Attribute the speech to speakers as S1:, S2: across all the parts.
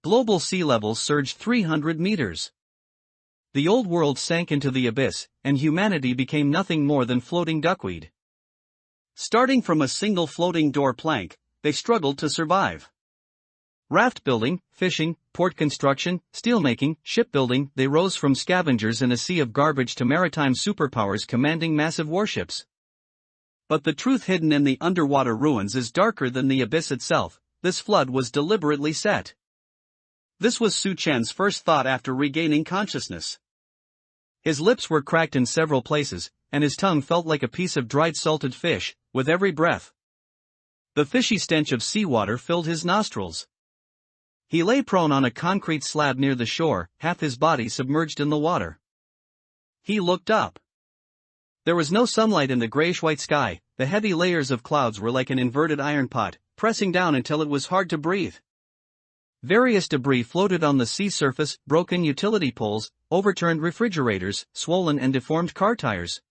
S1: Global sea levels surged 300 meters. The old world sank into the abyss, and humanity became nothing more than floating duckweed. Starting from a single floating door plank, they struggled to survive. Raft building, fishing, port construction, steelmaking, shipbuilding, they rose from scavengers in a sea of garbage to maritime superpowers commanding massive warships. But the truth hidden in the underwater ruins is darker than the abyss itself. This flood was deliberately set. This was Su Chen's first thought after regaining consciousness. His lips were cracked in several places, and his tongue felt like a piece of dried salted fish, with every breath. The fishy stench of seawater filled his nostrils. He lay prone on a concrete slab near the shore, half his body submerged in the water. He looked up. There was no sunlight in the grayish-white sky. The heavy layers of clouds were like an inverted iron pot, pressing down until it was hard to breathe. Various debris floated on the sea surface, broken utility poles, overturned refrigerators, swollen and deformed car tires,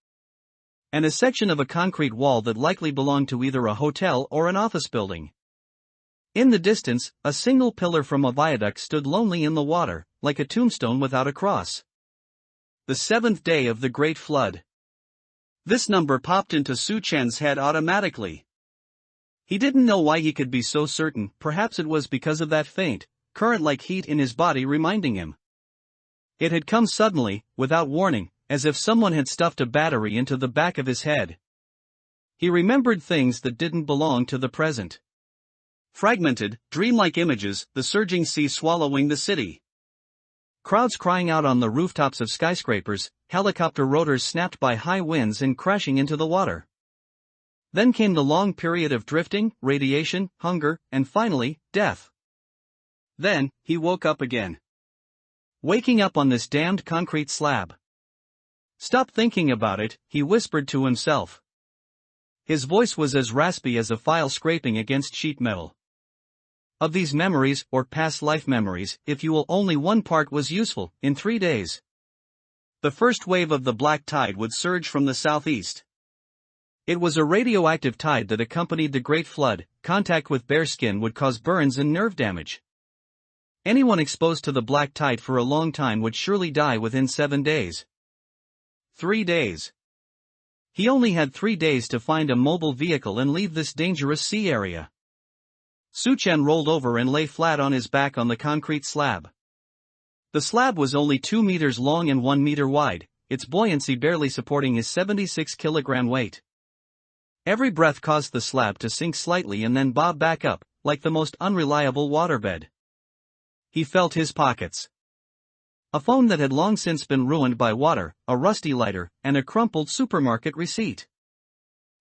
S1: and a section of a concrete wall that likely belonged to either a hotel or an office building. In the distance, a single pillar from a viaduct stood lonely in the water, like a tombstone without a cross. The seventh day of the Great Flood. This number popped into Su Chen's head automatically. He didn't know why he could be so certain. Perhaps it was because of that faint, current-like heat in his body reminding him. It had come suddenly, without warning, as if someone had stuffed a battery into the back of his head. He remembered things that didn't belong to the present. Fragmented, dreamlike images, the surging sea swallowing the city. Crowds crying out on the rooftops of skyscrapers, helicopter rotors snapped by high winds and crashing into the water. Then came the long period of drifting, radiation, hunger, and finally, death. Then, he woke up again. Waking up on this damned concrete slab. Stop thinking about it, he whispered to himself. His voice was as raspy as a file scraping against sheet metal. Of these memories, or past life memories, if you will, only one part was useful. In 3 days, the first wave of the black tide would surge from the southeast. It was a radioactive tide that accompanied the Great Flood. Contact with bare skin would cause burns and nerve damage. Anyone exposed to the black tide for a long time would surely die within 7 days. 3 days. He only had 3 days to find a mobile vehicle and leave this dangerous sea area. Su Chen rolled over and lay flat on his back on the concrete slab. The slab was only 2 meters long and 1 meter wide, its buoyancy barely supporting his 76-kilogram weight. Every breath caused the slab to sink slightly and then bob back up, like the most unreliable waterbed. He felt his pockets. A phone that had long since been ruined by water, a rusty lighter, and a crumpled supermarket receipt.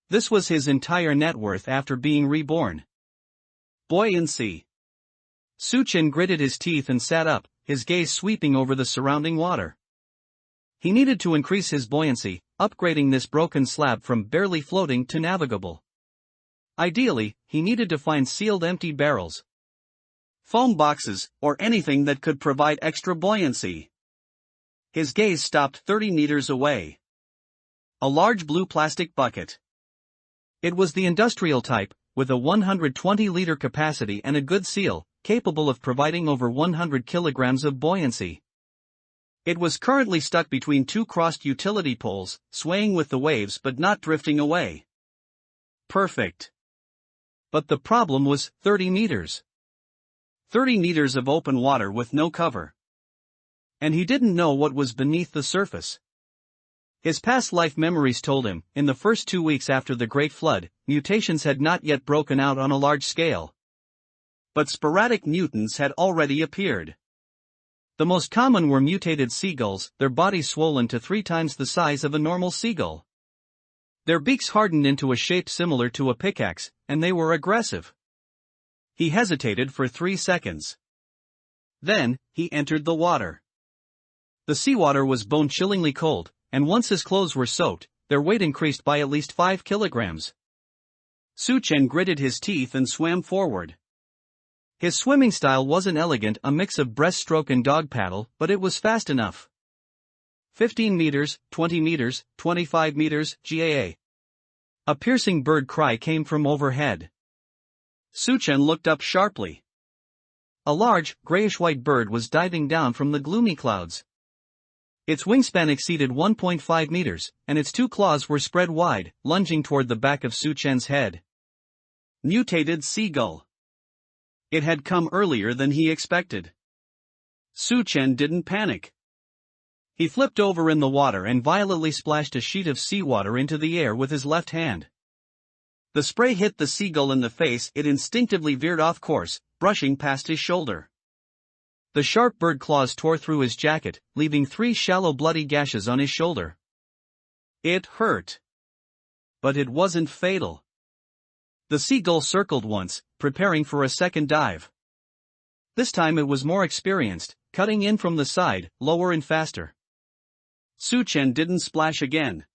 S1: This was his entire net worth after being reborn. Buoyancy. Su Chen gritted his teeth and sat up, his gaze sweeping over the surrounding water. He needed to increase his buoyancy, upgrading this broken slab from barely floating to navigable. Ideally, he needed to find sealed empty barrels, foam boxes, or anything that could provide extra buoyancy. His gaze stopped 30 meters away. A large blue plastic bucket. It was the industrial type, with a 120-liter capacity and a good seal, capable of providing over 100 kilograms of buoyancy. It was currently stuck between 2 crossed utility poles, swaying with the waves but not drifting away. Perfect. But the problem was 30 meters. 30 meters of open water with no cover. And he didn't know what was beneath the surface. His past life memories told him, in the first 2 weeks after the Great Flood, mutations had not yet broken out on a large scale. But sporadic mutants had already appeared. The most common were mutated seagulls, their bodies swollen to 3 times the size of a normal seagull. Their beaks hardened into a shape similar to a pickaxe, and they were aggressive. He hesitated for 3 seconds. Then, he entered the water. The seawater was bone-chillingly cold, and once his clothes were soaked, their weight increased by at least 5 kilograms. Su Chen gritted his teeth and swam forward. His swimming style wasn't elegant, a mix of breaststroke and dog paddle, but it was fast enough. 15 meters, 20 meters, 25 meters, GAA. A piercing bird cry came from overhead. Su Chen looked up sharply. A large, grayish-white bird was diving down from the gloomy clouds. Its wingspan exceeded 1.5 meters, and its two claws were spread wide, lunging toward the back of Su-chen's head. Mutated seagull. It had come earlier than he expected. Su-chen didn't panic. He flipped over in the water and violently splashed a sheet of seawater into the air with his left hand. The spray hit the seagull in the face. It instinctively veered off course, brushing past his shoulder. The sharp bird claws tore through his jacket, leaving 3 shallow bloody gashes on his shoulder. It hurt. But it wasn't fatal. The seagull circled once, preparing for a second dive. This time it was more experienced, cutting in from the side, lower and faster. Su-chen didn't splash again.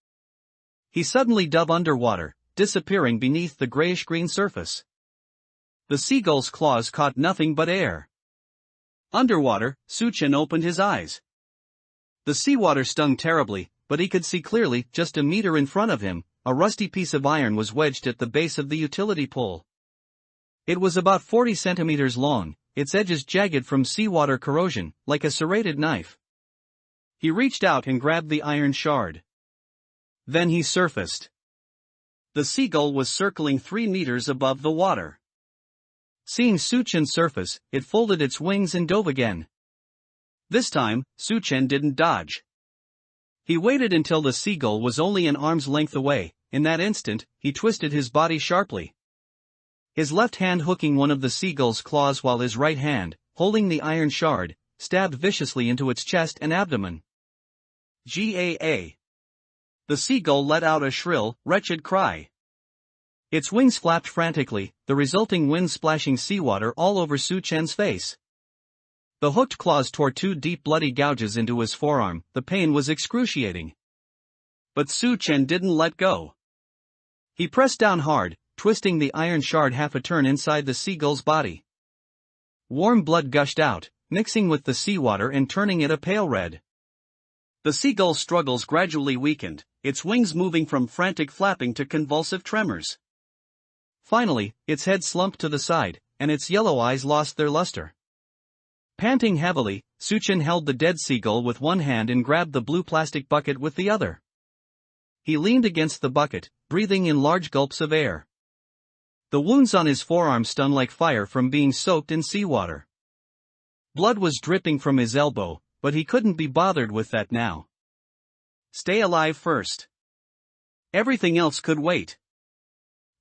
S1: He suddenly dove underwater, disappearing beneath the grayish-green surface. The seagull's claws caught nothing but air. Underwater, Su-chen opened his eyes. The seawater stung terribly, but he could see clearly. Just a meter in front of him, a rusty piece of iron was wedged at the base of the utility pole. It was about 40 centimeters long, its edges jagged from seawater corrosion, like a serrated knife. He reached out and grabbed the iron shard. Then he surfaced. The seagull was circling 3 meters above the water. Seeing Su-chen surface, it folded its wings and dove again. This time, Su-chen didn't dodge. He waited until the seagull was only an arm's length away. In that instant, he twisted his body sharply. His left hand hooking one of the seagull's claws while his right hand, holding the iron shard, stabbed viciously into its chest and abdomen. Gaa. The seagull let out a shrill, wretched cry. Its wings flapped frantically, the resulting wind splashing seawater all over Su-chen's face. The hooked claws tore 2 deep bloody gouges into his forearm. The pain was excruciating. But Su-chen didn't let go. He pressed down hard, twisting the iron shard half a turn inside the seagull's body. Warm blood gushed out, mixing with the seawater and turning it a pale red. The seagull's struggles gradually weakened, its wings moving from frantic flapping to convulsive tremors. Finally, its head slumped to the side, and its yellow eyes lost their luster. Panting heavily, Su-chen held the dead seagull with one hand and grabbed the blue plastic bucket with the other. He leaned against the bucket, breathing in large gulps of air. The wounds on his forearm stung like fire from being soaked in seawater. Blood was dripping from his elbow, but he couldn't be bothered with that now. Stay alive first. Everything else could wait.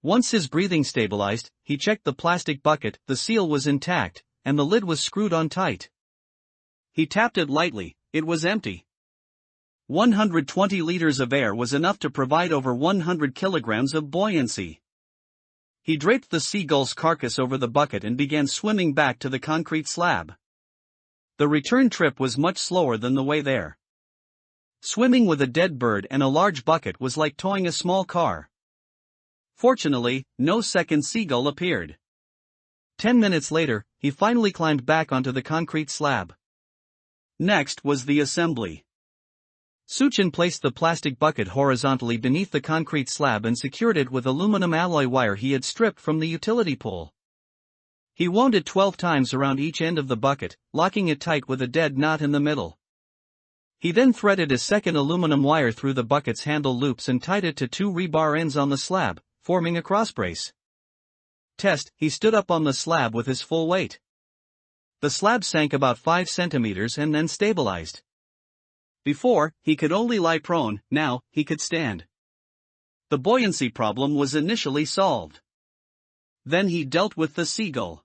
S1: Once his breathing stabilized, he checked the plastic bucket. The seal was intact, and the lid was screwed on tight. He tapped it lightly. It was empty. 120 liters of air was enough to provide over 100 kilograms of buoyancy. He draped the seagull's carcass over the bucket and began swimming back to the concrete slab. The return trip was much slower than the way there. Swimming with a dead bird and a large bucket was like towing a small car. Fortunately, no second seagull appeared. 10 minutes later, he finally climbed back onto the concrete slab. Next was the assembly. Su-chen placed the plastic bucket horizontally beneath the concrete slab and secured it with aluminum alloy wire he had stripped from the utility pole. He wound it 12 times around each end of the bucket, locking it tight with a dead knot in the middle. He then threaded a second aluminum wire through the bucket's handle loops and tied it to 2 rebar ends on the slab, forming a crossbrace. Test, he stood up on the slab with his full weight. The slab sank about 5 centimeters and then stabilized. Before, he could only lie prone, now, he could stand. The buoyancy problem was initially solved. Then he dealt with the seagull.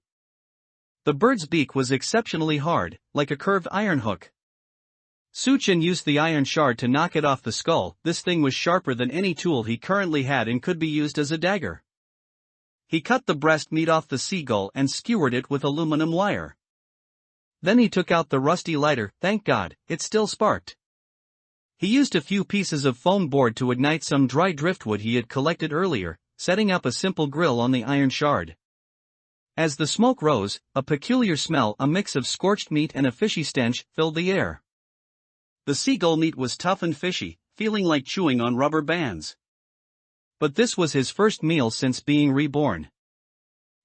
S1: The bird's beak was exceptionally hard, like a curved iron hook. Su-chen used the iron shard to knock it off the skull. This thing was sharper than any tool he currently had and could be used as a dagger. He cut the breast meat off the seagull and skewered it with aluminum wire. Then he took out the rusty lighter. Thank God, it still sparked. He used a few pieces of foam board to ignite some dry driftwood he had collected earlier, setting up a simple grill on the iron shard. As the smoke rose, a peculiar smell, a mix of scorched meat and a fishy stench, filled the air. The seagull meat was tough and fishy, feeling like chewing on rubber bands. But this was his first meal since being reborn.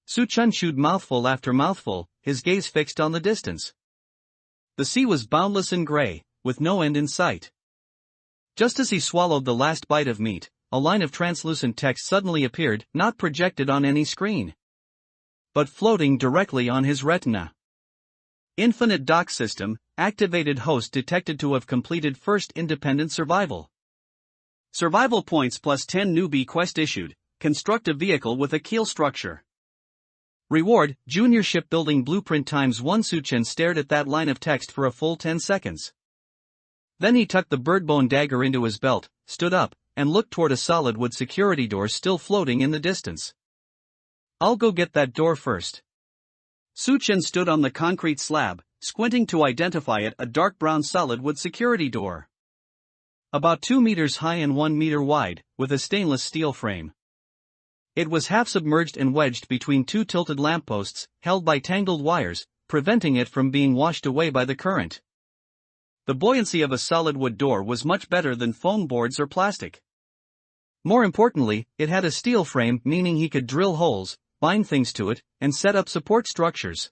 S1: Su-Chun chewed mouthful after mouthful, his gaze fixed on the distance. The sea was boundless and gray, with no end in sight. Just as he swallowed the last bite of meat, a line of translucent text suddenly appeared, not projected on any screen, but floating directly on his retina. Infinite dock system, activated. Host detected to have completed first independent survival. Survival points plus 10 newbie quest issued, construct a vehicle with a keel structure. Reward, junior shipbuilding blueprint ×1. Su-Chun stared at that line of text for a full 10 seconds. Then he tucked the birdbone dagger into his belt, stood up, and looked toward a solid wood security door still floating in the distance. I'll go get that door first. Su-Chun stood on the concrete slab, squinting to identify it, a dark brown solid wood security door. About 2 meters high and 1 meter wide, with a stainless steel frame. It was half submerged and wedged between two tilted lampposts, held by tangled wires, preventing it from being washed away by the current. The buoyancy of a solid wood door was much better than foam boards or plastic. More importantly, it had a steel frame, meaning he could drill holes, bind things to it, and set up support structures.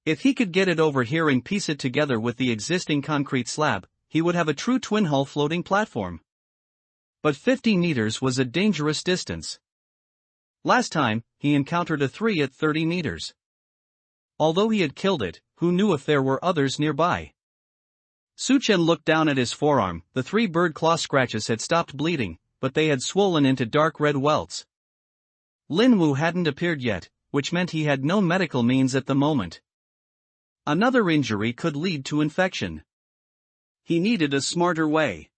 S1: If he could get it over here and piece it together with the existing concrete slab, he would have a true twin-hull floating platform. But 50 meters was a dangerous distance. Last time, he encountered a 3 at 30 meters. Although he had killed it, who knew if there were others nearby? Su-Chun looked down at his forearm. The 3 bird claw scratches had stopped bleeding, but they had swollen into dark red welts. Lin Wu hadn't appeared yet, which meant he had no medical means at the moment. Another injury could lead to infection. He needed a smarter way.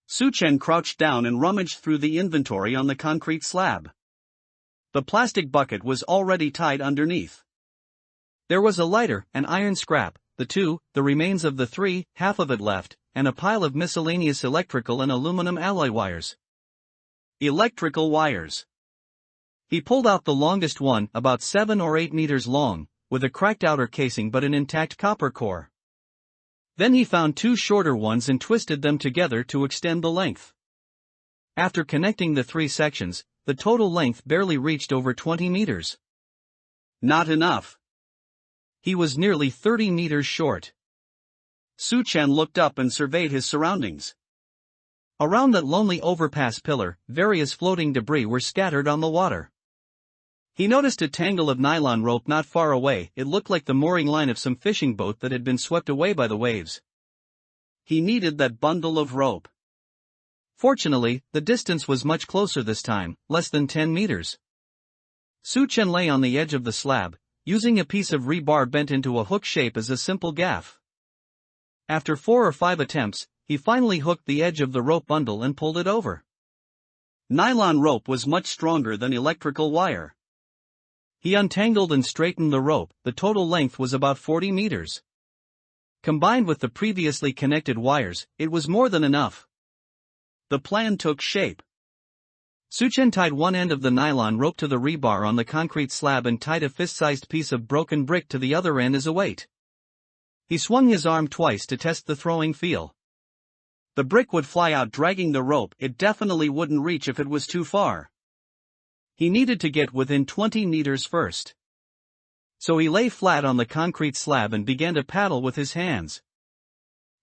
S1: Su-Chun crouched down and rummaged through the inventory on the concrete slab. The plastic bucket was already tied underneath. There was a lighter, an iron scrap, the remains of the 3, half of it left, and a pile of miscellaneous electrical and aluminum alloy wires. Electrical wires. He pulled out the longest one, about 7 or 8 meters long, with a cracked outer casing but an intact copper core. Then he found 2 shorter ones and twisted them together to extend the length. After connecting the 3 sections, the total length barely reached over 20 meters. Not enough. He was nearly 30 meters short. Su-Chun looked up and surveyed his surroundings. Around that lonely overpass pillar, various floating debris were scattered on the water. He noticed a tangle of nylon rope not far away. It looked like the mooring line of some fishing boat that had been swept away by the waves. He needed that bundle of rope. Fortunately, the distance was much closer this time, less than 10 meters. Su-Chun lay on the edge of the slab, using a piece of rebar bent into a hook shape as a simple gaff. After 4 or 5 attempts, he finally hooked the edge of the rope bundle and pulled it over. Nylon rope was much stronger than electrical wire. He untangled and straightened the rope. The total length was about 40 meters. Combined with the previously connected wires, it was more than enough. The plan took shape. Su-Chun tied one end of the nylon rope to the rebar on the concrete slab and tied a fist-sized piece of broken brick to the other end as a weight. He swung his arm twice to test the throwing feel. The brick would fly out dragging the rope. It definitely wouldn't reach if it was too far. He needed to get within 20 meters first. So he lay flat on the concrete slab and began to paddle with his hands.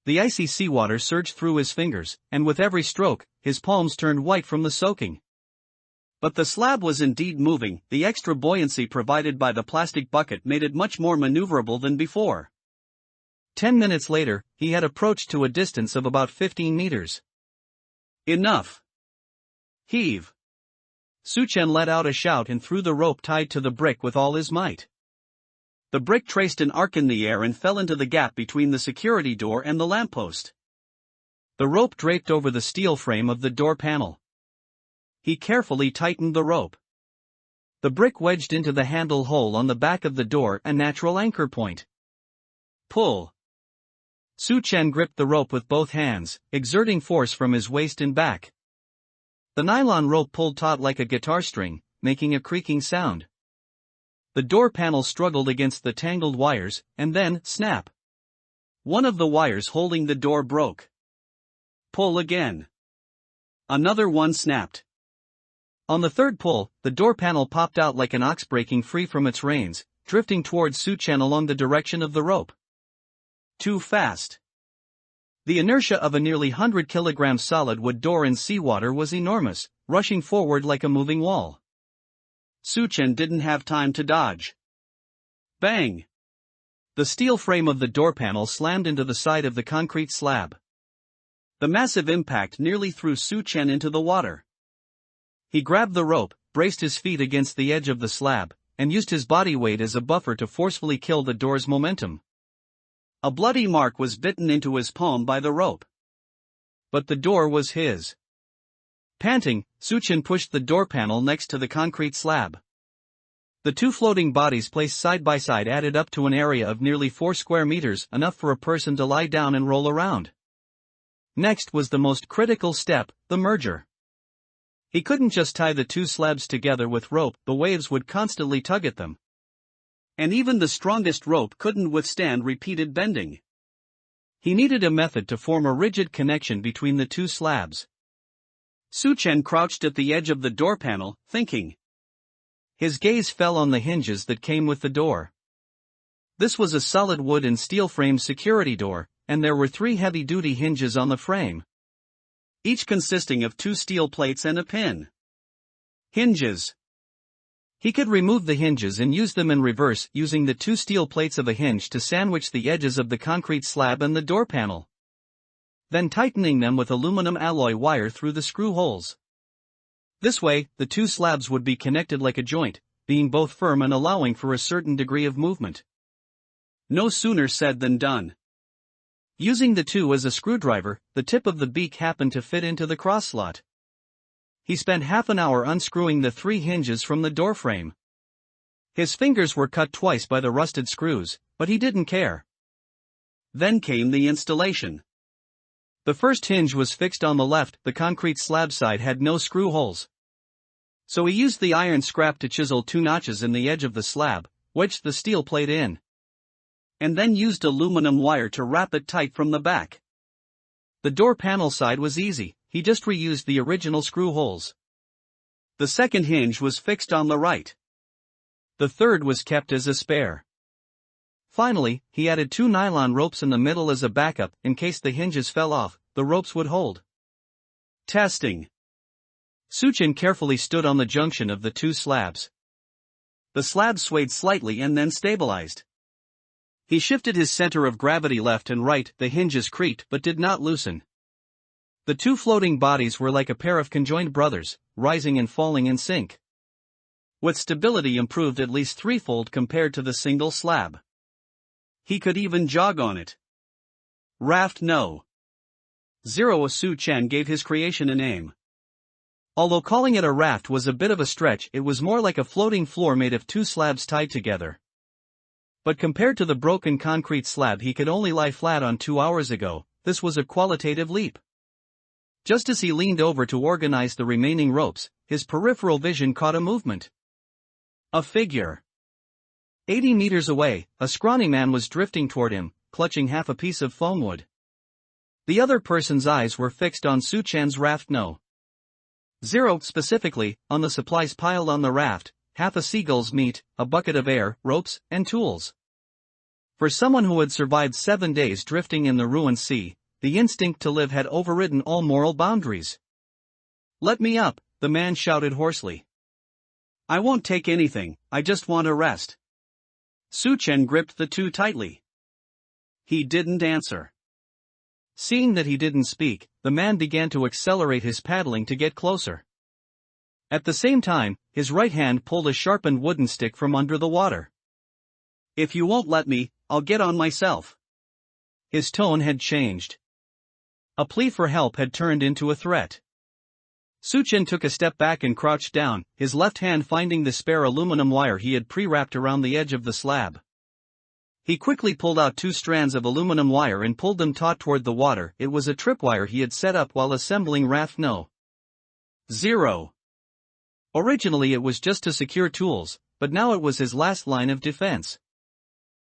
S1: The icy seawater surged through his fingers, and with every stroke, his palms turned white from the soaking. But the slab was indeed moving. The extra buoyancy provided by the plastic bucket made it much more maneuverable than before. 10 minutes later, he had approached to a distance of about 15 meters. Enough. Heave. Su-Chun let out a shout and threw the rope tied to the brick with all his might. The brick traced an arc in the air and fell into the gap between the security door and the lamppost. The rope draped over the steel frame of the door panel. He carefully tightened the rope. The brick wedged into the handle hole on the back of the door, a natural anchor point. Pull. Su-Chun gripped the rope with both hands, exerting force from his waist and back. The nylon rope pulled taut like a guitar string, making a creaking sound. The door panel struggled against the tangled wires, and then, snap. One of the wires holding the door broke. Pull again. Another one snapped. On the third pull, the door panel popped out like an ox breaking free from its reins, drifting towards Suchen along the direction of the rope. Too fast. The inertia of a nearly 100-kilogram solid wood door in seawater was enormous, rushing forward like a moving wall. Suchen didn't have time to dodge. Bang! The steel frame of the door panel slammed into the side of the concrete slab. The massive impact nearly threw Suchen into the water. He grabbed the rope, braced his feet against the edge of the slab, and used his body weight as a buffer to forcefully kill the door's momentum. A bloody mark was bitten into his palm by the rope. But the door was his. Panting, Suchen pushed the door panel next to the concrete slab. The two floating bodies placed side by side added up to an area of nearly 4 square meters, enough for a person to lie down and roll around. Next was the most critical step, the merger. He couldn't just tie the two slabs together with rope, the waves would constantly tug at them. And even the strongest rope couldn't withstand repeated bending. He needed a method to form a rigid connection between the two slabs. Suchen crouched at the edge of the door panel, thinking. His gaze fell on the hinges that came with the door. This was a solid wood and steel frame security door, and there were 3 heavy-duty hinges on the frame, each consisting of 2 steel plates and a pin. Hinges. He could remove the hinges and use them in reverse, using the 2 steel plates of a hinge to sandwich the edges of the concrete slab and the door panel. Then tightening them with aluminum alloy wire through the screw holes. This way, the 2 slabs would be connected like a joint, being both firm and allowing for a certain degree of movement. No sooner said than done. Using the 2 as a screwdriver, the tip of the beak happened to fit into the cross slot. He spent half an hour unscrewing the 3 hinges from the door frame. His fingers were cut twice by the rusted screws, but he didn't care. Then came the installation. The first hinge was fixed on the left, the concrete slab side had no screw holes. So he used the iron scrap to chisel 2 notches in the edge of the slab, wedged the steel plate in, and then used aluminum wire to wrap it tight from the back. The door panel side was easy, he just reused the original screw holes. The second hinge was fixed on the right. The third was kept as a spare. Finally, he added 2 nylon ropes in the middle as a backup, in case the hinges fell off, the ropes would hold. Testing. Suchen carefully stood on the junction of the 2 slabs. The slabs swayed slightly and then stabilized. He shifted his center of gravity left and right, the hinges creaked but did not loosen. The 2 floating bodies were like a pair of conjoined brothers, rising and falling in sync. With stability improved at least 3-fold compared to the single slab. He could even jog on it. Raft No. 0 Suchen gave his creation a name. Although calling it a raft was a bit of a stretch, it was more like a floating floor made of 2 slabs tied together. But compared to the broken concrete slab he could only lie flat on 2 hours ago, this was a qualitative leap. Just as he leaned over to organize the remaining ropes, his peripheral vision caught a movement. A figure. 80 meters away, a scrawny man was drifting toward him, clutching half a piece of foam wood. The other person's eyes were fixed on Suchen's raft No. 0 specifically, on the supplies piled on the raft, half a seagull's meat, a bucket of air, ropes, and tools. For someone who had survived 7 days drifting in the ruined sea, the instinct to live had overridden all moral boundaries. "Let me up," the man shouted hoarsely. "I won't take anything, I just want a rest." Suchen gripped the 2 tightly. He didn't answer. Seeing that he didn't speak, the man began to accelerate his paddling to get closer. At the same time, his right hand pulled a sharpened wooden stick from under the water. "If you won't let me, I'll get on myself." His tone had changed. A plea for help had turned into a threat. Suchen took a step back and crouched down, his left hand finding the spare aluminum wire he had pre-wrapped around the edge of the slab. He quickly pulled out 2 strands of aluminum wire and pulled them taut toward the water. It was a tripwire he had set up while assembling raft No. 0. Originally it was just to secure tools, but now it was his last line of defense.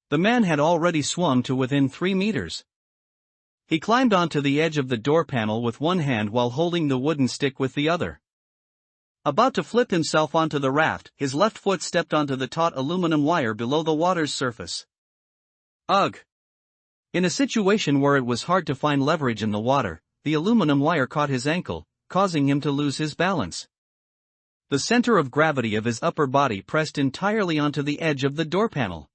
S1: The man had already swum to within 3 meters. He climbed onto the edge of the door panel with one hand while holding the wooden stick with the other. About to flip himself onto the raft, his left foot stepped onto the taut aluminum wire below the water's surface. Ugh! In a situation where it was hard to find leverage in the water, the aluminum wire caught his ankle, causing him to lose his balance. The center of gravity of his upper body pressed entirely onto the edge of the door panel.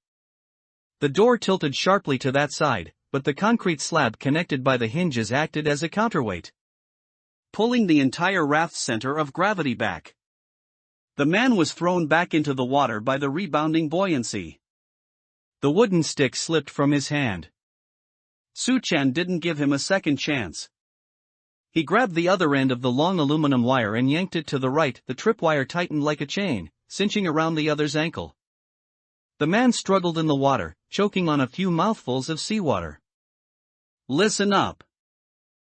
S1: The door tilted sharply to that side, but the concrete slab connected by the hinges acted as a counterweight, pulling the entire raft's center of gravity back. The man was thrown back into the water by the rebounding buoyancy. The wooden stick slipped from his hand. Su-chan didn't give him a second chance. He grabbed the other end of the long aluminum wire and yanked it to the right. The tripwire tightened like a chain, cinching around the other's ankle. The man struggled in the water, choking on a few mouthfuls of seawater. Listen up.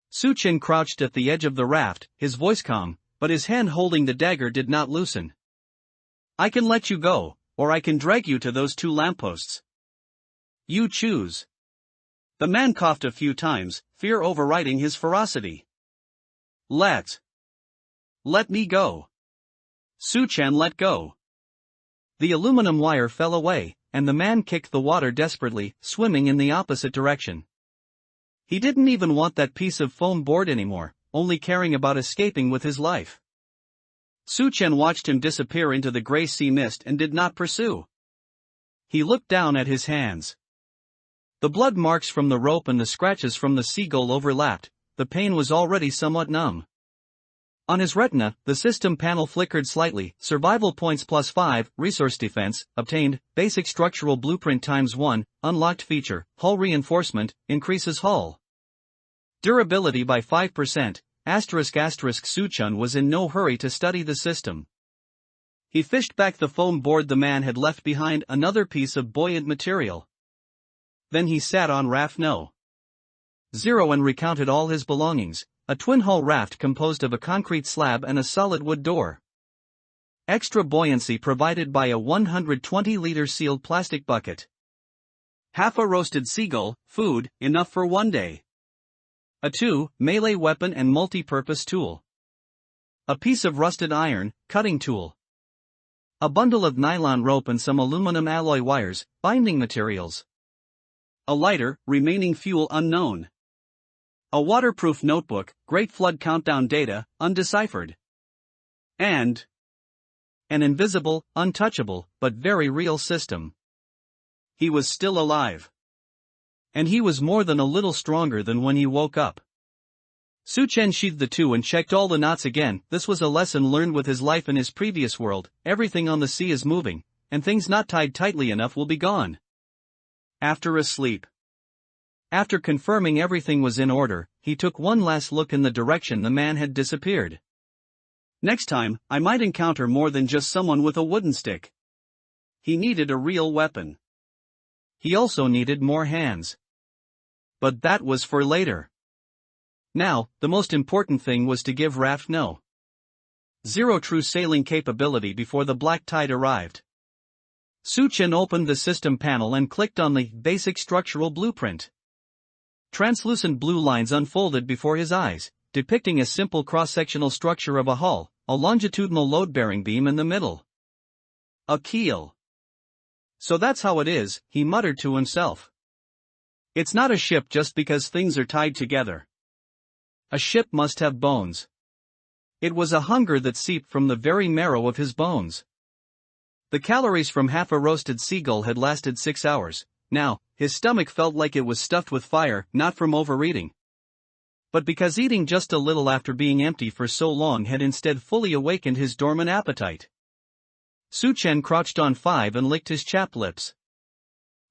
S1: Su-chan crouched at the edge of the raft, his voice calm, but his hand holding the dagger did not loosen. I can let you go, or I can drag you to those two lampposts. You choose. The man coughed a few times, fear overriding his ferocity. Let me go. Su-chan let go. The aluminum wire fell away, and the man kicked the water desperately, swimming in the opposite direction. He didn't even want that piece of foam board anymore, only caring about escaping with his life. Su-chan watched him disappear into the gray sea mist and did not pursue. He looked down at his hands. The blood marks from the rope and the scratches from the seagull overlapped. The pain was already somewhat numb. On his retina, the system panel flickered slightly. Survival points +5, resource defense, obtained, basic structural blueprint ×1, unlocked feature, hull reinforcement, increases hull durability by 5%, ***. Su-chan was in no hurry to study the system. He fished back the foam board the man had left behind, another piece of buoyant material. Then he sat on raft No. 0 and recounted all his belongings. A twin-hull raft composed of a concrete slab and a solid wood door. Extra buoyancy provided by a 120-liter sealed plastic bucket. Half a roasted seagull, food, enough for one day. A 2 melee weapon and multi-purpose tool. A piece of rusted iron, cutting tool. A bundle of nylon rope and some aluminum alloy wires, binding materials. A lighter, remaining fuel unknown. A waterproof notebook, Great Flood countdown data, undeciphered. And an invisible, untouchable, but very real system. He was still alive. And he was more than a little stronger than when he woke up. Su-chan sheathed the two and checked all the knots again. This was a lesson learned with his life in his previous world. Everything on the sea is moving, and things not tied tightly enough will be gone. After a sleep. After confirming everything was in order, he took one last look in the direction the man had disappeared. Next time, I might encounter more than just someone with a wooden stick. He needed a real weapon. He also needed more hands. But that was for later. Now, the most important thing was to give Raft No. 0 true sailing capability before the black tide arrived. Su-chan opened the system panel and clicked on the basic structural blueprint. Translucent blue lines unfolded before his eyes, depicting a simple cross-sectional structure of a hull, a longitudinal load-bearing beam in the middle. A keel. So that's how it is, he muttered to himself. It's not a ship just because things are tied together. A ship must have bones. It was a hunger that seeped from the very marrow of his bones. The calories from half a roasted seagull had lasted 6 hours. Now, his stomach felt like it was stuffed with fire, not from overeating, but because eating just a little after being empty for so long had instead fully awakened his dormant appetite. Su-chan crouched on 5 and licked his chapped lips.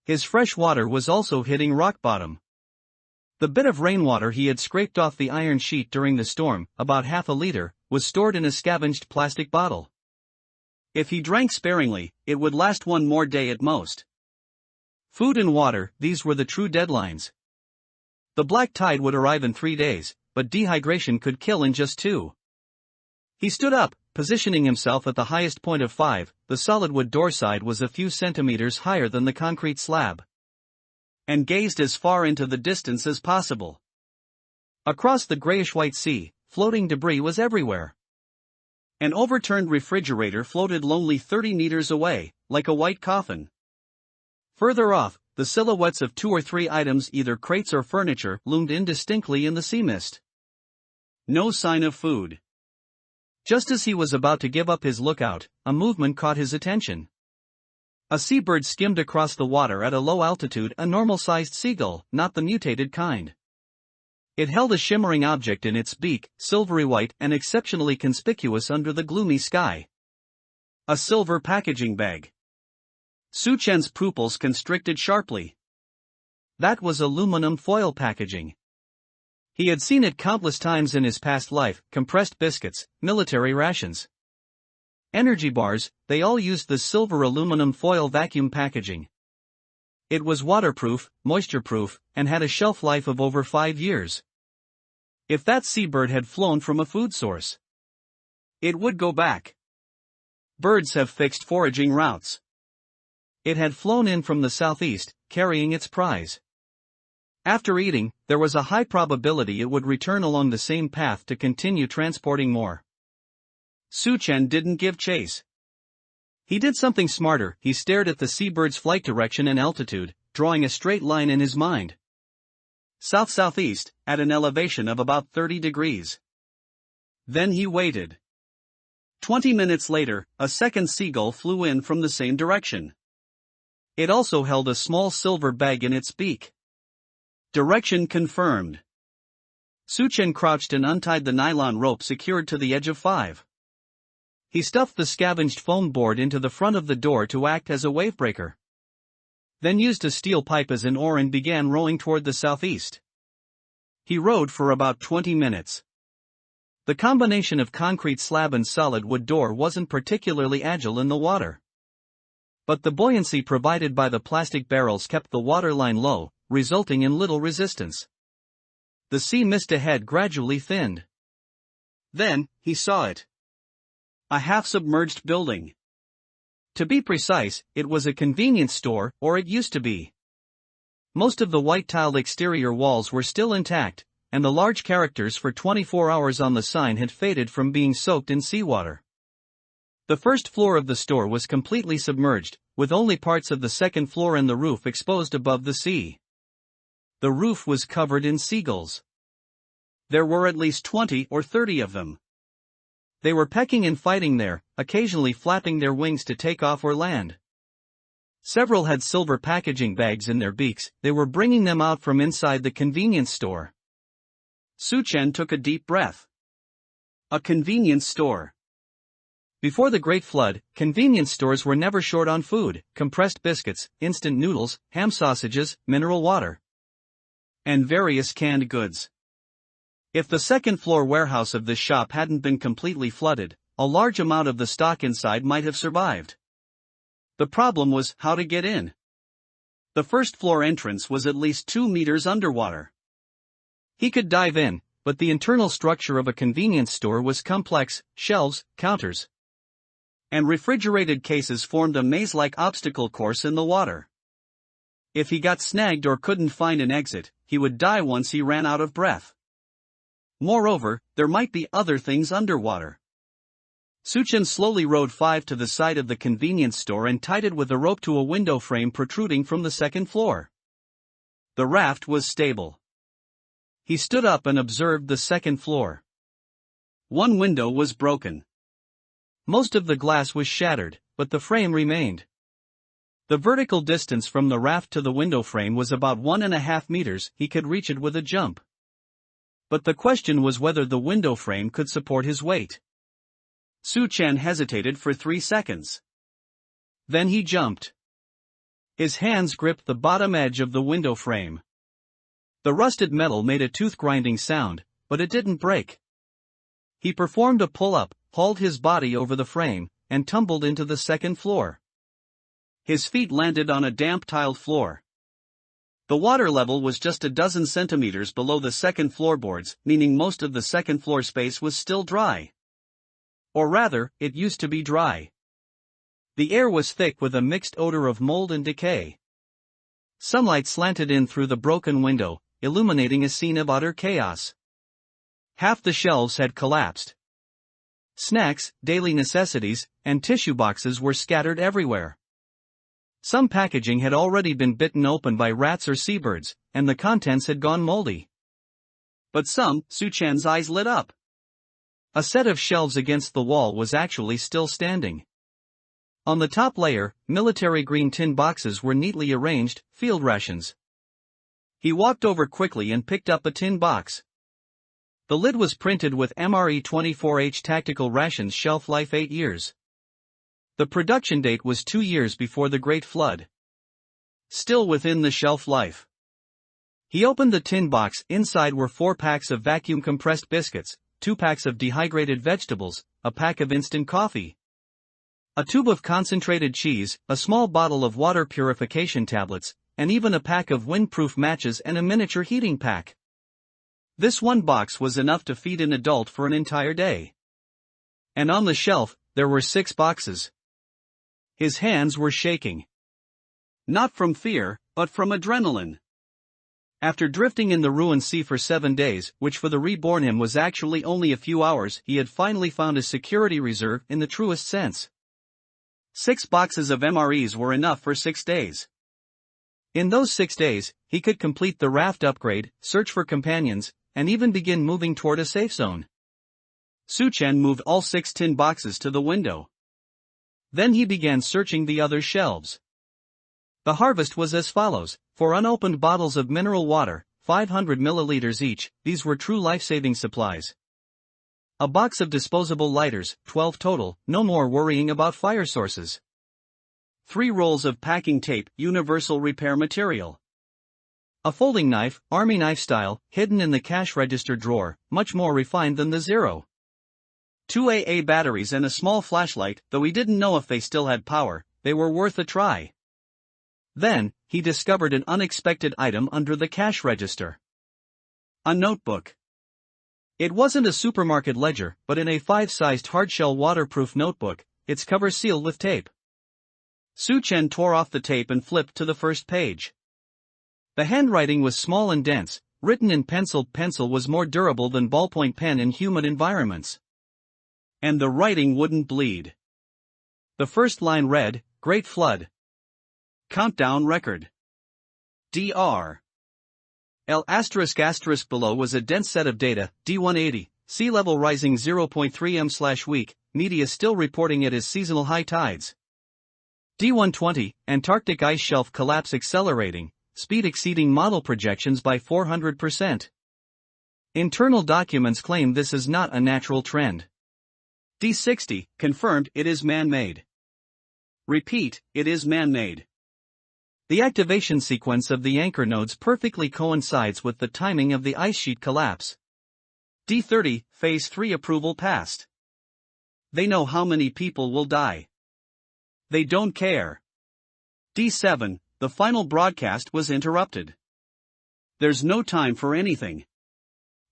S1: His fresh water was also hitting rock bottom. The bit of rainwater he had scraped off the iron sheet during the storm, about half a liter, was stored in a scavenged plastic bottle. If he drank sparingly, it would last one more day at most. Food and water, these were the true deadlines. The black tide would arrive in 3 days, but dehydration could kill in just 2. He stood up, positioning himself at the highest point of 5, the solid wood door side was a few centimeters higher than the concrete slab, and gazed as far into the distance as possible. Across the grayish-white sea, floating debris was everywhere. An overturned refrigerator floated lonely 30 meters away, like a white coffin. Further off, the silhouettes of 2 or 3 items, either crates or furniture, loomed indistinctly in the sea mist. No sign of food. Just as he was about to give up his lookout, a movement caught his attention. A seabird skimmed across the water at a low altitude, a normal-sized seagull, not the mutated kind. It held a shimmering object in its beak, silvery white and exceptionally conspicuous under the gloomy sky. A silver packaging bag. Su Chen's pupils constricted sharply. That was aluminum foil packaging. He had seen it countless times in his past life: compressed biscuits, military rations, energy bars, they all used the silver aluminum foil vacuum packaging. It was waterproof, moisture-proof, and had a shelf life of over 5 years. If that seabird had flown from a food source, it would go back. Birds have fixed foraging routes. It had flown in from the southeast, carrying its prize. After eating, there was a high probability it would return along the same path to continue transporting more. Su Chen didn't give chase. He did something smarter. He stared at the seabird's flight direction and altitude, drawing a straight line in his mind. South-southeast, at an elevation of about 30 degrees. Then he waited. 20 minutes later, a second seagull flew in from the same direction. It also held a small silver bag in its beak. Direction confirmed. Su Chen crouched and untied the nylon rope secured to the edge of 5. He stuffed the scavenged foam board into the front of the door to act as a wavebreaker. Then used a steel pipe as an oar and began rowing toward the southeast. He rowed for about 20 minutes. The combination of concrete slab and solid wood door wasn't particularly agile in the water. But the buoyancy provided by the plastic barrels kept the waterline low, resulting in little resistance. The sea mist ahead gradually thinned. Then, he saw it. A half-submerged building. To be precise, it was a convenience store, or it used to be. Most of the white-tiled exterior walls were still intact, and the large characters for 24 hours on the sign had faded from being soaked in seawater. The first floor of the store was completely submerged, with only parts of the second floor and the roof exposed above the sea. The roof was covered in seagulls. There were at least 20 or 30 of them. They were pecking and fighting there, occasionally flapping their wings to take off or land. Several had silver packaging bags in their beaks. They were bringing them out from inside the convenience store. Su Chen took a deep breath. A convenience store. Before the Great Flood, convenience stores were never short on food: compressed biscuits, instant noodles, ham sausages, mineral water, and various canned goods. If the second-floor warehouse of this shop hadn't been completely flooded, a large amount of the stock inside might have survived. The problem was how to get in. The first-floor entrance was at least 2 meters underwater. He could dive in, but the internal structure of a convenience store was complex: shelves, counters, and refrigerated cases formed a maze-like obstacle course in the water. If he got snagged or couldn't find an exit, he would die once he ran out of breath. Moreover, there might be other things underwater. Su Chen slowly rowed 5 to the side of the convenience store and tied it with a rope to a window frame protruding from the second floor. The raft was stable. He stood up and observed the second floor. One window was broken. Most of the glass was shattered, but the frame remained. The vertical distance from the raft to the window frame was about 1.5 meters. He could reach it with a jump. But the question was whether the window frame could support his weight. Su Chen hesitated for 3 seconds. Then he jumped. His hands gripped the bottom edge of the window frame. The rusted metal made a tooth-grinding sound, but it didn't break. He performed a pull-up, hauled his body over the frame, and tumbled into the second floor. His feet landed on a damp tiled floor. The water level was just a dozen centimeters below the second floorboards, meaning most of the second floor space was still dry. Or rather, it used to be dry. The air was thick with a mixed odor of mold and decay. Sunlight slanted in through the broken window, illuminating a scene of utter chaos. Half the shelves had collapsed. Snacks, daily necessities, and tissue boxes were scattered everywhere. Some packaging had already been bitten open by rats or seabirds, and the contents had gone moldy. But some, Suchan's eyes lit up. A set of shelves against the wall was actually still standing. On the top layer, military green tin boxes were neatly arranged, field rations. He walked over quickly and picked up a tin box. The lid was printed with MRE-24H tactical rations, shelf life 8 years. The production date was 2 years before the Great Flood. Still within the shelf life. He opened the tin box. Inside were 4 packs of vacuum compressed biscuits, 2 packs of dehydrated vegetables, a pack of instant coffee, a tube of concentrated cheese, a small bottle of water purification tablets, and even a pack of windproof matches and a miniature heating pack. This one box was enough to feed an adult for an entire day. And on the shelf, there were 6 boxes. His hands were shaking. Not from fear, but from adrenaline. After drifting in the ruined sea for 7 days, which for the reborn him was actually only a few hours, he had finally found a security reserve in the truest sense. 6 boxes of MREs were enough for 6 days. In those 6 days, he could complete the raft upgrade, search for companions, and even begin moving toward a safe zone. Suchan moved all 6 tin boxes to the window. Then he began searching the other shelves. The harvest was as follows: for unopened bottles of mineral water, 500 milliliters each, these were true life-saving supplies. A box of disposable lighters, 12 total, no more worrying about fire sources. 3 rolls of packing tape, universal repair material. A folding knife, army knife style, hidden in the cash register drawer, much more refined than the Zero. 2 AA batteries and a small flashlight, though he didn't know if they still had power, they were worth a try. Then, he discovered an unexpected item under the cash register. A notebook. It wasn't a supermarket ledger, but in a 5-sized hardshell waterproof notebook, its cover sealed with tape. Suchan tore off the tape and flipped to the first page. The handwriting was small and dense, written in pencil. Pencil was more durable than ballpoint pen in humid environments. And the writing wouldn't bleed. The first line read, Great Flood. Countdown record. Dr. L***** below was a dense set of data, D180, sea level rising 0.3 m/week, media still reporting it as seasonal high tides. D120, Antarctic ice shelf collapse accelerating, speed exceeding model projections by 400%. Internal documents claim this is not a natural trend. D60, confirmed it is man-made. Repeat, it is man-made. The activation sequence of the anchor nodes perfectly coincides with the timing of the ice sheet collapse. D30, Phase 3 approval passed. They know how many people will die. They don't care. D7, the final broadcast was interrupted. There's no time for anything.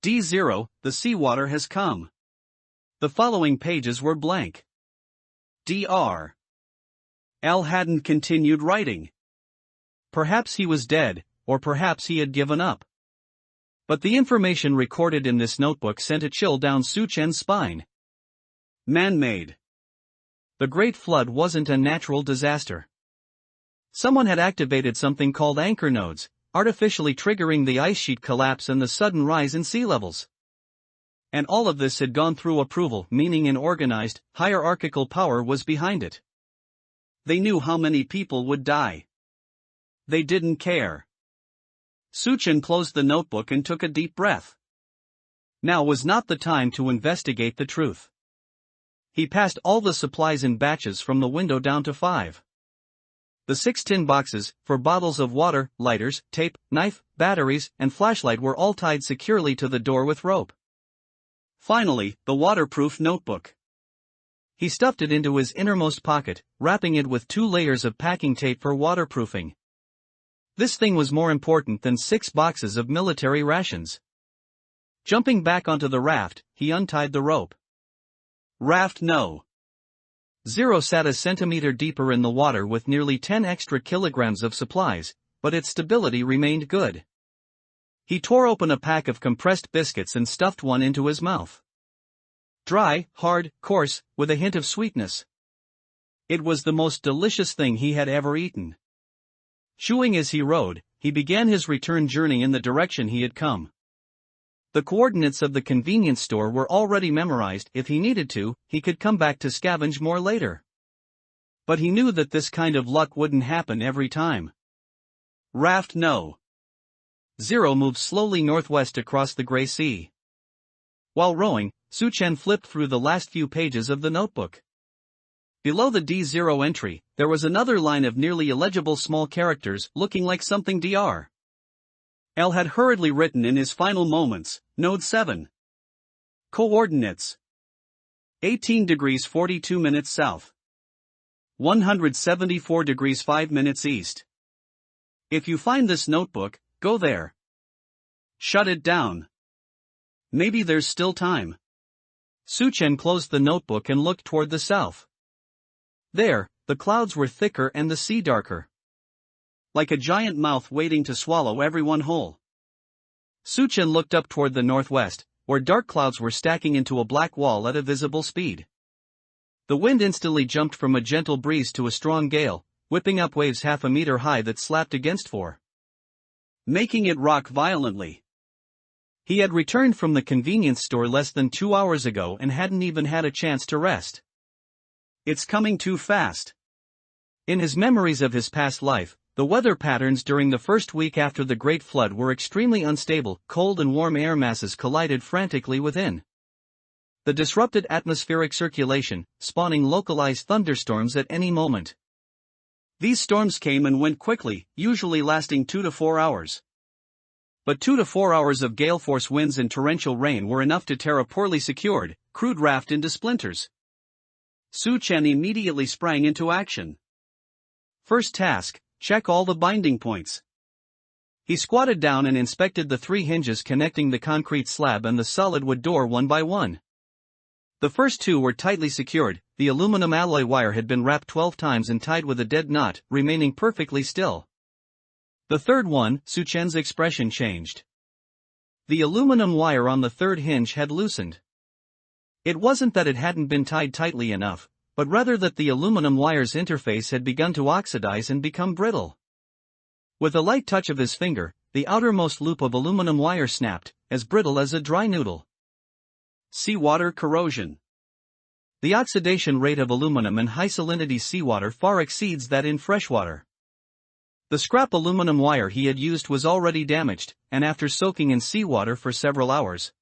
S1: D0, the seawater has come. The following pages were blank. Dr. L hadn't continued writing. Perhaps he was dead, or perhaps he had given up. But the information recorded in this notebook sent a chill down Suchan's spine. Man-made. The Great Flood wasn't a natural disaster. Someone had activated something called anchor nodes, artificially triggering the ice sheet collapse and the sudden rise in sea levels. And all of this had gone through approval, meaning an organized, hierarchical power was behind it. They knew how many people would die. They didn't care. Suchan closed the notebook and took a deep breath. Now was not the time to investigate the truth. He passed all the supplies in batches from the window down to 5. The 6 tin boxes, for bottles of water, lighters, tape, knife, batteries, and flashlight were all tied securely to the door with rope. Finally, the waterproof notebook. He stuffed it into his innermost pocket, wrapping it with 2 layers of packing tape for waterproofing. This thing was more important than 6 boxes of military rations. Jumping back onto the raft, he untied the rope. Raft No. 0 sat a centimeter deeper in the water with nearly 10 extra kilograms of supplies, but its stability remained good. He tore open a pack of compressed biscuits and stuffed one into his mouth. Dry, hard, coarse, with a hint of sweetness. It was the most delicious thing he had ever eaten. Chewing as he rode, he began his return journey in the direction he had come. The coordinates of the convenience store were already memorized. If he needed to, he could come back to scavenge more later. But he knew that this kind of luck wouldn't happen every time. Raft No. 0 moved slowly northwest across the gray sea. While rowing, Suchen flipped through the last few pages of the notebook. Below the D0 entry, there was another line of nearly illegible small characters looking like something Dr. L had hurriedly written in his final moments. Node 7. Coordinates: 18 degrees 42 minutes south. 174 degrees 5 minutes east. If you find this notebook, go there. Shut it down. Maybe there's still time. Suchen closed the notebook and looked toward the south. There, the clouds were thicker and the sea darker. Like a giant mouth waiting to swallow everyone whole. Suchen looked up toward the northwest, where dark clouds were stacking into a black wall at a visible speed. The wind instantly jumped from a gentle breeze to a strong gale, whipping up waves half a meter high that slapped against for, making it rock violently. He had returned from the convenience store less than 2 hours ago and hadn't even had a chance to rest. It's coming too fast. In his memories of his past life, the weather patterns during the first week after the Great Flood were extremely unstable. Cold and warm air masses collided frantically within the disrupted atmospheric circulation, spawning localized thunderstorms at any moment. These storms came and went quickly, usually lasting 2 to 4 hours. But 2 to 4 hours of gale-force winds and torrential rain were enough to tear a poorly secured, crude raft into splinters. Suchen immediately sprang into action. First task: check all the binding points. He squatted down and inspected the 3 hinges connecting the concrete slab and the solid wood door one by one. The first 2 were tightly secured. The aluminum alloy wire had been wrapped 12 times and tied with a dead knot, remaining perfectly still. The third one, Suchen's expression changed. The aluminum wire on the third hinge had loosened. It wasn't that it hadn't been tied tightly enough, but rather that the aluminum wire's interface had begun to oxidize and become brittle. With a light touch of his finger, the outermost loop of aluminum wire snapped, as brittle as a dry noodle. Seawater corrosion. The oxidation rate of aluminum in high-salinity seawater far exceeds that in freshwater. The scrap aluminum wire he had used was already damaged, and after soaking in seawater for several hours,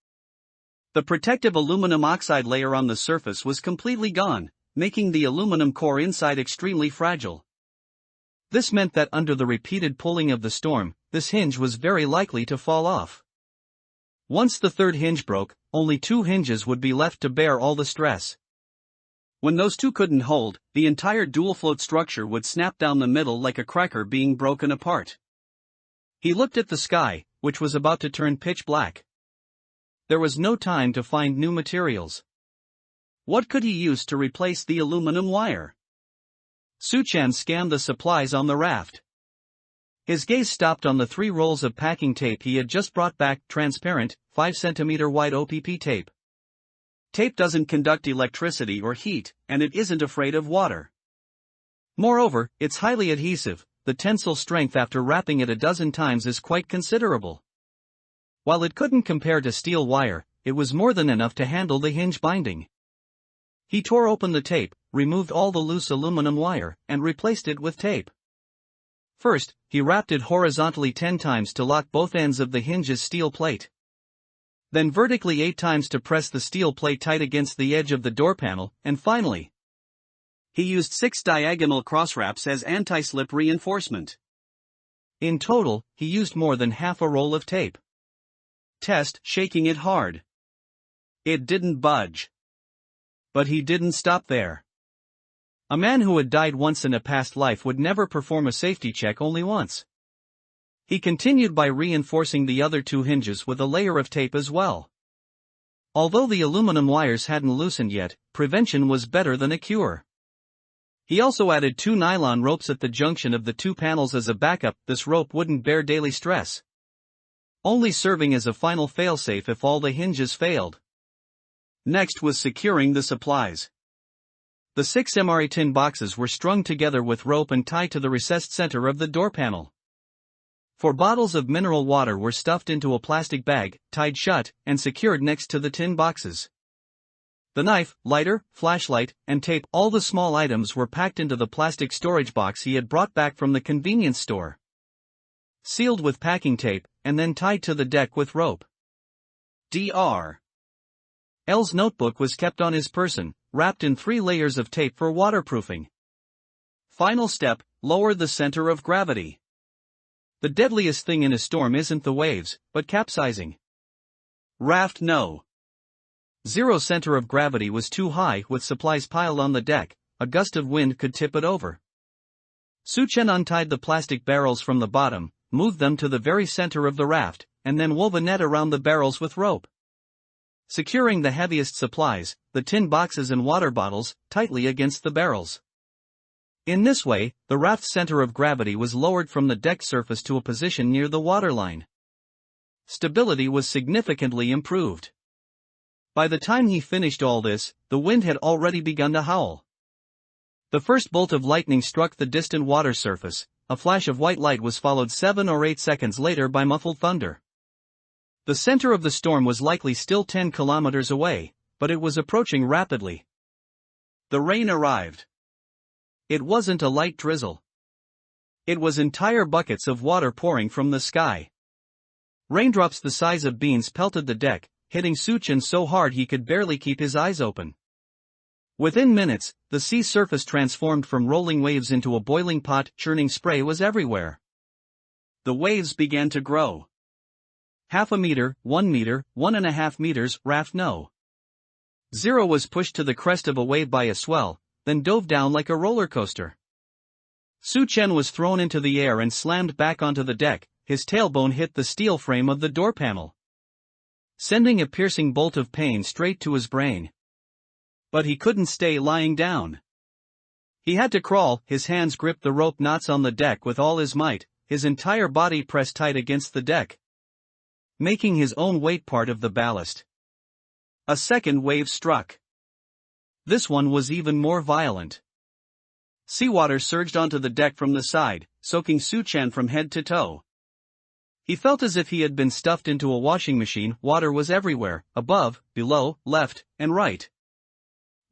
S1: the protective aluminum oxide layer on the surface was completely gone, making the aluminum core inside extremely fragile. This meant that under the repeated pulling of the storm, this hinge was very likely to fall off. Once the third hinge broke, only 2 hinges would be left to bear all the stress. When those 2 couldn't hold, the entire dual-float structure would snap down the middle like a cracker being broken apart. He looked at the sky, which was about to turn pitch black. There was no time to find new materials. What could he use to replace the aluminum wire? Suchen scanned the supplies on the raft. His gaze stopped on the 3 rolls of packing tape he had just brought back, transparent, 5 cm wide OPP tape. Tape doesn't conduct electricity or heat, and it isn't afraid of water. Moreover, it's highly adhesive. The tensile strength after wrapping it a dozen times is quite considerable. While it couldn't compare to steel wire, it was more than enough to handle the hinge binding. He tore open the tape, removed all the loose aluminum wire, and replaced it with tape. First, he wrapped it horizontally 10 times to lock both ends of the hinge's steel plate. Then vertically 8 times to press the steel plate tight against the edge of the door panel, and finally, he used 6 diagonal cross wraps as anti-slip reinforcement. In total, he used more than half a roll of tape. Test, shaking it hard. It didn't budge. But he didn't stop there. A man who had died once in a past life would never perform a safety check only once. He continued by reinforcing the other 2 hinges with a layer of tape as well. Although the aluminum wires hadn't loosened yet, prevention was better than a cure. He also added 2 nylon ropes at the junction of the 2 panels as a backup. This rope wouldn't bear daily stress, only serving as a final failsafe if all the hinges failed. Next was securing the supplies. The 6 MRE tin boxes were strung together with rope and tied to the recessed center of the door panel. 4 bottles of mineral water were stuffed into a plastic bag, tied shut, and secured next to the tin boxes. The knife, lighter, flashlight, and tape, all the small items were packed into the plastic storage box he had brought back from the convenience store. Sealed with packing tape, and then tied to the deck with rope. Dr. L's notebook was kept on his person, wrapped in 3 layers of tape for waterproofing. Final step, lower the center of gravity. The deadliest thing in a storm isn't the waves, but capsizing. Raft No. 0 center of gravity was too high. With supplies piled on the deck, a gust of wind could tip it over. Su-chen untied the plastic barrels from the bottom, moved them to the very center of the raft, and then wove a net around the barrels with rope. Securing the heaviest supplies, the tin boxes and water bottles, tightly against the barrels. In this way, the raft's center of gravity was lowered from the deck surface to a position near the waterline. Stability was significantly improved. By the time he finished all this, the wind had already begun to howl. The first bolt of lightning struck the distant water surface. A flash of white light was followed 7 or 8 seconds later by muffled thunder. The center of the storm was likely still 10 kilometers away, but it was approaching rapidly. The rain arrived. It wasn't a light drizzle. It was entire buckets of water pouring from the sky. Raindrops the size of beans pelted the deck, hitting Su-chen so hard he could barely keep his eyes open. Within minutes, the sea surface transformed from rolling waves into a boiling pot. Churning spray was everywhere. The waves began to grow. 0.5 meter, 1 meter, 1.5 meters. Raft No. 0 was pushed to the crest of a wave by a swell, then dove down like a roller coaster. Su-chen was thrown into the air and slammed back onto the deck. His tailbone hit the steel frame of the door panel, sending a piercing bolt of pain straight to his brain. But he couldn't stay lying down. He had to crawl. His hands gripped the rope knots on the deck with all his might, his entire body pressed tight against the deck, making his own weight part of the ballast. A second wave struck. This one was even more violent. Seawater surged onto the deck from the side, soaking Su-chen from head to toe. He felt as if he had been stuffed into a washing machine. Water was everywhere, above, below, left, and right,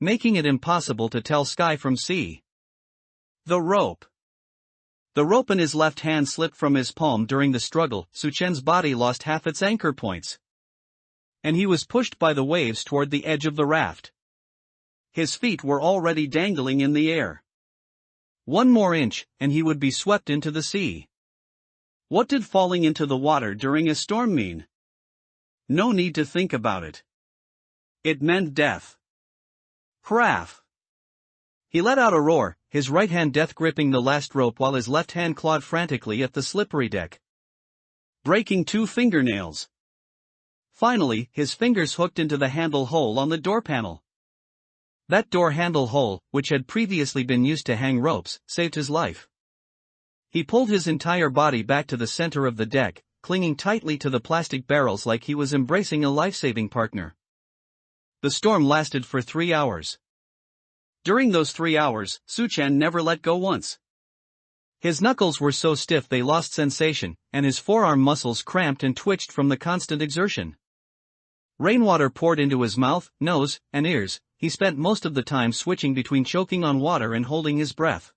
S1: making it impossible to tell sky from sea. The rope. The rope in his left hand slipped from his palm during the struggle. Su-chen's body lost half its anchor points, and he was pushed by the waves toward the edge of the raft. His feet were already dangling in the air. 1 more inch, and he would be swept into the sea. What did falling into the water during a storm mean? No need to think about it. It meant death. Craff! He let out a roar, his right hand death gripping the last rope while his left hand clawed frantically at the slippery deck, breaking 2 fingernails. Finally, his fingers hooked into the handle hole on the door panel. That door handle hole, which had previously been used to hang ropes, saved his life. He pulled his entire body back to the center of the deck, clinging tightly to the plastic barrels like he was embracing a life-saving partner. The storm lasted for 3 hours. During those 3 hours, Su-chen never let go once. His knuckles were so stiff they lost sensation, and his forearm muscles cramped and twitched from the constant exertion. Rainwater poured into his mouth, nose, and ears. He spent most of the time switching between choking on water and holding his breath.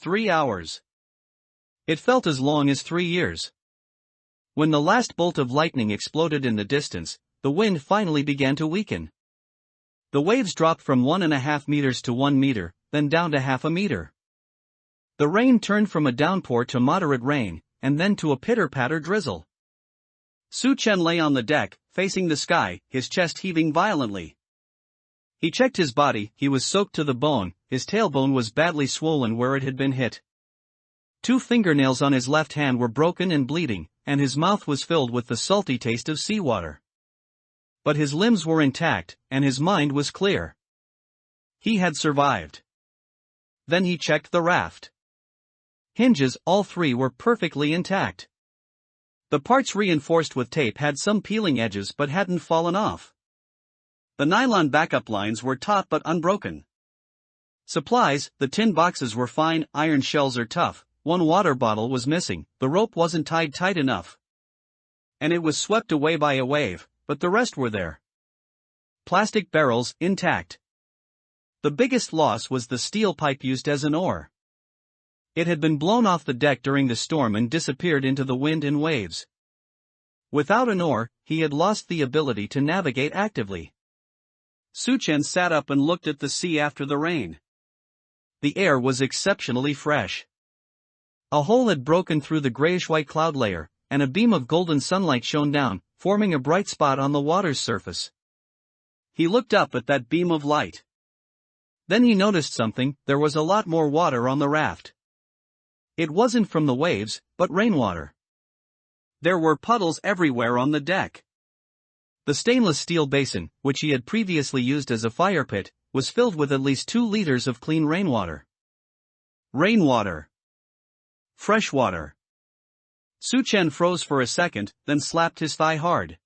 S1: 3 hours. It felt as long as 3 years. When the last bolt of lightning exploded in the distance, the wind finally began to weaken. The waves dropped from 1.5 meters to 1 meter, then down to 0.5 meter. The rain turned from a downpour to moderate rain, and then to a pitter-patter drizzle. Su-chen lay on the deck, facing the sky, his chest heaving violently. He checked his body. He was soaked to the bone, his tailbone was badly swollen where it had been hit. 2 fingernails on his left hand were broken and bleeding, and his mouth was filled with the salty taste of seawater. But his limbs were intact, and his mind was clear. He had survived. Then he checked the raft. Hinges, all 3 were perfectly intact. The parts reinforced with tape had some peeling edges but hadn't fallen off. The nylon backup lines were taut but unbroken. Supplies, the tin boxes were fine, iron shells are tough, one water bottle was missing, the rope wasn't tied tight enough. And it was swept away by a wave, but the rest were there. Plastic barrels, intact. The biggest loss was the steel pipe used as an oar. It had been blown off the deck during the storm and disappeared into the wind and waves. Without an oar, he had lost the ability to navigate actively. Suchen sat up and looked at the sea after the rain. The air was exceptionally fresh. A hole had broken through the grayish-white cloud layer, and a beam of golden sunlight shone down, forming a bright spot on the water's surface. He looked up at that beam of light. Then he noticed something: there was a lot more water on the raft. It wasn't from the waves, but rainwater. There were puddles everywhere on the deck. The stainless steel basin, which he had previously used as a fire pit, was filled with at least 2 liters of clean rainwater. Rainwater. Fresh water. Suchen froze for a second, then slapped his thigh hard.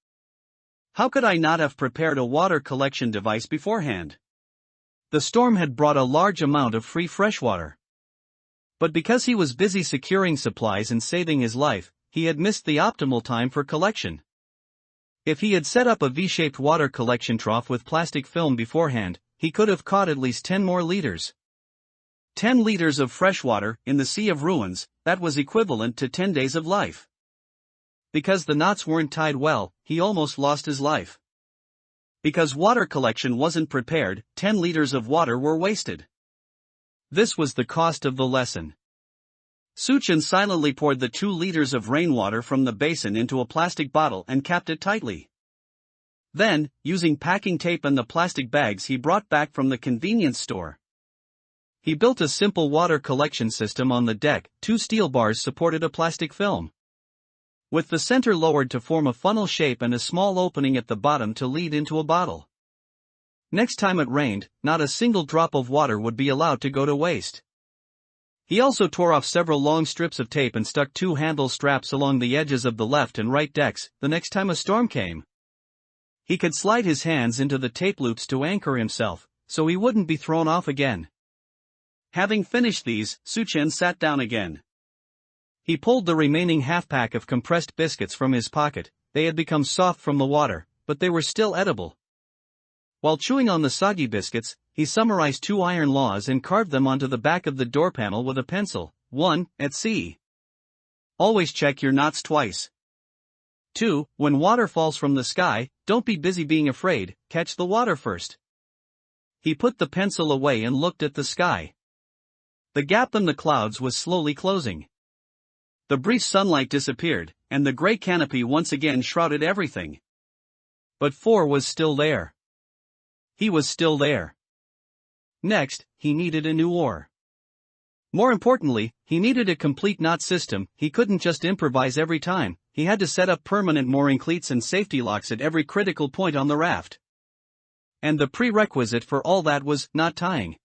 S1: How could I not have prepared a water collection device beforehand? The storm had brought a large amount of free freshwater. But because he was busy securing supplies and saving his life, he had missed the optimal time for collection. If he had set up a V-shaped water collection trough with plastic film beforehand, he could have caught at least 10 more liters. 10 liters of fresh water in the Sea of Ruins, that was equivalent to 10 days of life. Because the knots weren't tied well, he almost lost his life. Because water collection wasn't prepared, 10 liters of water were wasted. This was the cost of the lesson. Suchen silently poured the 2 liters of rainwater from the basin into a plastic bottle and capped it tightly. Then, using packing tape and the plastic bags he brought back from the convenience store, he built a simple water collection system on the deck. 2 steel bars supported a plastic film, with the center lowered to form a funnel shape and a small opening at the bottom to lead into a bottle. Next time it rained, not a single drop of water would be allowed to go to waste. He also tore off several long strips of tape and stuck 2 handle straps along the edges of the left and right decks. The next time a storm came, he could slide his hands into the tape loops to anchor himself, so he wouldn't be thrown off again. Having finished these, Suchen sat down again. He pulled the remaining half-pack of compressed biscuits from his pocket. They had become soft from the water, but they were still edible. While chewing on the soggy biscuits, he summarized 2 iron laws and carved them onto the back of the door panel with a pencil. 1. At sea, always check your knots twice. 2. When water falls from the sky, don't be busy being afraid, catch the water first. He put the pencil away and looked at the sky. The gap in the clouds was slowly closing. The brief sunlight disappeared, and the gray canopy once again shrouded everything. But 4 was still there. He was still there. Next, he needed a new oar. More importantly, he needed a complete knot system. He couldn't just improvise every time. He had to set up permanent mooring cleats and safety locks at every critical point on the raft. And the prerequisite for all that was knot tying.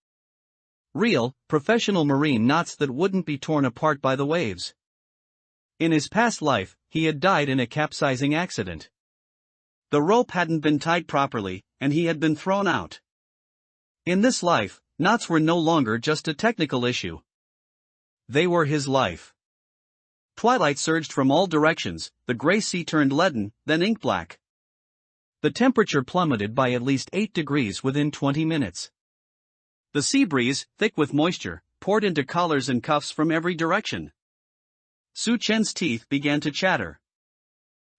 S1: Real, professional marine knots that wouldn't be torn apart by the waves. In his past life, he had died in a capsizing accident. The rope hadn't been tied properly, and he had been thrown out. In this life, knots were no longer just a technical issue. They were his life. Twilight surged from all directions, the gray sea turned leaden, then ink black. The temperature plummeted by at least 8 degrees within 20 minutes. The sea breeze, thick with moisture, poured into collars and cuffs from every direction. Suchen's teeth began to chatter.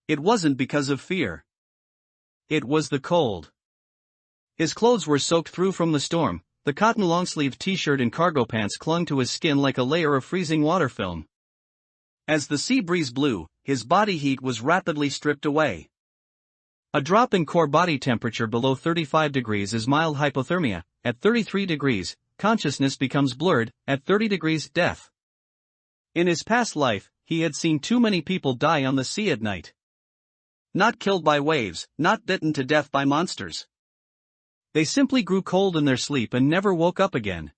S1: It wasn't because of fear. It was the cold. His clothes were soaked through from the storm. The cotton long-sleeved t-shirt and cargo pants clung to his skin like a layer of freezing water film. As the sea breeze blew, his body heat was rapidly stripped away. A drop in core body temperature below 35 degrees is mild hypothermia. At 33 degrees, consciousness becomes blurred. At 30 degrees, death. In his past life, he had seen too many people die on the sea at night. Not killed by waves, not bitten to death by monsters. They simply grew cold in their sleep and never woke up again.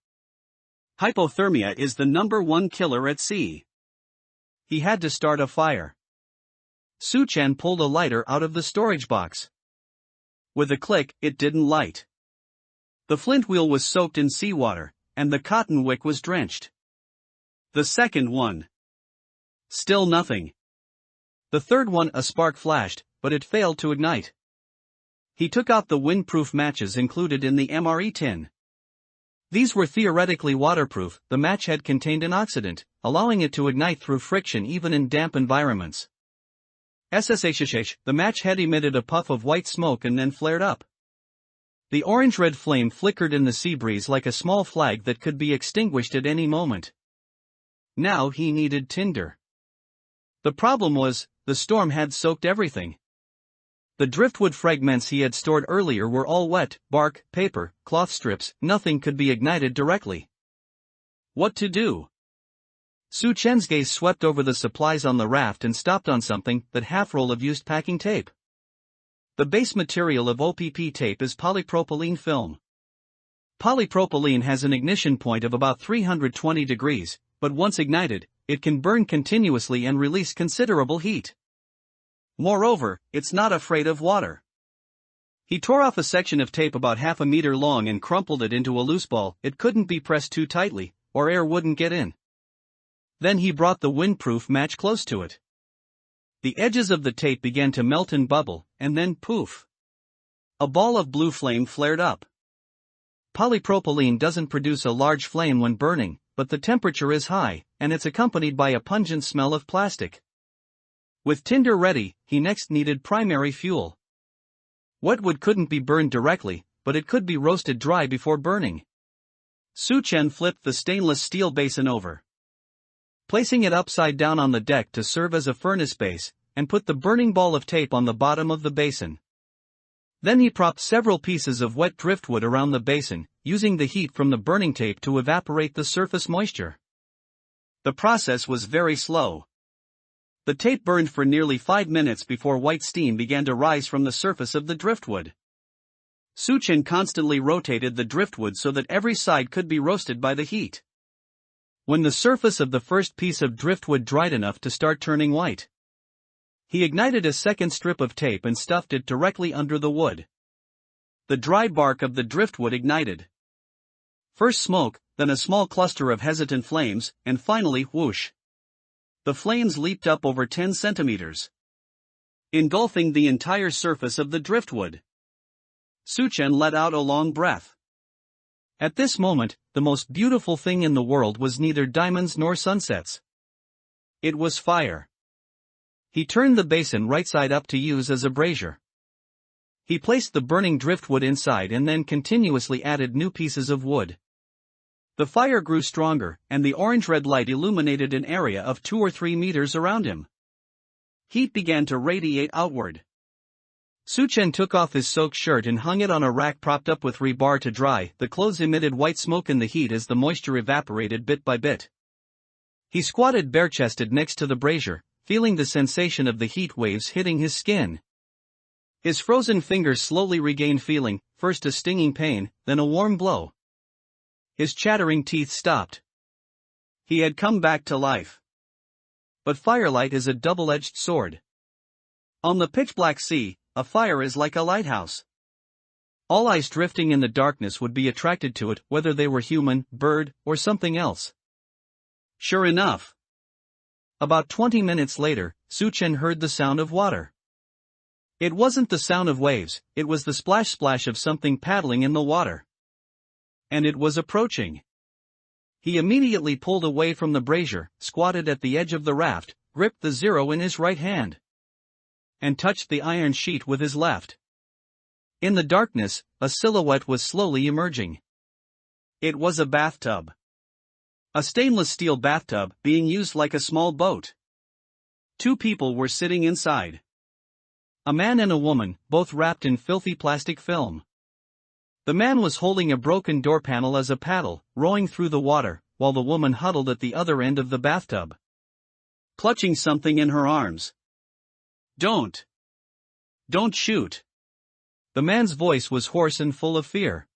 S1: Hypothermia is the #1 killer at sea. He had to start a fire. Suchen pulled a lighter out of the storage box. With a click, it didn't light. The flint wheel was soaked in seawater, and the cotton wick was drenched. The second one. Still nothing. The third one, a spark flashed, but it failed to ignite. He took out the windproof matches included in the MRE tin. These were theoretically waterproof. The match head contained an oxidant, allowing it to ignite through friction even in damp environments. SSHSH, the match head emitted a puff of white smoke and then flared up. The orange-red flame flickered in the sea breeze like a small flag that could be extinguished at any moment. Now he needed tinder. The problem was, the storm had soaked everything. The driftwood fragments he had stored earlier were all wet: bark, paper, cloth strips. Nothing could be ignited directly. What to do? Su Chen's gaze swept over the supplies on the raft and stopped on something, that half-roll of used packing tape. The base material of OPP tape is polypropylene film. Polypropylene has an ignition point of about 320 degrees, but once ignited, it can burn continuously and release considerable heat. Moreover, it's not afraid of water. He tore off a section of tape about half a meter long and crumpled it into a loose ball. It couldn't be pressed too tightly, or air wouldn't get in. Then he brought the windproof match close to it. The edges of the tape began to melt and bubble, and then poof! A ball of blue flame flared up. Polypropylene doesn't produce a large flame when burning, but the temperature is high, and it's accompanied by a pungent smell of plastic. With tinder ready, he next needed primary fuel. Wet wood couldn't be burned directly, but it could be roasted dry before burning. Su Chen flipped the stainless steel basin over, placing it upside down on the deck to serve as a furnace base, and put the burning ball of tape on the bottom of the basin. Then he propped several pieces of wet driftwood around the basin, using the heat from the burning tape to evaporate the surface moisture. The process was very slow. The tape burned for nearly 5 minutes before white steam began to rise from the surface of the driftwood. Su Chen constantly rotated the driftwood so that every side could be roasted by the heat. When the surface of the first piece of driftwood dried enough to start turning white, he ignited a second strip of tape and stuffed it directly under the wood. The dry bark of the driftwood ignited. First smoke, then a small cluster of hesitant flames, and finally whoosh! The flames leaped up over 10 centimeters, engulfing the entire surface of the driftwood. Su Chen let out a long breath. At this moment, the most beautiful thing in the world was neither diamonds nor sunsets. It was fire. He turned the basin right side up to use as a brazier. He placed the burning driftwood inside and then continuously added new pieces of wood. The fire grew stronger, and the orange-red light illuminated an area of 2 or 3 meters around him. Heat began to radiate outward. Su Chen took off his soaked shirt and hung it on a rack propped up with rebar to dry. The clothes emitted white smoke in the heat as the moisture evaporated bit by bit. He squatted bare-chested next to the brazier, feeling the sensation of the heat waves hitting his skin. His frozen fingers slowly regained feeling, first a stinging pain, then a warm glow. His chattering teeth stopped. He had come back to life. But firelight is a double-edged sword. On the pitch-black sea, a fire is like a lighthouse. All eyes drifting in the darkness would be attracted to it, whether they were human, bird, or something else. Sure enough. About 20 minutes later, Su Chen heard the sound of water. It wasn't the sound of waves, it was the splash-splash of something paddling in the water. And it was approaching. He immediately pulled away from the brazier, squatted at the edge of the raft, gripped the zero in his right hand, and touched the iron sheet with his left. In the darkness, a silhouette was slowly emerging. It was a bathtub. A stainless steel bathtub, being used like a small boat. 2 people were sitting inside. A man and a woman, both wrapped in filthy plastic film. The man was holding a broken door panel as a paddle, rowing through the water, while the woman huddled at the other end of the bathtub, clutching something in her arms. Don't shoot. The man's voice was hoarse and full of fear.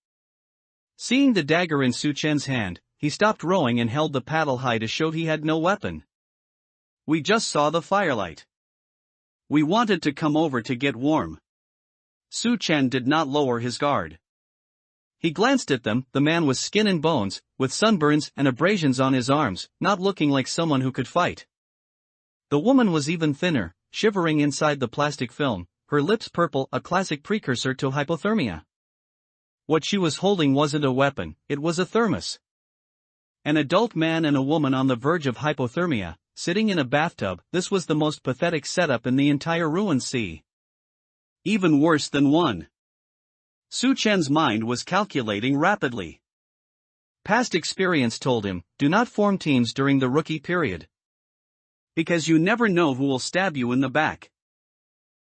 S1: Seeing the dagger in Su Chen's hand, he stopped rowing and held the paddle high to show he had no weapon. We just saw the firelight. We wanted to come over to get warm. Su Chen did not lower his guard. He glanced at them. The man was skin and bones, with sunburns and abrasions on his arms, not looking like someone who could fight. The woman was even thinner, shivering inside the plastic film, her lips purple, a classic precursor to hypothermia. What she was holding wasn't a weapon, it was a thermos. An adult man and a woman on the verge of hypothermia, sitting in a bathtub. This was the most pathetic setup in the entire ruined sea. Even worse than one. Su Chen's mind was calculating rapidly. Past experience told him, do not form teams during the rookie period. Because you never know who will stab you in the back.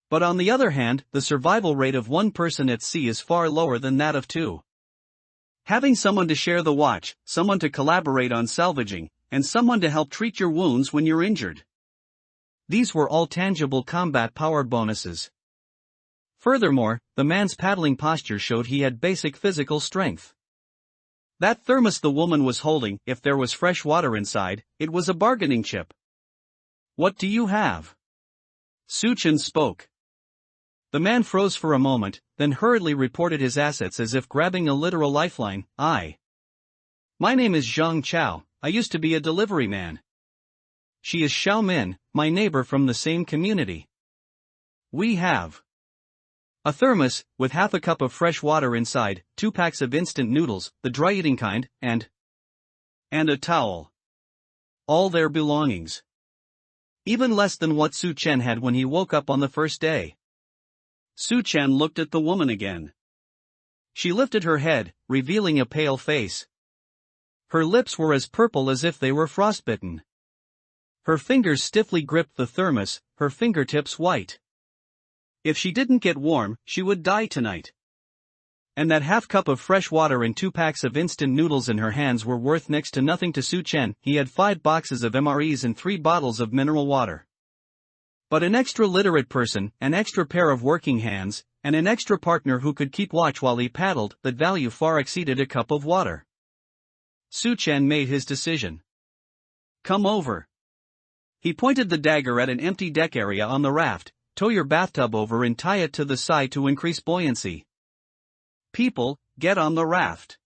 S1: But on the other hand, the survival rate of one person at sea is far lower than that of two. Having someone to share the watch, someone to collaborate on salvaging, and someone to help treat your wounds when you're injured. These were all tangible combat power bonuses. Furthermore, the man's paddling posture showed he had basic physical strength. That thermos the woman was holding, if there was fresh water inside, it was a bargaining chip. What do you have? Su Chen spoke. The man froze for a moment, then hurriedly reported his assets as if grabbing a literal lifeline. My name is Zhang Chao, I used to be a delivery man. She is Xiao Min, my neighbor from the same community. We have a thermos, with half a cup of fresh water inside, 2 packs of instant noodles, the dry-eating kind, and a towel. All their belongings. Even less than what Su Chen had when he woke up on the first day. Su Chen looked at the woman again. She lifted her head, revealing a pale face. Her lips were as purple as if they were frostbitten. Her fingers stiffly gripped the thermos, her fingertips white. If she didn't get warm, she would die tonight. And that half cup of fresh water and 2 packs of instant noodles in her hands were worth next to nothing to Su Chen. He had 5 boxes of MREs and 3 bottles of mineral water. But an extra literate person, an extra pair of working hands, and an extra partner who could keep watch while he paddled, that value far exceeded a cup of water. Su Chen made his decision. Come over. He pointed the dagger at an empty deck area on the raft. Tow your bathtub over and tie it to the side to increase buoyancy. People, get on the raft.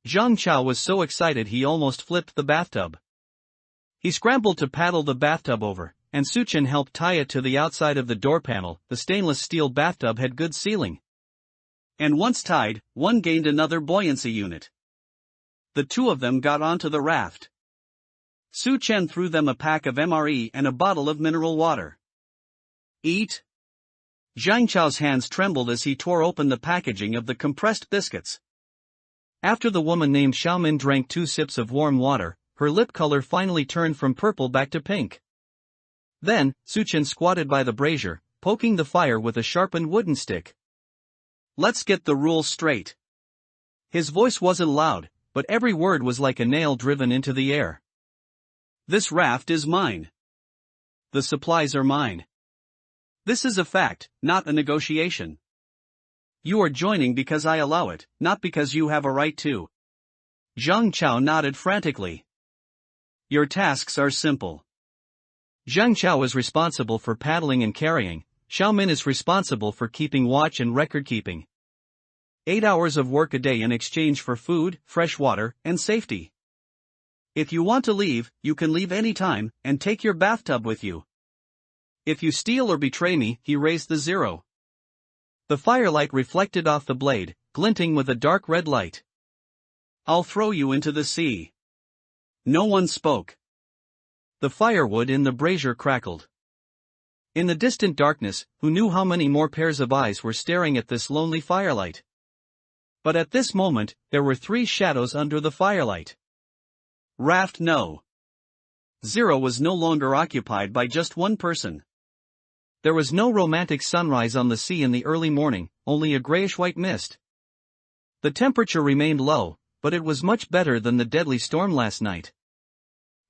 S1: Zhang Chao was so excited he almost flipped the bathtub. He scrambled to paddle the bathtub over, and Su Chen helped tie it to the outside of the door panel. The stainless steel bathtub had good sealing. And once tied, one gained another buoyancy unit. The two of them got onto the raft. Su Chen threw them a pack of MRE and a bottle of mineral water. Eat? Zhang Chao's hands trembled as he tore open the packaging of the compressed biscuits. After the woman named Xiaomin drank 2 sips of warm water, her lip color finally turned from purple back to pink. Then, Su Chen squatted by the brazier, poking the fire with a sharpened wooden stick. Let's get the rules straight. His voice wasn't loud, but every word was like a nail driven into the air. This raft is mine. The supplies are mine. This is a fact, not a negotiation. You are joining because I allow it, not because you have a right to. Zhang Chao nodded frantically. Your tasks are simple. Zhang Chao is responsible for paddling and carrying, Xiaomin is responsible for keeping watch and record keeping. 8 hours of work a day in exchange for food, fresh water, and safety. If you want to leave, you can leave anytime, and take your bathtub with you. If you steal or betray me, he raised the 0. The firelight reflected off the blade, glinting with a dark red light. I'll throw you into the sea. No one spoke. The firewood in the brazier crackled. In the distant darkness, who knew how many more pairs of eyes were staring at this lonely firelight? But at this moment, there were 3 shadows under the firelight. Raft no. 0 was no longer occupied by just one person. There was no romantic sunrise on the sea in the early morning, only a grayish-white mist. The temperature remained low, but it was much better than the deadly storm last night.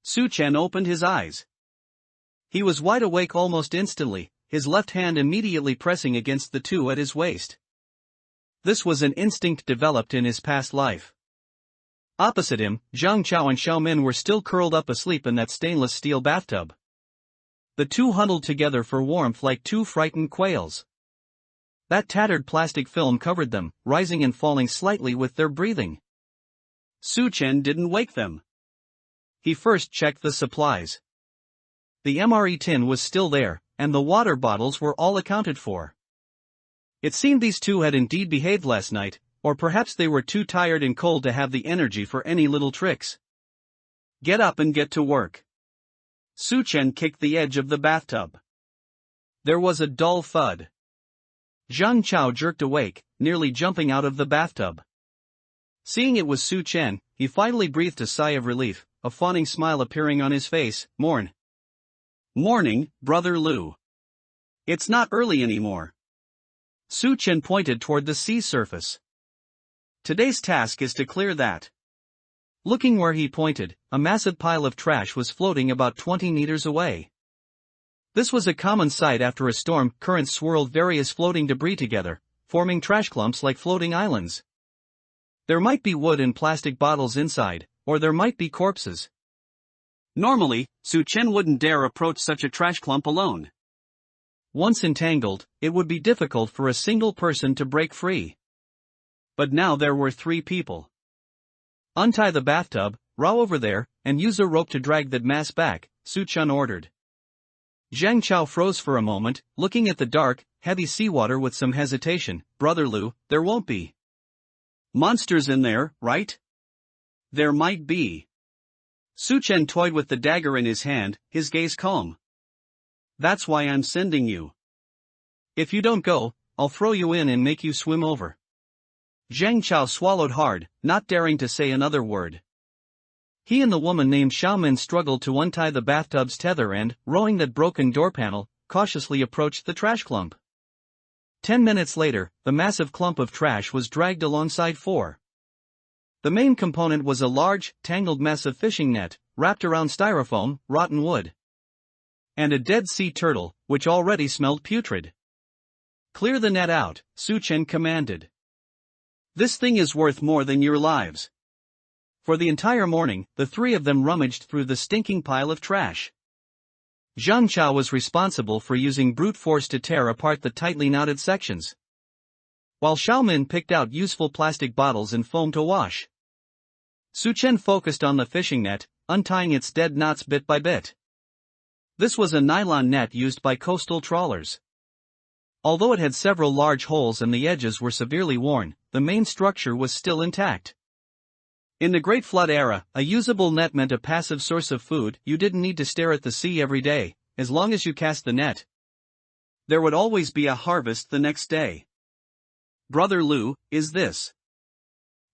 S1: Su Chen opened his eyes. He was wide awake almost instantly, his left hand immediately pressing against the 2 at his waist. This was an instinct developed in his past life. Opposite him, Zhang Chao and Xiaomin were still curled up asleep in that stainless steel bathtub. The 2 huddled together for warmth like 2 frightened quails. That tattered plastic film covered them, rising and falling slightly with their breathing. Su Chen didn't wake them. He first checked the supplies. The MRE tin was still there, and the water bottles were all accounted for. It seemed these two had indeed behaved last night, or perhaps they were too tired and cold to have the energy for any little tricks. Get up and get to work. Su Chen kicked the edge of the bathtub. There was a dull thud. Zhang Chao jerked awake, nearly jumping out of the bathtub. Seeing it was Su Chen, he finally breathed a sigh of relief, a fawning smile appearing on his face. Morning, Brother Lu. It's not early anymore. Su Chen pointed toward the sea surface. Today's task is to clear that. Looking where he pointed, a massive pile of trash was floating about 20 meters away. This was a common sight after a storm. Currents swirled various floating debris together, forming trash clumps like floating islands. There might be wood and plastic bottles inside, or there might be corpses. Normally, Su Chen wouldn't dare approach such a trash clump alone. Once entangled, it would be difficult for a single person to break free. But now there were 3 people. Untie the bathtub, row over there, and use a rope to drag that mass back, Su Chen ordered. Zhang Chao froze for a moment, looking at the dark, heavy seawater with some hesitation. Brother Lu, there won't be monsters in there, right? There might be. Su Chen toyed with the dagger in his hand, his gaze calm. That's why I'm sending you. If you don't go, I'll throw you in and make you swim over. Zhang Chao swallowed hard, not daring to say another word. He and the woman named Xiaomin struggled to untie the bathtub's tether and, rowing that broken door panel, cautiously approached the trash clump. 10 minutes later, the massive clump of trash was dragged alongside 4. The main component was a large, tangled mess of fishing net, wrapped around styrofoam, rotten wood, and a dead sea turtle, which already smelled putrid. Clear the net out, Su Chen commanded. This thing is worth more than your lives. For the entire morning, the 3 of them rummaged through the stinking pile of trash. Zhang Chao was responsible for using brute force to tear apart the tightly knotted sections, while Xiaomin picked out useful plastic bottles and foam to wash. Su Chen focused on the fishing net, untying its dead knots bit by bit. This was a nylon net used by coastal trawlers. Although it had several large holes and the edges were severely worn, the main structure was still intact. In the Great Flood era, a usable net meant a passive source of food. You didn't need to stare at the sea every day, as long as you cast the net. There would always be a harvest the next day. Brother Lu, is this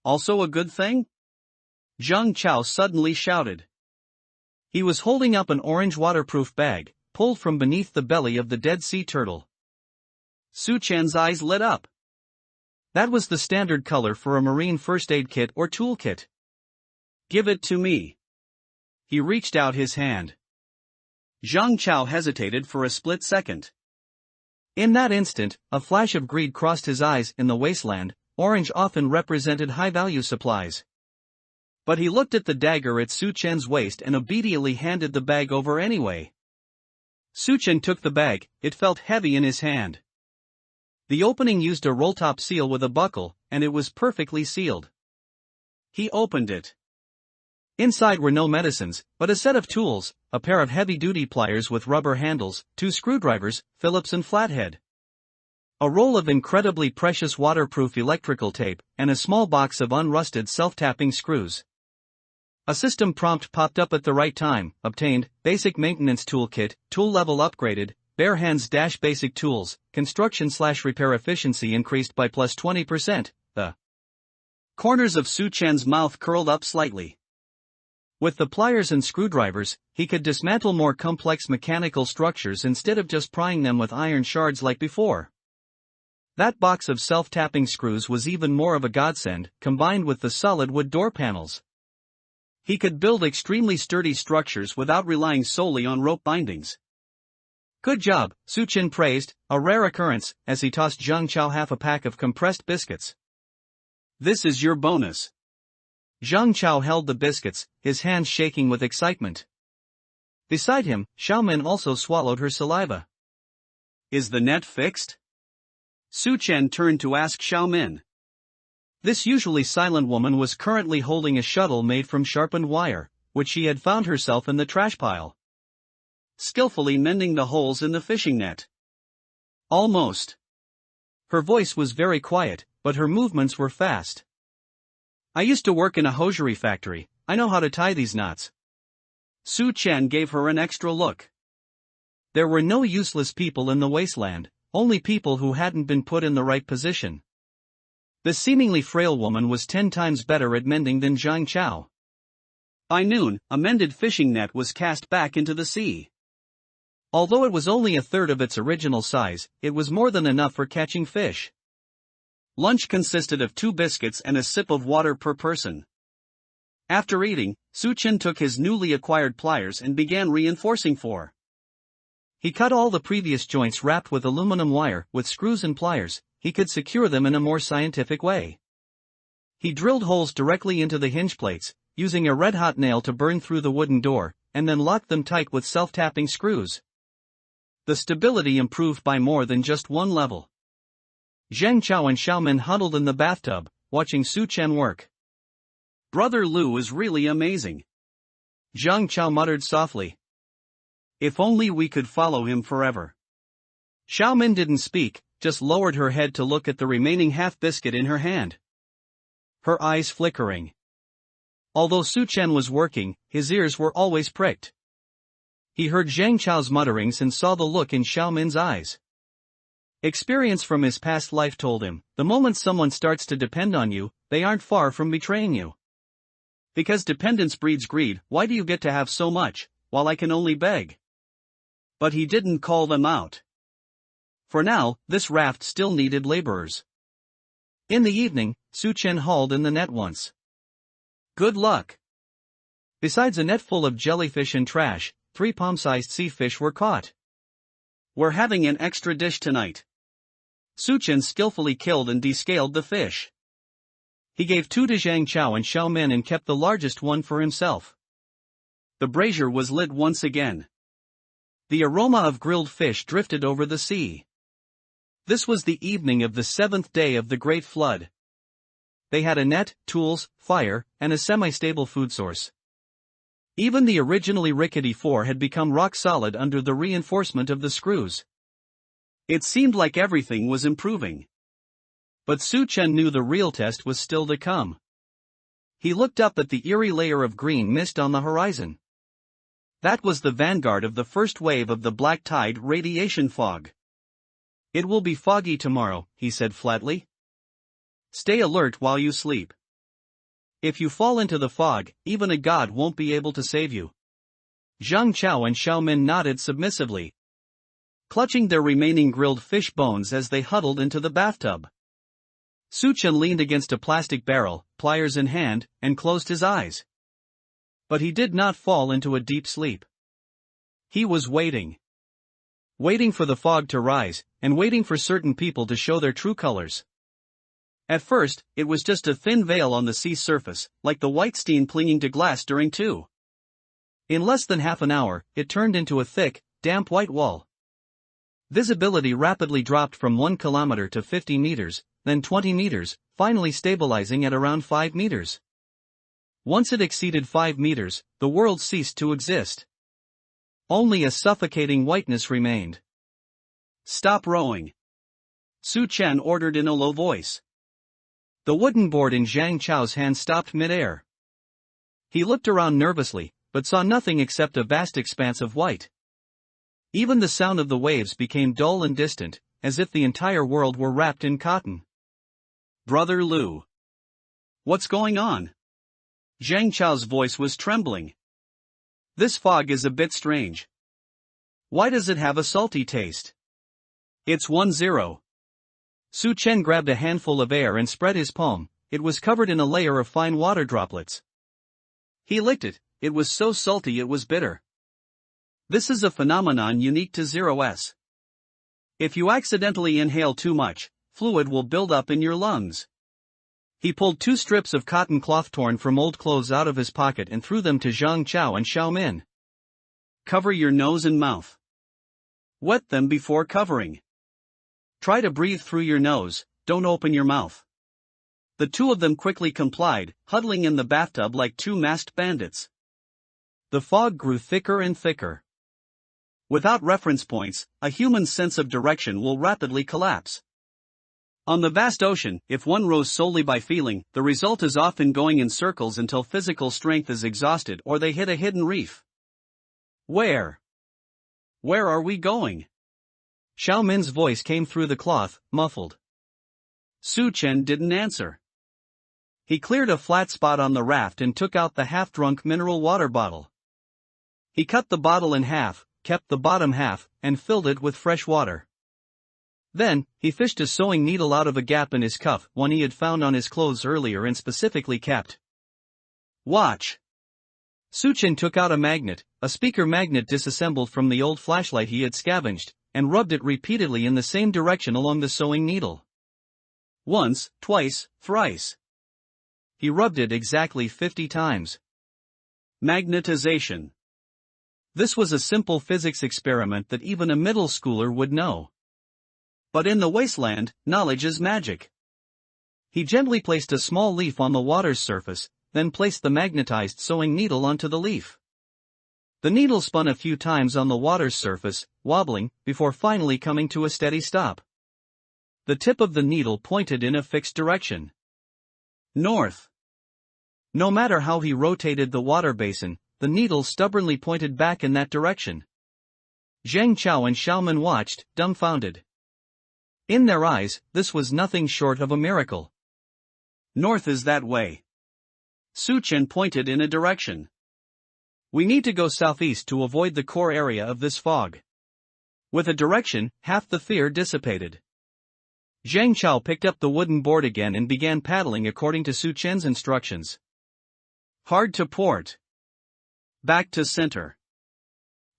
S1: also a good thing? Zhang Chao suddenly shouted. He was holding up an orange waterproof bag, pulled from beneath the belly of the dead sea turtle. Su Chen's eyes lit up. That was the standard color for a marine first aid kit or toolkit. Give it to me. He reached out his hand. Zhang Chao hesitated for a split second. In that instant, a flash of greed crossed his eyes. In the wasteland, orange often represented high-value supplies. But he looked at the dagger at Su Chen's waist and obediently handed the bag over anyway. Su Chen took the bag. It felt heavy in his hand. The opening used a roll-top seal with a buckle, and it was perfectly sealed. He opened it. Inside were no medicines, but a set of tools, a pair of heavy-duty pliers with rubber handles, 2 screwdrivers, Phillips and flathead, a roll of incredibly precious waterproof electrical tape, and a small box of unrusted self-tapping screws. A system prompt popped up at the right time. Obtained, basic maintenance toolkit, tool level upgraded, bare hands - basic tools, construction/repair efficiency increased by plus 20%. The corners of Su Chen's mouth curled up slightly. With the pliers and screwdrivers, he could dismantle more complex mechanical structures instead of just prying them with iron shards like before. That box of self-tapping screws was even more of a godsend, combined with the solid wood door panels. He could build extremely sturdy structures without relying solely on rope bindings. Good job, Su Chen praised, a rare occurrence, as he tossed Zhang Chao half a pack of compressed biscuits. This is your bonus. Zhang Chao held the biscuits, his hands shaking with excitement. Beside him, Xiaomin also swallowed her saliva. Is the net fixed? Su Chen turned to ask Xiaomin. This usually silent woman was currently holding a shuttle made from sharpened wire, which she had found herself in the trash pile, skillfully mending the holes in the fishing net. Almost. Her voice was very quiet, but her movements were fast. I used to work in a hosiery factory, I know how to tie these knots. Su Chen gave her an extra look. There were no useless people in the wasteland, only people who hadn't been put in the right position. The seemingly frail woman was 10 times better at mending than Zhang Chao. By noon, a mended fishing net was cast back into the sea. Although it was only a third of its original size, it was more than enough for catching fish. Lunch consisted of 2 biscuits and a sip of water per person. After eating, Su Chen took his newly acquired pliers and began reinforcing 4. He cut all the previous joints wrapped with aluminum wire. With screws and pliers, he could secure them in a more scientific way. He drilled holes directly into the hinge plates, using a red-hot nail to burn through the wooden door, and then locked them tight with self-tapping screws. The stability improved by more than just one level. Zhang Chao and Xiaomin huddled in the bathtub, watching Su Chen work. Brother Lu is really amazing. Zhang Chao muttered softly. If only we could follow him forever. Xiaomin didn't speak, just lowered her head to look at the remaining half biscuit in her hand. Her eyes flickering. Although Su Chen was working, his ears were always pricked. He heard Zhang Chao's mutterings and saw the look in Xiaomin's eyes. Experience from his past life told him, the moment someone starts to depend on you, they aren't far from betraying you. Because dependence breeds greed, why do you get to have so much, while I can only beg? But he didn't call them out. For now, this raft still needed laborers. In the evening, Su Chen hauled in the net once. Good luck. Besides a net full of jellyfish and trash, 3 palm-sized sea fish were caught. We're having an extra dish tonight. Su Chen skillfully killed and descaled the fish. He gave 2 to Zhang Chao and Xiaomin and kept the largest one for himself. The brazier was lit once again. The aroma of grilled fish drifted over the sea. This was the evening of the 7th day of the Great Flood. They had a net, tools, fire, and a semi-stable food source. Even the originally rickety 4 had become rock solid under the reinforcement of the screws. It seemed like everything was improving. But Su Chen knew the real test was still to come. He looked up at the eerie layer of green mist on the horizon. That was the vanguard of the first wave of the black tide radiation fog. It will be foggy tomorrow, he said flatly. Stay alert while you sleep. If you fall into the fog, even a god won't be able to save you. Zhang Chao and Xiaomin nodded submissively, clutching their remaining grilled fish bones as they huddled into the bathtub. Su Chen leaned against a plastic barrel, pliers in hand, and closed his eyes. But he did not fall into a deep sleep. He was waiting. Waiting for the fog to rise, and waiting for certain people to show their true colors. At first, it was just a thin veil on the sea surface, like the white steam clinging to glass during 2. In less than half an hour, it turned into a thick, damp white wall. Visibility rapidly dropped from 1 kilometer to 50 meters, then 20 meters, finally stabilizing at around 5 meters. Once it exceeded 5 meters, the world ceased to exist. Only a suffocating whiteness remained. Stop rowing. Su Chen ordered in a low voice. The wooden board in Zhang Chao's hand stopped mid-air. He looked around nervously, but saw nothing except a vast expanse of white. Even the sound of the waves became dull and distant, as if the entire world were wrapped in cotton. Brother Lu. What's going on? Zhang Chao's voice was trembling. This fog is a bit strange. Why does it have a salty taste? It's 1-0. Su Chen grabbed a handful of air and spread his palm. It was covered in a layer of fine water droplets. He licked it. It was so salty it was bitter. This is a phenomenon unique to 0s. If you accidentally inhale too much, fluid will build up in your lungs. He pulled 2 strips of cotton cloth torn from old clothes out of his pocket and threw them to Zhang Chao and Xiaomin. Cover your nose and mouth. Wet them before covering. Try to breathe through your nose, don't open your mouth. The two of them quickly complied, huddling in the bathtub like two masked bandits. The fog grew thicker and thicker. Without reference points, a human's sense of direction will rapidly collapse. On the vast ocean, if one rows solely by feeling, the result is often going in circles until physical strength is exhausted or they hit a hidden reef. Where are we going? Xiao Min's voice came through the cloth, muffled. Su Chen didn't answer. He cleared a flat spot on the raft and took out the half-drunk mineral water bottle. He cut the bottle in half, kept the bottom half, and filled it with fresh water. Then, he fished a sewing needle out of a gap in his cuff, one he had found on his clothes earlier and specifically kept. Watch. Su Chen took out a magnet, a speaker magnet disassembled from the old flashlight he had scavenged, and rubbed it repeatedly in the same direction along the sewing needle. Once, twice, thrice. He rubbed it exactly 50 times. Magnetization. This was a simple physics experiment that even a middle schooler would know. But in the wasteland, knowledge is magic. He gently placed a small leaf on the water's surface, then placed the magnetized sewing needle onto the leaf. The needle spun a few times on the water's surface, wobbling, before finally coming to a steady stop. The tip of the needle pointed in a fixed direction. North. No matter how he rotated the water basin, the needle stubbornly pointed back in that direction. Zheng Chao and Xiao Min watched, dumbfounded. In their eyes, this was nothing short of a miracle. North is that way. Su Chen pointed in a direction. We need to go southeast to avoid the core area of this fog. With a direction, half the fear dissipated. Zheng Chao picked up the wooden board again and began paddling according to Su Chen's instructions. Hard to port. Back to center.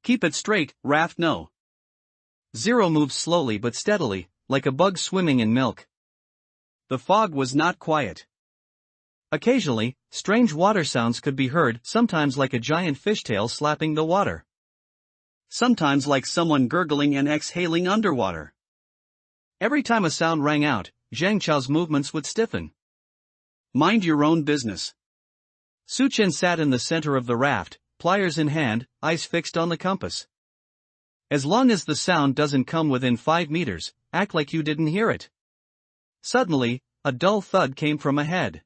S1: Keep it straight, raft no. Zero moved slowly but steadily, like a bug swimming in milk. The fog was not quiet. Occasionally, strange water sounds could be heard, sometimes like a giant fishtail slapping the water. Sometimes like someone gurgling and exhaling underwater. Every time a sound rang out, Zheng Chao's movements would stiffen. Mind your own business. Su Chen sat in the center of the raft, pliers in hand, eyes fixed on the compass. As long as the sound doesn't come within 5 meters, act like you didn't hear it. Suddenly, a dull thud came from ahead.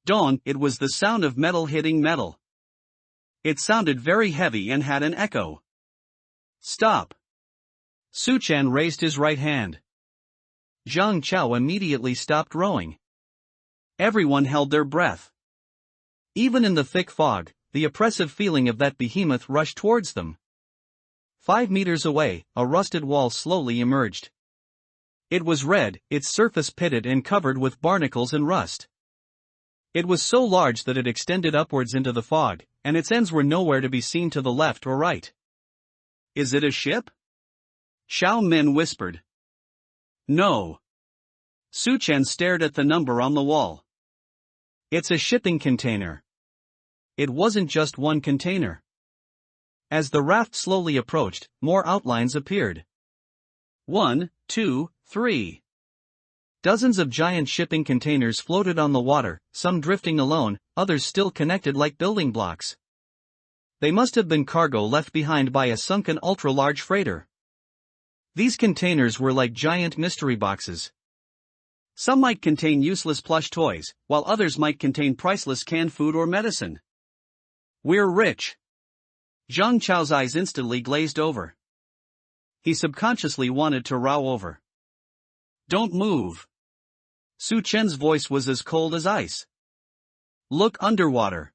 S1: Dawn, it was the sound of metal hitting metal. It sounded very heavy and had an echo. Stop. Su Chen raised his right hand. Zhang Chao immediately stopped rowing. Everyone held their breath. Even in the thick fog, the oppressive feeling of that behemoth rushed towards them. 5 meters away, a rusted wall slowly emerged. It was red, its surface pitted and covered with barnacles and rust. It was so large that it extended upwards into the fog, and its ends were nowhere to be seen to the left or right. Is it a ship? Xiao Min whispered. No. Su Chen stared at the number on the wall. It's a shipping container. It wasn't just one container. As the raft slowly approached, more outlines appeared. 1, 2, 3. Dozens of giant shipping containers floated on the water, some drifting alone, others still connected like building blocks. They must have been cargo left behind by a sunken ultra-large freighter. These containers were like giant mystery boxes. Some might contain useless plush toys, while others might contain priceless canned food or medicine. We're rich. Zhang Chao's eyes instantly glazed over. He subconsciously wanted to row over. Don't move. Su Chen's voice was as cold as ice. Look underwater.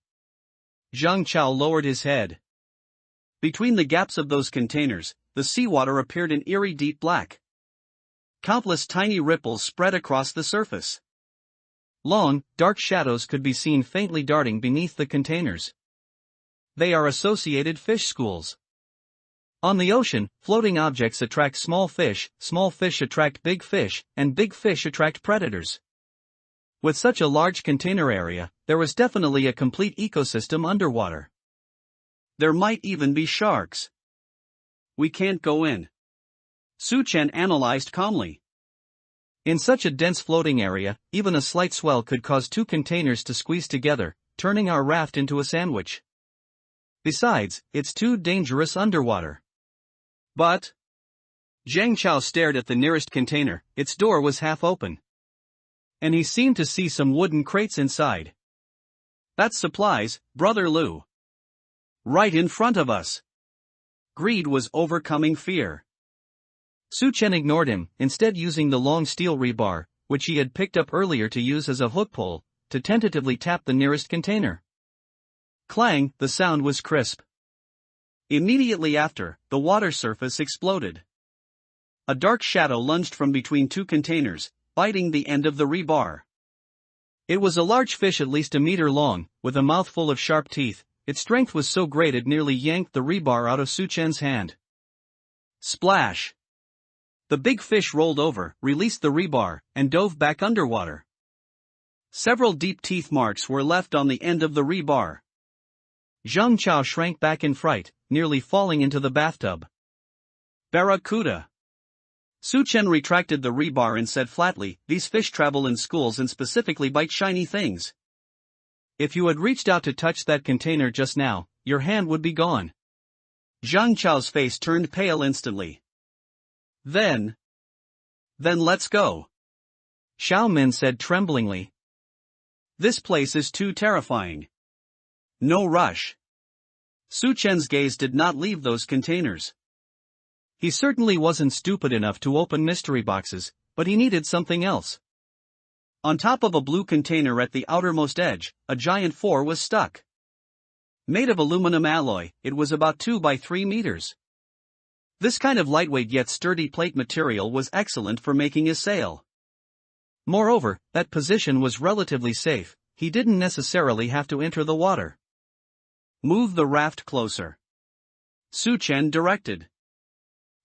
S1: Zhang Chao lowered his head. Between the gaps of those containers, the seawater appeared in eerie deep black. Countless tiny ripples spread across the surface. Long, dark shadows could be seen faintly darting beneath the containers. They are associated fish schools. On the ocean, floating objects attract small fish attract big fish, and big fish attract predators. With such a large container area, there was definitely a complete ecosystem underwater. There might even be sharks. We can't go in. Su Chen analyzed calmly. In such a dense floating area, even a slight swell could cause two containers to squeeze together, turning our raft into a sandwich. Besides, it's too dangerous underwater. But Zhang Chao stared at the nearest container. Its door was half open, and he seemed to see some wooden crates inside. That's supplies, Brother Lu. Right in front of us. Greed was overcoming fear. Su Chen ignored him, instead using the long steel rebar, which he had picked up earlier to use as a hook pole, to tentatively tap the nearest container. Clang, the sound was crisp. Immediately after, the water surface exploded. A dark shadow lunged from between two containers, biting the end of the rebar. It was a large fish at least a meter long, with a mouthful of sharp teeth. Its strength was so great it nearly yanked the rebar out of Su Chen's hand. Splash! The big fish rolled over, released the rebar, and dove back underwater. Several deep teeth marks were left on the end of the rebar. Zhang Chao shrank back in fright, nearly falling into the bathtub. Barracuda! Su Chen retracted the rebar and said flatly, "These fish travel in schools and specifically bite shiny things. If you had reached out to touch that container just now, your hand would be gone." Zhang Chao's face turned pale instantly. Then let's go," Xiao Min said tremblingly. "This place is too terrifying. No rush." Su Chen's gaze did not leave those containers. He certainly wasn't stupid enough to open mystery boxes, but he needed something else. On top of a blue container at the outermost edge, a giant 4 was stuck. Made of aluminum alloy, it was about 2 by 3 meters. This kind of lightweight yet sturdy plate material was excellent for making a sail. Moreover, that position was relatively safe. He didn't necessarily have to enter the water. "Move the raft closer," Su Chen directed.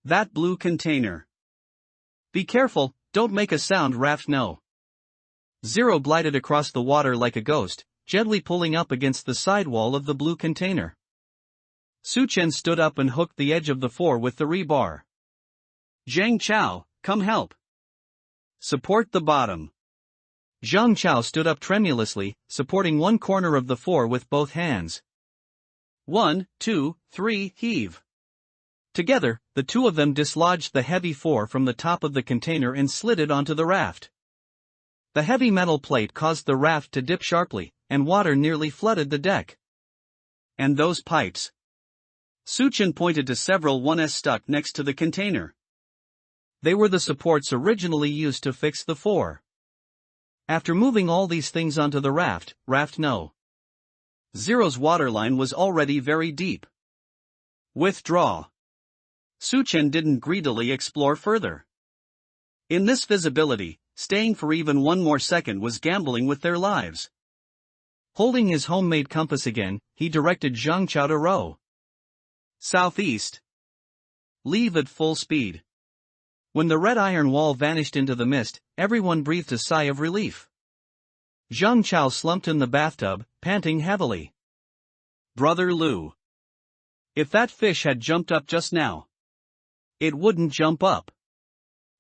S1: "That blue container. Be careful, don't make a sound, raft no." Zero glided across the water like a ghost, gently pulling up against the sidewall of the blue container. Su Chen stood up and hooked the edge of the 4 with the rebar. "Zhang Chao, come help. Support the bottom." Zhang Chao stood up tremulously, supporting one corner of the 4 with both hands. 1, 2, 3, heave. Together, the two of them dislodged the heavy 4 from the top of the container and slid it onto the raft. The heavy metal plate caused the raft to dip sharply, and water nearly flooded the deck. "And those pipes?" Su Chen pointed to several 1s stuck next to the container. They were the supports originally used to fix the 4. After moving all these things onto the raft no. Zero's waterline was already very deep. "Withdraw." Su Chen didn't greedily explore further. In this visibility, staying for even one more second was gambling with their lives. Holding his homemade compass again, he directed Zhang Chao to row southeast. Leave at full speed. When the red iron wall vanished into the mist, everyone breathed a sigh of relief. Zhang Chao slumped in the bathtub, panting heavily. "Brother Lu. If that fish had jumped up just now." "It wouldn't jump up."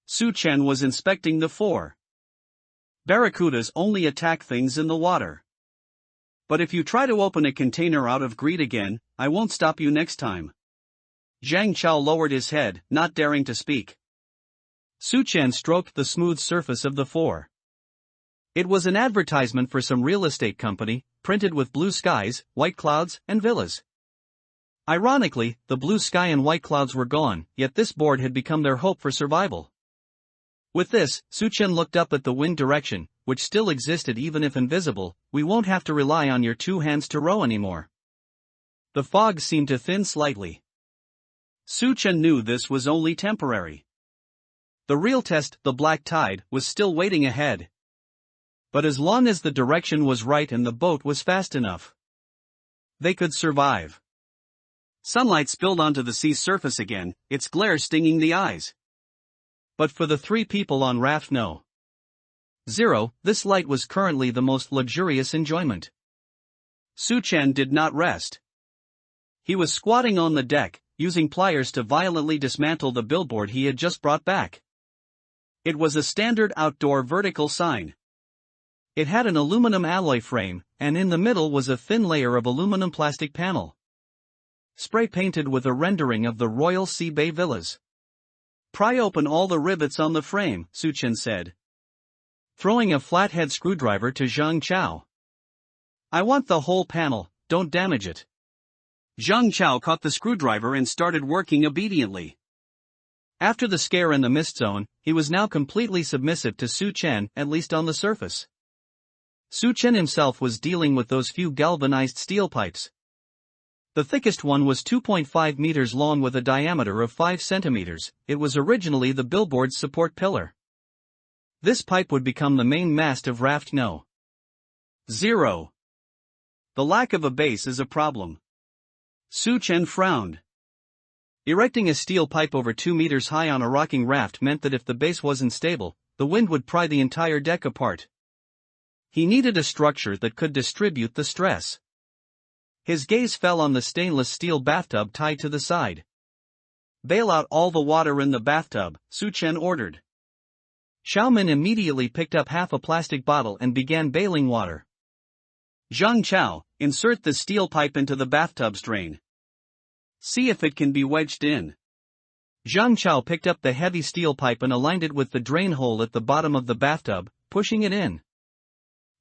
S1: Su Chen was inspecting the 4. "Barracudas only attack things in the water. But if you try to open a container out of greed again, I won't stop you next time." Zhang Chao lowered his head, not daring to speak. Su Chen stroked the smooth surface of the 4. It was an advertisement for some real estate company, printed with blue skies, white clouds, and villas. Ironically, the blue sky and white clouds were gone, yet this board had become their hope for survival. With this, Su Chen looked up at the wind direction, which still existed even if invisible. "We won't have to rely on your 2 hands to row anymore." The fog seemed to thin slightly. Su Chen knew this was only temporary. The real test, the black tide, was still waiting ahead. But as long as the direction was right and the boat was fast enough, they could survive. Sunlight spilled onto the sea's surface again, its glare stinging the eyes. But for the 3 people on raft no. 0, this light was currently the most luxurious enjoyment. Su Chen did not rest. He was squatting on the deck, using pliers to violently dismantle the billboard he had just brought back. It was a standard outdoor vertical sign. It had an aluminum alloy frame, and in the middle was a thin layer of aluminum plastic panel, spray painted with a rendering of the Royal Sea Bay Villas. "Pry open all the rivets on the frame," Suchen said, throwing a flathead screwdriver to Zhang Chao. "I want the whole panel, don't damage it." Zhang Chao caught the screwdriver and started working obediently. After the scare in the mist zone, he was now completely submissive to Su Chen, at least on the surface. Su Chen himself was dealing with those few galvanized steel pipes. The thickest one was 2.5 meters long with a diameter of 5 centimeters. It was originally the billboard's support pillar. This pipe would become the main mast of Raft No. 0. The lack of a base is a problem. Su Chen frowned. Erecting a steel pipe over 2 meters high on a rocking raft meant that if the base wasn't stable, the wind would pry the entire deck apart. He needed a structure that could distribute the stress. His gaze fell on the stainless steel bathtub tied to the side. "Bail out all the water in the bathtub," Su Chen ordered. Xiaomin immediately picked up half a plastic bottle and began bailing water. "Zhang Chao, insert the steel pipe into the bathtub's drain. See if it can be wedged in." Zhang Chao picked up the heavy steel pipe and aligned it with the drain hole at the bottom of the bathtub, pushing it in.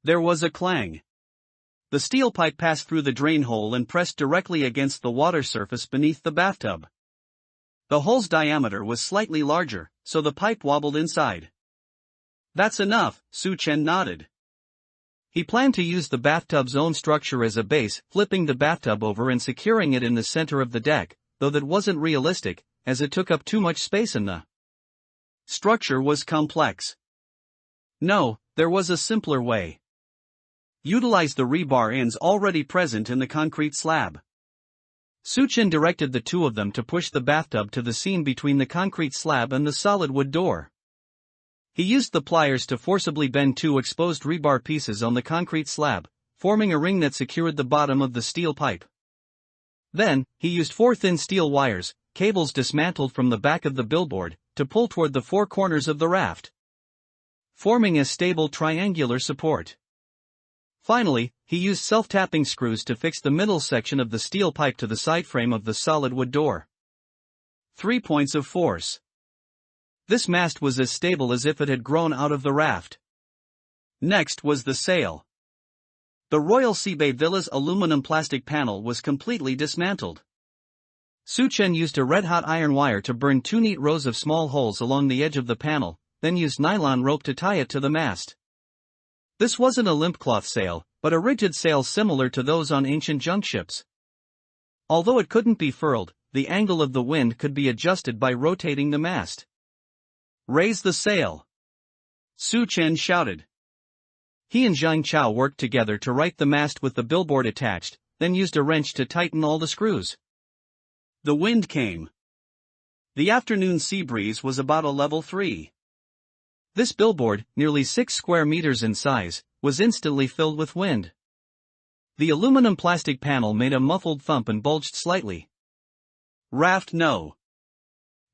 S1: There was a clang. The steel pipe passed through the drain hole and pressed directly against the water surface beneath the bathtub. The hole's diameter was slightly larger, so the pipe wobbled inside. "That's enough," Su Chen nodded. He planned to use the bathtub's own structure as a base, flipping the bathtub over and securing it in the center of the deck, though that wasn't realistic, as it took up too much space and the structure was complex. No, there was a simpler way. Utilize the rebar ends already present in the concrete slab. Su Chen directed the two of them to push the bathtub to the seam between the concrete slab and the solid wood door. He used the pliers to forcibly bend 2 exposed rebar pieces on the concrete slab, forming a ring that secured the bottom of the steel pipe. Then, he used 4 thin steel wires, cables dismantled from the back of the billboard, to pull toward the 4 corners of the raft, forming a stable triangular support. Finally, he used self-tapping screws to fix the middle section of the steel pipe to the side frame of the solid wood door. 3 points of force. This mast was as stable as if it had grown out of the raft. Next was the sail. The Royal Sea Bay Villa's aluminum plastic panel was completely dismantled. Su Chen used a red-hot iron wire to burn 2 neat rows of small holes along the edge of the panel, then used nylon rope to tie it to the mast. This wasn't a limp cloth sail, but a rigid sail similar to those on ancient junk ships. Although it couldn't be furled, the angle of the wind could be adjusted by rotating the mast. "Raise the sail!" Su Chen shouted. He and Zhang Chao worked together to right the mast with the billboard attached, then used a wrench to tighten all the screws. The wind came. The afternoon sea breeze was about a level 3. This billboard, nearly 6 square meters in size, was instantly filled with wind. The aluminum plastic panel made a muffled thump and bulged slightly. Raft No.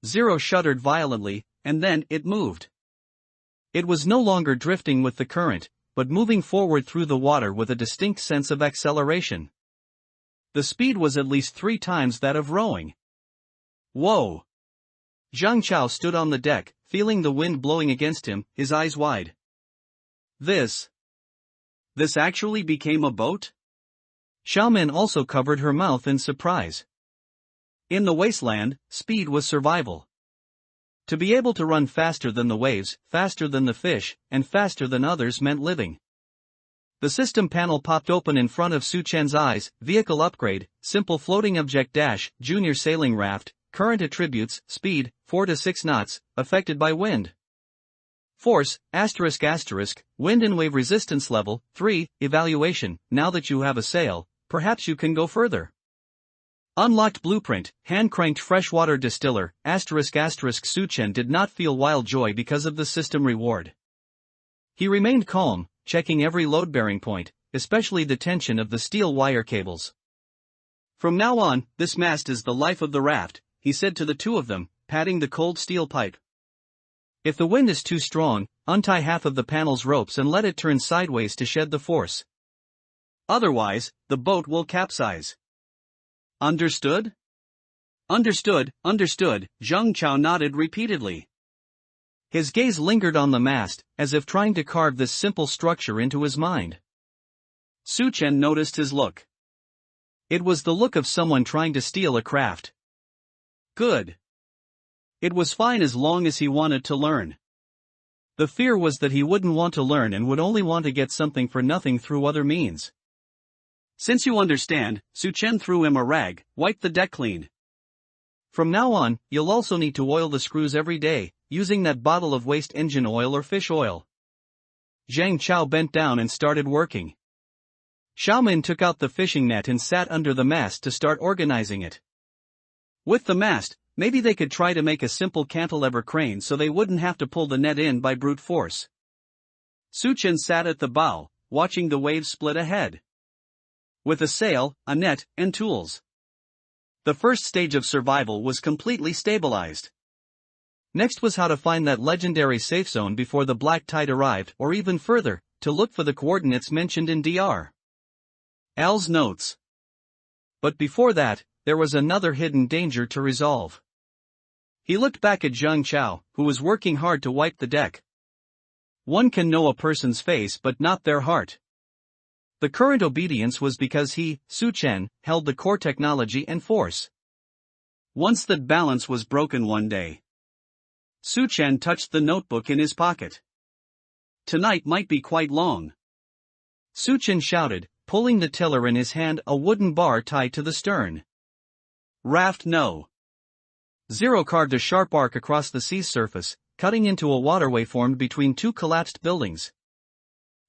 S1: 0 shuddered violently, and then it moved. It was no longer drifting with the current, but moving forward through the water with a distinct sense of acceleration. The speed was at least 3 times that of rowing. Whoa! Zhang Chao stood on the deck, feeling the wind blowing against him, his eyes wide. This actually became a boat? Xiaomin also covered her mouth in surprise. In the wasteland, speed was survival. To be able to run faster than the waves, faster than the fish, and faster than others meant living. The system panel popped open in front of Su Chen's eyes. Vehicle upgrade, simple floating object dash, junior sailing raft, current attributes, speed, 4 to 6 knots, affected by wind. Force, ***, wind and wave resistance level, 3, evaluation, now that you have a sail, perhaps you can go further. Unlocked blueprint, hand-cranked freshwater distiller, ***, Su Chen did not feel wild joy because of the system reward. He remained calm, checking every load-bearing point, especially the tension of the steel wire cables. From now on, this mast is the life of the raft, he said to the two of them, patting the cold steel pipe. If the wind is too strong, untie half of the panel's ropes and let it turn sideways to shed the force. Otherwise, the boat will capsize. Understood? Understood, Zhang Chao nodded repeatedly. His gaze lingered on the mast, as if trying to carve this simple structure into his mind. Su Chen noticed his look. It was the look of someone trying to steal a craft. Good. It was fine as long as he wanted to learn. The fear was that he wouldn't want to learn and would only want to get something for nothing through other means. Since you understand, Su Chen threw him a rag, wiped the deck clean. From now on, you'll also need to oil the screws every day, using that bottle of waste engine oil or fish oil. Zhang Chao bent down and started working. Xiaomin took out the fishing net and sat under the mast to start organizing it. With the mast, maybe they could try to make a simple cantilever crane so they wouldn't have to pull the net in by brute force. Su Chen sat at the bow, watching the waves split ahead. With a sail, a net, and tools, the first stage of survival was completely stabilized. Next was how to find that legendary safe zone before the black tide arrived, or even further, to look for the coordinates mentioned in Dr. Al's notes. But before that, there was another hidden danger to resolve. He looked back at Zhang Chao, who was working hard to wipe the deck. One can know a person's face but not their heart. The current obedience was because he, Su Chen, held the core technology and force. Once that balance was broken one day, Su Chen touched the notebook in his pocket. Tonight might be quite long. Su Chen shouted, pulling the tiller in his hand, a wooden bar tied to the stern. Raft No. 0 carved a sharp arc across the sea's surface, cutting into a waterway formed between two collapsed buildings.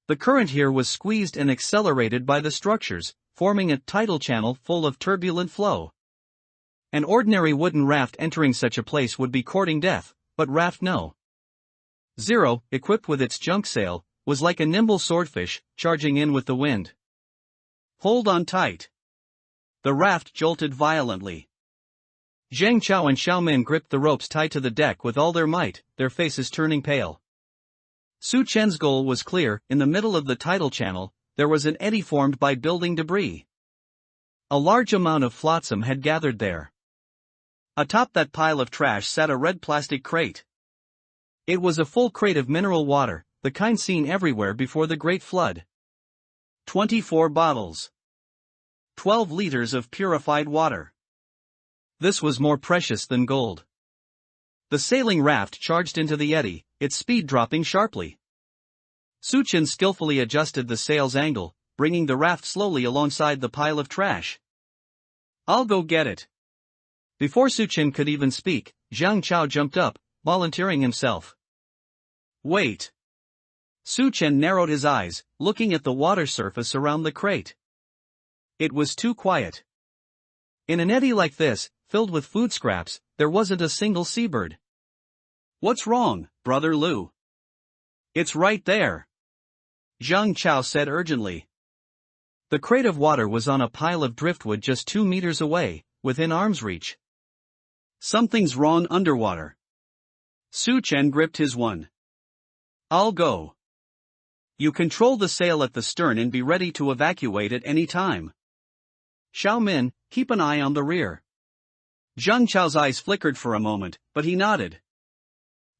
S1: The current here was squeezed and accelerated by the structures, forming a tidal channel full of turbulent flow. An ordinary wooden raft entering such a place would be courting death, but Raft No. 0, equipped with its junk sail, was like a nimble swordfish, charging in with the wind. Hold on tight. The raft jolted violently. Zhang Chao and Xiaomin gripped the ropes tied to the deck with all their might, their faces turning pale. Su Chen's goal was clear. In the middle of the tidal channel, there was an eddy formed by building debris. A large amount of flotsam had gathered there. Atop that pile of trash sat a red plastic crate. It was a full crate of mineral water, the kind seen everywhere before the Great Flood. 24 bottles. 12 liters of purified water. This was more precious than gold. The sailing raft charged into the eddy, its speed dropping sharply. Su Chen skillfully adjusted the sail's angle, bringing the raft slowly alongside the pile of trash. I'll go get it. Before Su Chen could even speak, Zhang Chao jumped up, volunteering himself. Wait. Su Chen narrowed his eyes, looking at the water surface around the crate. It was too quiet. In an eddy like this, filled with food scraps, there wasn't a single seabird. What's wrong, Brother Lu? It's right there. Zhang Chao said urgently. The crate of water was on a pile of driftwood just 2 meters away, within arm's reach. Something's wrong underwater. Su Chen gripped his one. I'll go. You control the sail at the stern and be ready to evacuate at any time. Xiaomin, keep an eye on the rear. Zhang Chao's eyes flickered for a moment, but he nodded.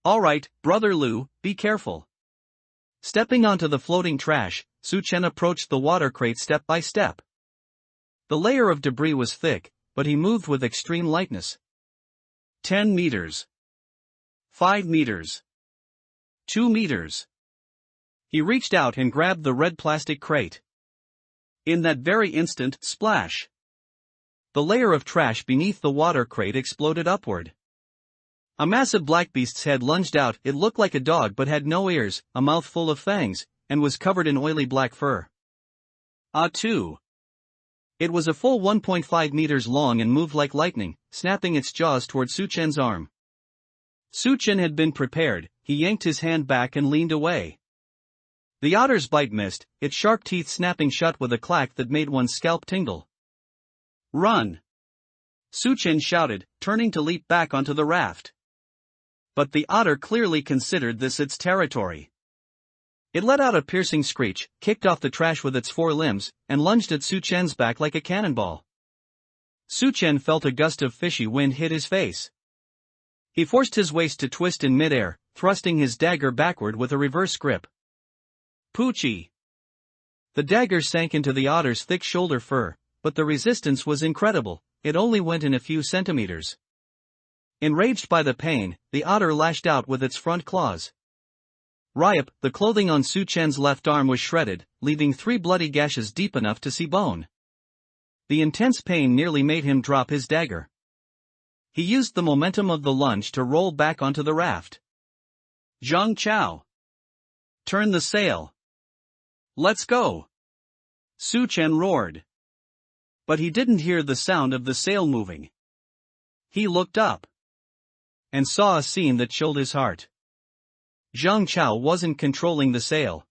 S1: All right, Brother Lu, be careful. Stepping onto the floating trash, Su Chen approached the water crate step by step. The layer of debris was thick, but he moved with extreme lightness. 10 meters. 5 meters. 2 meters. He reached out and grabbed the red plastic crate. In that very instant, splash! The layer of trash beneath the water crate exploded upward. A massive black beast's head lunged out. It looked like a dog but had no ears, a mouth full of fangs, and was covered in oily black fur. Ah-too! It was a full 1.5 meters long and moved like lightning, snapping its jaws toward Su Chen's arm. Su Chen had been prepared. He yanked his hand back and leaned away. The otter's bite missed, its sharp teeth snapping shut with a clack that made one's scalp tingle. Run! Su Chen shouted, turning to leap back onto the raft. But the otter clearly considered this its territory. It let out a piercing screech, kicked off the trash with its four limbs, and lunged at Su Chen's back like a cannonball. Su Chen felt a gust of fishy wind hit his face. He forced his waist to twist in midair, thrusting his dagger backward with a reverse grip. Poochie! The dagger sank into the otter's thick shoulder fur, but the resistance was incredible, it only went in a few centimeters. Enraged by the pain, the otter lashed out with its front claws. Ryup, the clothing on Su Chen's left arm was shredded, leaving 3 bloody gashes deep enough to see bone. The intense pain nearly made him drop his dagger. He used the momentum of the lunge to roll back onto the raft. Zhang Chao! Turn the sail! Let's go! Su Chen roared. But he didn't hear the sound of the sail moving. He looked up and saw a scene that chilled his heart. Zhang Chao wasn't controlling the sail.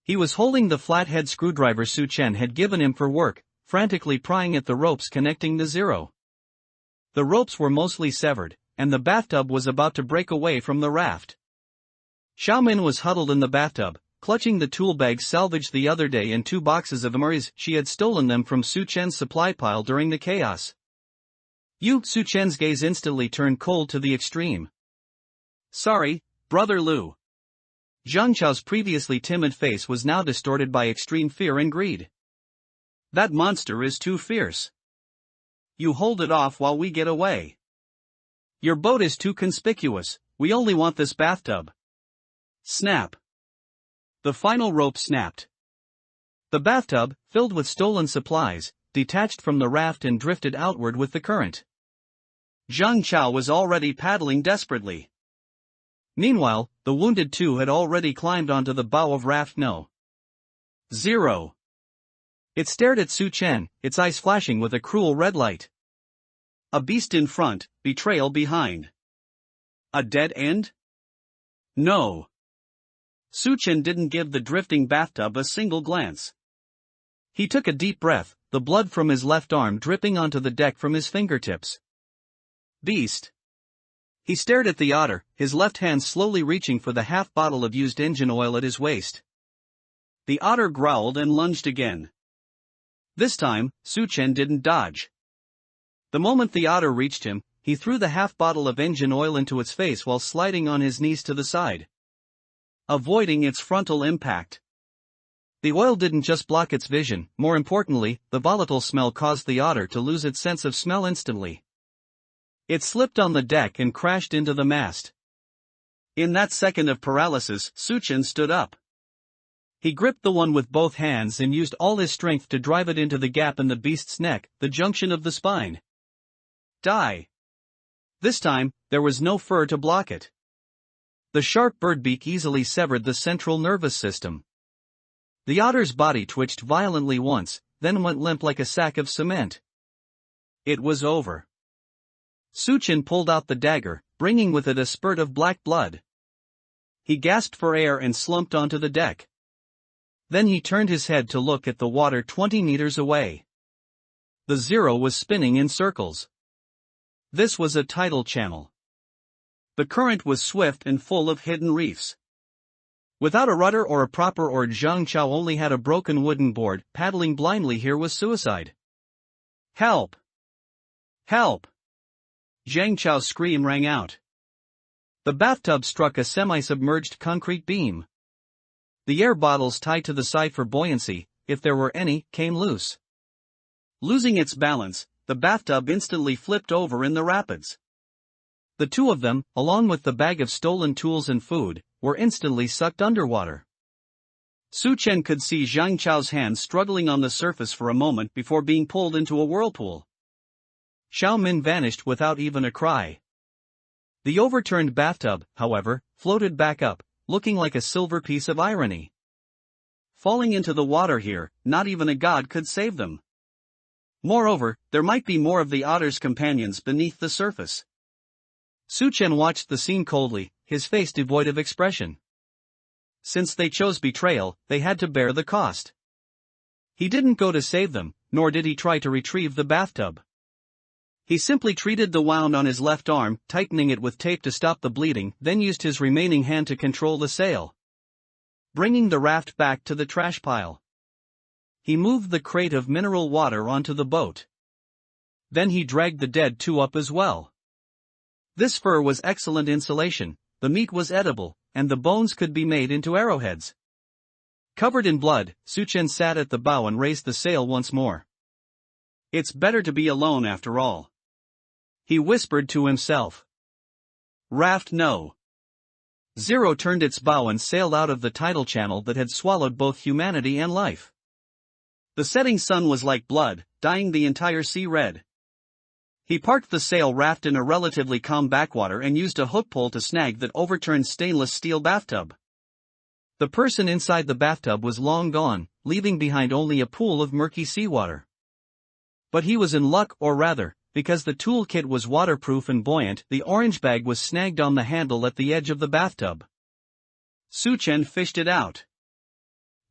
S1: He was holding the flathead screwdriver Su Chen had given him for work, frantically prying at the ropes connecting the Zero. The ropes were mostly severed, and the bathtub was about to break away from the raft. Xiaomin was huddled in the bathtub, clutching the tool bags salvaged the other day and 2 boxes of emeries. She had stolen them from Su Chen's supply pile during the chaos. Su Chen's gaze instantly turned cold to the extreme. Sorry, Brother Lu. Zhang Chao's previously timid face was now distorted by extreme fear and greed. That monster is too fierce. You hold it off while we get away. Your boat is too conspicuous, we only want this bathtub. Snap. The final rope snapped. The bathtub, filled with stolen supplies, detached from the raft and drifted outward with the current. Zhang Chao was already paddling desperately. Meanwhile, the wounded 2 had already climbed onto the bow of raft No. 0. It stared at Su Chen, its eyes flashing with a cruel red light. A beast in front, betrayal behind. A dead end? No. Su Chen didn't give the drifting bathtub a single glance. He took a deep breath, the blood from his left arm dripping onto the deck from his fingertips. Beast. He stared at the otter, his left hand slowly reaching for the half bottle of used engine oil at his waist. The otter growled and lunged again. This time, Su Chen didn't dodge. The moment the otter reached him, he threw the half bottle of engine oil into its face while sliding on his knees to the side, avoiding its frontal impact. The oil didn't just block its vision, more importantly, the volatile smell caused the otter to lose its sense of smell instantly. It slipped on the deck and crashed into the mast. In that second of paralysis, Su Chen stood up. He gripped the one with both hands and used all his strength to drive it into the gap in the beast's neck, the junction of the spine. Die. This time, there was no fur to block it. The sharp bird beak easily severed the central nervous system. The otter's body twitched violently once, then went limp like a sack of cement. It was over. Su Chen pulled out the dagger, bringing with it a spurt of black blood. He gasped for air and slumped onto the deck. Then he turned his head to look at the water 20 meters away. The Zero was spinning in circles. This was a tidal channel. The current was swift and full of hidden reefs. Without a rudder or a proper oar, Zhang Chao only had a broken wooden board. Paddling blindly here was suicide. Help! Help! Zhang Chao's scream rang out. The bathtub struck a semi-submerged concrete beam. The air bottles tied to the side for buoyancy, if there were any, came loose. Losing its balance, the bathtub instantly flipped over in the rapids. The 2 of them, along with the bag of stolen tools and food, were instantly sucked underwater. Su Chen could see Zhang Chao's hands struggling on the surface for a moment before being pulled into a whirlpool. Xiao Min vanished without even a cry. The overturned bathtub, however, floated back up, looking like a silver piece of irony. Falling into the water here, not even a god could save them. Moreover, there might be more of the otter's companions beneath the surface. Su Chen watched the scene coldly, his face devoid of expression. Since they chose betrayal, they had to bear the cost. He didn't go to save them, nor did he try to retrieve the bathtub. He simply treated the wound on his left arm, tightening it with tape to stop the bleeding, then used his remaining hand to control the sail, bringing the raft back to the trash pile. He moved the crate of mineral water onto the boat. Then he dragged the dead two up as well. This fur was excellent insulation, the meat was edible, and the bones could be made into arrowheads. Covered in blood, Suchen sat at the bow and raised the sail once more. It's better to be alone after all, he whispered to himself. Raft no. Zero turned its bow and sailed out of the tidal channel that had swallowed both humanity and life. The setting sun was like blood, dyeing the entire sea red. He parked the sail raft in a relatively calm backwater and used a hook pole to snag that overturned stainless steel bathtub. The person inside the bathtub was long gone, leaving behind only a pool of murky seawater. But he was in luck, or rather, because the toolkit was waterproof and buoyant, the orange bag was snagged on the handle at the edge of the bathtub. Suchen fished it out.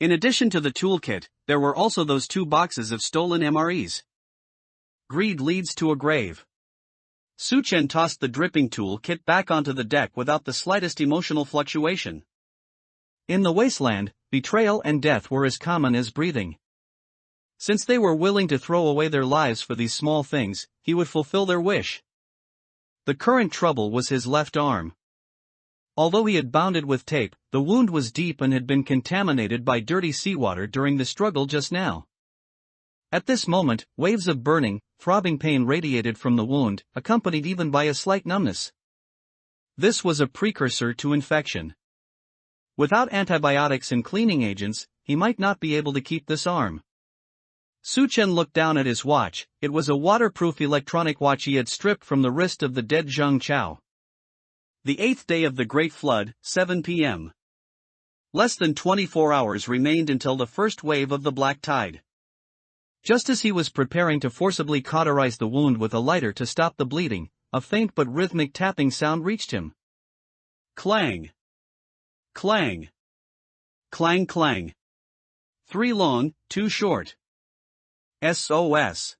S1: In addition to the toolkit, there were also those 2 boxes of stolen MREs. Greed leads to a grave. Suchen tossed the dripping tool kit back onto the deck without the slightest emotional fluctuation. In the wasteland, betrayal and death were as common as breathing. Since they were willing to throw away their lives for these small things, he would fulfill their wish. The current trouble was his left arm. Although he had bound it with tape, the wound was deep and had been contaminated by dirty seawater during the struggle just now. At this moment, waves of burning, throbbing pain radiated from the wound, accompanied even by a slight numbness. This was a precursor to infection. Without antibiotics and cleaning agents, he might not be able to keep this arm. Suchen looked down at his watch. It was a waterproof electronic watch he had stripped from the wrist of the dead Zheng Chao. The 8th day of the Great Flood, 7 p.m. Less than 24 hours remained until the first wave of the black tide. Just as he was preparing to forcibly cauterize the wound with a lighter to stop the bleeding, a faint but rhythmic tapping sound reached him. Clang. Clang. Clang clang. 3 long, 2 short. SOS.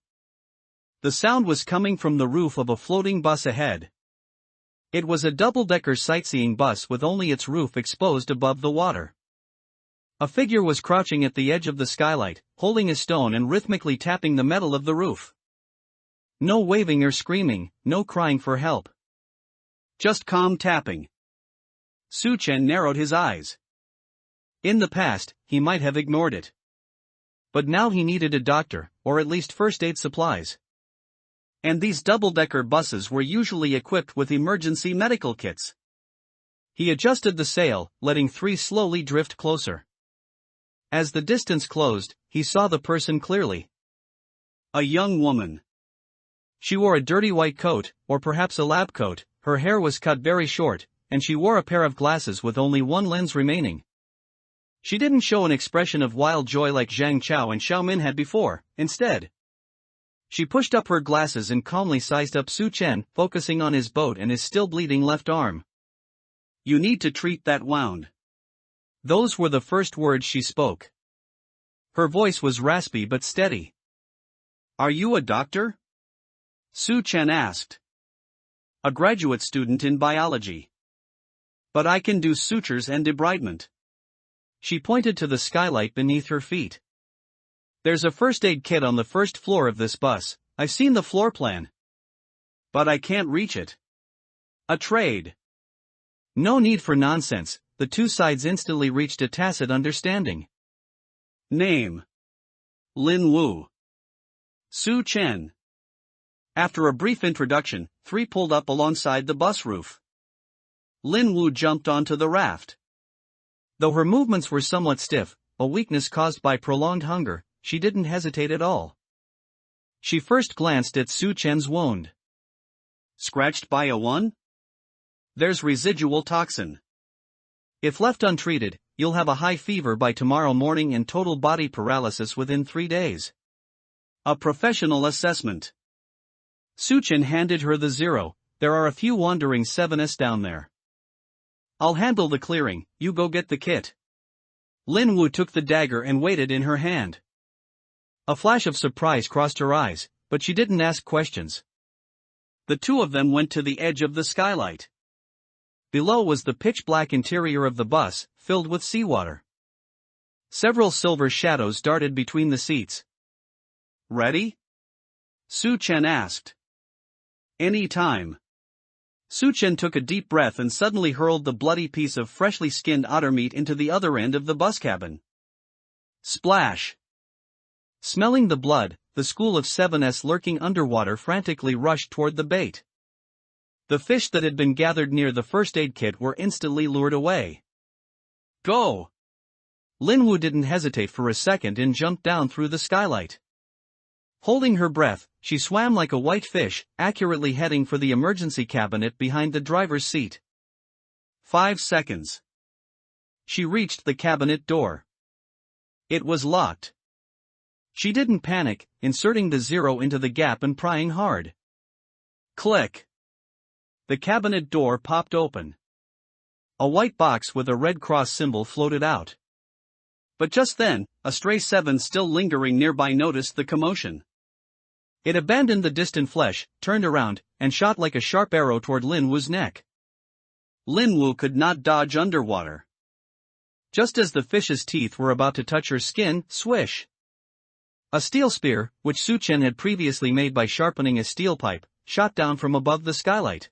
S1: The sound was coming from the roof of a floating bus ahead. It was a double-decker sightseeing bus with only its roof exposed above the water. A figure was crouching at the edge of the skylight, holding a stone and rhythmically tapping the metal of the roof. No waving or screaming, no crying for help. Just calm tapping. Suchen narrowed his eyes. In the past, he might have ignored it. But now he needed a doctor, or at least first aid supplies. And these double-decker buses were usually equipped with emergency medical kits. He adjusted the sail, letting 3 slowly drift closer. As the distance closed, he saw the person clearly. A young woman. She wore a dirty white coat, or perhaps a lab coat, her hair was cut very short, and she wore a pair of glasses with only one lens remaining. She didn't show an expression of wild joy like Zhang Chao and Xiaomin had before. Instead, she pushed up her glasses and calmly sized up Suchen, focusing on his boat and his still bleeding left arm. You need to treat that wound. Those were the first words she spoke. Her voice was raspy but steady. Are you a doctor? Suchen asked. A graduate student in biology. But I can do sutures and debridement. She pointed to the skylight beneath her feet. There's a first aid kit on the first floor of this bus. I've seen the floor plan. But I can't reach it. A trade. No need for nonsense. The two sides instantly reached a tacit understanding. Name. Lin Wu. Suchen. After a brief introduction, 3 pulled up alongside the bus roof. Lin Wu jumped onto the raft. Though her movements were somewhat stiff, a weakness caused by prolonged hunger, she didn't hesitate at all. She first glanced at Suchen's wound. Scratched by a 1? There's residual toxin. If left untreated, you'll have a high fever by tomorrow morning and total body paralysis within 3 days. A professional assessment. Suchen handed her the 0. There are a few wandering 7s down there. I'll handle the clearing, you go get the kit. Lin Wu took the dagger and waited in her hand. A flash of surprise crossed her eyes, but she didn't ask questions. The two of them went to the edge of the skylight. Below was the pitch-black interior of the bus, filled with seawater. Several silver shadows darted between the seats. "Ready?" Su Chen asked. "Any time." Su Chen took a deep breath and suddenly hurled the bloody piece of freshly skinned otter meat into the other end of the bus cabin. Splash! Smelling the blood, the school of 7s lurking underwater frantically rushed toward the bait. The fish that had been gathered near the first aid kit were instantly lured away. "Go!" Linwu didn't hesitate for a second and jumped down through the skylight. Holding her breath, she swam like a white fish, accurately heading for the emergency cabinet behind the driver's seat. 5 seconds. She reached the cabinet door. It was locked. She didn't panic, inserting the 0 into the gap and prying hard. Click! The cabinet door popped open. A white box with a red cross symbol floated out. But just then, a stray 7 still lingering nearby noticed the commotion. It abandoned the distant flesh, turned around, and shot like a sharp arrow toward Linwu's neck. Linwu could not dodge underwater. Just as the fish's teeth were about to touch her skin, swish! A steel spear, which Su Chen had previously made by sharpening a steel pipe, shot down from above the skylight,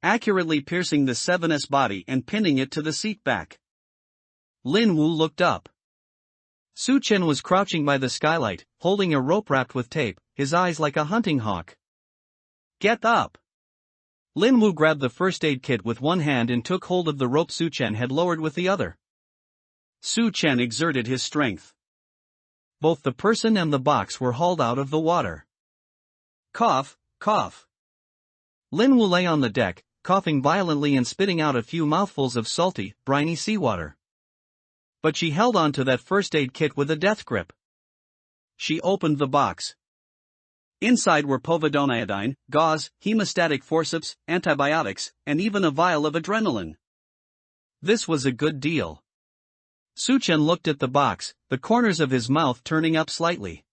S1: accurately piercing the 7's body and pinning it to the seat back. Linwu looked up. Su Chen was crouching by the skylight, holding a rope wrapped with tape, his eyes like a hunting hawk. "Get up!" Linwu grabbed the first aid kit with one hand and took hold of the rope Su Chen had lowered with the other. Su Chen exerted his strength. Both the person and the box were hauled out of the water. Cough, cough. Linwu lay on the deck, coughing violently and spitting out a few mouthfuls of salty, briny seawater. But she held on to that first aid kit with a death grip. She opened the box. Inside were povidone iodine, gauze, hemostatic forceps, antibiotics, and even a vial of adrenaline. This was a good deal. Su Chen looked at the box, the corners of his mouth turning up slightly.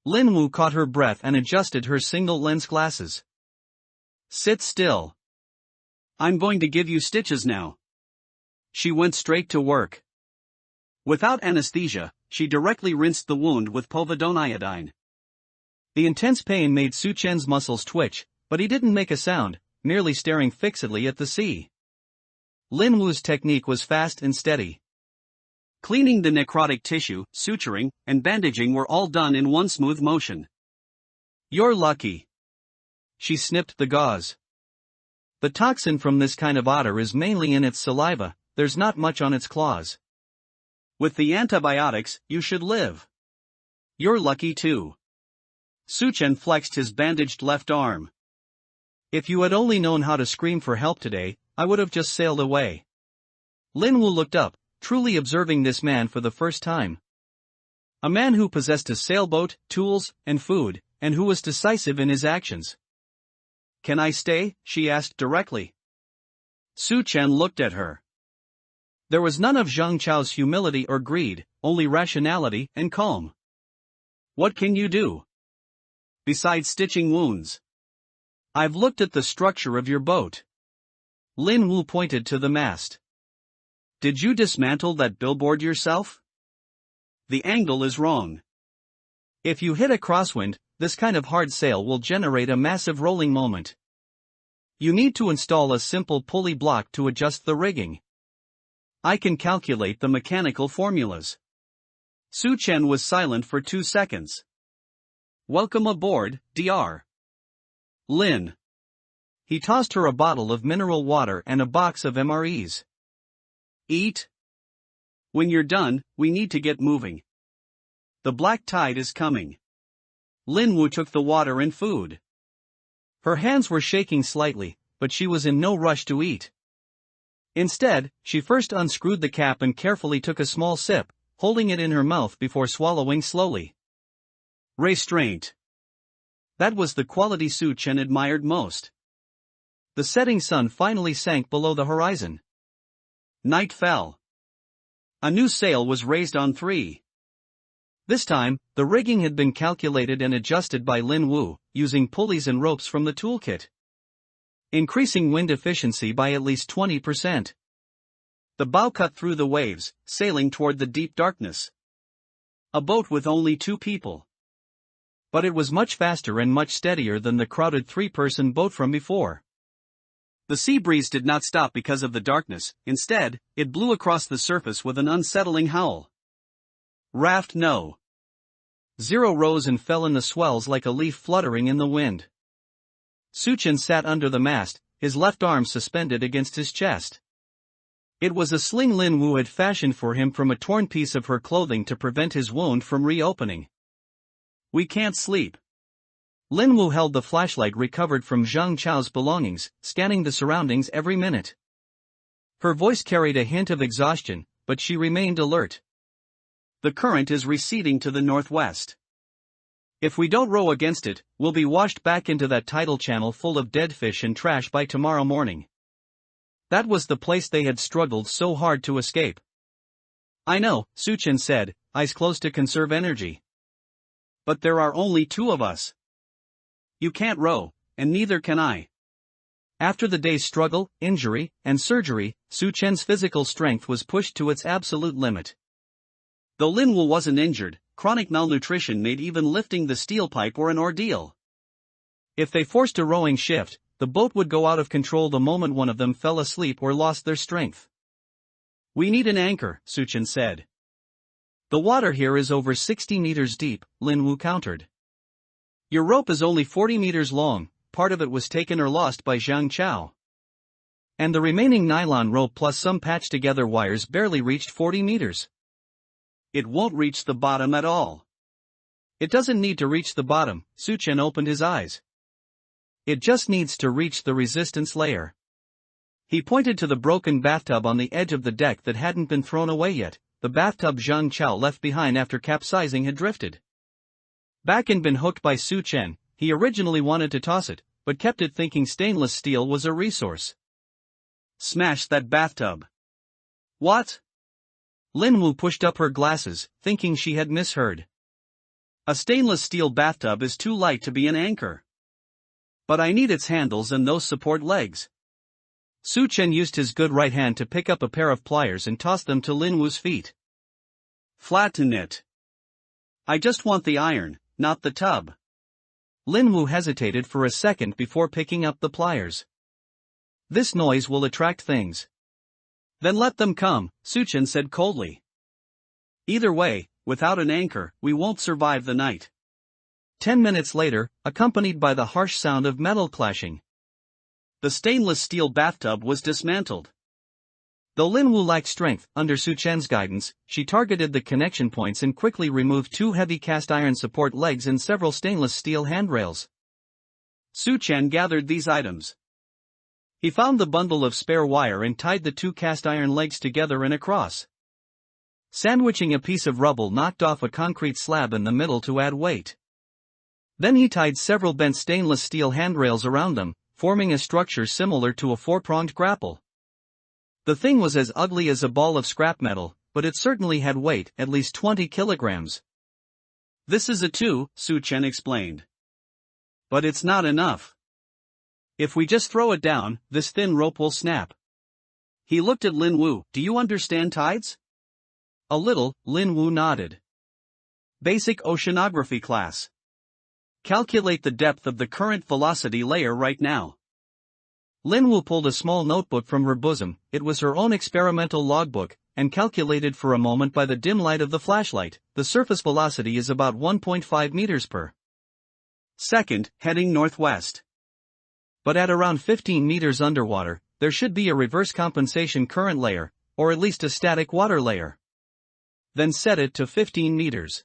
S1: Linwu caught her breath and adjusted her single-lens glasses. "Sit still. I'm going to give you stitches now." She went straight to work. Without anesthesia, she directly rinsed the wound with povidone iodine. The intense pain made Su Chen's muscles twitch, but he didn't make a sound, merely staring fixedly at the sea. Linwu's technique was fast and steady. Cleaning the necrotic tissue, suturing, and bandaging were all done in one smooth motion. "You're lucky." She snipped the gauze. "The toxin from this kind of otter is mainly in its saliva, there's not much on its claws. With the antibiotics, you should live. You're lucky too." Su Chen flexed his bandaged left arm. "If you had only known how to scream for help today, I would have just sailed away." Linwu looked up, truly observing this man for the first time. A man who possessed a sailboat, tools, and food, and who was decisive in his actions. "Can I stay?" she asked directly. Su Chen looked at her. There was none of Zhang Chao's humility or greed, only rationality and calm. "What can you do? Besides stitching wounds?" "I've looked at the structure of your boat." Linwu pointed to the mast. "Did you dismantle that billboard yourself? The angle is wrong. If you hit a crosswind, this kind of hard sail will generate a massive rolling moment. You need to install a simple pulley block to adjust the rigging. I can calculate the mechanical formulas." Su Chen was silent for 2 seconds. "Welcome aboard, Dr. Lin." He tossed her a bottle of mineral water and a box of MREs. "Eat. When you're done, we need to get moving. The black tide is coming." Linwu took the water and food. Her hands were shaking slightly, but she was in no rush to eat. Instead, she first unscrewed the cap and carefully took a small sip, holding it in her mouth before swallowing slowly. Restraint. That was the quality Su Chen admired most. The setting sun finally sank below the horizon. Night fell. A new sail was raised on 3. This time, the rigging had been calculated and adjusted by Lin Wu, using pulleys and ropes from the toolkit, increasing wind efficiency by at least 20%. The bow cut through the waves, sailing toward the deep darkness. A boat with only 2 people. But it was much faster and much steadier than the crowded 3-person boat from before. The sea breeze did not stop because of the darkness, instead, it blew across the surface with an unsettling howl. Raft No. 0 rose and fell in the swells like a leaf fluttering in the wind. Suchen sat under the mast, his left arm suspended against his chest. It was a sling Lin Wu had fashioned for him from a torn piece of her clothing to prevent his wound from reopening. We can't sleep. Lin Wu held the flashlight recovered from Zhang Chao's belongings, scanning the surroundings every minute. Her voice carried a hint of exhaustion, but she remained alert. The current is receding to the northwest. If we don't row against it, we'll be washed back into that tidal channel full of dead fish and trash by tomorrow morning. That was the place they had struggled so hard to escape. I know, Suchen said, eyes closed to conserve energy. But there are only 2 of us. You can't row, and neither can I. After the day's struggle, injury, and surgery, Suchen's physical strength was pushed to its absolute limit. Though Lin Wu wasn't injured, chronic malnutrition made even lifting the steel pipe an ordeal. If they forced a rowing shift, the boat would go out of control the moment one of them fell asleep or lost their strength. We need an anchor, Suchen said. The water here is over 60 meters deep, Lin Wu countered. Your rope is only 40 meters long, part of it was taken or lost by Zhang Chao. And the remaining nylon rope plus some patched together wires barely reached 40 meters. It won't reach the bottom at all. It doesn't need to reach the bottom, Suchen opened his eyes. It just needs to reach the resistance layer. He pointed to the broken bathtub on the edge of the deck that hadn't been thrown away yet, the bathtub Zhang Chao left behind after capsizing had drifted. Back and been hooked by Suchen, he originally wanted to toss it, but kept it thinking stainless steel was a resource. Smash that bathtub. What? Lin Wu pushed up her glasses, thinking she had misheard. A stainless steel bathtub is too light to be an anchor. But I need its handles and those support legs. Suchen used his good right hand to pick up a pair of pliers and toss them to Lin Wu's feet. Flatten it. I just want the iron, not the tub. Lin Wu hesitated for a second before picking up the pliers. This noise will attract things. Then let them come, Suchen said coldly. Either way, without an anchor, we won't survive the night. 10 minutes later, accompanied by the harsh sound of metal clashing, the stainless steel bathtub was dismantled. Though Lin Wu lacked strength, under Suchen's guidance, she targeted the connection points and quickly removed 2 heavy cast iron support legs and several stainless steel handrails. Suchen gathered these items. He found the bundle of spare wire and tied the 2 cast iron legs together in a cross, sandwiching a piece of rubble knocked off a concrete slab in the middle to add weight. Then he tied several bent stainless steel handrails around them, forming a structure similar to a 4-pronged grapple. The thing was as ugly as a ball of scrap metal, but it certainly had weight, at least 20 kilograms. This is a 2, Suchen explained. But it's not enough. If we just throw it down, this thin rope will snap. He looked at Lin Wu. Do you understand tides? A little, Lin Wu nodded. Basic oceanography class. Calculate the depth of the current velocity layer right now. Lin Wu pulled a small notebook from her bosom, it was her own experimental logbook, and calculated for a moment by the dim light of the flashlight. The surface velocity is about 1.5 meters per second, heading northwest. But at around 15 meters underwater, there should be a reverse compensation current layer, or at least a static water layer. Then set it to 15 meters.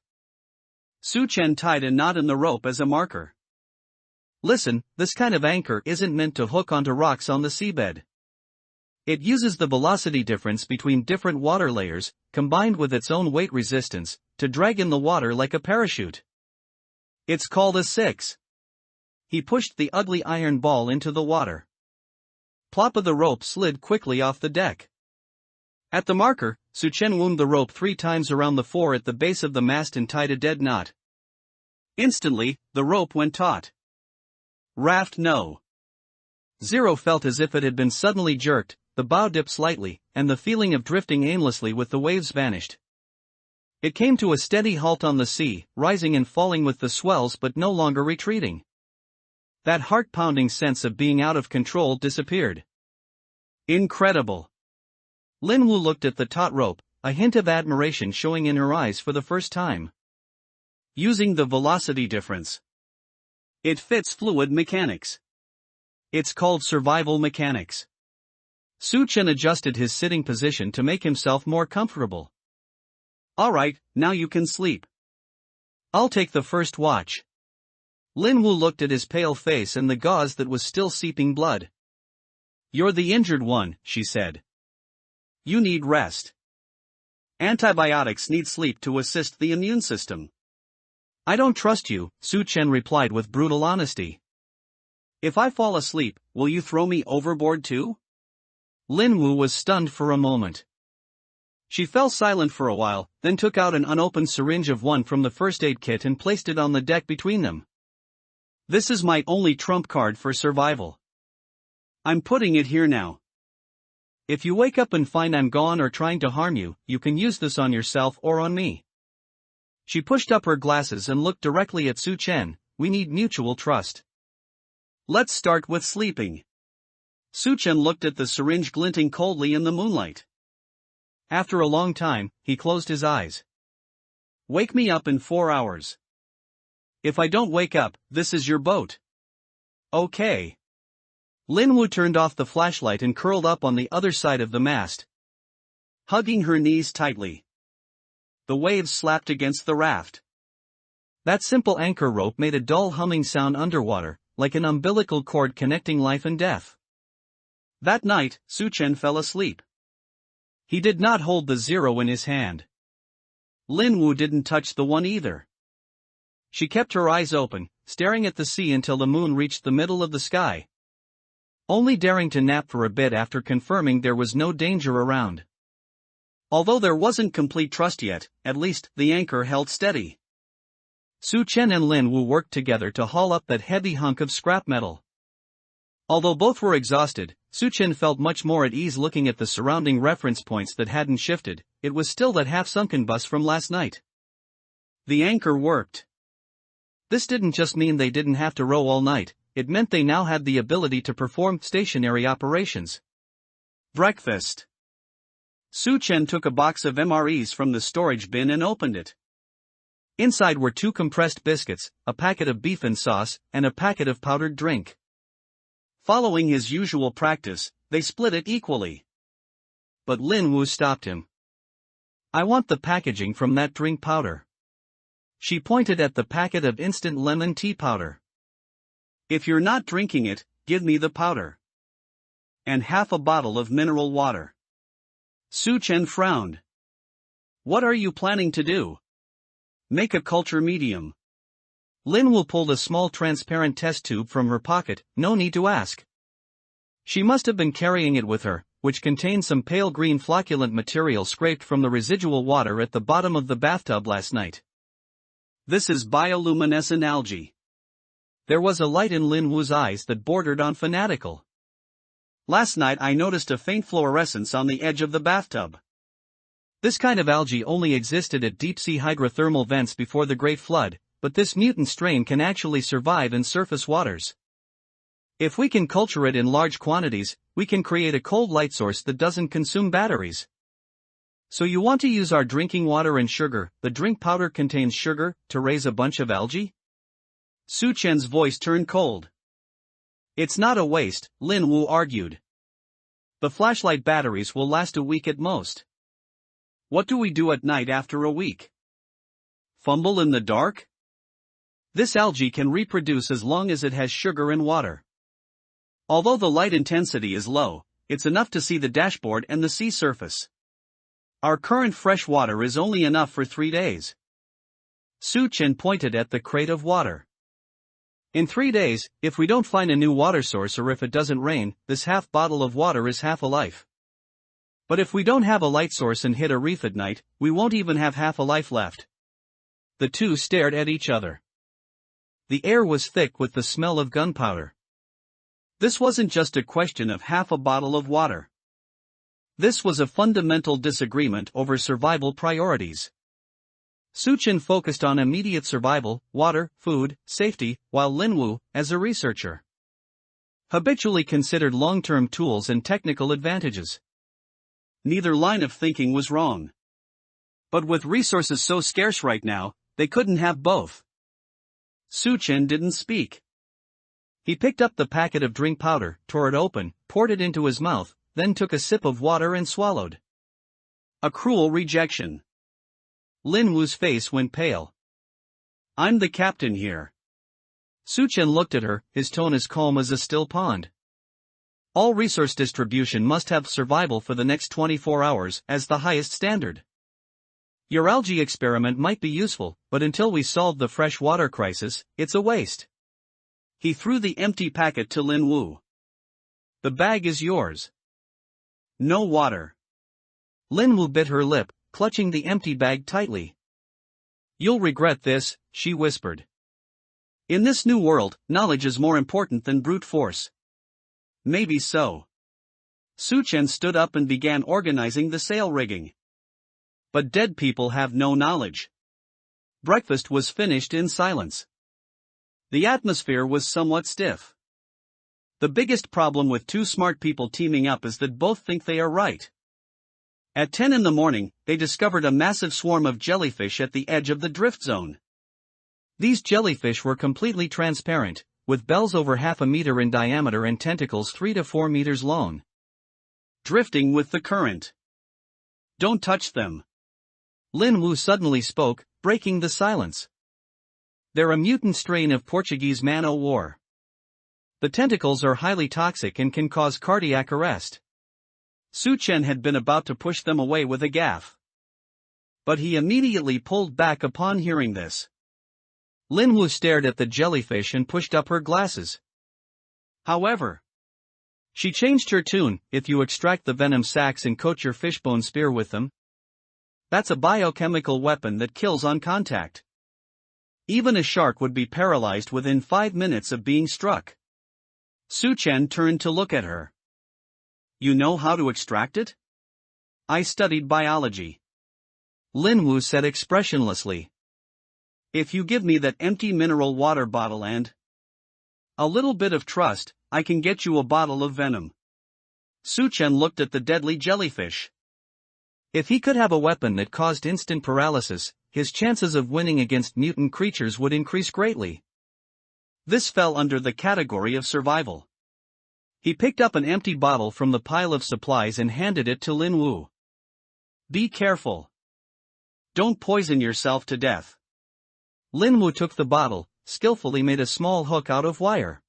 S1: Suchen tied a knot in the rope as a marker. Listen, this kind of anchor isn't meant to hook onto rocks on the seabed. It uses the velocity difference between different water layers, combined with its own weight resistance, to drag in the water like a parachute. It's called a 6. He pushed the ugly iron ball into the water. Plop of the rope slid quickly off the deck. At the marker, Su-chen wound the rope 3 times around the fore at the base of the mast and tied a dead knot. Instantly, the rope went taut. Raft no. 0 felt as if it had been suddenly jerked, the bow dipped slightly, and the feeling of drifting aimlessly with the waves vanished. It came to a steady halt on the sea, rising and falling with the swells but no longer retreating. That heart-pounding sense of being out of control disappeared. Incredible. Lin Wu looked at the taut rope, a hint of admiration showing in her eyes for the first time. Using the velocity difference. It fits fluid mechanics. It's called survival mechanics. Su-chen adjusted his sitting position to make himself more comfortable. Alright, now you can sleep. I'll take the first watch. Lin Wu looked at his pale face and the gauze that was still seeping blood. You're the injured one, she said. You need rest. Antibiotics need sleep to assist the immune system. I don't trust you, Su-chen replied with brutal honesty. If I fall asleep, will you throw me overboard too? Lin Wu was stunned for a moment. She fell silent for a while, then took out an unopened syringe of one from the first aid kit and placed it on the deck between them. This is my only trump card for survival. I'm putting it here now. If you wake up and find I'm gone or trying to harm you, you can use this on yourself or on me. She pushed up her glasses and looked directly at Su-chen. We need mutual trust. Let's start with sleeping. Su-chen looked at the syringe glinting coldly in the moonlight. After a long time, he closed his eyes. Wake me up in 4 hours. If I don't wake up, this is your boat. Okay. Lin Wu turned off the flashlight and curled up on the other side of the mast, hugging her knees tightly. The waves slapped against the raft. That simple anchor rope made a dull humming sound underwater, like an umbilical cord connecting life and death. That night, Su-chen fell asleep. He did not hold the 0 in his hand. Lin Wu didn't touch the 1 either. She kept her eyes open, staring at the sea until the moon reached the middle of the sky, only daring to nap for a bit after confirming there was no danger around. Although there wasn't complete trust yet, at least the anchor held steady. Su-chen and Lin Wu worked together to haul up that heavy hunk of scrap metal. Although both were exhausted, Su-chen felt much more at ease looking at the surrounding reference points that hadn't shifted. It was still that half-sunken bus from last night. The anchor worked. This didn't just mean they didn't have to row all night, it meant they now had the ability to perform stationary operations. Breakfast. Su-chen took a box of MREs from the storage bin and opened it. Inside were 2 compressed biscuits, a packet of beef and sauce, and a packet of powdered drink. Following his usual practice, they split it equally. But Lin Wu stopped him. I want the packaging from that drink powder. She pointed at the packet of instant lemon tea powder. If you're not drinking it, give me the powder. And half a bottle of mineral water. Su-chen frowned. What are you planning to do? Make a culture medium. Lin Wu pulled a small transparent test tube from her pocket, no need to ask. She must have been carrying it with her, which contained some pale green flocculent material scraped from the residual water at the bottom of the bathtub last night. This is bioluminescent algae. There was a light in Lin Wu's eyes that bordered on fanatical. Last night I noticed a faint fluorescence on the edge of the bathtub. This kind of algae only existed at deep-sea hydrothermal vents before the Great Flood, but this mutant strain can actually survive in surface waters. If we can culture it in large quantities, we can create a cold light source that doesn't consume batteries. So you want to use our drinking water and sugar, the drink powder contains sugar, to raise a bunch of algae? Su-chen's voice turned cold. It's not a waste, Lin Wu argued. The flashlight batteries will last a week at most. What do we do at night after a week? Fumble in the dark? This algae can reproduce as long as it has sugar and water. Although the light intensity is low, it's enough to see the dashboard and the sea surface. Our current fresh water is only enough for 3 days. Su-chen pointed at the crate of water. In 3 days, if we don't find a new water source or if it doesn't rain, this half bottle of water is half a life. But if we don't have a light source and hit a reef at night, we won't even have half a life left. The two stared at each other. The air was thick with the smell of gunpowder. This wasn't just a question of half a bottle of water. This was a fundamental disagreement over survival priorities. Suchin focused on immediate survival, water, food, safety, while Linwoo, as a researcher, habitually considered long-term tools and technical advantages. Neither line of thinking was wrong. But with resources so scarce right now, they couldn't have both. Suchin didn't speak. He picked up the packet of drink powder, tore it open, poured it into his mouth, then took a sip of water and swallowed. A cruel rejection. Linwoo's face went pale. "I'm the captain here." Suchin looked at her, his tone as calm as a still pond. "All resource distribution must have survival for the next 24 hours as the highest standard. Your algae experiment might be useful, but until we solve the fresh water crisis, it's a waste." He threw the empty packet to Linwoo. "The bag is yours." "No water." Linwoo bit her lip, clutching the empty bag tightly. "You'll regret this," she whispered. "In this new world, knowledge is more important than brute force." "Maybe so." Suchin stood up and began organizing the sail rigging. But dead people have no knowledge. Breakfast was finished in silence. The atmosphere was somewhat stiff. The biggest problem with two smart people teaming up is that both think they are right. At 10 in the morning, they discovered a massive swarm of jellyfish at the edge of the drift zone. These jellyfish were completely transparent, with bells over half a meter in diameter and tentacles 3 to 4 meters long. Drifting with the current. "Don't touch them." Linwoo suddenly spoke, breaking the silence. "They're a mutant strain of Portuguese manhwa. The tentacles are highly toxic and can cause cardiac arrest." Suchin had been about to push them away with a gaffe. But he immediately pulled back upon hearing this. Linwoo stared at the jellyfish and pushed up her glasses. However, she changed her tune. "If you extract the venom sacs and coat your fishbone spear with them, that's a biochemical weapon that kills on contact. Even a shark would be paralyzed within 5 minutes of being struck." Suchin turned to look at her. "You know how to extract it?" "I studied biology." Linwoo said expressionlessly. "If you give me that empty mineral water bottle and a little bit of trust, I can get you a bottle of venom." Suchin looked at the deadly jellyfish. If he could have a weapon that caused instant paralysis, his chances of winning against mutant creatures would increase greatly. This fell under the category of survival. He picked up an empty bottle from the pile of supplies and handed it to Linwoo. "Be careful. Don't poison yourself to death." Linwoo took the bottle, skillfully made a small hook out of wire,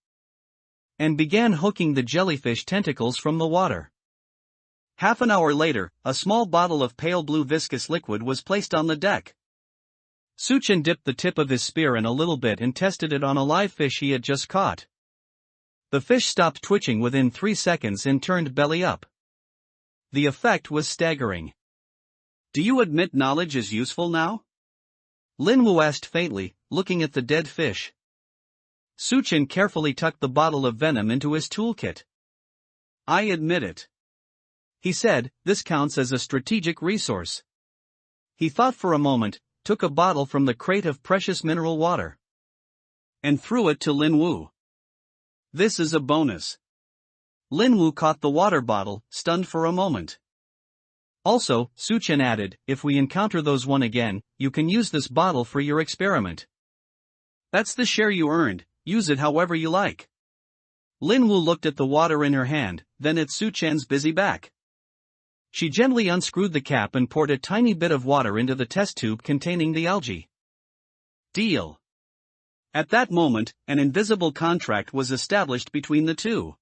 S1: and began hooking the jellyfish tentacles from the water. Half an hour later, a small bottle of pale blue viscous liquid was placed on the deck. Suchin dipped the tip of his spear in a little bit and tested it on a live fish he had just caught. The fish stopped twitching within 3 seconds and turned belly up. The effect was staggering. "Do you admit knowledge is useful now?" Linwoo asked faintly, looking at the dead fish. Suchin carefully tucked the bottle of venom into his toolkit. "I admit it," he said. "This counts as a strategic resource." He thought for a moment, took a bottle from the crate of precious mineral water, and threw it to Linwoo. "This is a bonus." Linwoo caught the water bottle, stunned for a moment. "Also," Suchin added, "if we encounter those one again, you can use this bottle for your experiment. That's the share you earned, use it however you like." Linwoo looked at the water in her hand, then at Suchin's busy back. She gently unscrewed the cap and poured a tiny bit of water into the test tube containing the algae. Deal. At that moment, an invisible contract was established between the two.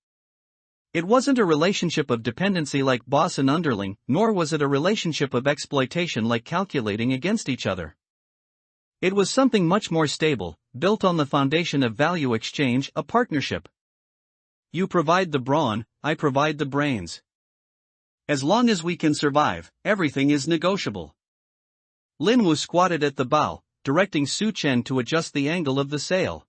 S1: It wasn't a relationship of dependency like boss and underling, nor was it a relationship of exploitation like calculating against each other. It was something much more stable, built on the foundation of value exchange, a partnership. You provide the brawn, I provide the brains. As long as we can survive, everything is negotiable. Lin Wu squatted at the bow, directing Su Chen to adjust the angle of the sail.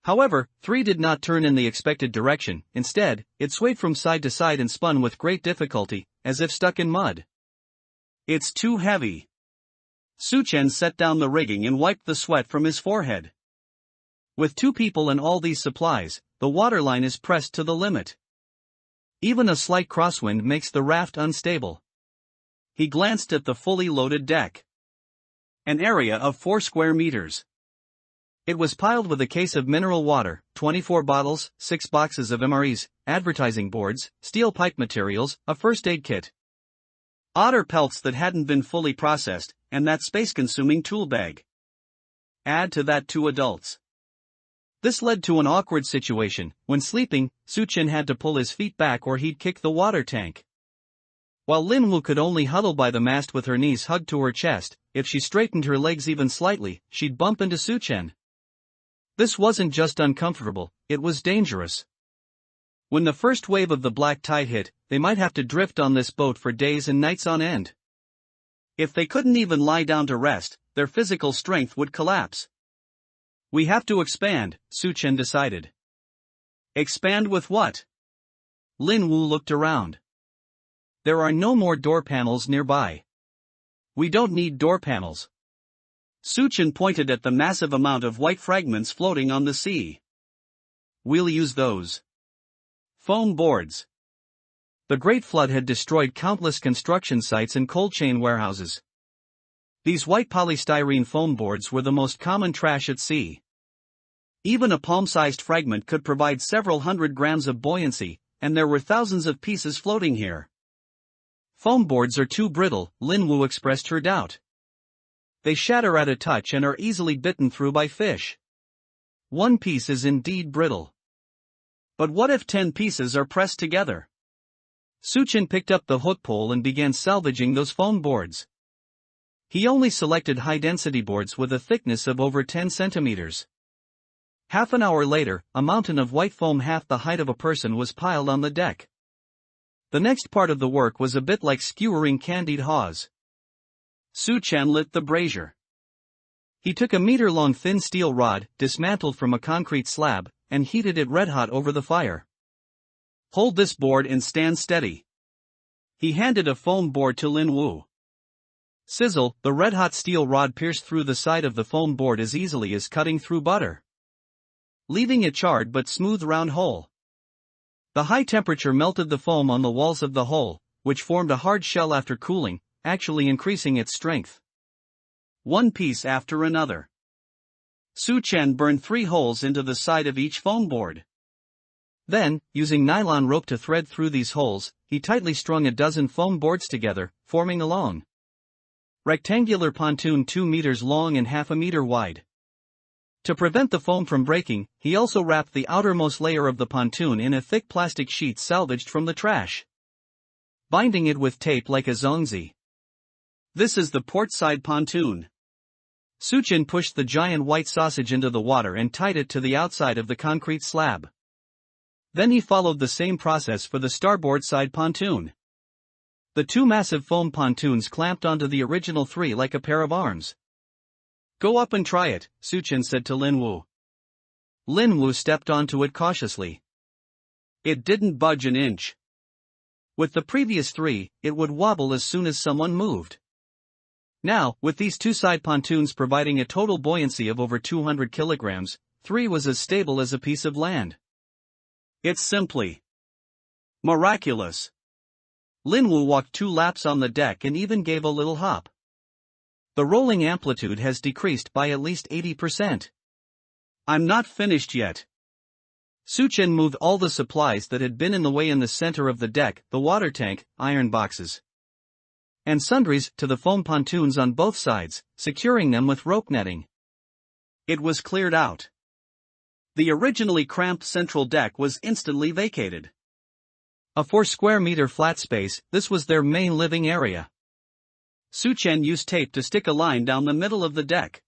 S1: However, 3 did not turn in the expected direction. Instead, it swayed from side to side and spun with great difficulty, as if stuck in mud. It's too heavy. Su Chen set down the rigging and wiped the sweat from his forehead. With 2 people and all these supplies, the waterline is pressed to the limit. Even a slight crosswind makes the raft unstable. He glanced at the fully loaded deck. An area of 4 square meters. It was piled with a case of mineral water, 24 bottles, 6 boxes of MREs, advertising boards, steel pipe materials, a first aid kit, otter pelts that hadn't been fully processed, and that space-consuming tool bag. Add to that 2 adults. This led to an awkward situation. When sleeping, Su Chen had to pull his feet back or he'd kick the water tank. While Lin Wu could only huddle by the mast with her knees hugged to her chest, if she straightened her legs even slightly, she'd bump into Su Chen. This wasn't just uncomfortable, it was dangerous. When the first wave of the black tide hit, they might have to drift on this boat for days and nights on end. If they couldn't even lie down to rest, their physical strength would collapse. We have to expand, Su Chen decided. Expand with what? Lin Wu looked around. There are no more door panels nearby. We don't need door panels. Su Chen pointed at the massive amount of white fragments floating on the sea. We'll use those. Foam boards. The Great Flood had destroyed countless construction sites and cold chain warehouses. These white polystyrene foam boards were the most common trash at sea. Even a palm-sized fragment could provide several hundred grams of buoyancy, and there were thousands of pieces floating here. Foam boards are too brittle, Lin Wu expressed her doubt. They shatter at a touch and are easily bitten through by fish. 1 piece is indeed brittle. But what if 10 pieces are pressed together? Su Chen picked up the hook pole and began salvaging those foam boards. He only selected high-density boards with a thickness of over 10 centimeters. Half an hour later, a mountain of white foam half the height of a person was piled on the deck. The next part of the work was a bit like skewering candied haws. Su Chen lit the brazier. He took a meter-long thin steel rod, dismantled from a concrete slab, and heated it red-hot over the fire. Hold this board and stand steady. He handed a foam board to Lin Wu. Sizzle, the red-hot steel rod pierced through the side of the foam board as easily as cutting through butter, leaving a charred but smooth round hole. The high temperature melted the foam on the walls of the hole, which formed a hard shell after cooling, actually increasing its strength. 1 piece after another. Su Chen burned 3 holes into the side of each foam board. Then, using nylon rope to thread through these holes, he tightly strung a dozen foam boards together, forming a long, rectangular pontoon 2 meters long and half a meter wide. To prevent the foam from breaking, he also wrapped the outermost layer of the pontoon in a thick plastic sheet salvaged from the trash, binding it with tape like a zongzi. This is the port side pontoon. Su Chen pushed the giant white sausage into the water and tied it to the outside of the concrete slab. Then he followed the same process for the starboard side pontoon. The 2 massive foam pontoons clamped onto the original 3 like a pair of arms. Go up and try it, Su Chen said to Lin Wu. Lin Wu stepped onto it cautiously. It didn't budge an inch. With the previous 3, it would wobble as soon as someone moved. Now, with these 2 side pontoons providing a total buoyancy of over 200 kilograms, 3 was as stable as a piece of land. It's simply miraculous. Lin Wu walked 2 laps on the deck and even gave a little hop. The rolling amplitude has decreased by at least 80%. I'm not finished yet. Su Chen moved all the supplies that had been in the way in the center of the deck, the water tank, iron boxes, and sundries, to the foam pontoons on both sides, securing them with rope netting. It was cleared out. The originally cramped central deck was instantly vacated. A 4 square meter flat space, this was their main living area. Su Chen used tape to stick a line down the middle of the deck.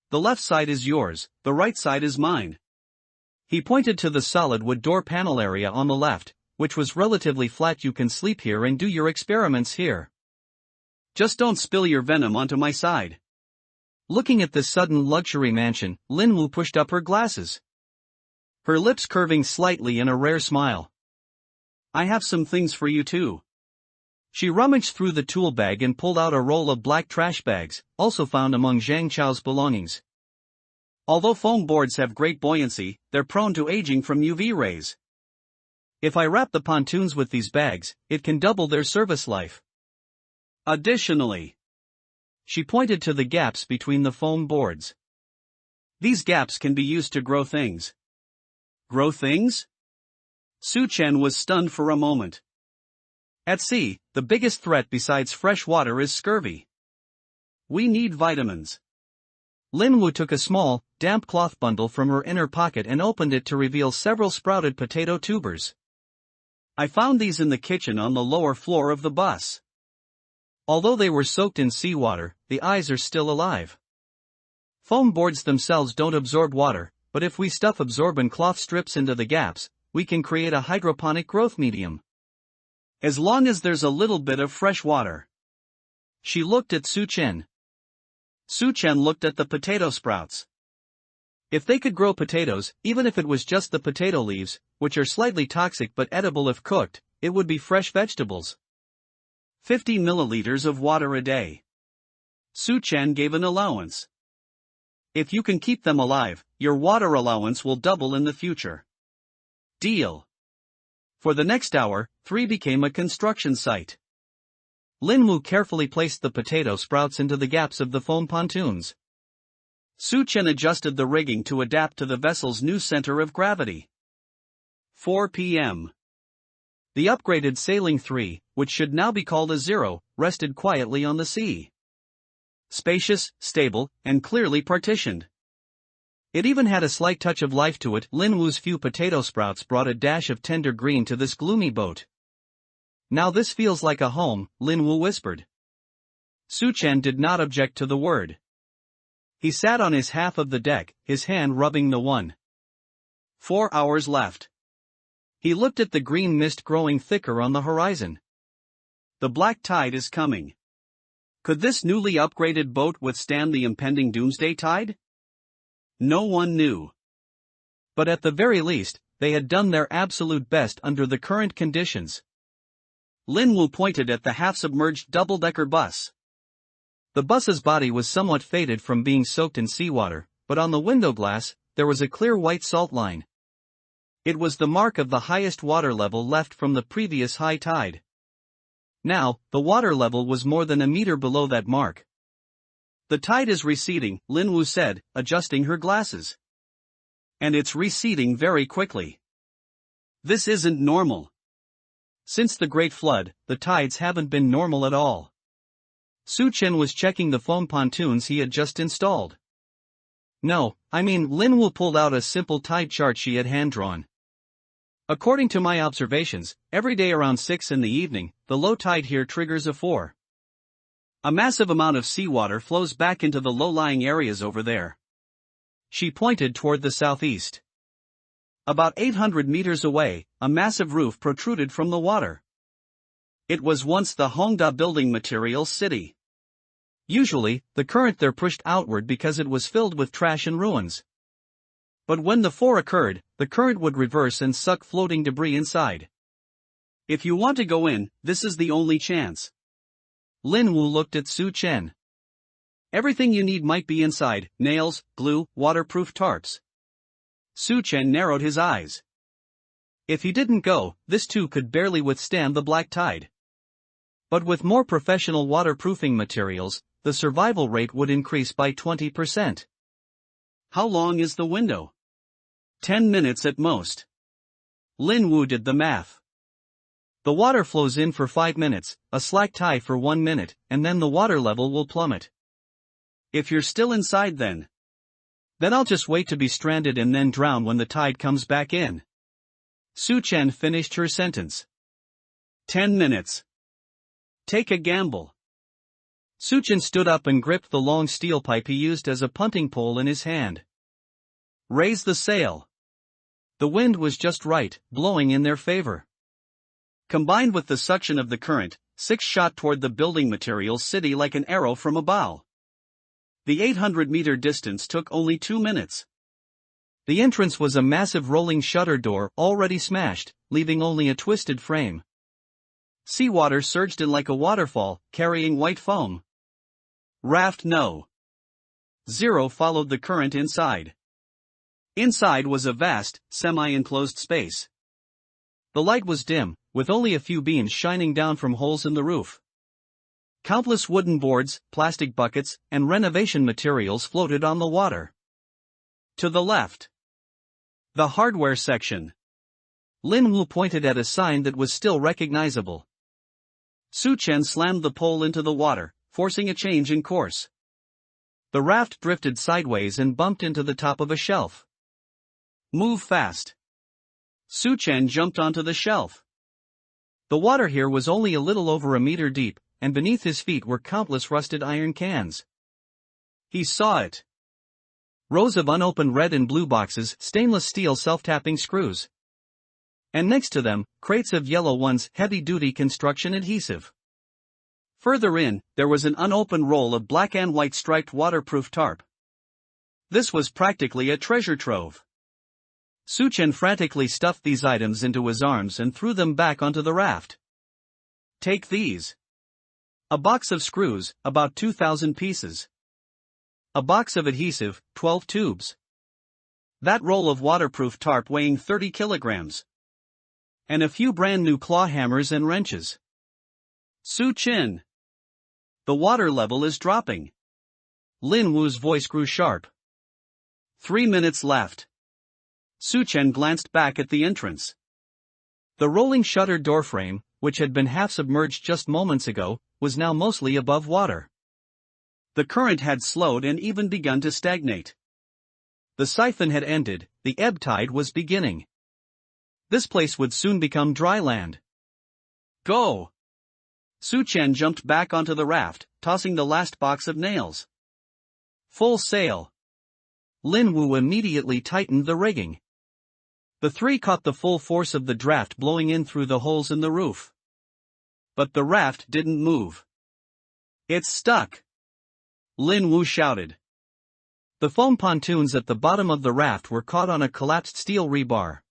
S1: The left side is yours, the right side is mine. He pointed to the solid wood door panel area on the left, which was relatively flat. You can sleep here and do your experiments here. Just don't spill your venom onto my side. Looking at this sudden luxury mansion, Linwoo pushed up her glasses, her lips curving slightly in a rare smile. I have some things for you too. She rummaged through the tool bag and pulled out a roll of black trash bags, also found among Zhang Chao's belongings. Although foam boards have great buoyancy, they're prone to aging from UV rays. If I wrap the pontoons with these bags, it can double their service life. Additionally, she pointed to the gaps between the foam boards. These gaps can be used to grow things. Grow things? Su Chen was stunned for a moment. At sea, the biggest threat besides fresh water is scurvy. We need vitamins. Linwoo took a small, damp cloth bundle from her inner pocket and opened it to reveal several sprouted potato tubers. I found these in the kitchen on the lower floor of the bus. Although they were soaked in seawater, the eyes are still alive. Foam boards themselves don't absorb water, but if we stuff absorbent cloth strips into the gaps, we can create a hydroponic growth medium. As long as there's a little bit of fresh water. She looked at Su Chen. Su Chen looked at the potato sprouts. If they could grow potatoes, even if it was just the potato leaves, which are slightly toxic but edible if cooked, it would be fresh vegetables. 50 milliliters of water a day. Su Chen gave an allowance. If you can keep them alive, your water allowance will double in the future. Deal. For the next hour, 3 became a construction site. Linwoo carefully placed the potato sprouts into the gaps of the foam pontoons. Su Chen adjusted the rigging to adapt to the vessel's new center of gravity. 4 p.m. The upgraded Sailing 3, which should now be called a Zero, rested quietly on the sea. Spacious, stable, and clearly partitioned. It even had a slight touch of life to it. Linwoo's few potato sprouts brought a dash of tender green to this gloomy boat. Now this feels like a home, Linwoo whispered. Su Chen did not object to the word. He sat on his half of the deck, his hand rubbing the one. 4 hours left. He looked at the green mist growing thicker on the horizon. The black tide is coming. Could this newly upgraded boat withstand the impending doomsday tide? No one knew. But at the very least, they had done their absolute best under the current conditions. Linwoo pointed at the half-submerged double-decker bus. The bus's body was somewhat faded from being soaked in seawater, but on the window glass, there was a clear white salt line. It was the mark of the highest water level left from the previous high tide. Now, the water level was more than a meter below that mark. The tide is receding, Linwoo said, adjusting her glasses. And it's receding very quickly. This isn't normal. Since the Great Flood, the tides haven't been normal at all. Su Chen was checking the foam pontoons he had just installed. No, I mean, Linwoo pulled out a simple tide chart she had hand-drawn. According to my observations, every day around 6 in the evening, the low tide here triggers a 4. A massive amount of seawater flows back into the low-lying areas over there. She pointed toward the southeast. About 800 meters away, a massive roof protruded from the water. It was once the Hongda building materials city. Usually, the current there pushed outward because it was filled with trash and ruins. But when the 4 occurred, the current would reverse and suck floating debris inside. If you want to go in, this is the only chance. Linwoo looked at Su Chen. Everything you need might be inside: nails, glue, waterproof tarps. Su Chen narrowed his eyes. If he didn't go, this too could barely withstand the black tide. But with more professional waterproofing materials, the survival rate would increase by 20%. How long is the window? 10 minutes at most. Linwoo did the math. The water flows in for 5 minutes, a slack tide for 1 minute, and then the water level will plummet. If you're still inside then I'll just wait to be stranded and then drown when the tide comes back in. Su Chen finished her sentence. 10 minutes. Take a gamble. Su Chen stood up and gripped the long steel pipe he used as a punting pole in his hand. Raise the sail. The wind was just right, blowing in their favor. Combined with the suction of the current, 6 shot toward the building materials city like an arrow from a bow. The 800-meter distance took only 2 minutes. The entrance was a massive rolling shutter door already smashed, leaving only a twisted frame. Seawater surged in like a waterfall, carrying white foam. Raft No. 0 followed the current inside. Inside was a vast, semi-enclosed space. The light was dim, with only a few beams shining down from holes in the roof. Countless wooden boards, plastic buckets, and renovation materials floated on the water. To the left. The hardware section. Lin Wu pointed at a sign that was still recognizable. Su Chen slammed the pole into the water, forcing a change in course. The raft drifted sideways and bumped into the top of a shelf. Move fast. Su Chen jumped onto the shelf. The water here was only a little over a meter deep, and beneath his feet were countless rusted iron cans. He saw it. Rows of unopened red and blue boxes, stainless steel self-tapping screws. And next to them, crates of yellow ones, heavy-duty construction adhesive. Further in, there was an unopened roll of black and white striped waterproof tarp. This was practically a treasure trove. Su Chen frantically stuffed these items into his arms and threw them back onto the raft. Take these. A box of screws, about 2,000 pieces. A box of adhesive, 12 tubes. That roll of waterproof tarp weighing 30 kilograms. And a few brand new claw hammers and wrenches. Su Chen. The water level is dropping. Lin Wu's voice grew sharp. 3 minutes left. Su Chen glanced back at the entrance. The rolling shutter doorframe, which had been half submerged just moments ago, was now mostly above water. The current had slowed and even begun to stagnate. The siphon had ended, the ebb tide was beginning. This place would soon become dry land. Go! Su Chen jumped back onto the raft, tossing the last box of nails. Full sail. Lin Wu immediately tightened the rigging. The three caught the full force of the draft blowing in through the holes in the roof. But the raft didn't move. It's stuck! Lin Wu shouted. The foam pontoons at the bottom of the raft were caught on a collapsed steel rebar.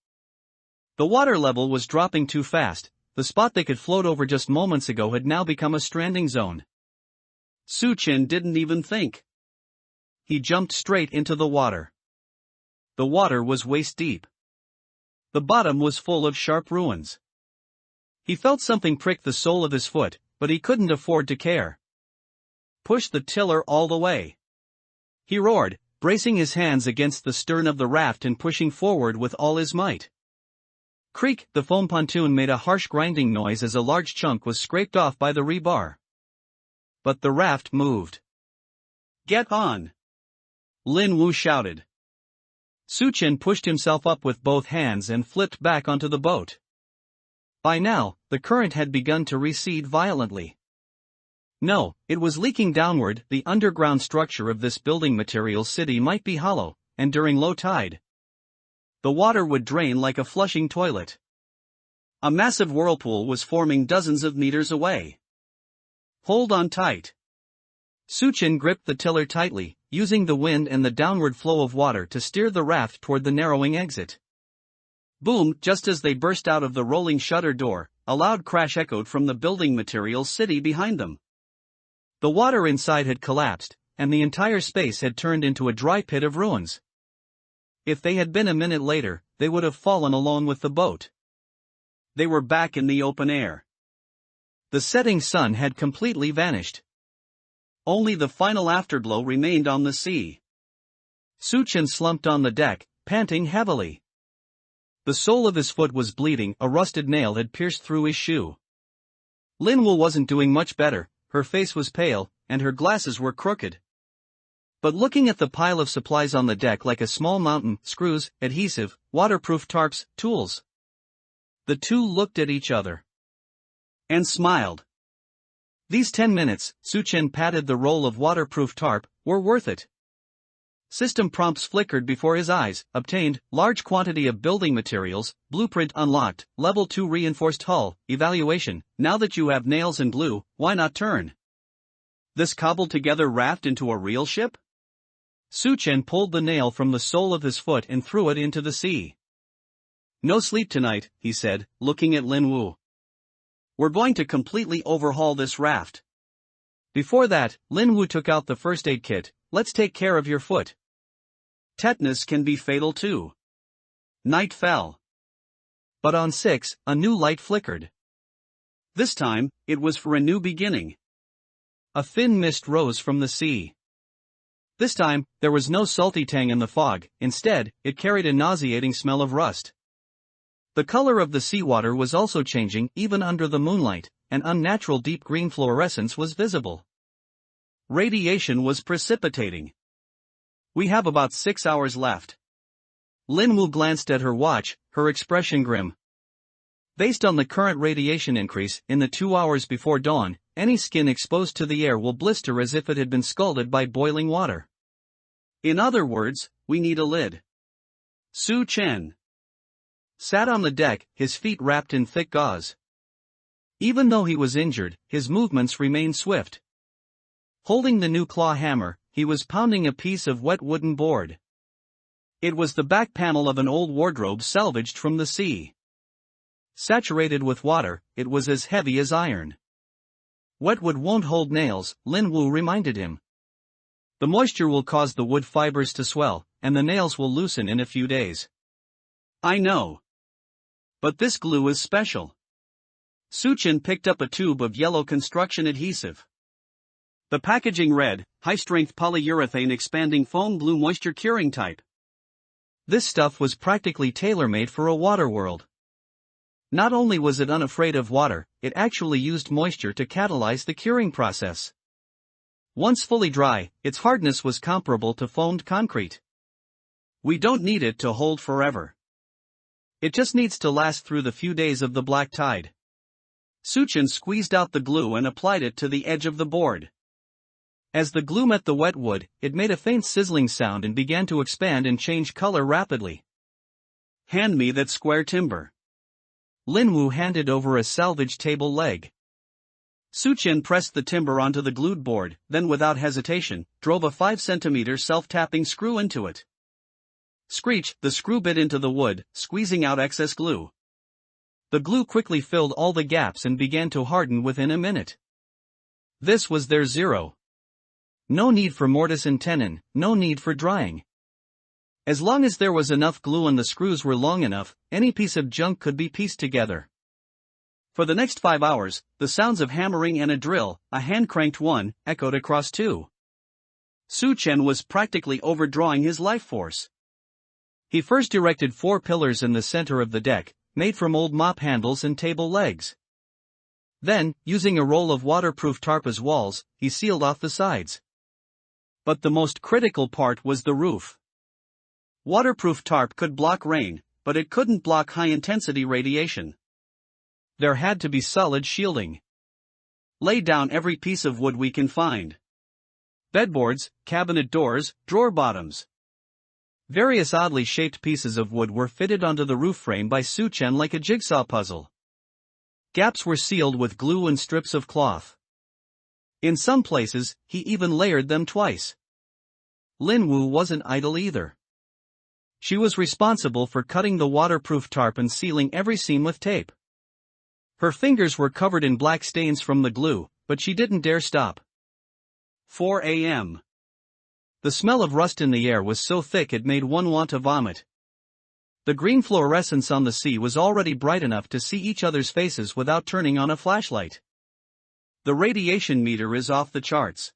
S1: The water level was dropping too fast. The spot they could float over just moments ago had now become a stranding zone. Su Chen didn't even think. He jumped straight into the water. The water was waist deep. The bottom was full of sharp ruins. He felt something prick the sole of his foot, but he couldn't afford to care. Push the tiller all the way. He roared, bracing his hands against the stern of the raft and pushing forward with all his might. Creak! The foam pontoon made a harsh grinding noise as a large chunk was scraped off by the rebar. But the raft moved. Get on! Lin Wu shouted. Su Chen pushed himself up with both hands and flipped back onto the boat. By now, the current had begun to recede violently. No, it was leaking downward. The underground structure of this building materials city might be hollow, and during low tide, the water would drain like a flushing toilet. A massive whirlpool was forming dozens of meters away. Hold on tight. Su Chen gripped the tiller tightly, using the wind and the downward flow of water to steer the raft toward the narrowing exit. Boom! Just as they burst out of the rolling shutter door, a loud crash echoed from the building materials city behind them. The water inside had collapsed, and the entire space had turned into a dry pit of ruins. If they had been a minute later, they would have fallen along with the boat. They were back in the open air. The setting sun had completely vanished. Only the final afterglow remained on the sea. Su Chen slumped on the deck, panting heavily. The sole of his foot was bleeding, a rusted nail had pierced through his shoe. Lin Wu wasn't doing much better, her face was pale, and her glasses were crooked. But looking at the pile of supplies on the deck like a small mountain, screws, adhesive, waterproof tarps, tools. The two looked at each other. And smiled. These 10 minutes, Su Chen patted the roll of waterproof tarp, were worth it. System prompts flickered before his eyes. Obtained, large quantity of building materials, blueprint unlocked, level 2 reinforced hull, evaluation. Now that you have nails and glue, why not turn this cobbled together raft into a real ship? Su-chen pulled the nail from the sole of his foot and threw it into the sea. No sleep tonight, he said, looking at Lin Wu. We're going to completely overhaul this raft. Before that, Lin Wu took out the first aid kit. Let's take care of your foot. Tetanus can be fatal too. Night fell. But on 6, a new light flickered. This time, it was for a new beginning. A thin mist rose from the sea. This time, there was no salty tang in the fog. Instead, it carried a nauseating smell of rust. The color of the seawater was also changing. Even under the moonlight, an unnatural deep green fluorescence was visible. Radiation was precipitating. We have about 6 hours left. Lin Wu glanced at her watch, her expression grim. Based on the current radiation increase, in the 2 hours before dawn, any skin exposed to the air will blister as if it had been scalded by boiling water. In other words, we need a lid. Su-chen sat on the deck, his feet wrapped in thick gauze. Even though he was injured, his movements remained swift. Holding the new claw hammer, he was pounding a piece of wet wooden board. It was the back panel of an old wardrobe salvaged from the sea. Saturated with water, it was as heavy as iron. Wet wood won't hold nails, Lin Wu reminded him. The moisture will cause the wood fibers to swell, and the nails will loosen in a few days. I know. But this glue is special. Su-chen picked up a tube of yellow construction adhesive. The packaging read, high-strength polyurethane expanding foam blue moisture curing type. This stuff was practically tailor-made for a water world. Not only was it unafraid of water, it actually used moisture to catalyze the curing process. Once fully dry, its hardness was comparable to foamed concrete. We don't need it to hold forever. It just needs to last through the few days of the black tide. Su-chen squeezed out the glue and applied it to the edge of the board. As the glue met the wet wood, it made a faint sizzling sound and began to expand and change color rapidly. Hand me that square timber. Lin Wu handed over a salvaged table leg. Su-chen pressed the timber onto the glued board, then without hesitation, drove a 5-centimeter self-tapping screw into it. Screech, the screw bit into the wood, squeezing out excess glue. The glue quickly filled all the gaps and began to harden within a minute. This was their zero. No need for mortise and tenon, no need for drying. As long as there was enough glue and the screws were long enough, any piece of junk could be pieced together. For the next 5 hours, the sounds of hammering and a drill, a hand-cranked one, echoed across 2. Su-chen was practically overdrawing his life force. He first erected 4 pillars in the center of the deck, made from old mop handles and table legs. Then, using a roll of waterproof tarp as walls, he sealed off the sides. But the most critical part was the roof. Waterproof tarp could block rain, but it couldn't block high-intensity radiation. There had to be solid shielding. Lay down every piece of wood we can find. Bedboards, cabinet doors, drawer bottoms. Various oddly shaped pieces of wood were fitted onto the roof frame by Su-chen like a jigsaw puzzle. Gaps were sealed with glue and strips of cloth. In some places, he even layered them twice. Lin Wu wasn't idle either. She was responsible for cutting the waterproof tarp and sealing every seam with tape. Her fingers were covered in black stains from the glue, but she didn't dare stop. 4 a.m. The smell of rust in the air was so thick it made one want to vomit. The green fluorescence on the sea was already bright enough to see each other's faces without turning on a flashlight. The radiation meter is off the charts.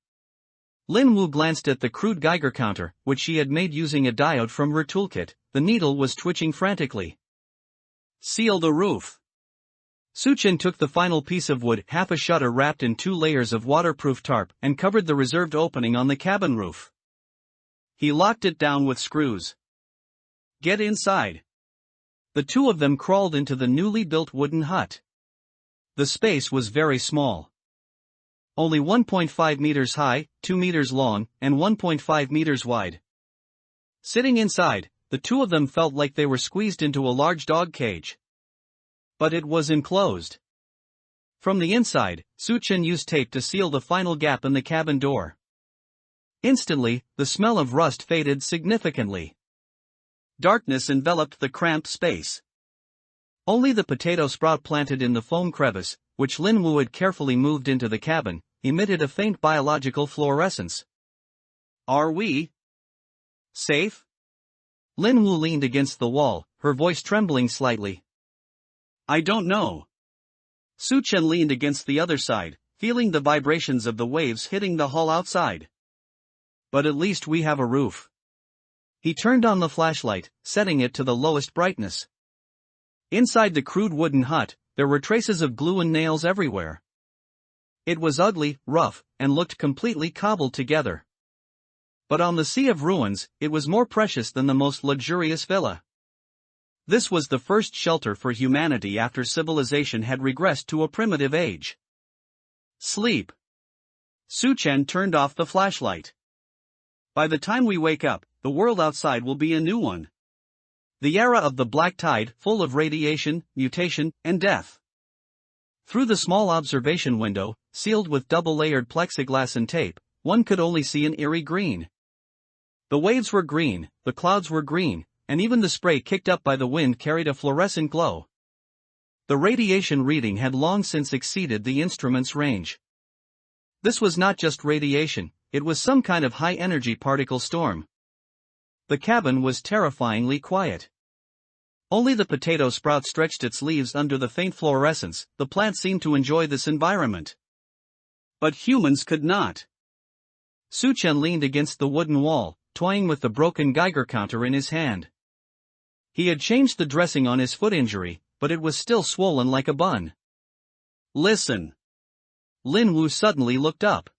S1: Lin Wu glanced at the crude Geiger counter, which she had made using a diode from her toolkit. The needle was twitching frantically. Seal the roof. Su-chen took the final piece of wood, half a shutter wrapped in 2 layers of waterproof tarp, and covered the reserved opening on the cabin roof. He locked it down with screws. Get inside. The 2 of them crawled into the newly built wooden hut. The space was very small. Only 1.5 meters high, 2 meters long, and 1.5 meters wide. Sitting inside, the two of them felt like they were squeezed into a large dog cage. But it was enclosed. From the inside, Suchen used tape to seal the final gap in the cabin door. Instantly, the smell of rust faded significantly. Darkness enveloped the cramped space. Only the potato sprout planted in the foam crevice, which Lin Wu had carefully moved into the cabin, emitted a faint biological fluorescence. Are we safe? Lin Wu leaned against the wall, her voice trembling slightly. I don't know. Suchen leaned against the other side, feeling the vibrations of the waves hitting the hull outside. But at least we have a roof. He turned on the flashlight, setting it to the lowest brightness. Inside the crude wooden hut, there were traces of glue and nails everywhere. It was ugly, rough, and looked completely cobbled together. But on the sea of ruins, it was more precious than the most luxurious villa. This was the first shelter for humanity after civilization had regressed to a primitive age. Sleep. Suchen turned off the flashlight. By the time we wake up, the world outside will be a new one. The era of the black tide, full of radiation, mutation, and death. Through the small observation window, sealed with double-layered plexiglass and tape, one could only see an eerie green. The waves were green, the clouds were green, and even the spray kicked up by the wind carried a fluorescent glow. The radiation reading had long since exceeded the instrument's range. This was not just radiation, it was some kind of high-energy particle storm. The cabin was terrifyingly quiet. Only the potato sprout stretched its leaves under the faint fluorescence. The plant seemed to enjoy this environment. But humans could not. Suchen leaned against the wooden wall, toying with the broken Geiger counter in his hand. He had changed the dressing on his foot injury, but it was still swollen like a bun. Listen. Lin Wu suddenly looked up.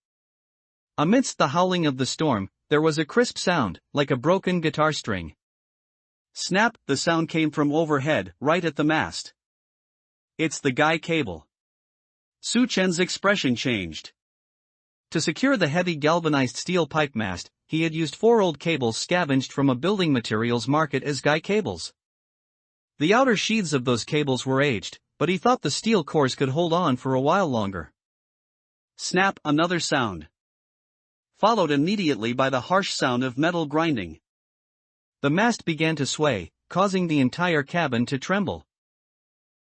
S1: Amidst the howling of the storm, there was a crisp sound, like a broken guitar string. Snap, the sound came from overhead, right at the mast. It's the guy cable. Suchen's expression changed. To secure the heavy galvanized steel pipe mast, he had used 4 old cables scavenged from a building materials market as guy cables. The outer sheaths of those cables were aged, but he thought the steel cores could hold on for a while longer. Snap, another sound. Followed immediately by the harsh sound of metal grinding. The mast began to sway, causing the entire cabin to tremble.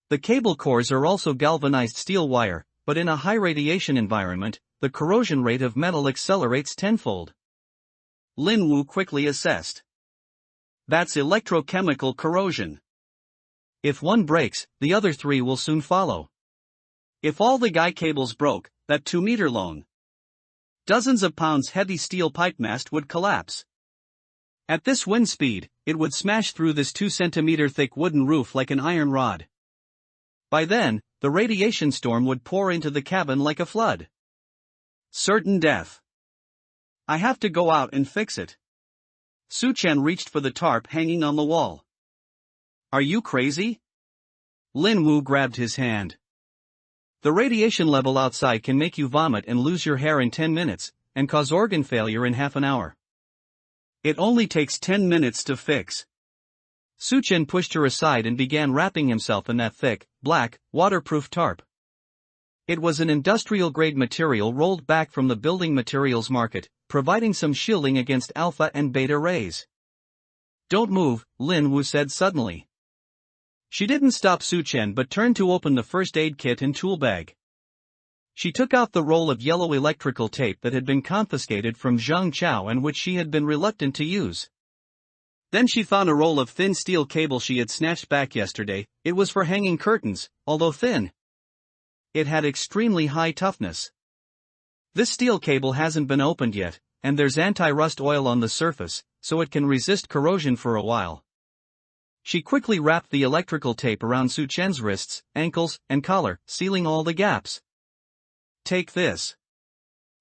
S1: The cable cores are also galvanized steel wire, but in a high radiation environment, the corrosion rate of metal accelerates tenfold. Lin Wu quickly assessed. That's electrochemical corrosion. If one breaks, the other 3 will soon follow. If all the guy cables broke, that 2-meter long, dozens of pounds heavy steel pipe mast would collapse. At this wind speed, it would smash through this 2-centimeter thick wooden roof like an iron rod. By then, the radiation storm would pour into the cabin like a flood. Certain death. I have to go out and fix it. Suchen reached for the tarp hanging on the wall. Are you crazy? Lin Wu grabbed his hand. The radiation level outside can make you vomit and lose your hair in 10 minutes, and cause organ failure in half an hour. It only takes 10 minutes to fix. Suchen pushed her aside and began wrapping himself in that thick, black, waterproof tarp. It was an industrial-grade material rolled back from the building materials market, providing some shielding against alpha and beta rays. Don't move, Lin Wu said suddenly. She didn't stop Suchen but turned to open the first aid kit and tool bag. She took out the roll of yellow electrical tape that had been confiscated from Zhang Chao and which she had been reluctant to use. Then she found a roll of thin steel cable she had snatched back yesterday. It was for hanging curtains, although thin. It had extremely high toughness. This steel cable hasn't been opened yet, and there's anti-rust oil on the surface, so it can resist corrosion for a while. She quickly wrapped the electrical tape around Suchen's wrists, ankles, and collar, sealing all the gaps. Take this.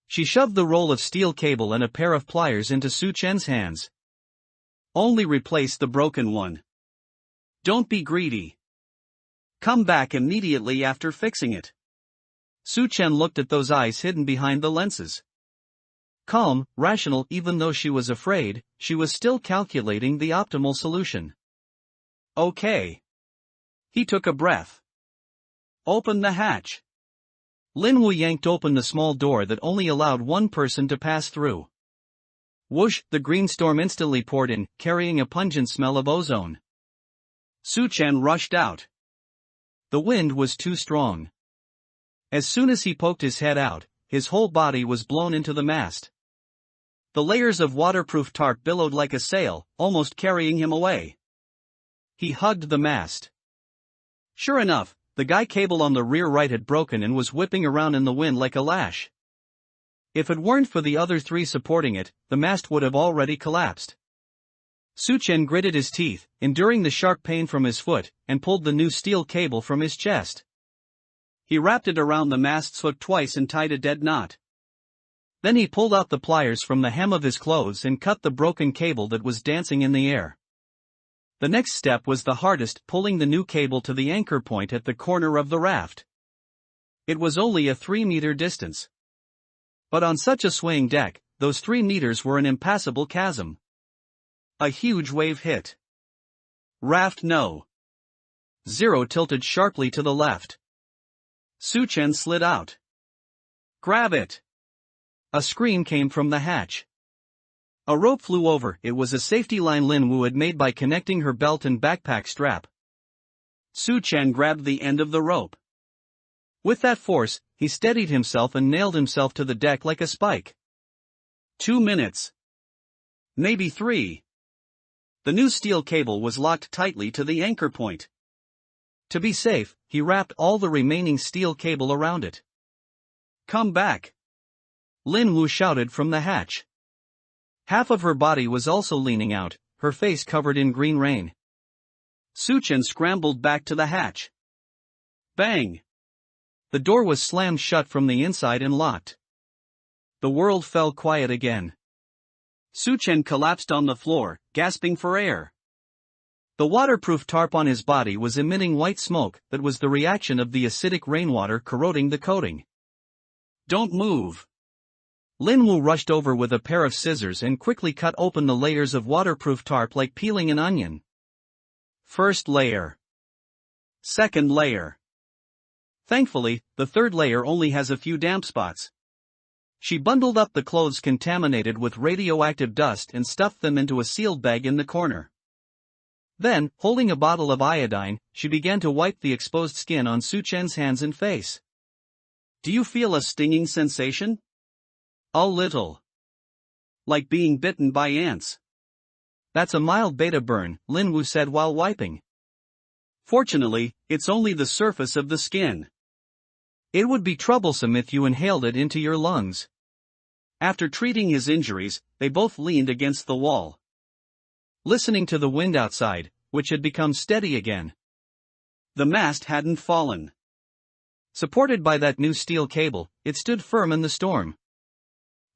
S1: She shoved the roll of steel cable and a pair of pliers into Suchen's hands. Only replace the broken one. Don't be greedy. Come back immediately after fixing it. Suchen looked at those eyes hidden behind the lenses. Calm, rational, even though she was afraid, she was still calculating the optimal solution. Okay. He took a breath. Open the hatch. Linwoo yanked open the small door that only allowed one person to pass through. Whoosh, the green storm instantly poured in, carrying a pungent smell of ozone. Suchen rushed out. The wind was too strong. As soon as he poked his head out, his whole body was blown into the mast. The layers of waterproof tarp billowed like a sail, almost carrying him away. He hugged the mast. Sure enough, the guy cable on the rear right had broken and was whipping around in the wind like a lash. If it weren't for the other three supporting it, the mast would have already collapsed. Suchen gritted his teeth, enduring the sharp pain from his foot, and pulled the new steel cable from his chest. He wrapped it around the mast's hook twice and tied a dead knot. Then he pulled out the pliers from the hem of his clothes and cut the broken cable that was dancing in the air. The next step was the hardest, pulling the new cable to the anchor point at the corner of the raft. It was only a 3-meter distance. But on such a swaying deck, those 3 meters were an impassable chasm. A huge wave hit. Raft no. 0 tilted sharply to the left. Suchen slid out. Grab it! A scream came from the hatch. A rope flew over. It was a safety line Linwoo had made by connecting her belt and backpack strap. Suchen grabbed the end of the rope. With that force, he steadied himself and nailed himself to the deck like a spike. 2 minutes. Maybe 3. The new steel cable was locked tightly to the anchor point. To be safe, he wrapped all the remaining steel cable around it. Come back! Linwoo shouted from the hatch. Half of her body was also leaning out, her face covered in green rain. Suchen scrambled back to the hatch. Bang! The door was slammed shut from the inside and locked. The world fell quiet again. Suchen collapsed on the floor, gasping for air. The waterproof tarp on his body was emitting white smoke that was the reaction of the acidic rainwater corroding the coating. Don't move! Linwoo rushed over with a pair of scissors and quickly cut open the layers of waterproof tarp like peeling an onion. First layer. Second layer. Thankfully, the third layer only has a few damp spots. She bundled up the clothes contaminated with radioactive dust and stuffed them into a sealed bag in the corner. Then, holding a bottle of iodine, she began to wipe the exposed skin on Suchen's hands and face. Do you feel a stinging sensation? A little. Like being bitten by ants. That's a mild beta burn, Linwoo said while wiping. Fortunately, it's only the surface of the skin. It would be troublesome if you inhaled it into your lungs. After treating his injuries, they both leaned against the wall, listening to the wind outside, which had become steady again. The mast hadn't fallen. Supported by that new steel cable, it stood firm in the storm.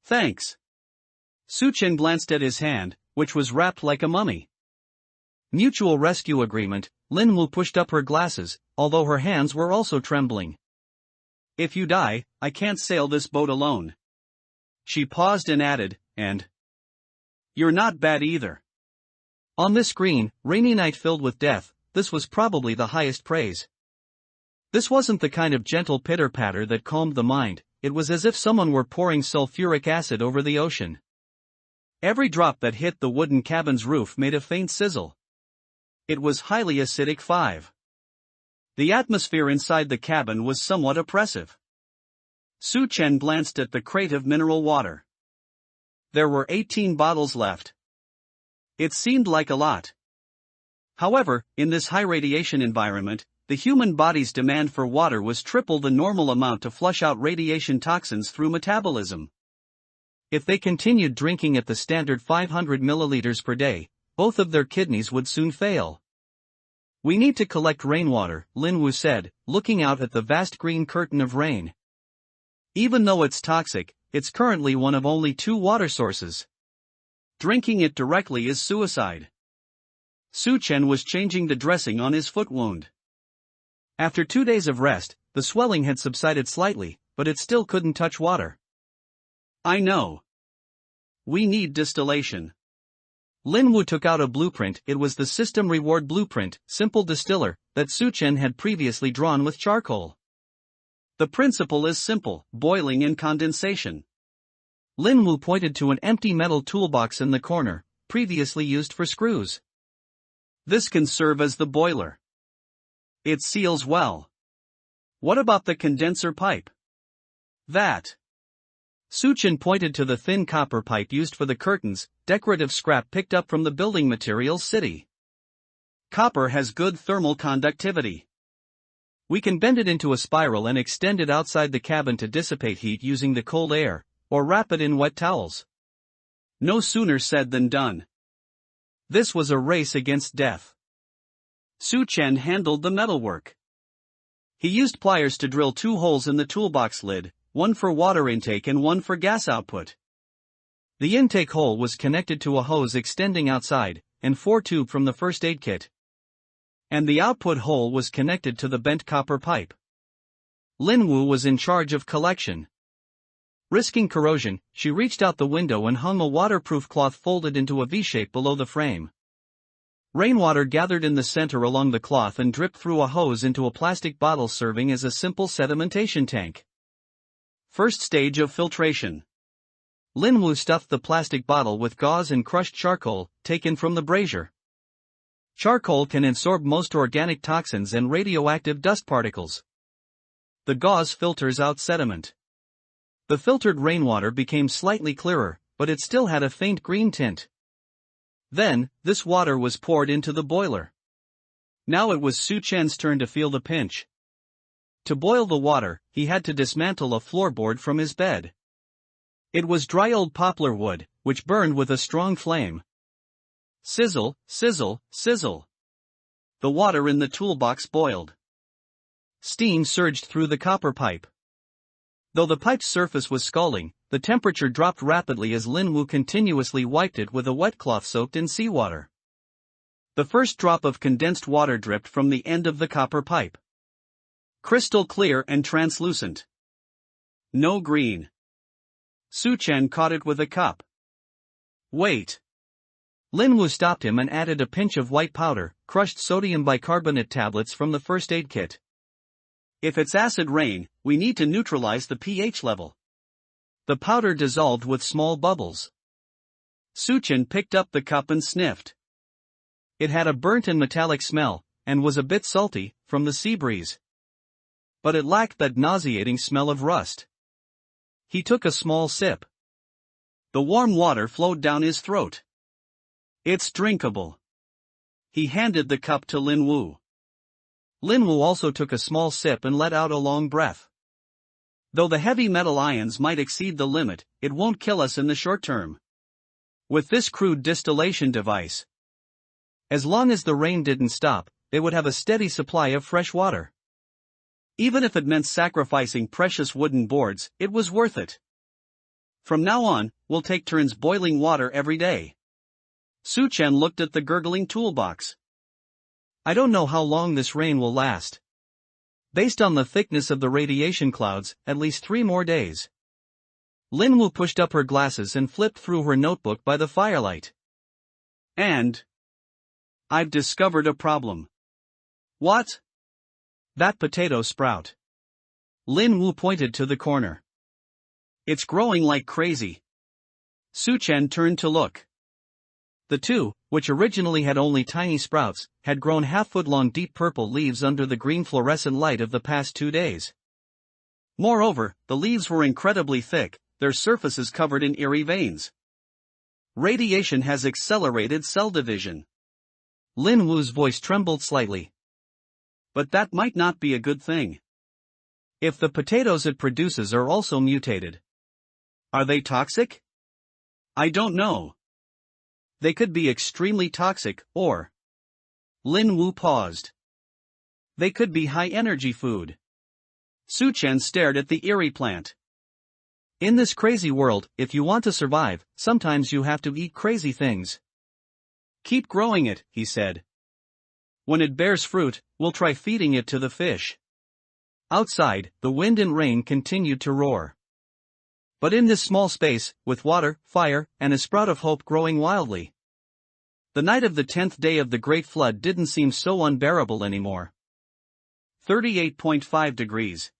S1: Thanks. Suchen glanced at his hand, which was wrapped like a mummy. Mutual rescue agreement, Linwoo pushed up her glasses, although her hands were also trembling. If you die, I can't sail this boat alone. She paused and added, and you're not bad either. On this green, rainy night filled with death, this was probably the highest praise. This wasn't the kind of gentle pitter-patter that calmed the mind, it was as if someone were pouring sulfuric acid over the ocean. Every drop that hit the wooden cabin's roof made a faint sizzle. It was highly acidic 5. The atmosphere inside the cabin was somewhat oppressive. Suchen glanced at the crate of mineral water. There were 18 bottles left. It seemed like a lot. However, in this high radiation environment, the human body's demand for water was triple the normal amount to flush out radiation toxins through metabolism. If they continued drinking at the standard 500 milliliters per day, both of their kidneys would soon fail. We need to collect rainwater, Linwoo said, looking out at the vast green curtain of rain. Even though it's toxic, it's currently one of only 2 water sources. Drinking it directly is suicide. Suchen was changing the dressing on his foot wound. After 2 days of rest, the swelling had subsided slightly, but it still couldn't touch water. I know. We need distillation. Linwoo took out a blueprint. It was the system reward blueprint, simple distiller, that Suchen had previously drawn with charcoal. The principle is simple, boiling and condensation. Linwoo pointed to an empty metal toolbox in the corner, previously used for screws. This can serve as the boiler. It seals well. What about the condenser pipe? That. Suchen pointed to the thin copper pipe used for the curtains, decorative scrap picked up from the building materials city. Copper has good thermal conductivity. We can bend it into a spiral and extend it outside the cabin to dissipate heat using the cold air, or wrap it in wet towels. No sooner said than done. This was a race against death. Suchen handled the metalwork. He used pliers to drill 2 holes in the toolbox lid, one for water intake and one for gas output. The intake hole was connected to a hose extending outside, and 4 tube from the first aid kit. And the output hole was connected to the bent copper pipe. Linwoo was in charge of collection. Risking corrosion, she reached out the window and hung a waterproof cloth folded into a V-shape below the frame. Rainwater gathered in the center along the cloth and dripped through a hose into a plastic bottle serving as a simple sedimentation tank. First stage of filtration. Linwoo stuffed the plastic bottle with gauze and crushed charcoal, taken from the brazier. Charcoal can absorb most organic toxins and radioactive dust particles. The gauze filters out sediment. The filtered rainwater became slightly clearer, but it still had a faint green tint. Then, this water was poured into the boiler. Now it was Suchen's turn to feel the pinch. To boil the water, he had to dismantle a floorboard from his bed. It was dry old poplar wood, which burned with a strong flame. Sizzle, sizzle, sizzle. The water in the toolbox boiled. Steam surged through the copper pipe. Though the pipe's surface was scalding, the temperature dropped rapidly as Linwoo continuously wiped it with a wet cloth soaked in seawater. The first drop of condensed water dripped from the end of the copper pipe. Crystal clear and translucent. No green. Suchen caught it with a cup. Wait. Linwoo stopped him and added a pinch of white powder, crushed sodium bicarbonate tablets from the first aid kit. If it's acid rain, we need to neutralize the pH level. The powder dissolved with small bubbles. Suchen picked up the cup and sniffed. It had a burnt and metallic smell, and was a bit salty, from the sea breeze. But it lacked that nauseating smell of rust. He took a small sip. The warm water flowed down his throat. It's drinkable. He handed the cup to Linwoo. Linwoo also took a small sip and let out a long breath. Though the heavy metal ions might exceed the limit, it won't kill us in the short term. With this crude distillation device, as long as the rain didn't stop, they would have a steady supply of fresh water. Even if it meant sacrificing precious wooden boards, it was worth it. From now on, we'll take turns boiling water every day. Suchen looked at the gurgling toolbox. I don't know how long this rain will last. Based on the thickness of the radiation clouds, at least 3 more days. Linwoo pushed up her glasses and flipped through her notebook by the firelight. And I've discovered a problem. What? That potato sprout. Linwoo pointed to the corner. It's growing like crazy. Suchen turned to look. The 2, which originally had only tiny sprouts, had grown half-foot-long deep purple leaves under the green fluorescent light of the past 2 days. Moreover, the leaves were incredibly thick, their surfaces covered in eerie veins. Radiation has accelerated cell division. Linwoo's voice trembled slightly. But that might not be a good thing. If the potatoes it produces are also mutated, are they toxic? I don't know. They could be extremely toxic, or... Linwoo paused. They could be high-energy food. Suchen stared at the eerie plant. In this crazy world, if you want to survive, sometimes you have to eat crazy things. Keep growing it, he said. When it bears fruit, we'll try feeding it to the fish. Outside, the wind and rain continued to roar. But in this small space, with water, fire, and a sprout of hope growing wildly. The night of the 10th day of the Great Flood didn't seem so unbearable anymore. 38.5 degrees.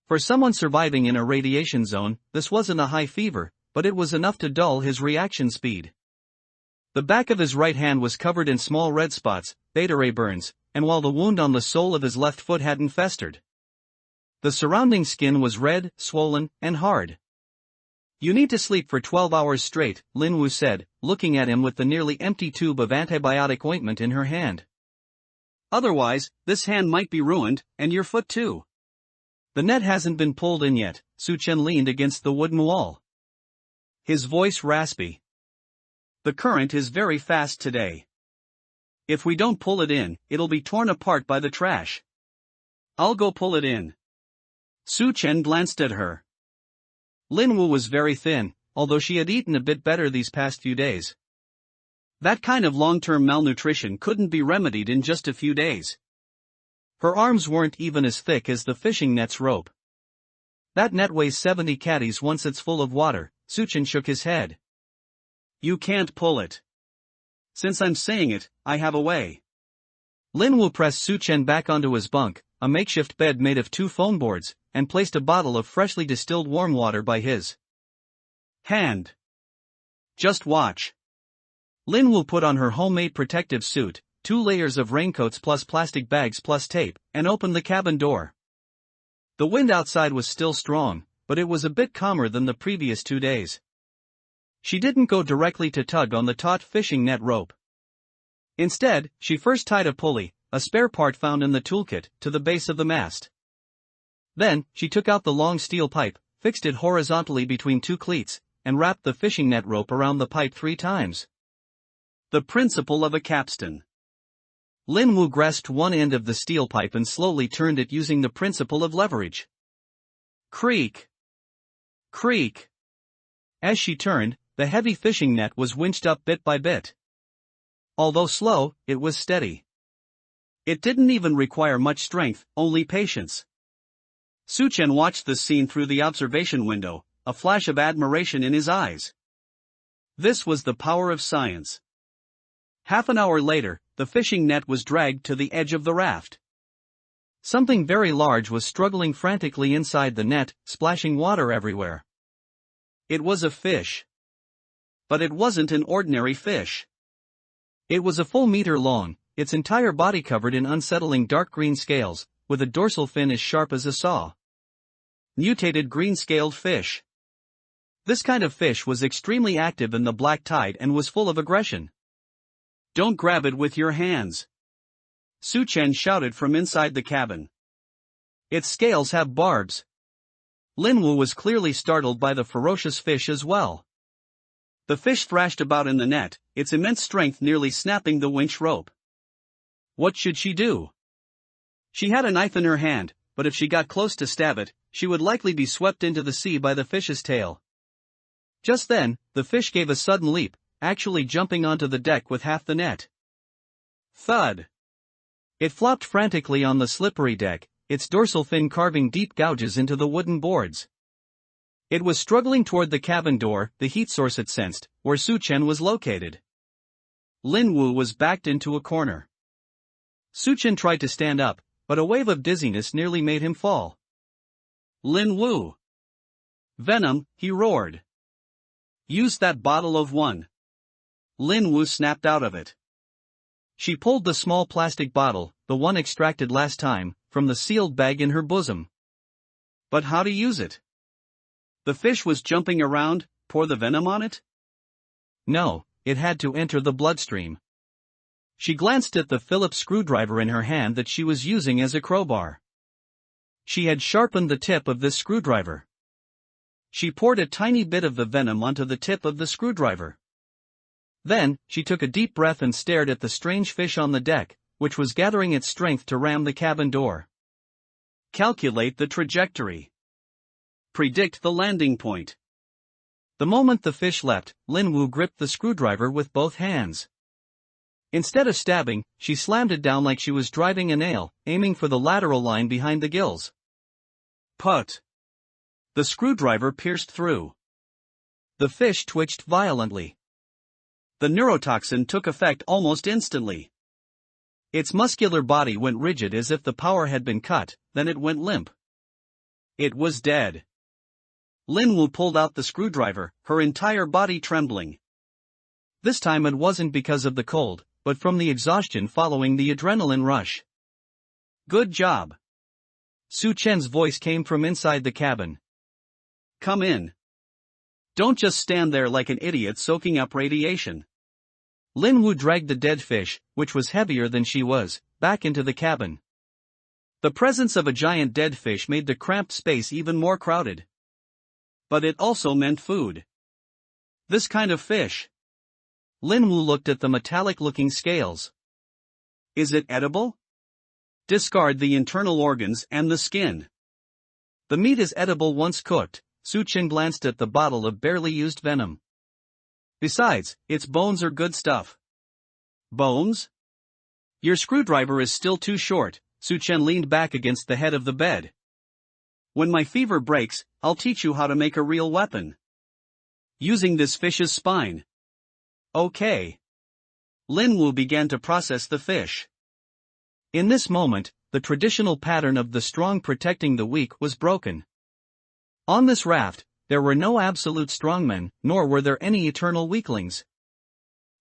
S1: For someone surviving in a radiation zone, this wasn't a high fever, but it was enough to dull his reaction speed. The back of his right hand was covered in small red spots, beta ray burns, and while the wound on the sole of his left foot hadn't festered. The surrounding skin was red, swollen, and hard. "You need to sleep for 12 hours straight," Lin Wu said, looking at him with the nearly empty tube of antibiotic ointment in her hand. "Otherwise, this hand might be ruined, and your foot too." "The net hasn't been pulled in yet." Su Chen leaned against the wooden wall, his voice raspy. "The current is very fast today. If we don't pull it in, it'll be torn apart by the trash." "I'll go pull it in." Su Chen glanced at her. Lin Wu was very thin, although she had eaten a bit better these past few days. That kind of long-term malnutrition couldn't be remedied in just a few days. Her arms weren't even as thick as the fishing net's rope. "That net weighs 70 catties once it's full of water." Su Chen shook his head. "You can't pull it. Since I'm saying it, I have a way." Lin Wu pressed Su Chen back onto his bunk, a makeshift bed made of 2 foam boards, and placed a bottle of freshly distilled warm water by his hand. "Just watch." Lin Wu put on her homemade protective suit, 2 layers of raincoats plus plastic bags plus tape, and opened the cabin door. The wind outside was still strong, but it was a bit calmer than the previous 2 days. She didn't go directly to tug on the taut fishing net rope. Instead, she first tied a pulley, a spare part found in the toolkit, to the base of the mast. Then, she took out the long steel pipe, fixed it horizontally between 2 cleats, and wrapped the fishing net rope around the pipe 3 times. The principle of a capstan. Lin Wu grasped one end of the steel pipe and slowly turned it using the principle of leverage. Creak! Creak! As she turned, the heavy fishing net was winched up bit by bit. Although slow, it was steady. It didn't even require much strength, only patience. Su Chen watched the scene through the observation window, a flash of admiration in his eyes. This was the power of science. Half an hour later, the fishing net was dragged to the edge of the raft. Something very large was struggling frantically inside the net, splashing water everywhere. It was a fish. But it wasn't an ordinary fish. It was a full meter long, its entire body covered in unsettling dark green scales, with a dorsal fin as sharp as a saw. Mutated green-scaled fish. This kind of fish was extremely active in the black tide and was full of aggression. "Don't grab it with your hands," Su Chen shouted from inside the cabin. "Its scales have barbs." Lin Wu was clearly startled by the ferocious fish as well. The fish thrashed about in the net, its immense strength nearly snapping the winch rope. What should she do? She had a knife in her hand, but if she got close to stab it, she would likely be swept into the sea by the fish's tail. Just then, the fish gave a sudden leap, actually jumping onto the deck with half the net. Thud! It flopped frantically on the slippery deck, its dorsal fin carving deep gouges into the wooden boards. It was struggling toward the cabin door, the heat source it sensed, where Su Chen was located. Lin Wu was backed into a corner. Su Chen tried to stand up, but a wave of dizziness nearly made him fall. "Lin Wu! Venom!" he roared. "Use that bottle of one." Lin Wu snapped out of it. She pulled the small plastic bottle, the one extracted last time, from the sealed bag in her bosom. But how to use it? The fish was jumping around. Pour the venom on it? No, it had to enter the bloodstream. She glanced at the Phillips screwdriver in her hand that she was using as a crowbar. She had sharpened the tip of this screwdriver. She poured a tiny bit of the venom onto the tip of the screwdriver. Then, she took a deep breath and stared at the strange fish on the deck, which was gathering its strength to ram the cabin door. Calculate the trajectory. Predict the landing point. The moment the fish leapt, Lin Wu gripped the screwdriver with both hands. Instead of stabbing, she slammed it down like she was driving a nail, aiming for the lateral line behind the gills. Put! The screwdriver pierced through. The fish twitched violently. The neurotoxin took effect almost instantly. Its muscular body went rigid as if the power had been cut, then it went limp. It was dead. Linwoo pulled out the screwdriver, her entire body trembling. This time it wasn't because of the cold, but from the exhaustion following the adrenaline rush. Good job. Su Chen's voice came from inside the cabin. Come in. Don't just stand there like an idiot soaking up radiation. Linwoo dragged the dead fish, which was heavier than she was, back into the cabin. The presence of a giant dead fish made the cramped space even more crowded. But it also meant food. This kind of fish. Linwoo looked at the metallic-looking scales. Is it edible? Discard the internal organs and the skin. The meat is edible once cooked. Su Chen glanced at the bottle of barely used venom. Besides, its bones are good stuff. Bones? Your screwdriver is still too short. Su Chen leaned back against the head of the bed. When my fever breaks, I'll teach you how to make a real weapon. Using this fish's spine. Okay. Linwoo began to process the fish. In this moment, the traditional pattern of the strong protecting the weak was broken. On this raft, there were no absolute strongmen, nor were there any eternal weaklings.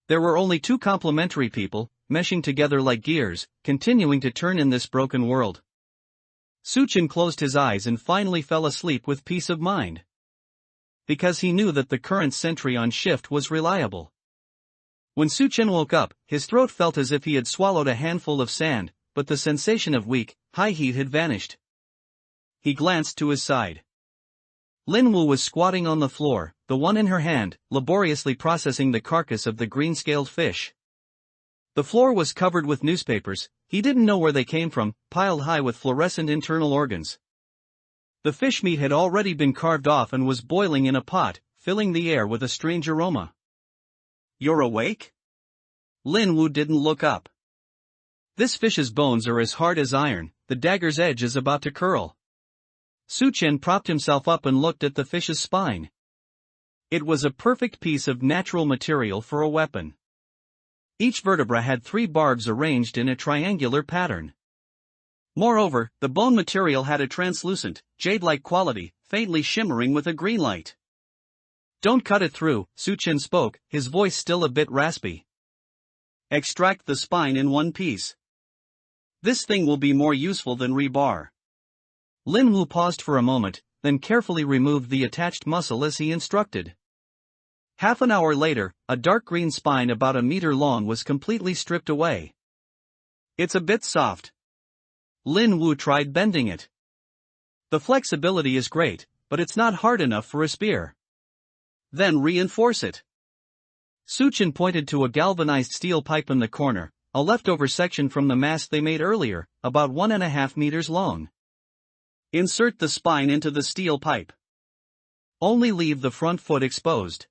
S1: There were only two complementary people, meshing together like gears, continuing to turn in this broken world. Su Chen closed his eyes and finally fell asleep with peace of mind. Because he knew that the current sentry on shift was reliable. When Su Chen woke up, his throat felt as if he had swallowed a handful of sand, but the sensation of weak, high heat had vanished. He glanced to his side. Linwoo was squatting on the floor, the one in her hand, laboriously processing the carcass of the green-scaled fish. The floor was covered with newspapers, he didn't know where they came from, piled high with fluorescent internal organs. The fish meat had already been carved off and was boiling in a pot, filling the air with a strange aroma. You're awake? Linwoo didn't look up. This fish's bones are as hard as iron, the dagger's edge is about to curl. Su Chen propped himself up and looked at the fish's spine. It was a perfect piece of natural material for a weapon. Each vertebra had 3 barbs arranged in a triangular pattern. Moreover, the bone material had a translucent, jade-like quality, faintly shimmering with a green light. Don't cut it through, Su Chen spoke, his voice still a bit raspy. Extract the spine in one piece. This thing will be more useful than rebar. Linwoo paused for a moment, then carefully removed the attached muscle as he instructed. Half an hour later, a dark green spine about a meter long was completely stripped away. It's a bit soft. Linwoo tried bending it. The flexibility is great, but it's not hard enough for a spear. Then reinforce it. Su Chen pointed to a galvanized steel pipe in the corner, a leftover section from the mast they made earlier, about 1.5 meters long. Insert the spine into the steel pipe. Only leave the front foot exposed.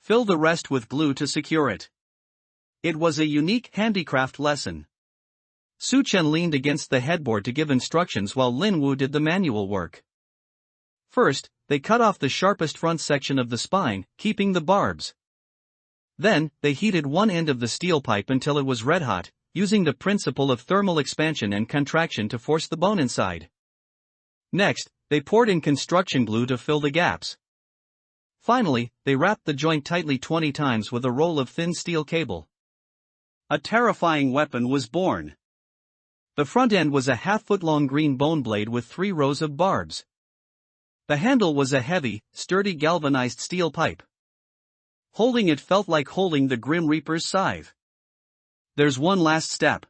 S1: Fill the rest with glue to secure it. It was a unique handicraft lesson. Su Chen leaned against the headboard to give instructions while Linwoo did the manual work. First, they cut off the sharpest front section of the spine, keeping the barbs. Then, they heated one end of the steel pipe until it was red hot, using the principle of thermal expansion and contraction to force the bone inside. Next, they poured in construction glue to fill the gaps. Finally, they wrapped the joint tightly 20 times with a roll of thin steel cable. A terrifying weapon was born. The front end was a half-foot-long green bone blade with 3 rows of barbs. The handle was a heavy, sturdy galvanized steel pipe. Holding it felt like holding the Grim Reaper's scythe. There's one last step.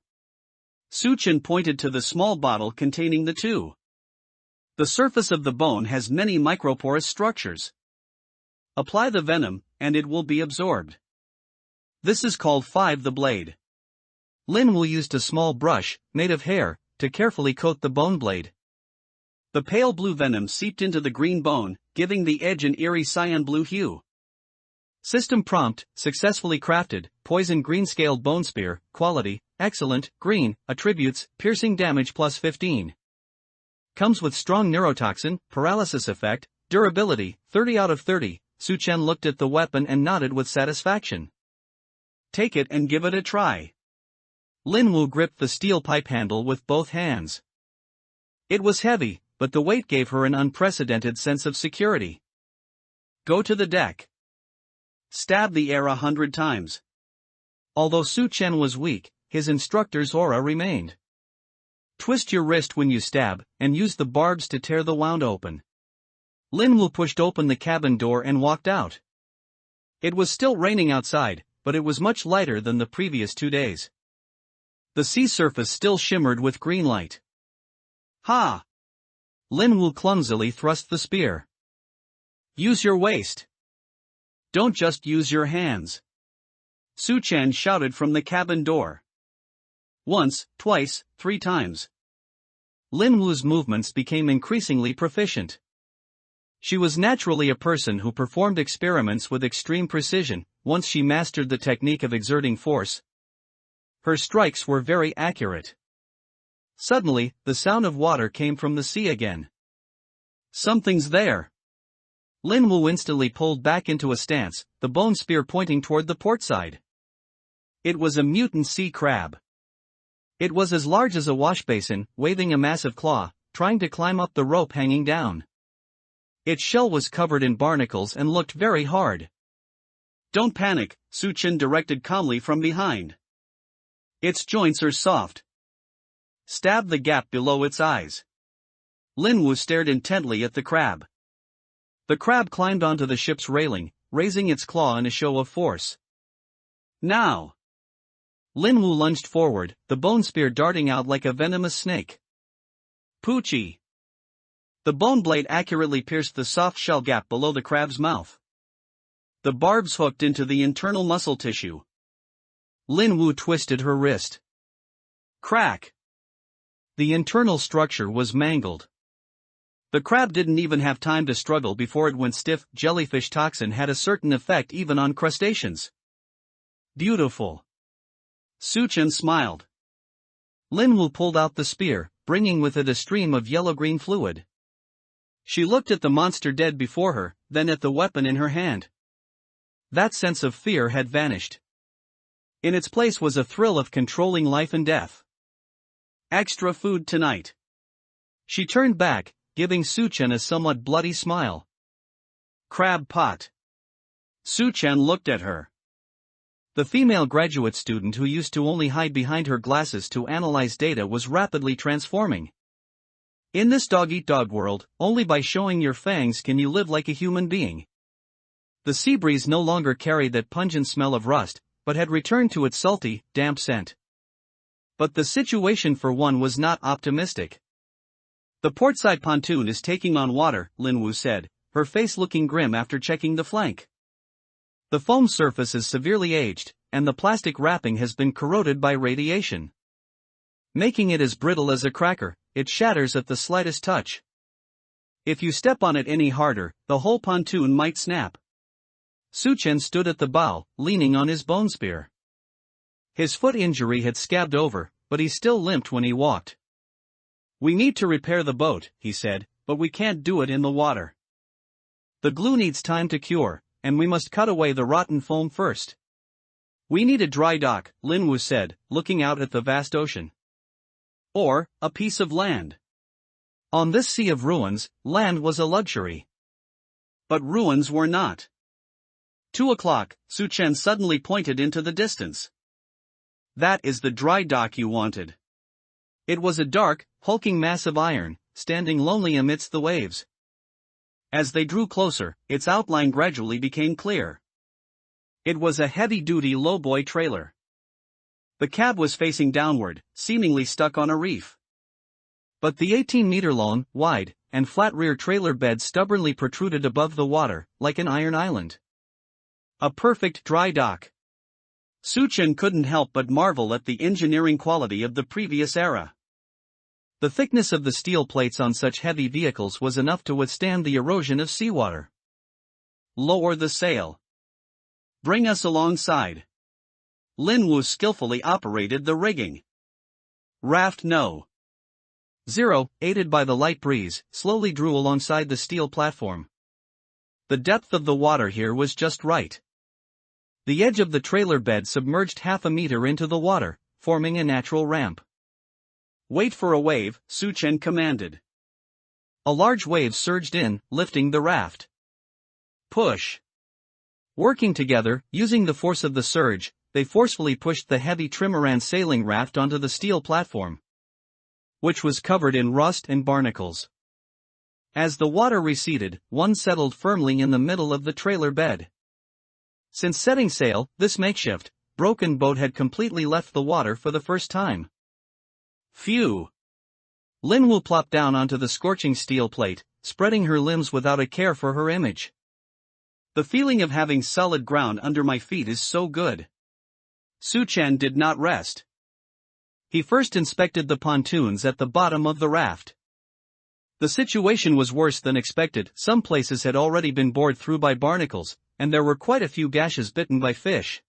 S1: Su Chen pointed to the small bottle containing the 2. The surface of the bone has many microporous structures. Apply the venom, and it will be absorbed. This is called 5 the blade. Linwoo used a small brush, made of hair, to carefully coat the bone blade. The pale blue venom seeped into the green bone, giving the edge an eerie cyan blue hue. System prompt, successfully crafted, poison green scaled bone spear, quality, excellent, green, attributes, piercing damage +15. Comes with strong neurotoxin, paralysis effect, durability, 30 out of 30. Su Chen looked at the weapon and nodded with satisfaction. Take it and give it a try. Lin Wu gripped the steel pipe handle with both hands. It was heavy, but the weight gave her an unprecedented sense of security. Go to the deck. Stab the air 100 times. Although Su Chen was weak, his instructor's aura remained. Twist your wrist when you stab, and use the barbs to tear the wound open. Lin Wu pushed open the cabin door and walked out. It was still raining outside, but it was much lighter than the previous 2 days. The sea surface still shimmered with green light. Ha! Lin Wu clumsily thrust the spear. Use your waist. Don't just use your hands. Su Chen shouted from the cabin door. Once, twice, 3 times. Lin Wu's movements became increasingly proficient. She was naturally a person who performed experiments with extreme precision. Once she mastered the technique of exerting force, her strikes were very accurate. Suddenly, the sound of water came from the sea again. Something's there. Lin Wu instantly pulled back into a stance, the bone spear pointing toward the port side. It was a mutant sea crab. It was as large as a washbasin, waving a massive claw, trying to climb up the rope hanging down. Its shell was covered in barnacles and looked very hard. Don't panic, Su Chen directed calmly from behind. Its joints are soft. Stab the gap below its eyes. Lin Wu stared intently at the crab. The crab climbed onto the ship's railing, raising its claw in a show of force. Now! Lin Wu lunged forward, the bone spear darting out like a venomous snake. Poochie! The bone blade accurately pierced the soft shell gap below the crab's mouth. The barbs hooked into the internal muscle tissue. Lin Wu twisted her wrist. Crack! The internal structure was mangled. The crab didn't even have time to struggle before it went stiff. Jellyfish toxin had a certain effect even on crustaceans. Beautiful. Su Chen smiled. Lin Wu pulled out the spear, bringing with it a stream of yellow-green fluid. She looked at the monster dead before her, then at the weapon in her hand. That sense of fear had vanished. In its place was a thrill of controlling life and death. Extra food tonight. She turned back, giving Su Chen a somewhat bloody smile. Crab pot. Su Chen looked at her. The female graduate student who used to only hide behind her glasses to analyze data was rapidly transforming. In this dog-eat-dog world, only by showing your fangs can you live like a human being. The sea breeze no longer carried that pungent smell of rust, but had returned to its salty, damp scent. But the situation for one was not optimistic. The portside pontoon is taking on water, Lin Wu said, her face looking grim after checking the flank. The foam surface is severely aged, and the plastic wrapping has been corroded by radiation. Making it as brittle as a cracker, it shatters at the slightest touch. If you step on it any harder, the whole pontoon might snap. Su Chen stood at the bow, leaning on his bone spear. His foot injury had scabbed over, but he still limped when he walked. We need to repair the boat, he said, but we can't do it in the water. The glue needs time to cure, and we must cut away the rotten foam first. We need a dry dock, Lin Wu said, looking out at the vast ocean. Or, a piece of land. On this sea of ruins, land was a luxury. But ruins were not. 2 o'clock, Su Chen suddenly pointed into the distance. That is the dry dock you wanted. It was a dark, hulking mass of iron, standing lonely amidst the waves. As they drew closer, its outline gradually became clear. It was a heavy-duty lowboy trailer. The cab was facing downward, seemingly stuck on a reef. But the 18-meter-long, wide, and flat rear trailer bed stubbornly protruded above the water, like an iron island. A perfect dry dock. Su Chen couldn't help but marvel at the engineering quality of the previous era. The thickness of the steel plates on such heavy vehicles was enough to withstand the erosion of seawater. Lower the sail. Bring us alongside. Lin Wu skillfully operated the rigging. Raft no. Zero, aided by the light breeze, slowly drew alongside the steel platform. The depth of the water here was just right. The edge of the trailer bed submerged half a meter into the water, forming a natural ramp. "Wait for a wave," Su-chen commanded. A large wave surged in, lifting the raft. Push. Working together, using the force of the surge, they forcefully pushed the heavy trimaran sailing raft onto the steel platform, which was covered in rust and barnacles. As the water receded, one settled firmly in the middle of the trailer bed. Since setting sail, this makeshift, broken boat had completely left the water for the first time. Phew! Linwoo plopped down onto the scorching steel plate, spreading her limbs without a care for her image. The feeling of having solid ground under my feet is so good. Su-chen did not rest. He first inspected the pontoons at the bottom of the raft. The situation was worse than expected. Some places had already been bored through by barnacles, and there were quite a few gashes bitten by fish.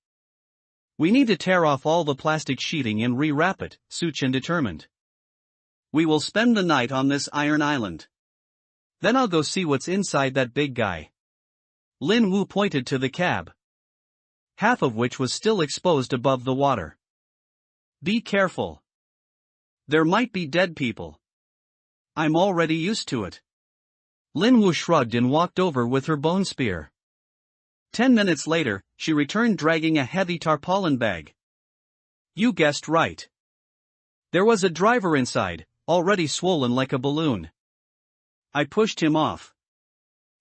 S1: "We need to tear off all the plastic sheeting and re-wrap it," Su-chen determined. "We will spend the night on this iron island. Then I'll go see what's inside that big guy." Lin Wu pointed to the cab, half of which was still exposed above the water. "Be careful. There might be dead people." "I'm already used to it." Lin Wu shrugged and walked over with her bone spear. 10 minutes later, she returned dragging a heavy tarpaulin bag. "You guessed right. There was a driver inside, already swollen like a balloon. I pushed him off."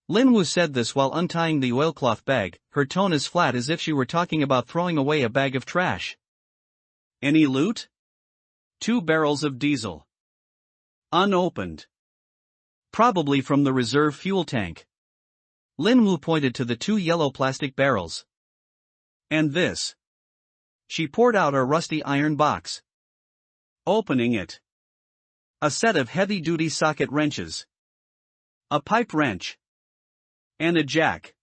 S1: Lin Wu said this while untying the oilcloth bag, her tone as flat as if she were talking about throwing away a bag of trash. "Any loot?" 2 barrels of diesel. Unopened. Probably from the reserve fuel tank. Lin Wu pointed to the 2 yellow plastic barrels. "And this." She poured out a rusty iron box. Opening it. A set of heavy-duty socket wrenches. A pipe wrench. And a jack.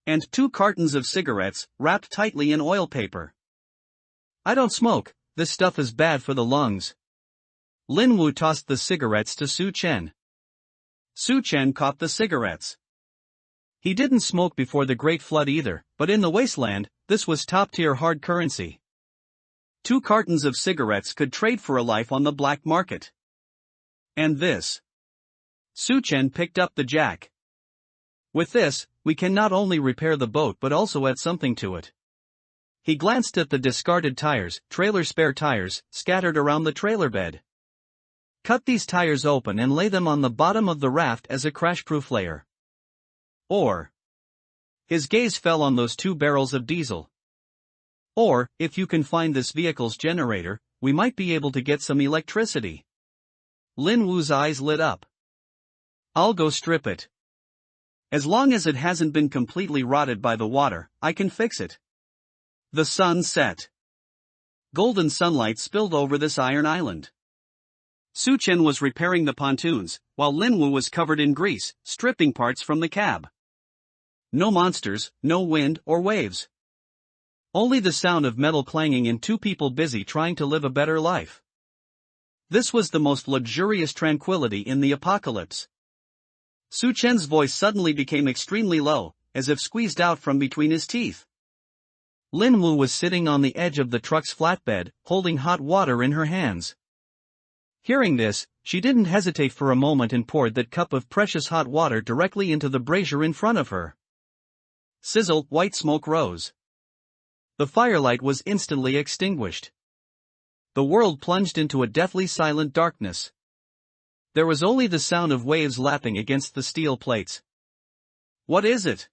S1: And 2 cartons of cigarettes, wrapped tightly in oil paper. "I don't smoke, this stuff is bad for the lungs." Lin Wu tossed the cigarettes to Su-chen. Su-chen caught the cigarettes. He didn't smoke before the Great Flood either, but in the wasteland, this was top-tier hard currency. 2 cartons of cigarettes could trade for a life on the black market. And this. Su-chen picked up the jack. "With this, we can not only repair the boat but also add something to it." He glanced at the discarded tires, trailer spare tires, scattered around the trailer bed. "Cut these tires open and lay them on the bottom of the raft as a crash-proof layer. Or." His gaze fell on those 2 barrels of diesel. "Or, if you can find this vehicle's generator, we might be able to get some electricity." Lin Wu's eyes lit up. "I'll go strip it. As long as it hasn't been completely rotted by the water, I can fix it." The sun set. Golden sunlight spilled over this iron island. Su-chen was repairing the pontoons, while Lin Wu was covered in grease, stripping parts from the cab. No monsters, no wind or waves. Only the sound of metal clanging and 2 people busy trying to live a better life. This was the most luxurious tranquility in the apocalypse. Su-chen's voice suddenly became extremely low, as if squeezed out from between his teeth. Lin Wu was sitting on the edge of the truck's flatbed, holding hot water in her hands. Hearing this, she didn't hesitate for a moment and poured that cup of precious hot water directly into the brazier in front of her. Sizzle, white smoke rose. The firelight was instantly extinguished. The world plunged into a deathly silent darkness. There was only the sound of waves lapping against the steel plates. "What is it?"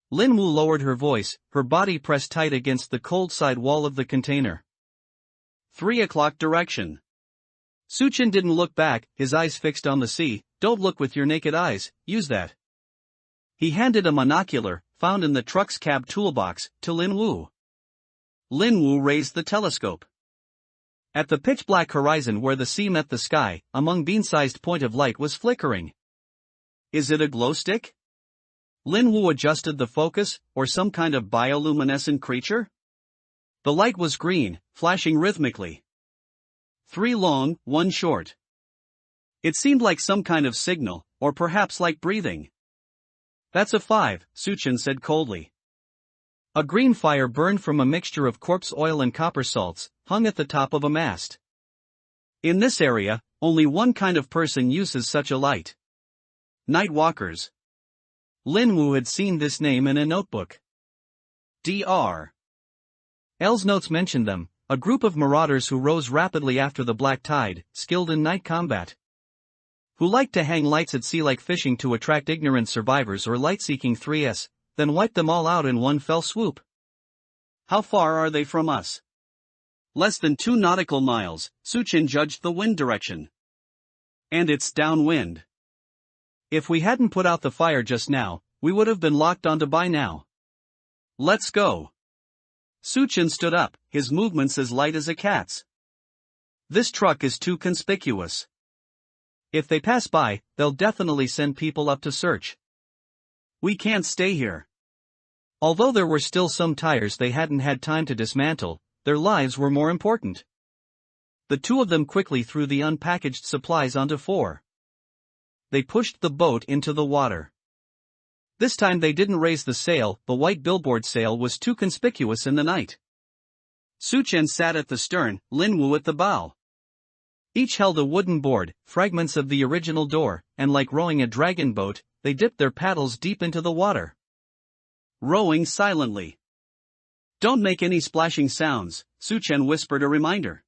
S1: Lin Wu lowered her voice, her body pressed tight against the cold side wall of the container. 3 o'clock direction. Su-chen didn't look back, his eyes fixed on the sea. "Don't look with your naked eyes, use that." He handed a monocular, found in the truck's cab toolbox, to Lin Wu. Lin Wu raised the telescope. At the pitch-black horizon where the sea met the sky, a bean-sized point of light was flickering. "Is it a glow stick?" Lin Wu adjusted the focus, or some kind of bioluminescent creature? The light was green, flashing rhythmically. 3 long, 1 short. It seemed like some kind of signal, or perhaps like breathing. That's a 5, Suchin said coldly. A green fire burned from a mixture of corpse oil and copper salts, hung at the top of a mast. In this area, only one kind of person uses such a light. Night walkers. Lin Wu had seen this name in a notebook. Dr. L's notes mentioned them, a group of marauders who rose rapidly after the black tide, skilled in night combat. Who liked to hang lights at sea like fishing to attract ignorant survivors or light-seeking 3s, then wipe them all out in one fell swoop. How far are they from us? Less than 2 nautical miles, Suchin judged the wind direction. And it's downwind. If we hadn't put out the fire just now, we would have been locked onto by now. Let's go. Suchin stood up, his movements as light as a cat's. This truck is too conspicuous. If they pass by, they'll definitely send people up to search. We can't stay here. Although there were still some tires they hadn't had time to dismantle, their lives were more important. The two of them quickly threw the unpackaged supplies onto 4. They pushed the boat into the water. This time they didn't raise the sail, the white billboard sail was too conspicuous in the night. Suchin sat at the stern, Lin Wu at the bow. Each held a wooden board, fragments of the original door, and like rowing a dragon boat, they dipped their paddles deep into the water. Rowing silently. Don't make any splashing sounds, Suchin whispered a reminder.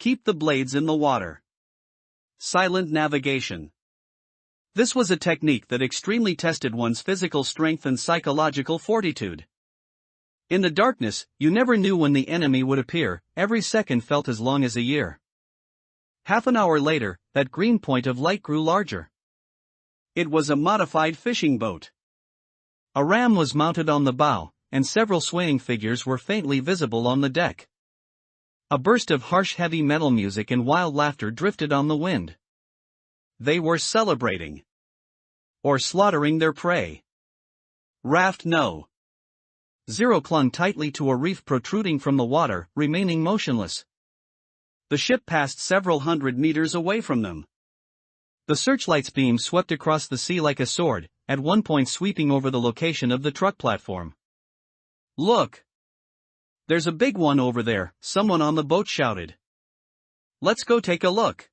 S1: Keep the blades in the water. Silent navigation. This was a technique that extremely tested one's physical strength and psychological fortitude. In the darkness, you never knew when the enemy would appear, every second felt as long as a year. Half an hour later, that green point of light grew larger. It was a modified fishing boat. A ram was mounted on the bow, and several swaying figures were faintly visible on the deck. A burst of harsh heavy metal music and wild laughter drifted on the wind. They were celebrating. Or slaughtering their prey. Raft No. 0 clung tightly to a reef protruding from the water, remaining motionless. The ship passed several hundred meters away from them. The searchlight's beam swept across the sea like a sword, at one point sweeping over the location of the truck platform. Look! There's a big one over there, someone on the boat shouted. Let's go take a look.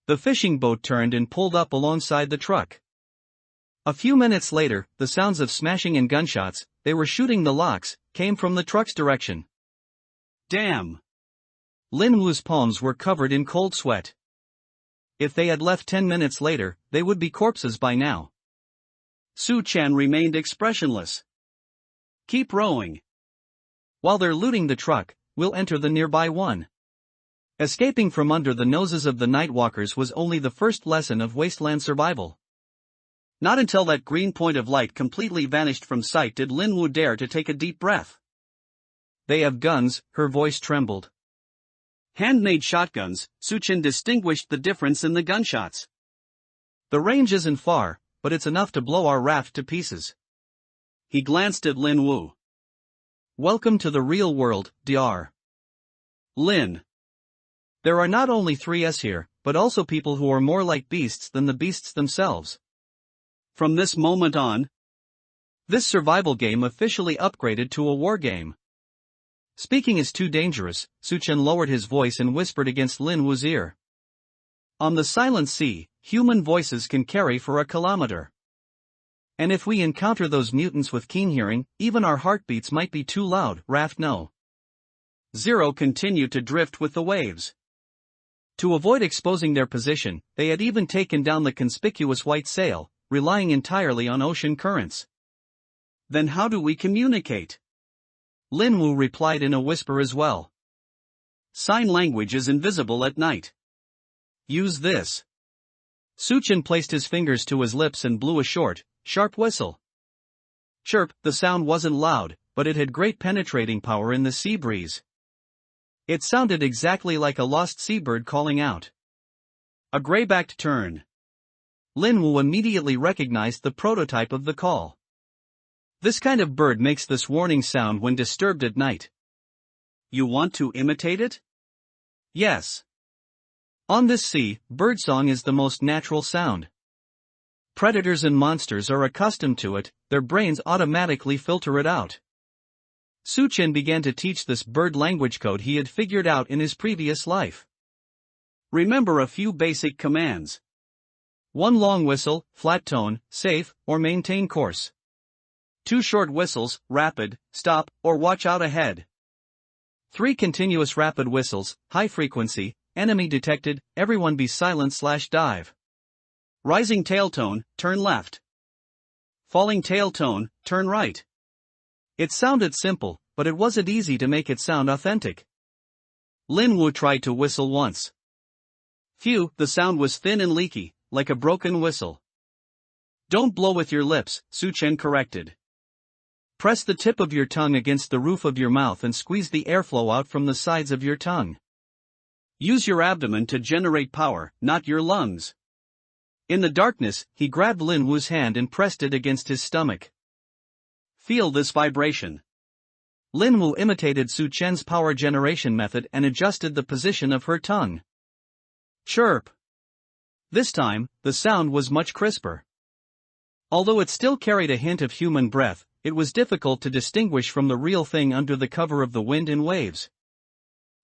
S1: The fishing boat turned and pulled up alongside the truck. A few minutes later, the sounds of smashing and gunshots, they were shooting the locks, came from the truck's direction. Damn! Lin Wu's palms were covered in cold sweat. If they had left 10 minutes later, they would be corpses by now. Suchin remained expressionless. Keep rowing. While they're looting the truck, we'll enter the nearby one. Escaping from under the noses of the nightwalkers was only the first lesson of wasteland survival. Not until that green point of light completely vanished from sight did Lin Wu dare to take a deep breath. They have guns, her voice trembled. Handmade shotguns, Suchin distinguished the difference in the gunshots. The range isn't far, but it's enough to blow our raft to pieces. He glanced at Lin Wu. Welcome to the real world, Dr. Lin. There are not only 3s here, but also people who are more like beasts than the beasts themselves. From this moment on, this survival game officially upgraded to a war game. Speaking is too dangerous, Suchin lowered his voice and whispered against Lin Wu's ear. On the silent sea, human voices can carry for a kilometer. And if we encounter those mutants with keen hearing, even our heartbeats might be too loud. Raft No. 0 continued to drift with the waves. To avoid exposing their position, they had even taken down the conspicuous white sail, relying entirely on ocean currents. Then how do we communicate? Lin Wu replied in a whisper as well. Sign language is invisible at night. Use this. Suchin placed his fingers to his lips and blew a short, sharp whistle. Chirp, the sound wasn't loud, but it had great penetrating power in the sea breeze. It sounded exactly like a lost seabird calling out. A gray-backed tern. Lin Wu immediately recognized the prototype of the call. This kind of bird makes this warning sound when disturbed at night. You want to imitate it? Yes. On this sea, birdsong is the most natural sound. Predators and monsters are accustomed to it, their brains automatically filter it out. Suchen began to teach this bird language code he had figured out in his previous life. Remember a few basic commands. 1 long whistle, flat tone, safe, or maintain course. 2 short whistles, rapid, stop, or watch out ahead. 3 continuous rapid whistles, high frequency, enemy detected, everyone be silent/dive. Rising tail tone, turn left. Falling tail tone, turn right. It sounded simple, but it wasn't easy to make it sound authentic. Lin Wu tried to whistle once. Phew, the sound was thin and leaky, like a broken whistle. Don't blow with your lips, Suchen corrected. Press the tip of your tongue against the roof of your mouth and squeeze the airflow out from the sides of your tongue. Use your abdomen to generate power, not your lungs. In the darkness, he grabbed Lin Wu's hand and pressed it against his stomach. Feel this vibration. Lin Wu imitated Suchen's power generation method and adjusted the position of her tongue. Chirp. This time, the sound was much crisper. Although it still carried a hint of human breath, it was difficult to distinguish from the real thing under the cover of the wind and waves.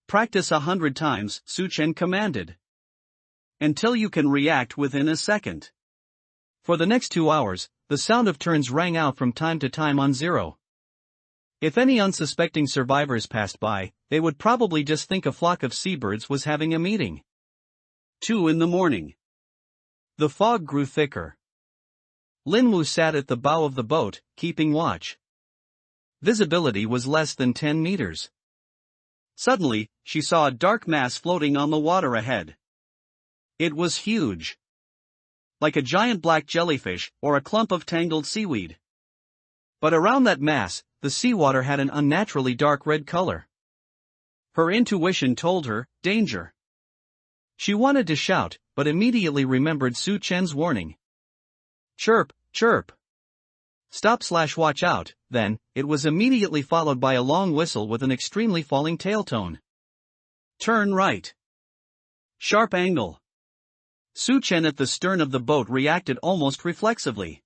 S1: Practice 100 times, Suchen commanded. Until you can react within a second. For the next 2 hours, the sound of turns rang out from time to time on zero. If any unsuspecting survivors passed by, they would probably just think a flock of seabirds was having a meeting. 2 in the morning. The fog grew thicker. Lin Wu sat at the bow of the boat, keeping watch. Visibility was less than 10 meters. Suddenly, she saw a dark mass floating on the water ahead. It was huge. Like a giant black jellyfish, or a clump of tangled seaweed. But around that mass, the seawater had an unnaturally dark red color. Her intuition told her, danger. She wanted to shout, but immediately remembered Suchen's warning. Chirp, chirp. Stop/watch out, then, it was immediately followed by a long whistle with an extremely falling tail tone. Turn right. Sharp angle. Suchen at the stern of the boat reacted almost reflexively.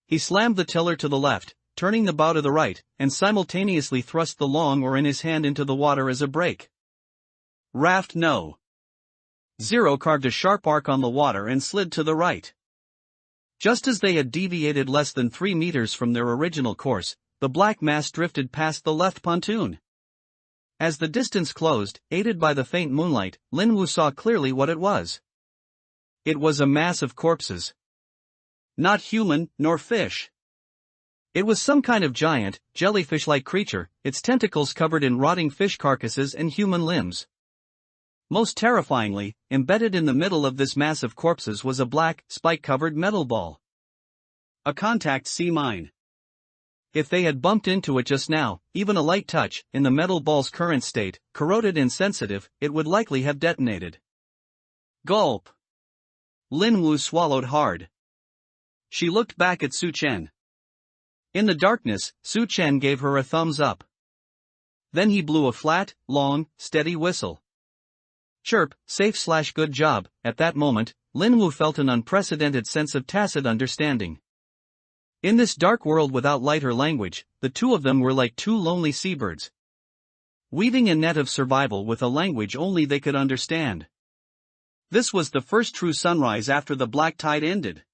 S1: He slammed the tiller to the left, turning the bow to the right, and simultaneously thrust the long oar in his hand into the water as a brake. Raft no. Zero carved a sharp arc on the water and slid to the right. Just as they had deviated less than 3 meters from their original course, the black mass drifted past the left pontoon. As the distance closed, aided by the faint moonlight, Lin Wu saw clearly what it was. It was a mass of corpses. Not human, nor fish. It was some kind of giant, jellyfish-like creature, its tentacles covered in rotting fish carcasses and human limbs. Most terrifyingly, embedded in the middle of this mass of corpses was a black, spike-covered metal ball. A contact sea mine. If they had bumped into it just now, even a light touch, in the metal ball's current state, corroded and sensitive, it would likely have detonated. Gulp. Lin Wu swallowed hard. She looked back at Suchen. In the darkness, Suchen gave her a thumbs up. Then he blew a flat, long, steady whistle. Chirp, safe/good job. At that moment, Lin Wu felt an unprecedented sense of tacit understanding. In this dark world without light or language, the two of them were like two lonely seabirds, weaving a net of survival with a language only they could understand. This was the first true sunrise after the black tide ended.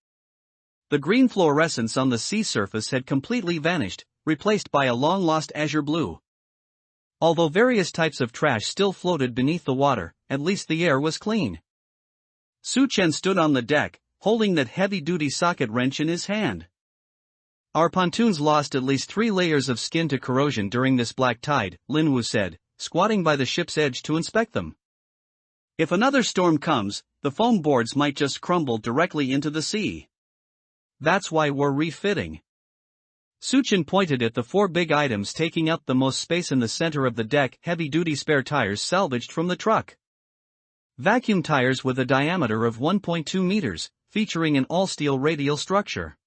S1: The green fluorescence on the sea surface had completely vanished, replaced by a long-lost azure blue. Although various types of trash still floated beneath the water, at least the air was clean. Suchen stood on the deck, holding that heavy-duty socket wrench in his hand. Our pontoons lost at least 3 layers of skin to corrosion during this black tide, Lin Wu said, squatting by the ship's edge to inspect them. If another storm comes, the foam boards might just crumble directly into the sea. That's why we're refitting. Suchen pointed at the 4 big items taking up the most space in the center of the deck, heavy-duty spare tires salvaged from the truck. Vacuum tires with a diameter of 1.2 meters, featuring an all-steel radial structure.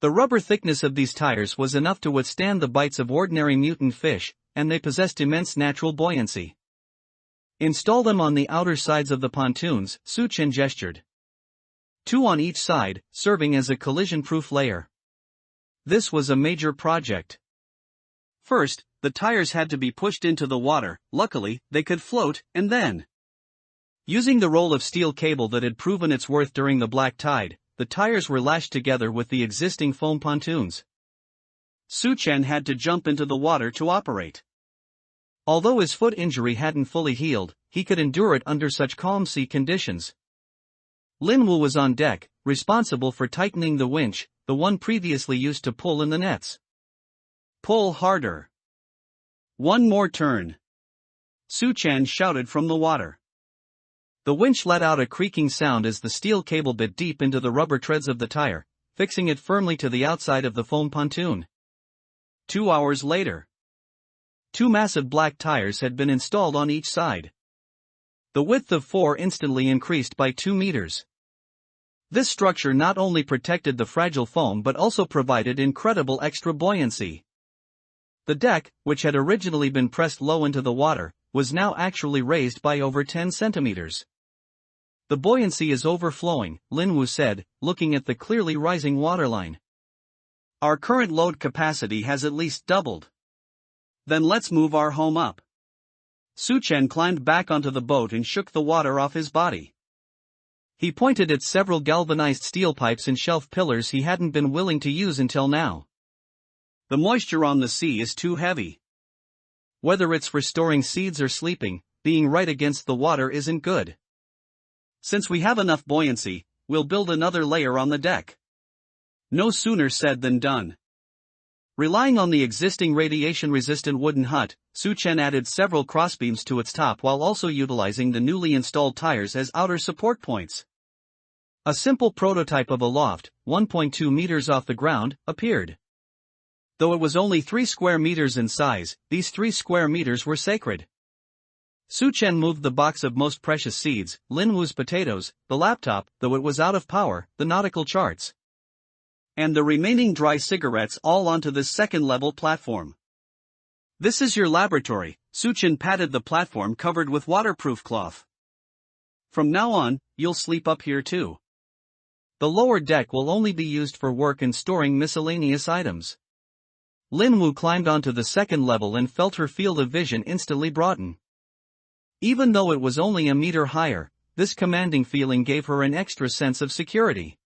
S1: The rubber thickness of these tires was enough to withstand the bites of ordinary mutant fish, and they possessed immense natural buoyancy. Install them on the outer sides of the pontoons, Su-chen gestured. 2 on each side, serving as a collision-proof layer. This was a major project. First, the tires had to be pushed into the water. Luckily, they could float, and then, using the roll of steel cable that had proven its worth during the black tide, the tires were lashed together with the existing foam pontoons. Su-chen had to jump into the water to operate. Although his foot injury hadn't fully healed, he could endure it under such calm sea conditions. Linwoo was on deck, responsible for tightening the winch, the one previously used to pull in the nets. Pull harder. One more turn. Su-chen shouted from the water. The winch let out a creaking sound as the steel cable bit deep into the rubber treads of the tire, fixing it firmly to the outside of the foam pontoon. 2 hours later, 2 massive black tires had been installed on each side. The width of 4 instantly increased by 2 meters. This structure not only protected the fragile foam but also provided incredible extra buoyancy. The deck, which had originally been pressed low into the water, was now actually raised by over 10 centimeters. The buoyancy is overflowing, Linwoo said, looking at the clearly rising waterline. Our current load capacity has at least doubled. Then let's move our home up. Su-chen climbed back onto the boat and shook the water off his body. He pointed at several galvanized steel pipes and shelf pillars he hadn't been willing to use until now. The moisture on the sea is too heavy. Whether it's for storing seeds or sleeping, being right against the water isn't good. Since we have enough buoyancy, we'll build another layer on the deck. No sooner said than done. Relying on the existing radiation-resistant wooden hut, Su-chen added several crossbeams to its top while also utilizing the newly installed tires as outer support points. A simple prototype of a loft, 1.2 meters off the ground, appeared. Though it was only 3 square meters in size, these 3 square meters were sacred. Su-chen moved the box of most precious seeds, Linwoo's potatoes, the laptop, though it was out of power, the nautical charts, and the remaining dry cigarettes all onto this second-level platform. This is your laboratory, Su-chen patted the platform covered with waterproof cloth. From now on, you'll sleep up here too. The lower deck will only be used for work and storing miscellaneous items. Linwoo climbed onto the second level and felt her field of vision instantly broaden. Even though it was only a meter higher, this commanding feeling gave her an extra sense of security.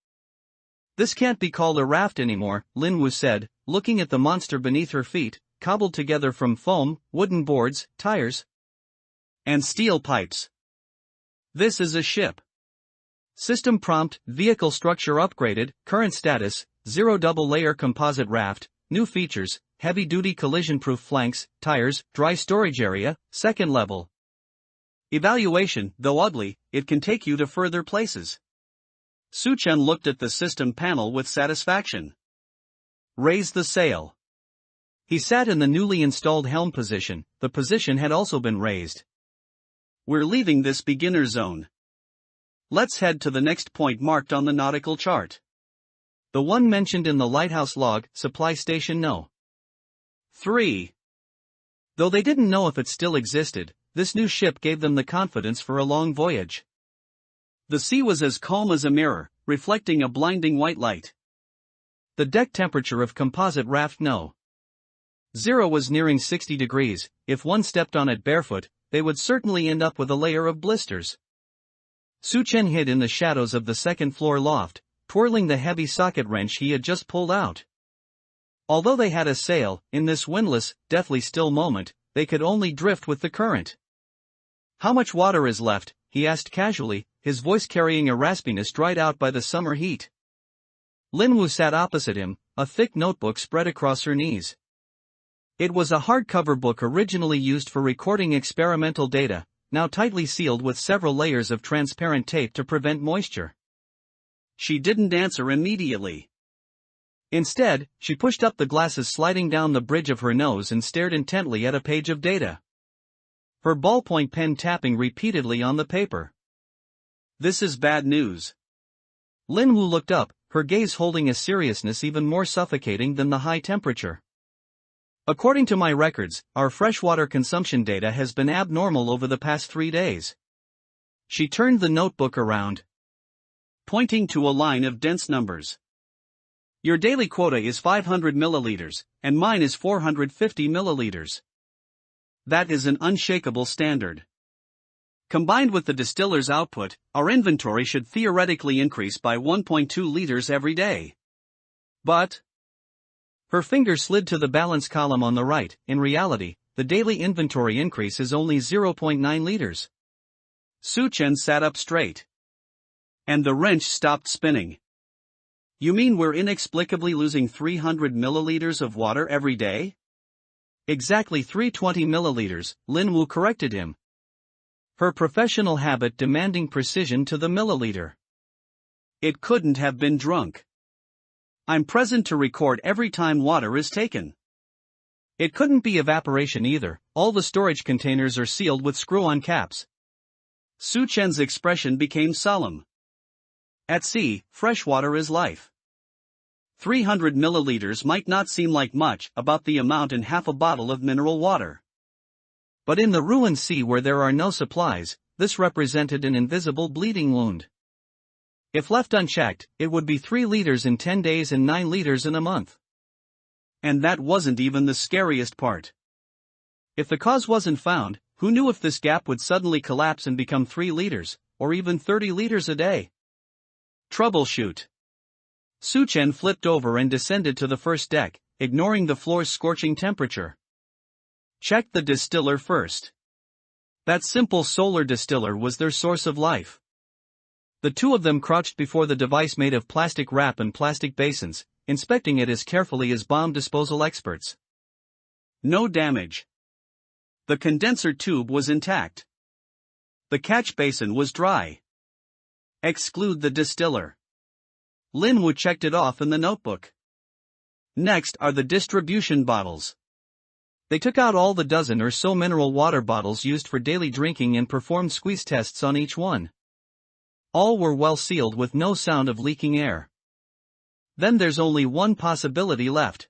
S1: This can't be called a raft anymore, Linwoo said, looking at the monster beneath her feet, cobbled together from foam, wooden boards, tires, and steel pipes. This is a ship. System prompt, vehicle structure upgraded, current status, 0 double-layer composite raft, new features, heavy-duty collision-proof flanks, tires, dry storage area, second level. Evaluation, though ugly, it can take you to further places. Su-chen looked at the system panel with satisfaction. Raise the sail. He sat in the newly installed helm position, the position had also been raised. We're leaving this beginner zone. Let's head to the next point marked on the nautical chart. The one mentioned in the Lighthouse log, Supply Station No. 3. Though they didn't know if it still existed, this new ship gave them the confidence for a long voyage. The sea was as calm as a mirror, reflecting a blinding white light. The deck temperature of composite raft No. 0 was nearing 60 degrees, if one stepped on it barefoot, they would certainly end up with a layer of blisters. Su-chen hid in the shadows of the second-floor loft, twirling the heavy socket wrench he had just pulled out. Although they had a sail, in this windless, deathly still moment, they could only drift with the current. How much water is left? He asked casually, his voice carrying a raspiness dried out by the summer heat. Linwoo sat opposite him, a thick notebook spread across her knees. It was a hardcover book originally used for recording experimental data, now tightly sealed with several layers of transparent tape to prevent moisture. She didn't answer immediately. Instead, she pushed up the glasses sliding down the bridge of her nose and stared intently at a page of data. Her ballpoint pen tapping repeatedly on the paper. This is bad news. Linwoo looked up, her gaze holding a seriousness even more suffocating than the high temperature. According to my records, our freshwater consumption data has been abnormal over the past 3 days. She turned the notebook around, pointing to a line of dense numbers. Your daily quota is 500 milliliters, and mine is 450 milliliters. That is an unshakable standard. Combined with the distiller's output, our inventory should theoretically increase by 1.2 liters every day. But her finger slid to the balance column on the right. In reality, the daily inventory increase is only 0.9 liters. Su-chen sat up straight, and the wrench stopped spinning. You mean we're inexplicably losing 300 milliliters of water every day? Exactly 320 milliliters, Lin Wu corrected him. Her professional habit demanding precision to the milliliter. It couldn't have been drunk. I'm present to record every time water is taken. It couldn't be evaporation either, all the storage containers are sealed with screw-on caps. Su-chen's expression became solemn. At sea, fresh water is life. 300 milliliters might not seem like much, about the amount in half a bottle of mineral water. But in the ruined sea where there are no supplies, this represented an invisible bleeding wound. If left unchecked, it would be 3 liters in 10 days and 9 liters in a month. And that wasn't even the scariest part. If the cause wasn't found, who knew if this gap would suddenly collapse and become 3 liters, or even 30 liters a day? Troubleshoot. Su-chen flipped over and descended to the first deck, ignoring the floor's scorching temperature. Check the distiller first. That simple solar distiller was their source of life. The two of them crouched before the device made of plastic wrap and plastic basins, inspecting it as carefully as bomb disposal experts. No damage. The condenser tube was intact. The catch basin was dry. Exclude the distiller. Lin Wu checked it off in the notebook. Next are the distribution bottles. They took out all the dozen or so mineral water bottles used for daily drinking and performed squeeze tests on each one. All were well sealed with no sound of leaking air. Then there's only one possibility left.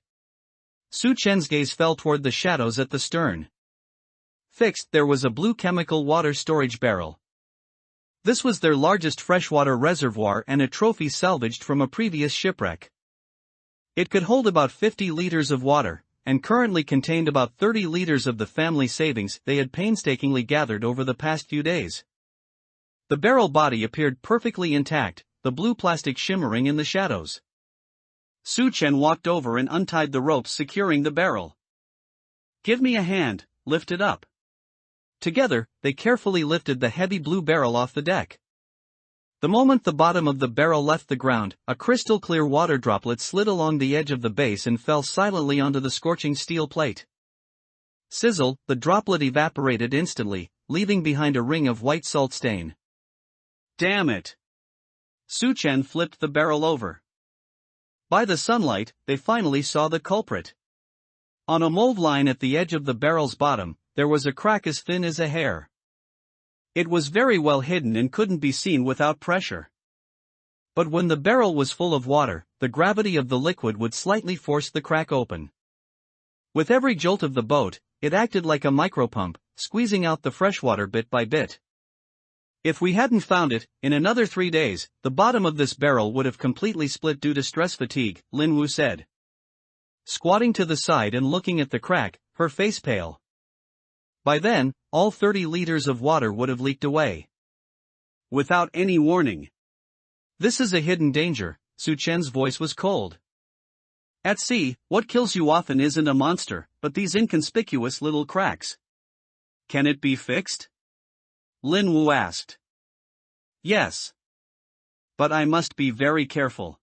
S1: Su-chen's gaze fell toward the shadows at the stern. Fixed there was a blue chemical water storage barrel. This was their largest freshwater reservoir and a trophy salvaged from a previous shipwreck. It could hold about 50 liters of water, and currently contained about 30 liters of the family savings they had painstakingly gathered over the past few days. The barrel body appeared perfectly intact, the blue plastic shimmering in the shadows. Su-chen walked over and untied the ropes securing the barrel. Give me a hand, lift it up. Together, they carefully lifted the heavy blue barrel off the deck. The moment the bottom of the barrel left the ground, a crystal-clear water droplet slid along the edge of the base and fell silently onto the scorching steel plate. Sizzle, the droplet evaporated instantly, leaving behind a ring of white salt stain. Damn it! Su-chen flipped the barrel over. By the sunlight, they finally saw the culprit. On a mold line at the edge of the barrel's bottom, there was a crack as thin as a hair. It was very well hidden and couldn't be seen without pressure. But when the barrel was full of water, the gravity of the liquid would slightly force the crack open. With every jolt of the boat, it acted like a micropump, squeezing out the freshwater bit by bit. If we hadn't found it, in another 3 days, the bottom of this barrel would have completely split due to stress fatigue, Lin Wu said. Squatting to the side and looking at the crack, her face pale. By then, all 30 liters of water would have leaked away. Without any warning. This is a hidden danger, Su-chen's voice was cold. At sea, what kills you often isn't a monster, but these inconspicuous little cracks. Can it be fixed? Lin Wu asked. Yes. But I must be very careful.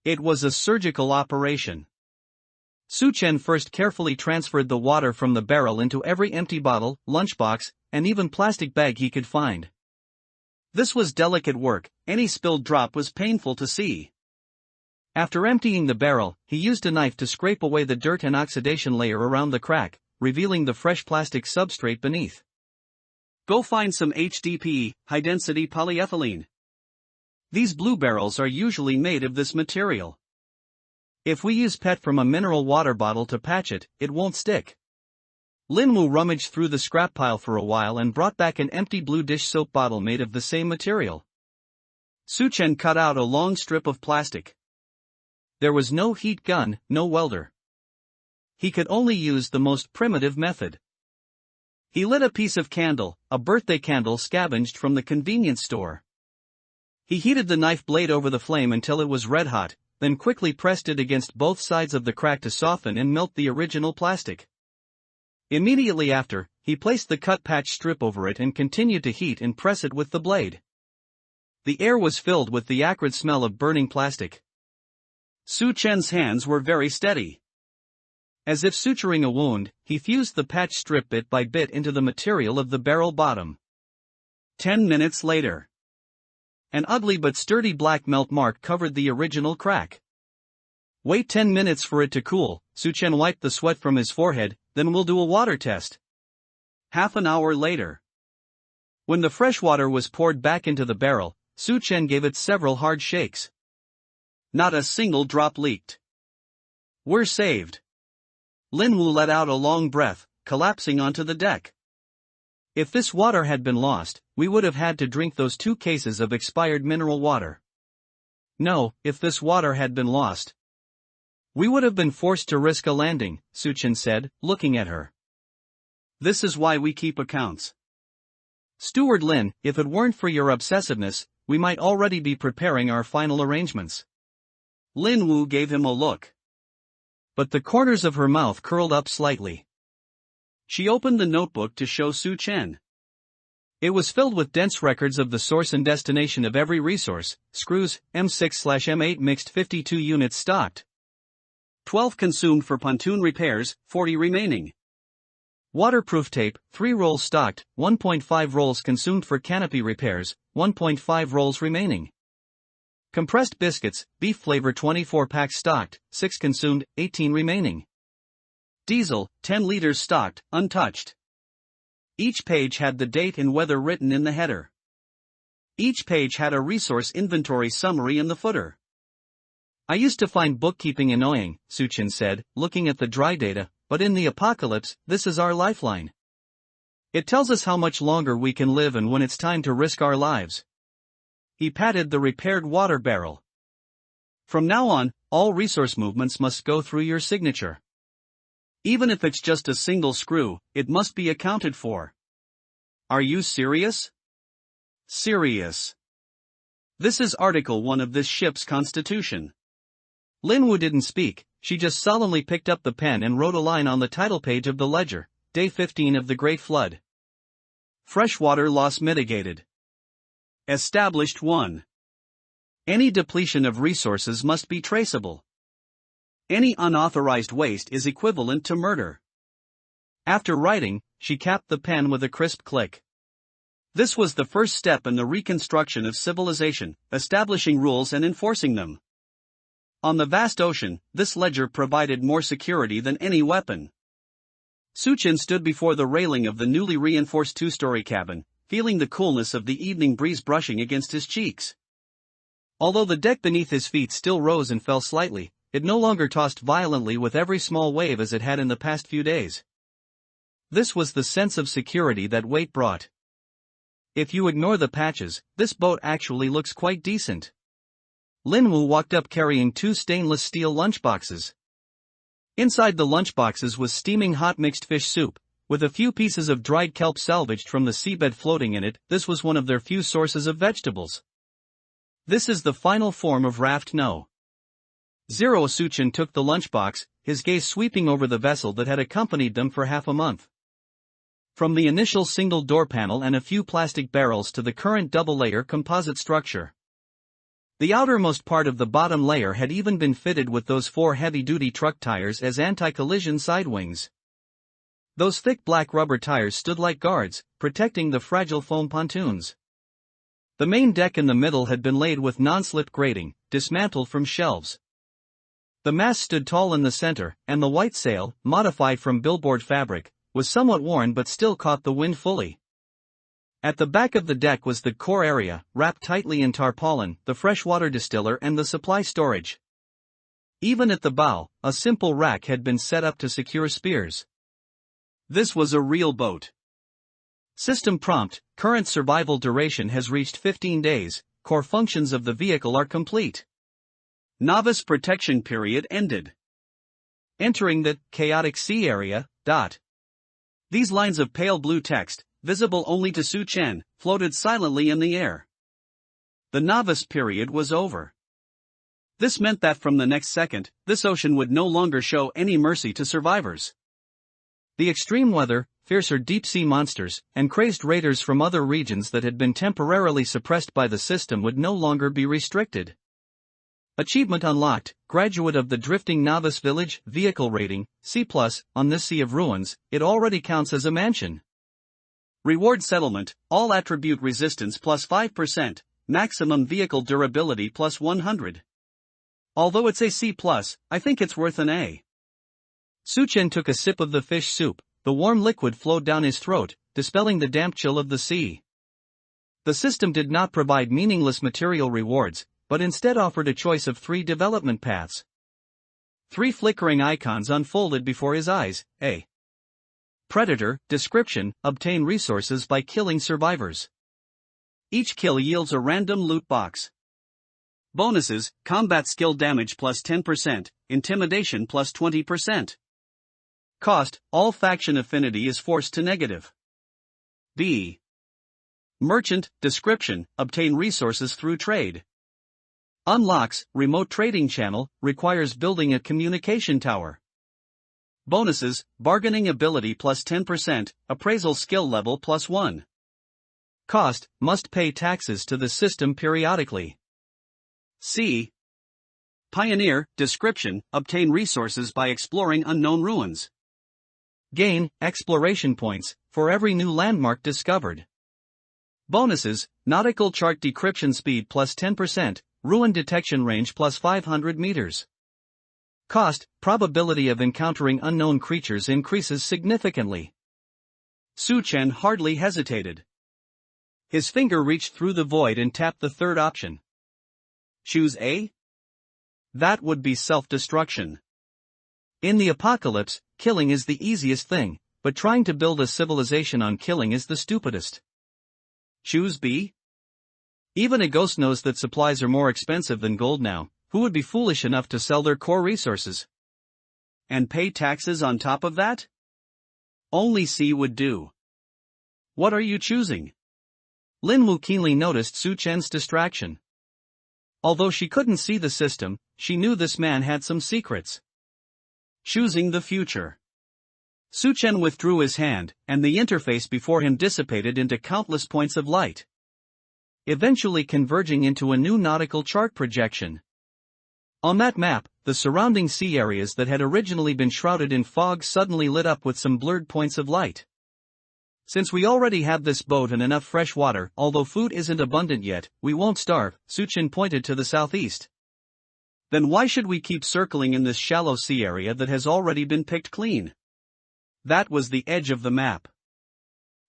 S1: It was a surgical operation. Su-chen first carefully transferred the water from the barrel into every empty bottle, lunchbox, and even plastic bag he could find. This was delicate work, any spilled drop was painful to see. After emptying the barrel, he used a knife to scrape away the dirt and oxidation layer around the crack, revealing the fresh plastic substrate beneath. Go find some HDPE, high-density polyethylene. These blue barrels are usually made of this material. If we use PET from a mineral water bottle to patch it, it won't stick. Linwoo rummaged through the scrap pile for a while and brought back an empty blue dish soap bottle made of the same material. Suchen cut out a long strip of plastic. There was no heat gun, no welder. He could only use the most primitive method. He lit a piece of candle, a birthday candle scavenged from the convenience store. He heated the knife blade over the flame until it was red hot, then quickly pressed it against both sides of the crack to soften and melt the original plastic. Immediately after, he placed the cut patch strip over it and continued to heat and press it with the blade. The air was filled with the acrid smell of burning plastic. Su Chen's hands were very steady. As if suturing a wound, he fused the patch strip bit by bit into the material of the barrel bottom. 10 minutes later. An ugly but sturdy black melt mark covered the original crack. Wait 10 minutes for it to cool, Su Chen wiped the sweat from his forehead, then we'll do a water test. Half an hour later. When the fresh water was poured back into the barrel, Su Chen gave it several hard shakes. Not a single drop leaked. We're saved. Linwoo let out a long breath, collapsing onto the deck. If this water had been lost, we would have had to drink those 2 cases of expired mineral water. No, if this water had been lost, we would have been forced to risk a landing, Suchen said, looking at her. This is why we keep accounts. Steward Lin, if it weren't for your obsessiveness, we might already be preparing our final arrangements. Lin Wu gave him a look. But the corners of her mouth curled up slightly. She opened the notebook to show Su Chen. It was filled with dense records of the source and destination of every resource: screws, M6/M8 mixed 52 units stocked. 12 consumed for pontoon repairs, 40 remaining. Waterproof tape, 3 rolls stocked, 1.5 rolls consumed for canopy repairs, 1.5 rolls remaining. Compressed biscuits, beef flavor 24 packs stocked, 6 consumed, 18 remaining. Diesel, 10 liters stocked, untouched. Each page had the date and weather written in the header. Each page had a resource inventory summary in the footer. I used to find bookkeeping annoying, Suchen said, looking at the dry data, but in the apocalypse, this is our lifeline. It tells us how much longer we can live and when it's time to risk our lives. He patted the repaired water barrel. From now on, all resource movements must go through your signature. Even if it's just a single screw, it must be accounted for. Are you serious? Serious. This is Article 1 of this ship's constitution. Linwoo didn't speak, she just solemnly picked up the pen and wrote a line on the title page of the ledger, Day 15 of the Great Flood. Freshwater loss mitigated. Established 1. Any depletion of resources must be traceable. Any unauthorized waste is equivalent to murder. After writing, she capped the pen with a crisp click. This was the first step in the reconstruction of civilization, establishing rules and enforcing them. On the vast ocean, this ledger provided more security than any weapon. Suchen stood before the railing of the newly reinforced 2-story cabin, feeling the coolness of the evening breeze brushing against his cheeks. Although the deck beneath his feet still rose and fell slightly, it no longer tossed violently with every small wave as it had in the past few days. This was the sense of security that weight brought. If you ignore the patches, this boat actually looks quite decent. Linwoo walked up carrying 2 stainless steel lunchboxes. Inside the lunchboxes was steaming hot mixed fish soup, with a few pieces of dried kelp salvaged from the seabed floating in it. This was one of their few sources of vegetables. This is the final form of raft no. 0. Suchen took the lunchbox, his gaze sweeping over the vessel that had accompanied them for half a month. From the initial single door panel and a few plastic barrels to the current double-layer composite structure. The outermost part of the bottom layer had even been fitted with those 4 heavy-duty truck tires as anti-collision side wings. Those thick black rubber tires stood like guards, protecting the fragile foam pontoons. The main deck in the middle had been laid with non-slip grating, dismantled from shelves. The mast stood tall in the center, and the white sail, modified from billboard fabric, was somewhat worn but still caught the wind fully. At the back of the deck was the core area, wrapped tightly in tarpaulin, the freshwater distiller and the supply storage. Even at the bow, a simple rack had been set up to secure spears. This was a real boat. System prompt: current survival duration has reached 15 days, core functions of the vehicle are complete. Novice protection period ended. Entering the chaotic sea area. These lines of pale blue text, visible only to Su Chen, floated silently in the air. The novice period was over. This meant that from the next second, this ocean would no longer show any mercy to survivors. The extreme weather, fiercer deep-sea monsters, and crazed raiders from other regions that had been temporarily suppressed by the system would no longer be restricted. Achievement unlocked: graduate of the Drifting Novice Village, vehicle rating, C+, on this sea of ruins, it already counts as a mansion. Reward settlement: all attribute resistance plus 5%, maximum vehicle durability plus 100. Although it's a C+, I think it's worth an A. Su Chen took a sip of the fish soup, the warm liquid flowed down his throat, dispelling the damp chill of the sea. The system did not provide meaningless material rewards, but instead offered a choice of 3 development paths. 3 flickering icons unfolded before his eyes. A. Predator. Description: obtain resources by killing survivors. Each kill yields a random loot box. Bonuses: combat skill damage plus 10%, intimidation plus 20%. Cost: all faction affinity is forced to negative. B. Merchant. Description: obtain resources through trade. Unlocks: remote trading channel, requires building a communication tower. Bonuses: bargaining ability plus 10%, appraisal skill level plus 1. Cost: must pay taxes to the system periodically. C. Pioneer. Description: obtain resources by exploring unknown ruins. Gain exploration points for every new landmark discovered. Bonuses: nautical chart decryption speed plus 10%, ruin detection range plus 500 meters. Cost: probability of encountering unknown creatures increases significantly. Su Chen hardly hesitated. His finger reached through the void and tapped the third option. Choose A? That would be self-destruction. In the apocalypse, killing is the easiest thing, but trying to build a civilization on killing is the stupidest. Choose B? Even a ghost knows that supplies are more expensive than gold now. Who would be foolish enough to sell their core resources? And pay taxes on top of that? Only C would do. What are you choosing? Lin Wu keenly noticed Su Chen's distraction. Although she couldn't see the system, she knew this man had some secrets. Choosing the future. Su Chen withdrew his hand, and the interface before him dissipated into countless points of light, eventually converging into a new nautical chart projection. On that map, the surrounding sea areas that had originally been shrouded in fog suddenly lit up with some blurred points of light. Since we already have this boat and enough fresh water, although food isn't abundant yet, we won't starve, Su Chen pointed to the southeast. Then why should we keep circling in this shallow sea area that has already been picked clean? That was the edge of the map.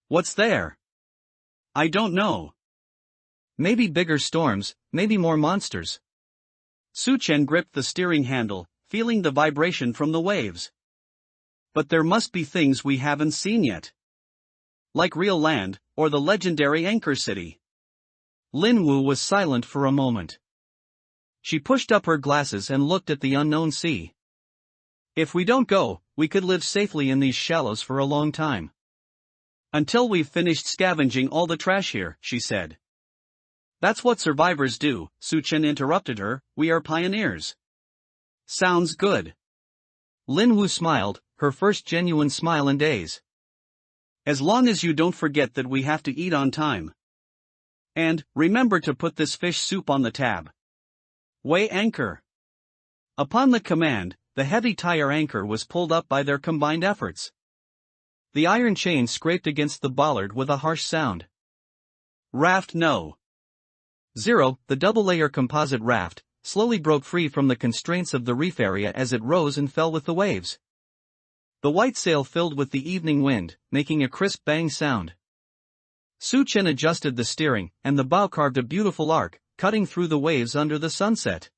S1: What's there? I don't know. Maybe bigger storms, maybe more monsters. Su Chen gripped the steering handle, feeling the vibration from the waves. But there must be things we haven't seen yet. Like real land, or the legendary anchor city. Lin Wu was silent for a moment. She pushed up her glasses and looked at the unknown sea. If we don't go, we could live safely in these shallows for a long time. Until we've finished scavenging all the trash here, she said. That's what survivors do, Su Chen interrupted her, we are pioneers. Sounds good. Lin Wu smiled, her first genuine smile in days. As long as you don't forget that we have to eat on time. And, remember to put this fish soup on the tab. Weigh anchor. Upon the command, the heavy tire anchor was pulled up by their combined efforts. The iron chain scraped against the bollard with a harsh sound. Raft no. 0, the double-layer composite raft, slowly broke free from the constraints of the reef area as it rose and fell with the waves. The white sail filled with the evening wind, making a crisp bang sound. Su Chen adjusted the steering, and the bow carved a beautiful arc, cutting through the waves under the sunset.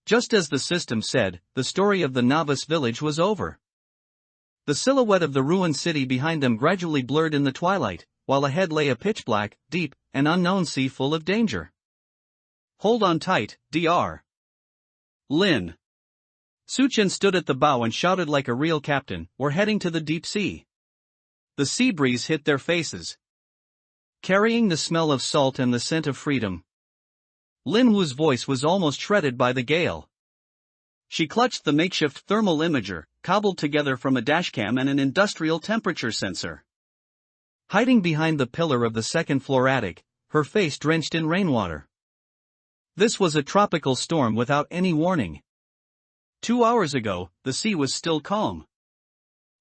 S1: Just as the system said, the story of the novice village was over. The silhouette of the ruined city behind them gradually blurred in the twilight, while ahead lay a pitch-black, deep, and unknown sea full of danger. Hold on tight, Dr. Lin. Suchen stood at the bow and shouted like a real captain, "We're heading to the deep sea." The sea breeze hit their faces, carrying the smell of salt and the scent of freedom. Lin Wu's voice was almost shredded by the gale. She clutched the makeshift thermal imager, cobbled together from a dashcam and an industrial temperature sensor. Hiding behind the pillar of the second-floor attic, her face drenched in rainwater. This was a tropical storm without any warning. 2 hours ago, the sea was still calm.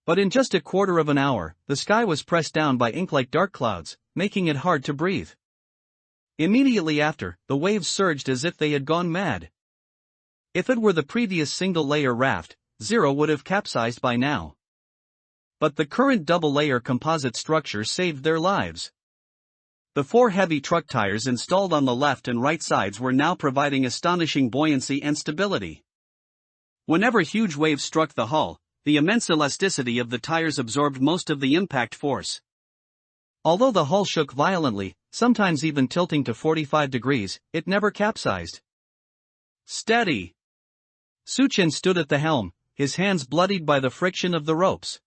S1: But in just a quarter of an hour, the sky was pressed down by ink-like dark clouds, making it hard to breathe. Immediately after, the waves surged as if they had gone mad. If it were the previous single-layer raft, Zero would have capsized by now. But the current double-layer composite structure saved their lives. The 4 heavy truck tires installed on the left and right sides were now providing astonishing buoyancy and stability. Whenever huge waves struck the hull, the immense elasticity of the tires absorbed most of the impact force. Although the hull shook violently, sometimes even tilting to 45 degrees, it never capsized. Steady! Suchen stood at the helm, his hands bloodied by the friction of the ropes.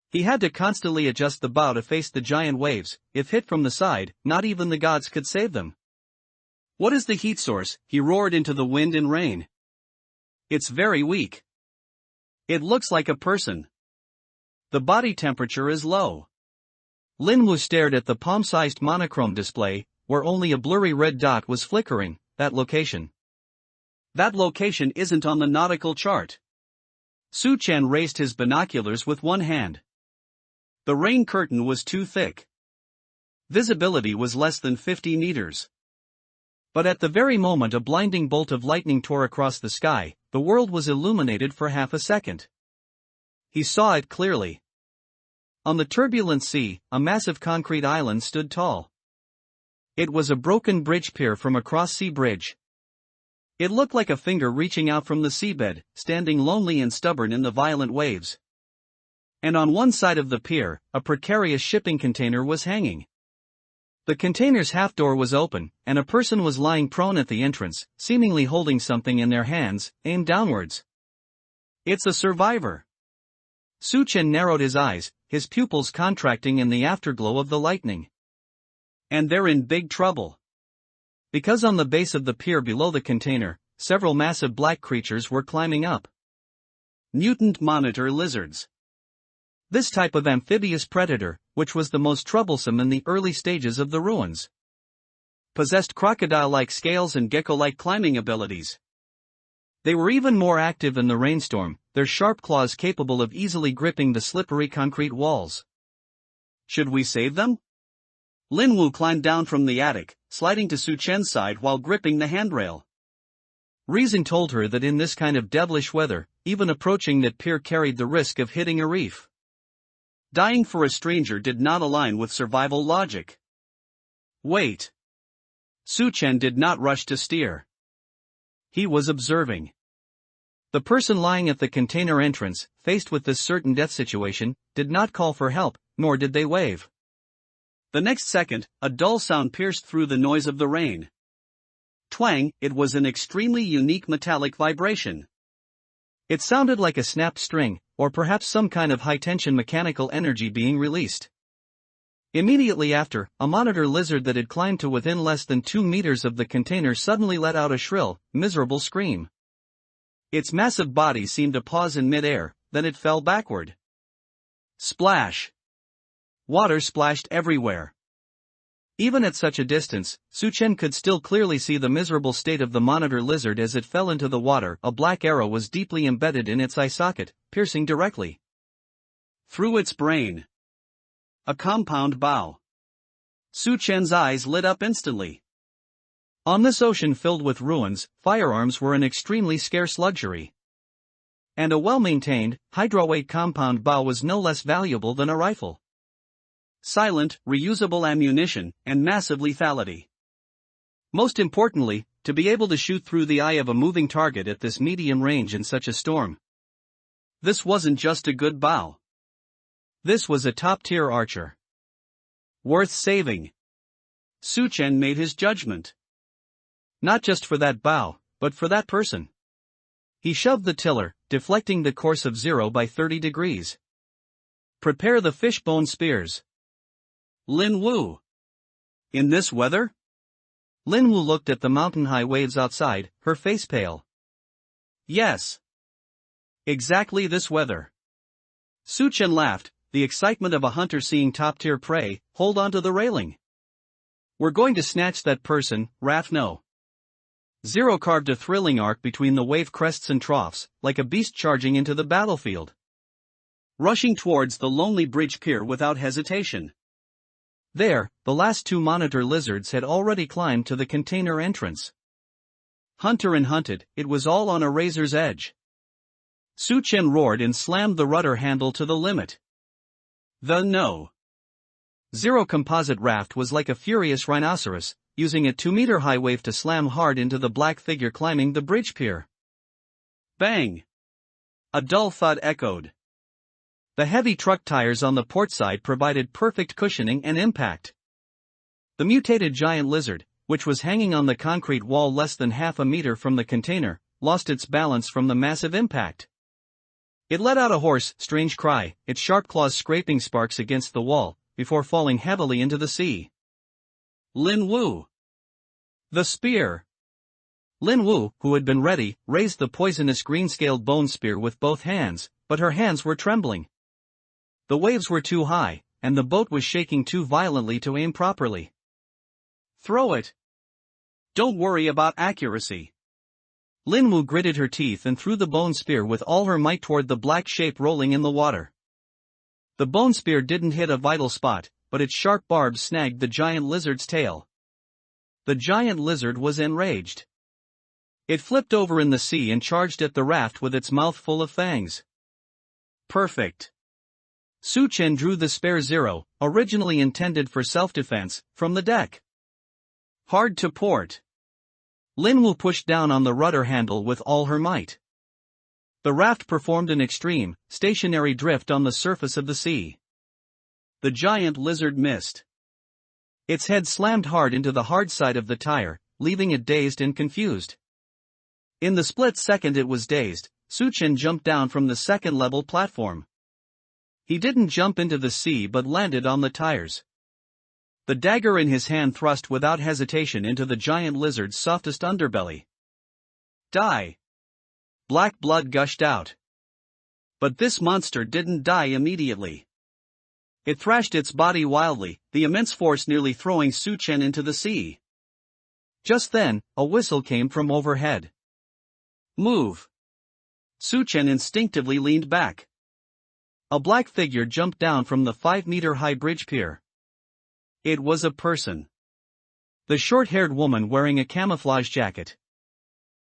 S1: He had to constantly adjust the bow to face the giant waves. If hit from the side, not even the gods could save them. "What is the heat source?" he roared into the wind and rain. "It's very weak. It looks like a person. The body temperature is low." Lin Wu stared at the palm-sized monochrome display, where only a blurry red dot was flickering. "That location. That location isn't on the nautical chart." Su Chen raised his binoculars with one hand. The rain curtain was too thick. Visibility was less than 50 meters. But at the very moment a blinding bolt of lightning tore across the sky, the world was illuminated for half a second. He saw it clearly. On the turbulent sea, a massive concrete island stood tall. It was a broken bridge pier from a cross-sea bridge. It looked like a finger reaching out from the seabed, standing lonely and stubborn in the violent waves. And on one side of the pier, a precarious shipping container was hanging. The container's half-door was open, and a person was lying prone at the entrance, seemingly holding something in their hands, aimed downwards. "It's a survivor." Su Chen narrowed his eyes, his pupils contracting in the afterglow of the lightning. "And they're in big trouble. Because on the base of the pier below the container, several massive black creatures were climbing up. Mutant monitor lizards. This type of amphibious predator, which was the most troublesome in the early stages of the ruins, possessed crocodile-like scales and gecko-like climbing abilities. They were even more active in the rainstorm, their sharp claws capable of easily gripping the slippery concrete walls. "Should we save them?" Lin Wu climbed down from the attic, sliding to Su Chen's side while gripping the handrail. Reason told her that in this kind of devilish weather, even approaching that pier carried the risk of hitting a reef. Dying for a stranger did not align with survival logic. "Wait." Su Chen did not rush to steer. He was observing. The person lying at the container entrance, faced with this certain death situation, did not call for help, nor did they wave. The next second, a dull sound pierced through the noise of the rain. Twang! It was an extremely unique metallic vibration. It sounded like a snapped string, or perhaps some kind of high-tension mechanical energy being released. Immediately after, a monitor lizard that had climbed to within less than 2 meters of the container suddenly let out a shrill, miserable scream. Its massive body seemed to pause in mid-air, then it fell backward. Splash! Water splashed everywhere. Even at such a distance, Su Chen could still clearly see the miserable state of the monitor lizard as it fell into the water. A black arrow was deeply embedded in its eye socket, piercing directly through its brain. A compound bow. Su Chen's eyes lit up instantly. On this ocean filled with ruins, firearms were an extremely scarce luxury. And a well-maintained, hydroweight compound bow was no less valuable than a rifle. Silent, reusable ammunition, and massive lethality. Most importantly, to be able to shoot through the eye of a moving target at this medium range in such a storm. This wasn't just a good bow. This was a top-tier archer. Worth saving. Su Chen made his judgment. Not just for that bow, but for that person. He shoved the tiller, deflecting the course of Zero by 30 degrees. Prepare the fishbone spears. Lin Wu. In this weather? Lin Wu looked at the mountain-high waves outside, her face pale. Yes. Exactly this weather. Su Chen laughed, the excitement of a hunter seeing top-tier prey. Hold onto the railing. We're going to snatch that person, Raft. No. Zero carved a thrilling arc between the wave crests and troughs, like a beast charging into the battlefield. Rushing towards the lonely bridge pier without hesitation. There, the last two monitor lizards had already climbed to the container entrance. Hunter and hunted, it was all on a razor's edge. Su Chen roared and slammed the rudder handle to the limit. The no. Zero composite raft was like a furious rhinoceros, using a 2-meter-high wave to slam hard into the black figure climbing the bridge pier. Bang! A dull thud echoed. The heavy truck tires on the port side provided perfect cushioning and impact. The mutated giant lizard, which was hanging on the concrete wall less than half a meter from the container, lost its balance from the massive impact. It let out a hoarse, strange cry, its sharp claws scraping sparks against the wall, before falling heavily into the sea. Lin Wu. The spear. Lin Wu, who had been ready, raised the poisonous green-scaled bone spear with both hands, but her hands were trembling. The waves were too high, and the boat was shaking too violently to aim properly. Throw it. Don't worry about accuracy. Lin Wu gritted her teeth and threw the bone spear with all her might toward the black shape rolling in the water. The bone spear didn't hit a vital spot, but its sharp barbs snagged the giant lizard's tail. The giant lizard was enraged. It flipped over in the sea and charged at the raft with its mouth full of fangs. Perfect. Su Chen drew the spare Zero, originally intended for self-defense, from the deck. Hard to port. Lin Wu pushed down on the rudder handle with all her might. The raft performed an extreme, stationary drift on the surface of the sea. The giant lizard missed. Its head slammed hard into the hard side of the tire, leaving it dazed and confused. In the split second it was dazed, Su Chen jumped down from the second-level platform. He didn't jump into the sea but landed on the tires. The dagger in his hand thrust without hesitation into the giant lizard's softest underbelly. Die! Black blood gushed out. But this monster didn't die immediately. It thrashed its body wildly, the immense force nearly throwing Su Chen into the sea. Just then, a whistle came from overhead. Move! Su Chen instinctively leaned back. A black figure jumped down from the 5-meter-high bridge pier. It was a person. The short-haired woman wearing a camouflage jacket.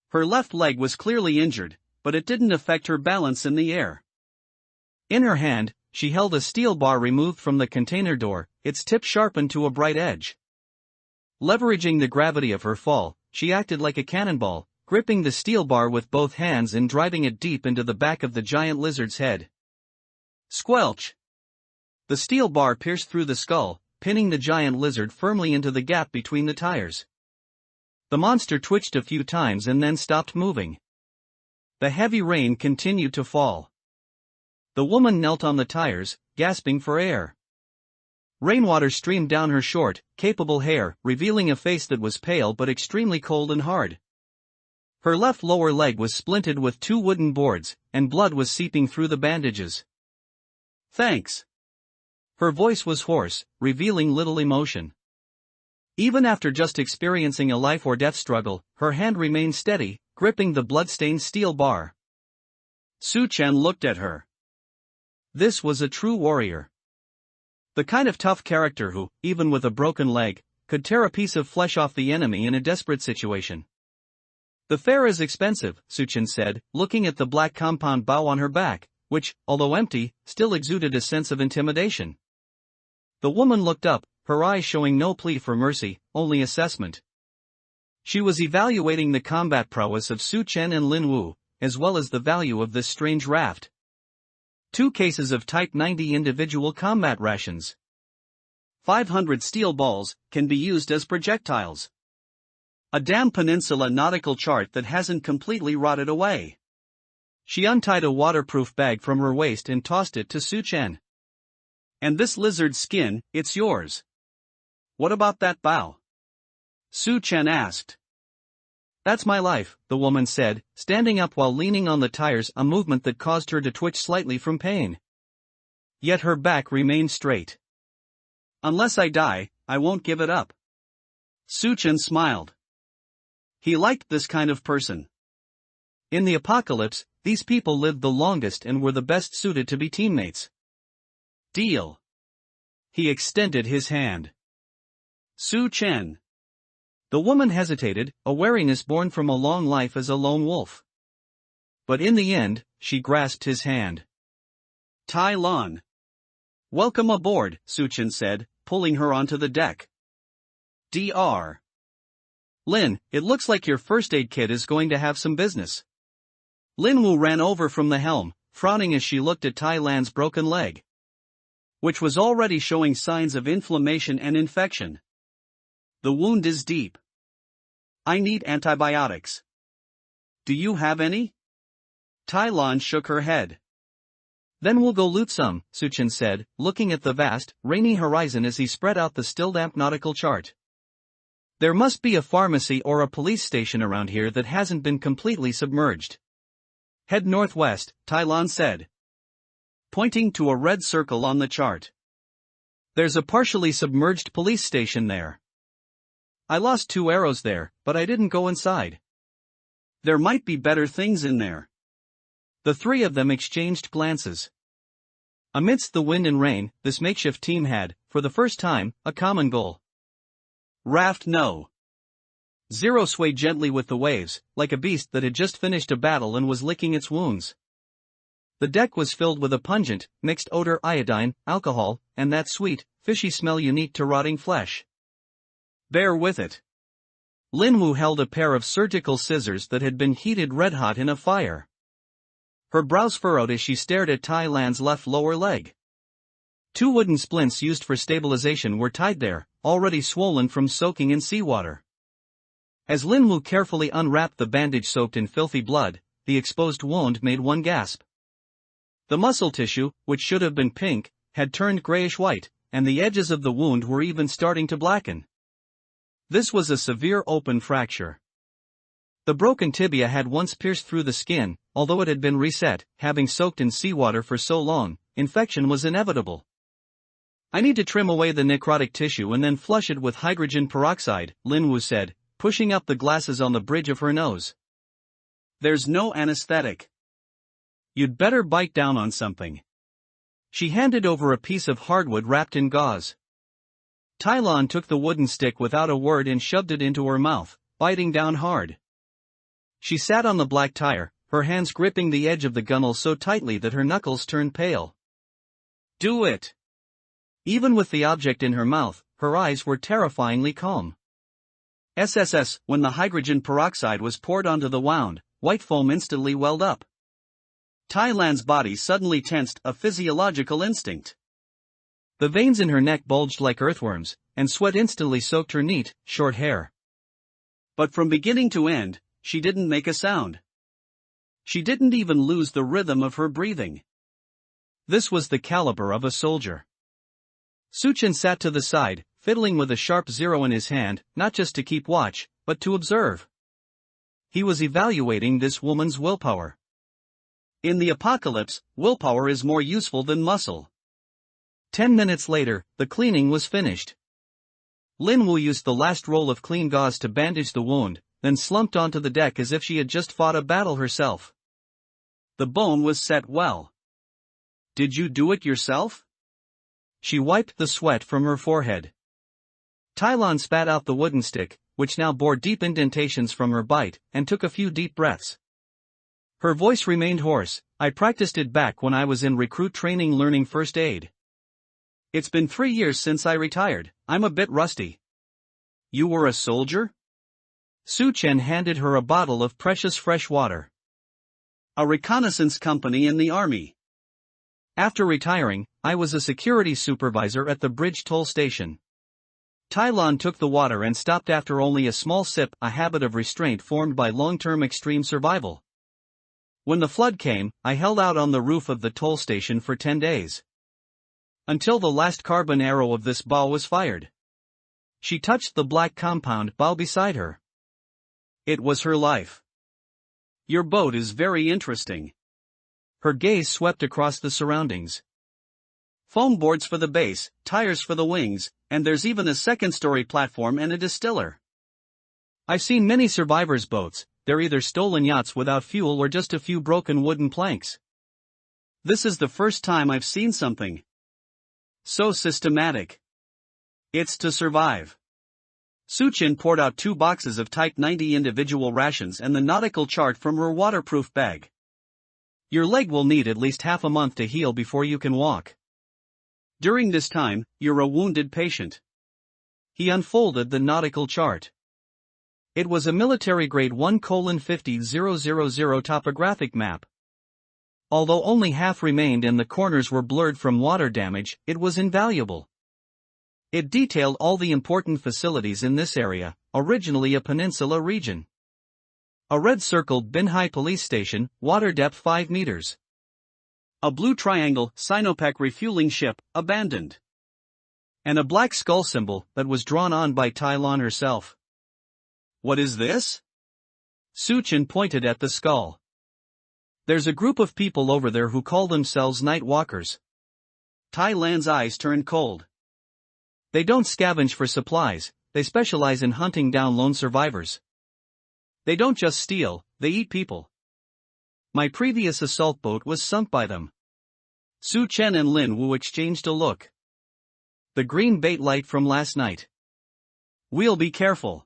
S1: Her left leg was clearly injured, but it didn't affect her balance in the air. In her hand, she held a steel bar removed from the container door, its tip sharpened to a bright edge. Leveraging the gravity of her fall, she acted like a cannonball, gripping the steel bar with both hands and driving it deep into the back of the giant lizard's head. Squelch! The steel bar pierced through the skull, pinning the giant lizard firmly into the gap between the tires. The monster twitched a few times and then stopped moving. The heavy rain continued to fall. The woman knelt on the tires, gasping for air. Rainwater streamed down her short, capable hair, revealing a face that was pale but extremely cold and hard. Her left lower leg was splinted with 2 wooden boards, and blood was seeping through the bandages. Thanks. Her voice was hoarse, revealing little emotion. Even after just experiencing a life-or-death struggle, her hand remained steady, gripping the blood-stained steel bar. Su Chen looked at her. This was a true warrior. The kind of tough character who, even with a broken leg, could tear a piece of flesh off the enemy in a desperate situation. The fare is expensive, Su Chen said, looking at the black compound bow on her back, which, although empty, still exuded a sense of intimidation. The woman looked up, her eyes showing no plea for mercy, only assessment. She was evaluating the combat prowess of Su Chen and Lin Wu, as well as the value of this strange raft. 2 cases of Type 90 individual combat rations. 500 steel balls, can be used as projectiles. A damn peninsula nautical chart that hasn't completely rotted away. She untied a waterproof bag from her waist and tossed it to Su Chen. And this lizard skin, it's yours. What about that bow? Su Chen asked. That's my life, the woman said, standing up while leaning on the tires, a movement that caused her to twitch slightly from pain. Yet her back remained straight. Unless I die, I won't give it up. Su Chen smiled. He liked this kind of person. In the apocalypse, these people lived the longest and were the best suited to be teammates. Deal. He extended his hand. Su Chen. The woman hesitated, a wariness born from a long life as a lone wolf. But in the end, she grasped his hand. Tai Lan. Welcome aboard, Su Chen said, pulling her onto the deck. Dr. Lin, it looks like your first aid kit is going to have some business. Lin Wu ran over from the helm, frowning as she looked at Tai Lan's broken leg, which was already showing signs of inflammation and infection. The wound is deep. I need antibiotics. Do you have any? Tai Lan shook her head. Then we'll go loot some, Su Chen said, looking at the vast, rainy horizon as he spread out the still damp nautical chart. There must be a pharmacy or a police station around here that hasn't been completely submerged. Head northwest, Tai Lan said, pointing to a red circle on the chart. There's a partially submerged police station there. I lost 2 arrows there, but I didn't go inside. There might be better things in there. The 3 of them exchanged glances. Amidst the wind and rain, this makeshift team had, for the first time, a common goal. Raft no. Zero swayed gently with the waves, like a beast that had just finished a battle and was licking its wounds. The deck was filled with a pungent, mixed odor, iodine, alcohol, and that sweet, fishy smell unique to rotting flesh. Bear with it. Lin Wu held a pair of surgical scissors that had been heated red-hot in a fire. Her brows furrowed as she stared at Tai Lan's left lower leg. 2 wooden splints used for stabilization were tied there, already swollen from soaking in seawater. As Lin Wu carefully unwrapped the bandage soaked in filthy blood, the exposed wound made one gasp. The muscle tissue, which should have been pink, had turned grayish-white, and the edges of the wound were even starting to blacken. This was a severe open fracture. The broken tibia had once pierced through the skin, although it had been reset, having soaked in seawater for so long, infection was inevitable. I need to trim away the necrotic tissue and then flush it with hydrogen peroxide, Lin Wu said, pushing up the glasses on the bridge of her nose. There's no anesthetic. You'd better bite down on something. She handed over a piece of hardwood wrapped in gauze. Tai Lan took the wooden stick without a word and shoved it into her mouth, biting down hard. She sat on the black tire, her hands gripping the edge of the gunnel so tightly that her knuckles turned pale. Do it! Even with the object in her mouth, her eyes were terrifyingly calm. SSS, when the hydrogen peroxide was poured onto the wound, white foam instantly welled up. Tai Lan's body suddenly tensed, a physiological instinct. The veins in her neck bulged like earthworms, and sweat instantly soaked her neat, short hair. But from beginning to end, she didn't make a sound. She didn't even lose the rhythm of her breathing. This was the caliber of a soldier. Su Chen sat to the side, fiddling with a sharp 0 in his hand, not just to keep watch, but to observe. He was evaluating this woman's willpower. In the apocalypse, willpower is more useful than muscle. 10 minutes later, the cleaning was finished. Lin Wu used the last roll of clean gauze to bandage the wound, then slumped onto the deck as if she had just fought a battle herself. The bone was set well. Did you do it yourself? She wiped the sweat from her forehead. Tai Lan spat out the wooden stick, which now bore deep indentations from her bite, and took a few deep breaths. Her voice remained hoarse. I practiced it back when I was in recruit training learning first aid. It's been 3 years since I retired, I'm a bit rusty. You were a soldier? Su Chen handed her a bottle of precious fresh water. A reconnaissance company in the army. After retiring, I was a security supervisor at the bridge toll station. Tai Lan took the water and stopped after only a small sip, a habit of restraint formed by long-term extreme survival. When the flood came, I held out on the roof of the toll station for 10 days. Until the last carbon arrow of this bow was fired. She touched the black compound bow beside her. It was her life. Your boat is very interesting. Her gaze swept across the surroundings. Foam boards for the base, tires for the wings, and there's even a second-story platform and a distiller. I've seen many survivors' boats. They're either stolen yachts without fuel or just a few broken wooden planks. This is the first time I've seen something so systematic. It's to survive. Su Chen poured out 2 boxes of Type 90 individual rations and the nautical chart from her waterproof bag. Your leg will need at least half a month to heal before you can walk. During this time, you're a wounded patient. He unfolded the nautical chart. It was a military-grade 1:50,000 topographic map. Although only half remained and the corners were blurred from water damage, it was invaluable. It detailed all the important facilities in this area, originally a peninsula region. A red-circled Binhai police station, water depth 5 meters. A blue triangle, Sinopec refueling ship, abandoned. And a black skull symbol that was drawn on by Tai Lan herself. What is this? Su Chen pointed at the skull. There's a group of people over there who call themselves night walkers. Tai Lan's eyes turned cold. They don't scavenge for supplies, they specialize in hunting down lone survivors. They don't just steal, they eat people. My previous assault boat was sunk by them. Su Chen and Lin Wu exchanged a look. The green bait light from last night. We'll be careful.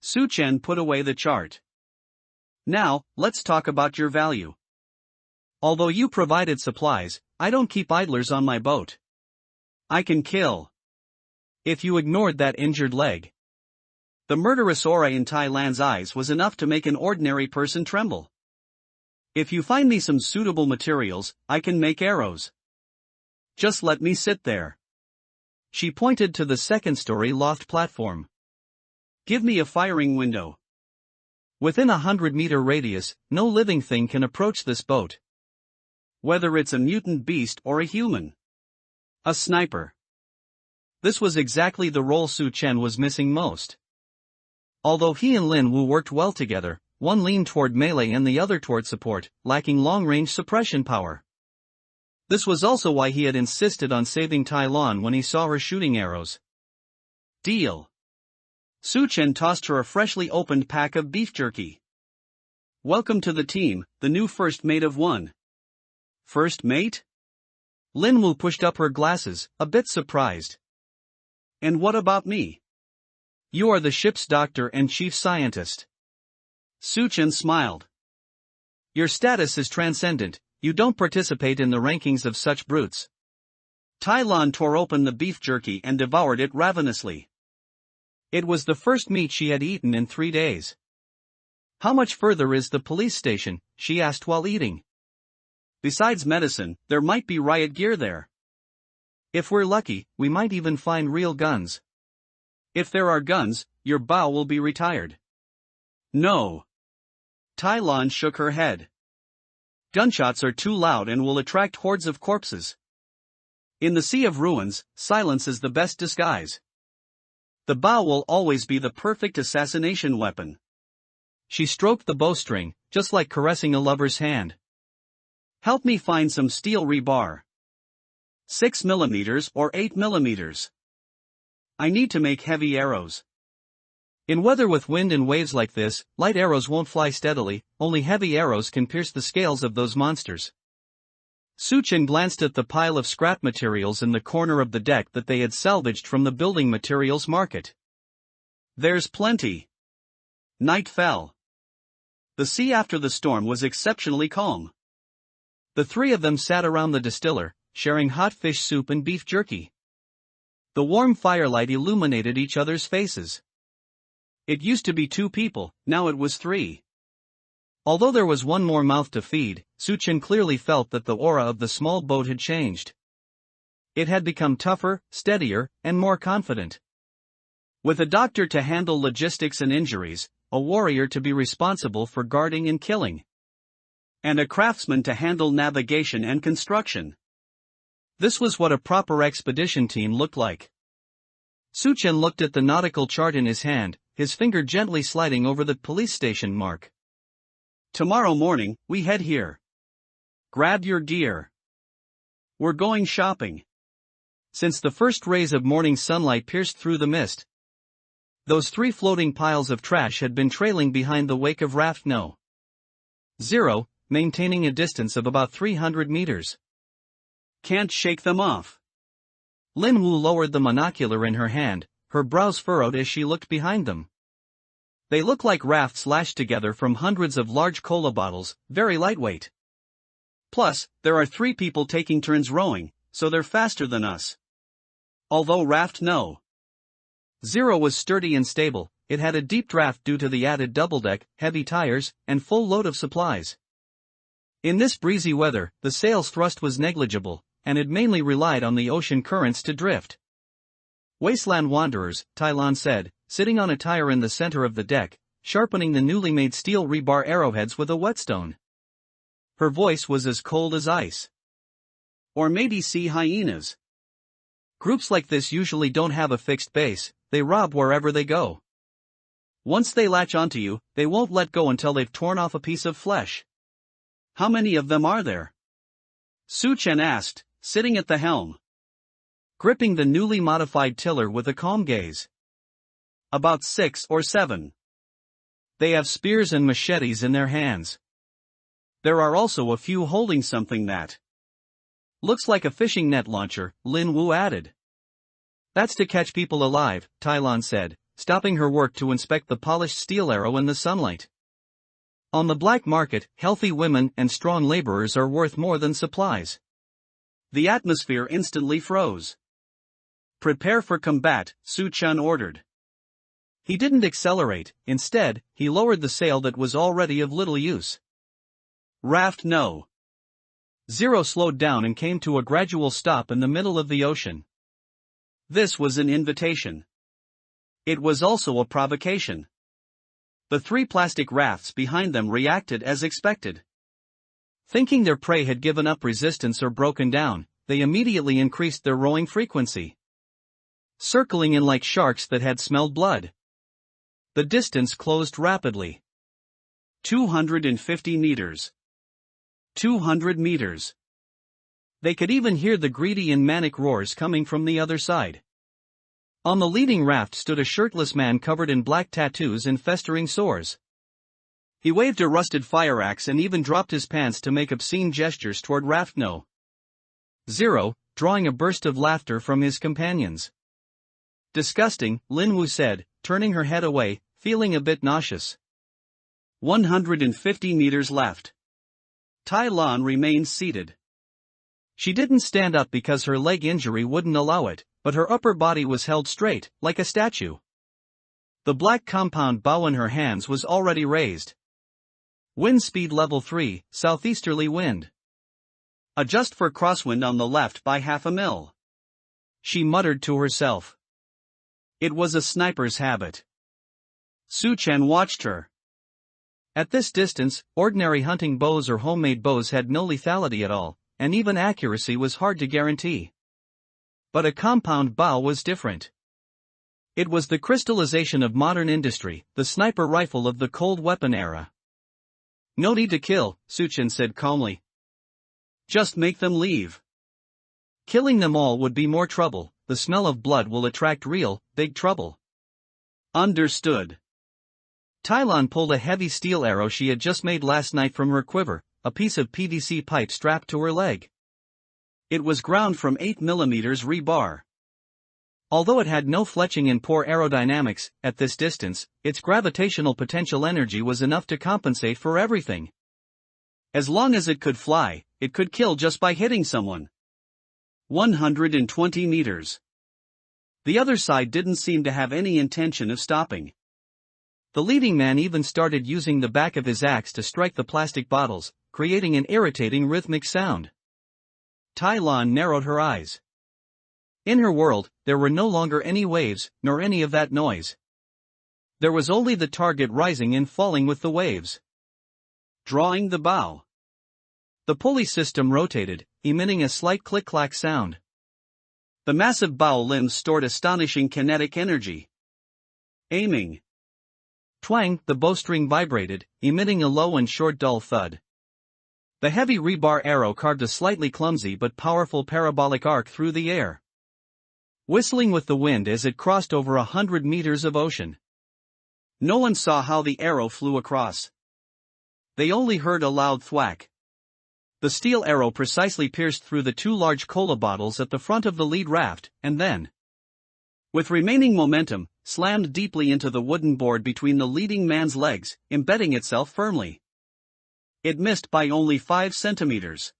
S1: Su Chen put away the chart. Now, let's talk about your value. Although you provided supplies, I don't keep idlers on my boat. I can kill. If you ignored that injured leg. The murderous aura in Tai Lan's eyes was enough to make an ordinary person tremble. If you find me some suitable materials, I can make arrows. Just let me sit there. She pointed to the second-story loft platform. Give me a firing window. Within a 100-meter radius, no living thing can approach this boat. Whether it's a mutant beast or a human. A sniper. This was exactly the role Su Chen was missing most. Although he and Lin Wu worked well together, one leaned toward melee and the other toward support, lacking long-range suppression power. This was also why he had insisted on saving Tai Lan when he saw her shooting arrows. Deal. Su Chen tossed her a freshly opened pack of beef jerky. Welcome to the team, the new first mate of 1. First mate? Lin Wu pushed up her glasses, a bit surprised. And what about me? You are the ship's doctor and chief scientist. Su Chen smiled. Your status is transcendent, you don't participate in the rankings of such brutes. Tai Lan tore open the beef jerky and devoured it ravenously. It was the first meat she had eaten in 3 days. How much further is the police station? She asked while eating. Besides medicine, there might be riot gear there. If we're lucky, we might even find real guns. If there are guns, your bow will be retired. No. Tai Lan shook her head. Gunshots are too loud and will attract hordes of corpses. In the sea of ruins, silence is the best disguise. The bow will always be the perfect assassination weapon. She stroked the bowstring, just like caressing a lover's hand. Help me find some steel rebar. 6 millimeters or 8 millimeters. I need to make heavy arrows. In weather with wind and waves like this, light arrows won't fly steadily, only heavy arrows can pierce the scales of those monsters. Su Chen glanced at the pile of scrap materials in the corner of the deck that they had salvaged from the building materials market. There's plenty. Night fell. The sea after the storm was exceptionally calm. The 3 of them sat around the distiller, sharing hot fish soup and beef jerky. The warm firelight illuminated each other's faces. It used to be 2 people, now it was 3. Although there was one more mouth to feed, Suchin clearly felt that the aura of the small boat had changed. It had become tougher, steadier, and more confident. With a doctor to handle logistics and injuries, a warrior to be responsible for guarding and killing, and a craftsman to handle navigation and construction. This was what a proper expedition team looked like. Suchin looked at the nautical chart in his hand, his finger gently sliding over the police station mark. Tomorrow morning, we head here. Grab your gear. We're going shopping. Since the first rays of morning sunlight pierced through the mist, those 3 floating piles of trash had been trailing behind the wake of raft No. 0, maintaining a distance of about 300 meters. Can't shake them off. Lin Wu lowered the monocular in her hand, her brows furrowed as she looked behind them. They look like rafts lashed together from hundreds of large cola bottles, very lightweight. Plus, there are 3 people taking turns rowing, so they're faster than us. Although raft No. 0 was sturdy and stable, it had a deep draft due to the added double-deck, heavy tires, and full load of supplies. In this breezy weather, the sail's thrust was negligible, and it mainly relied on the ocean currents to drift. Wasteland wanderers, Tylon said, sitting on a tire in the center of the deck, sharpening the newly made steel rebar arrowheads with a whetstone. Her voice was as cold as ice. Or maybe sea hyenas. Groups like this usually don't have a fixed base, they rob wherever they go. Once they latch onto you, they won't let go until they've torn off a piece of flesh. How many of them are there? Su Chen asked, sitting at the helm, gripping the newly modified tiller with a calm gaze. About 6 or 7. They have spears and machetes in their hands. There are also a few holding something that looks like a fishing net launcher, Lin Wu added. That's to catch people alive, Tylon said, stopping her work to inspect the polished steel arrow in the sunlight. On the black market, healthy women and strong laborers are worth more than supplies. The atmosphere instantly froze. Prepare for combat, Su Chun ordered. He didn't accelerate, instead, he lowered the sail that was already of little use. Raft No. 0 slowed down and came to a gradual stop in the middle of the ocean. This was an invitation. It was also a provocation. The 3 plastic rafts behind them reacted as expected. Thinking their prey had given up resistance or broken down, they immediately increased their rowing frequency, circling in like sharks that had smelled blood. The distance closed rapidly. 250 meters. 200 meters. They could even hear the greedy and manic roars coming from the other side. On the leading raft stood a shirtless man covered in black tattoos and festering sores. He waved a rusted fire axe and even dropped his pants to make obscene gestures toward raft No. 0, drawing a burst of laughter from his companions. Disgusting, Lin Wu said, turning her head away, feeling a bit nauseous. 150 meters left. Tai Lan remained seated. She didn't stand up because her leg injury wouldn't allow it, but her upper body was held straight, like a statue. The black compound bow in her hands was already raised. Wind speed level 3, southeasterly wind. Adjust for crosswind on the left by half a mil. She muttered to herself. It was a sniper's habit. Su Chen watched her. At this distance, ordinary hunting bows or homemade bows had no lethality at all, and even accuracy was hard to guarantee. But a compound bow was different. It was the crystallization of modern industry, the sniper rifle of the cold weapon era. No need to kill, Su Chen said calmly. Just make them leave. Killing them all would be more trouble, the smell of blood will attract real, big trouble. Understood. Tylon pulled a heavy steel arrow she had just made last night from her quiver, a piece of PVC pipe strapped to her leg. It was ground from 8mm rebar. Although it had no fletching and poor aerodynamics, at this distance, its gravitational potential energy was enough to compensate for everything. As long as it could fly, it could kill just by hitting someone. 120 meters. The other side didn't seem to have any intention of stopping. The leading man even started using the back of his axe to strike the plastic bottles, creating an irritating rhythmic sound. Tai Lan narrowed her eyes. In her world, there were no longer any waves, nor any of that noise. There was only the target rising and falling with the waves. Drawing the bow. The pulley system rotated, emitting a slight click-clack sound. The massive bow limbs stored astonishing kinetic energy. Aiming. Twang, the bowstring vibrated, emitting a low and short dull thud. The heavy rebar arrow carved a slightly clumsy but powerful parabolic arc through the air, whistling with the wind as it crossed over 100 meters of ocean. No one saw how the arrow flew across. They only heard a loud thwack. The steel arrow precisely pierced through the two large cola bottles at the front of the lead raft, and then, with remaining momentum, slammed deeply into the wooden board between the leading man's legs, embedding itself firmly. It missed by only 5 centimeters.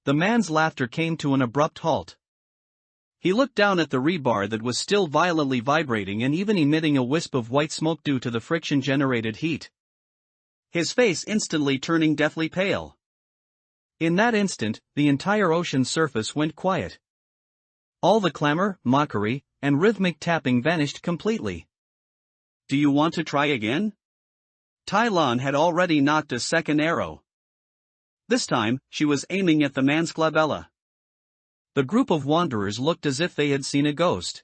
S1: The man's laughter came to an abrupt halt. He looked down at the rebar that was still violently vibrating and even emitting a wisp of white smoke due to the friction-generated heat. His face instantly turning deathly pale. In that instant, the entire ocean surface went quiet. All the clamor, mockery, and rhythmic tapping vanished completely. Do you want to try again? Tai Lan had already knocked a second arrow. This time, she was aiming at the man's glabella. The group of wanderers looked as if they had seen a ghost.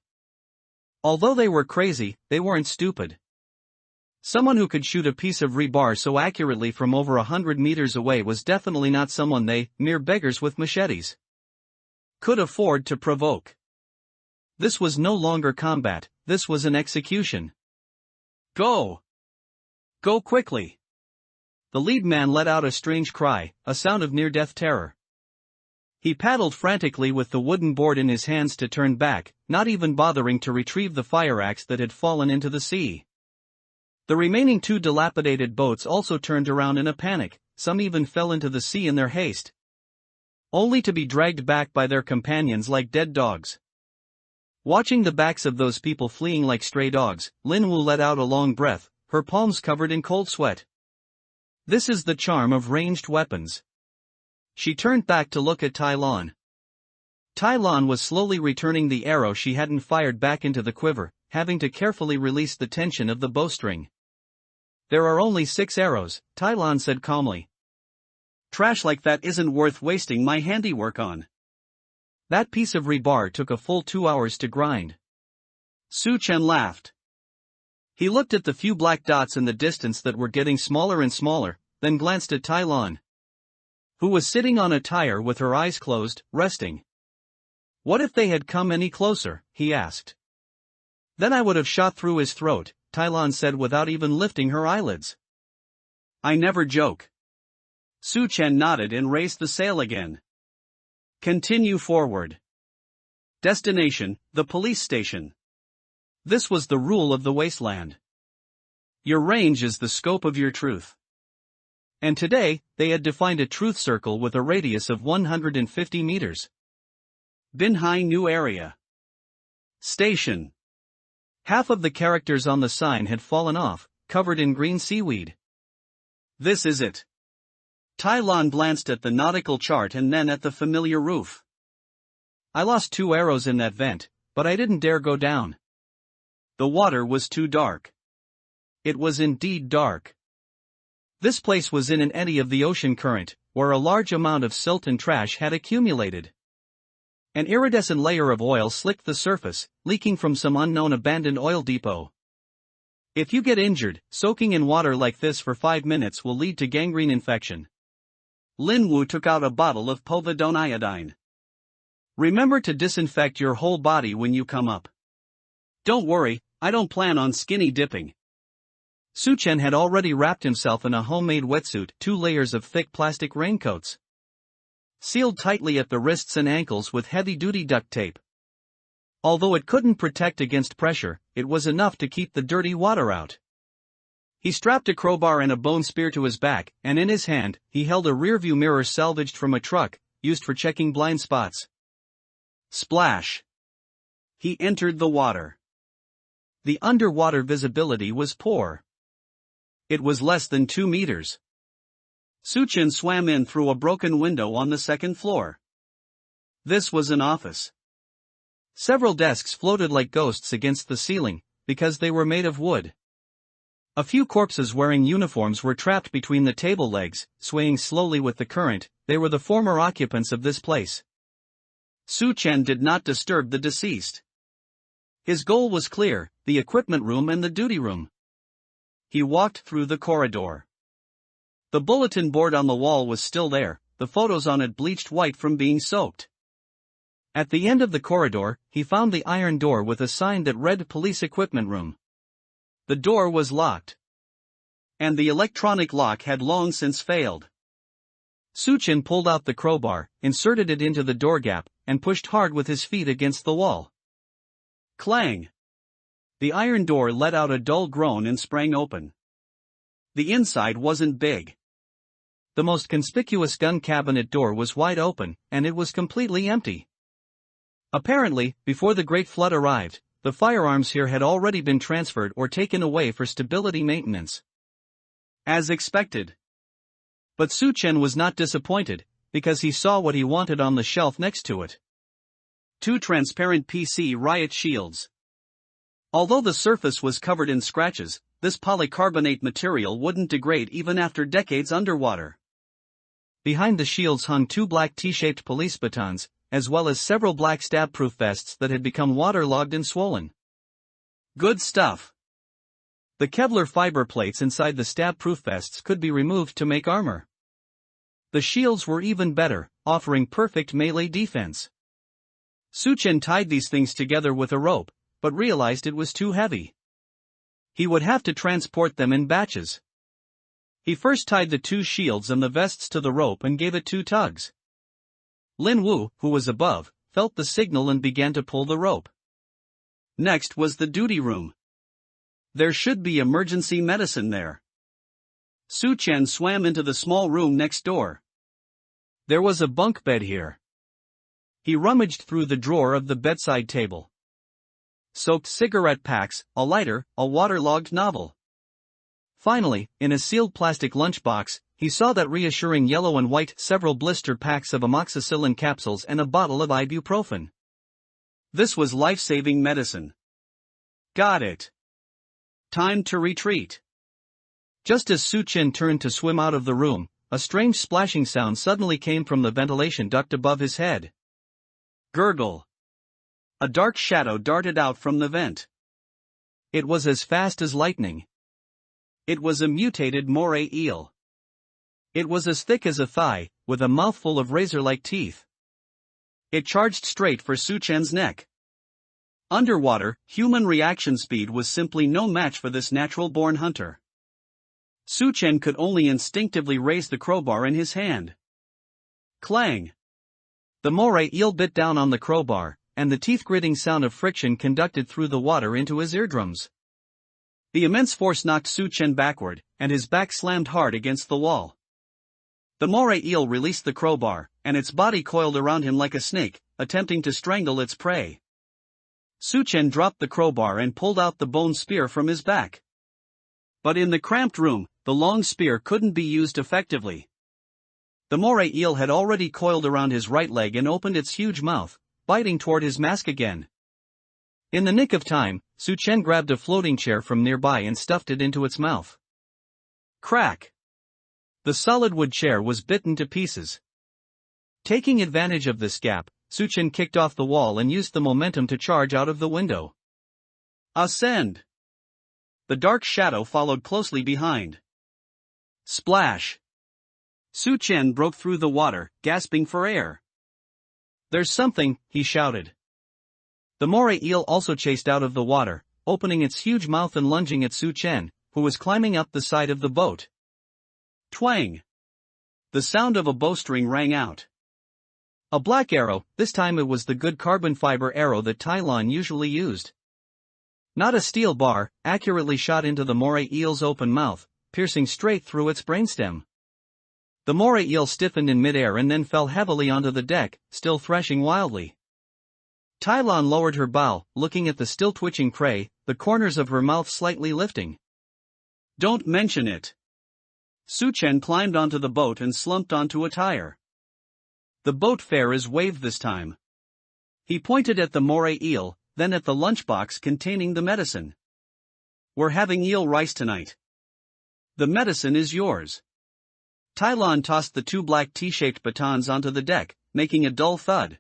S1: Although they were crazy, they weren't stupid. Someone who could shoot a piece of rebar so accurately from over 100 meters away was definitely not someone they, mere beggars with machetes, could afford to provoke. This was no longer combat, this was an execution. Go! Go quickly! The lead man let out a strange cry, a sound of near-death terror. He paddled frantically with the wooden board in his hands to turn back, not even bothering to retrieve the fire axe that had fallen into the sea. The remaining 2 dilapidated boats also turned around in a panic, some even fell into the sea in their haste, only to be dragged back by their companions like dead dogs. Watching the backs of those people fleeing like stray dogs, Lin Wu let out a long breath, her palms covered in cold sweat. This is the charm of ranged weapons. She turned back to look at Tai Lan. Tai Lan was slowly returning the arrow she hadn't fired back into the quiver, having to carefully release the tension of the bowstring. There are only 6 arrows, Tai Lan said calmly. Trash like that isn't worth wasting my handiwork on. That piece of rebar took a full 2 hours to grind. Su Chen laughed. He looked at the few black dots in the distance that were getting smaller and smaller, then glanced at Tai Lan, who was sitting on a tire with her eyes closed, resting. What if they had come any closer, he asked. Then I would have shot through his throat, Tai Lan said without even lifting her eyelids. I never joke. Su Chen nodded and raised the sail again. Continue forward. Destination, the police station. This was the rule of the wasteland. Your range is the scope of your truth. And today, they had defined a truth circle with a radius of 150 meters. Binhai New Area. Station. Half of the characters on the sign had fallen off, covered in green seaweed. This is it. Tai Lan glanced at the nautical chart and then at the familiar roof. I lost 2 arrows in that vent, but I didn't dare go down. The water was too dark. It was indeed dark. This place was in an eddy of the ocean current, where a large amount of silt and trash had accumulated. An iridescent layer of oil slicked the surface, leaking from some unknown abandoned oil depot. If you get injured, soaking in water like this for 5 minutes will lead to gangrene infection. Lin Wu took out a bottle of povidone iodine. Remember to disinfect your whole body when you come up. Don't worry, I don't plan on skinny dipping. Su Chen had already wrapped himself in a homemade wetsuit, 2 layers of thick plastic raincoats, sealed tightly at the wrists and ankles with heavy-duty duct tape. Although it couldn't protect against pressure, it was enough to keep the dirty water out. He strapped a crowbar and a bone spear to his back, and in his hand, he held a rearview mirror salvaged from a truck, used for checking blind spots. Splash! He entered the water. The underwater visibility was poor. It was less than 2 meters. Suchin swam in through a broken window on the second floor. This was an office. Several desks floated like ghosts against the ceiling, because they were made of wood. A few corpses wearing uniforms were trapped between the table legs, swaying slowly with the current. They were the former occupants of this place. Suchen did not disturb the deceased. His goal was clear: the equipment room and the duty room. He walked through the corridor. The bulletin board on the wall was still there, the photos on it bleached white from being soaked. At the end of the corridor, he found the iron door with a sign that read Police Equipment Room. The door was locked. And the electronic lock had long since failed. Suchin pulled out the crowbar, inserted it into the door gap, and pushed hard with his feet against the wall. Clang! The iron door let out a dull groan and sprang open. The inside wasn't big. The most conspicuous gun cabinet door was wide open, and it was completely empty. Apparently, before the Great Flood arrived, the firearms here had already been transferred or taken away for stability maintenance. As expected. But Suchen was not disappointed, because he saw what he wanted on the shelf next to it. 2 transparent PC riot shields. Although the surface was covered in scratches, this polycarbonate material wouldn't degrade even after decades underwater. Behind the shields hung 2 black T-shaped police batons, as well as several black stab-proof vests that had become waterlogged and swollen. Good stuff. The Kevlar fiber plates inside the stab-proof vests could be removed to make armor. The shields were even better, offering perfect melee defense. Suchen tied these things together with a rope, but realized it was too heavy. He would have to transport them in batches. He first tied the 2 shields and the vests to the rope and gave it 2 tugs. Lin Wu, who was above, felt the signal and began to pull the rope. Next was the duty room. There should be emergency medicine there. Suchen swam into the small room next door. There was a bunk bed here. He rummaged through the drawer of the bedside table. Soaked cigarette packs, a lighter, a waterlogged novel. Finally, in a sealed plastic lunchbox, he saw that reassuring yellow and white several blister packs of amoxicillin capsules and a bottle of ibuprofen. This was life-saving medicine. Got it. Time to retreat. Just as Suchen turned to swim out of the room, a strange splashing sound suddenly came from the ventilation duct above his head. Gurgle. A dark shadow darted out from the vent. It was as fast as lightning. It was a mutated moray eel. It was as thick as a thigh, with a mouthful of razor-like teeth. It charged straight for Suchen's neck. Underwater, human reaction speed was simply no match for this natural-born hunter. Suchen could only instinctively raise the crowbar in his hand. Clang! The moray eel bit down on the crowbar, and the teeth-gritting sound of friction conducted through the water into his eardrums. The immense force knocked Suchen backward, and his back slammed hard against the wall. The moray eel released the crowbar, and its body coiled around him like a snake, attempting to strangle its prey. Suchen dropped the crowbar and pulled out the bone spear from his back. But in the cramped room, the long spear couldn't be used effectively. The moray eel had already coiled around his right leg and opened its huge mouth, biting toward his mask again. In the nick of time, Suchen grabbed a floating chair from nearby and stuffed it into its mouth. Crack! The solid wood chair was bitten to pieces. Taking advantage of this gap, Suchen kicked off the wall and used the momentum to charge out of the window. Ascend! The dark shadow followed closely behind. Splash! Suchen broke through the water, gasping for air. There's something, he shouted. The moray eel also chased out of the water, opening its huge mouth and lunging at Suchen, who was climbing up the side of the boat. Twang! The sound of a bowstring rang out. A black arrow, this time it was the good carbon fiber arrow that Tai Lon usually used. Not a steel bar, accurately shot into the moray eel's open mouth, piercing straight through its brainstem. The moray eel stiffened in midair and then fell heavily onto the deck, still threshing wildly. Tai Lon lowered her bow, looking at the still twitching prey, the corners of her mouth slightly lifting. Don't mention it. Su-chen climbed onto the boat and slumped onto a tire. The boat fare is waived this time. He pointed at the moray eel, then at the lunchbox containing the medicine. We're having eel rice tonight. The medicine is yours. Tylon tossed the two black T-shaped batons onto the deck, making a dull thud.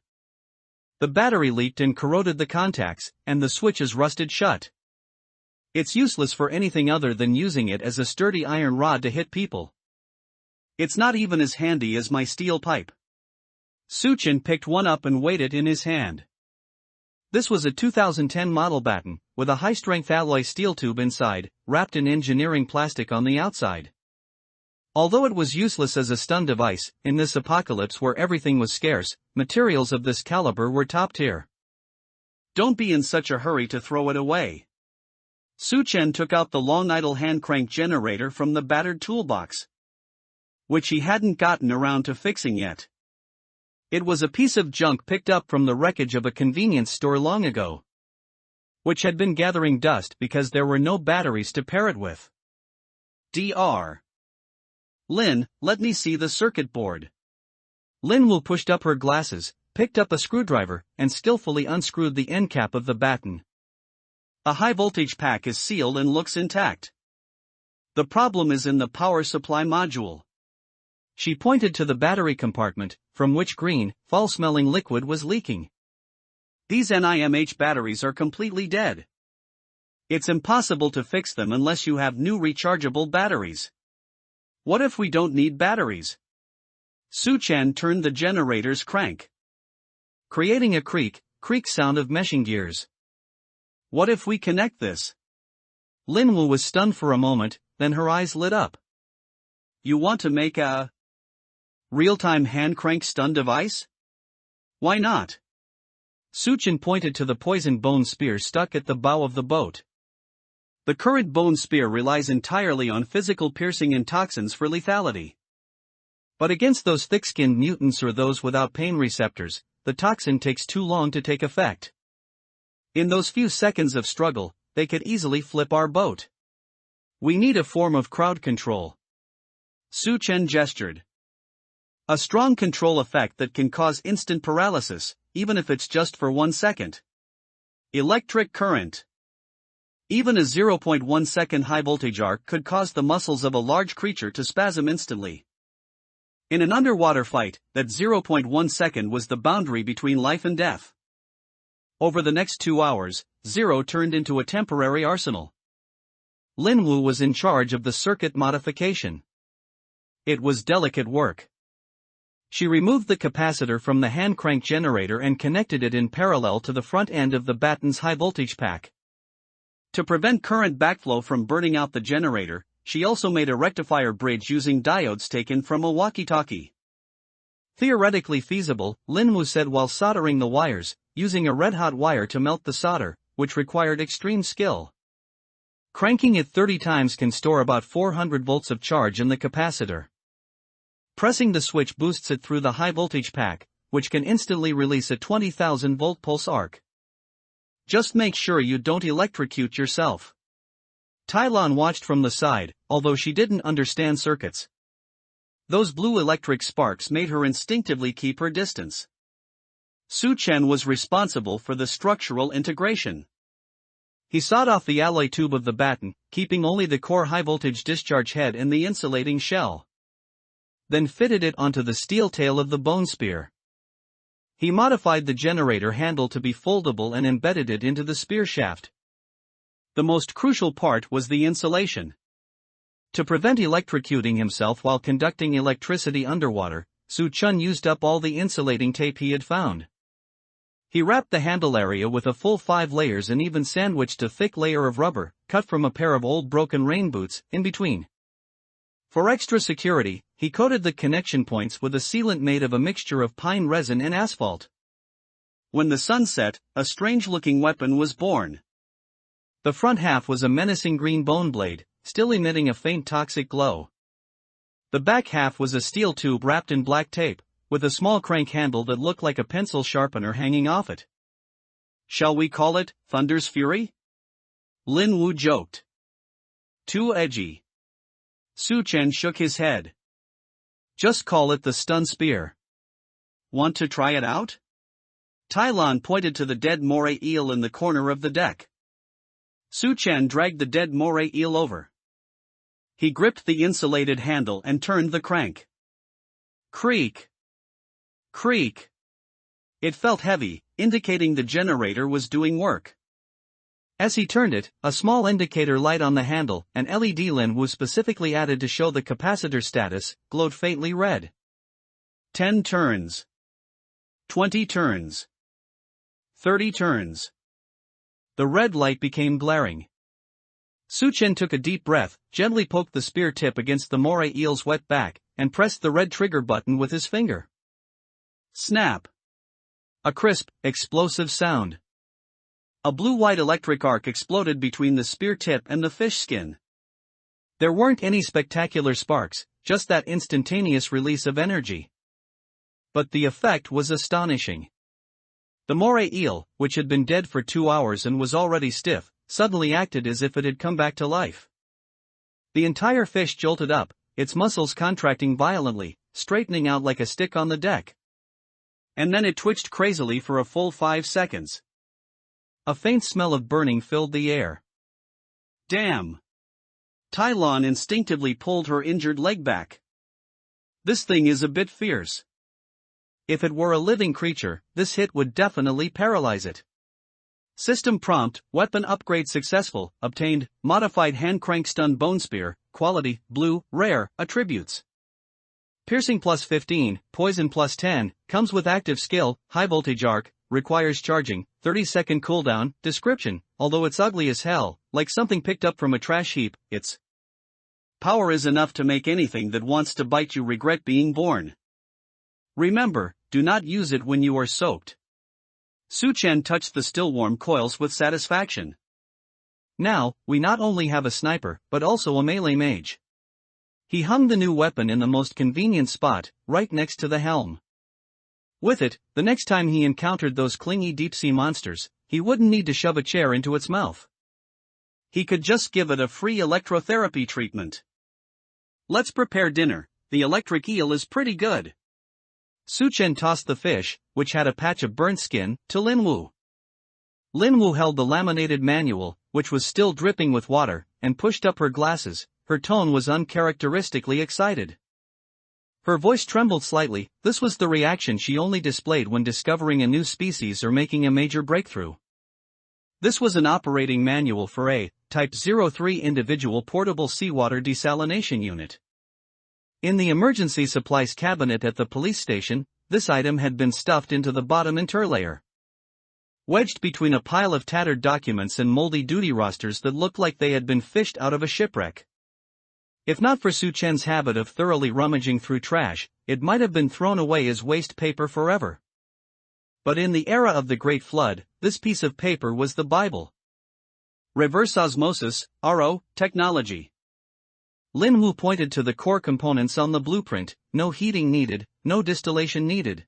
S1: The battery leaked and corroded the contacts, and the switches rusted shut. It's useless for anything other than using it as a sturdy iron rod to hit people. It's not even as handy as my steel pipe. Su-chen picked one up and weighed it in his hand. This was a 2010 model baton, with a high-strength alloy steel tube inside, wrapped in engineering plastic on the outside. Although it was useless as a stun device, in this apocalypse where everything was scarce, materials of this caliber were top tier. Don't be in such a hurry to throw it away. Su-chen took out the long idle hand crank generator from the battered toolbox, which he hadn't gotten around to fixing yet. It was a piece of junk picked up from the wreckage of a convenience store long ago, which had been gathering dust because there were no batteries to pair it with. Dr. Lin, let me see the circuit board. Lin-Wu pushed up her glasses, picked up a screwdriver, and skillfully unscrewed the end cap of the baton. A high-voltage pack is sealed and looks intact. The problem is in the power supply module. She pointed to the battery compartment, from which green, foul-smelling liquid was leaking. These NIMH batteries are completely dead. It's impossible to fix them unless you have new rechargeable batteries. What if we don't need batteries? Su-chen turned the generator's crank, creating a creak sound of meshing gears. What if we connect this? Lin-Wu was stunned for a moment, then her eyes lit up. You want to make a real-time hand crank stun device? Why not? Su-chen pointed to the poisoned bone spear stuck at the bow of the boat. The current bone spear relies entirely on physical piercing and toxins for lethality. But against those thick-skinned mutants or those without pain receptors, the toxin takes too long to take effect. In those few seconds of struggle, they could easily flip our boat. We need a form of crowd control. Su-chen gestured. A strong control effect that can cause instant paralysis, even if it's just for 1 second. Electric current. Even a 0.1 second high-voltage arc could cause the muscles of a large creature to spasm instantly. In an underwater fight, that 0.1 second was the boundary between life and death. Over the next 2 hours, Zero turned into a temporary arsenal. Lin-Wu was in charge of the circuit modification. It was delicate work. She removed the capacitor from the hand crank generator and connected it in parallel to the front end of the baton's high-voltage pack. To prevent current backflow from burning out the generator, she also made a rectifier bridge using diodes taken from a walkie-talkie. Theoretically feasible, Lin-Wu said while soldering the wires, using a red-hot wire to melt the solder, which required extreme skill. Cranking it 30 times can store about 400 volts of charge in the capacitor. Pressing the switch boosts it through the high-voltage pack, which can instantly release a 20,000-volt pulse arc. Just make sure you don't electrocute yourself. Tylon watched from the side, although she didn't understand circuits. Those blue electric sparks made her instinctively keep her distance. Su-chen was responsible for the structural integration. He sawed off the alloy tube of the baton, keeping only the core high-voltage discharge head and the insulating shell. Then fitted it onto the steel tail of the bone spear. He modified the generator handle to be foldable and embedded it into the spear shaft. The most crucial part was the insulation. To prevent electrocuting himself while conducting electricity underwater, Su-chen used up all the insulating tape he had found. He wrapped the handle area with a full 5 layers and even sandwiched a thick layer of rubber, cut from a pair of old broken rain boots, in between. For extra security, he coated the connection points with a sealant made of a mixture of pine resin and asphalt. When the sun set, a strange-looking weapon was born. The front half was a menacing green bone blade, still emitting a faint toxic glow. The back half was a steel tube wrapped in black tape, with a small crank handle that looked like a pencil sharpener hanging off it. Shall we call it Thunder's Fury? Lin-Wu joked. Too edgy. Su Chen shook his head. Just call it the stun spear. Want to try it out? Tai Lan pointed to the dead moray eel in the corner of the deck. Su Chen dragged the dead moray eel over. He gripped the insulated handle and turned the crank. Creak! Creak! It felt heavy, indicating the generator was doing work. As he turned it, a small indicator light on the handle, an LED lens specifically added to show the capacitor status, glowed faintly red. 10 turns. 20 turns. 30 turns. The red light became glaring. Su Chen took a deep breath, gently poked the spear tip against the moray eel's wet back, and pressed the red trigger button with his finger. Snap! A crisp, explosive sound. A blue-white electric arc exploded between the spear tip and the fish skin. There weren't any spectacular sparks, just that instantaneous release of energy. But the effect was astonishing. The moray eel, which had been dead for 2 hours and was already stiff, suddenly acted as if it had come back to life. The entire fish jolted up, its muscles contracting violently, straightening out like a stick on the deck. And then it twitched crazily for a full 5 seconds. A faint smell of burning filled the air. Damn! Tai Lan instinctively pulled her injured leg back. This thing is a bit fierce. If it were a living creature, this hit would definitely paralyze it. System prompt, weapon upgrade successful, obtained, modified hand crank stun bone spear, quality, blue, rare, attributes. Piercing plus 15, poison plus 10, comes with active skill, high voltage arc, requires charging, 30-second cooldown. Description, although it's ugly as hell, like something picked up from a trash heap, its power is enough to make anything that wants to bite you regret being born. Remember, do not use it when you are soaked. Su Chen touched the still warm coils with satisfaction. Now, we not only have a sniper, but also a melee mage. He hung the new weapon in the most convenient spot, right next to the helm. With it, the next time he encountered those clingy deep-sea monsters, he wouldn't need to shove a chair into its mouth. He could just give it a free electrotherapy treatment. Let's prepare dinner. The electric eel is pretty good. Su Chen tossed the fish, which had a patch of burnt skin, to Lin Wu. Lin Wu held the laminated manual, which was still dripping with water, and pushed up her glasses. Her tone was uncharacteristically excited. Her voice trembled slightly. This was the reaction she only displayed when discovering a new species or making a major breakthrough. This was an operating manual for a Type 03 individual portable seawater desalination unit. In the emergency supplies cabinet at the police station, this item had been stuffed into the bottom interlayer. Wedged between a pile of tattered documents and moldy duty rosters that looked like they had been fished out of a shipwreck. If not for Su Chen's habit of thoroughly rummaging through trash, it might have been thrown away as waste paper forever. But in the era of the Great Flood, this piece of paper was the Bible. Reverse osmosis, RO, technology. Lin Wu pointed to the core components on the blueprint: no heating needed, no distillation needed.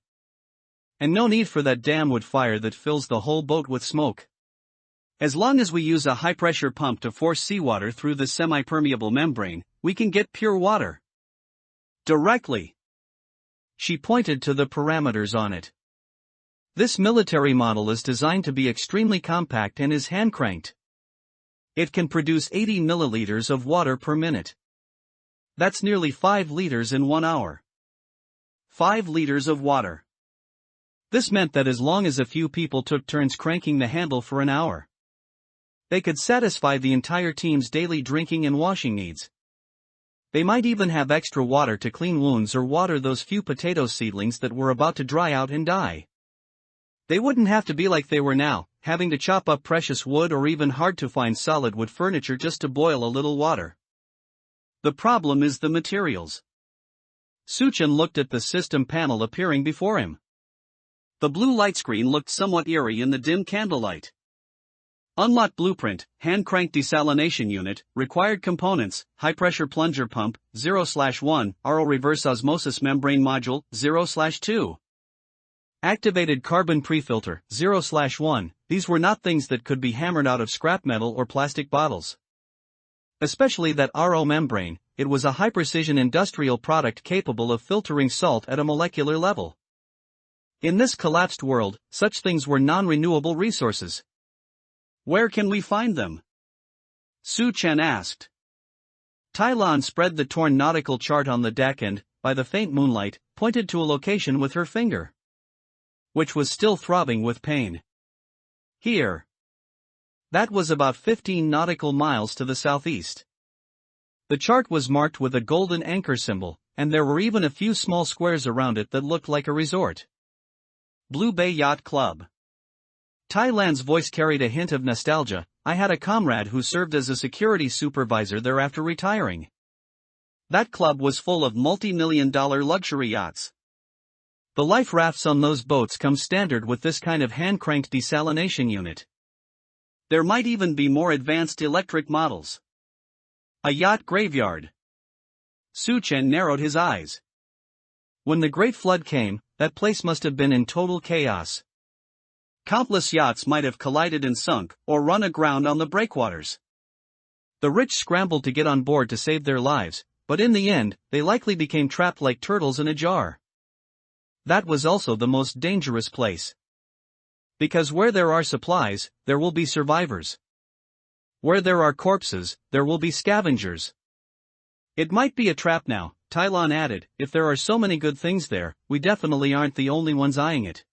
S1: And no need for that damn wood fire that fills the whole boat with smoke. As long as we use a high-pressure pump to force seawater through the semi-permeable membrane, we can get pure water. Directly. She pointed to the parameters on it. This military model is designed to be extremely compact and is hand-cranked. It can produce 80 milliliters of water per minute. That's nearly 5 liters in 1 hour. 5 liters of water. This meant that as long as a few people took turns cranking the handle for an hour, they could satisfy the entire team's daily drinking and washing needs. They might even have extra water to clean wounds or water those few potato seedlings that were about to dry out and die. They wouldn't have to be like they were now, having to chop up precious wood or even hard-to-find solid wood furniture just to boil a little water. The problem is the materials. Su Chen looked at the system panel appearing before him. The blue light screen looked somewhat eerie in the dim candlelight. Unlocked blueprint, hand-crank desalination unit, required components, high-pressure plunger pump, 0/1, RO reverse osmosis membrane module, 0/2. Activated carbon prefilter, 0/1. These were not things that could be hammered out of scrap metal or plastic bottles. Especially that RO membrane, it was a high-precision industrial product capable of filtering salt at a molecular level. In this collapsed world, such things were non-renewable resources.
S2: Where can we find them? Su Chen asked.
S1: Tai Lan spread the torn nautical chart on the deck and, by the faint moonlight, pointed to a location with her finger, which was still throbbing with pain. Here. That was about 15 nautical miles to the southeast. The chart was marked with a golden anchor symbol, and there were even a few small squares around it that looked like a resort.
S2: Blue Bay Yacht Club.
S1: Tai Lan's voice carried a hint of nostalgia. I had a comrade who served as a security supervisor there after retiring.
S2: That club was full of multi-million-dollar luxury yachts.
S1: The life rafts on those boats come standard with this kind of hand-cranked desalination unit.
S2: There might even be more advanced electric models.
S1: A yacht graveyard.
S2: Su Chen narrowed his eyes.
S1: When the Great Flood came, that place must have been in total chaos.
S2: Countless yachts might have collided and sunk, or run aground on the breakwaters.
S1: The rich scrambled to get on board to save their lives, but in the end, they likely became trapped like turtles in a jar. That was also the most dangerous place. Because where there are supplies, there will be survivors. Where there are corpses, there will be scavengers.
S2: It might be a trap now, Tai Lan added. If there are so many good things there, we definitely aren't the only ones eyeing it.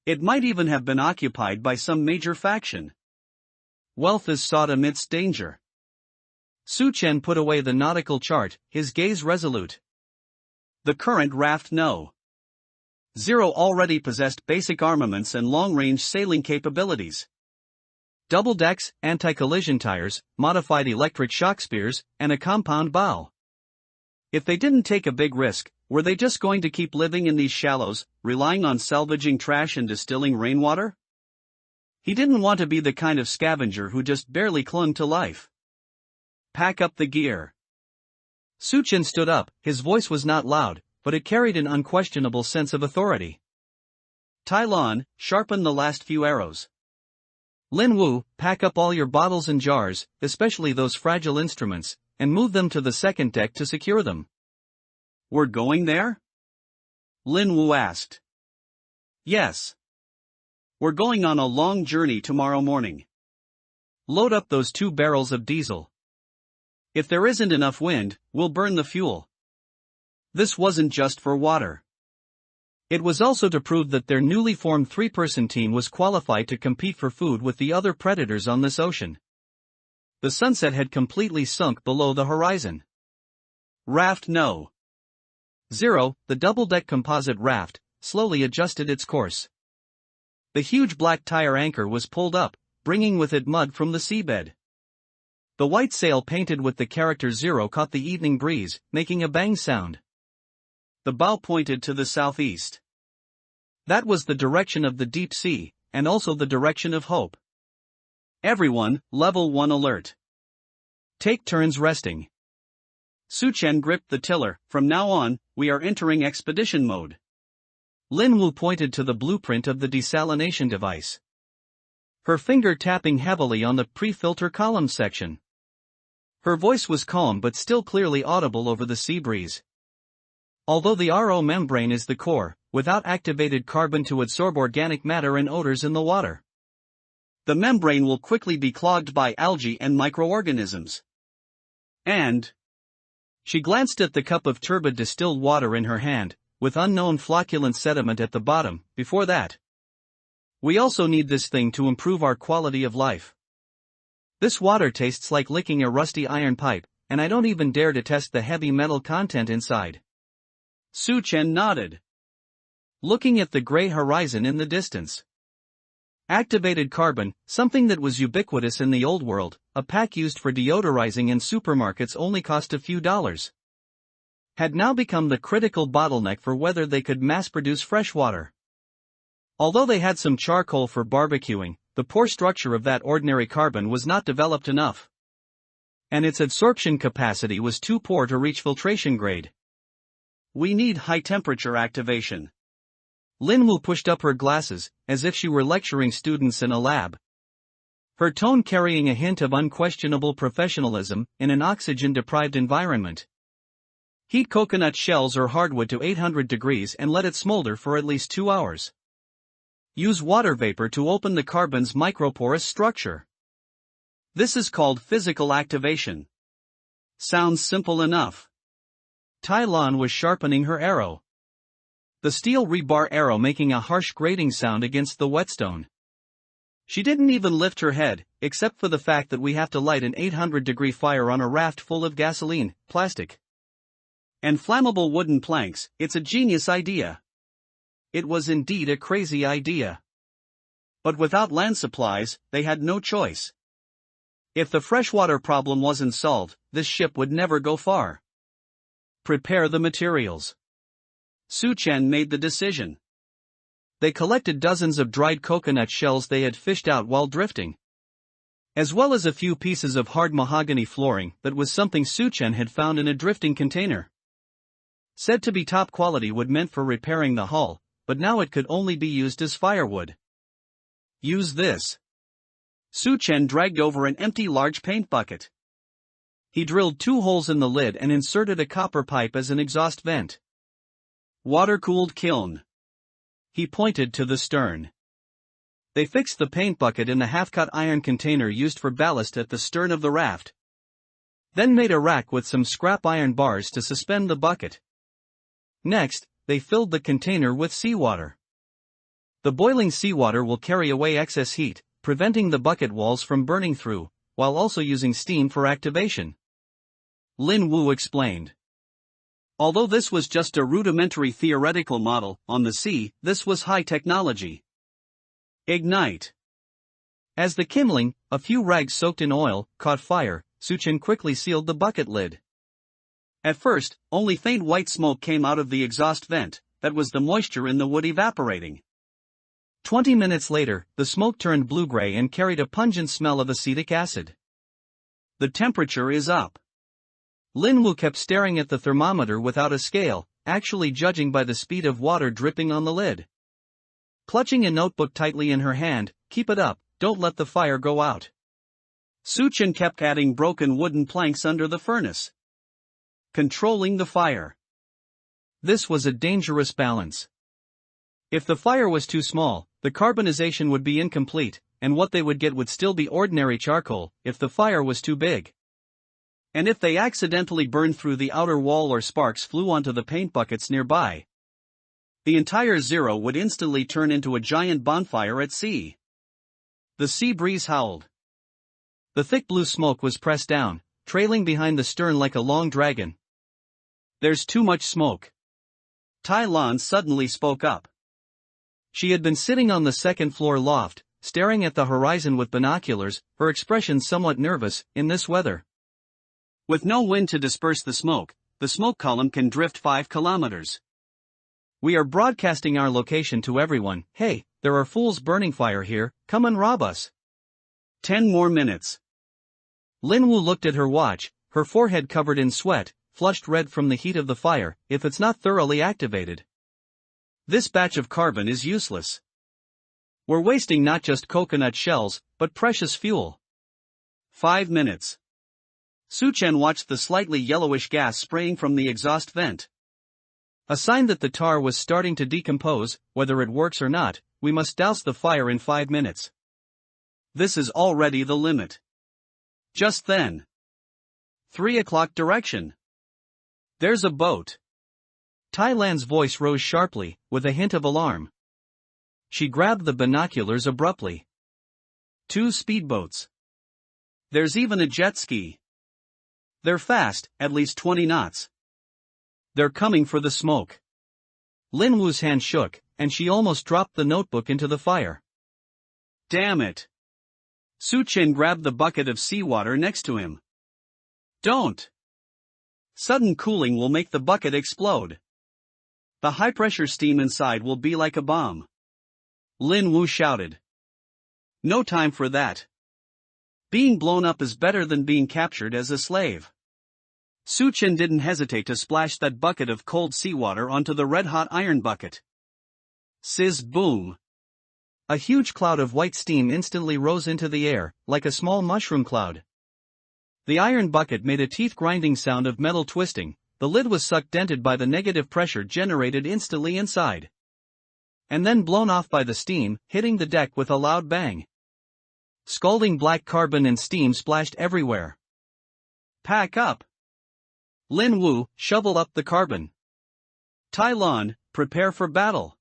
S2: It might even have been occupied by some major faction.
S1: Wealth is sought amidst danger. Su Chen put away the nautical chart, his gaze resolute.
S2: The current raft No. 0 already possessed basic armaments and long-range sailing capabilities.
S1: Double decks, anti-collision tires, modified electric shock spears, and a compound bow.
S2: If they didn't take a big risk, were they just going to keep living in these shallows, relying on salvaging trash and distilling rainwater? He didn't want to be the kind of scavenger who just barely clung to life. Pack up the gear.
S1: Su Chen stood up. His voice was not loud, but it carried an unquestionable sense of authority.
S2: Tai Lan, sharpen the last few arrows.
S1: Lin Wu, pack up all your bottles and jars, especially those fragile instruments, and move them to the second deck to secure them.
S2: We're going there? Lin Wu asked. Yes. We're going on a long journey tomorrow morning.
S1: Load up those 2 barrels of diesel.
S2: If there isn't enough wind, we'll burn the fuel. This wasn't just for water.
S1: It was also to prove that their newly formed 3-person team was qualified to compete for food with the other predators on this ocean. The sunset had completely sunk below the horizon.
S2: Raft No.
S1: 0, the double-deck composite raft, slowly adjusted its course. The huge black tire anchor was pulled up, bringing with it mud from the seabed. The white sail painted with the character 0 caught the evening breeze, making a bang sound.
S2: The bow pointed to the southeast.
S1: That was the direction of the deep sea, and also the direction of hope.
S2: Everyone, level 1 alert.
S1: Take turns resting.
S2: Su Chen gripped the tiller. From now on, we are entering expedition mode.
S1: Lin Wu pointed to the blueprint of the desalination device, her finger tapping heavily on the pre-filter column section. Her voice was calm but still clearly audible over the sea breeze. Although the RO membrane is the core, without activated carbon to absorb organic matter and odors in the water,
S2: the membrane will quickly be clogged by algae and microorganisms. And
S1: she glanced at the cup of turbid distilled water in her hand, with unknown flocculent sediment at the bottom. Before that, we also need this thing to improve our quality of life. This water tastes like licking a rusty iron pipe, and I don't even dare to test the heavy metal content inside.
S2: Su Chen nodded,
S1: looking at the gray horizon in the distance. Activated carbon, something that was ubiquitous in the old world, a pack used for deodorizing in supermarkets only cost a few dollars, had now become the critical bottleneck for whether they could mass-produce fresh water. Although they had some charcoal for barbecuing, the poor structure of that ordinary carbon was not developed enough, and its absorption capacity was too poor to reach filtration grade.
S2: We need high-temperature activation.
S1: Lin Wu pushed up her glasses, as if she were lecturing students in a lab. her tone carrying a hint of unquestionable professionalism in an oxygen-deprived environment. Heat coconut shells or hardwood to 800 degrees and let it smolder for at least 2 hours. Use water vapor to open the carbon's microporous structure. This is called physical activation. Sounds simple enough. Tai Lan was sharpening her arrow. The steel rebar arrow making a harsh grating sound against the whetstone. She didn't even lift her head, except for the fact that we have to light an 800-degree fire on a raft full of gasoline, plastic, and flammable wooden planks. It's a genius idea. It was indeed a crazy idea. But without land supplies, they had no choice. If the freshwater problem wasn't solved, this ship would never go far. Prepare the materials. Su Chen made the decision. They collected dozens of dried coconut shells they had fished out while drifting, as well as a few pieces of hard mahogany flooring that was something Su Chen had found in a drifting container. Said to be top quality wood meant for repairing the hull, but now it could only be used as firewood. Use this. Su Chen dragged over an empty large paint bucket. He drilled 2 holes in the lid and inserted a copper pipe as an exhaust vent. Water-cooled kiln. He pointed to the stern. They fixed the paint bucket in the half-cut iron container used for ballast at the stern of the raft. Then made a rack with some scrap iron bars to suspend the bucket. Next, they filled the container with seawater. The boiling seawater will carry away excess heat, preventing the bucket walls from burning through, while also using steam for activation. Lin Wu explained. Although this was just a rudimentary theoretical model, on the sea, this was high technology. Ignite. As the kindling, a few rags soaked in oil, caught fire, Su Chen quickly sealed the bucket lid. At first, only faint white smoke came out of the exhaust vent, that was the moisture in the wood evaporating. 20 minutes later, the smoke turned blue-gray and carried a pungent smell of acetic acid. The temperature is up. Lin Wu kept staring at the thermometer without a scale, actually judging by the speed of water dripping on the lid. Clutching a notebook tightly in her hand, keep it up, don't let the fire go out. Su Chen kept adding broken wooden planks under the furnace. Controlling the fire. This was a dangerous balance. If the fire was too small, the carbonization would be incomplete, and what they would get would still be ordinary charcoal. If the fire was too big, and if they accidentally burned through the outer wall or sparks flew onto the paint buckets nearby, the entire zero would instantly turn into a giant bonfire at sea. The sea breeze howled. The thick blue smoke was pressed down, trailing behind the stern like a long dragon. There's too much smoke. Tai Lan suddenly spoke up. She had been sitting on the second-floor loft, staring at the horizon with binoculars, her expression somewhat nervous. In this weather, with no wind to disperse the smoke column can drift 5 kilometers. We are broadcasting our location to everyone. Hey, there are fools burning fire here, come and rob us. 10 more minutes. Lin Wu looked at her watch, her forehead covered in sweat, flushed red from the heat of the fire. If it's not thoroughly activated, this batch of carbon is useless. We're wasting not just coconut shells, but precious fuel. 5 minutes. Su Chen watched the slightly yellowish gas spraying from the exhaust vent. A sign that the tar was starting to decompose. Whether it works or not, we must douse the fire in 5 minutes. This is already the limit. Just then. 3 o'clock direction. There's a boat. Tai Lan's voice rose sharply, with a hint of alarm. She grabbed the binoculars abruptly. 2 speedboats. There's even a jet ski. They're fast, at least 20 knots. They're coming for the smoke. Lin Wu's hand shook, and she almost dropped the notebook into the fire. Damn it. Su Chen grabbed the bucket of seawater next to him. Don't. Sudden cooling will make the bucket explode. The high-pressure steam inside will be like a bomb. Lin Wu shouted. No time for that. Being blown up is better than being captured as a slave. Su Chen didn't hesitate to splash that bucket of cold seawater onto the red-hot iron bucket. Sizz boom. A huge cloud of white steam instantly rose into the air, like a small mushroom cloud. The iron bucket made a teeth-grinding sound of metal twisting. The lid was sucked dented by the negative pressure generated instantly inside. And then blown off by the steam, hitting the deck with a loud bang. Scalding black carbon and steam splashed everywhere. Pack up! Lin Wu, shovel up the carbon. Tai Lon, prepare for battle.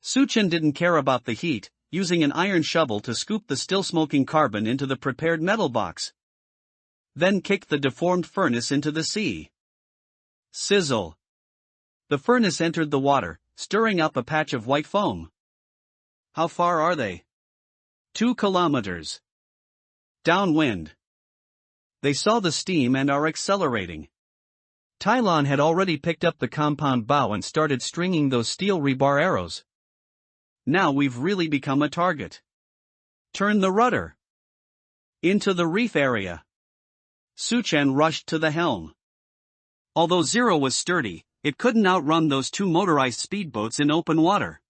S1: Suchen didn't care about the heat, using an iron shovel to scoop the still-smoking carbon into the prepared metal box. Then kicked the deformed furnace into the sea. Sizzle! The furnace entered the water, stirring up a patch of white foam. How far are they? 2 kilometers. Downwind. They saw the steam and are accelerating. Tai Lon had already picked up the compound bow and started stringing those steel rebar arrows. Now we've really become a target. Turn the rudder. Into the reef area. Suchen rushed to the helm. Although Zero was sturdy, it couldn't outrun those 2 motorized speedboats in open water.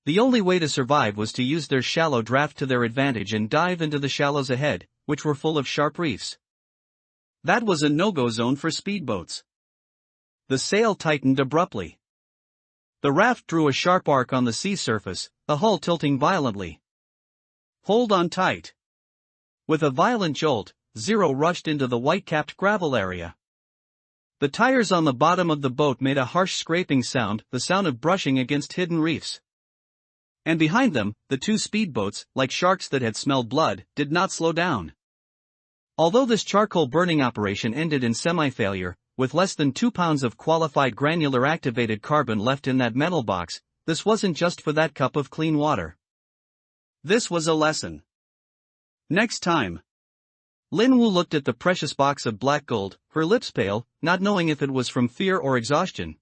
S1: The only way to survive was to use their shallow draft to their advantage and dive into the shallows ahead, which were full of sharp reefs. That was a no-go zone for speedboats. The sail tightened abruptly. The raft drew a sharp arc on the sea surface, the hull tilting violently. Hold on tight. With a violent jolt, Zero rushed into the white-capped gravel area. The tires on the bottom of the boat made a harsh scraping sound, the sound of brushing against hidden reefs. And behind them, the 2 speedboats, like sharks that had smelled blood, did not slow down. Although this charcoal burning operation ended in semi-failure, with less than 2 pounds of qualified granular activated carbon left in that metal box, this wasn't just for that cup of clean water. This was a lesson. Next time. Lin Wu looked at the precious box of black gold, her lips pale, not knowing if it was from fear or exhaustion.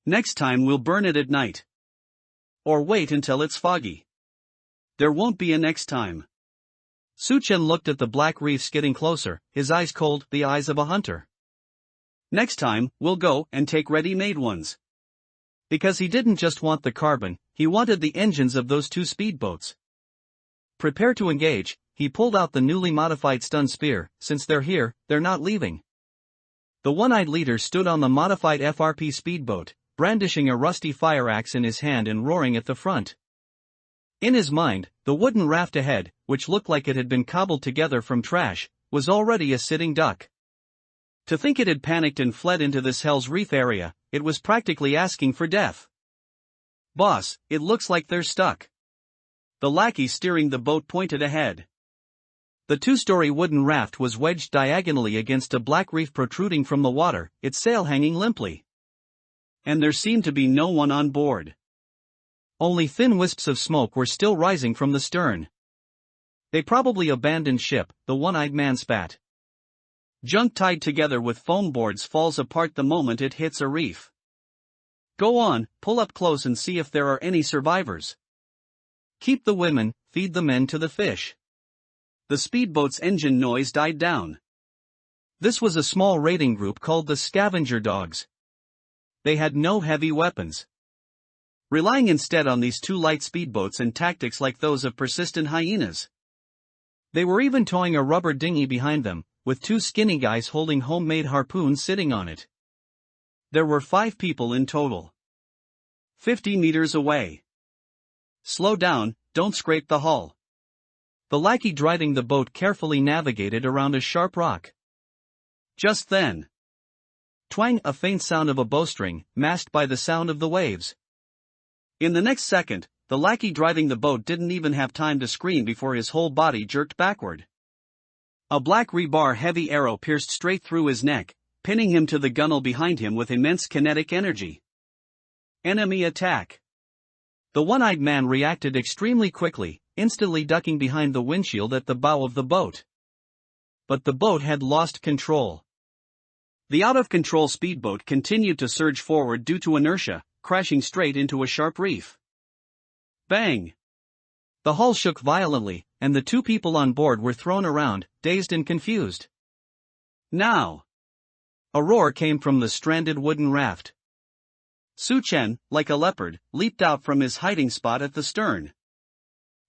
S1: Next time we'll burn it at night. Or wait until it's foggy. There won't be a next time. Suchen looked at the black reefs getting closer, his eyes cold, the eyes of a hunter. Next time, we'll go and take ready-made ones. Because he didn't just want the carbon, he wanted the engines of those 2 speedboats. Prepare to engage, he pulled out the newly modified stun spear. Since they're here, they're not leaving. The one-eyed leader stood on the modified FRP speedboat, brandishing a rusty fire axe in his hand and roaring at the front. In his mind, the wooden raft ahead, which looked like it had been cobbled together from trash, was already a sitting duck. To think it had panicked and fled into this Hell's Reef area, it was practically asking for death. Boss, it looks like they're stuck. The lackey steering the boat pointed ahead. The 2-story wooden raft was wedged diagonally against a black reef protruding from the water, its sail hanging limply. And there seemed to be no one on board. Only thin wisps of smoke were still rising from the stern. They probably abandoned ship, the one-eyed man spat. Junk tied together with foam boards falls apart the moment it hits a reef. Go on, pull up close and see if there are any survivors. Keep the women, feed the men to the fish. The speedboat's engine noise died down. This was a small raiding group called the Scavenger Dogs. They had no heavy weapons. Relying instead on these 2 light speedboats and tactics like those of persistent hyenas. They were even towing a rubber dinghy behind them, with 2 skinny guys holding homemade harpoons sitting on it. There were 5 people in total. 50 meters away. Slow down, don't scrape the hull. The lackey driving the boat carefully navigated around a sharp rock. Just then. Twang, a faint sound of a bowstring, masked by the sound of the waves. In the next second, the lackey driving the boat didn't even have time to scream before his whole body jerked backward. A black rebar heavy arrow pierced straight through his neck, pinning him to the gunwale behind him with immense kinetic energy. Enemy attack. The one-eyed man reacted extremely quickly, instantly ducking behind the windshield at the bow of the boat. But the boat had lost control. The out-of-control speedboat continued to surge forward due to inertia, crashing straight into a sharp reef. Bang! The hull shook violently, and the 2 people on board were thrown around, dazed and confused. Now! A roar came from the stranded wooden raft.
S2: Su Chen, like a leopard, leaped out from his hiding spot at the stern.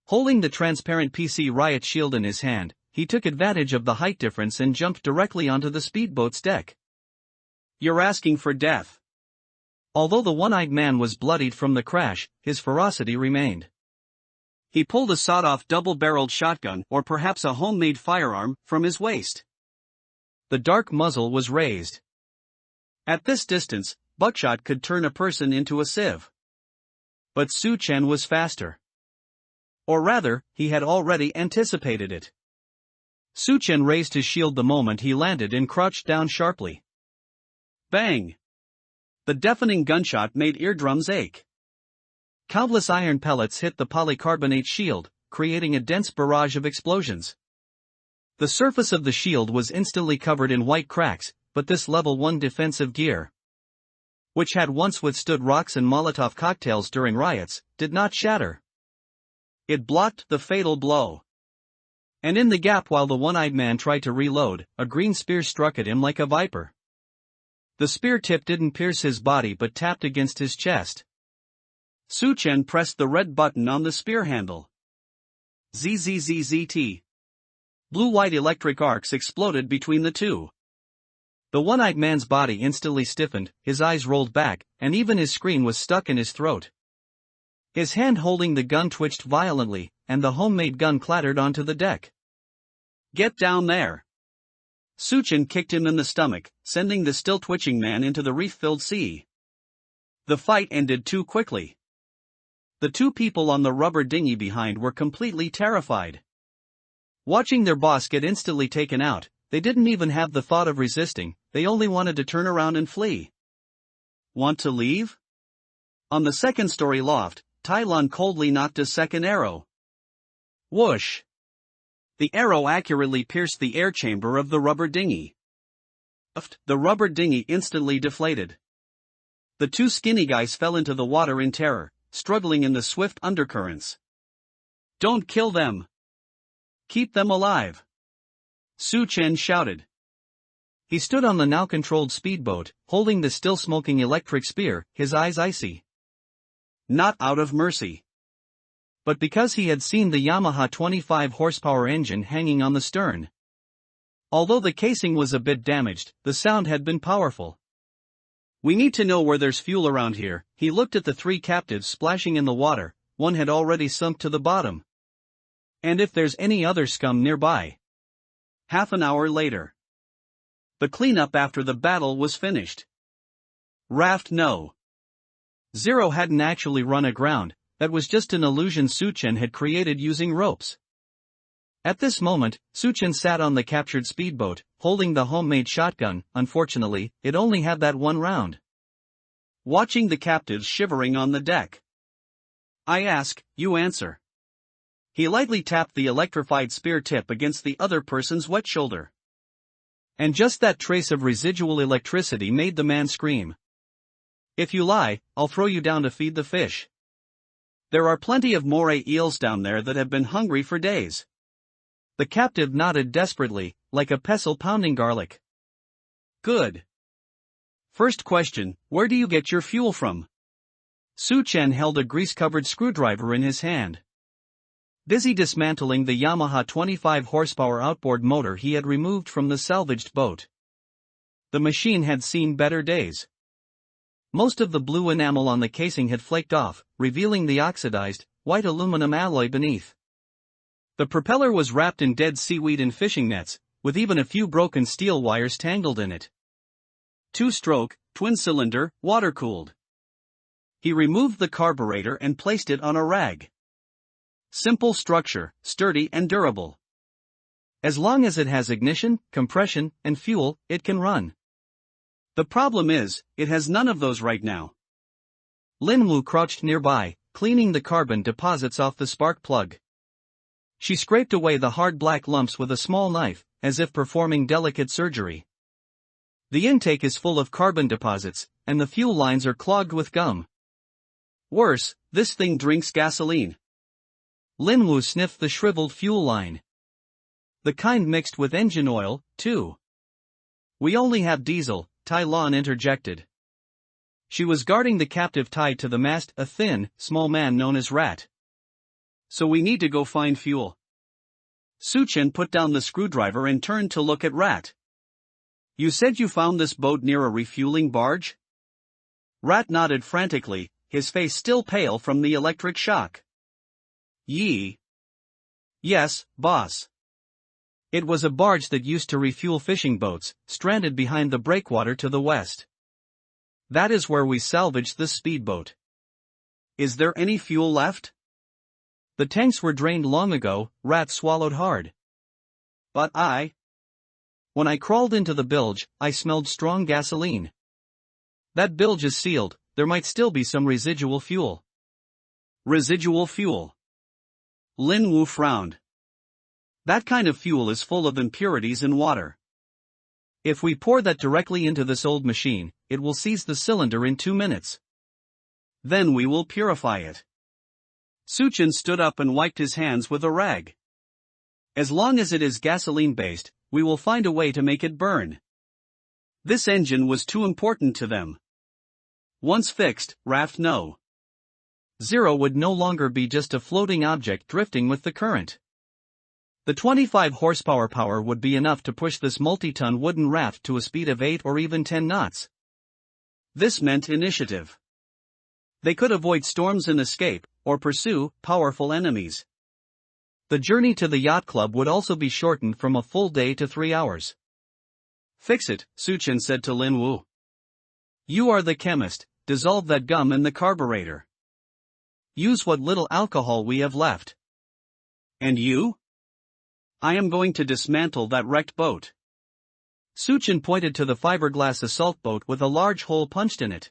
S2: Holding the transparent PC riot shield in his hand, he took advantage of the height difference and jumped directly onto the speedboat's deck. "You're asking for death." Although the one-eyed man was bloodied from the crash, his ferocity remained. He pulled a sawed-off double-barreled shotgun, or perhaps a homemade firearm, from his waist. The dark muzzle was raised. At this distance, buckshot could turn a person into a sieve. But Su Chen was faster. Or rather, he had already anticipated it. Su Chen raised his shield the moment he landed and crouched down sharply. Bang! The deafening gunshot made eardrums ache. Countless iron pellets hit the polycarbonate shield, creating a dense barrage of explosions. The surface of the shield was instantly covered in white cracks, but this level 1 defensive gear, which had once withstood rocks and Molotov cocktails during riots, did not shatter. It blocked the fatal blow. And in the gap while the one-eyed man tried to reload, a green spear struck at him like a viper. The spear tip didn't pierce his body but tapped against his chest. Su Chen pressed the red button on the spear handle. ZZZZT. Blue-white electric arcs exploded between the two. The one-eyed man's body instantly stiffened, his eyes rolled back, and even his scream was stuck in his throat. His hand holding the gun twitched violently, and the homemade gun clattered onto the deck. "Get down there!" Su Chen kicked him in the stomach, sending the still-twitching man into the reef-filled sea. The fight ended too quickly. The two people on the rubber dinghy behind were completely terrified. Watching their boss get instantly taken out, they didn't even have the thought of resisting, they only wanted to turn around and flee. "Want to leave?" On the second-story loft, Tai Lun coldly knocked a second arrow. Whoosh! The arrow accurately pierced the air chamber of the rubber dinghy. The rubber dinghy instantly deflated. The two skinny guys fell into the water in terror, struggling in the swift undercurrents. "Don't kill them! Keep them alive!" Su Chen shouted. He stood on the now-controlled speedboat, holding the still-smoking electric spear, his eyes icy. Not out of mercy, but because he had seen the Yamaha 25-horsepower engine hanging on the stern. Although the casing was a bit damaged, the sound had been powerful. "We need to know where there's fuel around here." He looked at the three captives splashing in the water, one had already sunk to the bottom. "And if there's any other scum nearby." Half an hour later. The cleanup after the battle was finished. Raft no. Zero hadn't actually run aground, that was just an illusion Su Chen had created using ropes. At this moment, Su Chen sat on the captured speedboat, holding the homemade shotgun. Unfortunately, it only had that one round. Watching the captives shivering on the deck. "I ask, you answer." He lightly tapped the electrified spear tip against the other person's wet shoulder. And just that trace of residual electricity made the man scream. "If you lie, I'll throw you down to feed the fish. There are plenty of moray eels down there that have been hungry for days." The captive nodded desperately, like a pestle pounding garlic. "Good. First question, where do you get your fuel from?" Su Chen held a grease-covered screwdriver in his hand. Busy dismantling the Yamaha 25-horsepower outboard motor he had removed from the salvaged boat. The machine had seen better days. Most of the blue enamel on the casing had flaked off, revealing the oxidized, white aluminum alloy beneath. The propeller was wrapped in dead seaweed and fishing nets, with even a few broken steel wires tangled in it. Two-stroke, twin-cylinder, water-cooled. He removed the carburetor and placed it on a rag. Simple structure, sturdy and durable. As long as it has ignition, compression, and fuel, it can run. The problem is, it has none of those right now. Lin Wu crouched nearby, cleaning the carbon deposits off the spark plug. She scraped away the hard black lumps with a small knife, as if performing delicate surgery. The intake is full of carbon deposits, and the fuel lines are clogged with gum. Worse, this thing drinks gasoline. Lin Wu sniffed the shriveled fuel line. The kind mixed with engine oil, too. "We only have diesel," Tai Lun interjected.
S1: She was guarding the captive tied to the mast, a thin, small man known as Rat.
S2: So we need to go find fuel. Suchen put down the screwdriver and turned to look at Rat. You said you found this boat near a refueling barge? Rat nodded frantically, his face still pale from the electric shock.
S1: Yes, boss. It was a barge that used to refuel fishing boats, stranded behind the breakwater to the west. That is where we salvaged the speedboat.
S2: Is there any fuel left?
S1: The tanks were drained long ago, Rat swallowed hard.
S2: But
S1: when I crawled into the bilge, I smelled strong gasoline. That bilge is sealed, there might still be some residual fuel.
S2: Residual fuel? Lin Wu frowned. That kind of fuel is full of impurities in water.
S1: If we pour that directly into this old machine, it will seize the cylinder in 2 minutes.
S2: Then we will purify it. Suchen stood up and wiped his hands with a rag. As long as it is gasoline-based, we will find a way to make it burn. This engine was too important to them. Once fixed, raft no.
S1: Zero would no longer be just a floating object drifting with the current. The 25 horsepower power would be enough to push this multi-ton wooden raft to a speed of 8 or even 10 knots.
S2: This meant initiative. They could avoid storms and escape, or pursue powerful enemies.
S1: The journey to the yacht club would also be shortened from a full day to 3 hours.
S2: Fix it, Suchen said to Lin Wu.
S1: You are the chemist, dissolve that gum in the carburetor. Use what little alcohol we have left.
S2: And you? I am going to dismantle that wrecked boat.
S1: Suchen pointed to the fiberglass assault boat with a large hole punched in it.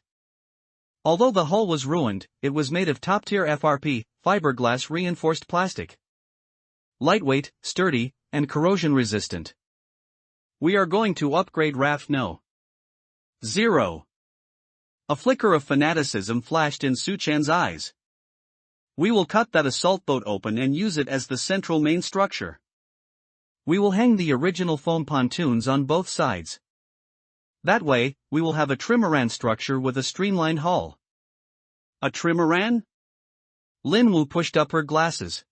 S1: Although the hull was ruined, it was made of top-tier FRP, fiberglass reinforced plastic. Lightweight, sturdy, and corrosion-resistant.
S2: We are going to upgrade raft no. 0. A flicker of fanaticism flashed in Suchen's eyes. We will cut that assault boat open and use it as the central main structure.
S1: We will hang the original foam pontoons on both sides. That way, we will have a trimaran structure with a streamlined hull.
S2: A trimaran?
S1: Lin Wu pushed up her glasses.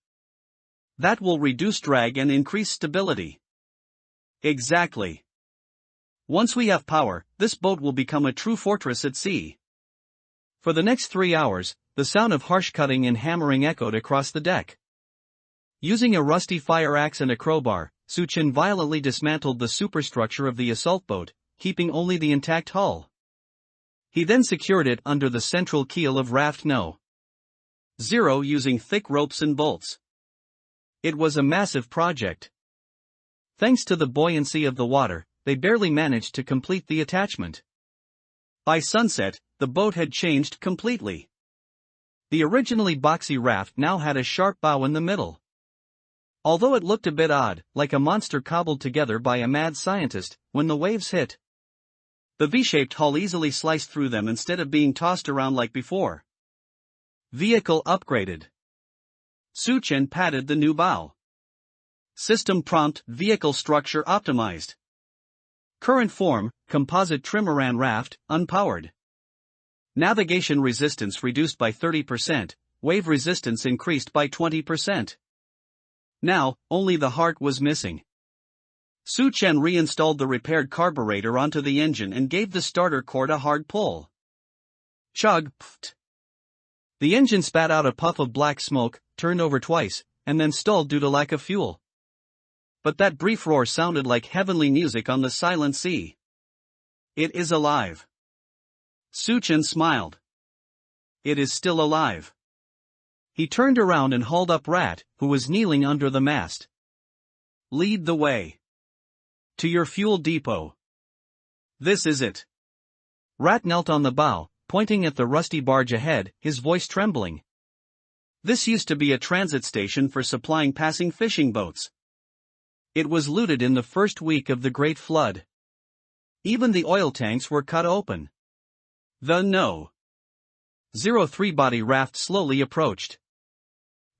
S2: That will reduce drag and increase stability. Exactly. Once we have power, this boat will become a true fortress at sea.
S1: For the next 3 hours, the sound of harsh cutting and hammering echoed across the deck. Using a rusty fire axe and a crowbar, Suchen violently dismantled the superstructure of the assault boat, keeping only the intact hull. He then secured it under the central keel of raft no.
S2: 0 using thick ropes and bolts.
S1: It was a massive project. Thanks to the buoyancy of the water, they barely managed to complete the attachment.
S2: By sunset, the boat had changed completely.
S1: The originally boxy raft now had a sharp bow in the middle. Although it looked a bit odd, like a monster cobbled together by a mad scientist, when the waves hit.
S2: The V-shaped hull easily sliced through them instead of being tossed around like before.
S1: Vehicle upgraded.
S2: Suchen patted the new bow. System prompt, vehicle structure optimized. Current form, composite trimaran raft, unpowered. Navigation resistance reduced by 30%, wave resistance increased by 20%. Now, only the heart was missing. Suchen reinstalled the repaired carburetor onto the engine and gave the starter cord a hard pull. Chug, pft.
S1: The engine spat out a puff of black smoke, turned over twice, and then stalled due to lack of fuel. But that brief roar sounded like heavenly music on the silent sea. It is alive. Suchen smiled. It is still alive. He turned around and hauled up Rat, who was kneeling under the mast.
S2: Lead the way. To your fuel depot. This is it.
S1: Rat knelt on the bow, pointing at the rusty barge ahead, his voice trembling.
S2: This used to be a transit station for supplying passing fishing boats. It was looted in the first week of the Great Flood. Even the oil tanks were cut open. The No. 03 raft slowly approached.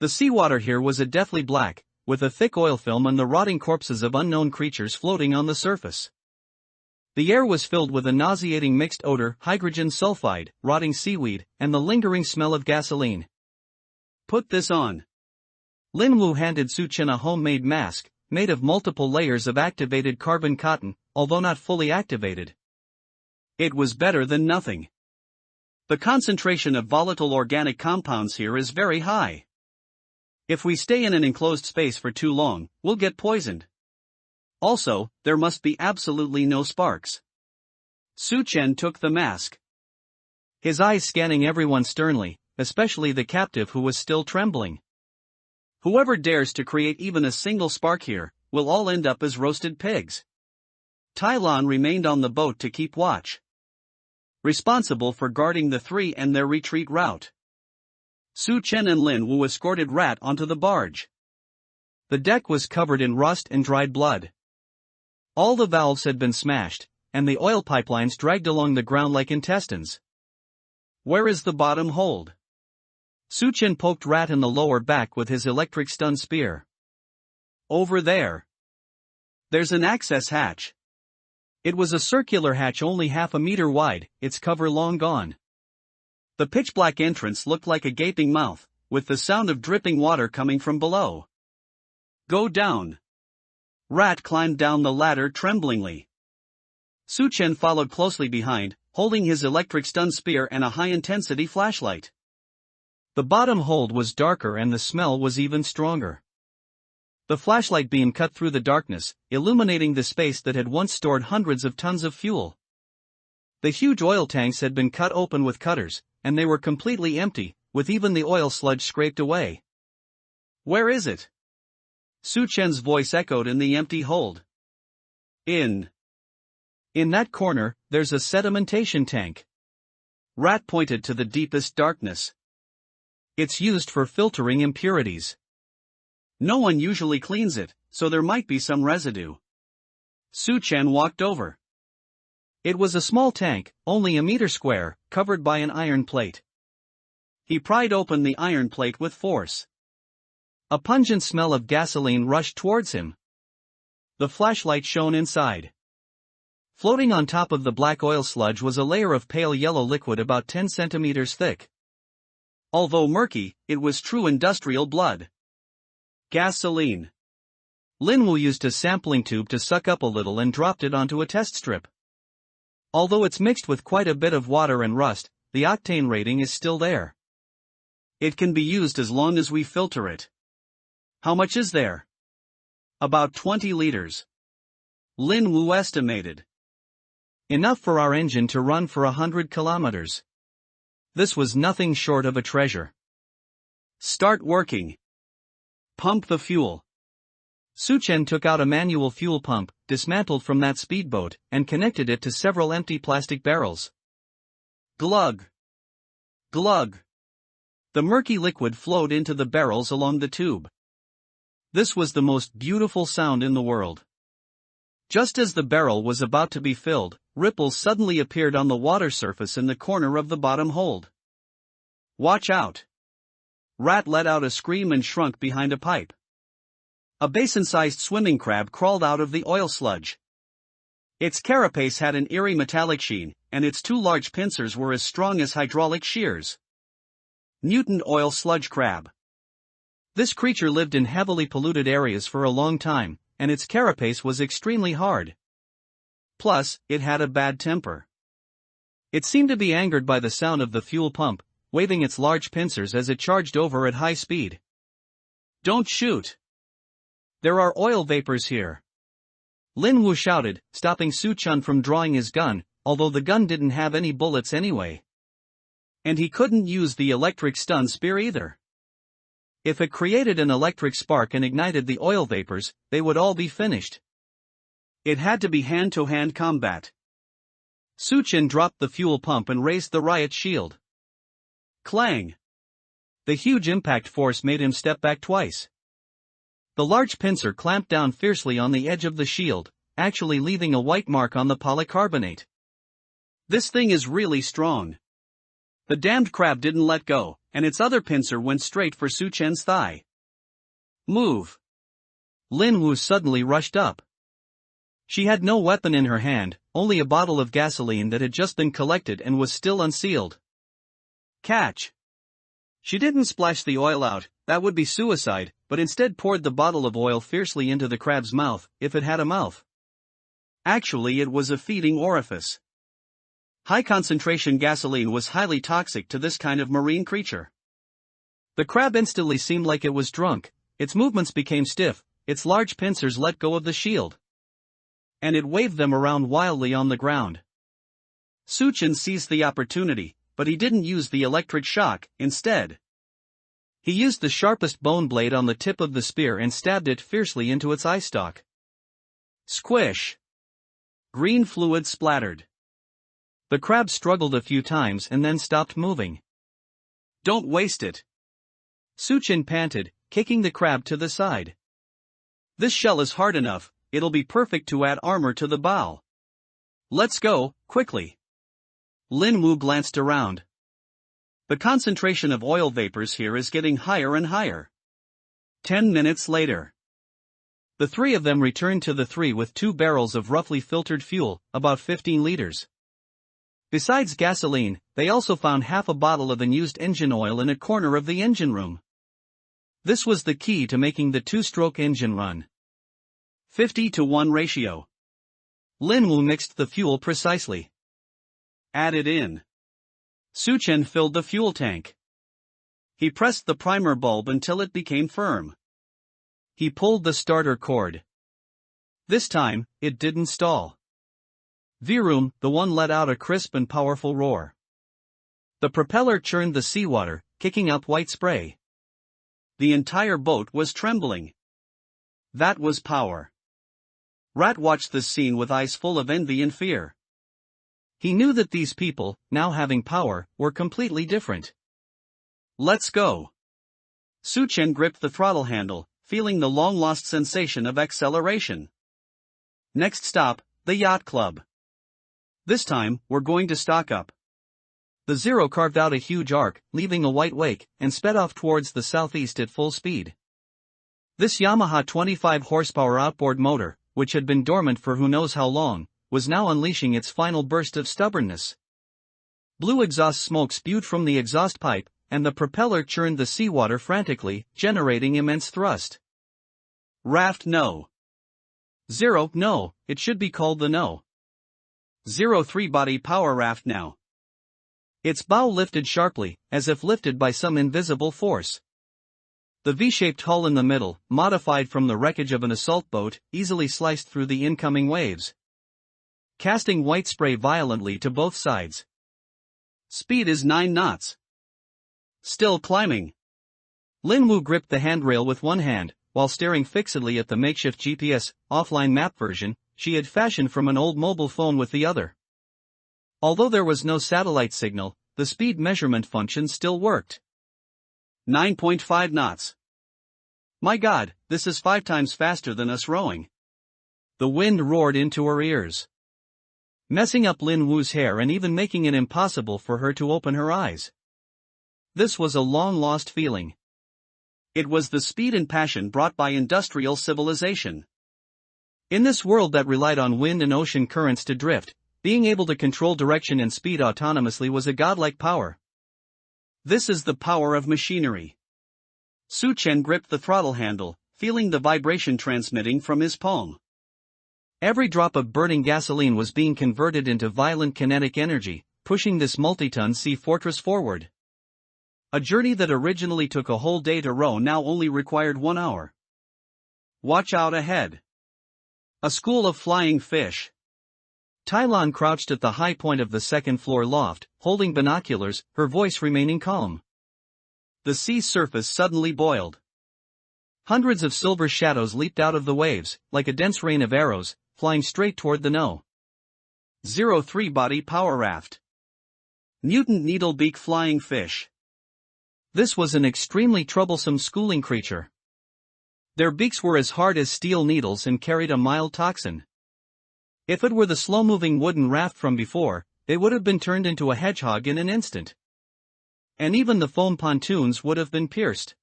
S2: The seawater here was a deathly black, with a thick oil film and the rotting corpses of unknown creatures floating on the surface.
S1: The air was filled with a nauseating mixed odor, hydrogen sulfide, rotting seaweed, and the lingering smell of gasoline.
S2: Put this on.
S1: Lin Wu handed Su Chen a homemade mask, made of multiple layers of activated carbon cotton, although not fully activated.
S2: It was better than nothing. The concentration of volatile organic compounds here is very high. If we stay in an enclosed space for too long, we'll get poisoned. Also, there must be absolutely no sparks. Su Chen took the mask,
S1: his eyes scanning everyone sternly, especially the captive who was still trembling.
S2: Whoever dares to create even a single spark here, will all end up as roasted pigs. Tai Lan remained on the boat to keep watch, responsible for guarding the three and their retreat route. Su Chen and Lin Wu escorted Rat onto the barge.
S1: The deck was covered in rust and dried blood. All the valves had been smashed, and the oil pipelines dragged along the ground like intestines.
S2: Where is the bottom hold?
S1: Su Chen poked Rat in the lower back with his electric stun spear.
S2: Over there. There's an access hatch.
S1: It was a circular hatch only half a meter wide, its cover long gone.
S2: The pitch-black entrance looked like a gaping mouth, with the sound of dripping water coming from below. Go down. Rat climbed down the ladder tremblingly. Su Chen followed closely behind, holding his electric stun spear and a high-intensity flashlight.
S1: The bottom hold was darker and the smell was even stronger. The flashlight beam cut through the darkness, illuminating the space that had once stored hundreds of tons of fuel. The huge oil tanks had been cut open with cutters, and they were completely empty, with even the oil sludge scraped away.
S2: Where is it? Su Chen's voice echoed in the empty hold. In
S1: that corner, there's a sedimentation tank.
S2: Rat pointed to the deepest darkness.
S1: It's used for filtering impurities.
S2: No one usually cleans it, so there might be some residue. Su Chen walked over.
S1: It was a small tank, only a meter square, covered by an iron plate.
S2: He pried open the iron plate with force.
S1: A pungent smell of gasoline rushed towards him. The flashlight shone inside. Floating on top of the black oil sludge was a layer of pale yellow liquid about 10 centimeters thick.
S2: Although murky, it was true industrial blood. Gasoline.
S1: Lin Wu used a sampling tube to suck up a little and dropped it onto a test strip. Although it's mixed with quite a bit of water and rust, the octane rating is still there.
S2: It can be used as long as we filter it. How much is there? About 20 liters. Lin Wu estimated.
S1: Enough for our engine to run for 100 kilometers. This was nothing short of a treasure.
S2: Start working. Pump the fuel.
S1: Su Chen took out a manual fuel pump, dismantled from that speedboat, and connected it to several empty plastic barrels.
S2: Glug. Glug. The murky liquid flowed into the barrels along the tube. This was the most beautiful sound in the world. Just as the barrel was about to be filled, ripples suddenly appeared on the water surface in the corner of the bottom hold. Watch out! Rat let out a scream and shrunk behind a pipe. A basin-sized swimming crab crawled out of the oil sludge. Its carapace had an eerie metallic sheen, and its two large pincers were as strong as hydraulic shears. Mutant oil sludge crab. This creature lived in heavily polluted areas for a long time, and its carapace was extremely hard. Plus, it had a bad temper. It seemed to be angered by the sound of the fuel pump, waving its large pincers as it charged over at high speed. Don't shoot! There are oil vapors here. Lin Wu shouted, stopping Su Chen from drawing his gun, although the gun didn't have any bullets anyway. And he couldn't use the electric stun spear either. If it created an electric spark and ignited the oil vapors, they would all be finished. It had to be hand-to-hand combat. Su Chen dropped the fuel pump and raised the riot shield. Clang! The huge impact force made him step back twice. The large pincer clamped down fiercely on the edge of the shield, actually leaving a white mark on the polycarbonate. This thing is really strong. The damned crab didn't let go, and its other pincer went straight for Su Chen's thigh. Move! Lin Wu suddenly rushed up. She had no weapon in her hand,
S1: only a bottle of gasoline that had just been collected and was still unsealed. Catch! She didn't splash the oil out, that would be suicide, but instead poured the bottle of oil fiercely into the crab's mouth, if it had a mouth. Actually, it was a feeding orifice. High-concentration gasoline was highly toxic to this kind of marine creature. The crab instantly seemed like it was drunk, its movements became stiff, its large pincers let go of the shield. And it waved them around wildly on the ground. Suchin seized the opportunity, but he didn't use the electric shock, instead. He used the sharpest bone blade on the tip of the spear and stabbed it fiercely into its eye stalk. Squish! Green fluid splattered. The crab struggled a few times and then stopped moving. Don't waste it. Suchin panted, kicking the crab to the side. This shell is hard enough, it'll be perfect to add armor to the bow. Let's go, quickly. Lin Wu glanced around. The concentration of oil vapors here is getting higher and higher. 10 minutes later. The three of them returned to the three with 2 barrels of roughly filtered fuel, about 15 liters. Besides gasoline, they also found half a bottle of unused engine oil in a corner of the engine room. This was the key to making the 2-stroke engine run. 50-to-1 ratio. Lin Wu mixed the fuel precisely. Add it in. Suchen filled the fuel tank. He pressed the primer bulb until it became firm. He pulled the starter cord. This time, it didn't stall. Virum, the one let out a crisp and powerful roar. The propeller churned the seawater, kicking up white spray. The entire boat was trembling. That was power. Rat watched this scene with eyes full of envy and fear. He knew that these people, now having power, were completely different. Let's go. Suchen gripped the throttle handle, feeling the long-lost sensation of acceleration. Next stop, the yacht club. This time, we're going to stock up. The Zero carved out a huge arc, leaving a white wake, and sped off towards the southeast at full speed. This Yamaha 25 horsepower outboard motor, which had been dormant for who knows how long, was now unleashing its final burst of stubbornness. Blue exhaust smoke spewed from the exhaust pipe, and the propeller churned the seawater frantically, generating immense thrust. Raft no. Zero no, it should be called the No. 03 power raft now. Its bow lifted sharply, as if lifted by some invisible force. The V-shaped hull in the middle, modified from the wreckage of an assault boat, easily sliced through the incoming waves, casting white spray violently to both sides. Speed is 9 knots. Still climbing. Lin Wu gripped the handrail with one hand, while staring fixedly at the makeshift GPS, offline map version, she had fashioned from an old mobile phone with the other. Although there was no satellite signal, the speed measurement function still worked. 9.5 knots. My God, this is 5 times faster than us rowing. The wind roared into her ears, messing up Lin Wu's hair and even making it impossible for her to open her eyes. This was a long-lost feeling. It was the speed and passion brought by industrial civilization. In this world that relied on wind and ocean currents to drift, being able to control direction and speed autonomously was a godlike power. This is the power of machinery. Su Chen gripped the throttle handle, feeling the vibration transmitting from his palm. Every drop of burning gasoline was being converted into violent kinetic energy, pushing this multi-ton sea fortress forward. A journey that originally took a whole day to row now only required 1 hour. Watch out ahead. A school of flying fish. Tylon crouched at the high point of the second-floor loft, holding binoculars, her voice remaining calm. The sea surface suddenly boiled. Hundreds of silver shadows leaped out of the waves, like a dense rain of arrows, flying straight toward the No. 03 body power raft. Mutant needlebeak flying fish. This was an extremely troublesome schooling creature. Their beaks were as hard as steel needles and carried a mild toxin. If it were the slow-moving wooden raft from before, they would have been turned into a hedgehog in an instant. And even the foam pontoons would have been pierced.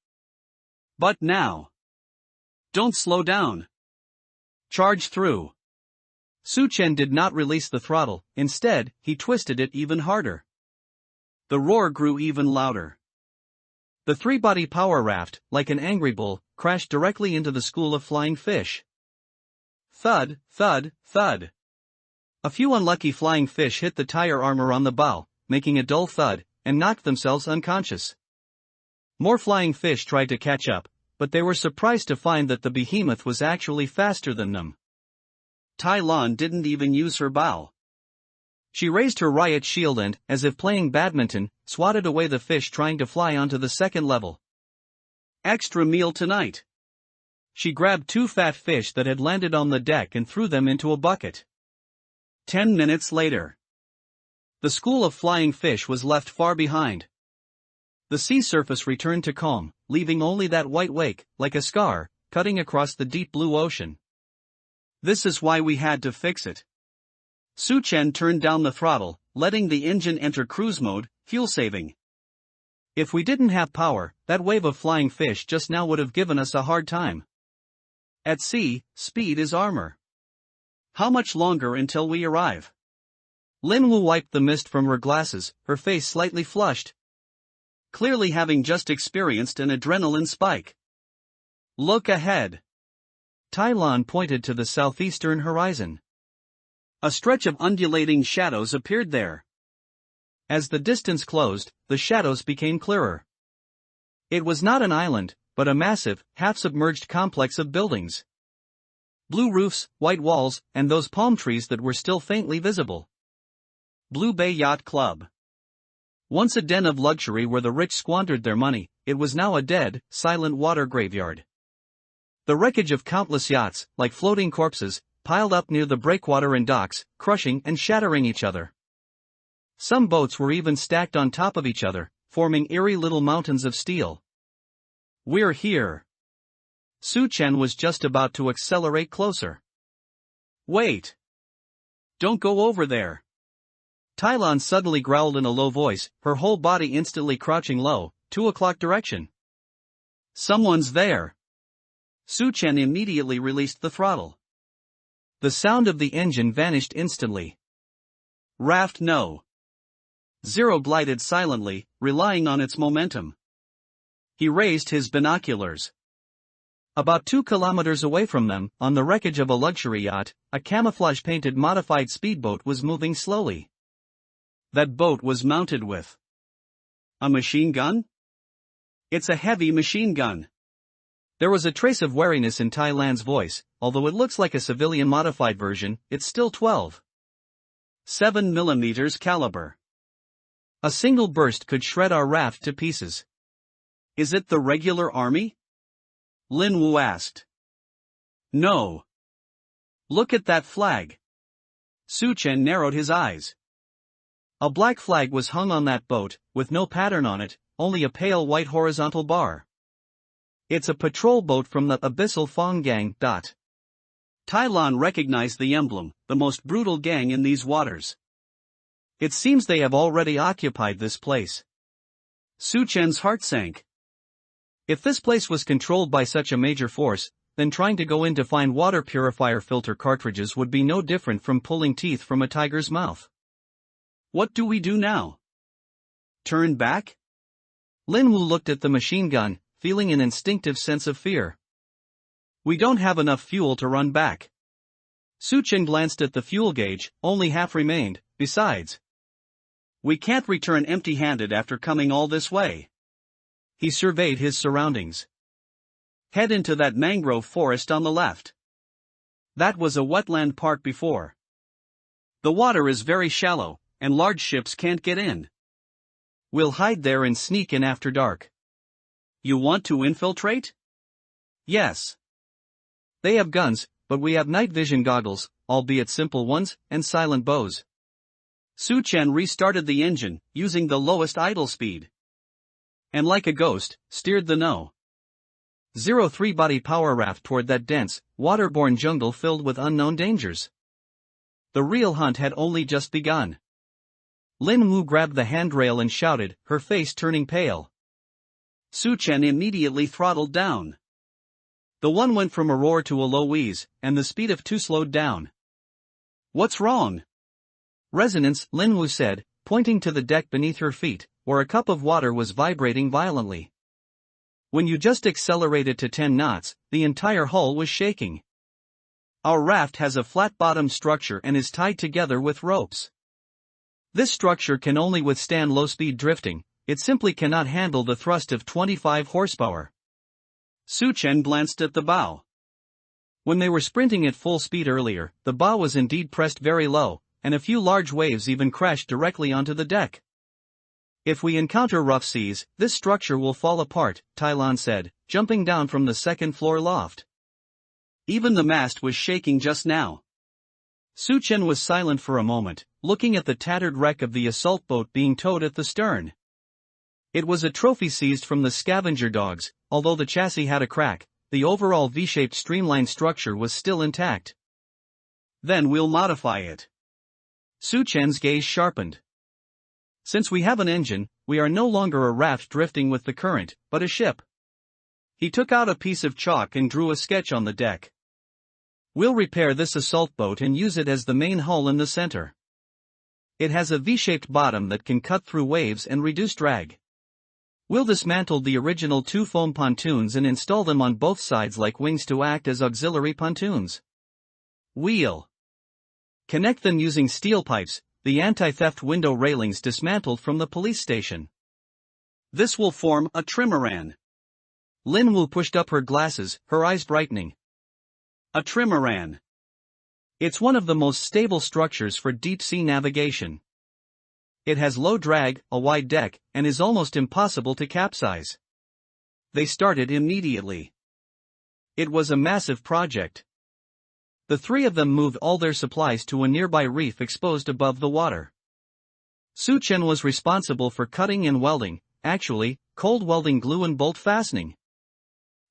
S1: But now. Don't slow down. Charge through.
S2: Su Chen did not release the throttle, instead, he twisted it even harder. The roar grew even louder. The three-body power raft, like an angry bull, crashed directly into the school of flying fish. Thud, thud, thud. A few unlucky flying fish hit the tire armor on the bow, making a dull thud, and knocked themselves unconscious. More flying fish tried to catch up, but they were surprised to find that the behemoth was actually faster than them. Tai Lan didn't even use her bow. She raised her riot shield and, as if playing badminton, swatted away the fish trying to fly onto the second level. Extra meal tonight. She grabbed 2 fat fish that had landed on the deck and threw them into a bucket. 10 minutes later. The school of flying fish was left far behind. The sea surface returned to calm, leaving only that white wake, like a scar, cutting across the deep blue ocean. This is why we had to fix it. Su Chen turned down the throttle, letting the engine enter cruise mode, fuel saving. If we didn't have power, that wave of flying fish just now would have given us a hard time. At sea, speed is armor. How much longer until we arrive? Lin Wu wiped the mist from her glasses, her face slightly flushed. Clearly having just experienced an adrenaline spike. Look ahead. Tai Lan pointed to the southeastern horizon. A stretch of undulating shadows appeared there. As the distance closed, the shadows became clearer. It was not an island, but a massive, half-submerged complex of buildings. Blue roofs, white walls, and those palm trees that were still faintly visible. Blue Bay Yacht Club. Once a den of luxury where the rich squandered their money, it was now a dead, silent water graveyard. The wreckage of countless yachts, like floating corpses, piled up near the breakwater and docks, crushing and shattering each other. Some boats were even stacked on top of each other, forming eerie little mountains of steel. We're here. Su Chen was just about to accelerate closer. Wait. Don't go over there. Tai Lan suddenly growled in a low voice, her whole body instantly crouching low, 2 o'clock direction. Someone's there. Su Chen immediately released the throttle. The sound of the engine vanished instantly. Raft no. Zero glided silently, relying on its momentum. He raised his binoculars. About 2 kilometers away from them, on the wreckage of a luxury yacht, a camouflage-painted modified speedboat was moving slowly. That boat was mounted with a machine gun? It's a heavy machine gun. There was a trace of wariness in Tai Lan's voice, although it looks like a civilian modified version, it's still 12.7 mm caliber. A single burst could shred our raft to pieces. Is it the regular army? Lin Wu asked. No. Look at that flag. Su Chen narrowed his eyes. A black flag was hung on that boat, with no pattern on it, only a pale white horizontal bar. It's a patrol boat from the Abyssal Fong Gang. Tai Lan recognized the emblem, the most brutal gang in these waters. It seems they have already occupied this place. Su Chen's heart sank. If this place was controlled by such a major force, then trying to go in to find water purifier filter cartridges would be no different from pulling teeth from a tiger's mouth. What do we do now? Turn back? Lin Wu looked at the machine gun, feeling an instinctive sense of fear. We don't have enough fuel to run back. Su Chen glanced at the fuel gauge, only half remained, besides. We can't return empty-handed after coming all this way. He surveyed his surroundings. Head into that mangrove forest on the left. That was a wetland park before. The water is very shallow, and large ships can't get in. We'll hide there and sneak in after dark. You want to infiltrate? Yes. They have guns, but we have night vision goggles, albeit simple ones, and silent bows. Su Chen restarted the engine, using the lowest idle speed. And like a ghost, steered the No. 03 power raft toward that dense, waterborne jungle filled with unknown dangers. The real hunt had only just begun. Lin Wu grabbed the handrail and shouted, her face turning pale. Su Chen immediately throttled down. The one went from a roar to a low wheeze, and the speed of 2 slowed down.
S1: What's wrong? Resonance, Linwu said, pointing to the deck beneath her feet, where a cup of water was vibrating violently. When you just accelerated to 10 knots, the entire hull was shaking. Our raft has a flat-bottomed structure and is tied together with ropes. This structure can only withstand low-speed drifting, it simply cannot handle the thrust of 25 horsepower. Su-chen glanced at the bow. When they were sprinting at full speed earlier, the bow was indeed pressed very low, and a few large waves even crashed directly onto the deck. If we encounter rough seas, this structure will fall apart, Tylon said, jumping down from the second-floor loft. Even the mast was shaking just now. Su-chen was silent for a moment, looking at the tattered wreck of the assault boat being towed at the stern. It was a trophy seized from the scavenger dogs. Although the chassis had a crack, the overall V-shaped streamlined structure was still intact. Then we'll modify it. Su-chen's gaze sharpened. Since we have an engine, we are no longer a raft drifting with the current, but a ship. He took out a piece of chalk and drew a sketch on the deck. We'll repair this assault boat and use it as the main hull in the center. It has a V-shaped bottom that can cut through waves and reduce drag. We'll dismantle the original 2 foam pontoons and install them on both sides like wings to act as auxiliary pontoons. We'll connect them using steel pipes, the anti-theft window railings dismantled from the police station. This will form a trimaran. Linwu pushed up her glasses, her eyes brightening. A trimaran. It's one of the most stable structures for deep-sea navigation. It has low drag, a wide deck, and is almost impossible to capsize. They started immediately. It was a massive project. The three of them moved all their supplies to a nearby reef exposed above the water. Su-chen was responsible for cutting and welding, actually, cold welding glue and bolt fastening.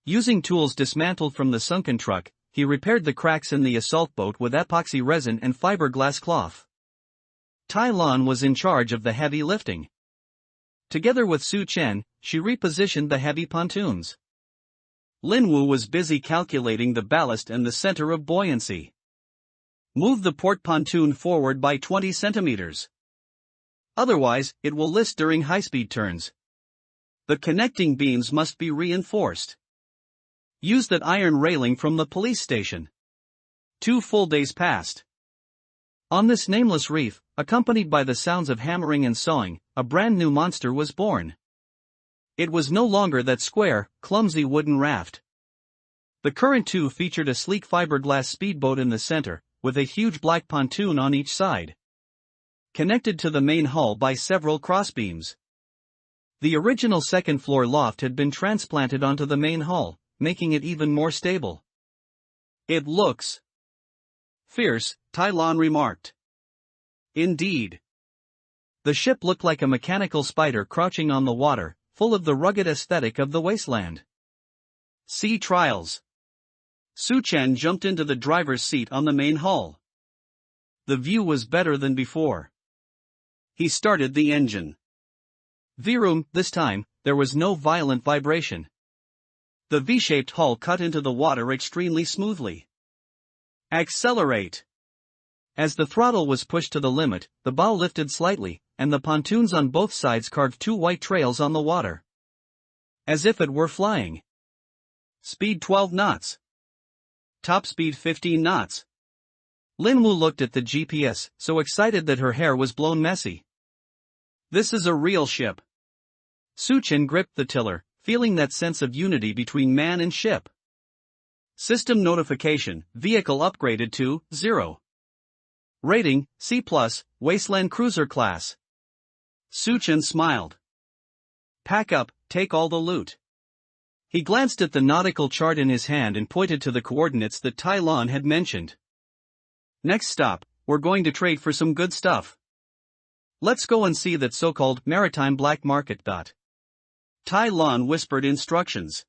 S1: Using tools dismantled from the sunken truck, he repaired the cracks in the assault boat with epoxy resin and fiberglass cloth. Tylon was in charge of the heavy lifting. Together with Su-chen, she repositioned the heavy pontoons. Linwu was busy calculating the ballast and the center of buoyancy. Move the port pontoon forward by 20 centimeters. Otherwise, it will list during high-speed turns. The connecting beams must be reinforced. Use that iron railing from the police station. 2 full days passed. On this nameless reef, accompanied by the sounds of hammering and sawing, a brand new monster was born. It was no longer that square, clumsy wooden raft. The current 2 featured a sleek fiberglass speedboat in the center, with a huge black pontoon on each side. Connected to the main hull by several crossbeams. The original second-floor loft had been transplanted onto the main hull, making it even more stable. It looks fierce, Tylon remarked. Indeed. The ship looked like a mechanical spider crouching on the water, full of the rugged aesthetic of the wasteland. Sea trials. Su-chen jumped into the driver's seat on the main hull. The view was better than before. He started the engine. Vroom, this time, there was no violent vibration. The V-shaped hull cut into the water extremely smoothly. Accelerate. As the throttle was pushed to the limit, the bow lifted slightly, and the pontoons on both sides carved 2 white trails on the water. As if it were flying. Speed 12 knots. Top speed 15 knots. Linwu looked at the GPS, so excited that her hair was blown messy. This is a real ship. Su-chen gripped the tiller, feeling that sense of unity between man and ship. System notification, vehicle upgraded to 0. Rating, C+, Wasteland Cruiser Class. Su-chen smiled. Pack up, take all the loot. He glanced at the nautical chart in his hand and pointed to the coordinates that Tylon had mentioned. Next stop, we're going to trade for some good stuff. Let's go and see that so-called maritime black market. Tylon whispered instructions.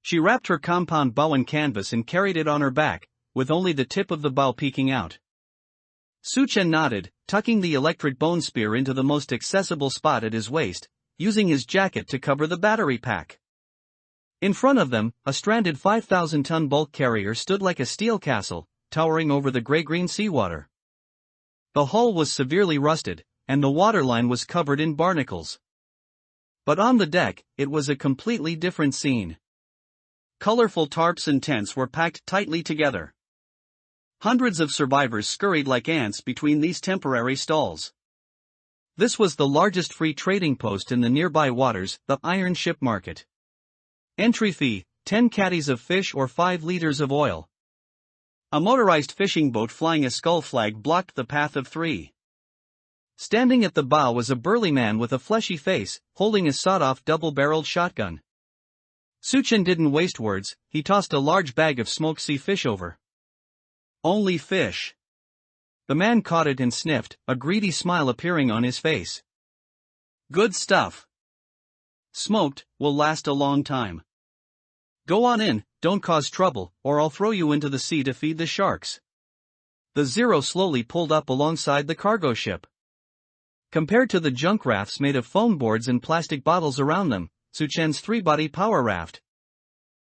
S1: She wrapped her compound bow in canvas and carried it on her back, with only the tip of the bow peeking out. Su-chen nodded, tucking the electric bone spear into the most accessible spot at his waist, using his jacket to cover the battery pack. In front of them, a stranded 5,000-ton bulk carrier stood like a steel castle, towering over the gray-green seawater. The hull was severely rusted, and the waterline was covered in barnacles. But on the deck, it was a completely different scene. Colorful tarps and tents were packed tightly together. Hundreds of survivors scurried like ants between these temporary stalls. This was the largest free trading post in the nearby waters, the Iron Ship Market. Entry fee, 10 caddies of fish or 5 liters of oil. A motorized fishing boat flying a skull flag blocked the path of 3. Standing at the bow was a burly man with a fleshy face, holding a sawed-off double-barreled shotgun. Suchen didn't waste words, he tossed a large bag of smoked sea fish over. Only fish. The man caught it and sniffed, a greedy smile appearing on his face. Good stuff. Smoked, will last a long time. Go on in, don't cause trouble, or I'll throw you into the sea to feed the sharks. The Zero slowly pulled up alongside the cargo ship. Compared to the junk rafts made of foam boards and plastic bottles around them, Suchen's 3-body power raft,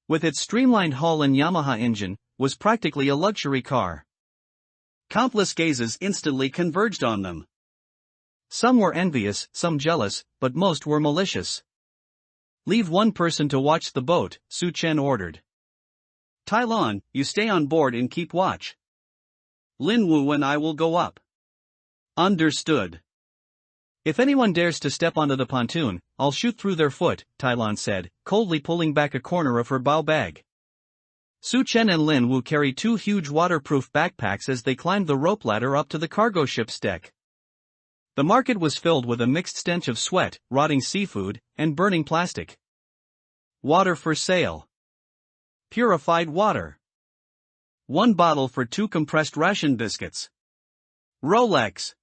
S1: with its streamlined hull and Yamaha engine, was practically a luxury car. Countless gazes instantly converged on them. Some were envious, some jealous, but most were malicious. Leave one person to watch the boat, Suchen ordered. Tai Lon, you stay on board and keep watch. Lin Wu and I will go up. Understood. If anyone dares to step onto the pontoon, I'll shoot through their foot, Tai Lon said, coldly pulling back a corner of her bow bag. Suchen and Lin Wu carried 2 huge waterproof backpacks as they climbed the rope ladder up to the cargo ship's deck. The market was filled with a mixed stench of sweat, rotting seafood, and burning plastic. Water for sale. Purified water. 1 bottle for 2 compressed ration biscuits. Rolex.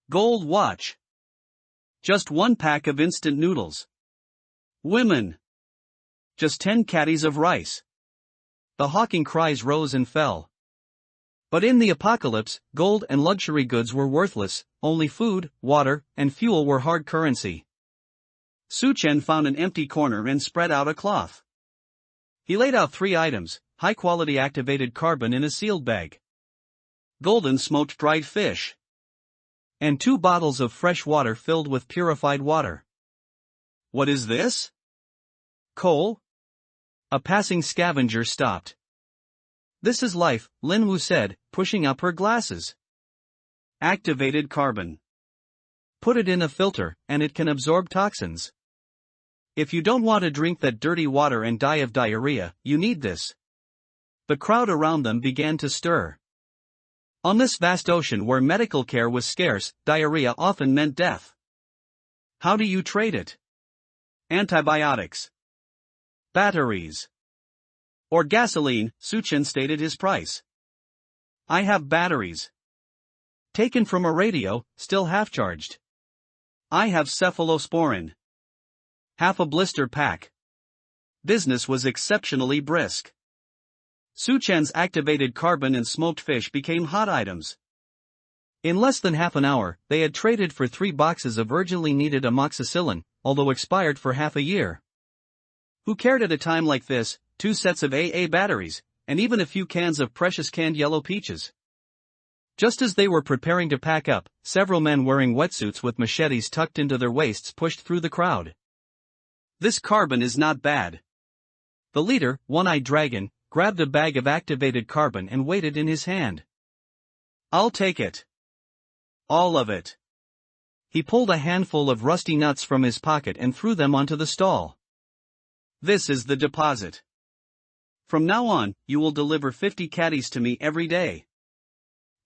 S1: Gold watch. Just 1 pack of instant noodles. Women. Just 10 caddies of rice. The hawking cries rose and fell. But in the apocalypse, gold and luxury goods were worthless, only food, water, and fuel were hard currency. Suchen found an empty corner and spread out a cloth. He laid out 3 items, high-quality activated carbon in a sealed bag, golden smoked dried fish, and 2 bottles of fresh water filled with purified water. What is this? Coal? A passing scavenger stopped. This is life, Lin Wu said, pushing up her glasses. Activated carbon. Put it in a filter, and it can absorb toxins. If you don't want to drink that dirty water and die of diarrhea, you need this. The crowd around them began to stir. On this vast ocean where medical care was scarce, diarrhea often meant death. How do you trade it? Antibiotics. Batteries. Or gasoline, Suchen stated his price. I have batteries. Taken from a radio, still half-charged. I have cephalosporin. Half a blister pack. Business was exceptionally brisk. Suchen's activated carbon and smoked fish became hot items. In less than half an hour, they had traded for 3 boxes of urgently needed amoxicillin, although expired for half a year. Who cared at a time like this, 2 sets of AA batteries, and even a few cans of precious canned yellow peaches. Just as they were preparing to pack up, several men wearing wetsuits with machetes tucked into their waists pushed through the crowd. This carbon is not bad. The leader, One-Eyed Dragon, grabbed a bag of activated carbon and weighed it in his hand. I'll take it. All of it. He pulled a handful of rusty nuts from his pocket and threw them onto the stall. This is the deposit. From now on, you will deliver 50 caddies to me every day.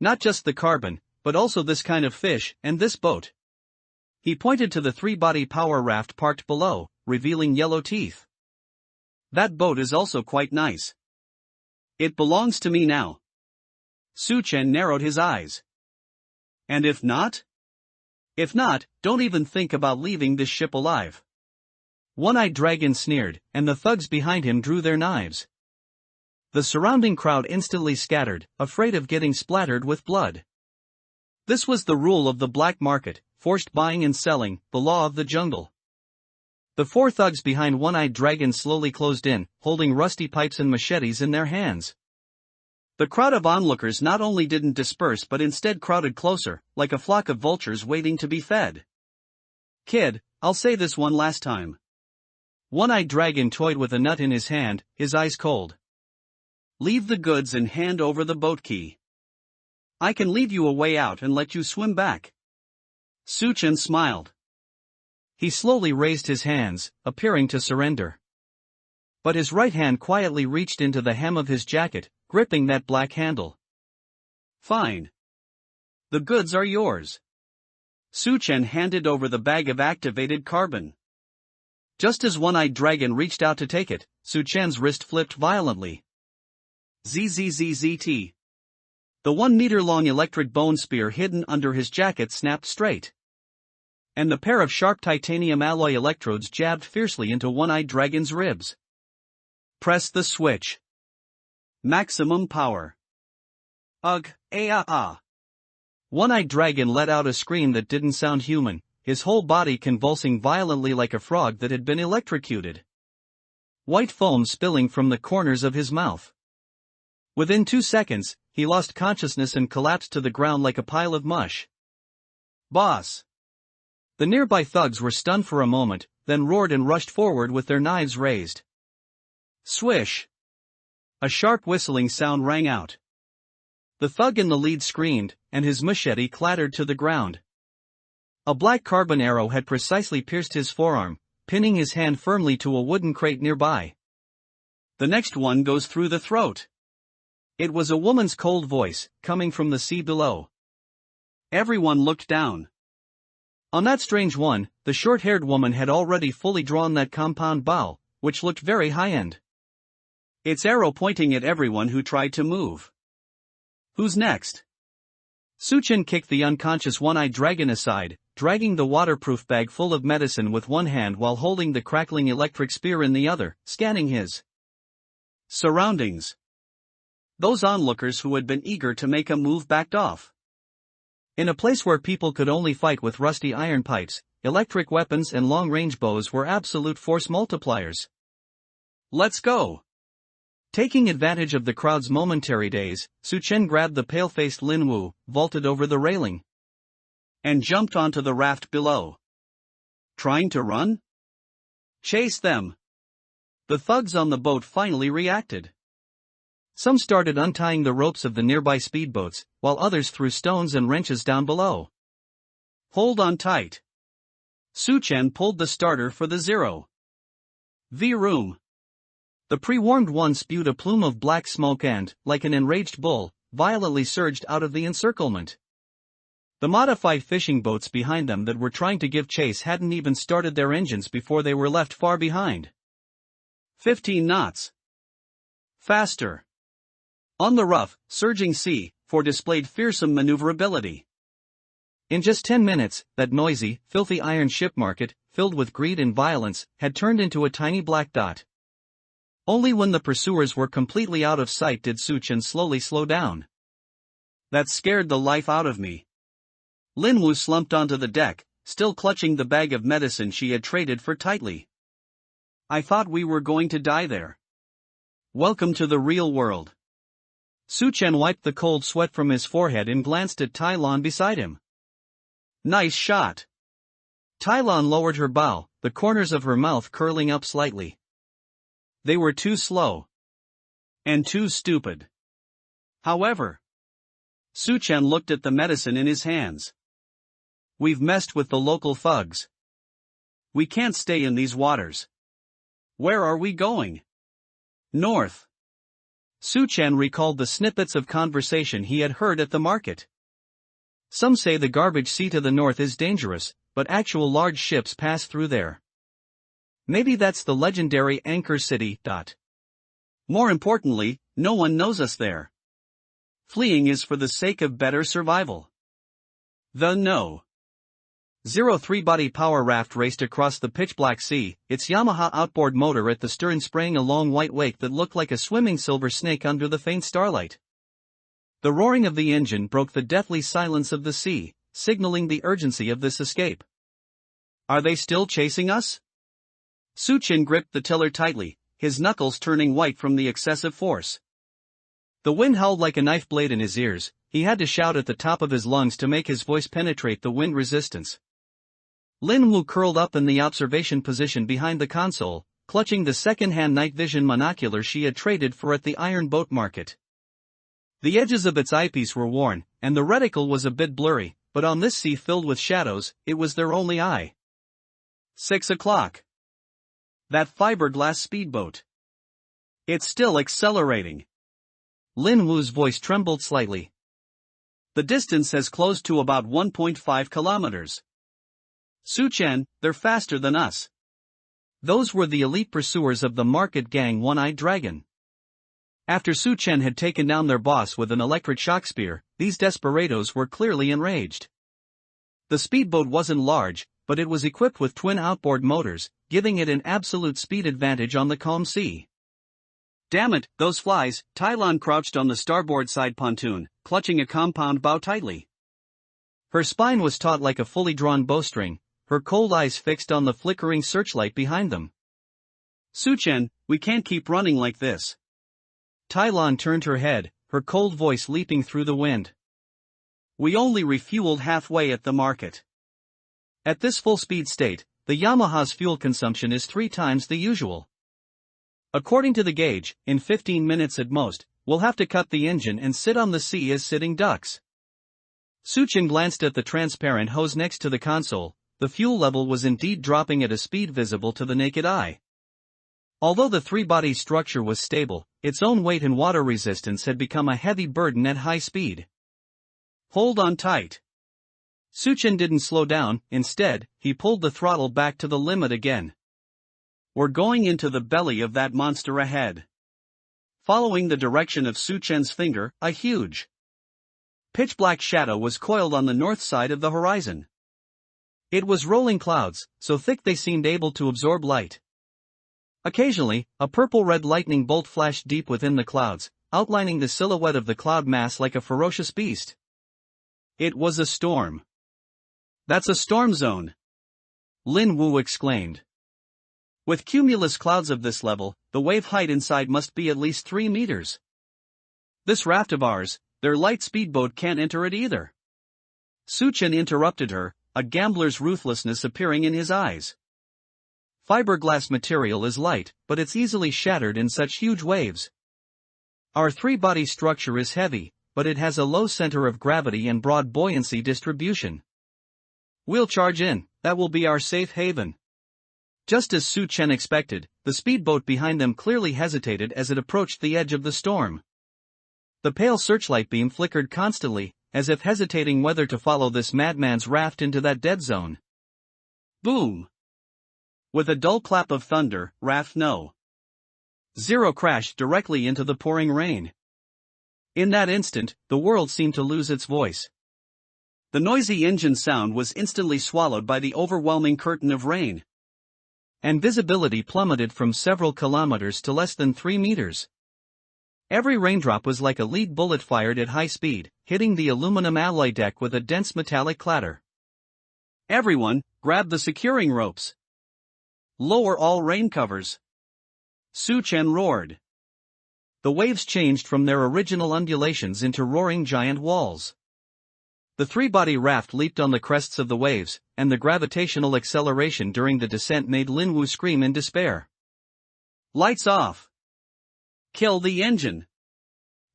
S1: Not just the carbon, but also this kind of fish, and this boat. He pointed to the 3-body power raft parked below, revealing yellow teeth. That boat is also quite nice. It belongs to me now. Suchen narrowed his eyes. And if not? If not, don't even think about leaving this ship alive. One-Eyed Dragon sneered, and the thugs behind him drew their knives. The surrounding crowd instantly scattered, afraid of getting splattered with blood. This was the rule of the black market, forced buying and selling, the law of the jungle. The 4 thugs behind One-Eyed Dragon slowly closed in, holding rusty pipes and machetes in their hands.
S2: The crowd of onlookers not only didn't disperse but instead crowded closer, like a flock of vultures waiting to be fed. "Kid, I'll say this one last time." One-eyed dragon toyed with a nut in his hand, his eyes cold. "Leave the goods and hand over the boat key. I can leave you a way out and let you swim back." Suchen smiled. He slowly raised his hands, appearing to surrender. But his right hand quietly reached into the hem of his jacket, gripping that black handle. "Fine. The goods are yours." Suchen handed over the bag of activated carbon. Just as One-Eyed Dragon reached out to take it, Suchen's wrist flipped violently. ZZZZT. The 1-meter-long electric bone spear hidden under his jacket snapped straight. And the pair of sharp titanium alloy electrodes jabbed fiercely into One-Eyed Dragon's ribs. "Press the switch. Maximum power." "Ugh, ah. One-Eyed Dragon let out a scream that didn't sound human, his whole body convulsing violently like a frog that had been electrocuted. White foam spilling from the corners of his mouth. Within 2 seconds, he lost consciousness and collapsed to the ground like a pile of mush. "Boss!" The nearby thugs were stunned for a moment, then roared and rushed forward with their knives raised. Swish! A sharp whistling sound rang out. The thug in the lead screamed, and his machete clattered to the ground. A black carbon arrow had precisely pierced his forearm, pinning his hand firmly to a wooden crate nearby. The next one goes through the throat. It was a woman's cold voice, coming from the sea below. Everyone looked down. On that strange one, the short-haired woman had already fully drawn that compound bow, which looked very high-end. Its arrow pointing at everyone who tried to move. Who's next? Suchen kicked the unconscious One-Eyed Dragon aside, dragging the waterproof bag full of medicine with one hand while holding the crackling electric spear in the other, scanning his surroundings. Those onlookers who had been eager to make a move backed off. In a place where people could only fight with rusty iron pipes, electric weapons and long-range bows were absolute force multipliers. Let's go! Taking advantage of the crowd's momentary daze, Suchen grabbed the pale-faced Lin Wu, vaulted over the railing, and jumped onto the raft below. Trying to run? Chase them! The thugs on the boat finally reacted. Some started untying the ropes of the nearby speedboats, while others threw stones and wrenches down below. Hold on tight. Suchen pulled the starter for the 0V room. The pre-warmed one spewed a plume of black smoke and, like an enraged bull, violently surged out of the encirclement. The modified fishing boats behind them that were trying to give chase hadn't even started their engines before they were left far behind. 15 knots. Faster. On the rough, surging sea, for displayed fearsome maneuverability. In just 10 minutes, that noisy, filthy iron ship market, filled with greed and violence, had turned into a tiny black dot. Only when the pursuers were completely out of sight did Suchen slowly slow down. That scared the life out of me. Lin Wu slumped onto the deck, still clutching the bag of medicine she had traded for tightly. I thought we were going to die there. Welcome to the real world. Suchen wiped the cold sweat from his forehead and glanced at Tai Lan beside him. Nice shot. Tai Lan lowered her bow, the corners of her mouth curling up slightly. They were too slow. And too stupid. However. Suchen looked at the medicine in his hands. We've messed with the local thugs. We can't stay in these waters. Where are we going? North. Suchen recalled the snippets of conversation he had heard at the market. Some say the garbage sea to the north is dangerous, but actual large ships pass through there. Maybe that's the legendary Anchor City. More importantly, no one knows us there. Fleeing is for the sake of better survival. The No. 03 power raft raced across the pitch-black sea, its Yamaha outboard motor at the stern spraying a long white wake that looked like a swimming silver snake under the faint starlight. The roaring of the engine broke the deathly silence of the sea, signaling the urgency of this escape. Are they still chasing us? Suchen gripped the tiller tightly, his knuckles turning white from the excessive force.
S1: The wind howled like a knife blade in his ears. He had to shout at the top of his lungs to make his voice penetrate the wind resistance. Lin Wu curled up in the observation position behind the console, clutching the second-hand night vision monocular she had traded for at the iron boat market. The edges of its eyepiece were worn, and the reticle was a bit blurry, but on this sea filled with shadows, it was their only eye. 6 o'clock. That fiberglass speedboat. It's still accelerating. Lin Wu's voice trembled slightly. The distance has closed to about 1.5 kilometers. Su Chen, they're faster than us. Those were the elite pursuers of the market gang One-Eyed Dragon. After Su Chen had taken down their boss with an electric shock spear, these desperados were clearly enraged. The speedboat wasn't large, but it was equipped with twin outboard motors, giving it an absolute speed advantage on the calm sea. Damn it, those flies! Tylon crouched on the starboard side pontoon, clutching a compound bow tightly. Her spine was taut like a fully drawn bowstring, her cold eyes fixed on the flickering searchlight behind them. Su Chen, we can't keep running like this. Tylon turned her head, her cold voice leaping through the wind. We only refueled halfway at the market. At this full-speed state, the Yamaha's fuel consumption is 3 times the usual. According to the gauge, in 15 minutes at most, we'll have to cut the engine and sit on the sea as sitting ducks. Su Chen glanced at the transparent hose next to the console. The fuel level was indeed dropping at a speed visible to the naked eye. Although the three-body structure was stable, its own weight and water resistance had become a heavy burden at high speed. Hold on tight. Su Chen didn't slow down, instead, he pulled the throttle back to the limit again. We're going into the belly of that monster ahead. Following the direction of Su Chen's finger, a huge, pitch-black shadow was coiled on the north side of the horizon. It was rolling clouds, so thick they seemed able to absorb light. Occasionally, a purple-red lightning bolt flashed deep within the clouds, outlining the silhouette of the cloud mass like a ferocious beast. It was a storm. That's a storm zone! Lin Wu exclaimed. With cumulus clouds of this level, the wave height inside must be at least 3 meters. This raft of ours, their light speedboat can't enter it either. Su Chen interrupted her, a gambler's ruthlessness appearing in his eyes. Fiberglass material is light, but it's easily shattered in such huge waves. Our three-body structure is heavy, but it has a low center of gravity and broad buoyancy distribution. We'll charge in, that will be our safe haven. Just as Su Chen expected, the speedboat behind them clearly hesitated as it approached the edge of the storm. The pale searchlight beam flickered constantly, as if hesitating whether to follow this madman's raft into that dead zone. Boom! With a dull clap of thunder, raft no. 0 crashed directly into the pouring rain. In that instant, the world seemed to lose its voice. The noisy engine sound was instantly swallowed by the overwhelming curtain of rain. And visibility plummeted from several kilometers to less than 3 meters. Every raindrop was like a lead bullet fired at high speed, hitting the aluminum alloy deck with a dense metallic clatter. Everyone, grab the securing ropes. Lower all rain covers. Su Chen roared. The waves changed from their original undulations into roaring giant walls. The three-body raft leaped on the crests of the waves, and the gravitational acceleration during the descent made Lin Wu scream in despair. Lights off! Kill the engine!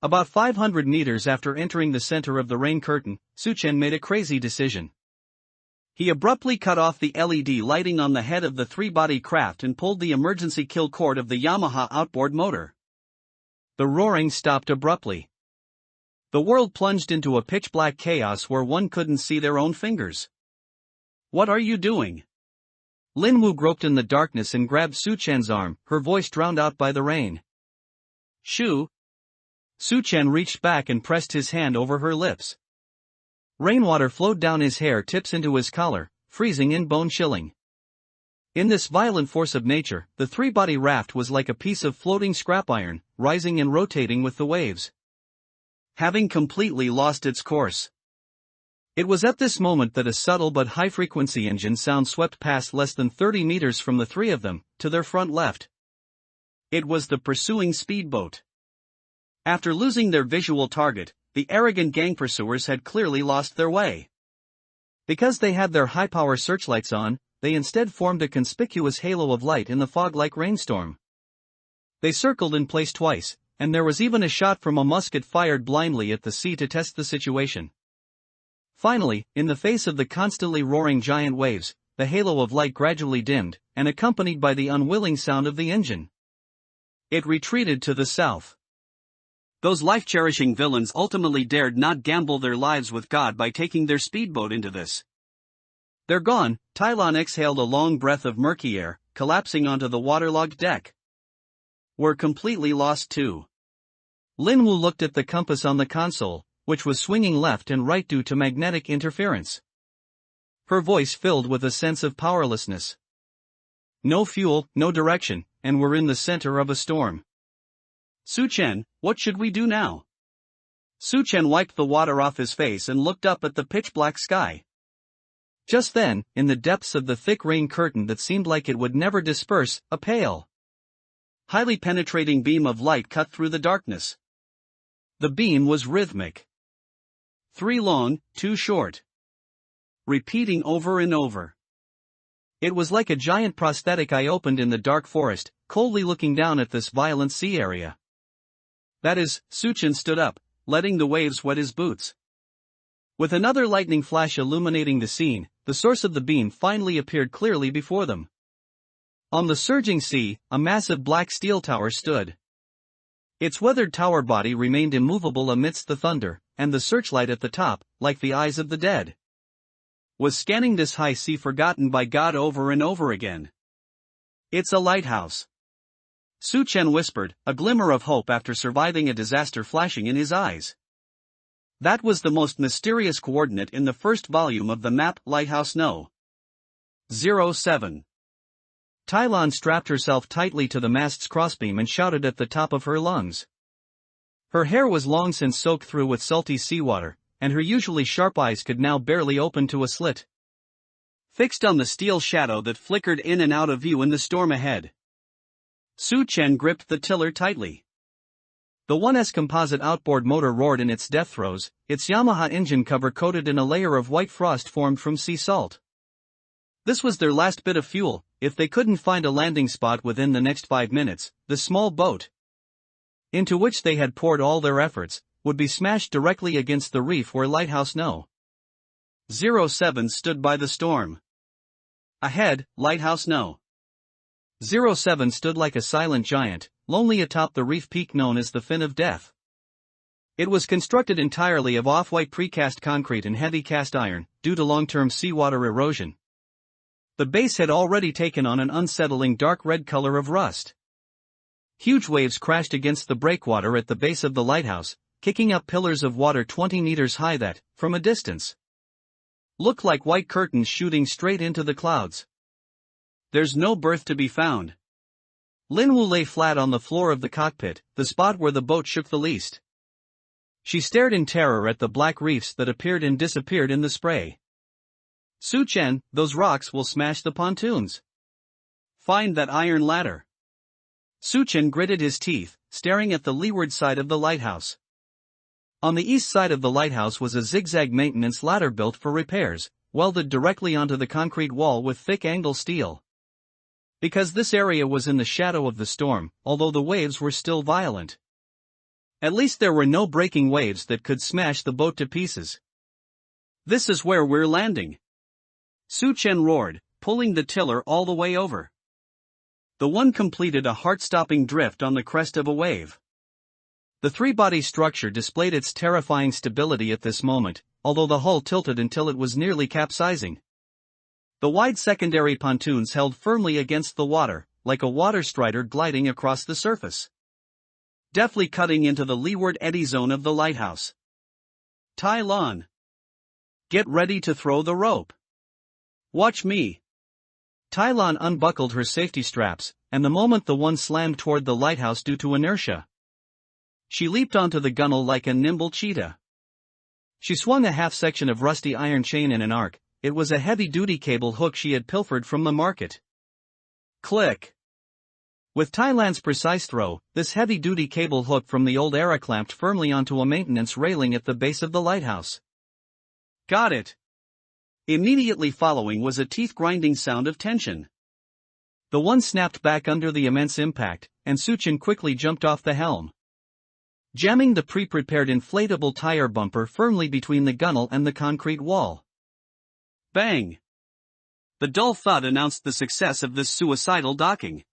S1: About 500 meters after entering the center of the rain curtain, Su Chen made a crazy decision. He abruptly cut off the LED lighting on the head of the three-body craft and pulled the emergency kill cord of the Yamaha outboard motor. The roaring stopped abruptly. The world plunged into a pitch-black chaos where one couldn't see their own fingers. What are you doing? Lin Wu groped in the darkness and grabbed Su Chen's arm, her voice drowned out by the rain. Shoo! Su Chen reached back and pressed his hand over her lips. Rainwater flowed down his hair tips into his collar, freezing and bone-chilling. In this violent force of nature, the three-body raft was like a piece of floating scrap iron, rising and rotating with the waves, having completely lost its course. It was at this moment that a subtle but high-frequency engine sound swept past less than 30 meters from the three of them, to their front left. It was the pursuing speedboat.
S2: After losing their visual target, the arrogant gang pursuers had clearly lost their way. Because they had their high-power searchlights on, they instead formed a conspicuous halo of light in the fog like rainstorm. They circled in place twice, and there was even a shot from a musket fired blindly at the sea to test the situation. Finally, in the face of the constantly roaring giant waves, the halo of light gradually dimmed, and accompanied by the unwilling sound of the engine, it retreated to the south. Those life-cherishing villains ultimately dared not gamble their lives with God by taking their speedboat into this. They're gone. Tylon exhaled a long breath of murky air, collapsing onto the waterlogged deck. We're completely lost too. Linwoo looked at the compass on the console, which was swinging left and right due to magnetic interference. Her voice filled with a sense of powerlessness. No fuel, no direction, and we're in the center of a storm. Su-chen, what should we do now? Su-chen wiped the water off his face and looked up at the pitch-black sky. Just then, in the depths of the thick rain curtain that seemed like it would never disperse, a pale, highly penetrating beam of light cut through the darkness. The beam was rhythmic. 3 long, 2 short. Repeating over and over. It was like a giant prosthetic eye opened in the dark forest, coldly looking down at this violent sea area. That is, Su-chen stood up, letting the waves wet his boots. With another lightning flash illuminating the scene, the source of the beam finally appeared clearly before them. On the surging sea, a massive black steel tower stood. Its weathered tower body remained immovable amidst the thunder, and the searchlight at the top, like the eyes of the dead, was scanning this high sea forgotten by God over and over again. It's a lighthouse. Su-chen whispered, a glimmer of hope after surviving a disaster flashing in his eyes. That was the most mysterious coordinate in the first volume of the map, Lighthouse No. 07. Tylon strapped herself tightly to the mast's crossbeam and shouted at the top of her lungs. Her hair was long since soaked through with salty seawater, and her usually sharp eyes could now barely open to a slit, fixed on the steel shadow that flickered in and out of view in the storm ahead. Su-chen gripped the tiller tightly. The 1S composite outboard motor roared in its death throes, its Yamaha engine cover coated in a layer of white frost formed from sea salt. This was their last bit of fuel. If they couldn't find a landing spot within the next 5 minutes, the small boat, into which they had poured all their efforts, would be smashed directly against the reef where Lighthouse No. 07 stood by the storm. Ahead, Lighthouse No. 07 stood like a silent giant, lonely atop the reef peak known as the Fin of Death. It was constructed entirely of off-white precast concrete and heavy cast iron, due to long-term seawater erosion. The base had already taken on an unsettling dark red color of rust. Huge waves crashed against the breakwater at the base of the lighthouse, kicking up pillars of water 20 meters high that, from a distance, looked like white curtains shooting straight into the clouds. There's no berth to be found. Linwoo lay flat on the floor of the cockpit, the spot where the boat shook the least. She stared in terror at the black reefs that appeared and disappeared in the spray. Su-chen, those rocks will smash the pontoons. Find that iron ladder. Su-chen gritted his teeth, staring at the leeward side of the lighthouse. On the east side of the lighthouse was a zigzag maintenance ladder built for repairs, welded directly onto the concrete wall with thick angle steel. Because this area was in the shadow of the storm, although the waves were still violent, at least there were no breaking waves that could smash the boat to pieces. This is where we're landing. Su-chen roared, pulling the tiller all the way over. The one completed a heart-stopping drift on the crest of a wave. The three-body structure displayed its terrifying stability at this moment, although the hull tilted until it was nearly capsizing. The wide secondary pontoons held firmly against the water, like a water strider gliding across the surface, deftly cutting into the leeward eddy zone of the lighthouse. Tylon, get ready to throw the rope. Watch me. Tylon unbuckled her safety straps, and the moment the one slammed toward the lighthouse due to inertia, she leaped onto the gunwale like a nimble cheetah. She swung a half-section of rusty iron chain in an arc. It was a heavy-duty cable hook she had pilfered from the market. Click.
S1: With Thailand's precise throw, this heavy-duty cable hook from the old era clamped firmly onto a maintenance railing at the base of the lighthouse.
S2: Got it. Immediately following was a teeth-grinding sound of tension.
S1: The one snapped back under the immense impact, and Suchin quickly jumped off the helm, jamming the pre-prepared inflatable tire bumper firmly between the gunnel and the concrete wall.
S2: Bang! The dull thud announced the success of this suicidal docking.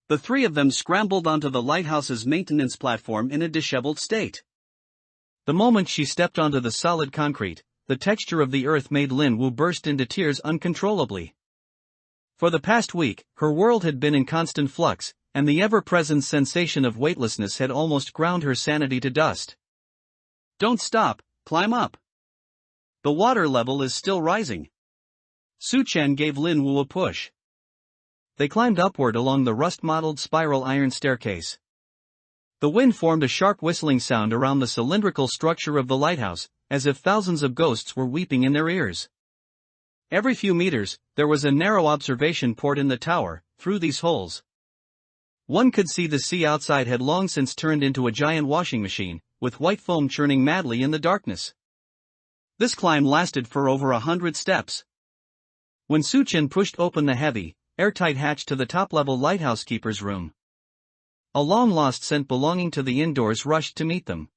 S2: The three of them scrambled onto the lighthouse's maintenance platform in a disheveled state.
S1: The moment she stepped onto the solid concrete, the texture of the earth made Lin Wu burst into tears uncontrollably. For the past week, her world had been in constant flux, and the ever-present sensation of weightlessness had almost ground her sanity to dust.
S2: Don't stop, climb up. The water level is still rising. Suchen gave Lin Wu a push.
S1: They climbed upward along the rust-mottled spiral iron staircase. The wind formed a sharp whistling sound around the cylindrical structure of the lighthouse, as if thousands of ghosts were weeping in their ears. Every few meters, there was a narrow observation port in the tower. Through these holes, one could see the sea outside had long since turned into a giant washing machine, with white foam churning madly in the darkness. This climb lasted for over 100 steps. When Suchen pushed open the heavy, airtight hatch to the top-level lighthouse keeper's room, a long-lost scent belonging to the indoors rushed to meet them.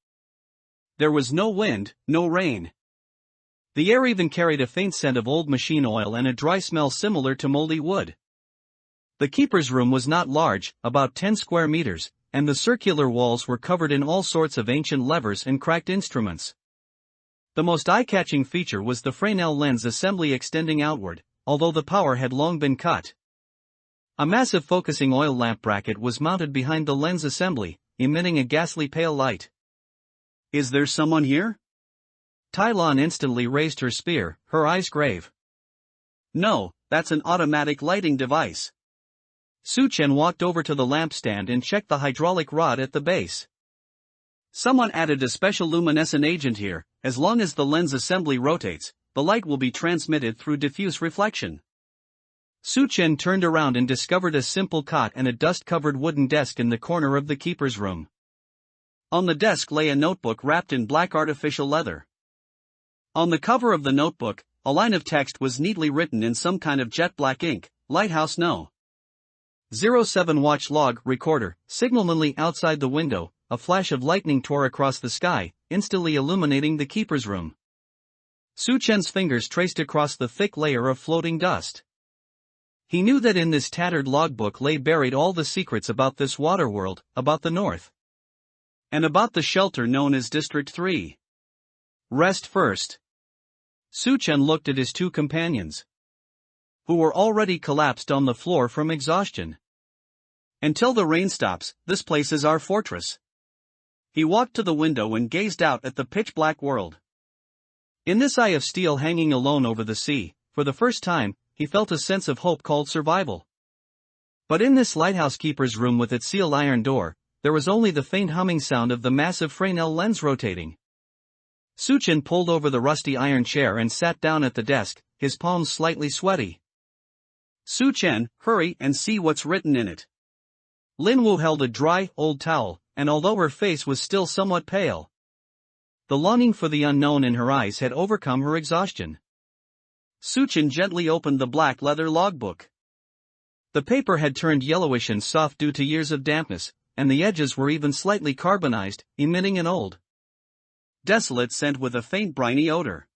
S2: There was no wind, no rain.
S1: The air even carried a faint scent of old machine oil and a dry smell similar to moldy wood. The keeper's room was not large, about 10 square meters, and the circular walls were covered in all sorts of ancient levers and cracked instruments. The most eye-catching feature was the Fresnel lens assembly extending outward, although the power had long been cut. A massive focusing oil lamp bracket was mounted behind the lens assembly, emitting a ghastly pale light.
S2: Is there someone here?
S1: Tai Lan instantly raised her spear, her eyes grave.
S2: No, that's an automatic lighting device.
S1: Suchen walked over to the lampstand and checked the hydraulic rod at the base.
S2: Someone added a special luminescent agent here. As long as the lens assembly rotates, the light will be transmitted through diffuse reflection.
S1: Suchen turned around and discovered a simple cot and a dust-covered wooden desk in the corner of the keeper's room.
S2: On the desk lay a notebook wrapped in black artificial leather. On the cover of the notebook, a line of text was neatly written in some kind of jet-black ink: Lighthouse No. 07 watch log recorder. Signalmanly outside the window, a flash of lightning tore across the sky, instantly illuminating the keeper's room. Suchen's fingers traced across the thick layer of floating dust. He knew that in this tattered logbook lay buried all the secrets about this water world, about the North, and about the shelter known as District 3.
S1: Rest first. Suchen looked at his two companions, who were already collapsed on the floor from exhaustion.
S2: Until the rain stops, this place is our fortress. He walked to the window and gazed out at the pitch-black world.
S1: In this eye of steel hanging alone over the sea, for the first time, he felt a sense of hope called survival. But in this lighthouse keeper's room with its sealed iron door, there was only the faint humming sound of the massive Fresnel lens rotating. Suchen pulled over the rusty iron chair and sat down at the desk, his palms slightly sweaty.
S2: Suchen, hurry and see what's written in it.
S1: Lin Wu held a dry, old towel, and although her face was still somewhat pale, the longing for the unknown in her eyes had overcome her exhaustion.
S2: Suchen gently opened the black leather logbook.
S1: The paper had turned yellowish and soft due to years of dampness, and the edges were even slightly carbonized, emitting an old,
S2: desolate scent with a faint briny odor.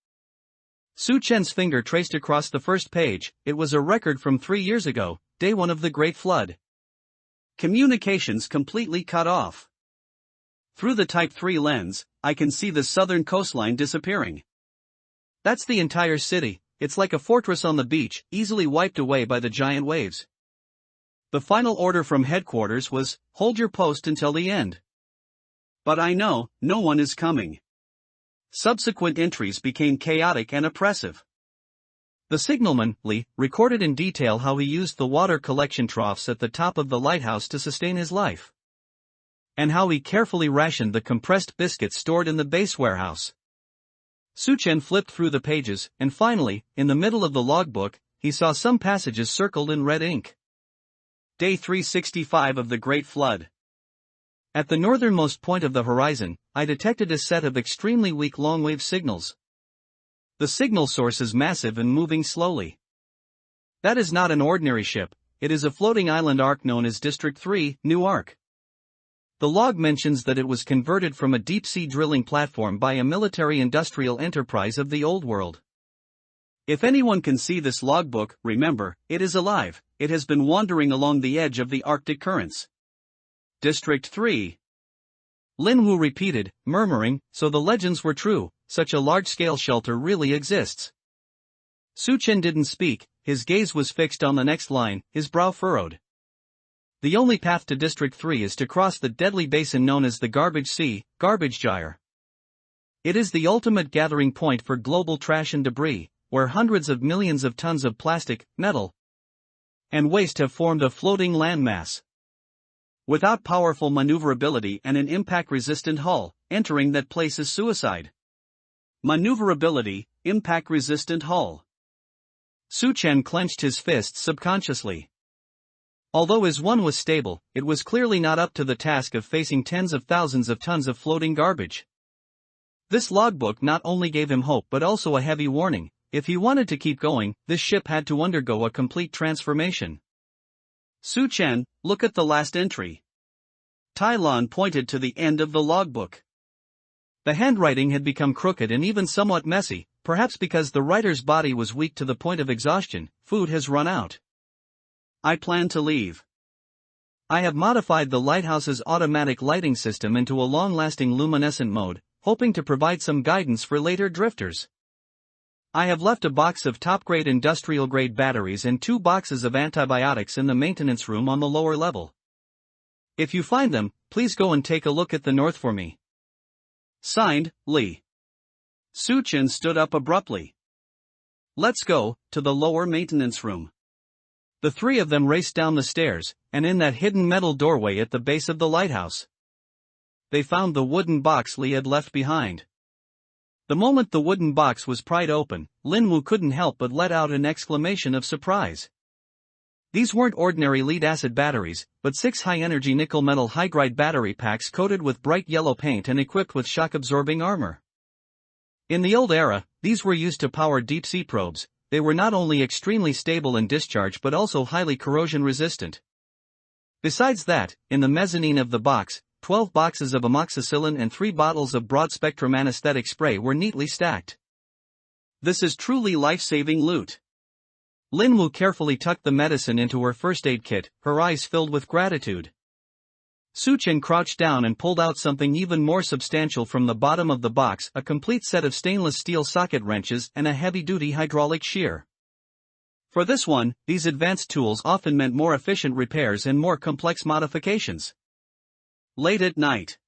S1: Suchen's finger traced across the first page. It was a record from 3 years ago, day 1 of the Great Flood.
S2: Communications completely cut off. Through the Type 3 lens, I can see the southern coastline disappearing.
S1: That's the entire city. It's like a fortress on the beach, easily wiped away by the giant waves. The final order from headquarters was, hold your post until the end.
S2: But I know, no one is coming. Subsequent entries became chaotic and oppressive.
S1: The signalman, Lee, recorded in detail how he used the water collection troughs at the top of the lighthouse to sustain his life, and how he carefully rationed the compressed biscuits stored in the base warehouse. Suchen flipped through the pages, and finally, in the middle of the logbook, he saw some passages circled in red ink. Day 365 of the Great Flood. At the northernmost point of the horizon, I detected a set of extremely weak long-wave signals. The signal source is massive and moving slowly. That is not an ordinary ship, it is a floating island ark known as District 3, New Ark. The log mentions that it was converted from a deep-sea drilling platform by a military-industrial enterprise of the Old World. If anyone can see this logbook, remember, it is alive, it has been wandering along the edge of the Arctic currents. District 3. Lin Wu repeated, murmuring, so the legends were true, such a large-scale shelter really exists. Su Chen didn't speak, his gaze was fixed on the next line, his brow furrowed. The only path to District 3 is to cross the deadly basin known as the Garbage Sea, Garbage Gyre. It is the ultimate gathering point for global trash and debris, where hundreds of millions of tons of plastic, metal, and waste have formed a floating landmass. Without powerful maneuverability and an impact-resistant hull, entering that place is suicide. Maneuverability, impact-resistant hull. Su Chen clenched his fists subconsciously. Although his one was stable, it was clearly not up to the task of facing tens of thousands of tons of floating garbage. This logbook not only gave him hope but also a heavy warning. If he wanted to keep going, this ship had to undergo a complete transformation. Su Chen, look at the last entry. Tai Lan pointed to the end of the logbook. The handwriting had become crooked and even somewhat messy, perhaps because the writer's body was weak to the point of exhaustion. Food has run out. I plan to leave. I have modified the lighthouse's automatic lighting system into a long-lasting luminescent mode, hoping to provide some guidance for later drifters. I have left a box of top-grade industrial-grade batteries and 2 boxes of antibiotics in the maintenance room on the lower level. If you find them, please go and take a look at the north for me. Signed, Li. Su Chen stood up abruptly. Let's go, to the lower maintenance room. The three of them raced down the stairs, and in that hidden metal doorway at the base of the lighthouse, they found the wooden box Li had left behind. The moment the wooden box was pried open, Lin Wu couldn't help but let out an exclamation of surprise. These weren't ordinary lead-acid batteries, but 6 high-energy nickel-metal hydride battery packs coated with bright yellow paint and equipped with shock-absorbing armor. In the old era, these were used to power deep-sea probes. They were not only extremely stable in discharge but also highly corrosion-resistant. Besides that, in the mezzanine of the box, 12 boxes of amoxicillin and 3 bottles of broad-spectrum anesthetic spray were neatly stacked. This is truly life-saving loot. Lin Wu carefully tucked the medicine into her first aid kit, her eyes filled with gratitude. Su Chen crouched down and pulled out something even more substantial from the bottom of the box, a complete set of stainless steel socket wrenches and a heavy-duty hydraulic shear. For this one, these advanced tools often meant more efficient repairs and more complex modifications. Late at night,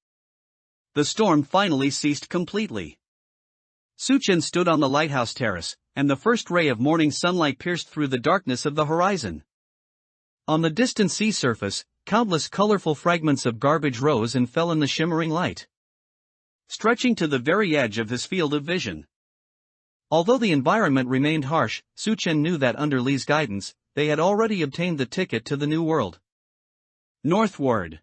S1: the storm finally ceased completely. Su Chen stood on the lighthouse terrace, and the first ray of morning sunlight pierced through the darkness of the horizon. On the distant sea surface, countless colorful fragments of garbage rose and fell in the shimmering light, stretching to the very edge of his field of vision. Although the environment remained harsh, Su Chen knew that under Li's guidance, they had already obtained the ticket to the new world. Northward.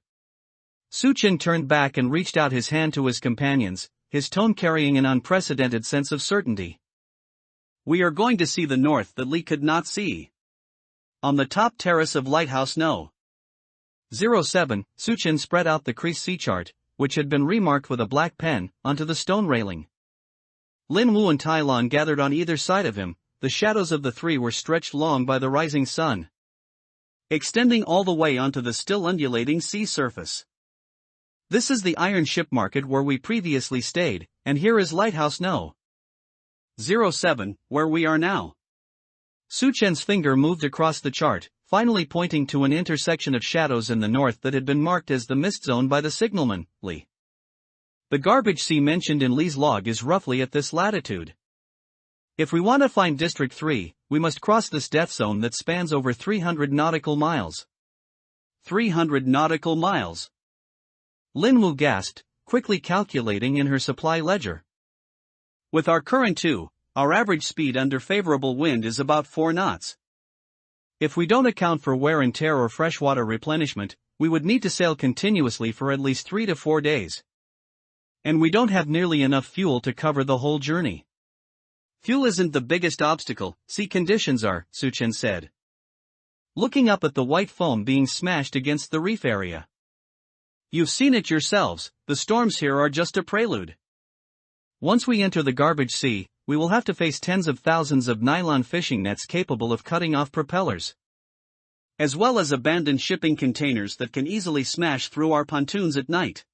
S1: Su Chen turned back and reached out his hand to his companions, his tone carrying an unprecedented sense of certainty. We are going to see the north that Li could not see. On the top terrace of Lighthouse No. 07, Su Chen spread out the creased sea chart, which had been remarked with a black pen, onto the stone railing. Lin Wu and Tai Lan gathered on either side of him, the shadows of the three were stretched long by the rising sun, extending all the way onto the still undulating sea surface. This is the iron ship market where we previously stayed, and here is Lighthouse No. 07, where we are now. Su Chen's finger moved across the chart, finally pointing to an intersection of shadows in the north that had been marked as the mist zone by the signalman, Li. The garbage sea mentioned in Li's log is roughly at this latitude. If we want to find District 3, we must cross this death zone that spans over 300 nautical miles. 300 nautical miles. Lin Wu gasped, quickly calculating in her supply ledger. With our current 2, our average speed under favorable wind is about 4 knots. If we don't account for wear and tear or freshwater replenishment, we would need to sail continuously for at least 3 to 4 days. And we don't have nearly enough fuel to cover the whole journey.
S2: Fuel isn't the biggest obstacle, sea conditions are, Suchen said,
S1: looking up at the white foam being smashed against the reef area.
S2: You've seen it yourselves, the storms here are just a prelude.
S1: Once we enter the garbage sea, we will have to face tens of thousands of nylon fishing nets capable of cutting off propellers,
S2: as well as abandoned shipping containers that can easily smash through our pontoons at night.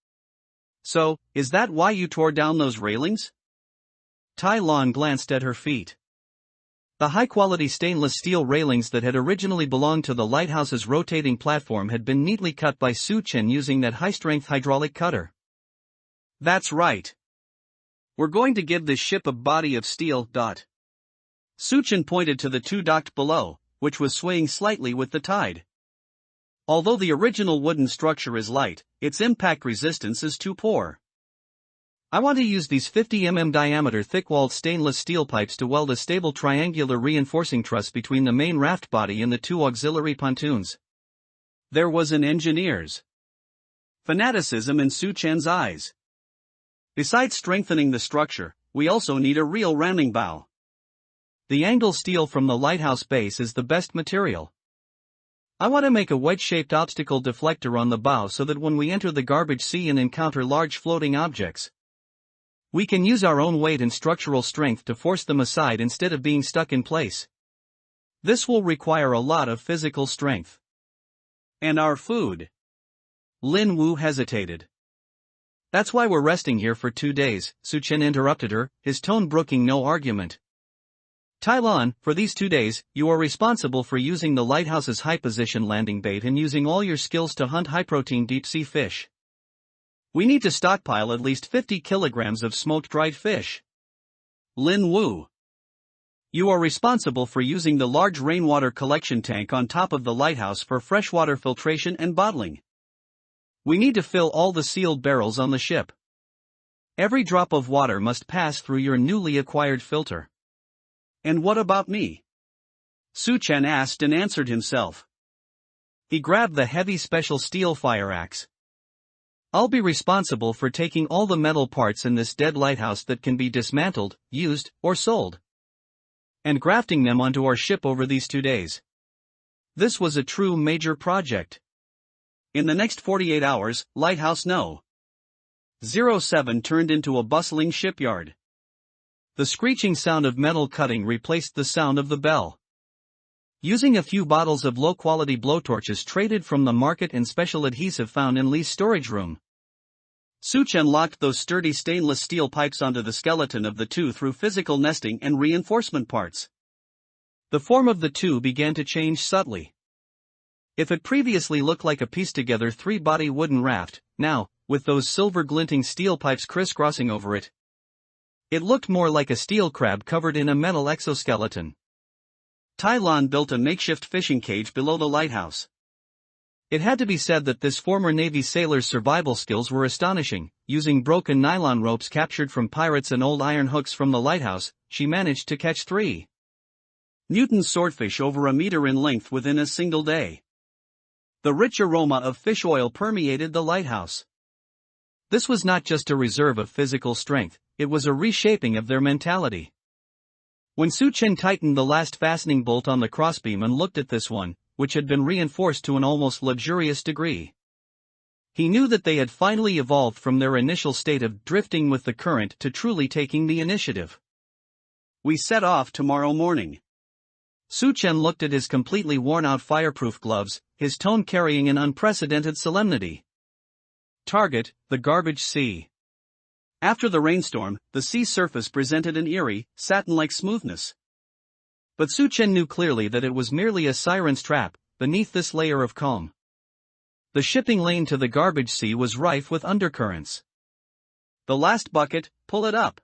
S1: So, is that why you tore down those railings? Tai Lon glanced at her feet. The high-quality stainless steel railings that had originally belonged to the lighthouse's rotating platform had been neatly cut by Su Chen using that high-strength hydraulic cutter.
S2: That's right. We're going to give this ship a body of steel. Su Chen pointed to the two docked below, which was swaying slightly with the tide. Although the original wooden structure is light, its impact resistance is too poor.
S1: I want to use these 50 mm diameter thick-walled stainless steel pipes to weld a stable triangular reinforcing truss between the main raft body and the two auxiliary pontoons.
S2: There was an engineer's fanaticism in Su Chen's eyes. Besides strengthening the structure, we also need a real ramming bow.
S1: The angle steel from the lighthouse base is the best material. I want to make a wedge-shaped obstacle deflector on the bow so that when we enter the garbage sea and encounter large floating objects, we can use our own weight and structural strength to force them aside instead of being stuck in place. This will require a lot of physical strength.
S2: And our food?
S1: Lin Wu hesitated. That's why we're resting here for 2 days, Su Chen interrupted her, his tone brooking no argument. Tai Lon, for these 2 days, you are responsible for using the lighthouse's high-position landing bait and using all your skills to hunt high-protein deep-sea fish. We need to stockpile at least 50 kilograms of smoked dried fish.
S2: Lin Wu,
S1: you are responsible for using the large rainwater collection tank on top of the lighthouse for freshwater filtration and bottling. We need to fill all the sealed barrels on the ship. Every drop of water must pass through your newly acquired filter.
S2: And what about me? Su Chen asked and answered himself.
S1: He grabbed the heavy special steel fire axe. I'll be responsible for taking all the metal parts in this dead lighthouse that can be dismantled, used, or sold, and grafting them onto our ship over these 2 days. This was a true major project.
S2: In the next 48 hours, Lighthouse No. 07 turned into a bustling shipyard.
S1: The screeching sound of metal cutting replaced the sound of the bell. Using a few bottles of low-quality blowtorches traded from the market and special adhesive found in Lee's storage room,
S2: Su Chen locked those sturdy stainless steel pipes onto the skeleton of the two through physical nesting and reinforcement parts.
S1: The form of the two began to change subtly. If it previously looked like a pieced-together 3-body wooden raft, now, with those silver-glinting steel pipes crisscrossing over it, it looked more like a steel crab covered in a metal exoskeleton.
S2: Tai Lon built a makeshift fishing cage below the lighthouse.
S1: It had to be said that this former Navy sailor's survival skills were astonishing. Using broken nylon ropes captured from pirates and old iron hooks from the lighthouse, she managed to catch 3 mutant swordfish over a meter in length within a single day. The rich aroma of fish oil permeated the lighthouse. This was not just a reserve of physical strength, it was a reshaping of their mentality. When Su Chen tightened the last fastening bolt on the crossbeam and looked at this one, which had been reinforced to an almost luxurious degree, he knew that they had finally evolved from their initial state of drifting with the current to truly taking the initiative.
S2: We set off tomorrow morning.
S1: Su Chen looked at his completely worn-out fireproof gloves, his tone carrying an unprecedented solemnity. Target, the garbage sea.
S2: After the rainstorm, the sea surface presented an eerie, satin-like smoothness.
S1: But Su Chen knew clearly that it was merely a siren's trap, beneath this layer of calm. The shipping lane to the garbage sea was rife with undercurrents.
S2: The last bucket, pull it up.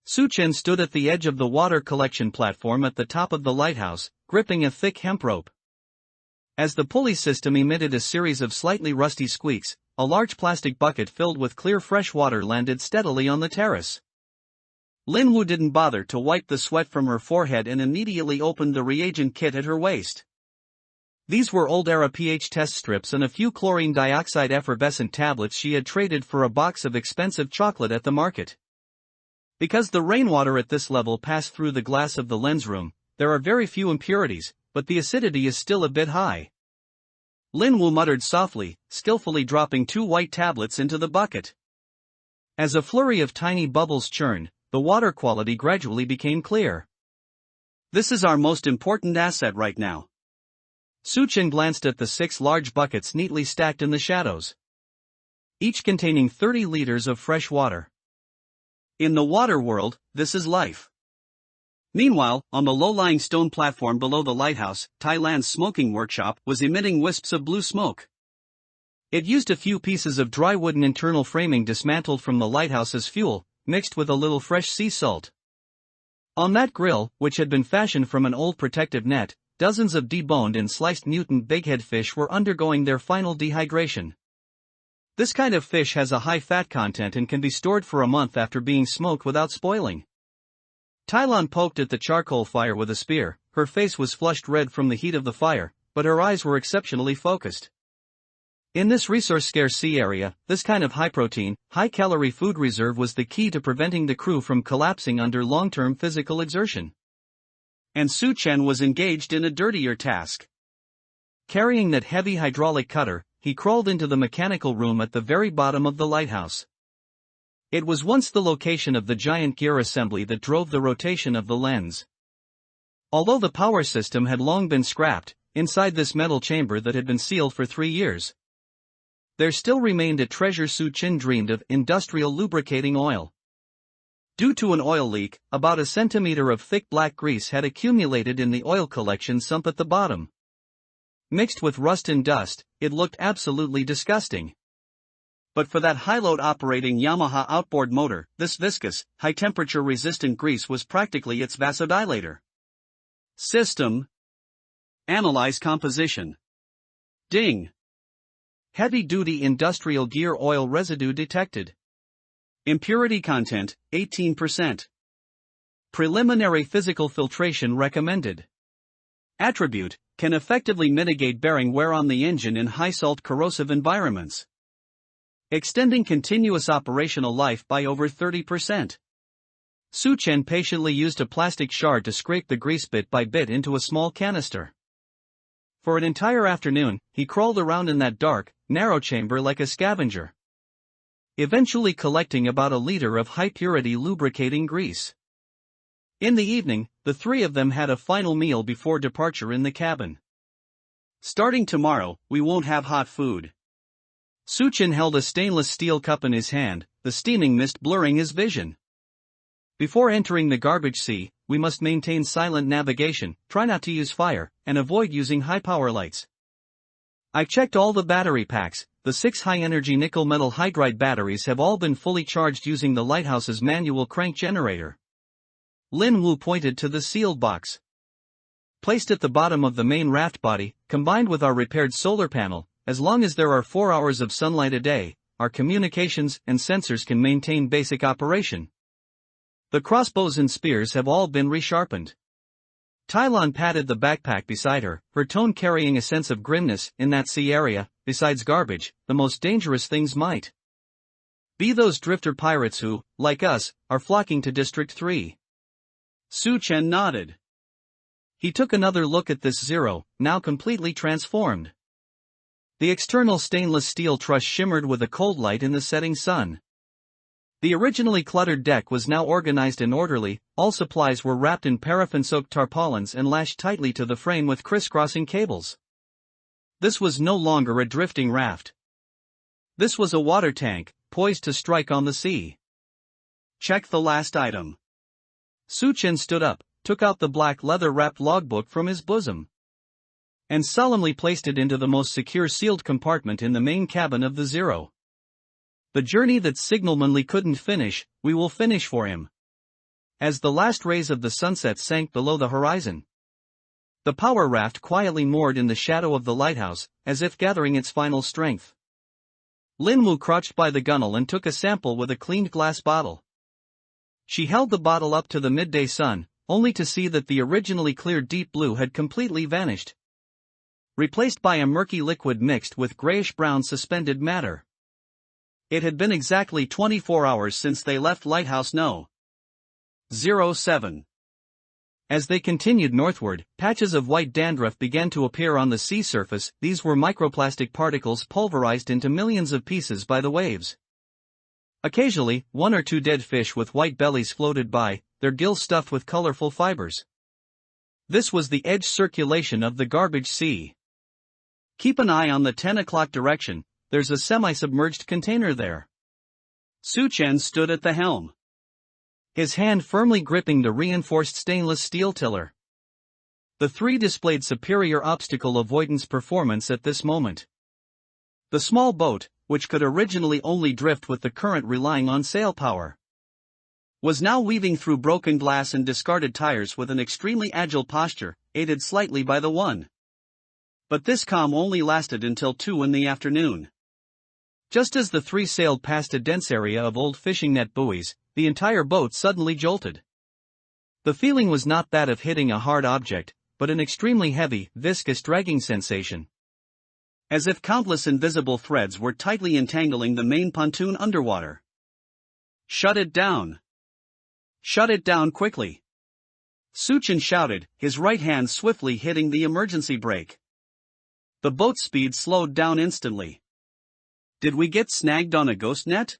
S1: Su Chen stood at the edge of the water collection platform at the top of the lighthouse, gripping a thick hemp rope. As the pulley system emitted a series of slightly rusty squeaks, a large plastic bucket filled with clear fresh water landed steadily on the terrace.
S2: Lin Wu didn't bother to wipe the sweat from her forehead and immediately opened the reagent kit at her waist.
S1: These were old-era pH test strips and a few chlorine dioxide effervescent tablets she had traded for a box of expensive chocolate at the market. Because the rainwater at this level passed through the glass of the lens room, there are very few impurities, but the acidity is still a bit high. Lin Wu muttered softly, skillfully dropping 2 white tablets into the bucket. As a flurry of tiny bubbles churned, the water quality gradually became clear. This is our most important asset right now. Su Chen glanced at the 6 large buckets neatly stacked in the shadows, each containing 30 liters of fresh water. In the water world, this is life. Meanwhile, on the low-lying stone platform below the lighthouse, Thailand's smoking workshop was emitting wisps of blue smoke. It used a few pieces of dry wooden internal framing dismantled from the lighthouse as fuel, mixed with a little fresh sea salt. On that grill, which had been fashioned from an old protective net, dozens of deboned and sliced mutant bighead fish were undergoing their final dehydration. This kind of fish has a high fat content and can be stored for a month after being smoked without spoiling. Tylon poked at the charcoal fire with a spear. Her face was flushed red from the heat of the fire, but her eyes were exceptionally focused. In this resource-scarce sea area, this kind of high-protein, high-calorie food reserve was the key to preventing the crew from collapsing under long-term physical exertion. And Su Chen was engaged in a dirtier task. Carrying that heavy hydraulic cutter, he crawled into the mechanical room at the very bottom of the lighthouse. It was once the location of the giant gear assembly that drove the rotation of the lens. Although the power system had long been scrapped, inside this metal chamber that had been sealed for 3 years, there still remained a treasure Su Chen dreamed of: industrial lubricating oil. Due to an oil leak, about a centimeter of thick black grease had accumulated in the oil collection sump at the bottom. Mixed with rust and dust, it looked absolutely disgusting. But for that high-load operating Yamaha outboard motor, this viscous, high-temperature resistant grease was practically its vasodilator. System. Analyze composition. Ding. Heavy-duty industrial gear oil residue detected. Impurity content, 18%. Preliminary physical filtration recommended. Attribute, can effectively mitigate bearing wear on the engine in high-salt corrosive environments, extending continuous operational life by over 30%. Su Chen patiently used a plastic shard to scrape the grease bit by bit into a small canister. For an entire afternoon, he crawled around in that dark, narrow chamber like a scavenger, eventually collecting about a liter of high-purity lubricating grease. In the evening, the 3 of them had a final meal before departure in the cabin. Starting tomorrow, we won't have hot food. Su Chen held a stainless steel cup in his hand, the steaming mist blurring his vision. Before entering the garbage sea, we must maintain silent navigation, try not to use fire, and avoid using high-power lights. I've checked all the battery packs. The 6 high-energy nickel metal hydride batteries have all been fully charged using the lighthouse's manual crank generator. Lin Wu pointed to the sealed box. Placed at the bottom of the main raft body, combined with our repaired solar panel, as long as there are 4 hours of sunlight a day, our communications and sensors can maintain basic operation. The crossbows and spears have all been resharpened. Tylon patted the backpack beside her, her tone carrying a sense of grimness. In that sea area, besides garbage, the most dangerous things might be those drifter pirates who, like us, are flocking to District 3. Su Chen nodded. He took another look at this Zero, now completely transformed. The external stainless steel truss shimmered with a cold light in the setting sun. The originally cluttered deck was now organized and orderly. All supplies were wrapped in paraffin-soaked tarpaulins and lashed tightly to the frame with crisscrossing cables. This was no longer a drifting raft. This was a water tank, poised to strike on the sea. Check the last item. Su Chen stood up, took out the black leather-wrapped logbook from his bosom, and solemnly placed it into the most secure sealed compartment in the main cabin of the Zero. The journey that signalmanly couldn't finish, we will finish for him. As the last rays of the sunset sank below the horizon, the power raft quietly moored in the shadow of the lighthouse, as if gathering its final strength. Lin Wu crouched by the gunwale and took a sample with a cleaned glass bottle. She held the bottle up to the midday sun, only to see that the originally clear deep blue had completely vanished. replaced by a murky liquid mixed with grayish-brown suspended matter. It had been exactly 24 hours since they left Lighthouse No. 07. As they continued northward, patches of white dandruff began to appear on the sea surface. These were microplastic particles pulverized into millions of pieces by the waves. Occasionally, one or two dead fish with white bellies floated by, their gills stuffed with colorful fibers. This was the edge circulation of the garbage sea. Keep an eye on the 10 o'clock direction, there's a semi-submerged container there. Su-chen stood at the helm, his hand firmly gripping the reinforced stainless steel tiller. The three displayed superior obstacle avoidance performance at this moment. The small boat, which could originally only drift with the current relying on sail power, was now weaving through broken glass and discarded tires with an extremely agile posture, aided slightly by the one. But this calm only lasted until 2 in the afternoon. Just as the three sailed past a dense area of old fishing net buoys, the entire boat suddenly jolted. The feeling was not that of hitting a hard object, but an extremely heavy, viscous dragging sensation. As if countless invisible threads were tightly entangling the main pontoon underwater. "Shut it down! Shut it down quickly!" Su-chen shouted, his right hand swiftly hitting the emergency brake. The boat's speed slowed down instantly. "Did we get snagged on a ghost net?"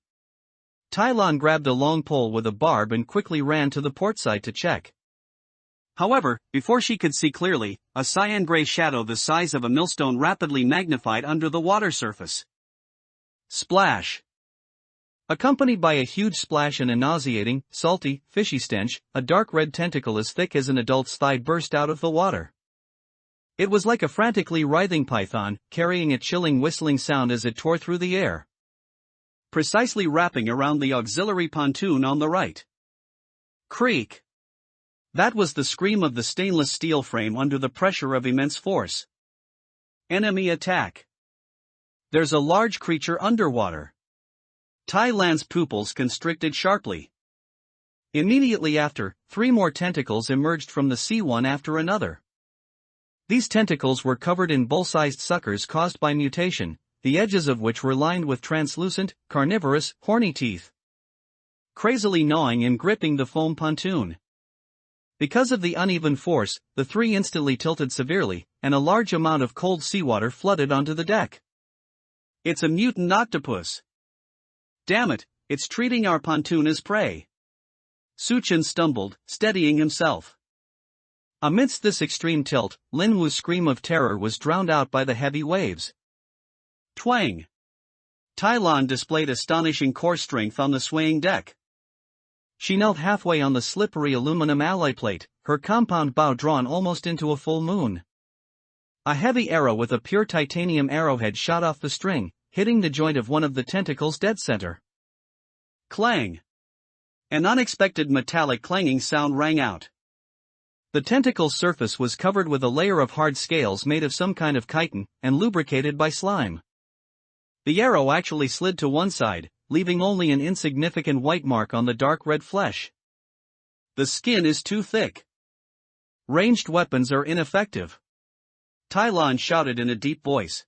S1: Tai-lan grabbed a long pole with a barb and quickly ran to the port side to check. However, before she could see clearly, a cyan-gray shadow the size of a millstone rapidly magnified under the water surface. Splash! Accompanied by a huge splash and a nauseating, salty, fishy stench, a dark red tentacle as thick as an adult's thigh burst out of the water. It was like a frantically writhing python, carrying a chilling whistling sound as it tore through the air, precisely wrapping around the auxiliary pontoon on the right. Creak! That was the scream of the stainless steel frame under the pressure of immense force. Enemy attack! There's a large creature underwater. Tai-lan's pupils constricted sharply. Immediately after, 3 more tentacles emerged from the sea one after another. These tentacles were covered in bull-sized suckers caused by mutation, the edges of which were lined with translucent, carnivorous, horny teeth, crazily gnawing and gripping the foam pontoon. Because of the uneven force, the 3 instantly tilted severely, and a large amount of cold seawater flooded onto the deck. "It's a mutant octopus! Damn it, it's treating our pontoon as prey!" Su-chen stumbled, steadying himself. Amidst this extreme tilt, Lin Wu's scream of terror was drowned out by the heavy waves. Twang! Tai-lan displayed astonishing core strength on the swaying deck. She knelt halfway on the slippery aluminum alloy plate, her compound bow drawn almost into a full moon. A heavy arrow with a pure titanium arrowhead shot off the string, hitting the joint of one of the tentacles dead center. Clang! An unexpected metallic clanging sound rang out. The tentacle's surface was covered with a layer of hard scales made of some kind of chitin, and lubricated by slime. The arrow actually slid to one side, leaving only an insignificant white mark on the dark red flesh. The skin is too thick. Ranged weapons are ineffective. Tai-lan shouted in a deep voice.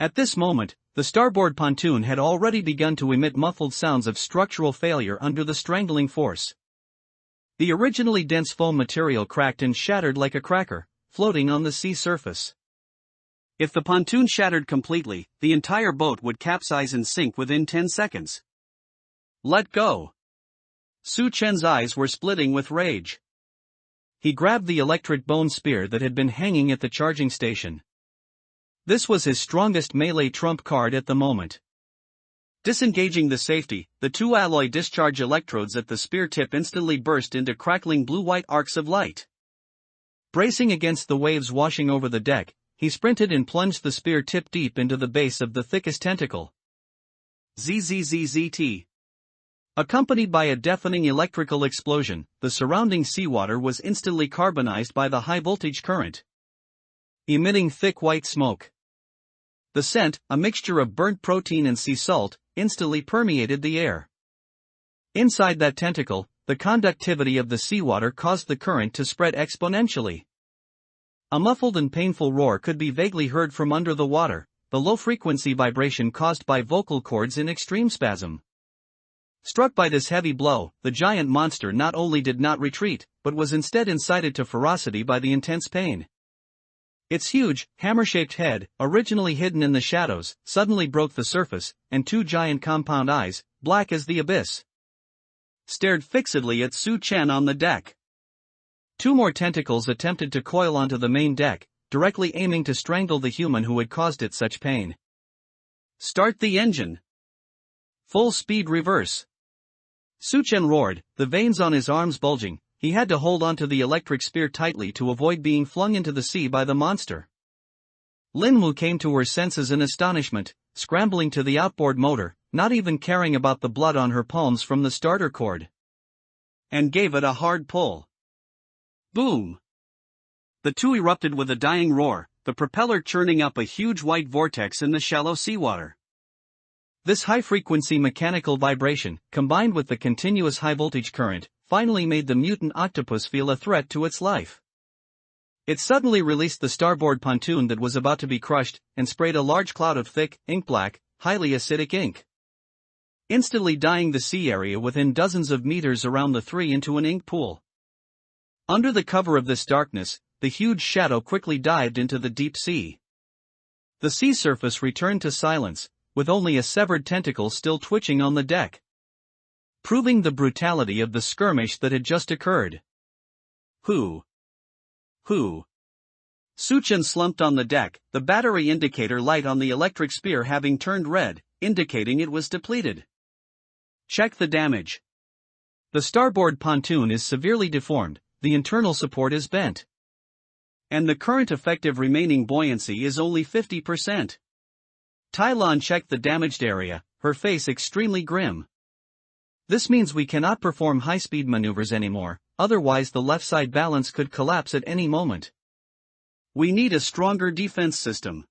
S1: At this moment, the starboard pontoon had already begun to emit muffled sounds of structural failure under the strangling force. The originally dense foam material cracked and shattered like a cracker, floating on the sea surface. If the pontoon shattered completely, the entire boat would capsize and sink within 10 seconds. Let go! Su-chen's eyes were splitting with rage. He grabbed the electric bone spear that had been hanging at the charging station. This was his strongest melee trump card at the moment. Disengaging the safety, the 2 alloy discharge electrodes at the spear tip instantly burst into crackling blue-white arcs of light. Bracing against the waves washing over the deck, he sprinted and plunged the spear tip deep into the base of the thickest tentacle. ZZZZT. Accompanied by a deafening electrical explosion, the surrounding seawater was instantly carbonized by the high-voltage current, emitting thick white smoke. The scent, a mixture of burnt protein and sea salt, instantly permeated the air. Inside that tentacle, the conductivity of the seawater caused the current to spread exponentially. A muffled and painful roar could be vaguely heard from under the water, the low-frequency vibration caused by vocal cords in extreme spasm. Struck by this heavy blow, the giant monster not only did not retreat, but was instead incited to ferocity by the intense pain. Its huge, hammer-shaped head, originally hidden in the shadows, suddenly broke the surface, and two giant compound eyes, black as the abyss, stared fixedly at Su Chen on the deck. Two more tentacles attempted to coil onto the main deck, directly aiming to strangle the human who had caused it such pain. "Start the engine! Full speed reverse!" Su Chen roared, the veins on his arms bulging. He had to hold onto the electric spear tightly to avoid being flung into the sea by the monster. Lin Wu came to her senses in astonishment, scrambling to the outboard motor, not even caring about the blood on her palms from the starter cord, and gave it a hard pull. Boom! The two erupted with a dying roar, the propeller churning up a huge white vortex in the shallow seawater. This high-frequency mechanical vibration, combined with the continuous high-voltage current, finally made the mutant octopus feel a threat to its life. It suddenly released the starboard pontoon that was about to be crushed, and sprayed a large cloud of thick, ink-black, highly acidic ink, instantly dyeing the sea area within dozens of meters around the three into an ink pool. Under the cover of this darkness, the huge shadow quickly dived into the deep sea. The sea surface returned to silence, with only a severed tentacle still twitching on the deck, proving the brutality of the skirmish that had just occurred. Who? Su Chen slumped on the deck, the battery indicator light on the electric spear having turned red, indicating it was depleted. Check the damage. The starboard pontoon is severely deformed, the internal support is bent, and the current effective remaining buoyancy is only 50%. Tai Lan checked the damaged area, her face extremely grim. This means we cannot perform high-speed maneuvers anymore, otherwise the left side balance could collapse at any moment. We need a stronger defense system.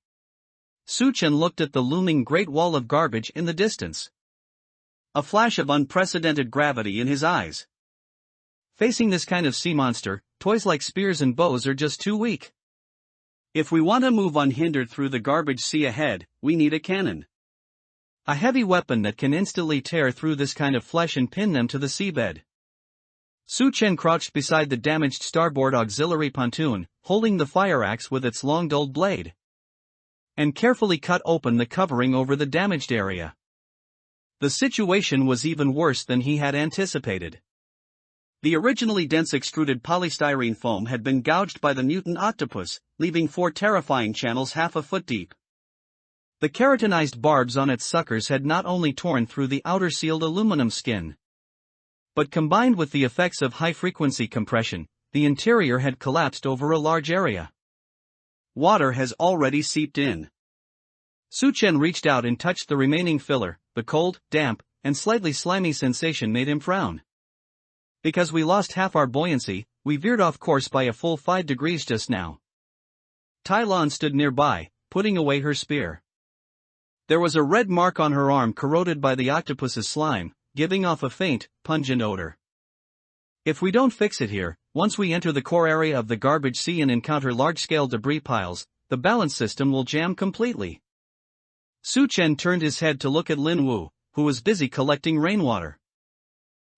S1: Su Chen looked at the looming great wall of garbage in the distance, a flash of unprecedented gravity in his eyes. Facing this kind of sea monster, toys like spears and bows are just too weak. If we want to move unhindered through the garbage sea ahead, we need a cannon. A heavy weapon that can instantly tear through this kind of flesh and pin them to the seabed. Su Chen crouched beside the damaged starboard auxiliary pontoon, holding the fire axe with its long dulled blade, and carefully cut open the covering over the damaged area. The situation was even worse than he had anticipated. The originally dense extruded polystyrene foam had been gouged by the mutant octopus, leaving 4 terrifying channels half a foot deep. The keratinized barbs on its suckers had not only torn through the outer sealed aluminum skin, but combined with the effects of high-frequency compression, the interior had collapsed over a large area. Water has already seeped in. Su Chen reached out and touched the remaining filler. The cold, damp, and slightly slimy sensation made him frown. Because we lost half our buoyancy, we veered off course by a full 5 degrees just now. Tai Lan stood nearby, putting away her spear. There was a red mark on her arm corroded by the octopus's slime, giving off a faint, pungent odor. If we don't fix it here, once we enter the core area of the garbage sea and encounter large-scale debris piles, the balance system will jam completely. Su Chen turned his head to look at Lin Wu, who was busy collecting rainwater.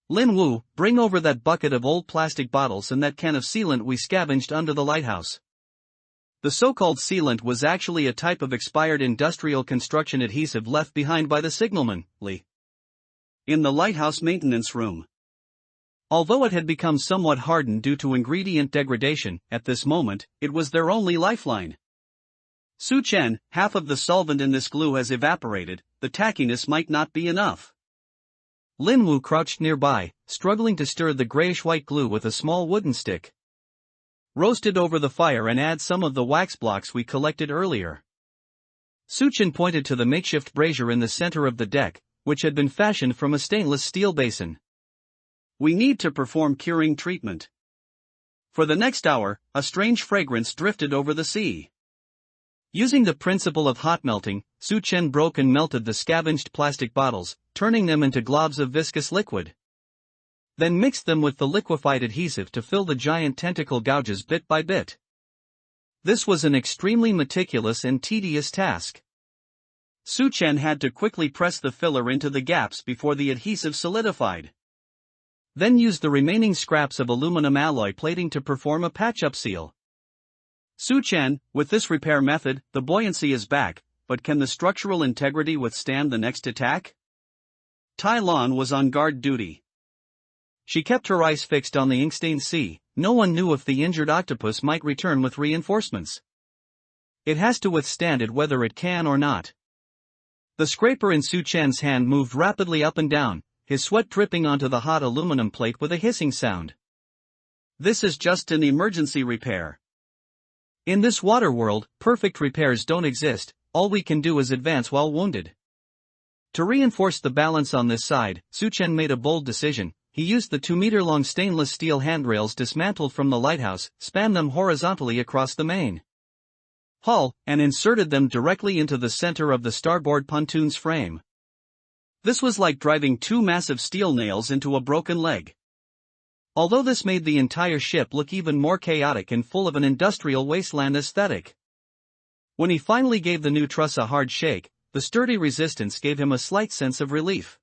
S1: Lin Wu, bring over that bucket of old plastic bottles and that can of sealant we scavenged under the lighthouse. The so-called sealant was actually a type of expired industrial construction adhesive left behind by the signalman, Li, in the lighthouse maintenance room. Although it had become somewhat hardened due to ingredient degradation, at this moment, it was their only lifeline. Su Chen, half of the solvent in this glue has evaporated, the tackiness might not be enough. Lin Wu crouched nearby, struggling to stir the grayish-white glue with a small wooden stick. Roast it over the fire and add some of the wax blocks we collected earlier. Su Chen pointed to the makeshift brazier in the center of the deck, which had been fashioned from a stainless steel basin. We need to perform curing treatment. For the next hour, a strange fragrance drifted over the sea. Using the principle of hot melting, Su Chen broke and melted the scavenged plastic bottles, turning them into globs of viscous liquid. Then mixed them with the liquefied adhesive to fill the giant tentacle gouges bit by bit. This was an extremely meticulous and tedious task. Su-Chen had to quickly press the filler into the gaps before the adhesive solidified. Then used the remaining scraps of aluminum alloy plating to perform a patch-up seal. Su-Chen, with this repair method, the buoyancy is back, but can the structural integrity withstand the next attack? Tai Lan was on guard duty. She kept her eyes fixed on the ink-stained sea. No one knew if the injured octopus might return with reinforcements. It has to withstand it whether it can or not. The scraper in Su-Chen's hand moved rapidly up and down, his sweat dripping onto the hot aluminum plate with a hissing sound. This is just an emergency repair. In this water world, perfect repairs don't exist, all we can do is advance while wounded. To reinforce the balance on this side, Su-Chen made a bold decision. He used the 2-meter-long stainless steel handrails dismantled from the lighthouse, spanned them horizontally across the main hull, and inserted them directly into the center of the starboard pontoon's frame. This was like driving 2 massive steel nails into a broken leg. Although this made the entire ship look even more chaotic and full of an industrial wasteland aesthetic. When he finally gave the new truss a hard shake, the sturdy resistance gave him a slight sense of relief.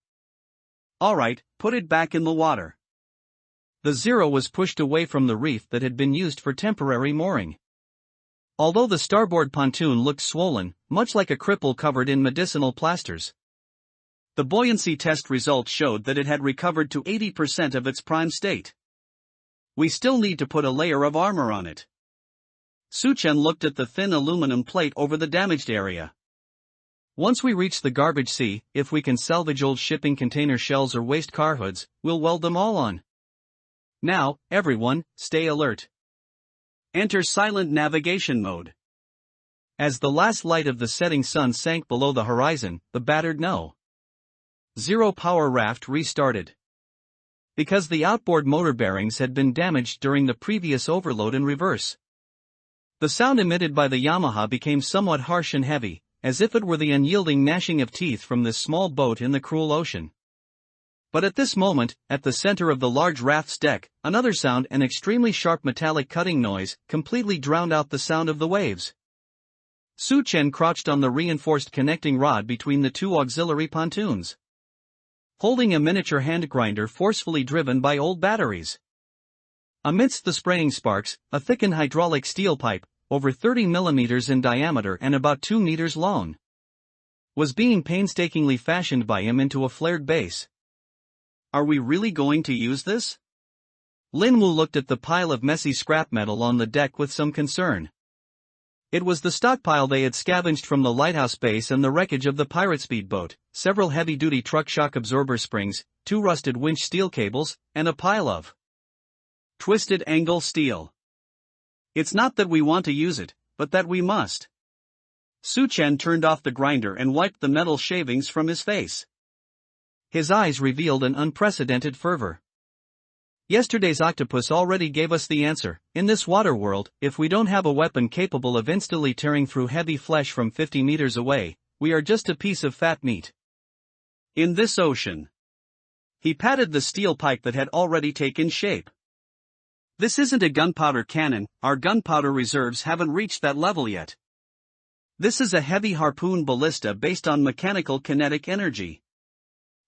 S1: Alright, put it back in the water. The Zero was pushed away from the reef that had been used for temporary mooring. Although the starboard pontoon looked swollen, much like a cripple covered in medicinal plasters, the buoyancy test results showed that it had recovered to 80% of its prime state. We still need to put a layer of armor on it. Su-Chen looked at the thin aluminum plate over the damaged area. Once we reach the garbage sea, if we can salvage old shipping container shells or waste car hoods, we'll weld them all on. Now, everyone, stay alert. Enter silent navigation mode. As the last light of the setting sun sank below the horizon, the battered No. 0 power raft restarted. Because the outboard motor bearings had been damaged during the previous overload and reverse, the sound emitted by the Yamaha became somewhat harsh and heavy, as if it were the unyielding gnashing of teeth from this small boat in the cruel ocean. But at this moment, at the center of the large raft's deck, another sound, an extremely sharp metallic cutting noise, completely drowned out the sound of the waves. Su-Chen crouched on the reinforced connecting rod between the 2 auxiliary pontoons, holding a miniature hand grinder forcefully driven by old batteries. Amidst the spraying sparks, a thickened hydraulic steel pipe, over 30 millimeters in diameter and about 2 meters long, was being painstakingly fashioned by him into a flared base. Are we really going to use this? Lin Wu looked at the pile of messy scrap metal on the deck with some concern. It was the stockpile they had scavenged from the lighthouse base and the wreckage of the pirate speedboat, several heavy-duty truck shock absorber springs, 2 rusted winch steel cables, and a pile of twisted angle steel. It's not that we want to use it, but that we must. Su-Chen turned off the grinder and wiped the metal shavings from his face. His eyes revealed an unprecedented fervor. Yesterday's octopus already gave us the answer. In this water world, if we don't have a weapon capable of instantly tearing through heavy flesh from 50 meters away, we are just a piece of fat meat. In this ocean. He patted the steel pipe that had already taken shape. This isn't a gunpowder cannon, our gunpowder reserves haven't reached that level yet. This is a heavy harpoon ballista based on mechanical kinetic energy.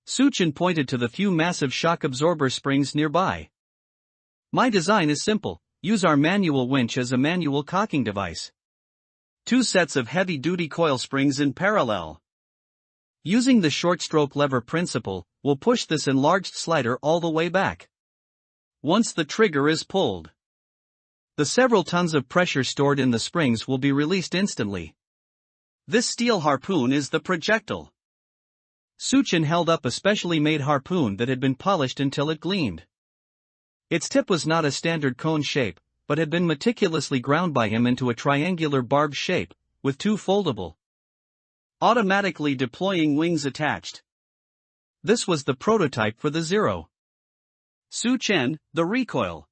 S1: Su-Chen pointed to the few massive shock absorber springs nearby. My design is simple, use our manual winch as a manual cocking device. 2 sets of heavy-duty coil springs in parallel. Using the short-stroke lever principle, we'll push this enlarged slider all the way back. Once the trigger is pulled, the several tons of pressure stored in the springs will be released instantly. This steel harpoon is the projectile. Su-Chen held up a specially made harpoon that had been polished until it gleamed. Its tip was not a standard cone shape, but had been meticulously ground by him into a triangular barbed shape, with 2 foldable, automatically deploying wings attached. This was the prototype for the Zero. Su-Chen, the recoil.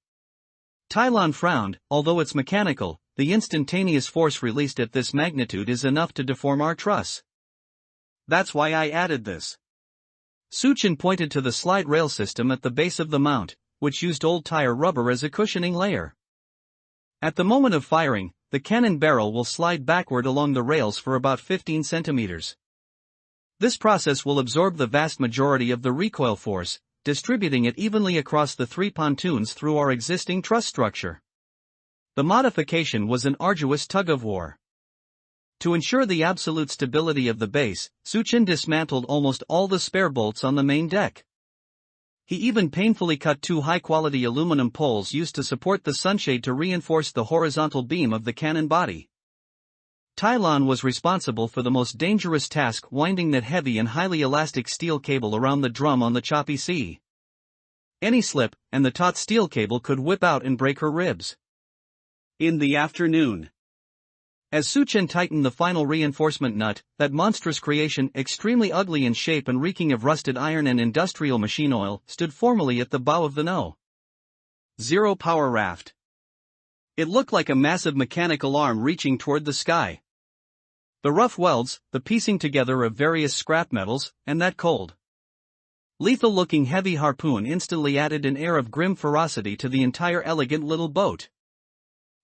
S1: Tai Lan frowned. Although it's mechanical, the instantaneous force released at this magnitude is enough to deform our truss. That's why I added this. Su-Chen pointed to the slide rail system at the base of the mount, which used old tire rubber as a cushioning layer. At the moment of firing, the cannon barrel will slide backward along the rails for about 15 centimeters. This process will absorb the vast majority of the recoil force, distributing it evenly across the 3 pontoons through our existing truss structure. The modification was an arduous tug-of-war. To ensure the absolute stability of the base, Suchin dismantled almost all the spare bolts on the main deck. He even painfully cut 2 high-quality aluminum poles used to support the sunshade to reinforce the horizontal beam of the cannon body. Tylon was responsible for the most dangerous task, winding that heavy and highly elastic steel cable around the drum on the choppy sea. Any slip, and the taut steel cable could whip out and break her ribs. In the afternoon, as Suchin tightened the final reinforcement nut, that monstrous creation, extremely ugly in shape and reeking of rusted iron and industrial machine oil, stood formally at the bow of the No. 0 power raft. It looked like a massive mechanical arm reaching toward the sky. The rough welds, the piecing together of various scrap metals, and that cold, lethal-looking heavy harpoon instantly added an air of grim ferocity to the entire elegant little boat.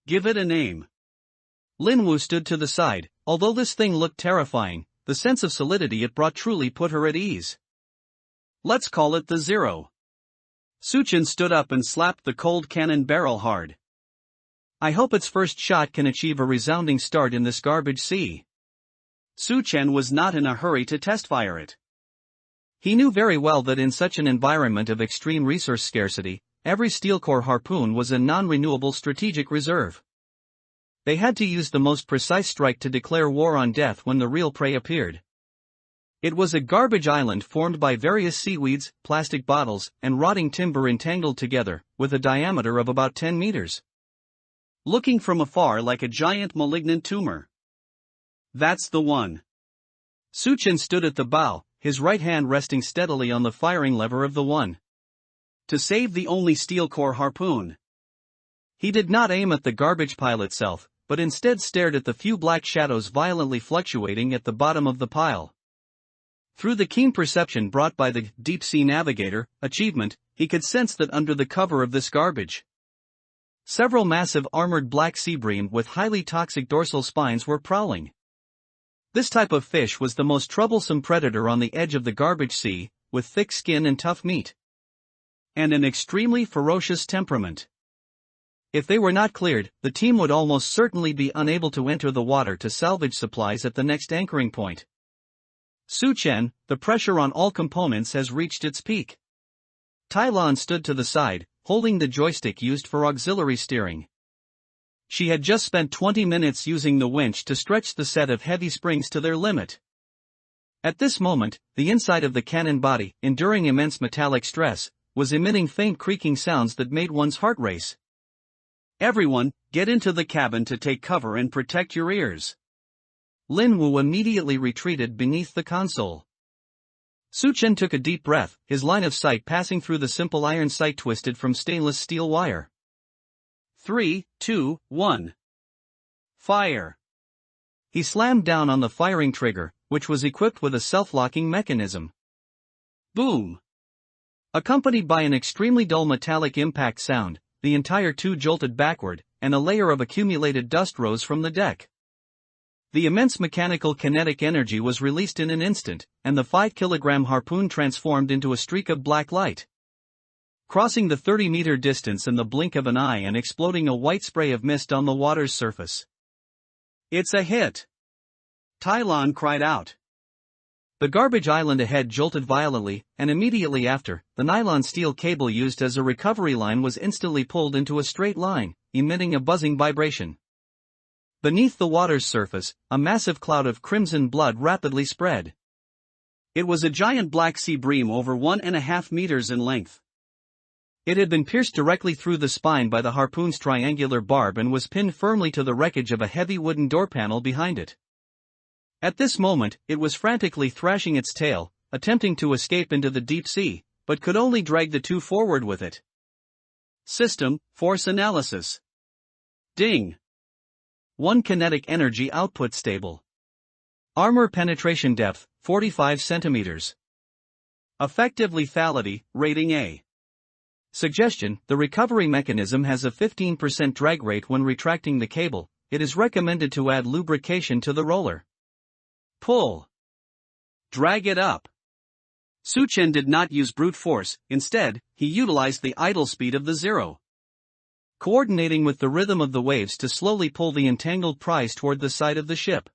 S1: Give it a name. Lin Wu stood to the side. Although this thing looked terrifying, the sense of solidity it brought truly put her at ease. Let's call it the Zero. Suchin stood up and slapped the cold cannon barrel hard. I hope its first shot can achieve a resounding start in this garbage sea. Suchin was not in a hurry to test-fire it. He knew very well that in such an environment of extreme resource scarcity, every steel core harpoon was a non-renewable strategic reserve. They had to use the most precise strike to declare war on death when the real prey appeared. It was a garbage island formed by various seaweeds, plastic bottles, and rotting timber entangled together, with a diameter of about 10 meters. Looking from afar like a giant malignant tumor. That's the one. Suchin stood at the bow, his right hand resting steadily on the firing lever of the one. To save the only steel core harpoon. He did not aim at the garbage pile itself, but instead stared at the few black shadows violently fluctuating at the bottom of the pile. Through the keen perception brought by the deep-sea navigator achievement, he could sense that under the cover of this garbage, several massive armored black sea bream with highly toxic dorsal spines were prowling. This type of fish was the most troublesome predator on the edge of the garbage sea, with thick skin and tough meat, and an extremely ferocious temperament. If they were not cleared, the team would almost certainly be unable to enter the water to salvage supplies at the next anchoring point. Suchin, the pressure on all components has reached its peak. Tylon stood to the side, holding the joystick used for auxiliary steering. She had just spent 20 minutes using the winch to stretch the set of heavy springs to their limit. At this moment, the inside of the cannon body, enduring immense metallic stress, was emitting faint creaking sounds that made one's heart race. Everyone, get into the cabin to take cover and protect your ears. Lin Wu immediately retreated beneath the console. Suchin took a deep breath, his line of sight passing through the simple iron sight twisted from stainless steel wire. 3, 2, 1. Fire. He slammed down on the firing trigger, which was equipped with a self-locking mechanism. Boom. Accompanied by an extremely dull metallic impact sound, the entire two jolted backward, and a layer of accumulated dust rose from the deck. The immense mechanical kinetic energy was released in an instant, and the 5-kilogram harpoon transformed into a streak of black light, crossing the 30-meter distance in the blink of an eye and exploding a white spray of mist on the water's surface. It's a hit! Tylon cried out. The garbage island ahead jolted violently, and immediately after, the nylon steel cable used as a recovery line was instantly pulled into a straight line, emitting a buzzing vibration. Beneath the water's surface, a massive cloud of crimson blood rapidly spread. It was a giant black sea bream over 1.5 meters in length. It had been pierced directly through the spine by the harpoon's triangular barb and was pinned firmly to the wreckage of a heavy wooden door panel behind it. At this moment, it was frantically thrashing its tail, attempting to escape into the deep sea, but could only drag the two forward with it. System, force analysis. Ding. 1 kinetic energy output stable. Armor penetration depth, 45 centimeters. Effective lethality, rating A. Suggestion: the recovery mechanism has a 15% drag rate when retracting the cable, it is recommended to add lubrication to the roller. Pull. Drag it up. Suchen did not use brute force, instead, he utilized the idle speed of the Zero, coordinating with the rhythm of the waves to slowly pull the entangled prize toward the side of the ship.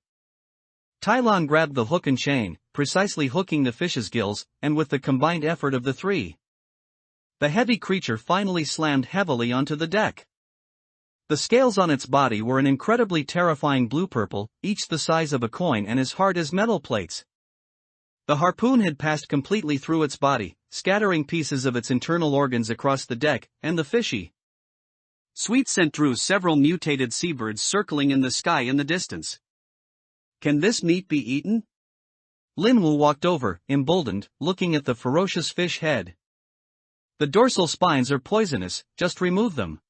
S1: Tylon grabbed the hook and chain, precisely hooking the fish's gills, and with the combined effort of the three, the heavy creature finally slammed heavily onto the deck. The scales on its body were an incredibly terrifying blue-purple, each the size of a coin and as hard as metal plates. The harpoon had passed completely through its body, scattering pieces of its internal organs across the deck, and the fishy sweet scent drew several mutated seabirds circling in the sky in the distance. Can this meat be eaten? Linwu walked over, emboldened, looking at the ferocious fish head. The dorsal spines are poisonous, just remove them.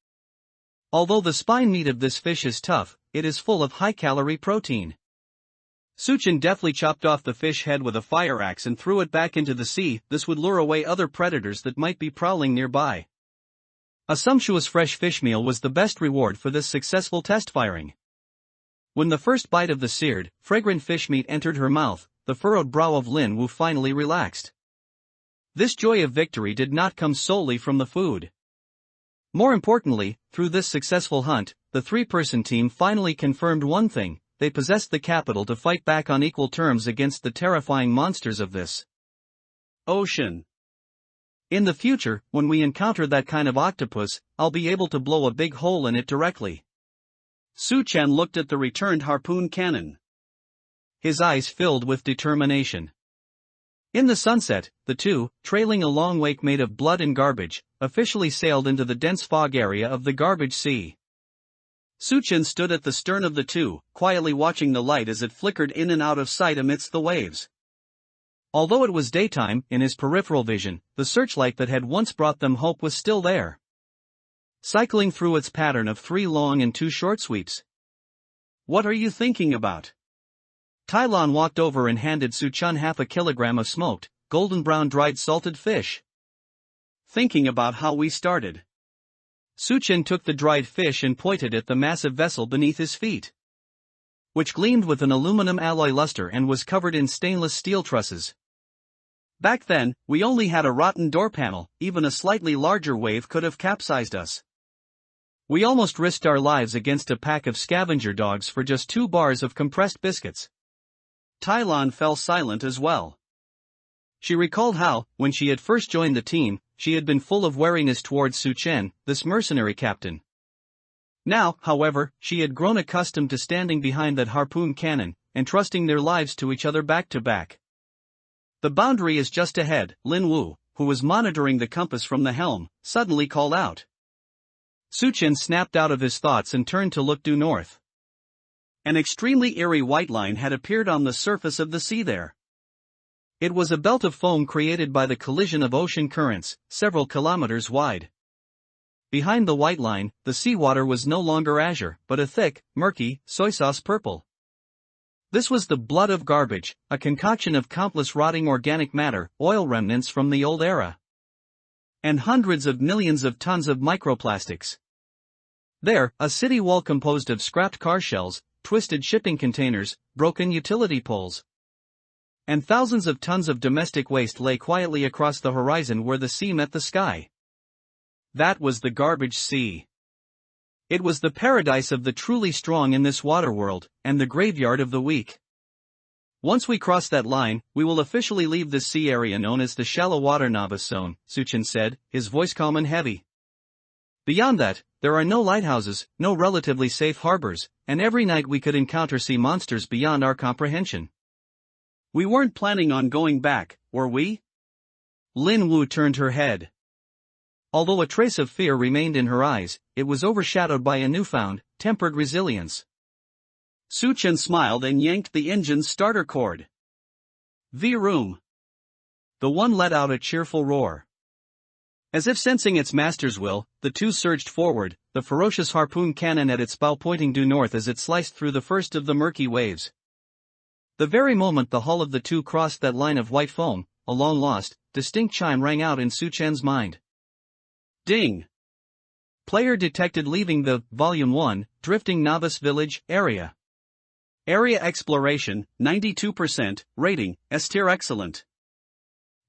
S1: Although the spine meat of this fish is tough, it is full of high-calorie protein. Suchen deftly chopped off the fish head with a fire axe and threw it back into the sea. This would lure away other predators that might be prowling nearby. A sumptuous fresh fish meal was the best reward for this successful test firing. When the first bite of the seared, fragrant fish meat entered her mouth, the furrowed brow of Lin Wu finally relaxed. This joy of victory did not come solely from the food. More importantly, through this successful hunt, the three-person team finally confirmed one thing: they possessed the capital to fight back on equal terms against the terrifying monsters of this ocean. In the future, when we encounter that kind of octopus, I'll be able to blow a big hole in it directly. Suchen looked at the returned harpoon cannon. His eyes filled with determination. In the sunset, the two, trailing a long wake made of blood and garbage, officially sailed into the dense fog area of the Garbage Sea. Suchen stood at the stern of the two, quietly watching the light as it flickered in and out of sight amidst the waves. Although it was daytime, in his peripheral vision, the searchlight that had once brought them hope was still there, cycling through its pattern of 3 long and 2 short sweeps. What are you thinking about? Tylon walked over and handed Suchen half a kilogram of smoked, golden-brown dried salted fish. Thinking about how we started. Suchen took the dried fish and pointed at the massive vessel beneath his feet, which gleamed with an aluminum alloy luster and was covered in stainless steel trusses. Back then, we only had a rotten door panel. Even a slightly larger wave could have capsized us. We almost risked our lives against a pack of scavenger dogs for just 2 bars of compressed biscuits. Tylon fell silent as well. She recalled how, when she had first joined the team, she had been full of wariness towards Suchen, this mercenary captain. Now, however, she had grown accustomed to standing behind that harpoon cannon, and trusting their lives to each other back to back. The boundary is just ahead, Lin Wu, who was monitoring the compass from the helm, suddenly called out. Suchen snapped out of his thoughts and turned to look due north. An extremely eerie white line had appeared on the surface of the sea there. It was a belt of foam created by the collision of ocean currents, several kilometers wide. Behind the white line, the seawater was no longer azure, but a thick, murky, soy sauce purple. This was the blood of garbage, a concoction of countless rotting organic matter, oil remnants from the old era, and hundreds of millions of tons of microplastics. There, a city wall composed of scrapped car shells, twisted shipping containers, broken utility poles, and thousands of tons of domestic waste lay quietly across the horizon where the sea met the sky. That was the Garbage Sea. It was the paradise of the truly strong in this water world, and the graveyard of the weak. Once we cross that line, we will officially leave this sea area known as the Shallow Water Novice Zone, Suchen said, his voice calm and heavy. Beyond that, there are no lighthouses, no relatively safe harbors, and every night we could encounter sea monsters beyond our comprehension. We weren't planning on going back, were we? Lin Wu turned her head. Although a trace of fear remained in her eyes, it was overshadowed by a newfound, tempered resilience. Suchen smiled and yanked the engine's starter cord. V-room. The one let out a cheerful roar. As if sensing its master's will, the two surged forward, the ferocious harpoon cannon at its bow pointing due north as it sliced through the first of the murky waves. The very moment the hull of the two crossed that line of white foam, a long-lost, distinct chime rang out in Suchen's mind. Ding! Player detected leaving the Volume 1 Drifting Novice Village area. Area exploration, 92%, rating, S tier excellent.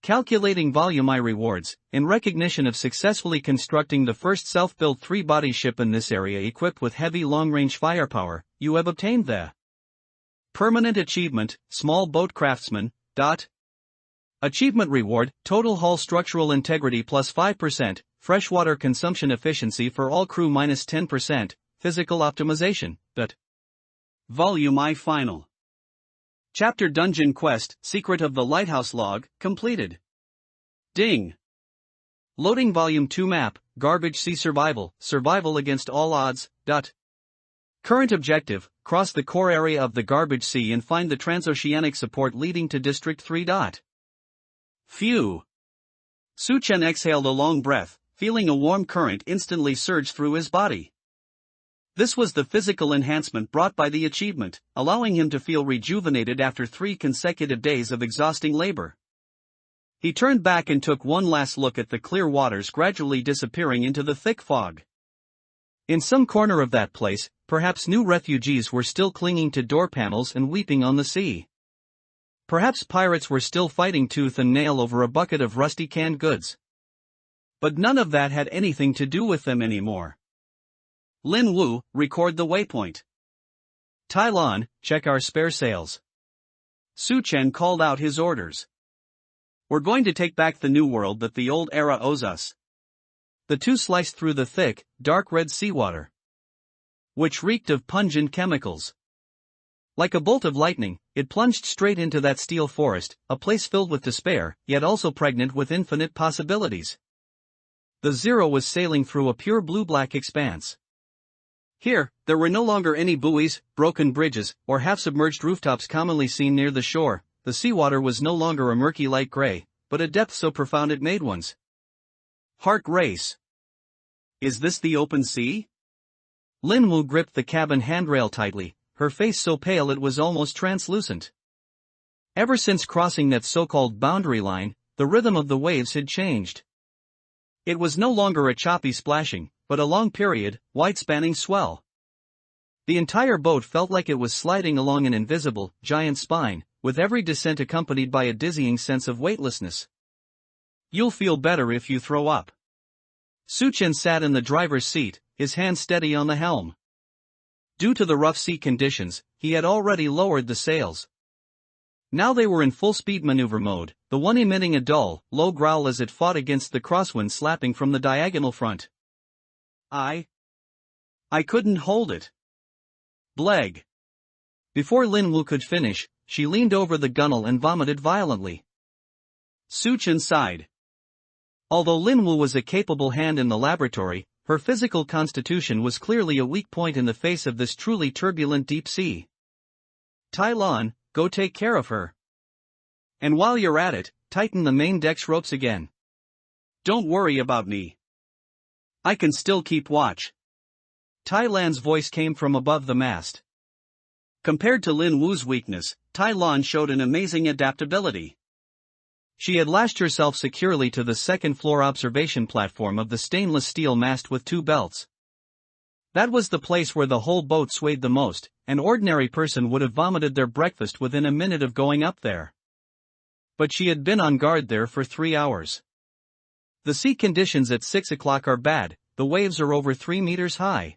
S1: Calculating Volume I rewards, in recognition of successfully constructing the first self-built 3-body ship in this area equipped with heavy long-range firepower, you have obtained the Permanent Achievement, Small Boat Craftsman, Achievement Reward, Total Hull Structural Integrity plus 5%, Freshwater Consumption Efficiency for all crew minus 10%, Physical Optimization, Volume I Final. Chapter Dungeon Quest, Secret of the Lighthouse Log, completed. Ding! Loading Volume 2 Map, Garbage Sea Survival, Survival against all odds, Current objective, cross the core area of the Garbage Sea and find the transoceanic support leading to District 3. Phew! Su-chen exhaled a long breath, feeling a warm current instantly surge through his body. This was the physical enhancement brought by the achievement, allowing him to feel rejuvenated after 3 consecutive days of exhausting labor. He turned back and took one last look at the clear waters gradually disappearing into the thick fog. In some corner of that place, perhaps new refugees were still clinging to door panels and weeping on the sea. Perhaps pirates were still fighting tooth and nail over a bucket of rusty canned goods. But none of that had anything to do with them anymore. Lin Wu, record the waypoint. Tai Lan, check our spare sails. Su-chen called out his orders. We're going to take back the new world that the old era owes us. The two sliced through the thick, dark red seawater, which reeked of pungent chemicals. Like a bolt of lightning, it plunged straight into that steel forest, a place filled with despair, yet also pregnant with infinite possibilities. The Zero was sailing through a pure blue-black expanse. Here, there were no longer any buoys, broken bridges, or half-submerged rooftops commonly seen near the shore. The seawater was no longer a murky light gray, but a depth so profound it made one's heart race. Is this the open sea? Lin Wu gripped the cabin handrail tightly, her face so pale it was almost translucent. Ever since crossing that so-called boundary line, the rhythm of the waves had changed. It was no longer a choppy splashing, but a long period, wide-spanning swell. The entire boat felt like it was sliding along an invisible, giant spine, with every descent accompanied by a dizzying sense of weightlessness. You'll feel better if you throw up. Su-chen sat in the driver's seat, his hand steady on the helm. Due to the rough sea conditions, he had already lowered the sails. Now they were in full-speed maneuver mode, the one emitting a dull, low growl as it fought against the crosswind slapping from the diagonal front. I couldn't hold it. Bleg. Before Lin Wu could finish, she leaned over the gunwale and vomited violently. Su-chen sighed. Although Lin Wu was a capable hand in the laboratory, her physical constitution was clearly a weak point in the face of this truly turbulent deep sea. Tai Lan, go take care of her. And while you're at it, tighten the main deck's ropes again. Don't worry about me. I can still keep watch. Tai Lan's voice came from above the mast. Compared to Lin Wu's weakness, Tai Lan showed an amazing adaptability. She had lashed herself securely to the second-floor observation platform of the stainless steel mast with 2 belts. That was the place where the whole boat swayed the most. An ordinary person would have vomited their breakfast within a minute of going up there. But she had been on guard there for 3 hours. The sea conditions at 6 o'clock are bad, the waves are over 3 meters high.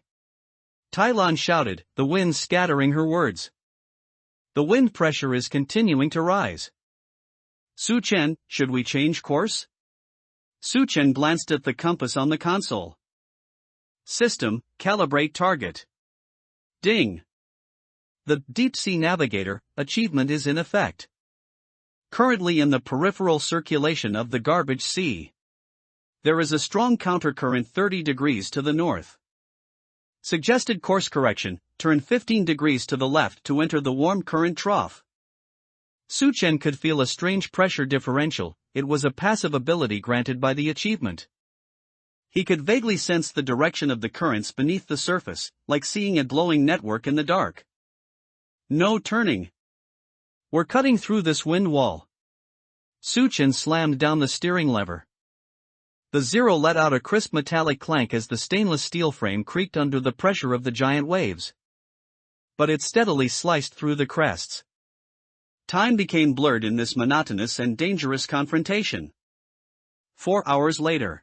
S1: Tai Lan shouted, the wind scattering her words. The wind pressure is continuing to rise. Su-chen, should we change course? Su-chen glanced at the compass on the console. System, calibrate target. Ding. The Deep Sea Navigator achievement is in effect. Currently in the peripheral circulation of the Garbage Sea. There is a strong countercurrent 30 degrees to the north. Suggested course correction, turn 15 degrees to the left to enter the warm current trough. Su-chen could feel a strange pressure differential. It was a passive ability granted by the achievement. He could vaguely sense the direction of the currents beneath the surface, like seeing a glowing network in the dark. No turning. We're cutting through this wind wall. Su-chen slammed down the steering lever. The Zero let out a crisp metallic clank as the stainless steel frame creaked under the pressure of the giant waves. But it steadily sliced through the crests. Time became blurred in this monotonous and dangerous confrontation. 4 hours later.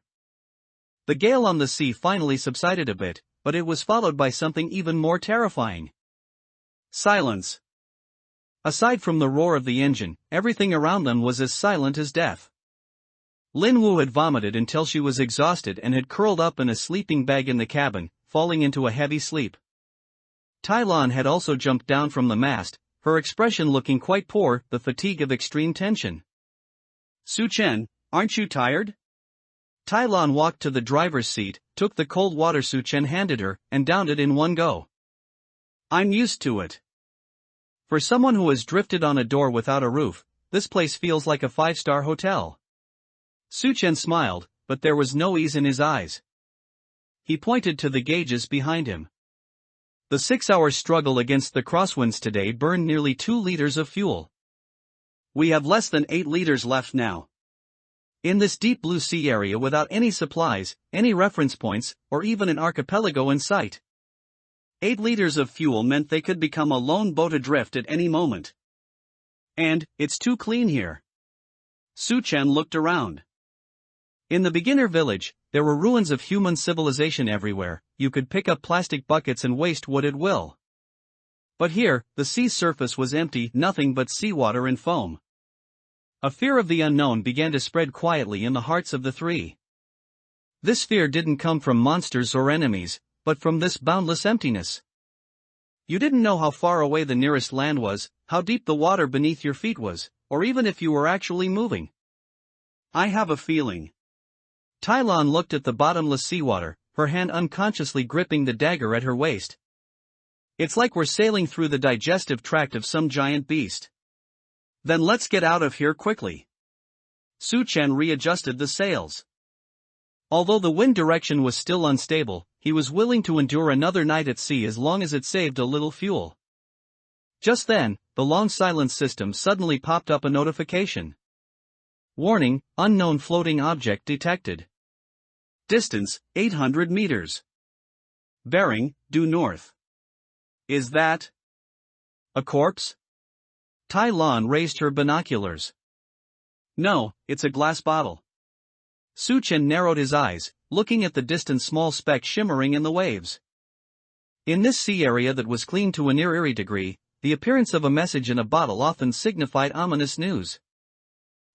S1: The gale on the sea finally subsided a bit, but it was followed by something even more terrifying. Silence. Aside from the roar of the engine, everything around them was as silent as death. Lin Wu had vomited until she was exhausted and had curled up in a sleeping bag in the cabin, falling into a heavy sleep. Tai Lan had also jumped down from the mast, her expression looking quite poor, the fatigue of extreme tension. Su Chen, aren't you tired? Tai Lan walked to the driver's seat, took the cold water Su Chen handed her, and downed it in one go. I'm used to it. For someone who has drifted on a door without a roof, this place feels like a 5-star hotel. Su Chen smiled, but there was no ease in his eyes. He pointed to the gauges behind him. The 6-hour struggle against the crosswinds today burned nearly 2 liters of fuel. We have less than 8 liters left now. In this deep blue sea area without any supplies, any reference points, or even an archipelago in sight. 8 liters of fuel meant they could become a lone boat adrift at any moment. And, it's too clean here. Su Chen looked around. In the beginner village, there were ruins of human civilization everywhere. You could pick up plastic buckets and waste wood at will. But here, the sea's surface was empty, nothing but seawater and foam. A fear of the unknown began to spread quietly in the hearts of the three. This fear didn't come from monsters or enemies, but from this boundless emptiness. You didn't know how far away the nearest land was, how deep the water beneath your feet was, or even if you were actually moving. I have a feeling. Tai Lan looked at the bottomless seawater, her hand unconsciously gripping the dagger at her waist. It's like we're sailing through the digestive tract of some giant beast. Then let's get out of here quickly. Su Chen readjusted the sails. Although the wind direction was still unstable, he was willing to endure another night at sea as long as it saved a little fuel. Just then, the long silence system suddenly popped up a notification. Warning, unknown floating object detected. Distance, 800 meters. Bearing, due north. Is that a corpse? Tai Lan raised her binoculars. No, it's a glass bottle. Su Chen narrowed his eyes, looking at the distant small speck shimmering in the waves. In this sea area that was clean to an eerie degree, the appearance of a message in a bottle often signified ominous news.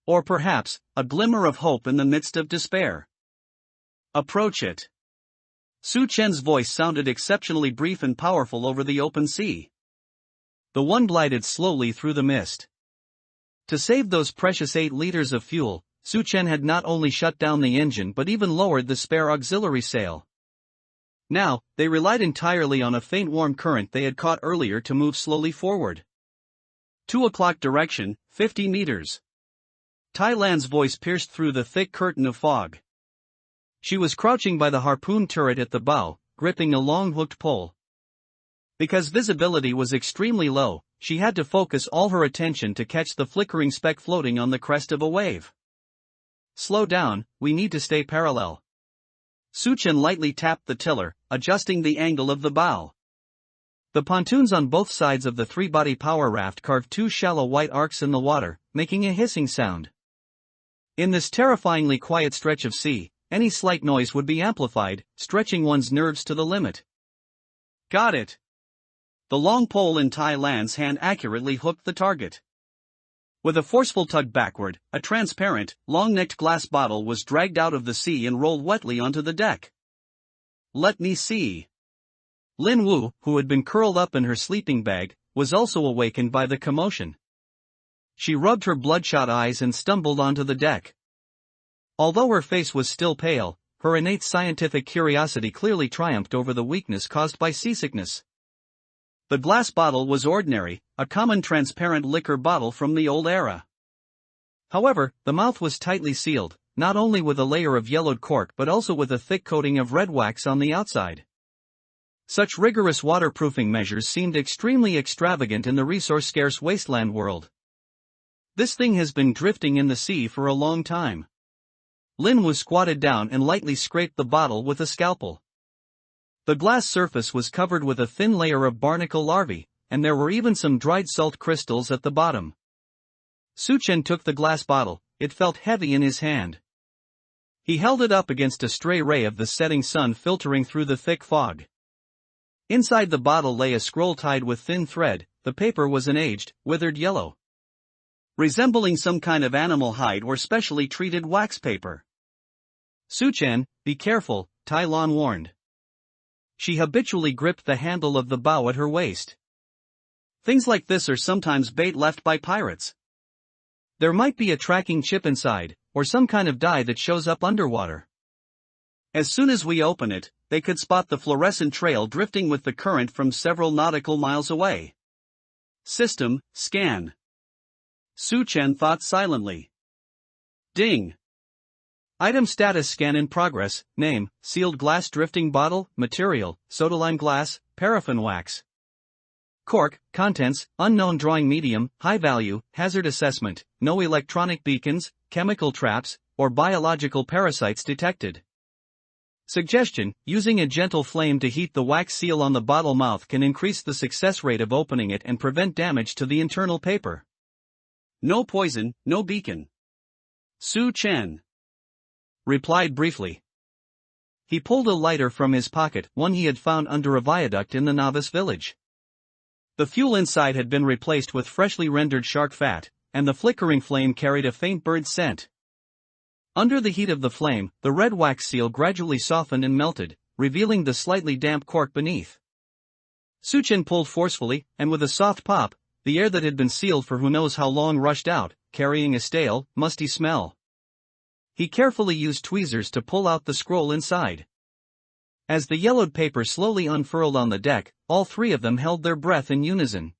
S1: Or perhaps, a glimmer of hope in the midst of despair. Approach it. Su Chen's voice sounded exceptionally brief and powerful over the open sea. The one glided slowly through the mist. To save those precious 8 liters of fuel, Su Chen had not only shut down the engine but even lowered the spare auxiliary sail. Now, they relied entirely on a faint warm current they had caught earlier to move slowly forward. 2 o'clock direction, 50 meters. Tai Lan's voice pierced through the thick curtain of fog. She was crouching by the harpoon turret at the bow, gripping a long hooked pole. Because visibility was extremely low, she had to focus all her attention to catch the flickering speck floating on the crest of a wave. Slow down, we need to stay parallel. Su Chen lightly tapped the tiller, adjusting the angle of the bow. The pontoons on both sides of the 3-body power raft carved 2 shallow white arcs in the water, making a hissing sound. In this terrifyingly quiet stretch of sea, any slight noise would be amplified, stretching one's nerves to the limit. Got it. The long pole in Tai Lan's hand accurately hooked the target. With a forceful tug backward, a transparent, long-necked glass bottle was dragged out of the sea and rolled wetly onto the deck. Let me see. Lin Wu, who had been curled up in her sleeping bag, was also awakened by the commotion. She rubbed her bloodshot eyes and stumbled onto the deck. Although her face was still pale, her innate scientific curiosity clearly triumphed over the weakness caused by seasickness. The glass bottle was ordinary, a common transparent liquor bottle from the old era. However, the mouth was tightly sealed, not only with a layer of yellowed cork but also with a thick coating of red wax on the outside. Such rigorous waterproofing measures seemed extremely extravagant in the resource-scarce wasteland world. This thing has been drifting in the sea for a long time. Lin Wu squatted down and lightly scraped the bottle with a scalpel. The glass surface was covered with a thin layer of barnacle larvae, and there were even some dried salt crystals at the bottom. Su Chen took the glass bottle. It felt heavy in his hand. He held it up against a stray ray of the setting sun filtering through the thick fog. Inside the bottle lay a scroll tied with thin thread. The paper was an aged, withered yellow, resembling some kind of animal hide or specially treated wax paper. Su Chen, be careful, Tai Lon warned. She habitually gripped the handle of the bow at her waist. Things like this are sometimes bait left by pirates. There might be a tracking chip inside, or some kind of dye that shows up underwater. As soon as we open it, they could spot the fluorescent trail drifting with the current from several nautical miles away. System, scan. Su Chen thought silently. Ding. Item status scan in progress, name, sealed glass drifting bottle, material, sodalime glass, paraffin wax. Cork, contents, unknown drawing medium, high value, hazard assessment, no electronic beacons, chemical traps, or biological parasites detected. Suggestion, using a gentle flame to heat the wax seal on the bottle mouth can increase the success rate of opening it and prevent damage to the internal paper. No poison, no beacon. Su Chen replied briefly. He pulled a lighter from his pocket, one he had found under a viaduct in the novice village. The fuel inside had been replaced with freshly rendered shark fat, and the flickering flame carried a faint bird scent. Under the heat of the flame, the red wax seal gradually softened and melted, revealing the slightly damp cork beneath. Su Chen pulled forcefully, and with a soft pop, the air that had been sealed for who knows how long rushed out, carrying a stale, musty smell. He carefully used tweezers to pull out the scroll inside. As the yellowed paper slowly unfurled on the deck, all three of them held their breath in unison.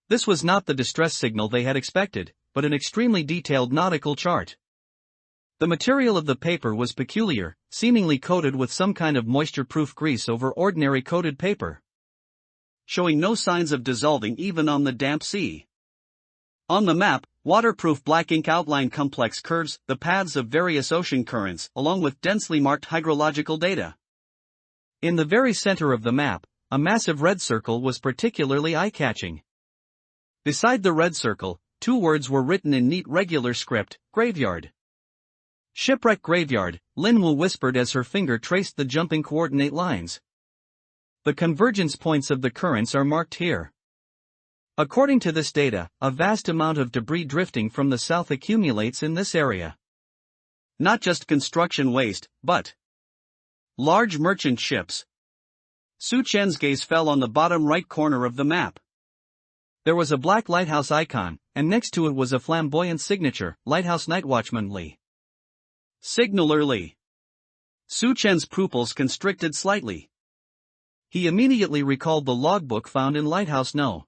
S1: This was not the distress signal they had expected, but an extremely detailed nautical chart. The material of the paper was peculiar, seemingly coated with some kind of moisture-proof grease over ordinary coated paper, showing no signs of dissolving even on the damp sea. On the map, waterproof black ink outlined complex curves, the paths of various ocean currents, along with densely marked hydrological data. In the very center of the map, a massive red circle was particularly eye-catching. Beside the red circle, two words were written in neat regular script, graveyard. Shipwreck graveyard, Lin Wu whispered as her finger traced the jumping coordinate lines. The convergence points of the currents are marked here. According to this data, a vast amount of debris drifting from the south accumulates in this area. Not just construction waste, but large merchant ships. Su Chen's gaze fell on the bottom right corner of the map. There was a black lighthouse icon, and next to it was a flamboyant signature, Lighthouse Nightwatchman Lee. Signaler Lee. Su Chen's pupils constricted slightly. He immediately recalled the logbook found in Lighthouse No.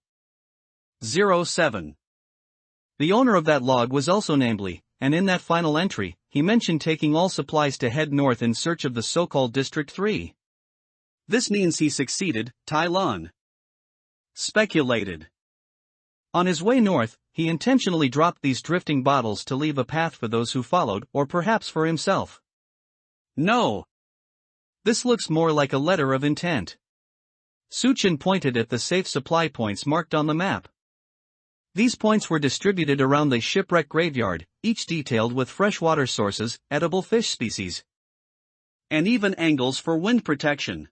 S1: 07. The owner of that log was also named Lee, and in that final entry, he mentioned taking all supplies to head north in search of the so-called District 3. This means he succeeded, Tai Lon speculated. On his way north, he intentionally dropped these drifting bottles to leave a path for those who followed, or perhaps for himself. No. This looks more like a letter of intent. Su Chen pointed at the safe supply points marked on the map. These points were distributed around the shipwreck graveyard, each detailed with freshwater sources, edible fish species, and even angles for wind protection.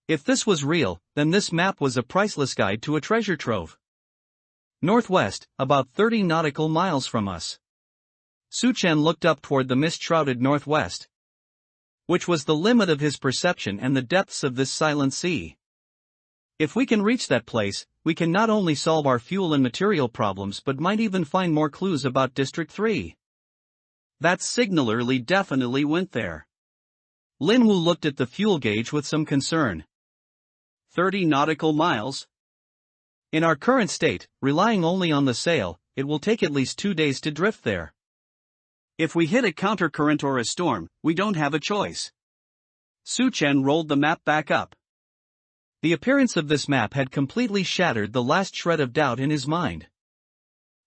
S1: If this was real, then this map was a priceless guide to a treasure trove. Northwest, about 30 nautical miles from us. Su Chen looked up toward the mist-shrouded northwest, which was the limit of his perception and the depths of this silent sea. If we can reach that place, we can not only solve our fuel and material problems but might even find more clues about District 3. That signaler Lee definitely went there. Lin Wu looked at the fuel gauge with some concern. 30 nautical miles? In our current state, relying only on the sail, it will take at least 2 days to drift there. If we hit a countercurrent or a storm, we don't have a choice. Su Chen rolled the map back up. The appearance of this map had completely shattered the last shred of doubt in his mind.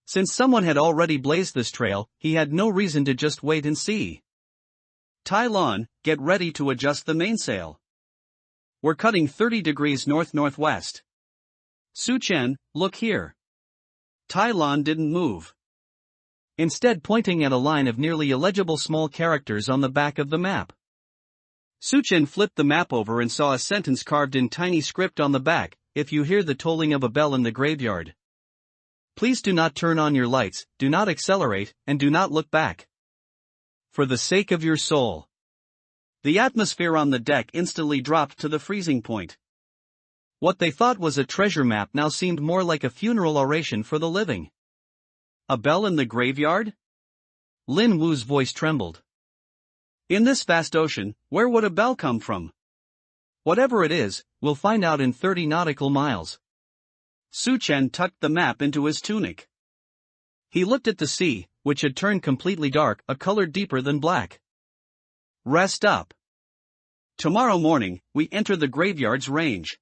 S2: Since someone had already blazed this trail, he had no reason to just wait and see. Tai Lan, get ready to adjust the mainsail. We're cutting 30 degrees north-northwest. Su Chen, look here. Tai Lan didn't move. Instead pointing at a line of nearly illegible small characters on the back of the map. Su Chen flipped the map over and saw a sentence carved in tiny script on the back: if you hear the tolling of a bell in the graveyard, please do not turn on your lights, do not accelerate, and do not look back. For the sake of your soul. The atmosphere on the deck instantly dropped to the freezing point. What they thought was a treasure map now seemed more like a funeral oration for the living. A bell in the graveyard? Lin Wu's voice trembled. In this vast ocean, where would a bell come from? Whatever it is, we'll find out in 30 nautical miles. Su Chen tucked the map into his tunic. He looked at the sea, which had turned completely dark, a color deeper than black. Rest up. Tomorrow morning, we enter the graveyard's range.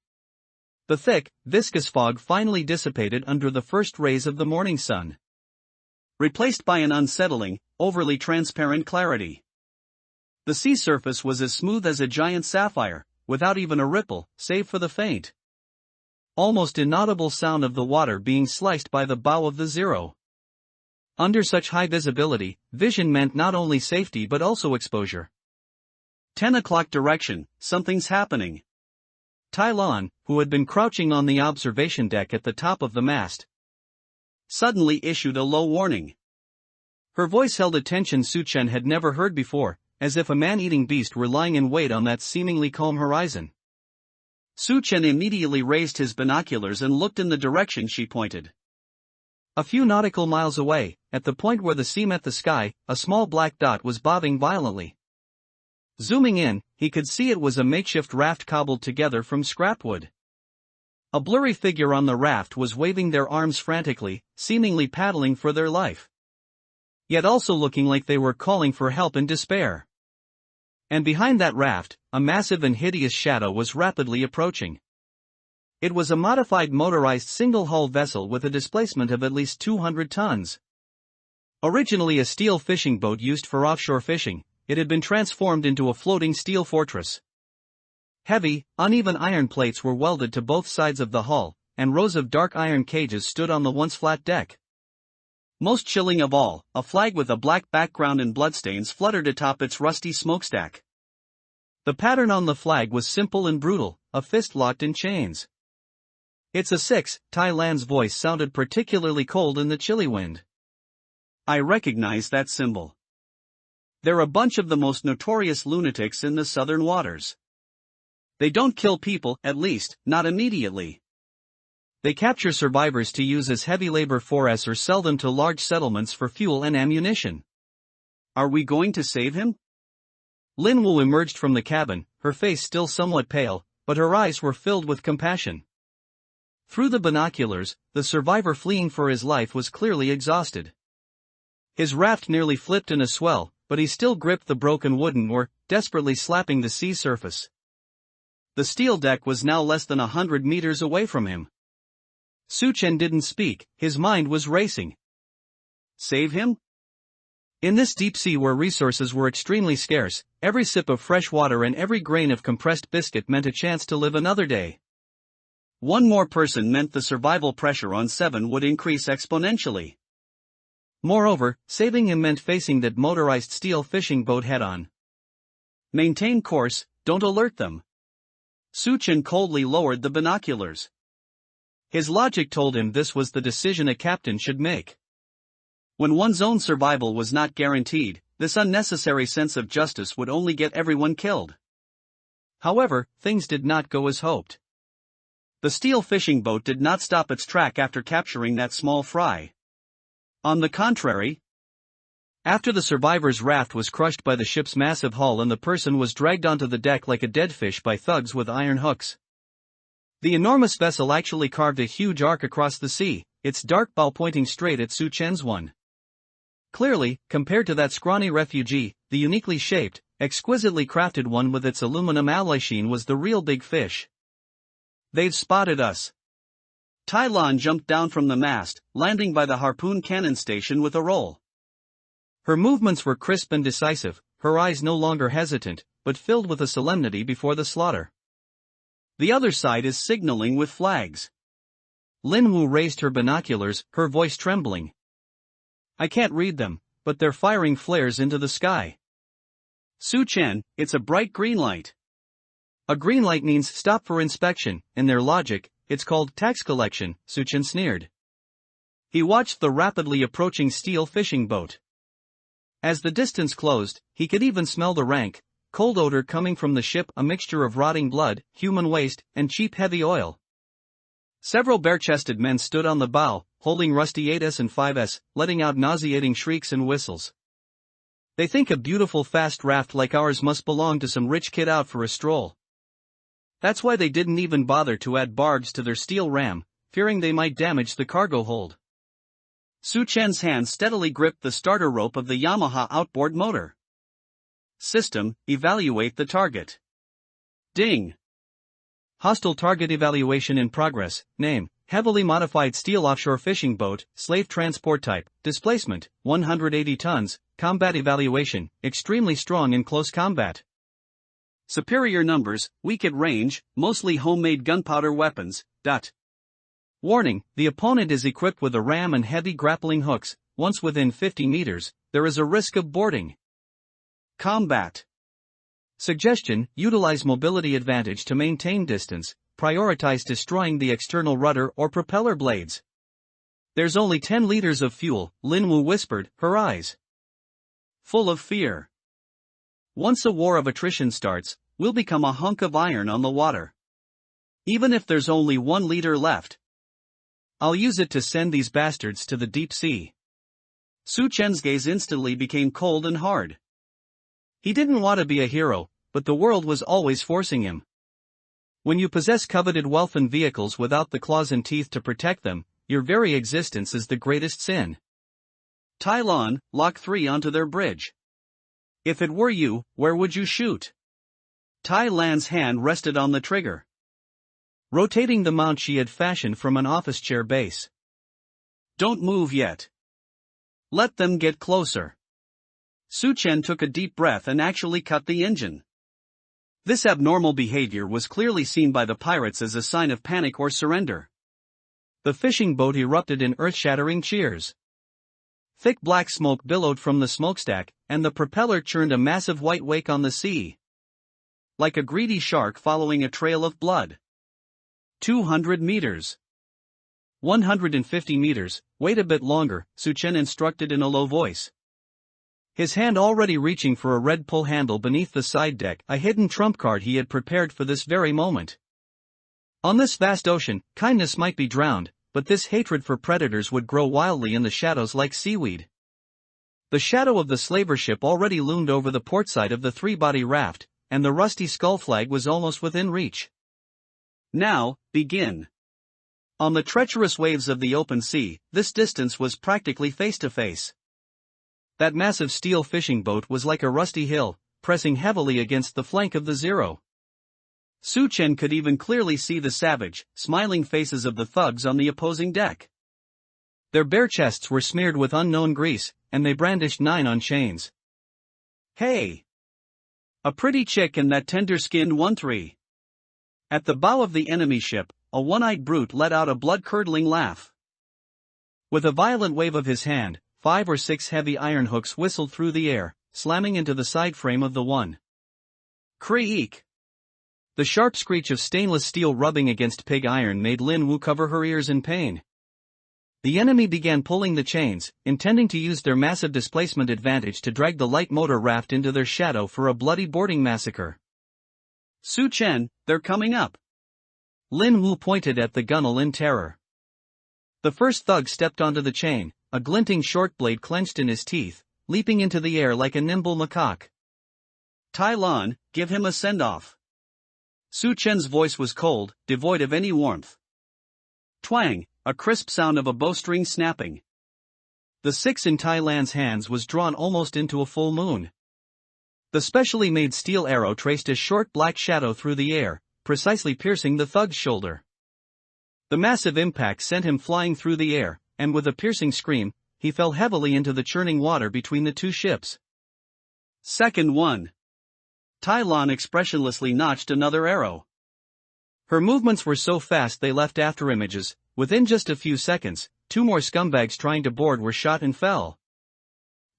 S2: The thick, viscous fog finally dissipated under the first rays of the morning sun, replaced by an unsettling, overly transparent clarity. The sea surface was as smooth as a giant sapphire, without even a ripple, save for the faint, almost inaudible sound of the water being sliced by the bow of the Zero. Under such high visibility, vision meant not only safety but also exposure. 10 o'clock direction, something's happening. Tai Lan, who had been crouching on the observation deck at the top of the mast, suddenly issued a low warning. Her voice held a tension Su Chen had never heard before, as if a man-eating beast were lying in wait on that seemingly calm horizon. Su Chen immediately raised his binoculars and looked in the direction she pointed. A few nautical miles away, at the point where the sea met the sky, a small black dot was bobbing violently. Zooming in, he could see it was a makeshift raft cobbled together from scrap wood. A blurry figure on the raft was waving their arms frantically, seemingly paddling for their life, yet also looking like they were calling for help in despair. And behind that raft, a massive and hideous shadow was rapidly approaching. It was a modified motorized single-hull vessel with a displacement of at least 200 tons. Originally a steel fishing boat used for offshore fishing, it had been transformed into a floating steel fortress. Heavy, uneven iron plates were welded to both sides of the hull, and rows of dark iron cages stood on the once flat deck. Most chilling of all, a flag with a black background and bloodstains fluttered atop its rusty smokestack. The pattern on the flag was simple and brutal, a fist locked in chains. It's a 6, Tai Lan's voice sounded particularly cold in the chilly wind. I recognize that symbol. They're a bunch of the most notorious lunatics in the southern waters. They don't kill people, at least, not immediately. They capture survivors to use as heavy labor force or sell them to large settlements for fuel and ammunition. Are we going to save him? Lin Wu emerged from the cabin, her face still somewhat pale, but her eyes were filled with compassion. Through the binoculars, the survivor fleeing for his life was clearly exhausted. His raft nearly flipped in a swell, but he still gripped the broken wooden oar, desperately slapping the sea surface. The steel deck was now less than 100 meters away from him. Su Chen didn't speak, his mind was racing. Save him? In this deep sea where resources were extremely scarce, every sip of fresh water and every grain of compressed biscuit meant a chance to live another day. One more person meant the survival pressure on 7 would increase exponentially. Moreover, saving him meant facing that motorized steel fishing boat head-on. Maintain course, don't alert them. Su Chen coldly lowered the binoculars. His logic told him this was the decision a captain should make. When one's own survival was not guaranteed, this unnecessary sense of justice would only get everyone killed. However, things did not go as hoped. The steel fishing boat did not stop its track after capturing that small fry. On the contrary, after the survivor's raft was crushed by the ship's massive hull and the person was dragged onto the deck like a dead fish by thugs with iron hooks, the enormous vessel actually carved a huge arc across the sea, its dark bow pointing straight at Su Chen's one. Clearly, compared to that scrawny refugee, the uniquely shaped, exquisitely crafted one with its aluminum alloy sheen was the real big fish. They've spotted us. Tai Lan jumped down from the mast, landing by the harpoon cannon station with a roll.
S1: Her movements were crisp and decisive, her eyes no longer hesitant, but filled with a solemnity before the slaughter.
S2: The other side is signaling with flags.
S1: Lin Wu raised her binoculars, her voice trembling.
S2: I can't read them, but they're firing flares into the sky. Su Chen, it's a bright green light.
S1: A green light means stop for inspection. In their logic, it's called tax collection, Su Chen sneered.
S2: He watched the rapidly approaching steel fishing boat.
S1: As the distance closed, he could even smell the rank, cold odor coming from the ship, a mixture of rotting blood, human waste, and cheap heavy oil.
S2: Several bare-chested men stood on the bow, holding rusty 8s and 5s, letting out nauseating shrieks and whistles.
S1: They think a beautiful fast raft like ours must belong to some rich kid out for a stroll.
S2: That's why they didn't even bother to add barges to their steel ram, fearing they might damage the cargo hold. Su Chen's hand steadily gripped the starter rope of the Yamaha outboard motor. System, evaluate the target. Ding.
S1: Hostile target evaluation in progress. Name, heavily modified steel offshore fishing boat, slave transport type, displacement, 180 tons, combat evaluation, extremely strong in close combat.
S2: Superior numbers, weak at range, mostly homemade gunpowder weapons.
S1: Warning, the opponent is equipped with a ram and heavy grappling hooks. Once within 50 meters, there is a risk of boarding.
S2: Combat.
S1: Suggestion, utilize mobility advantage to maintain distance, prioritize destroying the external rudder or propeller blades.
S2: There's only 10 liters of fuel, Lin Wu whispered, her eyes full of fear. Once a war of attrition starts, we'll become a hunk of iron on the water. Even if there's only 1 liter left, I'll use it to send these bastards to the deep sea. Su Chen's gaze instantly became cold and hard. He didn't want to be a hero, but the world was always forcing him. When you possess coveted wealth and vehicles without the claws and teeth to protect them, your very existence is the greatest sin. Tai Lan, lock 3 onto their bridge. If it were you, where would you shoot? Tai Lan's hand rested on the trigger,
S1: rotating the mount she had fashioned from an office chair base.
S2: Don't move yet. Let them get closer. Su Chen took a deep breath and actually cut the engine. This abnormal behavior was clearly seen by the pirates as a sign of panic or surrender.
S1: The fishing boat erupted in earth-shattering cheers. Thick black smoke billowed from the smokestack, and the propeller churned a massive white wake on the sea,
S2: like a greedy shark following a trail of blood. 200 meters.
S1: 150 meters, wait a bit longer, Su Chen instructed in a low voice. His hand already reaching for a red pull handle beneath the side deck, a hidden trump card he had prepared for this very moment. On this vast ocean, kindness might be drowned, but this hatred for predators would grow wildly in the shadows like seaweed. The shadow of the slaver ship already loomed over the port side of the 3-body raft, and the rusty skull flag was almost within reach.
S2: Now, begin. On the treacherous waves of the open sea, this distance was practically face-to-face.
S1: That massive steel fishing boat was like a rusty hill, pressing heavily against the flank of the Zero.
S2: Su Chen could even clearly see the savage, smiling faces of the thugs on the opposing deck.
S1: Their bare chests were smeared with unknown grease, and they brandished 9 on chains.
S2: Hey! A pretty chick and that tender-skinned 1-3. At the bow of the enemy ship, a one-eyed brute let out a blood-curdling laugh.
S1: With a violent wave of his hand, 5 or 6 heavy iron hooks whistled through the air, slamming into the side frame of the one.
S2: Creak!
S1: The sharp screech of stainless steel rubbing against pig iron made Lin Wu cover her ears in pain. The enemy began pulling the chains, intending to use their massive displacement advantage to drag the light motor raft into their shadow for a bloody boarding massacre.
S2: Su Chen, they're coming up.
S1: Lin Wu pointed at the gunwale in terror. The first thug stepped onto the chain, a glinting short blade clenched in his teeth, leaping into the air like a nimble macaque.
S2: Tai Lan, give him a send-off. Su Chen's voice was cold, devoid of any warmth. Twang, a crisp sound of a bowstring snapping.
S1: The 6 in Tai Lan's hands was drawn almost into a full moon. The specially made steel arrow traced a short black shadow through the air, precisely piercing the thug's shoulder. The massive impact sent him flying through the air, and with a piercing scream, he fell heavily into the churning water between the two ships.
S2: Second one. Tai Lan expressionlessly notched another arrow.
S1: Her movements were so fast they left afterimages. Within just a few seconds, 2 more scumbags trying to board were shot and fell,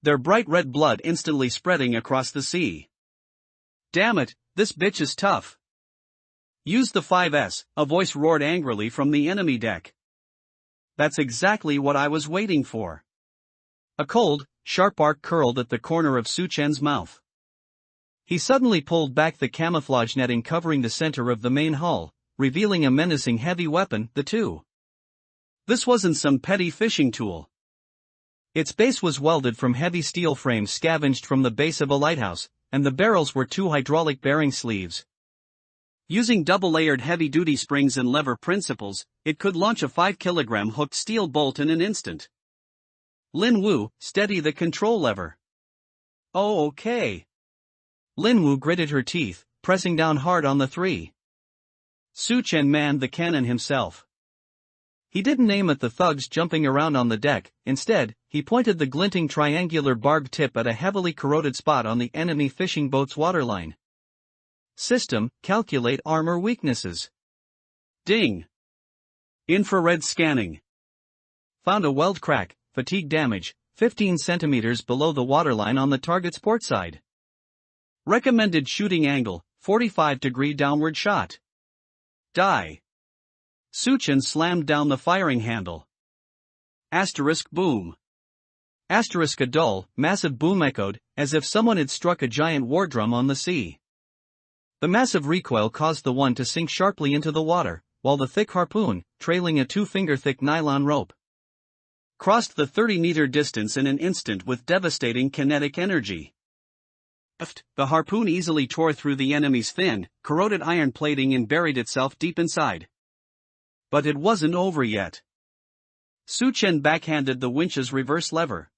S2: their bright red blood instantly spreading across the sea. Damn it, this bitch is tough. Use the 5S, a voice roared angrily from the enemy deck. That's exactly what I was waiting for.
S1: A cold, sharp arc curled at the corner of Su Chen's mouth. He suddenly pulled back the camouflage netting covering the center of the main hull, revealing a menacing heavy weapon, the 2.
S2: This wasn't some petty fishing tool.
S1: Its base was welded from heavy steel frames scavenged from the base of a lighthouse, and the barrels were 2 hydraulic bearing sleeves.
S2: Using double-layered heavy-duty springs and lever principles, it could launch a 5-kilogram hooked steel bolt in an instant.
S1: Lin Wu, steady the control lever.
S2: Oh, okay.
S1: Lin Wu gritted her teeth, pressing down hard on the 3. Su Chen manned the cannon himself. He didn't aim at the thugs jumping around on the deck. Instead, he pointed the glinting triangular barbed tip at a heavily corroded spot on the enemy fishing boat's waterline. System, calculate armor weaknesses.
S2: Ding. Infrared scanning.
S1: Found a weld crack, fatigue damage, 15 centimeters below the waterline on the target's port side.
S2: Recommended shooting angle, 45-degree downward shot. Die.
S1: Su Chen slammed down the firing handle.
S2: Asterisk boom.
S1: Asterisk a dull, massive boom echoed, as if someone had struck a giant war drum on the sea. The massive recoil caused the 1 to sink sharply into the water, while the thick harpoon, trailing a 2-finger-thick nylon rope,
S2: crossed the 30-meter distance in an instant with devastating kinetic energy. The harpoon easily tore through the enemy's thin, corroded iron plating and buried itself deep inside. But it wasn't over yet. Su Chen backhanded the winch's reverse lever.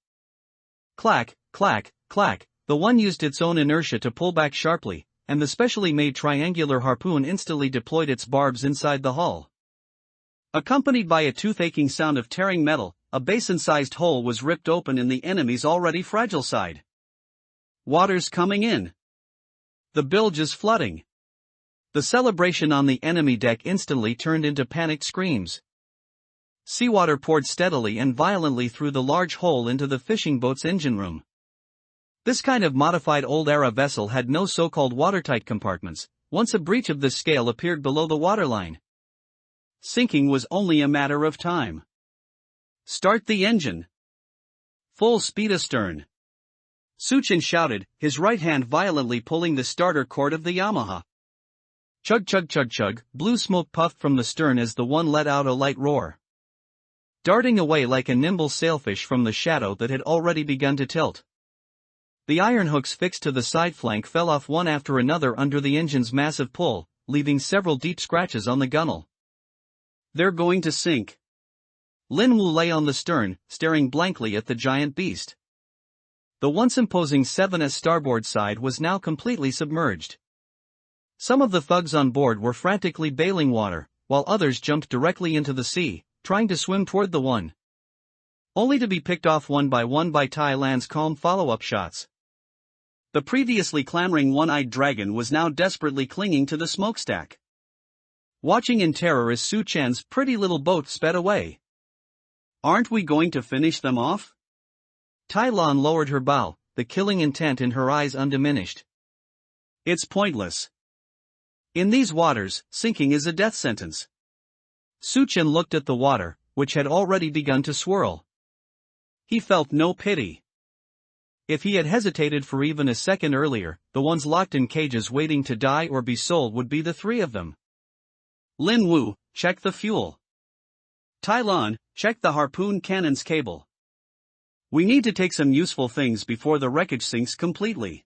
S1: Clack, clack, clack, the 1 used its own inertia to pull back sharply, and the specially made triangular harpoon instantly deployed its barbs inside the hull.
S2: Accompanied by a toothaking sound of tearing metal, a basin-sized hole was ripped open in the enemy's already fragile side. Water's coming in. The bilge is flooding.
S1: The celebration on the enemy deck instantly turned into panicked screams. Seawater poured steadily and violently through the large hole into the fishing boat's engine room. This kind of modified old-era vessel had no so-called watertight compartments. Once a breach of this scale appeared below the waterline,
S2: sinking was only a matter of time. Start the engine. Full speed astern. Su Chen shouted, his right hand violently pulling the starter cord of the Yamaha.
S1: Chug chug chug chug, blue smoke puffed from the stern as the 1 let out a light roar, darting away like a nimble sailfish from the shadow that had already begun to tilt. The iron hooks fixed to the side flank fell off one after another under the engine's massive pull, leaving several deep scratches on the gunnel.
S2: They're going to sink.
S1: Lin Wu lay on the stern, staring blankly at the giant beast. The once imposing 7's starboard side was now completely submerged. Some of the thugs on board were frantically bailing water, while others jumped directly into the sea, trying to swim toward the 1. Only to be picked off one by Tai Lan's calm follow-up shots.
S2: The previously clamoring one-eyed dragon was now desperately clinging to the smokestack, watching in terror as Su Chen's pretty little boat sped away. Aren't we going to finish them off?
S1: Tai Lan lowered her bow, the killing intent in her eyes undiminished.
S2: It's pointless.
S1: In these waters, sinking is a death sentence. Su Chen looked at the water, which had already begun to swirl.
S2: He felt no pity.
S1: If he had hesitated for even a second earlier, the ones locked in cages waiting to die or be sold would be the 3 of them.
S2: Lin Wu, check the fuel. Tai Lan, check the harpoon cannon's cable. We need to take some useful things before the wreckage sinks completely.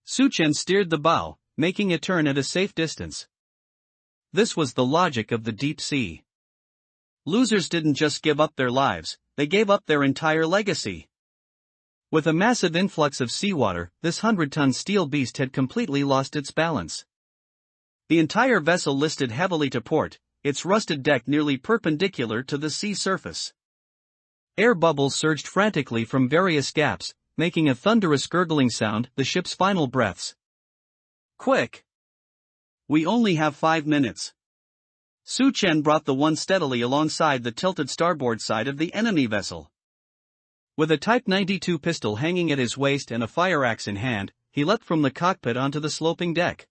S1: Su Chen steered the bow, making a turn at a safe distance. This was the logic of the deep sea.
S2: Losers didn't just give up their lives, they gave up their entire legacy.
S1: With a massive influx of seawater, this 100-ton steel beast had completely lost its balance.
S2: The entire vessel listed heavily to port,
S1: its rusted deck nearly perpendicular to the sea surface. Air bubbles surged frantically from various gaps, making a thunderous gurgling sound, the ship's final breaths. Quick! We only have 5 minutes. Su Chen brought the one steadily alongside the tilted starboard side of the enemy vessel. With a Type 92 pistol hanging at his waist and a fire axe in hand, he leapt from the cockpit onto the sloping deck.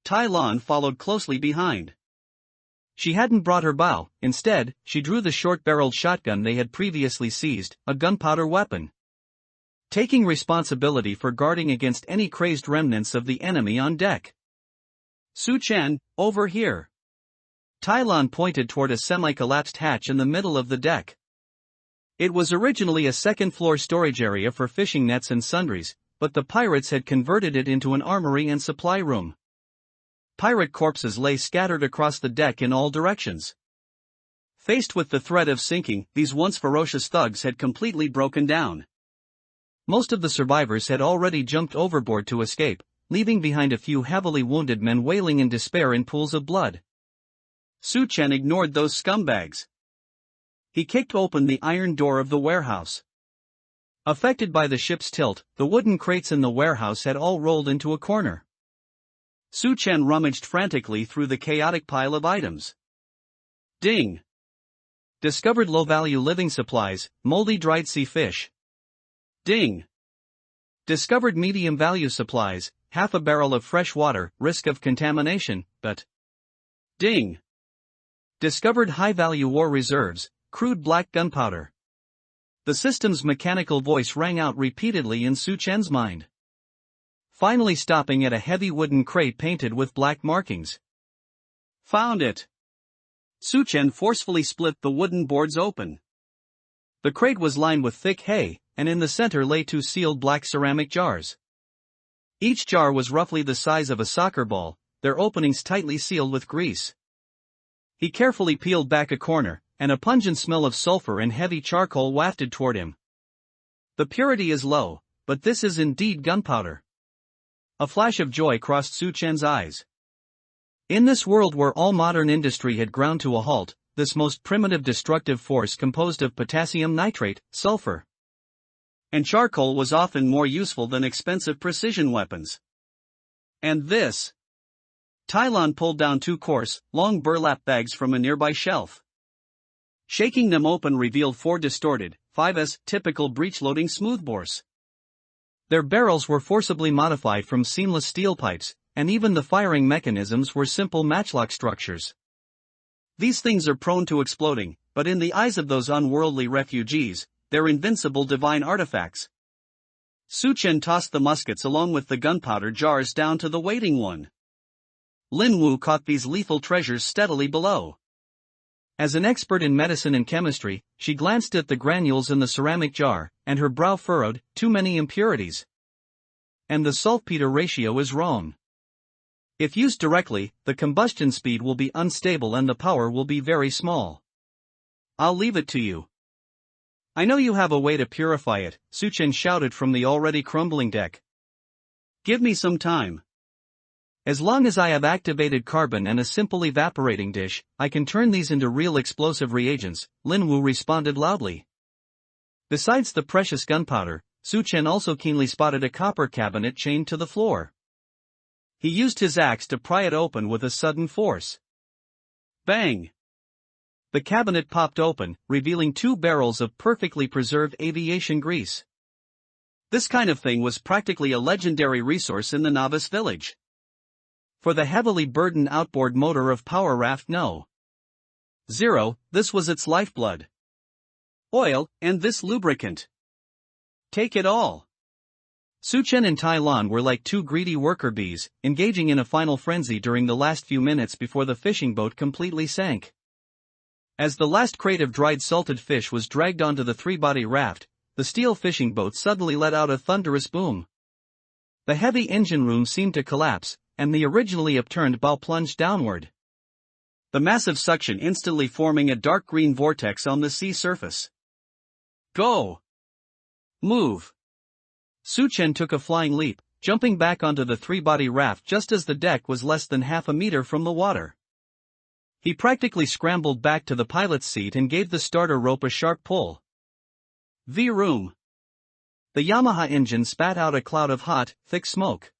S1: Tai Lan followed closely behind. She hadn't brought her bow, instead, she drew the short-barreled shotgun they had previously seized, a gunpowder weapon. Taking responsibility for guarding against any crazed remnants of the enemy on deck. Su Chen, over here. Tai Lan pointed toward a semi-collapsed hatch in the middle of the deck. It was originally a second-floor storage area for fishing nets and sundries, but the pirates had converted it into an armory and supply room. Pirate corpses lay scattered across the deck in all directions. Faced with the threat of sinking, these once ferocious thugs had completely broken down. Most of the survivors had already jumped overboard to escape, leaving behind a few heavily wounded men wailing in despair in pools of blood. Su Chen ignored those scumbags. He kicked open the iron door of the warehouse. Affected by the ship's tilt, the wooden crates in the warehouse had all rolled into a corner. Su Chen rummaged frantically through the chaotic pile of items. Ding! Discovered low-value living supplies, moldy dried sea fish. Ding! Discovered medium-value supplies, half a barrel of fresh water, risk of contamination, but... Ding! Discovered high-value war reserves, crude black gunpowder. The system's mechanical voice rang out repeatedly in Su Chen's mind. Finally stopping at a heavy wooden crate painted with black markings. Found it! Su Chen forcefully split the wooden boards open. The crate was lined with thick hay, and in the center lay 2 sealed black ceramic jars. Each jar was roughly the size of a soccer ball, their openings tightly sealed with grease. He carefully peeled back a corner, and a pungent smell of sulfur and heavy charcoal wafted toward him. The purity is low, but this is indeed gunpowder. A flash of joy crossed Su Chen's eyes. In this world where all modern industry had ground to a halt, this most primitive destructive force composed of potassium nitrate, sulfur, and charcoal was often more useful than expensive precision weapons. And this? Tai Lan pulled down 2 coarse, long burlap bags from a nearby shelf. Shaking them open revealed 4 distorted, 5S typical breech-loading smoothbores. Their barrels were forcibly modified from seamless steel pipes, and even the firing mechanisms were simple matchlock structures. These things are prone to exploding, but in the eyes of those unworldly refugees, they're invincible divine artifacts. Su Chen tossed the muskets along with the gunpowder jars down to the waiting one. Lin Wu caught these lethal treasures steadily below. As an expert in medicine and chemistry, she glanced at the granules in the ceramic jar, and her brow furrowed, too many impurities. And the saltpeter ratio is wrong. If used directly, the combustion speed will be unstable and the power will be very small. I'll leave it to you. I know you have a way to purify it, Su Chen shouted from the already crumbling deck. Give me some time. As long as I have activated carbon and a simple evaporating dish, I can turn these into real explosive reagents, Lin Wu responded loudly. Besides the precious gunpowder, Su Chen also keenly spotted a copper cabinet chained to the floor. He used his axe to pry it open with a sudden force. Bang! The cabinet popped open, revealing 2 barrels of perfectly preserved aviation grease. This kind of thing was practically a legendary resource in the novice village. For the heavily burdened outboard motor of Power Raft No. 0, this was its lifeblood. Oil, and this lubricant. Take it all. Su Chen and Tai Lan were like 2 greedy worker bees, engaging in a final frenzy during the last few minutes before the fishing boat completely sank. As the last crate of dried salted fish was dragged onto the 3-body raft, the steel fishing boat suddenly let out a thunderous boom. The heavy engine room seemed to collapse, and the originally upturned bow plunged downward. The massive suction instantly forming a dark green vortex on the sea surface. Go! Move! Su Chen took a flying leap, jumping back onto the 3-body raft just as the deck was less than half a meter from the water. He practically scrambled back to the pilot's seat and gave the starter rope a sharp pull. Vroom! The Yamaha engine spat out a cloud of hot, thick smoke.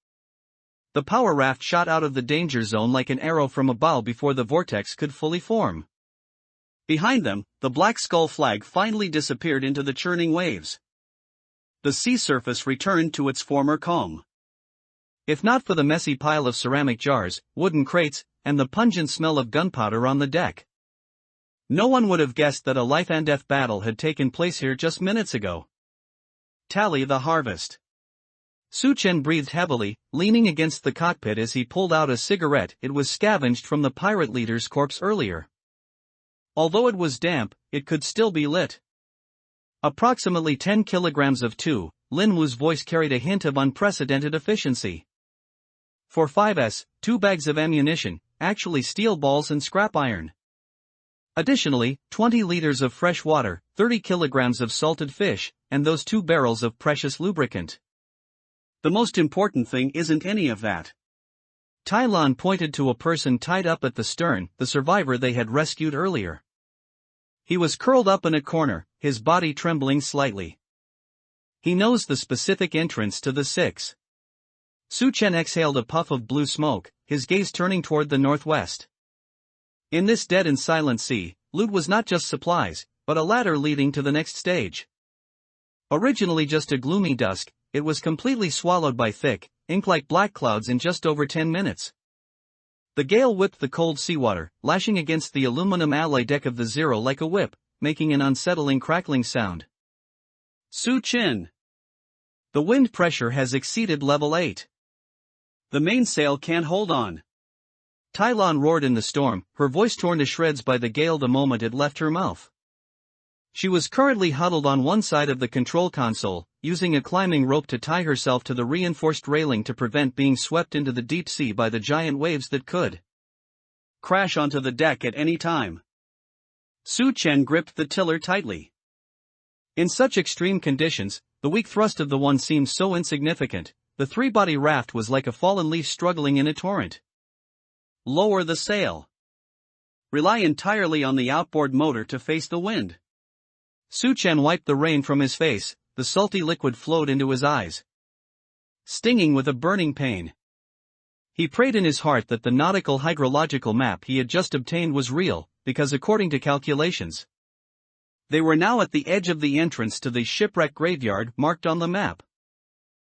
S1: The power raft shot out of the danger zone like an arrow from a bow before the vortex could fully form. Behind them, the black skull flag finally disappeared into the churning waves. The sea surface returned to its former calm. If not for the messy pile of ceramic jars, wooden crates, and the pungent smell of gunpowder on the deck, no one would have guessed that a life-and-death battle had taken place here just minutes ago. Tally the harvest. Su-chen breathed heavily, leaning against the cockpit as he pulled out a cigarette it was scavenged from the pirate leader's corpse earlier. Although it was damp, it could still be lit. Approximately 10 kilograms of two, Lin Wu's voice carried a hint of unprecedented efficiency. For 5s, 2 bags of ammunition, actually steel balls and scrap iron. Additionally, 20 liters of fresh water, 30 kilograms of salted fish, and those 2 barrels of precious lubricant. The most important thing isn't any of that. Tai Lan pointed to a person tied up at the stern, the survivor they had rescued earlier. He was curled up in a corner, his body trembling slightly. He knows the specific entrance to the 6. Su-chen exhaled a puff of blue smoke, his gaze turning toward the northwest. In this dead and silent sea, loot was not just supplies, but a ladder leading to the next stage. Originally just a gloomy dusk, it was completely swallowed by thick, ink-like black clouds in just over 10 minutes. The gale whipped the cold seawater, lashing against the aluminum alloy deck of the Zero like a whip, making an unsettling crackling sound. Su-chen! The wind pressure has exceeded level 8. The mainsail can't hold on. Tai Lan roared in the storm, her voice torn to shreds by the gale the moment it left her mouth. She was currently huddled on one side of the control console, using a climbing rope to tie herself to the reinforced railing to prevent being swept into the deep sea by the giant waves that could crash onto the deck at any time. Su-chen gripped the tiller tightly. In such extreme conditions, the weak thrust of the one seemed so insignificant. The 3-body raft was like a fallen leaf struggling in a torrent. Lower the sail. Rely entirely on the outboard motor to face the wind. Su-chen wiped the rain from his face, the salty liquid flowed into his eyes, stinging with a burning pain. He prayed in his heart that the nautical hydrological map he had just obtained was real, because according to calculations, they were now at the edge of the entrance to the shipwreck graveyard marked on the map.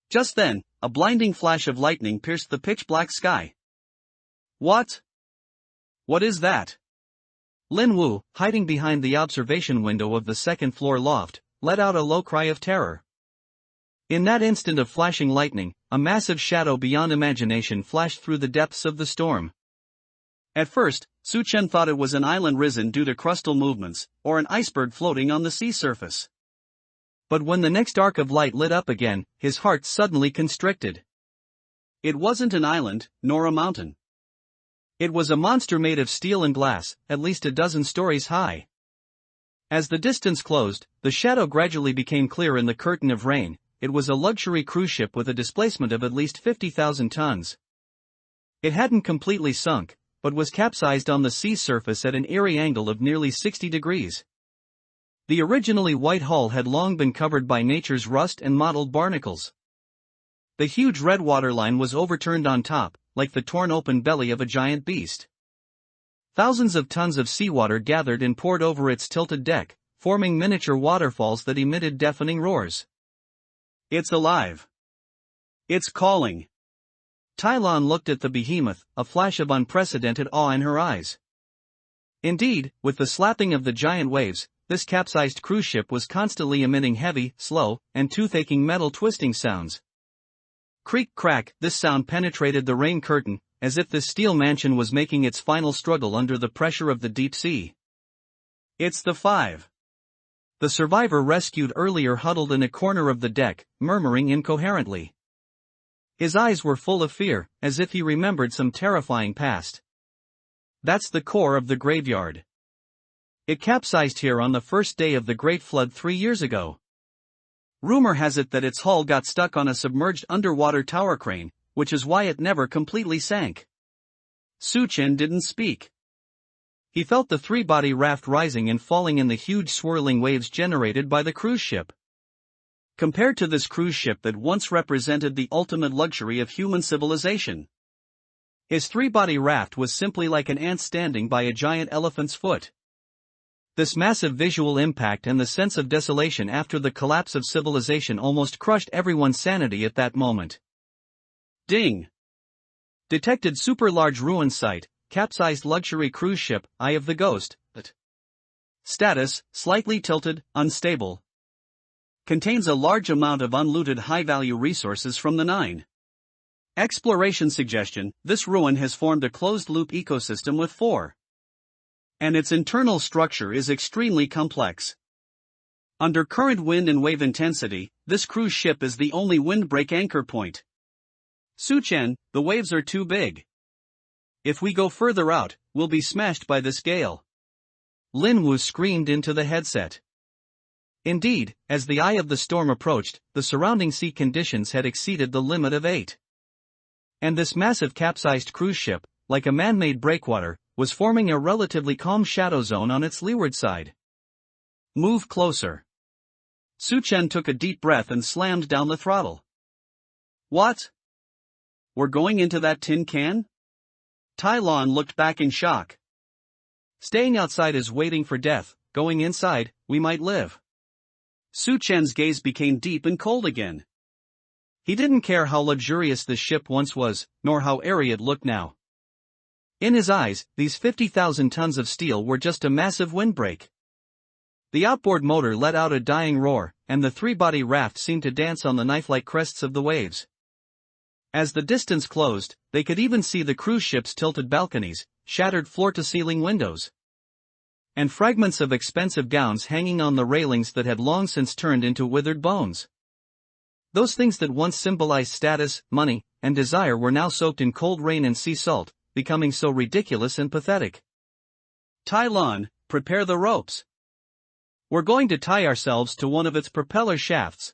S1: Just then, a blinding flash of lightning pierced the pitch-black sky. What? What is that? Lin Wu, hiding behind the observation window of the second-floor loft, let out a low cry of terror. In that instant of flashing lightning, a massive shadow beyond imagination flashed through the depths of the storm. At first, Su-chen thought it was an island risen due to crustal movements, or an iceberg floating on the sea surface. But when the next arc of light lit up again, his heart suddenly constricted. It wasn't an island, nor a mountain. It was a monster made of steel and glass, at least a dozen stories high. As the distance closed, the shadow gradually became clear in the curtain of rain. It was a luxury cruise ship with a displacement of at least 50,000 tons. It hadn't completely sunk, but was capsized on the sea surface at an eerie angle of nearly 60 degrees. The originally white hull had long been covered by nature's rust and mottled barnacles. The huge red waterline was overturned on top, like the torn open belly of a giant beast. Thousands of tons of seawater gathered and poured over its tilted deck, forming miniature waterfalls that emitted deafening roars. It's alive. It's calling. Tai Lan looked at the behemoth, a flash of unprecedented awe in her eyes. Indeed, with the slapping of the giant waves, this capsized cruise ship was constantly emitting heavy, slow, and toothacheing metal twisting sounds. Creak-crack, this sound penetrated the rain curtain, as if this steel mansion was making its final struggle under the pressure of the deep sea. It's the 5. The survivor rescued earlier huddled in a corner of the deck, murmuring incoherently. His eyes were full of fear, as if he remembered some terrifying past. That's the core of the graveyard. It capsized here on the first day of the Great Flood 3 years ago. Rumor has it that its hull got stuck on a submerged underwater tower crane, which is why it never completely sank. Su-chen didn't speak. He felt the three-body raft rising and falling in the huge swirling waves generated by the cruise ship. Compared to this cruise ship that once represented the ultimate luxury of human civilization, his three-body raft was simply like an ant standing by a giant elephant's foot. This massive visual impact and the sense of desolation after the collapse of civilization almost crushed everyone's sanity at that moment. Ding! Detected super large ruin site, capsized luxury cruise ship, Eye of the Ghost. Status, slightly tilted, unstable. Contains a large amount of unlooted high-value resources from the 9. Exploration suggestion, this ruin has formed a closed-loop ecosystem with 4. And its internal structure is extremely complex. Under current wind and wave intensity, this cruise ship is the only windbreak anchor point. Suchen, the waves are too big. If we go further out, we'll be smashed by this gale. Lin Wu screamed into the headset. Indeed, as the eye of the storm approached, the surrounding sea conditions had exceeded the limit of 8. And this massive capsized cruise ship, like a man-made breakwater, was forming a relatively calm shadow zone on its leeward side. Move closer. Suchen took a deep breath and slammed down the throttle. What? We're going into that tin can? Tai Lon looked back in shock. Staying outside is waiting for death, going inside, we might live. Suchen's gaze became deep and cold again. He didn't care how luxurious this ship once was, nor how airy it looked now. In his eyes, these 50,000 tons of steel were just a massive windbreak. The outboard motor let out a dying roar, and the three-body raft seemed to dance on the knife-like crests of the waves. As the distance closed, they could even see the cruise ship's tilted balconies, shattered floor-to-ceiling windows, and fragments of expensive gowns hanging on the railings that had long since turned into withered bones. Those things that once symbolized status, money, and desire were now soaked in cold rain and sea salt, becoming so ridiculous and pathetic. Tai Lon, prepare the ropes. We're going to tie ourselves to one of its propeller shafts.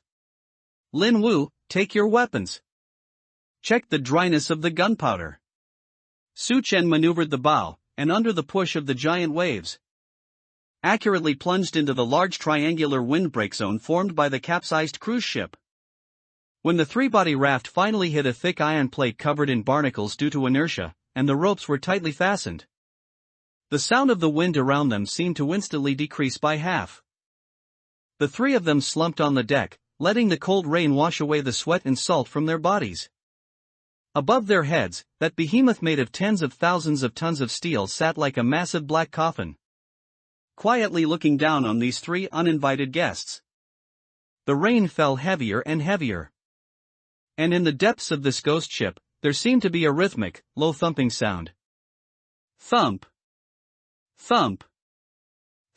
S1: Lin Wu, take your weapons. Check the dryness of the gunpowder. Suchen maneuvered the bow, and under the push of the giant waves, accurately plunged into the large triangular windbreak zone formed by the capsized cruise ship. When the three-body raft finally hit a thick iron plate covered in barnacles due to inertia, and the ropes were tightly fastened, the sound of the wind around them seemed to instantly decrease by half. The three of them slumped on the deck, letting the cold rain wash away the sweat and salt from their bodies. Above their heads, that behemoth made of tens of thousands of tons of steel sat like a massive black coffin, quietly looking down on these 3 uninvited guests. The rain fell heavier and heavier. And in the depths of this ghost ship, there seemed to be a rhythmic, low thumping sound. Thump. Thump.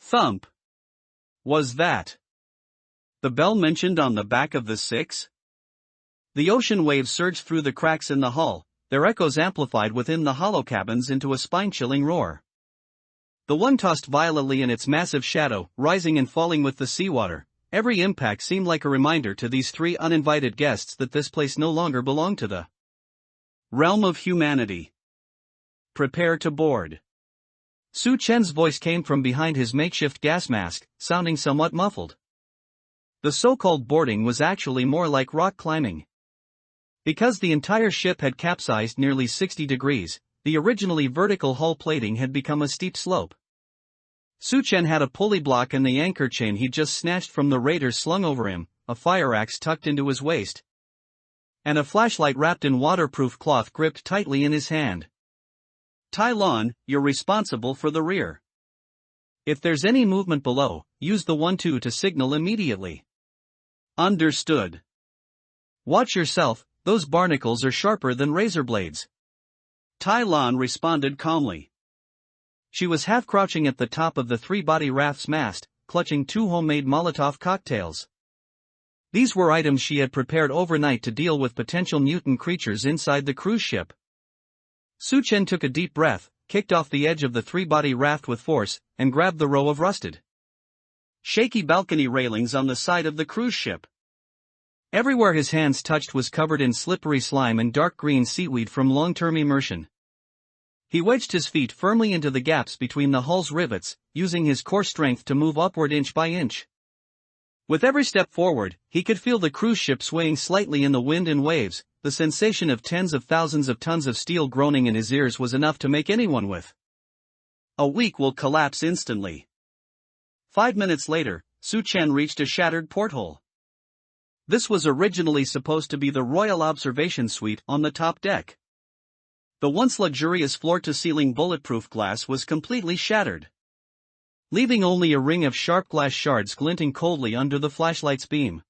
S1: Thump. Was that the bell mentioned on the back of the 6? The ocean waves surged through the cracks in the hull, their echoes amplified within the hollow cabins into a spine-chilling roar. The one tossed violently in its massive shadow, rising and falling with the seawater. Every impact seemed like a reminder to these 3 uninvited guests that this place no longer belonged to the realm of humanity. Prepare to board. Suchen's voice came from behind his makeshift gas mask, sounding somewhat muffled. The so-called boarding was actually more like rock climbing. Because the entire ship had capsized nearly 60 degrees, the originally vertical hull plating had become a steep slope. Suchen had a pulley block and the anchor chain he'd just snatched from the raiders slung over him, a fire axe tucked into his waist, and a flashlight wrapped in waterproof cloth gripped tightly in his hand. Tai Lon, you're responsible for the rear. If there's any movement below, use the 1-2 to signal immediately. Understood. Watch yourself, those barnacles are sharper than razor blades. Tai Lon responded calmly. She was half crouching at the top of the three-body raft's mast, clutching 2 homemade Molotov cocktails. These were items she had prepared overnight to deal with potential mutant creatures inside the cruise ship. Suchen took a deep breath, kicked off the edge of the three-body raft with force, and grabbed the row of rusted, shaky balcony railings on the side of the cruise ship. Everywhere his hands touched was covered in slippery slime and dark green seaweed from long-term immersion. He wedged his feet firmly into the gaps between the hull's rivets, using his core strength to move upward inch by inch. With every step forward, he could feel the cruise ship swaying slightly in the wind and waves. The sensation of tens of thousands of tons of steel groaning in his ears was enough to make anyone with a week will collapse instantly. 5 minutes later, Su Chen reached a shattered porthole. This was originally supposed to be the Royal Observation Suite on the top deck. The once luxurious floor-to-ceiling bulletproof glass was completely shattered, leaving only a ring of sharp glass shards glinting coldly under the flashlight's beam.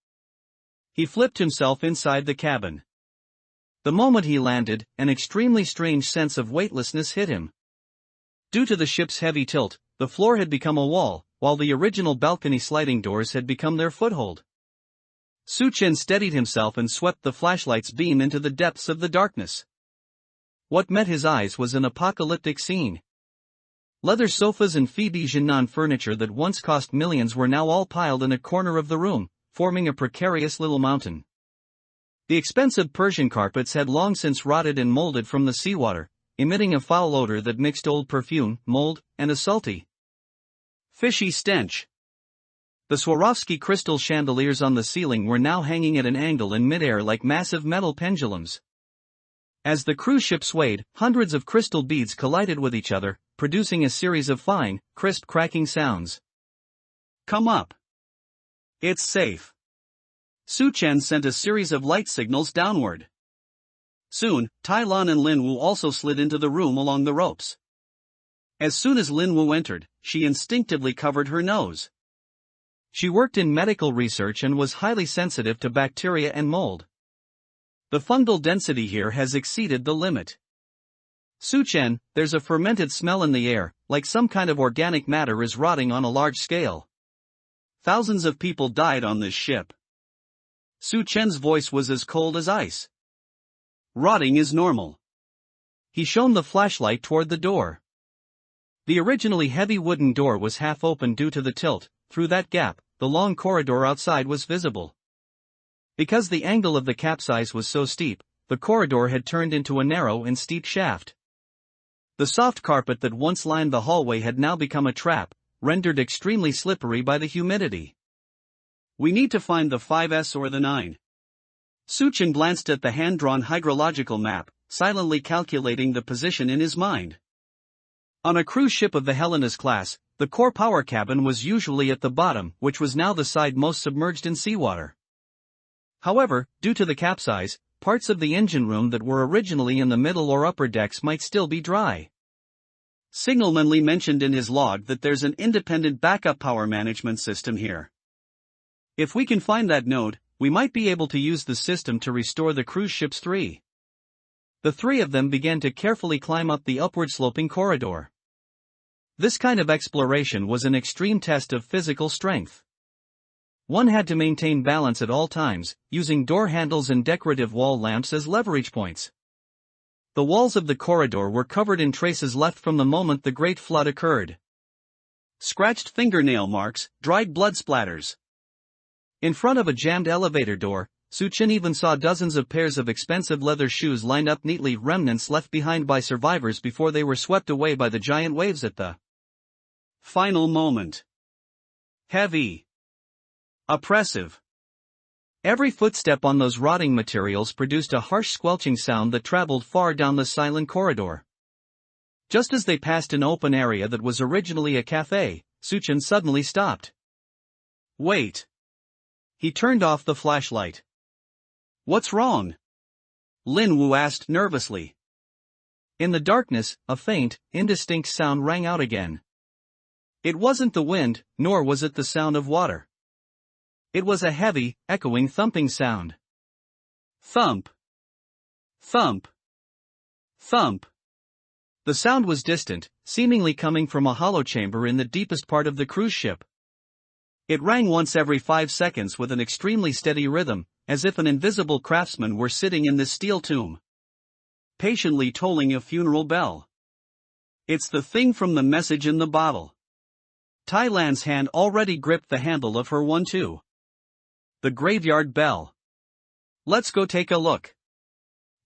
S1: He flipped himself inside the cabin. The moment he landed, an extremely strange sense of weightlessness hit him. Due to the ship's heavy tilt, the floor had become a wall, while the original balcony sliding doors had become their foothold. Su Chen steadied himself and swept the flashlight's beam into the depths of the darkness. What met his eyes was an apocalyptic scene. Leather sofas and Phoebe Jinan furniture that once cost millions were now all piled in a corner of the room, forming a precarious little mountain. The expensive Persian carpets had long since rotted and molded from the seawater, emitting a foul odor that mixed old perfume, mold, and a salty, fishy stench. The Swarovski crystal chandeliers on the ceiling were now hanging at an angle in midair like massive metal pendulums. As the cruise ship swayed, hundreds of crystal beads collided with each other, producing a series of fine, crisp cracking sounds. "Come up. It's safe." Su Chen sent a series of light signals downward. Soon, Tai Lan and Lin Wu also slid into the room along the ropes. As soon as Lin Wu entered, she instinctively covered her nose. She worked in medical research and was highly sensitive to bacteria and mold. The fungal density here has exceeded the limit. "Su Chen, there's a fermented smell in the air, like some kind of organic matter is rotting on a large scale. Thousands of people died on this ship." Su Chen's voice was as cold as ice. "Rotting is normal." He shone the flashlight toward the door. The originally heavy wooden door was half open due to the tilt. Through that gap, the long corridor outside was visible. Because the angle of the capsize was so steep, the corridor had turned into a narrow and steep shaft. The soft carpet that once lined the hallway had now become a trap, rendered extremely slippery by the humidity. "We need to find the 5S or the 9. Su Chen glanced at the hand-drawn hydrological map, silently calculating the position in his mind. On a cruise ship of the Helena's class, the core power cabin was usually at the bottom, which was now the side most submerged in seawater. However, due to the capsize, parts of the engine room that were originally in the middle or upper decks might still be dry. Signalman Lee mentioned in his log that there's an independent backup power management system here. If we can find that node, we might be able to use the system to restore the cruise ship's 3. The 3 of them began to carefully climb up the upward-sloping corridor. This kind of exploration was an extreme test of physical strength. One had to maintain balance at all times, using door handles and decorative wall lamps as leverage points. The walls of the corridor were covered in traces left from the moment the Great Flood occurred. Scratched fingernail marks, dried blood splatters. In front of a jammed elevator door, Su Chen even saw dozens of pairs of expensive leather shoes lined up neatly, remnants left behind by survivors before they were swept away by the giant waves at the final moment. Heavy. Oppressive. Every footstep on those rotting materials produced a harsh squelching sound that traveled far down the silent corridor. Just as they passed an open area that was originally a cafe, Su Chen suddenly stopped. "Wait." He turned off the flashlight. "What's wrong?" Lin Wu asked nervously. In the darkness, a faint, indistinct sound rang out again. It wasn't the wind, nor was it the sound of water. It was a heavy, echoing thumping sound. Thump. Thump. Thump. The sound was distant, seemingly coming from a hollow chamber in the deepest part of the cruise ship. It rang once every 5 seconds with an extremely steady rhythm, as if an invisible craftsman were sitting in this steel tomb, patiently tolling a funeral bell. "It's the thing from the message in the bottle." Tai Lan's hand already gripped the handle of her 1-2. "The graveyard bell. Let's go take a look."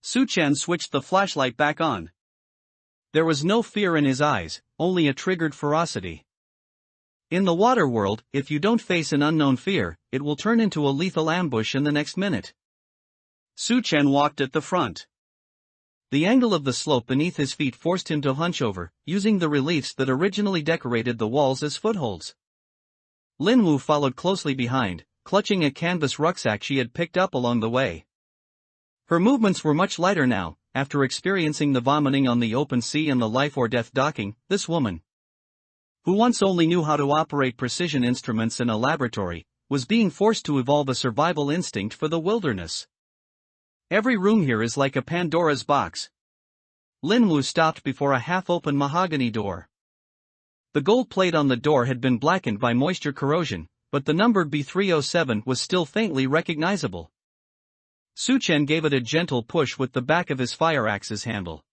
S1: Su Chen switched the flashlight back on. There was no fear in his eyes, only a triggered ferocity. In the water world, if you don't face an unknown fear, it will turn into a lethal ambush in the next minute. Su-chen walked at the front. The angle of the slope beneath his feet forced him to hunch over, using the reliefs that originally decorated the walls as footholds. Linwoo followed closely behind, clutching a canvas rucksack she had picked up along the way. Her movements were much lighter now, after experiencing the vomiting on the open sea and the life-or-death docking. This woman, who once only knew how to operate precision instruments in a laboratory, was being forced to evolve a survival instinct for the wilderness. Every room here is like a Pandora's box. Linwoo stopped before a half-open mahogany door. The gold plate on the door had been blackened by moisture corrosion, but the number B307 was still faintly recognizable. Su-chen gave it a gentle push with the back of his fire-axe's handle.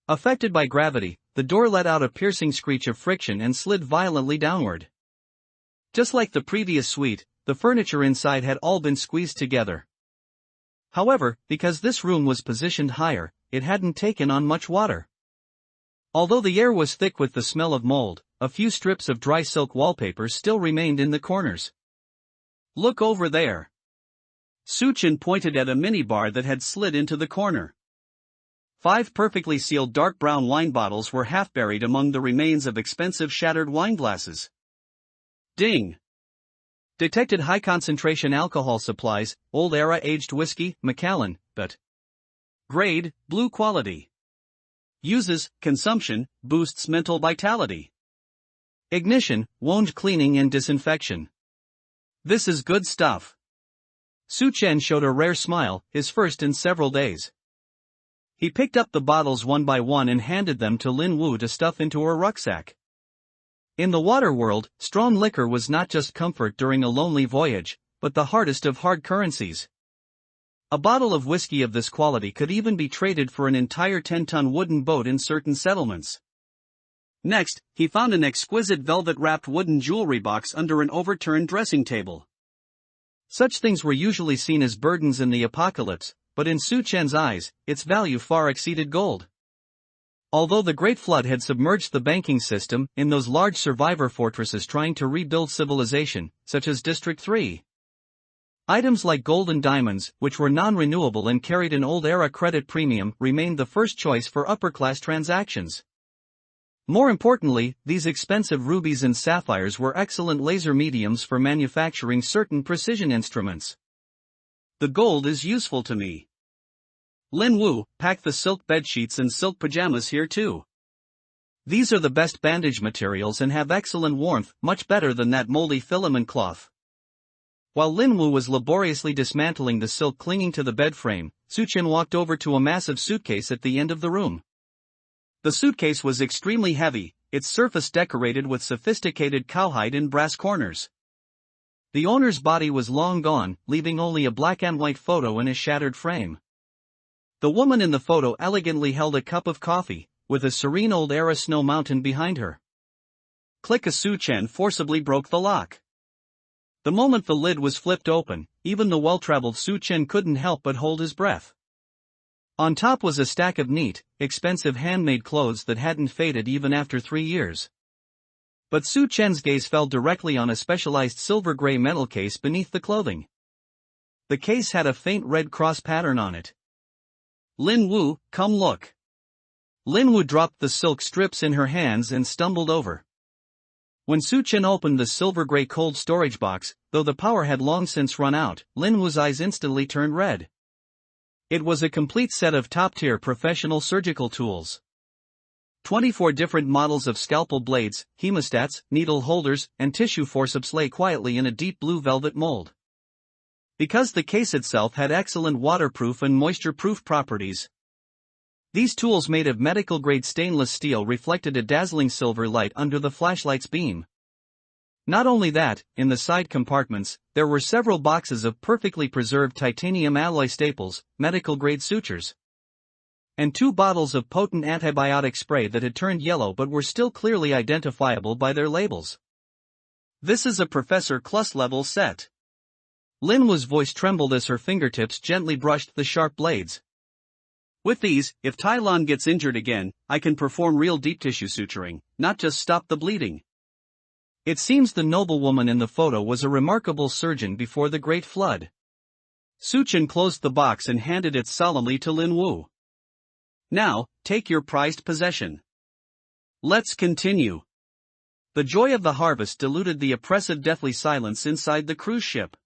S1: Affected by gravity, the door let out a piercing screech of friction and slid violently downward. Just like the previous suite, the furniture inside had all been squeezed together. However, because this room was positioned higher, it hadn't taken on much water. Although the air was thick with the smell of mold, a few strips of dry silk wallpaper still remained in the corners. Look over there. Su-chen pointed at a minibar that had slid into the corner. 5 perfectly sealed dark brown wine bottles were half buried among the remains of expensive shattered wine glasses. Ding! Detected high concentration alcohol supplies, old era aged whiskey, Macallan, but grade, blue quality. Uses, consumption, boosts mental vitality. Ignition, wound cleaning and disinfection. This is good stuff. Su-chen showed a rare smile, his first in several days. He picked up the bottles one by one and handed them to Linwoo to stuff into her rucksack. In the water world, strong liquor was not just comfort during a lonely voyage, but the hardest of hard currencies. A bottle of whiskey of this quality could even be traded for an entire 10-ton wooden boat in certain settlements. Next, he found an exquisite velvet-wrapped wooden jewelry box under an overturned dressing table. Such things were usually seen as burdens in the apocalypse, but in Su-chen's eyes, its value far exceeded gold. Although the Great Flood had submerged the banking system, in those large survivor fortresses trying to rebuild civilization, such as District 3. Items like gold and diamonds, which were non-renewable and carried an old-era credit premium, remained the first choice for upper-class transactions. More importantly, these expensive rubies and sapphires were excellent laser mediums for manufacturing certain precision instruments. The gold is useful to me. Linwoo, pack the silk bedsheets and silk pajamas here too. These are the best bandage materials and have excellent warmth, much better than that moldy filament cloth. While Linwoo was laboriously dismantling the silk clinging to the bed frame, Su-chen walked over to a massive suitcase at the end of the room. The suitcase was extremely heavy, its surface decorated with sophisticated cowhide and brass corners. The owner's body was long gone, leaving only a black and white photo in a shattered frame. The woman in the photo elegantly held a cup of coffee, with a serene old-era snow mountain behind her. Click as Su-chen forcibly broke the lock. The moment the lid was flipped open, even the well-traveled Su-chen couldn't help but hold his breath. On top was a stack of neat, expensive handmade clothes that hadn't faded even after 3 years. But Su-chen's gaze fell directly on a specialized silver-gray metal case beneath the clothing. The case had a faint red cross pattern on it. Linwoo, come look. Linwoo dropped the silk strips in her hands and stumbled over. When Su-chen opened the silver-gray cold storage box, though the power had long since run out, Linwoo's eyes instantly turned red. It was a complete set of top-tier professional surgical tools. 24 different models of scalpel blades, hemostats, needle holders, and tissue forceps lay quietly in a deep blue velvet mold. Because the case itself had excellent waterproof and moisture-proof properties, these tools made of medical-grade stainless steel reflected a dazzling silver light under the flashlight's beam. Not only that, in the side compartments, there were several boxes of perfectly preserved titanium alloy staples, medical-grade sutures, and 2 bottles of potent antibiotic spray that had turned yellow but were still clearly identifiable by their labels. This is a Professor Cluss-level set. Linwoo's voice trembled as her fingertips gently brushed the sharp blades.
S2: With these, if Tai Lan gets injured again, I can perform real deep tissue suturing, not just stop the bleeding.
S1: It seems the noblewoman in the photo was a remarkable surgeon before the Great Flood.
S2: Su Chen closed the box and handed it solemnly to Lin Wu. Now, take your prized possession. Let's continue. The joy of the harvest diluted the oppressive deathly silence inside the cruise ship.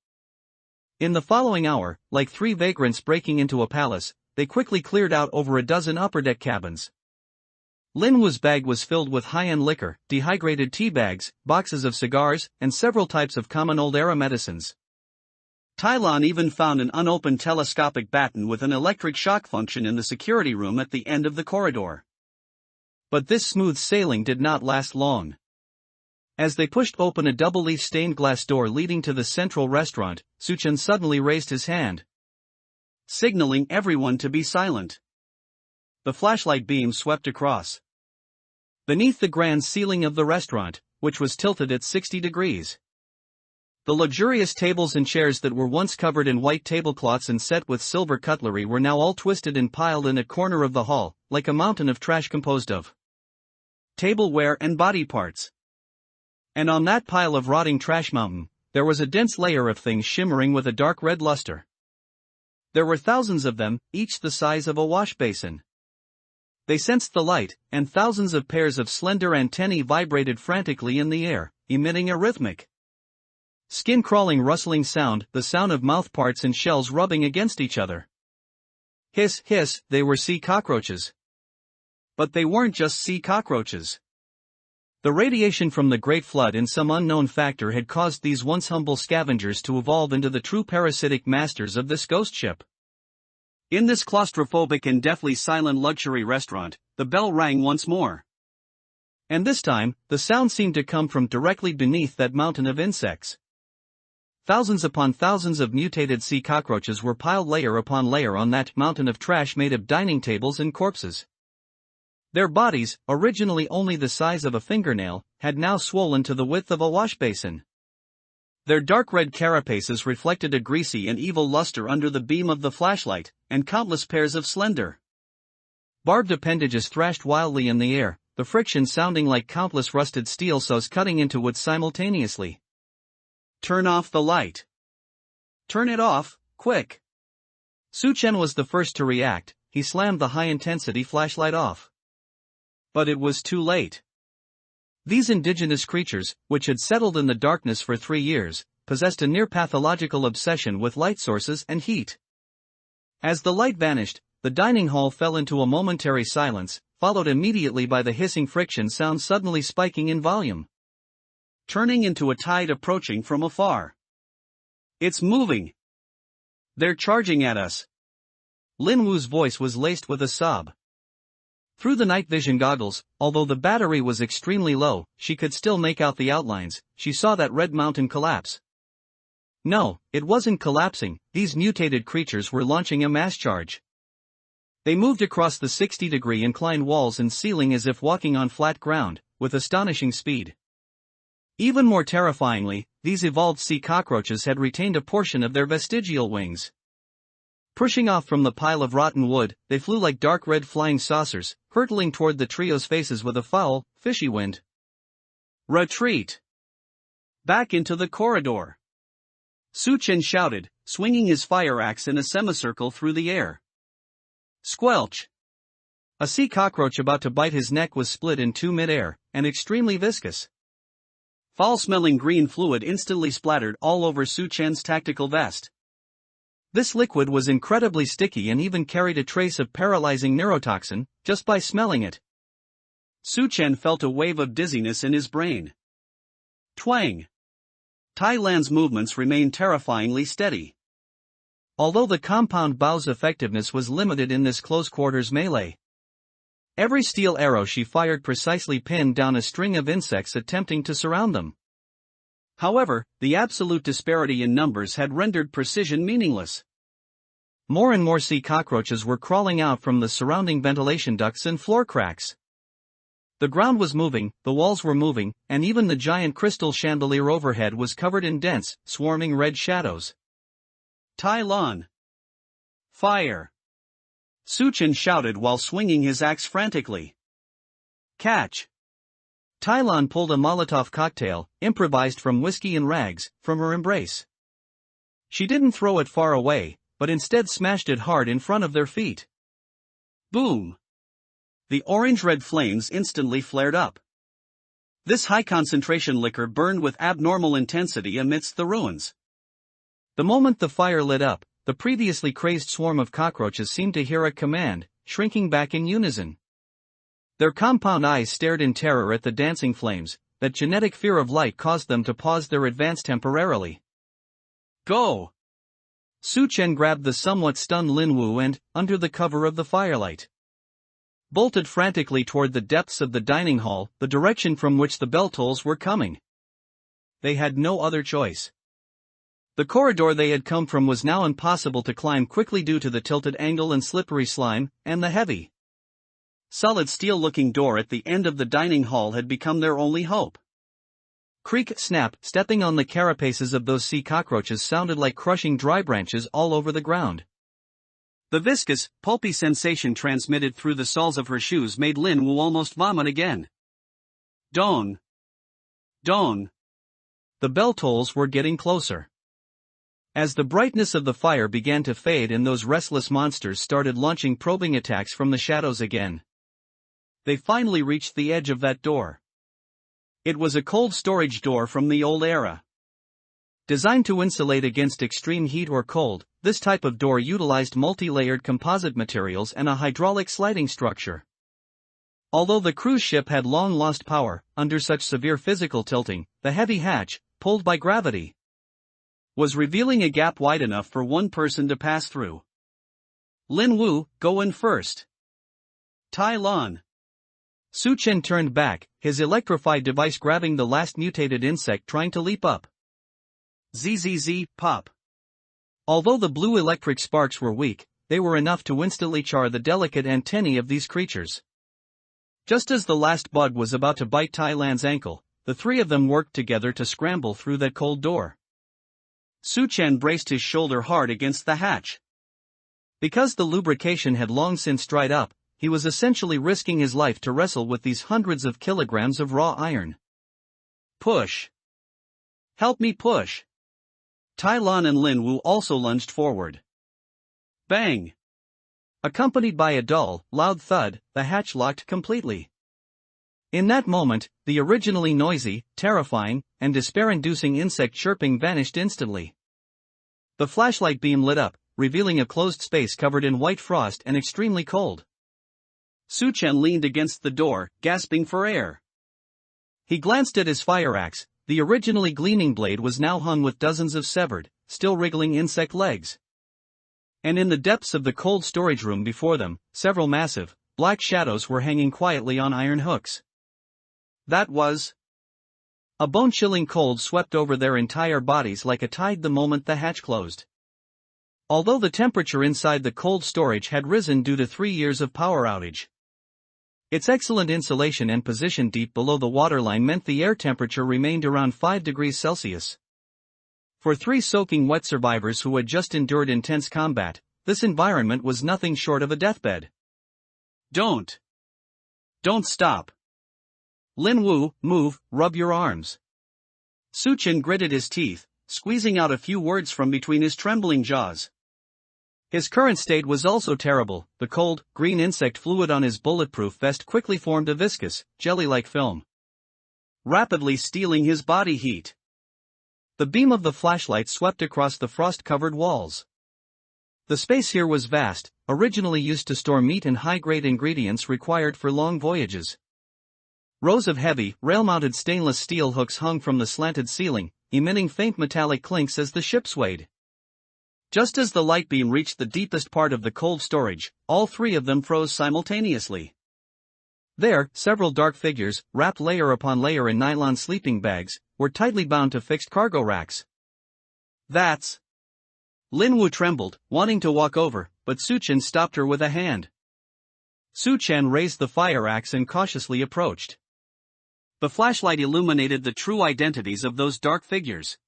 S1: In the following hour, like three vagrants breaking into a palace, they quickly cleared out over a dozen upper-deck cabins. Lin Wu's bag was filled with high-end liquor, dehydrated tea bags, boxes of cigars, and several types of common old-era medicines.
S2: Tai Lan even found an unopened telescopic baton with an electric shock function in the security room at the end of the corridor.
S1: But this smooth sailing did not last long. As they pushed open a double-leaf stained glass door leading to the central restaurant, Su Chen suddenly raised his hand,
S2: signaling everyone to be silent. The flashlight beam swept across.
S1: Beneath the grand ceiling of the restaurant, which was tilted at 60 degrees. The luxurious tables and chairs that were once covered in white tablecloths and set with silver cutlery were now all twisted and piled in a corner of the hall, like a mountain of trash composed of tableware and body parts. And on that pile of rotting trash mountain, there was a dense layer of things shimmering with a dark red luster. There were thousands of them, each the size of a wash basin. They sensed the light, and thousands of pairs of slender antennae vibrated frantically in the air, emitting a rhythmic, skin-crawling rustling sound, the sound of mouthparts and shells rubbing against each other. Hiss, hiss, they were sea cockroaches. But they weren't just sea cockroaches. The radiation from the Great Flood in some unknown factor had caused these once humble scavengers to evolve into the true parasitic masters of this ghost ship.
S2: In this claustrophobic and deathly silent luxury restaurant, the bell rang once more.
S1: And this time, the sound seemed to come from directly beneath that mountain of insects. Thousands upon thousands of mutated sea cockroaches were piled layer upon layer on that mountain of trash made of dining tables and corpses. Their bodies, originally only the size of a fingernail, had now swollen to the width of a wash basin. Their dark red carapaces reflected a greasy and evil luster under the beam of the flashlight, and countless pairs of slender, barbed appendages thrashed wildly in the air, the friction sounding like countless rusted steel saws cutting into wood simultaneously.
S2: Turn off the light. Turn it off, quick.
S1: Su Chen was the first to react. He slammed the high-intensity flashlight off. But it was too late. These indigenous creatures, which had settled in the darkness for 3 years, possessed a near-pathological obsession with light sources and heat. As the light vanished, the dining hall fell into a momentary silence, followed immediately by the hissing friction sound suddenly spiking in volume,
S2: turning into a tide approaching from afar. It's moving. They're charging at us.
S1: Lin Wu's voice was laced with a sob. Through the night vision goggles, although the battery was extremely low, she could still make out the outlines. She saw that red mountain collapse. No, it wasn't collapsing, these mutated creatures were launching a mass charge. They moved across the 60-degree inclined walls and ceiling as if walking on flat ground, with astonishing speed. Even more terrifyingly, these evolved sea cockroaches had retained a portion of their vestigial wings. Pushing off from the pile of rotten wood, they flew like dark red flying saucers, hurtling toward the trio's faces with a foul, fishy wind.
S2: Retreat! Back into the corridor! Su Chen shouted, swinging his fire axe in a semicircle through the air. Squelch!
S1: A sea cockroach about to bite his neck was split in two mid-air, and extremely viscous.
S2: Foul-smelling green fluid instantly splattered all over Su Chen's tactical vest.
S1: This liquid was incredibly sticky and even carried a trace of paralyzing neurotoxin, just by smelling it.
S2: Su Chen felt a wave of dizziness in his brain. Twang! Tai Lan's movements remained terrifyingly steady.
S1: Although the compound bow's effectiveness was limited in this close-quarters melee. Every steel arrow she fired precisely pinned down a string of insects attempting to surround them.
S2: However, the absolute disparity in numbers had rendered precision meaningless.
S1: More and more sea cockroaches were crawling out from the surrounding ventilation ducts and floor cracks. The ground was moving, the walls were moving, and even the giant crystal chandelier overhead was covered in dense, swarming red shadows.
S2: Tai Lan! Fire! Suchin shouted while swinging his axe frantically. Catch! Tylon pulled a Molotov cocktail, improvised from whiskey and rags, from her embrace. She didn't throw it far away, but instead smashed it hard in front of their feet. Boom! The orange-red flames instantly flared up. This high-concentration liquor burned with abnormal intensity amidst the ruins. The moment the fire lit up, the previously crazed swarm of cockroaches seemed to hear a command, shrinking back in unison. Their compound eyes stared in terror at the dancing flames. That genetic fear of light caused them to pause their advance temporarily. Go! Suchen grabbed the somewhat stunned Linwu and, under the cover of the firelight, bolted frantically toward the depths of the dining hall, the direction from which the bell tolls were coming. They had no other choice. The corridor they had come from was now impossible to climb quickly due to the tilted angle and slippery slime, and the heavy, solid steel-looking door at the end of the dining hall had become their only hope. Creak, snap, stepping on the carapaces of those sea cockroaches sounded like crushing dry branches all over the ground. The viscous, pulpy sensation transmitted through the soles of her shoes made Lin Wu almost vomit again. Dong! Dong! The bell tolls were getting closer. As the brightness of the fire began to fade and those restless monsters started launching probing attacks from the shadows again, they finally reached the edge of that door. It was a cold storage door from the old era. Designed to insulate against extreme heat or cold, this type of door utilized multi-layered composite materials and a hydraulic sliding structure. Although the cruise ship had long lost power, under such severe physical tilting, the heavy hatch, pulled by gravity, was revealing a gap wide enough for one person to pass through. Lin Wu, go in first. Tai Lon. Su Chen turned back, his electrified device grabbing the last mutated insect trying to leap up. Zzz, pop. Although the blue electric sparks were weak, they were enough to instantly char the delicate antennae of these creatures. Just as the last bug was about to bite Tai Lan's ankle, the three of them worked together to scramble through that cold door. Su Chen braced his shoulder hard against the hatch. Because the lubrication had long since dried up, he was essentially risking his life to wrestle with these hundreds of kilograms of raw iron. Push. Help me push. Tai Lan and Lin Wu also lunged forward. Bang! Accompanied by a dull, loud thud, the hatch locked completely. In that moment, the originally noisy, terrifying, and despair-inducing insect chirping vanished instantly. The flashlight beam lit up, revealing a closed space covered in white frost and extremely cold. Su Chen leaned against the door, gasping for air. He glanced at his fire axe. The originally gleaming blade was now hung with dozens of severed, still wriggling insect legs. And in the depths of the cold storage room before them, several massive, black shadows were hanging quietly on iron hooks. That was... A bone-chilling cold swept over their entire bodies like a tide the moment the hatch closed. Although the temperature inside the cold storage had risen due to 3 years of power outage, its excellent insulation and position deep below the waterline meant the air temperature remained around 5 degrees Celsius. For 3 soaking wet survivors who had just endured intense combat, this environment was nothing short of a deathbed. Don't stop. Lin Wu, move, rub your arms. Su Chen gritted his teeth, squeezing out a few words from between his trembling jaws. His current state was also terrible. The cold, green insect fluid on his bulletproof vest quickly formed a viscous, jelly-like film, rapidly stealing his body heat. The beam of the flashlight swept across the frost-covered walls. The space here was vast, originally used to store meat and high-grade ingredients required for long voyages. Rows of heavy, rail-mounted stainless steel hooks hung from the slanted ceiling, emitting faint metallic clinks as the ship swayed. Just as the light beam reached the deepest part of the cold storage, all 3 of them froze simultaneously. There, several dark figures, wrapped layer upon layer in nylon sleeping bags, were tightly bound to fixed cargo racks. That's... Lin Wu trembled, wanting to walk over, but Su Chen stopped her with a hand. Su Chen raised the fire axe and cautiously approached. The flashlight illuminated the true identities of those dark figures.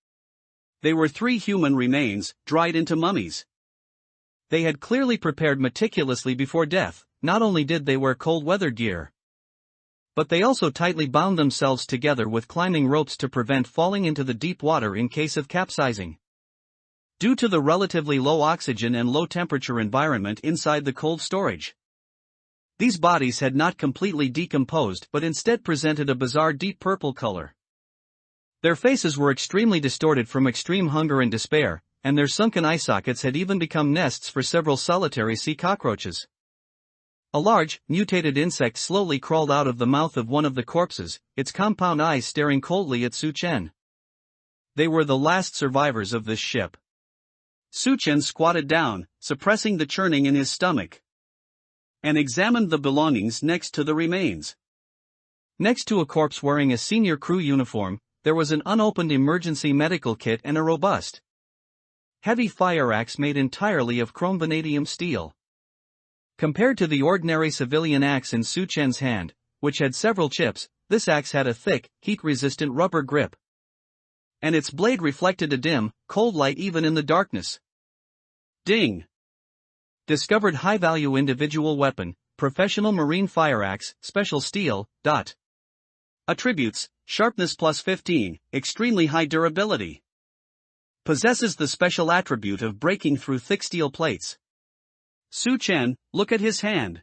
S2: They were 3 human remains, dried into mummies.
S1: They had clearly prepared meticulously before death. Not only did they wear cold weather gear, but they also tightly bound themselves together with climbing ropes to prevent falling into the deep water in case of capsizing. Due to the relatively low oxygen and low temperature environment inside the cold storage, these bodies had not completely decomposed but instead presented a bizarre deep purple color. Their faces were extremely distorted from extreme hunger and despair, and their sunken eye sockets had even become nests for several solitary sea cockroaches. A large, mutated insect slowly crawled out of the mouth of one of the corpses, its compound eyes staring coldly at Su Chen. They were the last survivors of this ship. Su Chen squatted down, suppressing the churning in his stomach, and examined the belongings next to the remains. Next to a corpse wearing a senior crew uniform, there was an unopened emergency medical kit and a robust, heavy fire axe made entirely of chrome vanadium steel. Compared to the ordinary civilian axe in Su Chen's hand, which had several chips, this axe had a thick, heat-resistant rubber grip, and its blade reflected a dim, cold light even in the darkness. Ding! Discovered high-value individual weapon, professional marine fire axe, special steel, . Attributes, sharpness plus 15, extremely high durability. Possesses the special attribute of breaking through thick steel plates. Su Chen, look at his hand.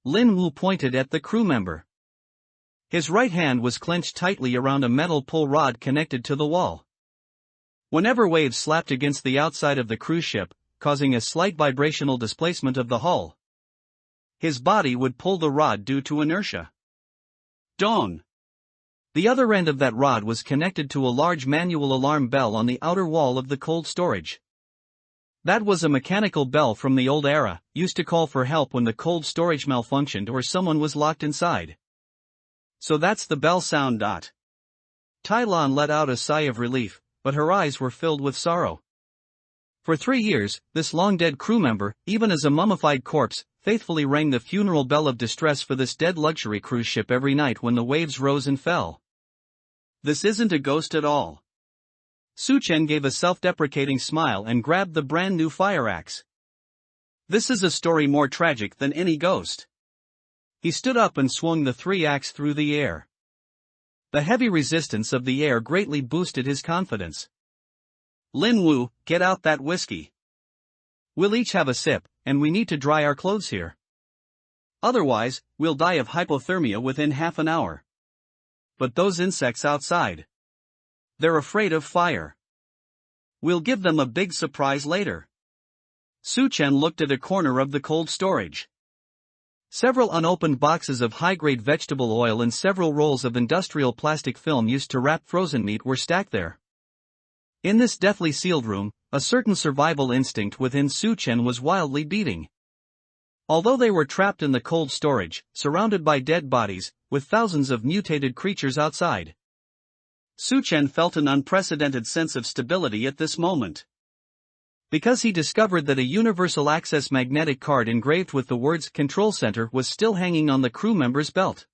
S1: Lin Wu pointed at the crew member. His right hand was clenched tightly around a metal pull rod connected to the wall. Whenever waves slapped against the outside of the cruise ship, causing a slight vibrational displacement of the hull, his body would pull the rod due to inertia. Dong! The other end of that rod was connected to a large manual alarm bell on the outer wall of the cold storage. That was a mechanical bell from the old era, used to call for help when the cold storage malfunctioned or someone was locked inside. So that's the bell sound. Tai Lan let out a sigh of relief, but her eyes were filled with sorrow. For 3 years, this long-dead crew member, even as a mummified corpse, faithfully rang the funeral bell of distress for this dead luxury cruise ship every night when the waves rose and fell. This isn't a ghost at all. Su Chen gave a self-deprecating smile and grabbed the brand-new fire axe. This is a story more tragic than any ghost. He stood up and swung the 3-axe through the air. The heavy resistance of the air greatly boosted his confidence. Lin Wu, get out that whiskey. We'll each have a sip, and we need to dry our clothes here. Otherwise, we'll die of hypothermia within half an hour. But those insects outside, they're afraid of fire. We'll give them a big surprise later. Su Chen looked at a corner of the cold storage. Several unopened boxes of high-grade vegetable oil and several rolls of industrial plastic film used to wrap frozen meat were stacked there. In this deathly sealed room, a certain survival instinct within Su Chen was wildly beating. Although they were trapped in the cold storage, surrounded by dead bodies, with thousands of mutated creatures outside, Su Chen felt an unprecedented sense of stability at this moment. Because he discovered that a universal access magnetic card engraved with the words Control Center was still hanging on the crew member's belt.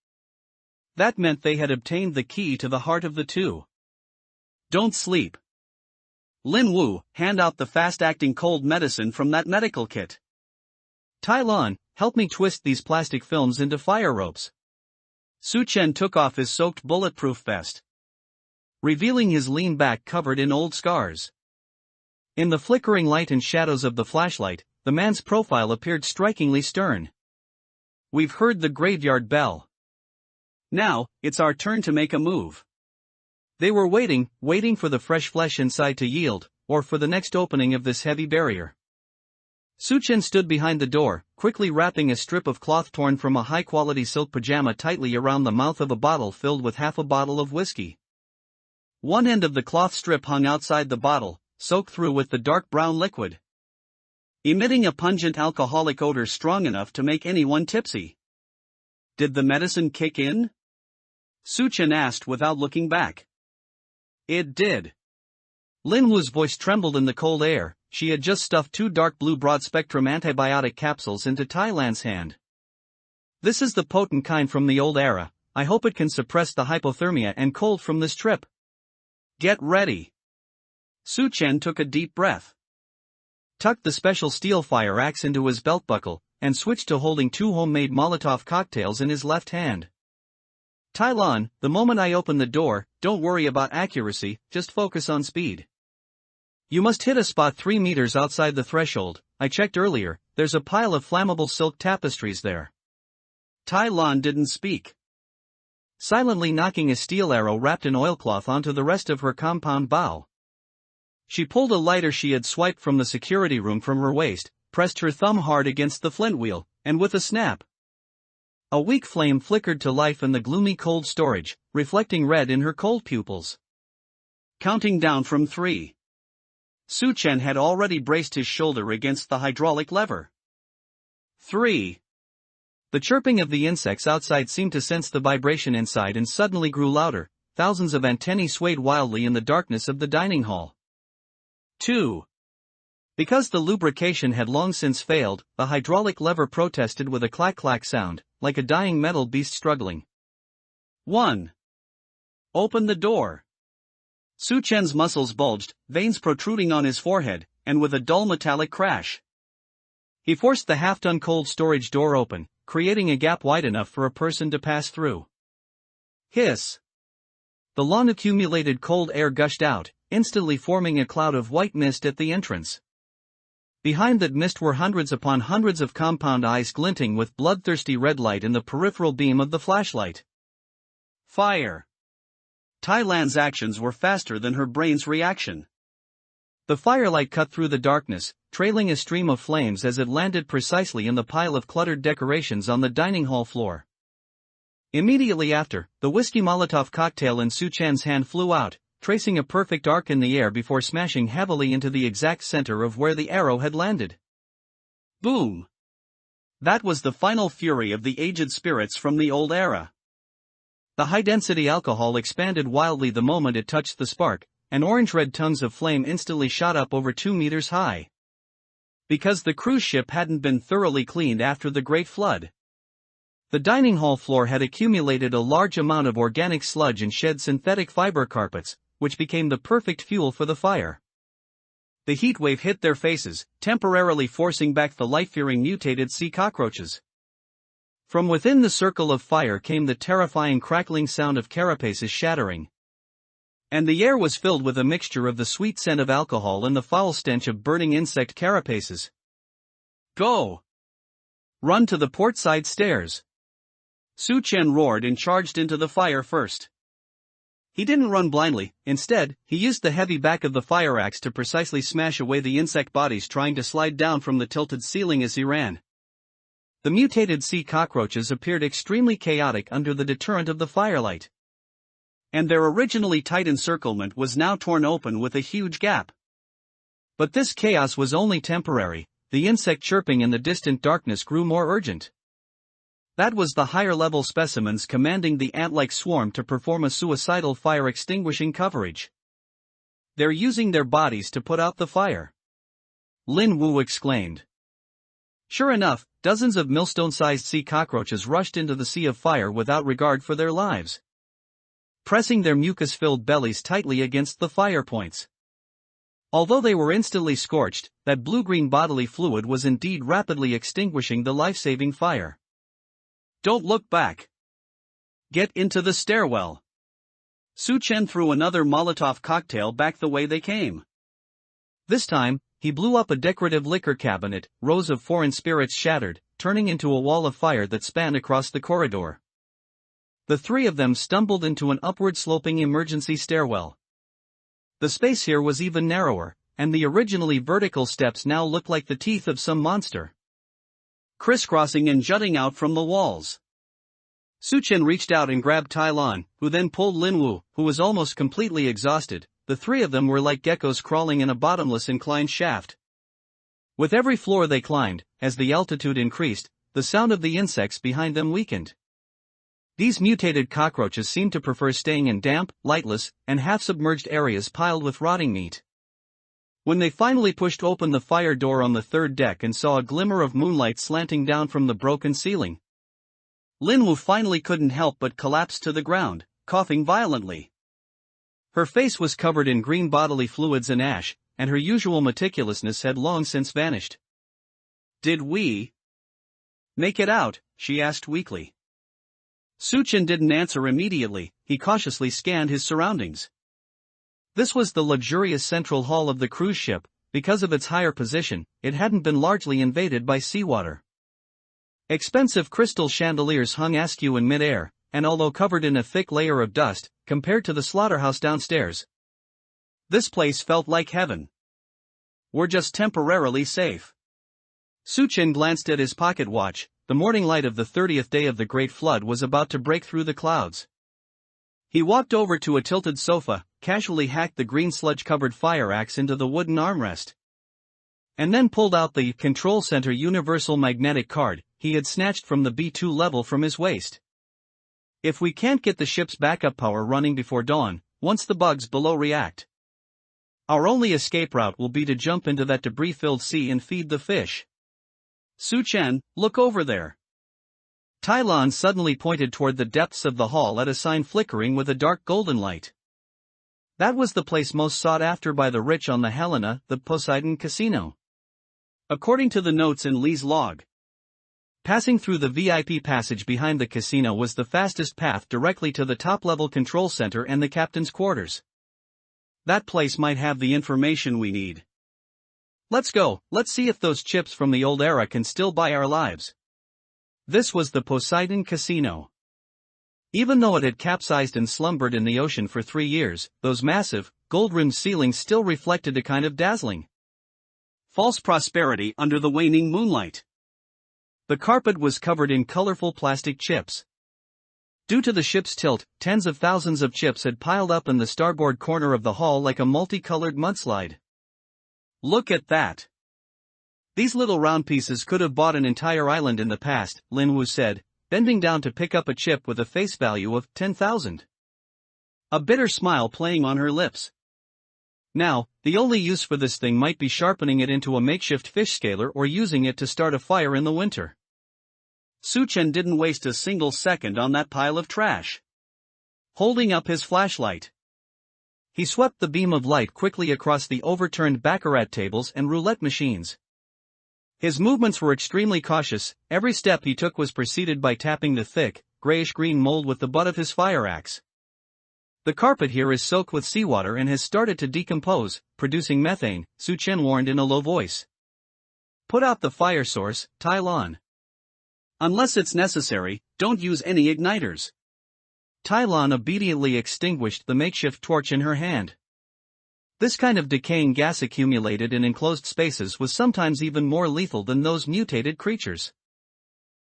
S1: That meant they had obtained the key to the heart of the two. Don't sleep. Lin Wu, hand out the fast-acting cold medicine from that medical kit. Tai Lan, help me twist these plastic films into fire ropes. Su Chen took off his soaked bulletproof vest, revealing his lean back covered in old scars. In the flickering light and shadows of the flashlight, the man's profile appeared strikingly stern. We've heard the graveyard bell. Now, it's our turn to make a move. They were waiting for the fresh flesh inside to yield, or for the next opening of this heavy barrier. Su Chen stood behind the door, quickly wrapping a strip of cloth torn from a high-quality silk pajama tightly around the mouth of a bottle filled with half a bottle of whiskey. One end of the cloth strip hung outside the bottle, soaked through with the dark brown liquid, emitting a pungent alcoholic odor strong enough to make anyone tipsy. Did the medicine kick in? Su Chen asked without looking back. It did. Lin Wu's voice trembled in the cold air. She had just stuffed 2 dark blue broad-spectrum antibiotic capsules into Tai Lan's hand. This is the potent kind from the old era. I hope it can suppress the hypothermia and cold from this trip. Get ready. Su Chen took a deep breath. tucked the special steel fire axe into his belt buckle, and switched to holding 2 homemade Molotov cocktails in his left hand. "Tylon, the moment I open the door, don't worry about accuracy, just focus on speed. You must hit a spot 3 meters outside the threshold. I checked earlier, there's a pile of flammable silk tapestries there." Tylon didn't speak, silently knocking a steel arrow wrapped in oilcloth onto the rest of her compound bow. She pulled a lighter she had swiped from the security room from her waist, pressed her thumb hard against the flint wheel, and with a snap, a weak flame flickered to life in the gloomy cold storage, reflecting red in her cold pupils. Counting down from 3. Su-chen had already braced his shoulder against the hydraulic lever. 3. The chirping of the insects outside seemed to sense the vibration inside and suddenly grew louder. Thousands of antennae swayed wildly in the darkness of the dining hall. 2. Because the lubrication had long since failed, the hydraulic lever protested with a clack-clack sound, like a dying metal beast struggling. 1. Open the door. Su-chen's muscles bulged, veins protruding on his forehead, and with a dull metallic crash, he forced the half-done cold storage door open, creating a gap wide enough for a person to pass through. Hiss. The long-accumulated cold air gushed out, instantly forming a cloud of white mist at the entrance. Behind that mist were hundreds upon hundreds of compound eyes glinting with bloodthirsty red light in the peripheral beam of the flashlight. Fire. Tylon's actions were faster than her brain's reaction. The firelight cut through the darkness, trailing a stream of flames as it landed precisely in the pile of cluttered decorations on the dining hall floor. Immediately after, the whiskey Molotov cocktail in Su-chan's hand flew out, tracing a perfect arc in the air before smashing heavily into the exact center of where the arrow had landed. Boom! That was the final fury of the aged spirits from the old era. The high-density alcohol expanded wildly the moment it touched the spark, and orange-red tongues of flame instantly shot up over 2 meters high. Because the cruise ship hadn't been thoroughly cleaned after the Great Flood, the dining hall floor had accumulated a large amount of organic sludge and shed synthetic fiber carpets, which became the perfect fuel for the fire. The heat wave hit their faces, temporarily forcing back the life-fearing mutated sea cockroaches. From within the circle of fire came the terrifying crackling sound of carapaces shattering. And the air was filled with a mixture of the sweet scent of alcohol and the foul stench of burning insect carapaces. Go! Run to the portside stairs! Su-chen roared and charged into the fire first. He didn't run blindly, instead, he used the heavy back of the fire axe to precisely smash away the insect bodies trying to slide down from the tilted ceiling as he ran. The mutated sea cockroaches appeared extremely chaotic under the deterrent of the firelight. And their originally tight encirclement was now torn open with a huge gap. But this chaos was only temporary. The insect chirping in the distant darkness grew more urgent. That was the higher-level specimens commanding the ant-like swarm to perform a suicidal fire-extinguishing coverage. "They're using their bodies to put out the fire," Lin Wu exclaimed. Sure enough, dozens of millstone-sized sea cockroaches rushed into the sea of fire without regard for their lives, pressing their mucus-filled bellies tightly against the fire points. Although they were instantly scorched, that blue-green bodily fluid was indeed rapidly extinguishing the life-saving fire. "Don't look back. Get into the stairwell." Su-chen threw another Molotov cocktail back the way they came. This time, he blew up a decorative liquor cabinet, rows of foreign spirits shattered, turning into a wall of fire that spanned across the corridor. The 3 of them stumbled into an upward-sloping emergency stairwell. The space here was even narrower, and the originally vertical steps now looked like the teeth of some monster, crisscrossing and jutting out from the walls. Su-chen reached out and grabbed Tylon, who then pulled Lin Wu, who was almost completely exhausted. The 3 of them were like geckos crawling in a bottomless inclined shaft. With every floor they climbed, as the altitude increased, the sound of the insects behind them weakened. These mutated cockroaches seemed to prefer staying in damp, lightless, and half-submerged areas piled with rotting meat. When they finally pushed open the fire door on the 3rd deck and saw a glimmer of moonlight slanting down from the broken ceiling, Lin Wu finally couldn't help but collapse to the ground, coughing violently. Her face was covered in green bodily fluids and ash,
S2: and her usual meticulousness had long since vanished. "Did we make it out?" she asked weakly. Suchin didn't answer immediately. He cautiously scanned his surroundings. This was the luxurious central hall of the cruise ship. Because of its higher position, it hadn't been largely invaded by seawater. Expensive crystal chandeliers hung askew in mid-air, and although covered in a thick layer of dust, compared to the slaughterhouse downstairs, this place felt like heaven. "We're just temporarily safe." Suchin glanced at his pocket watch. The morning light of the 30th day of the Great Flood was about to break through the clouds. He walked over to a tilted sofa, casually hacked the green sludge-covered fire axe into the wooden armrest, and then pulled out the Control Center Universal Magnetic card he had snatched from the B2 level from his waist. "If we can't get the ship's backup power running before dawn, once the bugs below react, our only escape route will be to jump into that debris-filled sea and feed the fish." "Suchen, look over there." Tylon suddenly pointed toward the depths of the hall at a sign flickering with a dark golden light. That was the place most sought after by the rich on the Helena, the Poseidon Casino. According to the notes in Lee's log, passing through the VIP passage behind the casino was the fastest path directly to the top-level control center and the captain's quarters. That place might have the information we need. "Let's go, let's see if those chips from the old era can still buy our lives." This was the Poseidon Casino. Even though it had capsized and slumbered in the ocean for 3 years, those massive, gold-rimmed ceilings still reflected a kind of dazzling, false prosperity under the waning moonlight. The carpet was covered in colorful plastic chips. Due to the ship's tilt, tens of thousands of chips had piled up in the starboard corner of the hall like a multicolored mudslide. "Look at that. These little round pieces could have bought an entire island in the past," Lin Wu said, bending down to pick up a chip with a face value of 10,000. A bitter smile playing on her lips. "Now, the only use for this thing might be sharpening it into a makeshift fish scaler or using it to start a fire in the winter." Suchen didn't waste a single second on that pile of trash. Holding up his flashlight, he swept the beam of light quickly across the overturned baccarat tables and roulette machines. His movements were extremely cautious. Every step he took was preceded by tapping the thick, grayish-green mold with the butt of his fire axe. "The carpet here is soaked with seawater and has started to decompose, producing methane," Suchen warned in a low voice. "Put out the fire source, Tylon. Unless it's necessary, don't use any igniters." Tylon obediently extinguished the makeshift torch in her hand. This kind of decaying gas accumulated in enclosed spaces was sometimes even more lethal than those mutated creatures.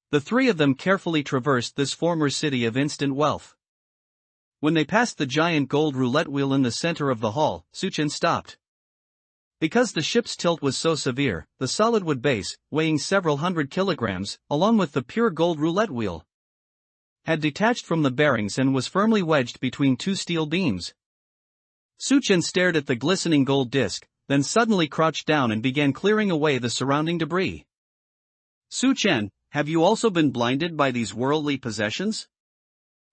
S2: The three of them carefully traversed this former city of instant wealth. When they passed the giant gold roulette wheel in the center of the hall, Suchen stopped. Because the ship's tilt was so severe, the solid wood base, weighing several hundred kilograms, along with the pure gold roulette wheel, had detached from the bearings and was firmly wedged between two steel beams. Suchen stared at the glistening gold disc, then suddenly crouched down and began clearing away the surrounding debris. "Suchen, have you also been blinded by these worldly possessions?"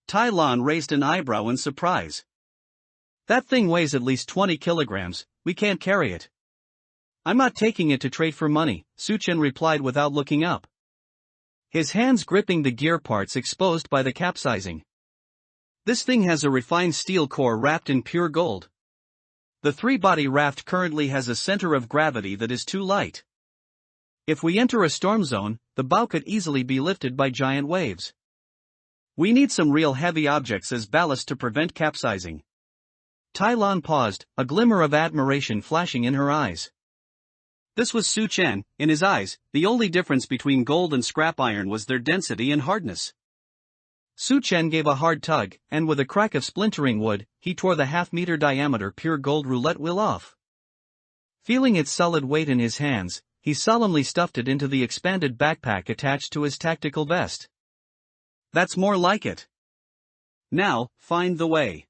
S2: Tylon raised an eyebrow in surprise. "That thing weighs at least 20 kilograms, we can't carry it." "I'm not taking it to trade for money," Suchen replied without looking up, his hands gripping the gear parts exposed by the capsizing. "This thing has a refined steel core wrapped in pure gold. The three-body raft currently has a center of gravity that is too light. If we enter a storm zone, the bow could easily be lifted by giant waves. We need some real heavy objects as ballast to prevent capsizing." Tylon paused, a glimmer of admiration flashing in her eyes. This was Suchen. In his eyes, the only difference between gold and scrap iron was their density and hardness. Suchen gave a hard tug, and with a crack of splintering wood, he tore the half-meter diameter pure gold roulette wheel off. Feeling its solid weight in his hands, he solemnly stuffed it into the expanded backpack attached to his tactical vest. "That's more like it. Now, find the way."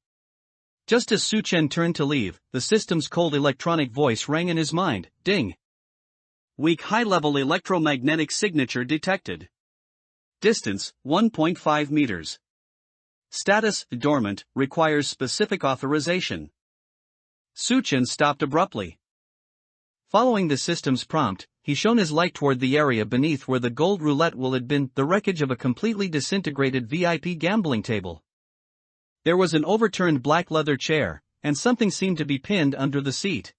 S2: Just as Suchen turned to leave, the system's cold electronic voice rang in his mind. Ding. Weak high-level electromagnetic signature detected. Distance, 1.5 meters. Status, dormant, requires specific authorization. Suchen stopped abruptly.
S1: Following the system's prompt, he shone his light toward the area beneath where the gold roulette wheel had been, the wreckage of a completely disintegrated VIP gambling table. There was an overturned black leather chair, and something seemed to be pinned under the seat.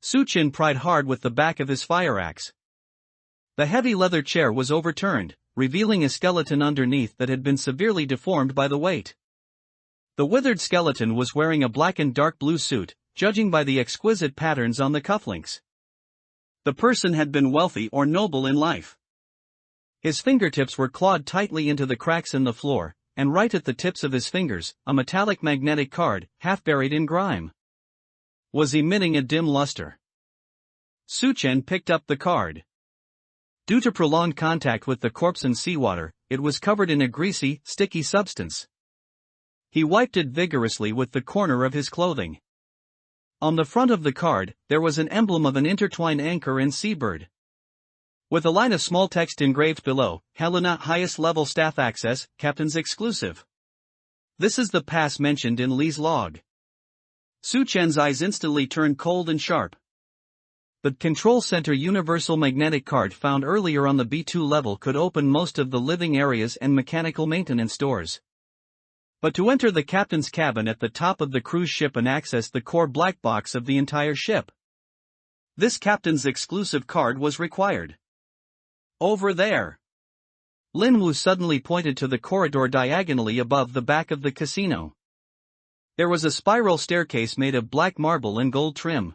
S1: Suchin pried hard with the back of his fire axe. The heavy leather chair was overturned, revealing a skeleton underneath that had been severely deformed by the weight. The withered skeleton was wearing a blackened dark blue suit, judging by the exquisite patterns on the cufflinks. The person had been wealthy or noble in life. His fingertips were clawed tightly into the cracks in the floor, and right at the tips of his fingers, a metallic magnetic card, half buried in grime, was emitting a dim luster. Suchen picked up the card. Due to prolonged contact with the corpse and seawater, it was covered in a greasy, sticky substance. He wiped it vigorously with the corner of his clothing. On the front of the card, there was an emblem of an intertwined anchor and seabird, with a line of small text engraved below, Helena highest level staff access, captain's exclusive. This is the pass mentioned in Lee's log. Suchen's eyes instantly turned cold and sharp. The Control Center Universal Magnetic Card found earlier on the B2 level could open most of the living areas and mechanical maintenance doors. But to enter the captain's cabin at the top of the cruise ship and access the core black box of the entire ship, this captain's exclusive card was required. Over there. Lin Wu suddenly pointed to the corridor diagonally above the back of the casino. There was a spiral staircase made of black marble and gold trim.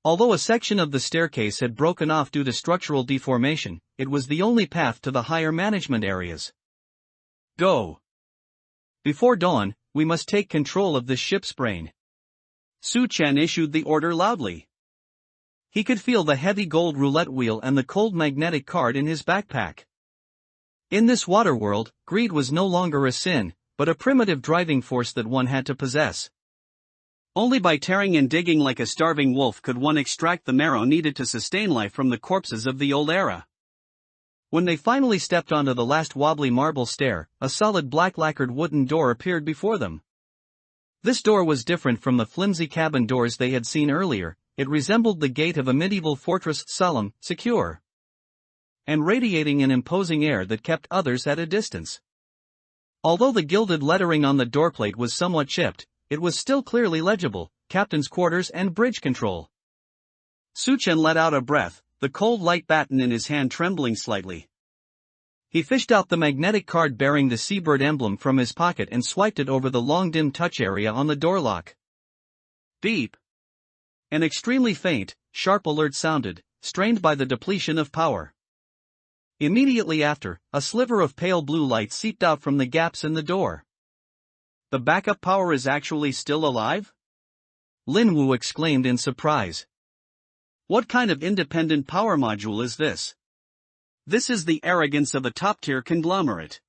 S1: Although a section of the staircase had broken off due to structural deformation, it was the only path to the higher management areas. Go. Before dawn, we must take control of this ship's brain. Su Chen issued the order loudly. He could feel the heavy gold roulette wheel and the cold magnetic card in his backpack. In this water world, greed was no longer a sin, but a primitive driving force that one had to possess. Only by tearing and digging like a starving wolf could one extract the marrow needed to sustain life from the corpses of the old era. When they finally stepped onto the last wobbly marble stair, a solid black lacquered wooden door appeared before them. This door was different from the flimsy cabin doors they had seen earlier. It resembled the gate of a medieval fortress, solemn, secure, and radiating an imposing air that kept others at a distance. Although the gilded lettering on the doorplate was somewhat chipped, it was still clearly legible, Captain's Quarters and Bridge Control. Suchen let out a breath, the cold light baton in his hand trembling slightly. He fished out the magnetic card bearing the seabird emblem from his pocket and swiped it over the long dim touch area on the door lock. Beep. An extremely faint, sharp alert sounded, strained by the depletion of power. Immediately after, a sliver of pale blue light seeped out from the gaps in the door. The backup power is actually still alive? Lin Wu exclaimed in surprise. What kind of independent power module is this? This is the arrogance of a top-tier conglomerate.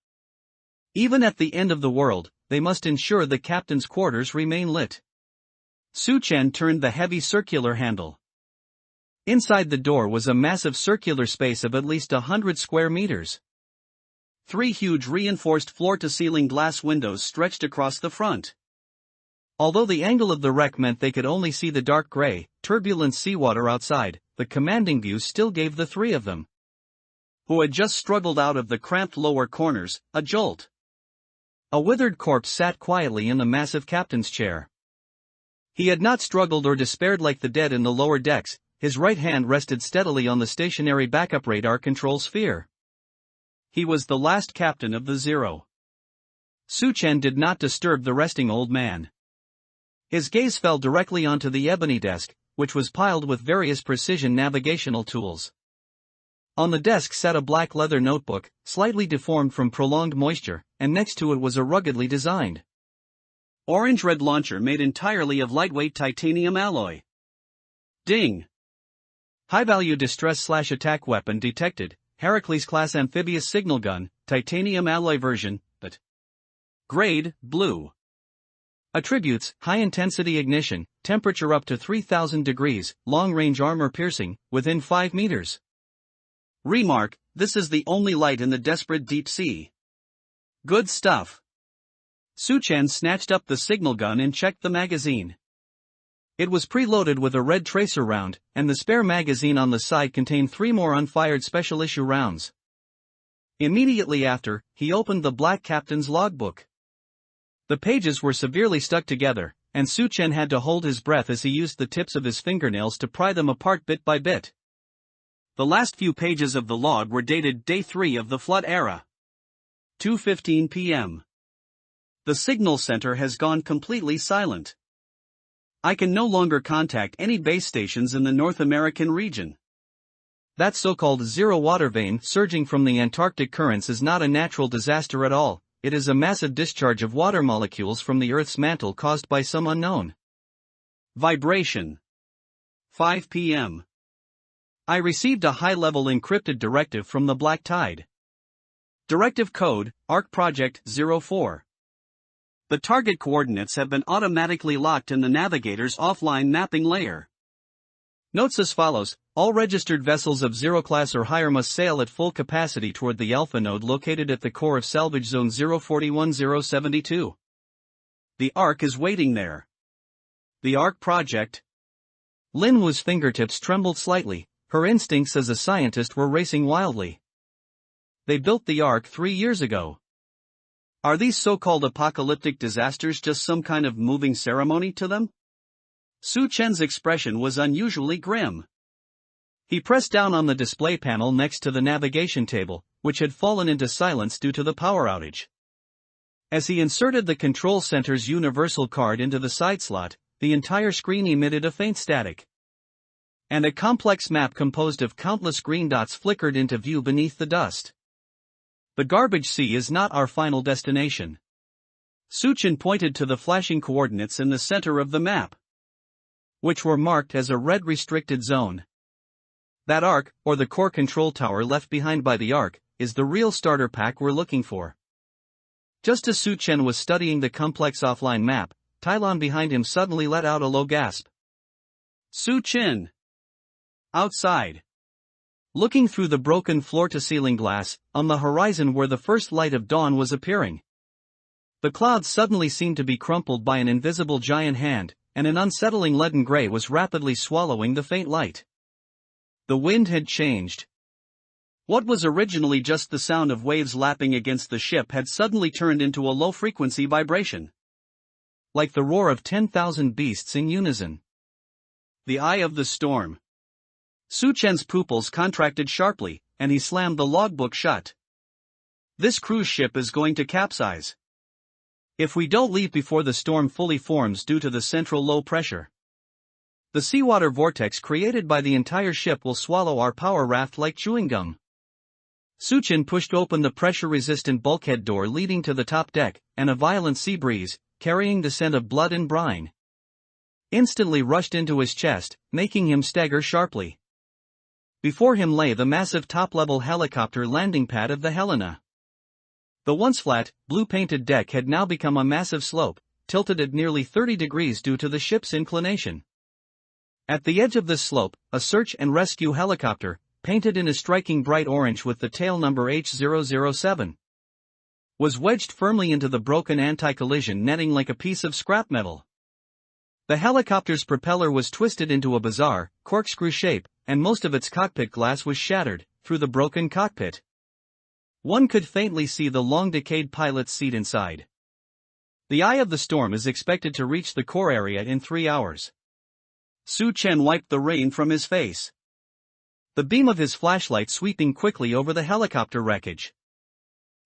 S1: Even at the end of the world, they must ensure the captain's quarters remain lit. Su Chen turned the heavy circular handle. Inside the door was a massive circular space of at least 100 square meters. 3 huge reinforced floor-to-ceiling glass windows stretched across the front. Although the angle of the wreck meant they could only see the dark gray, turbulent seawater outside, the commanding view still gave the 3 of them, who had just struggled out of the cramped lower corners, a jolt. A withered corpse sat quietly in the massive captain's chair. He had not struggled or despaired like the dead in the lower decks. His right hand rested steadily on the stationary backup radar control sphere. He was the last captain of the Zero. Su Chen did not disturb the resting old man. His gaze fell directly onto the ebony desk, which was piled with various precision navigational tools. On the desk sat a black leather notebook, slightly deformed from prolonged moisture, and next to it was a ruggedly designed orange-red launcher made entirely of lightweight titanium alloy. Ding! High-value distress/attack weapon detected, Heracles-class amphibious signal gun, titanium alloy version, but grade, blue. Attributes, high-intensity ignition, temperature up to 3000 degrees, long-range armor piercing, within 5 meters. Remark, this is the only light in the desperate deep sea. Good stuff. Su Chen snatched up the signal gun and checked the magazine. It was preloaded with a red tracer round, and the spare magazine on the side contained 3 more unfired special issue rounds. Immediately after, he opened the Black Captain's logbook. The pages were severely stuck together, and Su Chen had to hold his breath as he used the tips of his fingernails to pry them apart bit by bit. The last few pages of the log were dated Day 3 of the Flood Era. 2:15 p.m. The signal center has gone completely silent. I can no longer contact any base stations in the North American region. That so-called zero water vein surging from the Antarctic currents is not a natural disaster at all, it is a massive discharge of water molecules from the Earth's mantle caused by some unknown vibration. 5 p.m. I received a high-level encrypted directive from the Black Tide. Directive code, ARC Project 04. The target coordinates have been automatically locked in the navigator's offline mapping layer. Notes as follows: all registered vessels of Zero class or higher must sail at full capacity toward the Alpha node located at the core of Salvage Zone 041072. The ARC is waiting there. The ARC Project. Lin Wu's fingertips trembled slightly, her instincts as a scientist were racing wildly. They built the ARC 3 years ago. Are these so-called apocalyptic disasters just some kind of moving ceremony to them? Su Chen's expression was unusually grim. He pressed down on the display panel next to the navigation table, which had fallen into silence due to the power outage. As he inserted the control center's universal card into the side slot, the entire screen emitted a faint static. And a complex map composed of countless green dots flickered into view beneath the dust. The garbage sea is not our final destination. Su Chen pointed to the flashing coordinates in the center of the map, which were marked as a red restricted zone. That ARC, or the core control tower left behind by the ARC, is the real starter pack we're looking for. Just as Su Chen was studying the complex offline map, Tylon behind him suddenly let out a low gasp. Su Chen! Outside. Looking through the broken floor-to-ceiling glass, on the horizon where the first light of dawn was appearing. The clouds suddenly seemed to be crumpled by an invisible giant hand, and an unsettling leaden gray was rapidly swallowing the faint light. The wind had changed. What was originally just the sound of waves lapping against the ship had suddenly turned into a low-frequency vibration, like the roar of 10,000 beasts in unison. The eye of the storm. Su Chen's pupils contracted sharply, and he slammed the logbook shut. This cruise ship is going to capsize. If we don't leave before the storm fully forms due to the central low pressure, the seawater vortex created by the entire ship will swallow our power raft like chewing gum. Su Chen pushed open the pressure-resistant bulkhead door leading to the top deck, and a violent sea breeze, carrying the scent of blood and brine, instantly rushed into his chest, making him stagger sharply. Before him lay the massive top-level helicopter landing pad of the Helena. The once flat, blue-painted deck had now become a massive slope, tilted at nearly 30 degrees due to the ship's inclination. At the edge of this slope, a search and rescue helicopter, painted in a striking bright orange with the tail number H007, was wedged firmly into the broken anti-collision netting like a piece of scrap metal. The helicopter's propeller was twisted into a bizarre, corkscrew shape, and most of its cockpit glass was shattered, through the broken cockpit. One could faintly see the long-decayed pilot's seat inside. The eye of the storm is expected to reach the core area in 3 hours. Su Chen wiped the rain from his face, the beam of his flashlight sweeping quickly over the helicopter wreckage.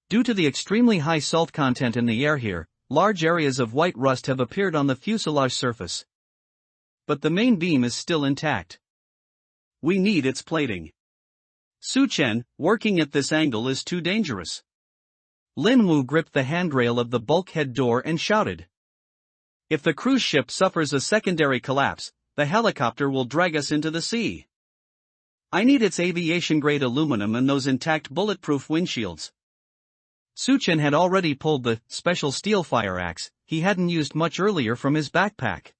S1: Due to the extremely high salt content in the air here, large areas of white rust have appeared on the fuselage surface. But the main beam is still intact. We need its plating. Su Chen, working at this angle is too dangerous. Lin Wu gripped the handrail of the bulkhead door and shouted. If the cruise ship suffers a secondary collapse, the helicopter will drag us into the sea. I need its aviation-grade aluminum and those intact bulletproof windshields. Su Chen had already pulled the special steel fire axe he hadn't used much earlier from his backpack.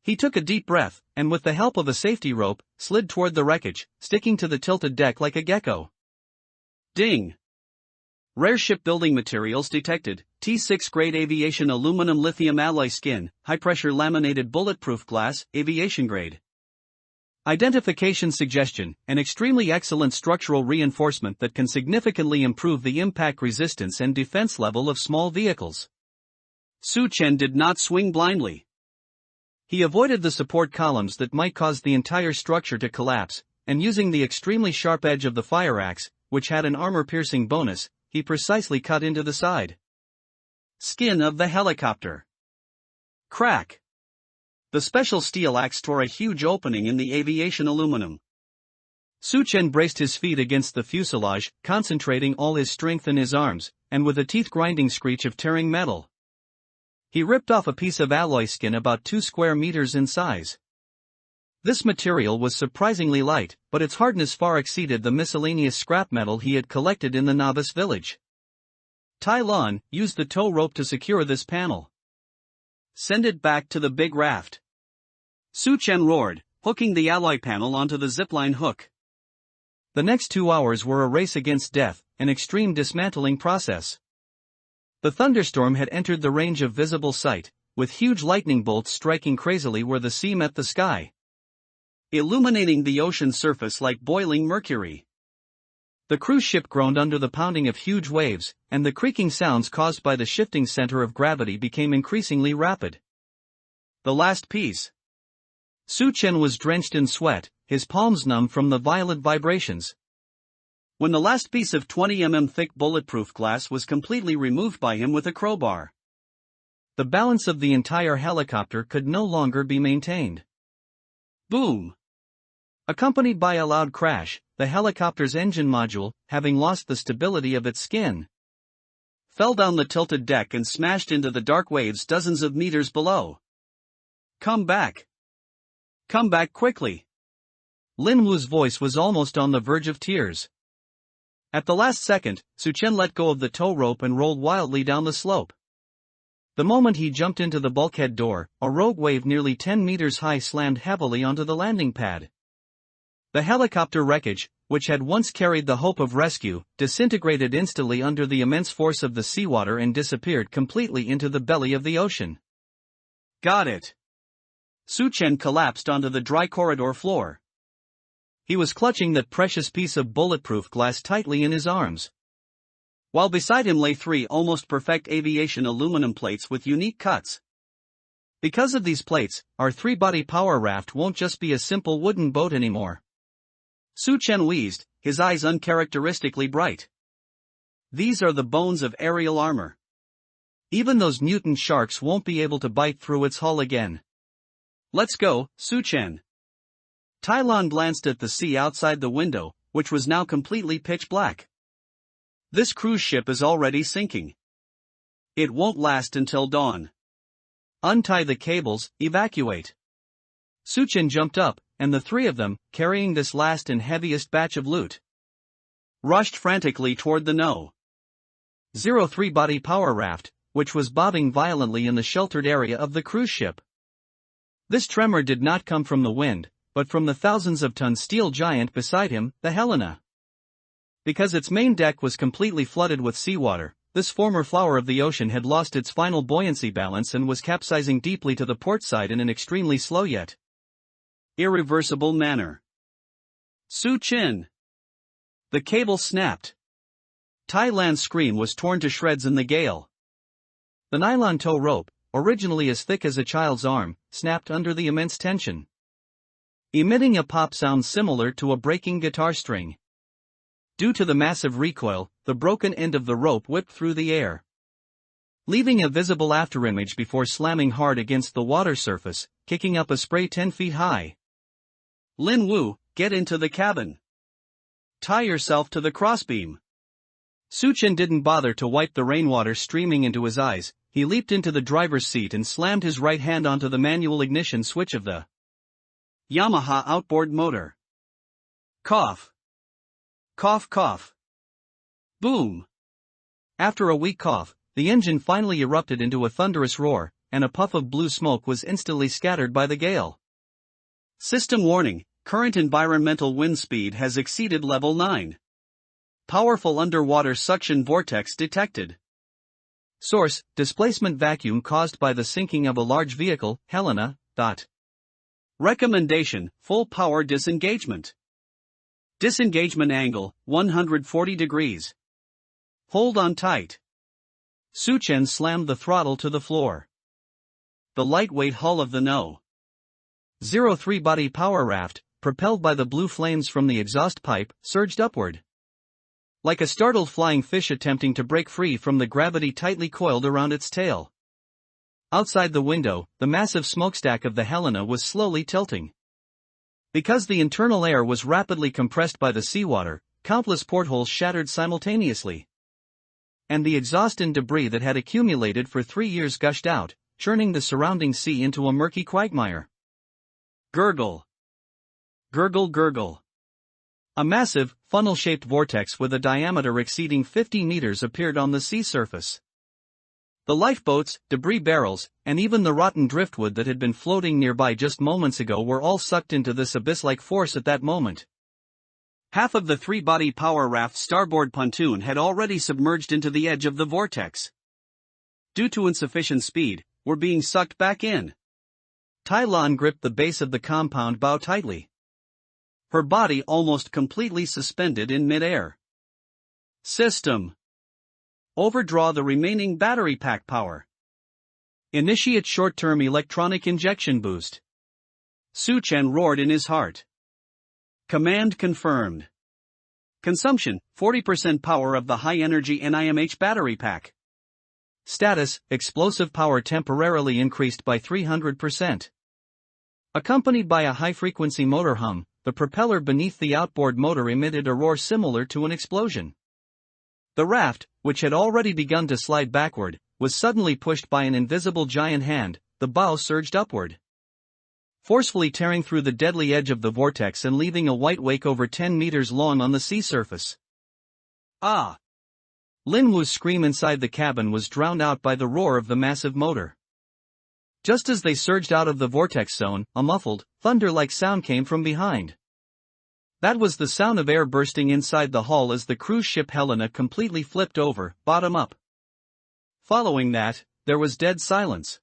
S1: He took a deep breath, and with the help of a safety rope, slid toward the wreckage, sticking to the tilted deck like a gecko. Ding!
S2: Rare shipbuilding materials detected: T6 grade aviation aluminum lithium alloy skin, high pressure laminated bulletproof glass, aviation grade. Identification suggestion: an extremely excellent structural reinforcement that can significantly improve the impact resistance and defense level of small vehicles. Su Chen did not swing blindly. He avoided the support columns that might cause the entire structure to collapse, and using the extremely sharp edge of the fire axe, which had an armor-piercing bonus, he precisely cut into the side. Skin of the helicopter. Crack. The special steel axe tore a huge opening in the aviation aluminum. Su Chen braced his feet against the fuselage, concentrating all his strength in his arms, and with a teeth-grinding screech of tearing metal, he ripped off a piece of alloy skin about 2 square meters in size. This material was surprisingly light, but its hardness far exceeded the miscellaneous scrap metal he had collected in the novice village. Tai Lon used the tow rope to secure this panel. Send it back to the big raft. Su Chen roared, hooking the alloy panel onto the zipline hook. The next 2 hours were a race against death, an extreme dismantling process. The thunderstorm had entered the range of visible sight, with huge lightning bolts striking crazily where the sea met the sky, illuminating the ocean surface like boiling mercury. The cruise ship groaned under the pounding of huge waves, and the creaking sounds caused by the shifting center of gravity became increasingly rapid. The last piece. Su Chen was drenched in sweat, his palms numb from the violent vibrations. When the last piece of 20 mm thick bulletproof glass was completely removed by him with a crowbar, the balance of the entire helicopter could no longer be maintained. Boom! Accompanied by a loud crash, the helicopter's engine module, having lost the stability of its skin, fell down the tilted deck and smashed into the dark waves dozens of meters below. Come back! Come back quickly! Lin Wu's voice was almost on the verge of tears. At the last second, Su Chen let go of the tow rope and rolled wildly down the slope. The moment he jumped into the bulkhead door, a rogue wave nearly 10 meters high slammed heavily onto the landing pad. The helicopter wreckage, which had once carried the hope of rescue, disintegrated instantly under the immense force of the seawater and disappeared completely into the belly of the ocean. Got it. Su Chen collapsed onto the dry corridor floor. He was clutching that precious piece of bulletproof glass tightly in his arms, while beside him lay 3 almost perfect aviation aluminum plates with unique cuts. Because of these plates, our 3-body power raft won't just be a simple wooden boat anymore. Su Chen wheezed, his eyes uncharacteristically bright. These are the bones of aerial armor. Even those mutant sharks won't be able to bite through its hull again. Let's go, Su Chen. Tai Lon glanced at the sea outside the window, which was now completely pitch black. This cruise ship is already sinking. It won't last until dawn. Untie the cables, evacuate. Su Chen jumped up, and the 3 of them, carrying this last and heaviest batch of loot, rushed frantically toward the No. 03-body power raft, which was bobbing violently in the sheltered area of the cruise ship. This tremor did not come from the wind, but from the thousands-of-ton steel giant beside him, the Helena. Because its main deck was completely flooded with seawater, this former flower of the ocean had lost its final buoyancy balance and was capsizing deeply to the port side in an extremely slow yet irreversible manner. Su Chen! The cable snapped. Tai Lan's screen was torn to shreds in the gale. The nylon tow rope, originally as thick as a child's arm, snapped under the immense tension, emitting a pop sound similar to a breaking guitar string. Due to the massive recoil, the broken end of the rope whipped through the air, leaving a visible afterimage before slamming hard against the water surface, kicking up a spray 10 feet high. Lin Wu, get into the cabin. Tie yourself to the crossbeam. Su Chen didn't bother to wipe the rainwater streaming into his eyes. He leaped into the driver's seat and slammed his right hand onto the manual ignition switch of the Yamaha outboard motor. Cough. Cough cough. Boom. After a weak cough, the engine finally erupted into a thunderous roar, and a puff of blue smoke was instantly scattered by the gale. System warning, current environmental wind speed has exceeded level 9.
S1: Powerful underwater suction vortex detected. Source: displacement vacuum caused by the sinking of a large vehicle, Helena. Recommendation: full power disengagement. Disengagement angle, 140 degrees. Hold on tight. Suchen slammed the throttle to the floor. The lightweight hull of the No. 03 body power raft, propelled by the blue flames from the exhaust pipe, surged upward. Like a startled flying fish attempting to break free from the gravity tightly coiled around its tail. Outside the window, the massive smokestack of the Helena was slowly tilting. Because the internal air was rapidly compressed by the seawater, countless portholes shattered simultaneously. And the exhaust and debris that had accumulated for 3 years gushed out, churning the surrounding sea into a murky quagmire. Gurgle. Gurgle gurgle. A massive, funnel-shaped vortex with a diameter exceeding 50 meters appeared on the sea surface. The lifeboats, debris barrels, and even the rotten driftwood that had been floating nearby just moments ago were all sucked into this abyss-like force at that moment. Half of the 3-body power raft's starboard pontoon had already submerged into the edge of the vortex. Due to insufficient speed, were being sucked back in. Tai Lan gripped the base of the compound bow tightly. Her body almost completely suspended in mid-air. System. Overdraw the remaining battery pack power. Initiate short-term electronic injection boost. Suchen roared in his heart. Command confirmed. Consumption, 40% power of the high-energy NIMH battery pack. Status, explosive power temporarily increased by 300%. Accompanied by a high-frequency motor hum, the propeller beneath the outboard motor emitted a roar similar to an explosion. The raft, which had already begun to slide backward, was suddenly pushed by an invisible giant hand. The bow surged upward, forcefully tearing through the deadly edge of the vortex and leaving a white wake over 10 meters long on the sea surface. Ah! Lin Wu's scream inside the cabin was drowned out by the roar of the massive motor. Just as they surged out of the vortex zone, a muffled, thunder-like sound came from behind. That was the sound of air bursting inside the hull as the cruise ship Helena completely flipped over, bottom up. Following that, there was dead silence.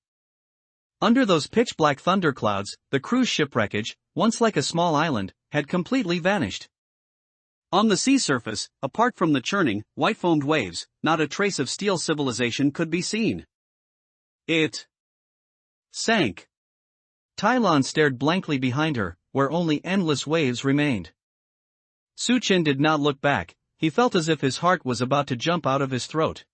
S1: Under those pitch-black thunderclouds, the cruise ship wreckage, once like a small island, had completely vanished. On the sea surface, apart from the churning, white-foamed waves, not a trace of steel civilization could be seen. It sank. Tai Lan stared blankly behind her, where only endless waves remained. Suchen did not look back. He felt as if his heart was about to jump out of his throat.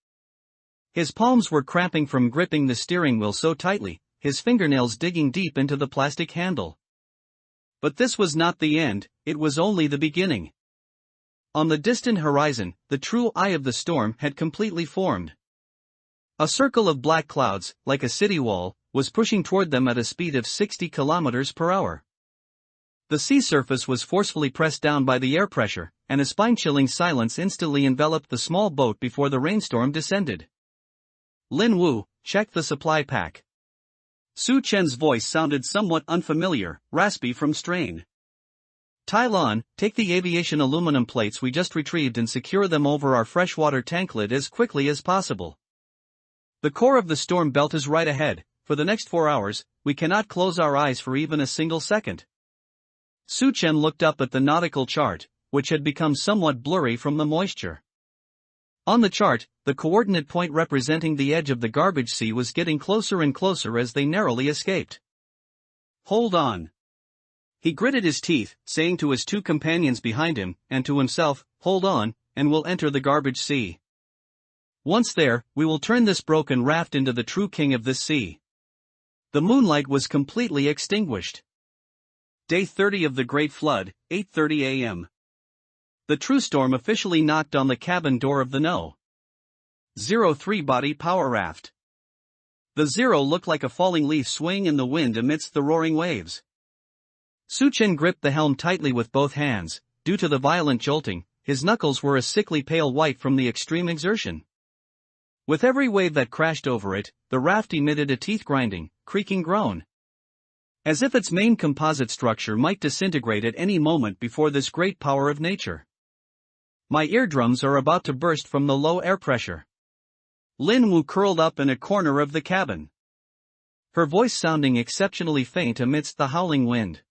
S1: His palms were cramping from gripping the steering wheel so tightly, his fingernails digging deep into the plastic handle. But this was not the end, it was only the beginning. On the distant horizon, the true eye of the storm had completely formed. A circle of black clouds, like a city wall, was pushing toward them at a speed of 60 kilometers per hour. The sea surface was forcefully pressed down by the air pressure, and a spine-chilling silence instantly enveloped the small boat before the rainstorm descended. Lin Wu, check the supply pack. Suchen's voice sounded somewhat unfamiliar, raspy from strain. Tai Lan, take the aviation aluminum plates we just retrieved and secure them over our freshwater tank lid as quickly as possible. The core of the storm belt is right ahead. For the next 4 hours, we cannot close our eyes for even a single second. Suchen looked up at the nautical chart, which had become somewhat blurry from the moisture. On the chart, the coordinate point representing the edge of the garbage sea was getting closer and closer as they narrowly escaped. Hold on. He gritted his teeth, saying to his 2 companions behind him, and to himself, hold on, and we'll enter the garbage sea. Once there, we will turn this broken raft into the true king of this sea. The moonlight was completely extinguished. Day 30 of the Great Flood, 8:30 a.m. The true storm officially knocked on the cabin door of the No. 03 body power raft. The Zero looked like a falling leaf swaying in the wind amidst the roaring waves. Suchen gripped the helm tightly with both hands. Due to the violent jolting, his knuckles were a sickly pale white from the extreme exertion. With every wave that crashed over it, the raft emitted a teeth-grinding, creaking groan. As if its main composite structure might disintegrate at any moment before this great power of nature. My eardrums are about to burst from the low air pressure. Lin Wu curled up in a corner of the cabin, her voice sounding exceptionally faint amidst the howling wind.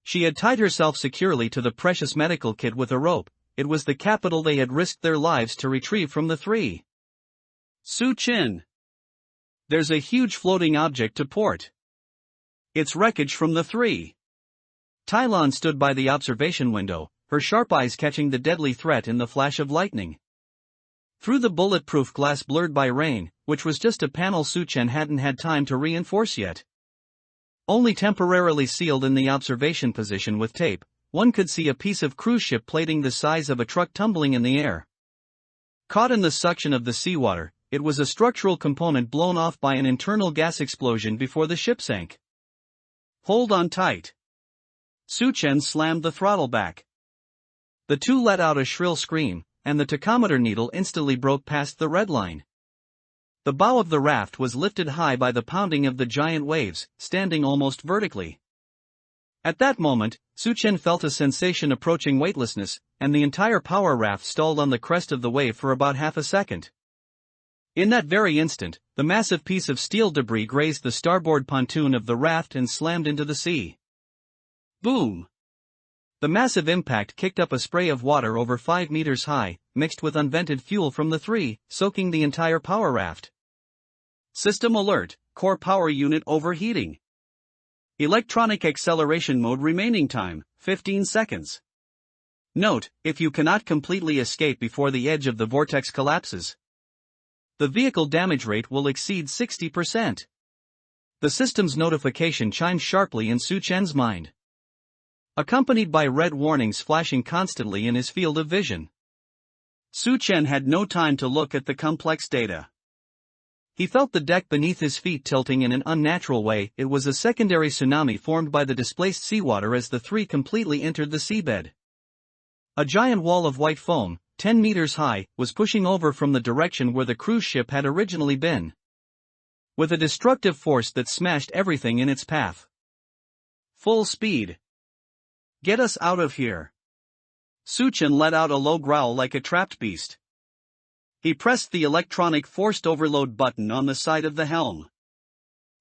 S1: She had tied herself securely to the precious medical kit with a rope. It was the capital they had risked their lives to retrieve from the three. Su Chin. There's a huge floating object to port. It's wreckage from the three. Tai Lan stood by the observation window, her sharp eyes catching the deadly threat in the flash of lightning. Through the bulletproof glass blurred by rain, which was just a panel Su Chen hadn't had time to reinforce yet. Only temporarily sealed in the observation position with tape, one could see a piece of cruise ship plating the size of a truck tumbling in the air. Caught in the suction of the seawater, it was a structural component blown off by an internal gas explosion before the ship sank. Hold on tight. Su Chen slammed the throttle back. The two let out a shrill scream, and the tachometer needle instantly broke past the red line. The bow of the raft was lifted high by the pounding of the giant waves, standing almost vertically. At that moment, Su Chen felt a sensation approaching weightlessness, and the entire power raft stalled on the crest of the wave for about half a second. In that very instant, the massive piece of steel debris grazed the starboard pontoon of the raft and slammed into the sea. Boom! The massive impact kicked up a spray of water over 5 meters high, mixed with unvented fuel from the three, soaking the entire power raft. System alert, core power unit overheating. Electronic acceleration mode remaining time, 15 seconds. Note, if you cannot completely escape before the edge of the vortex collapses, the vehicle damage rate will exceed 60%. The system's notification chimed sharply in Su Chen's mind, accompanied by red warnings flashing constantly in his field of vision. Su Chen had no time to look at the complex data. He felt the deck beneath his feet tilting in an unnatural way. It was a secondary tsunami formed by the displaced seawater as the three completely entered the seabed. A giant wall of white foam, 10 meters high, was pushing over from the direction where the cruise ship had originally been, with a destructive force that smashed everything in its path. Full speed. Get us out of here. Su Chen let out a low growl like a trapped beast. He pressed the electronic forced overload button on the side of the helm.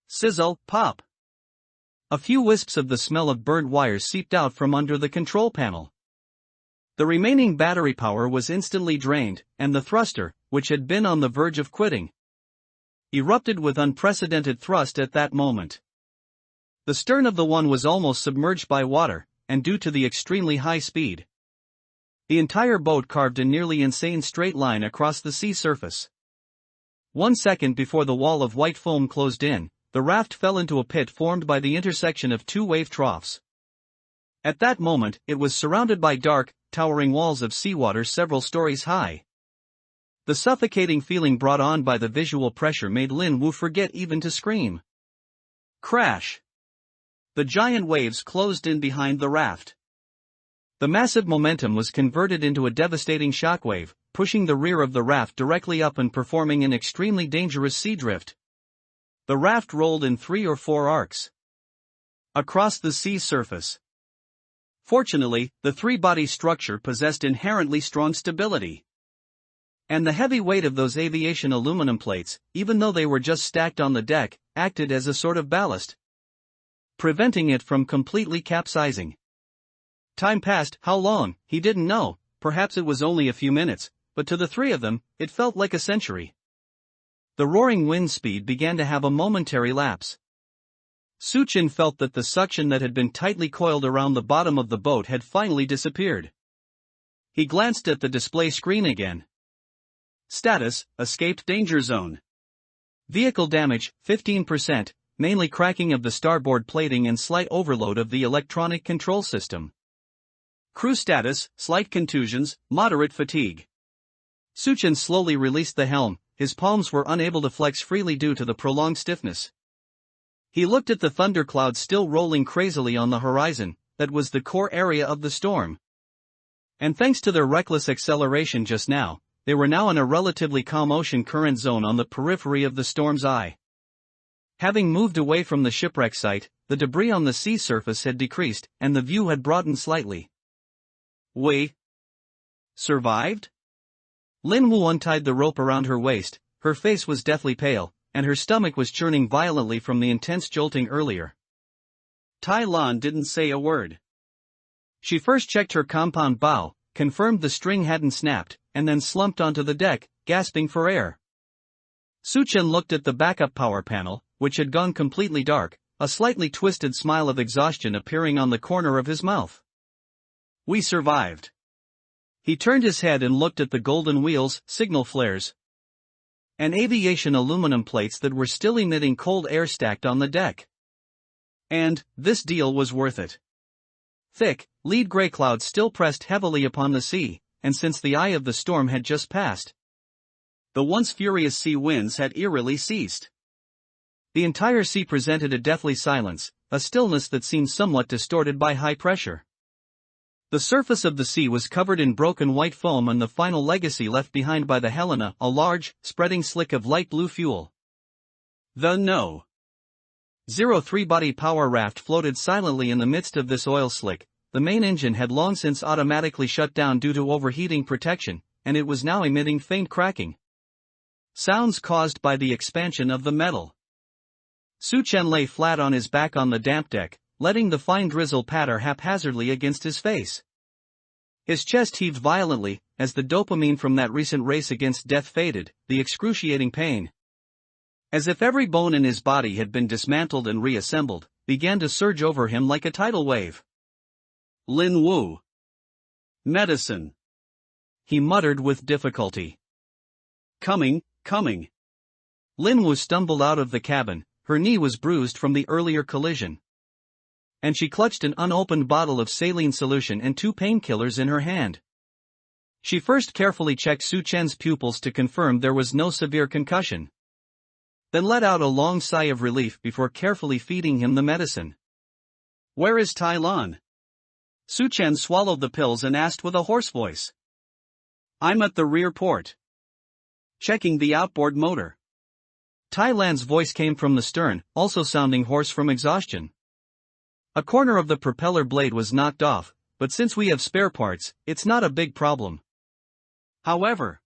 S1: Sizzle, pop. A few wisps of the smell of burned wires seeped out from under the control panel. The remaining battery power was instantly drained, and the thruster, which had been on the verge of quitting, erupted with unprecedented thrust at that moment. The stern of the one was almost submerged by water, and due to the extremely high speed, the entire boat carved a nearly insane straight line across the sea surface. 1 second before the wall of white foam closed in, the raft fell into a pit formed by the intersection of two wave troughs. At that moment, it was surrounded by dark, towering walls of seawater several stories high. The suffocating feeling brought on by the visual pressure made Lin Wu forget even to scream. Crash! The giant waves closed in behind the raft. The massive momentum was converted into a devastating shockwave, pushing the rear of the raft directly up and performing an extremely dangerous sea drift. The raft rolled in 3 or 4 arcs across the sea surface. Fortunately, the three-body structure possessed inherently strong stability, and the heavy weight of those aviation aluminum plates, even though they were just stacked on the deck, acted as a sort of ballast, preventing it from completely capsizing. Time passed. How long, he didn't know. Perhaps it was only a few minutes, but to the three of them, it felt like a century. The roaring wind speed began to have a momentary lapse. Su Chen felt that the suction that had been tightly coiled around the bottom of the boat had finally disappeared. He glanced at the display screen again. Status: escaped danger zone. Vehicle damage: 15%, mainly cracking of the starboard plating and slight overload of the electronic control system. Crew status: slight contusions, moderate fatigue. Su Chen slowly released the helm. His palms were unable to flex freely due to the prolonged stiffness. He looked at the thunderclouds still rolling crazily on the horizon. That was the core area of the storm. And thanks to their reckless acceleration just now, they were now in a relatively calm ocean current zone on the periphery of the storm's eye. Having moved away from the shipwreck site, the debris on the sea surface had decreased, and the view had broadened slightly. Wait. Survived? Lin Wu untied the rope around her waist, her face was deathly pale, and her stomach was churning violently from the intense jolting earlier. Tai Lan didn't say a word. She first checked her compound bow, confirmed the string hadn't snapped, and then slumped onto the deck, gasping for air. Suchen looked at the backup power panel, which had gone completely dark, a slightly twisted smile of exhaustion appearing on the corner of his mouth. We survived. He turned his head and looked at the golden wheels, signal flares, and aviation aluminum plates that were still emitting cold air stacked on the deck. And, this deal was worth it. Thick, lead gray clouds still pressed heavily upon the sea, and since the eye of the storm had just passed, the once furious sea winds had eerily ceased. The entire sea presented a deathly silence, a stillness that seemed somewhat distorted by high pressure. The surface of the sea was covered in broken white foam and the final legacy left behind by the Helena, a large, spreading slick of light blue fuel. The No. 03 body power raft floated silently in the midst of this oil slick. The main engine had long since automatically shut down due to overheating protection, and it was now emitting faint cracking sounds caused by the expansion of the metal. Suchen lay flat on his back on the damp deck, letting the fine drizzle patter haphazardly against his face. His chest heaved violently, as the dopamine from that recent race against death faded, the excruciating pain, as if every bone in his body had been dismantled and reassembled, began to surge over him like a tidal wave. Lin Wu. Medicine. He muttered with difficulty. Coming. Lin Wu stumbled out of the cabin, her knee was bruised from the earlier collision, and she clutched an unopened bottle of saline solution and 2 painkillers in her hand. She first carefully checked Suchen's pupils to confirm there was no severe concussion, then let out a long sigh of relief before carefully feeding him the medicine. Where is Tai Lan? Suchen swallowed the pills and asked with a hoarse voice. I'm at the rear port, checking the outboard motor. Tai Lan's voice came from the stern, also sounding hoarse from exhaustion. A corner of the propeller blade was knocked off, but since we have spare parts, it's not a big problem. However,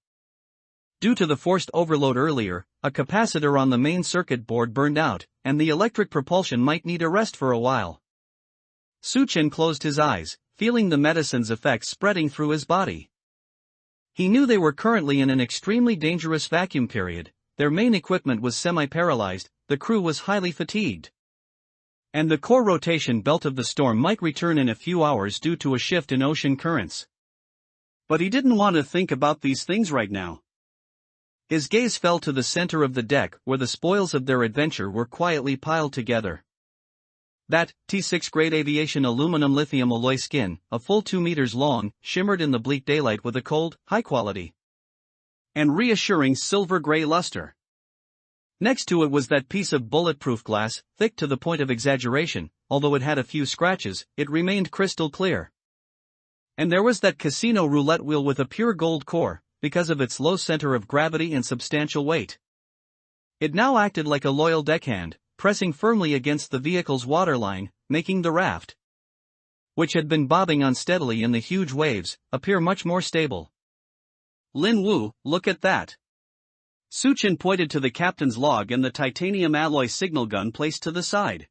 S1: due to the forced overload earlier, a capacitor on the main circuit board burned out, and the electric propulsion might need a rest for a while. Suchen closed his eyes, feeling the medicine's effects spreading through his body. He knew they were currently in an extremely dangerous vacuum period, their main equipment was semi-paralyzed, the crew was highly fatigued, and the core rotation belt of the storm might return in a few hours due to a shift in ocean currents. But he didn't want to think about these things right now. His gaze fell to the center of the deck where the spoils of their adventure were quietly piled together. That, T6 grade aviation aluminum lithium alloy skin, a full 2 meters long, shimmered in the bleak daylight with a cold, high-quality and reassuring silver-gray luster. Next to it was that piece of bulletproof glass, thick to the point of exaggeration, although it had a few scratches, it remained crystal clear. And there was that casino roulette wheel with a pure gold core, because of its low center of gravity and substantial weight. It now acted like a loyal deckhand, pressing firmly against the vehicle's waterline, making the raft, which had been bobbing unsteadily in the huge waves, appear much more stable. Lin Wu, look at that. Suchen pointed to the captain's log and the titanium alloy signal gun placed to the side.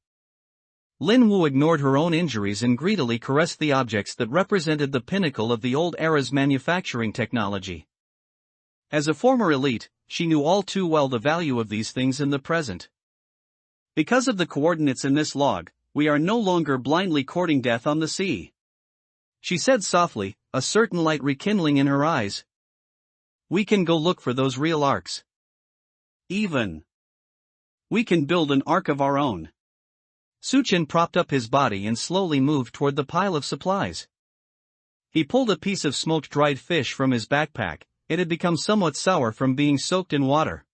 S1: Lin Wu ignored her own injuries and greedily caressed the objects that represented the pinnacle of the old era's manufacturing technology. As a former elite, she knew all too well the value of these things in the present. Because of the coordinates in this log, we are no longer blindly courting death on the sea. She said softly, a certain light rekindling in her eyes. We can go look for those real arcs. Even we can build an ark of our own. Suchen propped up his body and slowly moved toward the pile of supplies. He pulled a piece of smoked dried fish from his backpack. It had become somewhat sour from being soaked in water,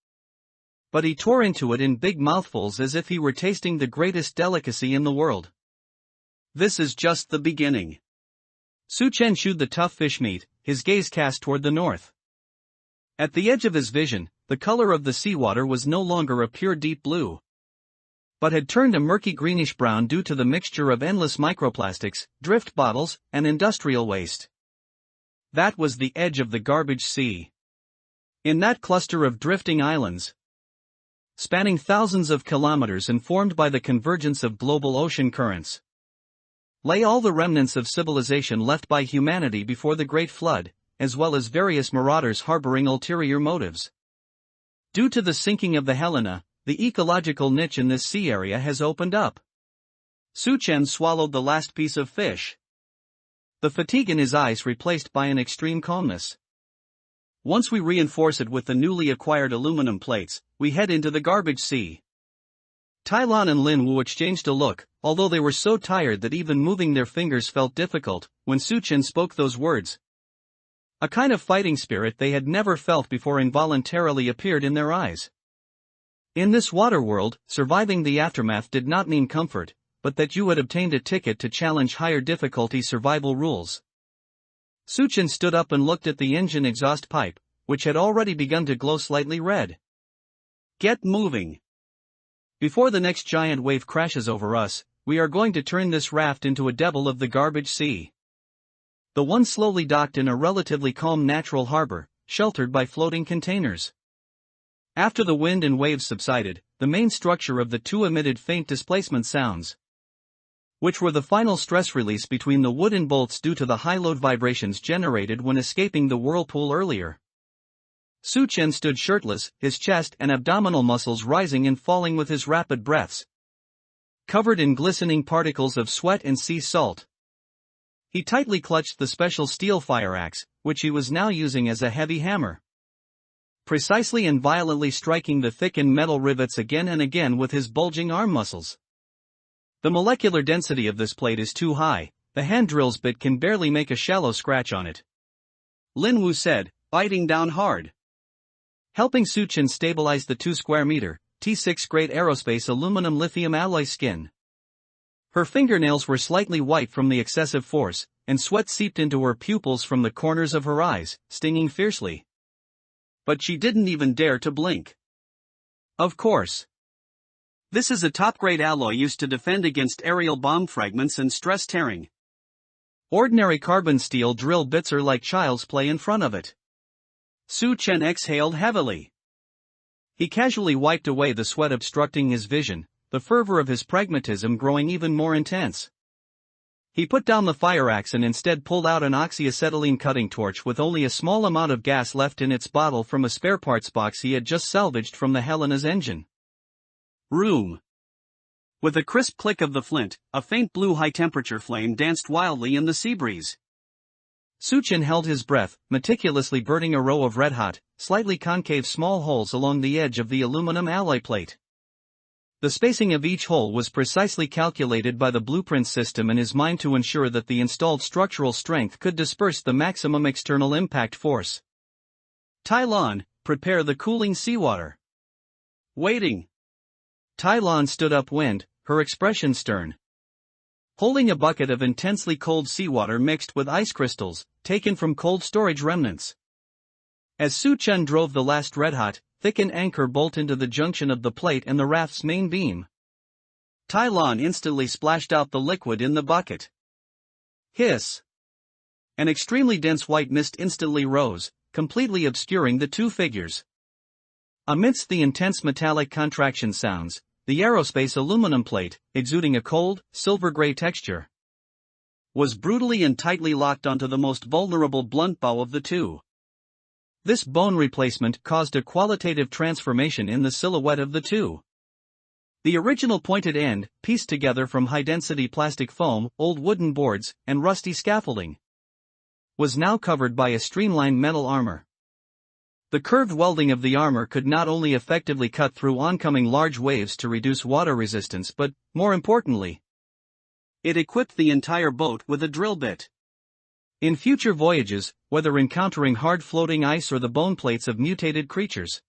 S1: but he tore into it in big mouthfuls as if he were tasting the greatest delicacy in the world. This is just the beginning. Suchen chewed the tough fish meat, his gaze cast toward the north. At the edge of his vision, the color of the seawater was no longer a pure deep blue, but had turned a murky greenish-brown due to the mixture of endless microplastics, drift bottles, and industrial waste. That was the edge of the garbage sea. In that cluster of drifting islands, spanning thousands of kilometers and formed by the convergence of global ocean currents, lay all the remnants of civilization left by humanity before the Great Flood, as well as various marauders harboring ulterior motives. Due to the sinking of the Helena, the ecological niche in this sea area has opened up. Su-chen swallowed the last piece of fish, the fatigue in his eyes replaced by an extreme calmness. Once we reinforce it with the newly acquired aluminum plates, we head into the garbage sea. Tai Lan and Lin Wu exchanged a look, although they were so tired that even moving their fingers felt difficult, when Su-chen spoke those words. A kind of fighting spirit they had never felt before involuntarily appeared in their eyes. In this water world, surviving the aftermath did not mean comfort, but that you had obtained a ticket to challenge higher difficulty survival rules. Su-chen stood up and looked at the engine exhaust pipe, which had already begun to glow slightly red. Get moving. Before the next giant wave crashes over us, we are going to turn this raft into a devil of the garbage sea. The one slowly docked in a relatively calm natural harbor, sheltered by floating containers. After the wind and waves subsided, the main structure of the two emitted faint displacement sounds, which were the final stress release between the wooden bolts due to the high load vibrations generated when escaping the whirlpool earlier. Su-chen stood shirtless, his chest and abdominal muscles rising and falling with his rapid breaths, covered in glistening particles of sweat and sea salt. He tightly clutched the special steel fire axe, which he was now using as a heavy hammer, precisely and violently striking the thickened metal rivets again and again with his bulging arm muscles. The molecular density of this plate is too high, the hand drill's bit can barely make a shallow scratch on it, Lin Wu said, biting down hard. Helping Su-chen stabilize the 2 square meter, T6 grade aerospace aluminum lithium alloy skin. Her fingernails were slightly white from the excessive force, and sweat seeped into her pupils from the corners of her eyes, stinging fiercely. But she didn't even dare to blink. Of course. This is a top-grade alloy used to defend against aerial bomb fragments and stress tearing. Ordinary carbon steel drill bits are like child's play in front of it. Su-chen exhaled heavily. He casually wiped away the sweat obstructing his vision, the fervor of his pragmatism growing even more intense. He put down the fire axe and instead pulled out an oxyacetylene cutting torch with only a small amount of gas left in its bottle from a spare parts box he had just salvaged from the Helena's engine. Room. With a crisp click of the flint, a faint blue high-temperature flame danced wildly in the sea breeze. Su-chen held his breath, meticulously burning a row of red-hot, slightly concave small holes along the edge of the aluminum alloy plate. The spacing of each hole was precisely calculated by the blueprint system in his mind to ensure that the installed structural strength could disperse the maximum external impact force. Tai Lan, prepare the cooling seawater. Waiting. Tai Lan stood upwind, her expression stern, holding a bucket of intensely cold seawater mixed with ice crystals, taken from cold storage remnants. As Su-chen drove the last red-hot, thickened anchor bolt into the junction of the plate and the raft's main beam, Tai Lan instantly splashed out the liquid in the bucket. Hiss! An extremely dense white mist instantly rose, completely obscuring the two figures. Amidst the intense metallic contraction sounds, the aerospace aluminum plate, exuding a cold, silver-gray texture, was brutally and tightly locked onto the most vulnerable blunt bow of the two. This bone replacement caused a qualitative transformation in the silhouette of the two. The original pointed end, pieced together from high-density plastic foam, old wooden boards, and rusty scaffolding, was now covered by a streamlined metal armor. The curved welding of the armor could not only effectively cut through oncoming large waves to reduce water resistance but, more importantly, it equipped the entire boat with a drill bit. In future voyages, whether encountering hard-floating ice or the bone plates of mutated creatures,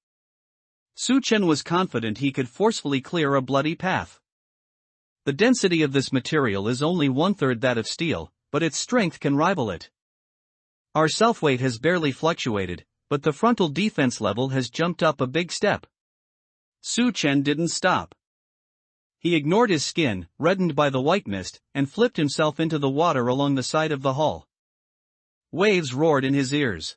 S1: Su-chen was confident he could forcefully clear a bloody path. The density of this material is only 1/3 that of steel, but its strength can rival it. Our self-weight has barely fluctuated, but the frontal defense level has jumped up a big step. Su-chen didn't stop. He ignored his skin, reddened by the white mist, and flipped himself into the water along the side of the hull. Waves roared in his ears.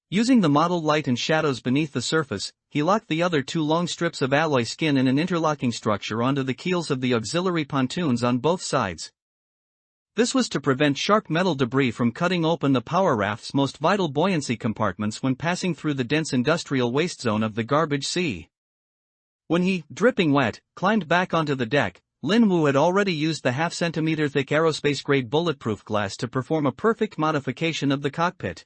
S1: Using the mottled light and shadows beneath the surface, he locked the other two long strips of alloy skin in an interlocking structure onto the keels of the auxiliary pontoons on both sides. This was to prevent sharp metal debris from cutting open the power raft's most vital buoyancy compartments when passing through the dense industrial waste zone of the garbage sea. When he, dripping wet, climbed back onto the deck, Lin Wu had already used the half-centimeter thick aerospace-grade bulletproof glass to perform a perfect modification of the cockpit.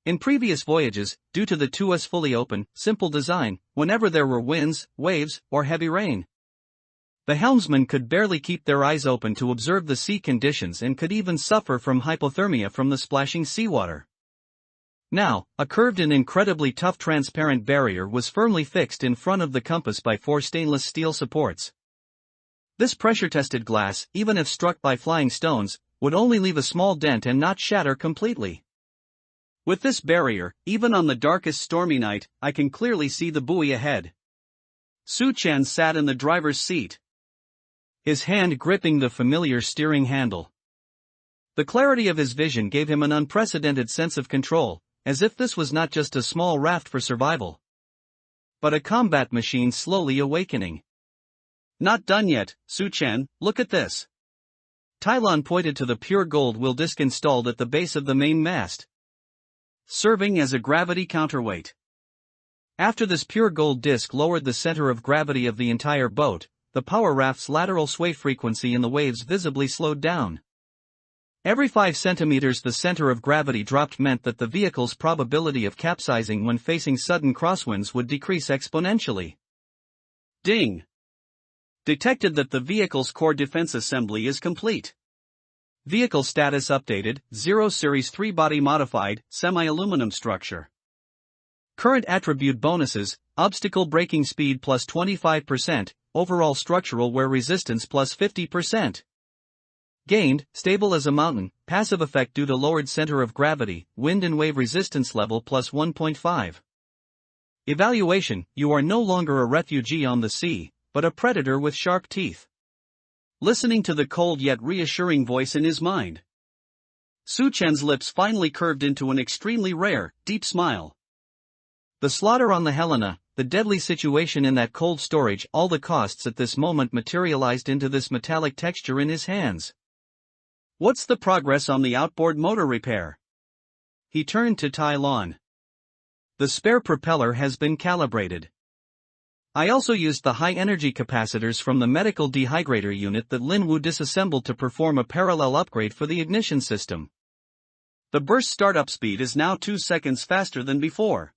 S1: In previous voyages, due to the 2's fully open, simple design, whenever there were winds, waves, or heavy rain, the helmsmen could barely keep their eyes open to observe the sea conditions and could even suffer from hypothermia from the splashing seawater. Now, a curved and incredibly tough transparent barrier was firmly fixed in front of the compass by 4 stainless steel supports. This pressure-tested glass, even if struck by flying stones, would only leave a small dent and not shatter completely. With this barrier, even on the darkest stormy night, I can clearly see the buoy ahead. Su Chen sat in the driver's seat, his hand gripping the familiar steering handle. The clarity of his vision gave him an unprecedented sense of control, as if this was not just a small raft for survival, but a combat machine slowly awakening. Not done yet, Su Chen, look at this. Tylon pointed to the pure gold wheel disc installed at the base of the main mast, serving as a gravity counterweight. After this pure gold disc lowered the center of gravity of the entire boat, the power raft's lateral sway frequency in the waves visibly slowed down. Every 5 centimeters the center of gravity dropped meant that the vehicle's probability of capsizing when facing sudden crosswinds would decrease exponentially. Ding! Detected that the vehicle's core defense assembly is complete. Vehicle status updated, 0 Series 3 body modified, semi-aluminum structure. Current attribute bonuses, obstacle braking speed plus 25%, overall structural wear resistance plus 50%. Gained, stable as a mountain, passive effect due to lowered center of gravity, wind and wave resistance level plus 1.5. Evaluation, you are no longer a refugee on the sea, but a predator with sharp teeth. Listening to the cold yet reassuring voice in his mind, Su Chen's lips finally curved into an extremely rare, deep smile. The slaughter on the Helena, the deadly situation in that cold storage, all the costs at this moment materialized into this metallic texture in his hands. What's the progress on the outboard motor repair? He turned to Tylon. The spare propeller has been calibrated. I also used the high-energy capacitors from the medical dehydrator unit that Lin Wu disassembled to perform a parallel upgrade for the ignition system. The burst startup speed is now 2 seconds faster than before.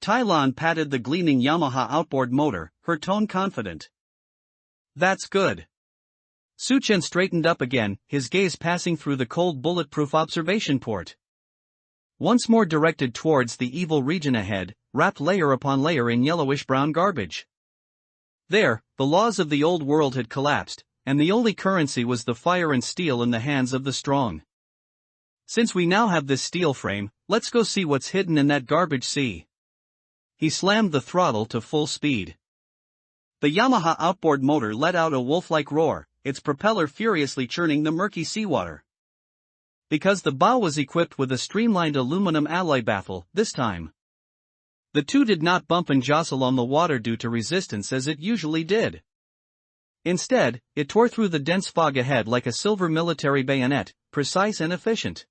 S1: Tylon patted the gleaming Yamaha outboard motor, her tone confident. That's good. Su Chen straightened up again, his gaze passing through the cold bulletproof observation port. Once more directed towards the evil region ahead, wrapped layer upon layer in yellowish-brown garbage. There, the laws of the old world had collapsed, and the only currency was the fire and steel in the hands of the strong. Since we now have this steel frame, let's go see what's hidden in that garbage sea. He slammed the throttle to full speed. The Yamaha outboard motor let out a wolf-like roar, its propeller furiously churning the murky seawater. Because the bow was equipped with a streamlined aluminum alloy baffle, this time the two did not bump and jostle on the water due to resistance as it usually did. Instead, it tore through the dense fog ahead like a silver military bayonet, precise and efficient.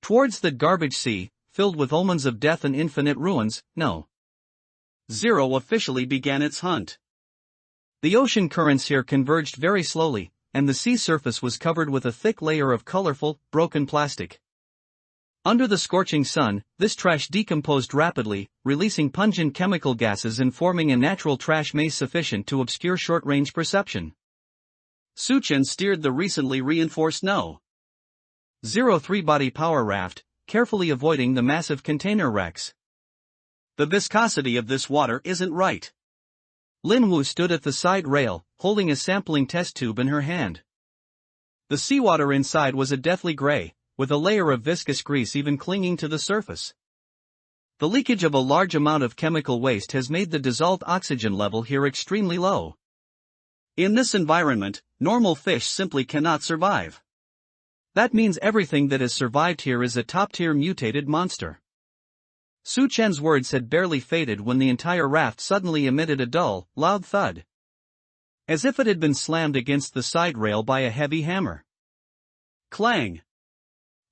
S1: Towards the garbage sea, filled with omens of death and infinite ruins, No. 0 officially began its hunt. The ocean currents here converged very slowly, and the sea surface was covered with a thick layer of colorful, broken plastic. Under the scorching sun, this trash decomposed rapidly, releasing pungent chemical gases and forming a natural trash maze sufficient to obscure short-range perception. Su Chen steered the recently reinforced No. 0 3-body power raft, carefully avoiding the massive container wrecks. The viscosity of this water isn't right. Lin Wu stood at the side rail, holding a sampling test tube in her hand. The seawater inside was a deathly gray, with a layer of viscous grease even clinging to the surface. The leakage of a large amount of chemical waste has made the dissolved oxygen level here extremely low. In this environment, normal fish simply cannot survive. That means everything that has survived here is a top-tier mutated monster. Su Chen's words had barely faded when the entire raft suddenly emitted a dull, loud thud. As if it had been slammed against the side rail by a heavy hammer. Clang!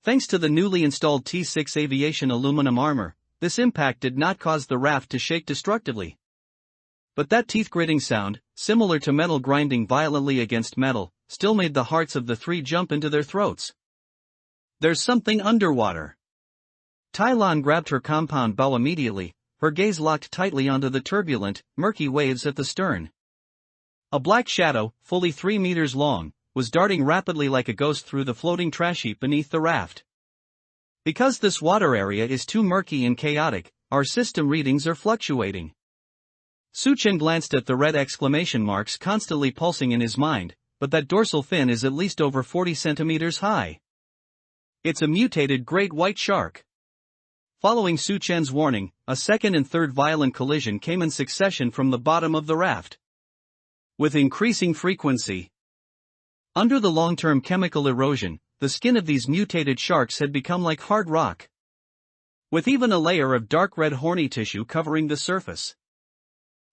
S1: Thanks to the newly installed T6 aviation aluminum armor, this impact did not cause the raft to shake destructively. But that teeth-gritting sound, similar to metal grinding violently against metal, still made the hearts of the three jump into their throats. There's something underwater. Tai Lan grabbed her compound bow immediately, her gaze locked tightly onto the turbulent, murky waves at the stern. A black shadow, fully 3 meters long, was darting rapidly like a ghost through the floating trash heap beneath the raft. Because this water area is too murky and chaotic, our system readings are fluctuating. Su Chen glanced at the red exclamation marks constantly pulsing in his mind, but that dorsal fin is at least over 40 centimeters high. It's a mutated great white shark. Following Su Chen's warning, a second and third violent collision came in succession from the bottom of the raft. With increasing frequency. Under the long-term chemical erosion, the skin of these mutated sharks had become like hard rock. With even a layer of dark red horny tissue covering the surface.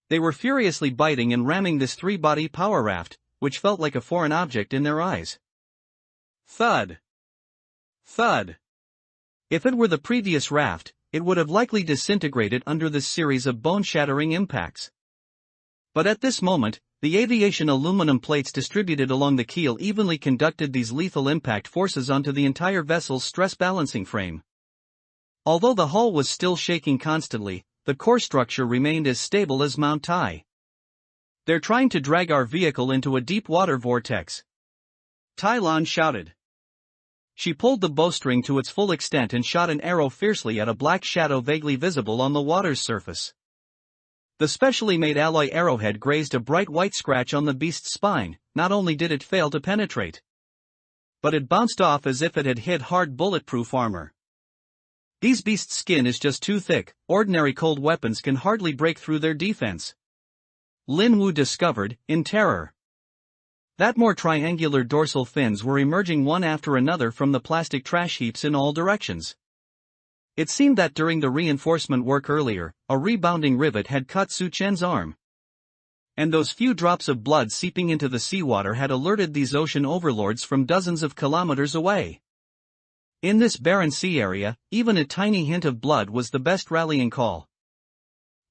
S1: They were furiously biting and ramming this three-body power raft, which felt like a foreign object in their eyes. Thud. Thud. If it were the previous raft, it would have likely disintegrated under this series of bone-shattering impacts. But at this moment, the aviation aluminum plates distributed along the keel evenly conducted these lethal impact forces onto the entire vessel's stress-balancing frame. Although the hull was still shaking constantly, the core structure remained as stable as Mount Tai. They're trying to drag our vehicle into a deep water vortex. Tai Lan shouted. She pulled the bowstring to its full extent and shot an arrow fiercely at a black shadow vaguely visible on the water's surface. The specially made alloy arrowhead grazed a bright white scratch on the beast's spine. Not only did it fail to penetrate, but it bounced off as if it had hit hard bulletproof armor. These beasts' skin is just too thick, ordinary cold weapons can hardly break through their defense. Lin Wu discovered, in terror. That more triangular dorsal fins were emerging one after another from the plastic trash heaps in all directions. It seemed that during the reinforcement work earlier, a rebounding rivet had cut Su Chen's arm. And those few drops of blood seeping into the seawater had alerted these ocean overlords from dozens of kilometers away. In this barren sea area, even a tiny hint of blood was the best rallying call.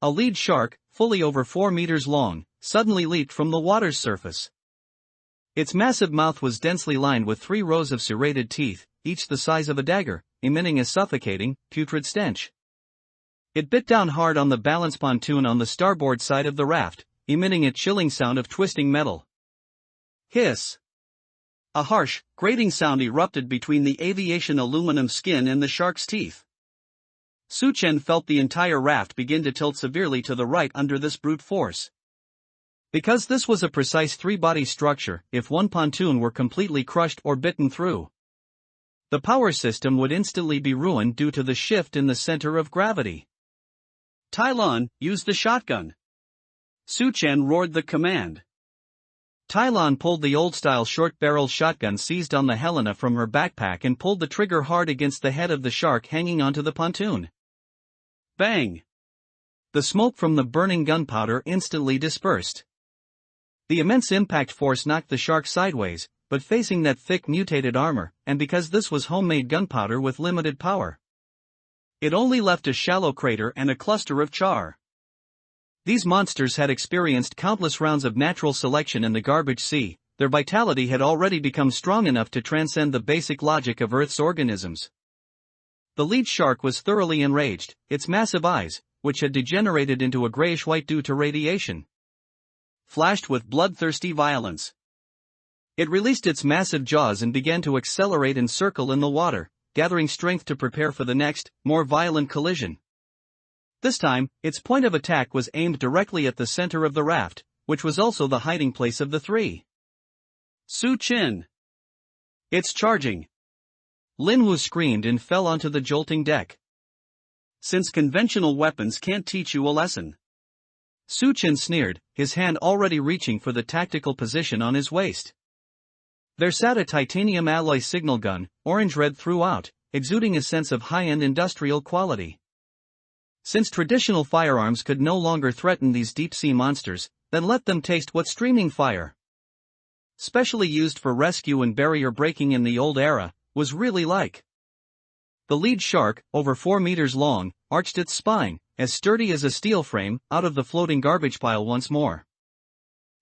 S1: A lead shark, fully over 4 meters long, suddenly leaped from the water's surface. Its massive mouth was densely lined with 3 rows of serrated teeth, each the size of a dagger, emitting a suffocating, putrid stench. It bit down hard on the balance pontoon on the starboard side of the raft, emitting a chilling sound of twisting metal. Hiss! A harsh, grating sound erupted between the aviation aluminum skin and the shark's teeth. Su Chen felt the entire raft begin to tilt severely to the right under this brute force. Because this was a precise 3-body structure, if one pontoon were completely crushed or bitten through, the power system would instantly be ruined due to the shift in the center of gravity. Tai Lan, use the shotgun. Su Chen roared the command. Tai Lan pulled the old-style short-barreled shotgun seized on the Helena from her backpack and pulled the trigger hard against the head of the shark hanging onto the pontoon. Bang! The smoke from the burning gunpowder instantly dispersed. The immense impact force knocked the shark sideways, but facing that thick mutated armor, and because this was homemade gunpowder with limited power, it only left a shallow crater and a cluster of char. These monsters had experienced countless rounds of natural selection in the garbage sea. Their vitality had already become strong enough to transcend the basic logic of Earth's organisms. The lead shark was thoroughly enraged, its massive eyes, which had degenerated into a grayish-white due to radiation, flashed with bloodthirsty violence. It released its massive jaws and began to accelerate and circle in the water, gathering strength to prepare for the next, more violent collision. This time, its point of attack was aimed directly at the center of the raft, which was also the hiding place of the three. Su Chen! It's charging! Lin Wu screamed and fell onto the jolting deck. Since conventional weapons can't teach you a lesson. Su Chen sneered, his hand already reaching for the tactical position on his waist. There sat a titanium alloy signal gun, orange-red throughout, exuding a sense of high-end industrial quality. Since traditional firearms could no longer threaten these deep-sea monsters, then let them taste what streaming fire, specially used for rescue and barrier breaking in the old era, was really like. The lead shark, over 4 meters long, arched its spine, as sturdy as a steel frame, out of the floating garbage pile once more.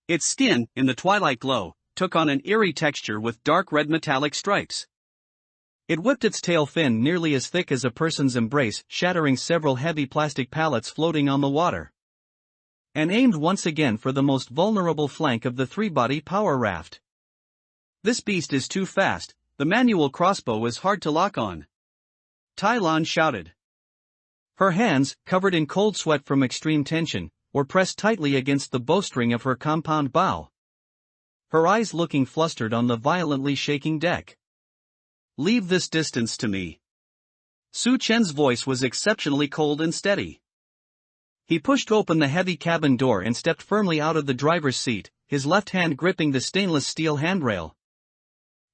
S1: Its skin, in the twilight glow, took on an eerie texture with dark red metallic stripes. It whipped its tail fin nearly as thick as a person's embrace, shattering several heavy plastic pallets floating on the water, and aimed once again for the most vulnerable flank of the three-body power raft. This beast is too fast, the manual crossbow is hard to lock on, Tylon shouted. Her hands, covered in cold sweat from extreme tension, were pressed tightly against the bowstring of her compound bow, her eyes looking flustered on the violently shaking deck. Leave this distance to me. Su Chen's voice was exceptionally cold and steady. He pushed open the heavy cabin door and stepped firmly out of the driver's seat, his left hand gripping the stainless steel handrail,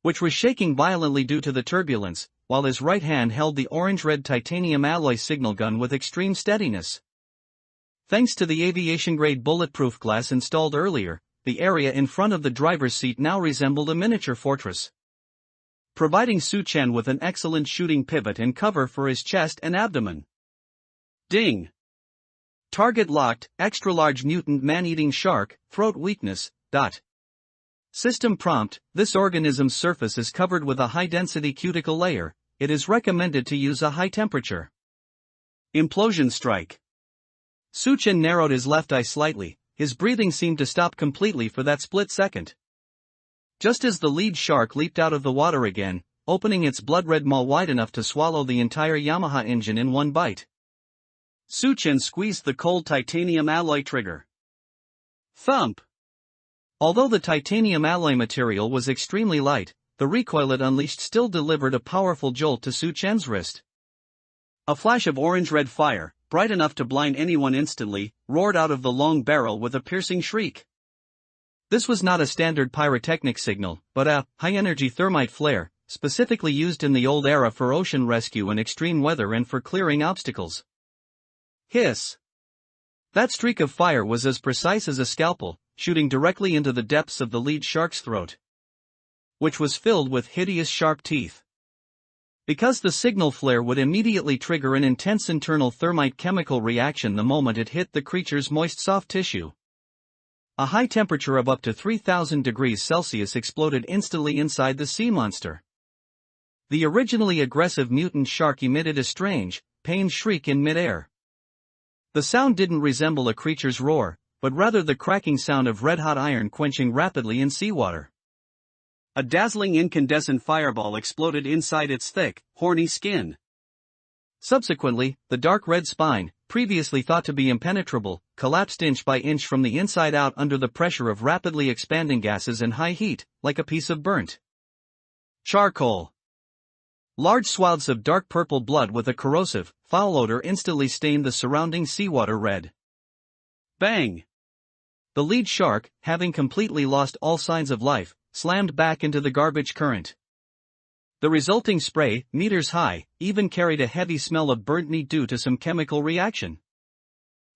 S1: which was shaking violently due to the turbulence, while his right hand held the orange-red titanium alloy signal gun with extreme steadiness. Thanks to the aviation-grade bulletproof glass installed earlier, the area in front of the driver's seat now resembled a miniature fortress, providing Su Chen with an excellent shooting pivot and cover for his chest and abdomen. Ding! Target locked, extra-large mutant man-eating shark, throat weakness, ... System prompt: this organism's surface is covered with a high-density cuticle layer, it is recommended to use a high-temperature implosion strike. Su Chen narrowed his left eye slightly, his breathing seemed to stop completely for that split second. Just as the lead shark leaped out of the water again, opening its blood-red maw wide enough to swallow the entire Yamaha engine in one bite, Su Chen squeezed the cold titanium alloy trigger. Thump! Although the titanium alloy material was extremely light, the recoil it unleashed still delivered a powerful jolt to Su Chen's wrist. A flash of orange-red fire, bright enough to blind anyone instantly, roared out of the long barrel with a piercing shriek. This was not a standard pyrotechnic signal, but a high-energy thermite flare, specifically used in the old era for ocean rescue in extreme weather and for clearing obstacles. Hiss! That streak of fire was as precise as a scalpel, shooting directly into the depths of the lead shark's throat, which was filled with hideous sharp teeth. Because the signal flare would immediately trigger an intense internal thermite chemical reaction the moment it hit the creature's moist soft tissue, a high temperature of up to 3,000 degrees Celsius exploded instantly inside the sea monster. The originally aggressive mutant shark emitted a strange, pained shriek in midair. The sound didn't resemble a creature's roar, but rather the cracking sound of red-hot iron quenching rapidly in seawater. A dazzling incandescent fireball exploded inside its thick, horny skin. Subsequently, the dark red spine, previously thought to be impenetrable, collapsed inch by inch from the inside out under the pressure of rapidly expanding gases and high heat, like a piece of burnt charcoal. Large swaths of dark purple blood with a corrosive, foul odor instantly stained the surrounding seawater red. Bang! The lead shark, having completely lost all signs of life, slammed back into the garbage current. The resulting spray, meters high, even carried a heavy smell of burnt meat due to some chemical reaction.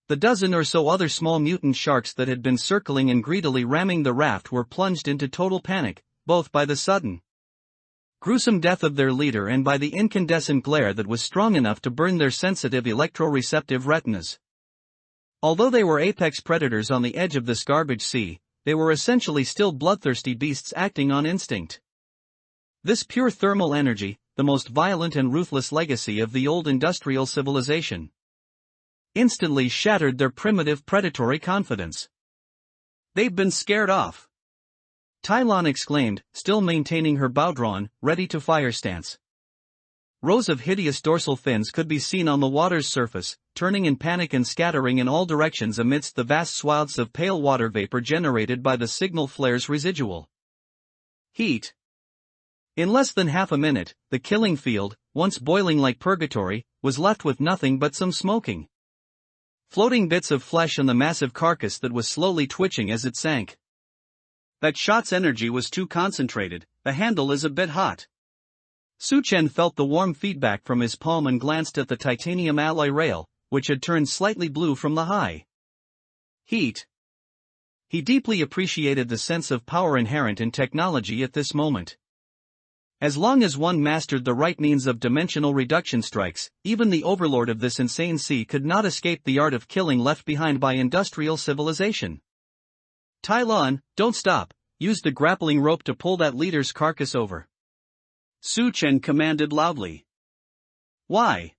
S1: The dozen or so other small mutant sharks that had been circling and greedily ramming the raft were plunged into total panic, both by the sudden, gruesome death of their leader and by the incandescent glare that was strong enough to burn their sensitive electroreceptive retinas. Although they were apex predators on the edge of this garbage sea, they were essentially still bloodthirsty beasts acting on instinct. This pure thermal energy, the most violent and ruthless legacy of the old industrial civilization, instantly shattered their primitive predatory confidence. They've been scared off, Tylon exclaimed, still maintaining her bow drawn, ready to fire stance. Rows of hideous dorsal fins could be seen on the water's surface, turning in panic and scattering in all directions amidst the vast swaths of pale water vapor generated by the signal flare's residual heat. In less than half a minute, the killing field, once boiling like purgatory, was left with nothing but some smoking, floating bits of flesh and the massive carcass that was slowly twitching as it sank. That shot's energy was too concentrated,
S2: the handle is a bit hot. Su-chen felt the warm feedback from his palm and glanced at the titanium alloy rail, which had turned slightly blue from the high heat. He deeply appreciated the sense of power inherent in technology at this moment. As long as one mastered the right means of dimensional reduction strikes, even the overlord of this insane sea could not escape the art of killing left behind by industrial civilization. Tai Lon, don't stop, use the grappling rope to pull that leader's carcass over. Su-chen commanded loudly. Why?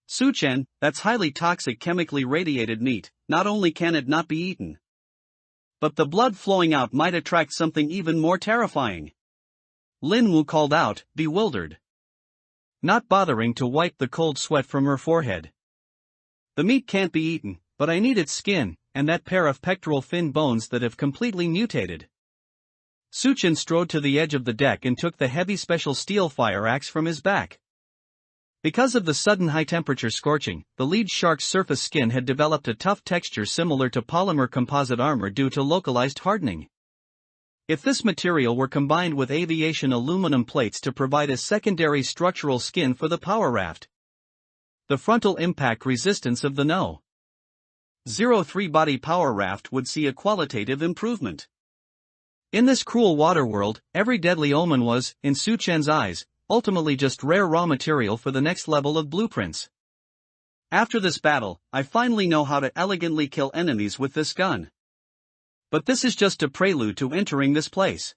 S2: Su-chen, that's highly toxic chemically radiated meat, not only can it not be eaten, but the blood flowing out might attract something even more terrifying. Lin Wu called out, bewildered, not bothering to wipe the cold sweat from her forehead. The meat can't be eaten, but I need its skin, and that pair of pectoral fin bones that have completely mutated. Su-chen strode to the edge of the deck and took the heavy special steel fire axe from his back. Because of the sudden high-temperature scorching, the lead shark's surface skin had developed a tough texture similar to polymer composite armor due to localized hardening. If this material were combined with aviation aluminum plates to provide a secondary structural skin for the power raft, the frontal impact resistance of the No. 03 body power raft would see a qualitative improvement. In this cruel water world, every deadly omen was, in Su-chen's eyes, ultimately just rare raw material for the next level of blueprints. After this battle, I finally know how to elegantly kill enemies with this gun. But this is just a prelude to entering this place.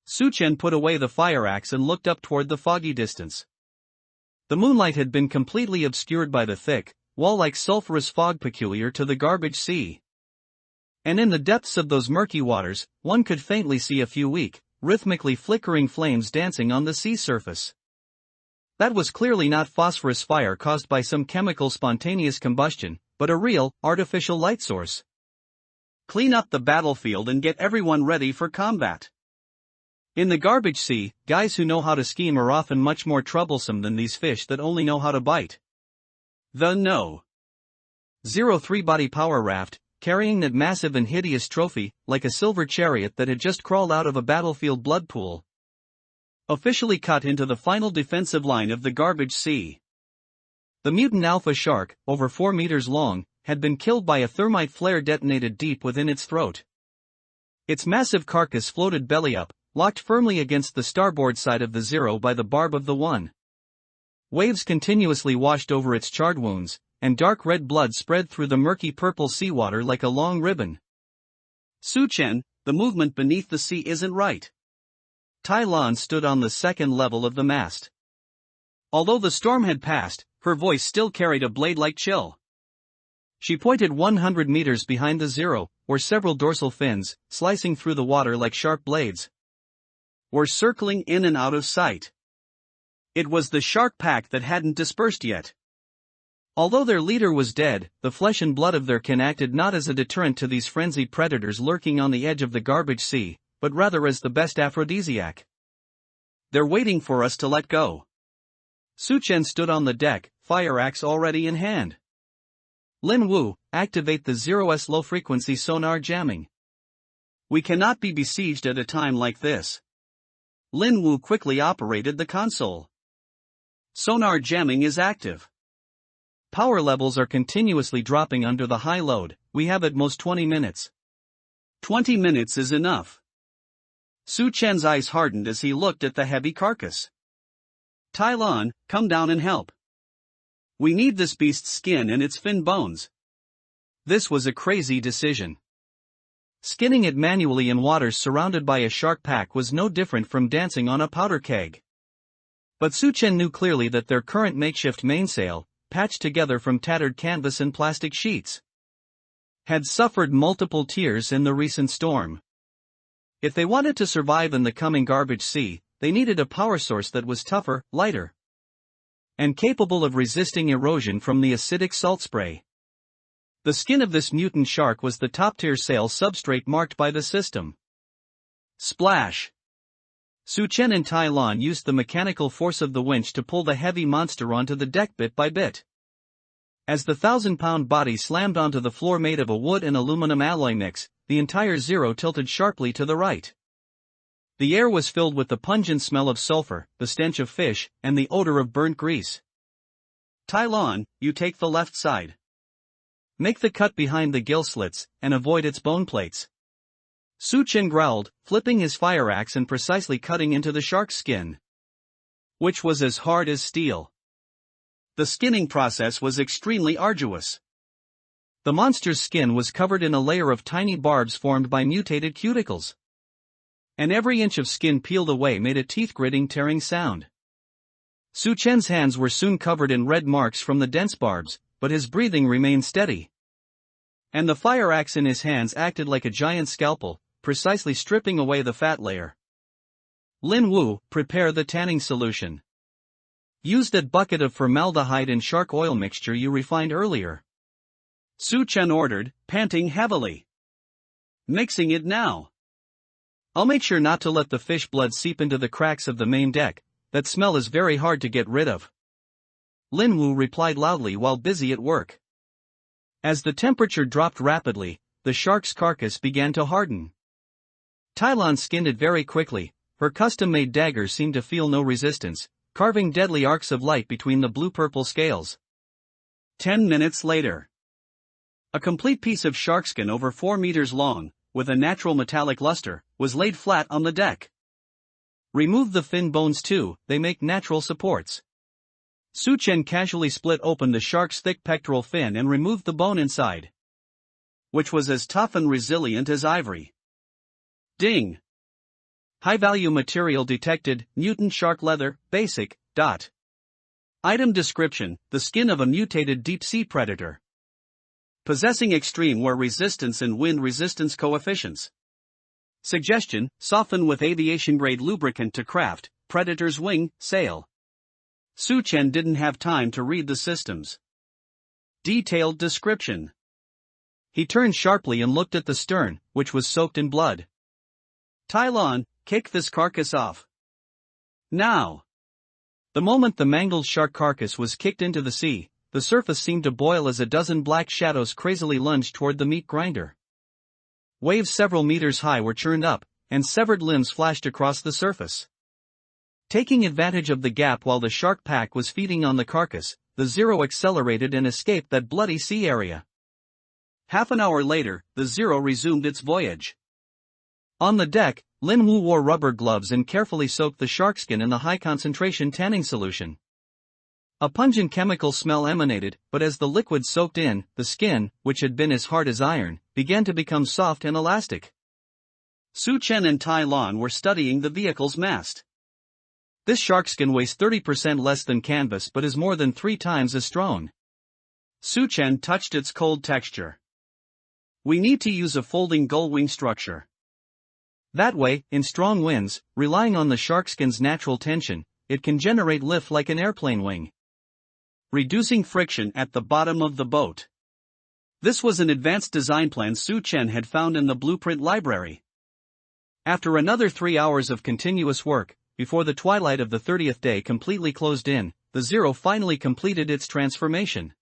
S2: Su-chen put away the fire axe and looked up toward the foggy distance. The moonlight had been completely obscured by the thick, wall-like sulphurous fog peculiar to the garbage sea. And in the depths of those murky waters, one could faintly see a few weak, rhythmically flickering flames dancing on the sea surface. That was clearly not phosphorus fire caused by some chemical spontaneous combustion, but a real, artificial light source. Clean up the battlefield and get everyone ready for combat. In the garbage sea, guys who know how to scheme are often much more troublesome than these fish that only know how to bite. The No. 03 body power raft, carrying that massive and hideous trophy, like a silver chariot that had just crawled out of a battlefield blood pool, officially cut into the final defensive line of the garbage sea. The mutant alpha shark, over 4 meters long, had been killed by a thermite flare detonated deep within its throat. Its massive carcass floated belly up, locked firmly against the starboard side of the Zero by the barb of the One. Waves continuously washed over its charred wounds, and dark red blood spread through the murky purple seawater like a long ribbon. Su-chen, the movement beneath the sea isn't right. Tai Lon stood on the second level of the mast. Although the storm had passed, her voice still carried a blade-like chill. She pointed 100 meters behind the Zero, where several dorsal fins, slicing through the water like sharp blades, were circling in and out of sight. It was the shark pack that hadn't dispersed yet. Although their leader was dead, the flesh and blood of their kin acted not as a deterrent to these frenzied predators lurking on the edge of the garbage sea, but rather as the best aphrodisiac. They're waiting for us to let go. Su-chen stood on the deck, fire axe already in hand. Lin Wu, activate the Zero's low-frequency sonar jamming. We cannot be besieged at a time like this. Lin Wu quickly operated the console. Sonar jamming is active. Power levels are continuously dropping under the high load, we have at most 20 minutes. 20 minutes is enough. Su-chen's eyes hardened as he looked at the heavy carcass. Tai Lon, come down and help. We need this beast's skin and its fin bones. This was a crazy decision. Skinning it manually in waters surrounded by a shark pack was no different from dancing on a powder keg. But Su-chen knew clearly that their current makeshift mainsail, patched together from tattered canvas and plastic sheets, had suffered multiple tears in the recent storm. If they wanted to survive in the coming garbage sea, they needed a power source that was tougher, lighter, and capable of resisting erosion from the acidic salt spray. The skin of this mutant shark was the top-tier sail substrate marked by the system. Splash! Su-chen and Tai Lon used the mechanical force of the winch to pull the heavy monster onto the deck bit by bit. As the 1,000-pound body slammed onto the floor made of a wood and aluminum alloy mix, the entire Zero tilted sharply to the right.
S1: The air was filled with the pungent smell of sulfur, the stench of fish, and the odor of burnt grease.
S2: Tylon, you take the left side.
S1: Make the cut behind the gill slits, and avoid its bone plates. Su Chen growled, flipping his fire axe and precisely cutting into the shark's skin,
S2: which was as hard as steel. The skinning process was extremely arduous.
S1: The monster's skin was covered in a layer of tiny barbs formed by mutated cuticles, and every inch of skin peeled away made a teeth-gritting tearing sound. Su Chen's hands were soon covered in red marks from the dense barbs, but his breathing remained steady. And the fire axe in his hands acted like a giant scalpel, precisely stripping away the fat layer.
S2: Lin Wu, prepare the tanning solution.
S1: Use that bucket of formaldehyde and shark oil mixture you refined earlier,
S2: Su Chen ordered, panting heavily. Mixing it now.
S1: I'll make sure not to let the fish blood seep into the cracks of the main deck. That smell is very hard to get rid of,
S2: Lin Wu replied loudly while busy at work.
S1: As the temperature dropped rapidly, the shark's carcass began to harden. Tylon skinned it very quickly. Her custom-made dagger seemed to feel no resistance, carving deadly arcs of light between the blue-purple scales.
S2: 10 minutes later. A complete piece of sharkskin over 4 meters long, with a natural metallic luster, was laid flat on the deck.
S1: Remove the fin bones too, they make natural supports. Su Chen casually split open the shark's thick pectoral fin and removed the bone inside,
S2: which was as tough and resilient as ivory. Ding!
S1: High-value material detected, mutant shark leather, basic, .
S2: Item description, the skin of a mutated deep-sea predator, possessing extreme wear resistance and wind resistance coefficients. Suggestion, soften with aviation-grade lubricant to craft, predator's wing, sail. Su Chen didn't have time to read the systems. Detailed description.
S1: He turned sharply and looked at the stern, which was soaked in blood.
S2: Tylon, kick this carcass off. Now.
S1: The moment the mangled shark carcass was kicked into the sea, the surface seemed to boil as a dozen black shadows crazily lunged toward the meat grinder. Waves several meters high were churned up, and severed limbs flashed across the surface. Taking advantage of the gap while the shark pack was feeding on the carcass, the Zero accelerated and escaped that bloody sea area.
S2: Half an hour later, the Zero resumed its voyage.
S1: On the deck, Lin Wu wore rubber gloves and carefully soaked the sharkskin in the high-concentration tanning solution. A pungent chemical smell emanated, but as the liquid soaked in, the skin, which had been as hard as iron, began to become soft and elastic.
S2: Su Chen and Tylon were studying the vehicle's mast.
S1: This sharkskin weighs 30% less than canvas but is more than 3 times as strong.
S2: Su Chen touched its cold texture. We need to use a folding gull wing structure.
S1: That way, in strong winds, relying on the sharkskin's natural tension, it can generate lift like an airplane wing,
S2: reducing friction at the bottom of the boat. This was an advanced design plan Su Chen had found in the blueprint library.
S1: After another 3 hours of continuous work, before the twilight of the 30th day completely closed in, the Zero finally completed its transformation.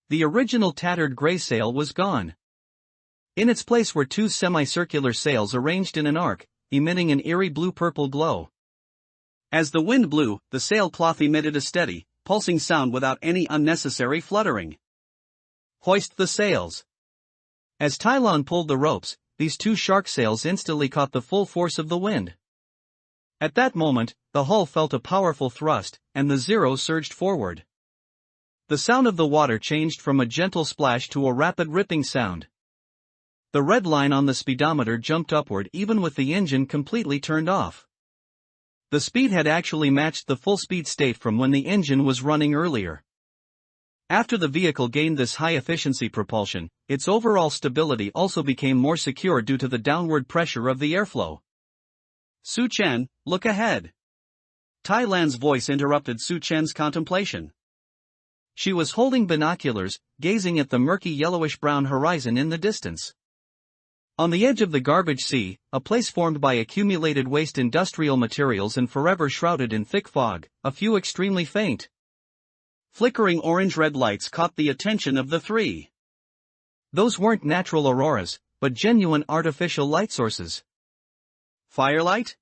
S1: The original tattered gray sail was gone. In its place were 2 semicircular sails arranged in an arc, emitting an eerie blue-purple glow.
S2: As the wind blew, the sailcloth emitted a steady, pulsing sound without any unnecessary fluttering.
S1: Hoist the sails. As Tylon pulled the ropes, these 2 shark sails instantly caught the full force of the wind. At that moment, the hull felt a powerful thrust, and the Zero surged forward. The sound of the water changed from a gentle splash to a rapid ripping sound. The red line on the speedometer jumped upward even with the engine completely turned off. The speed had actually matched the full speed state from when the engine was running earlier. After the vehicle gained this high-efficiency propulsion, its overall stability also became more secure due to the downward pressure of the airflow.
S2: Su Chen, look ahead. Tylon's voice interrupted Su Chen's contemplation.
S1: She was holding binoculars, gazing at the murky yellowish-brown horizon in the distance. On the edge of the garbage sea, a place formed by accumulated waste industrial materials and forever shrouded in thick fog, a few extremely faint,
S2: flickering orange-red lights caught the attention of the 3.
S1: Those weren't natural auroras, but genuine artificial light sources.
S2: Firelight?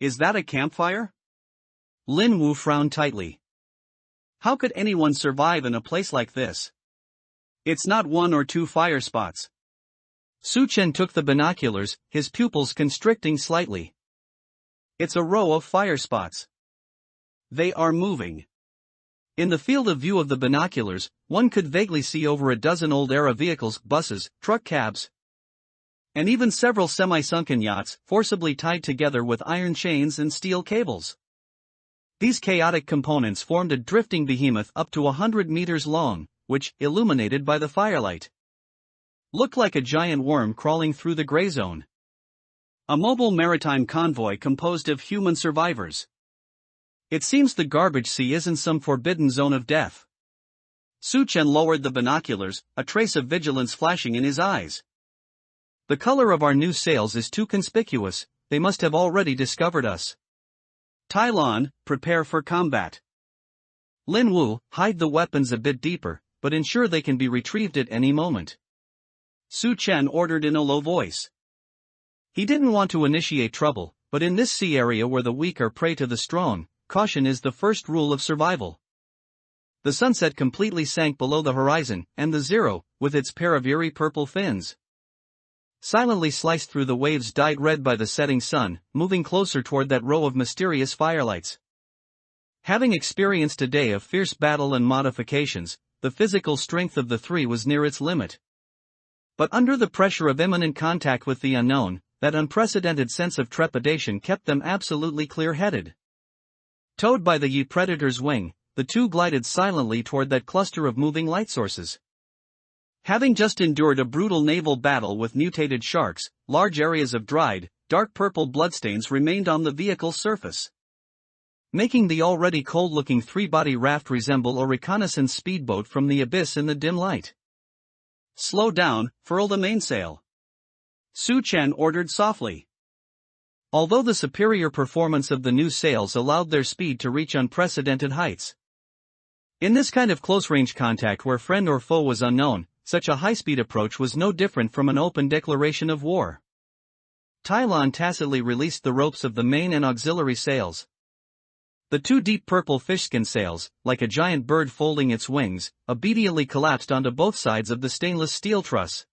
S1: Is that a campfire? Lin Wu frowned tightly. How could anyone survive in a place like this? It's not one or two fire spots. Su Chen took the binoculars, his pupils constricting slightly. It's a row of fire spots. They are moving. In the field of view of the binoculars, one could vaguely see over a dozen old era vehicles, buses, truck cabs, and even several semi-sunken yachts, forcibly tied together with iron chains and steel cables. These chaotic components formed a drifting behemoth up to 100 meters long, which, illuminated by the firelight, looked like a giant worm crawling through the gray zone. A mobile maritime convoy composed of human survivors. It seems the garbage sea isn't some forbidden zone of death. Su Chen lowered the binoculars, a trace of vigilance flashing in his eyes. The color of our new sails is too conspicuous, they must have already discovered us. Tai Lan, prepare for combat. Lin Wu, hide the weapons a bit deeper, but ensure they can be retrieved at any moment. Su Chen ordered in a low voice. He didn't want to initiate trouble, but in this sea area where the weak are prey to the strong, caution is the first rule of survival. The sunset completely sank below the horizon, and the Zero, with its pair of eerie purple fins, silently sliced through the waves dyed red by the setting sun, moving closer toward that row of mysterious firelights. Having experienced a day of fierce battle and modifications, the physical strength of the three was near its limit. But under the pressure of imminent contact with the unknown, that unprecedented sense of trepidation kept them absolutely clear-headed. Towed by the Yi Predator's wing, the two glided silently toward that cluster of moving light sources. Having just endured a brutal naval battle with mutated sharks, large areas of dried, dark purple bloodstains remained on the vehicle's surface, making the already cold-looking three-body raft resemble a reconnaissance speedboat from the abyss in the dim light. Slow down, furl the mainsail. Su Chen ordered softly. Although the superior performance of the new sails allowed their speed to reach unprecedented heights. In this kind of close-range contact where friend or foe was unknown, such a high-speed approach was no different from an open declaration of war. Tai Lan tacitly released the ropes of the main and auxiliary sails. The two deep purple fishskin sails, like a giant bird folding its wings, obediently collapsed onto both sides of the stainless steel truss.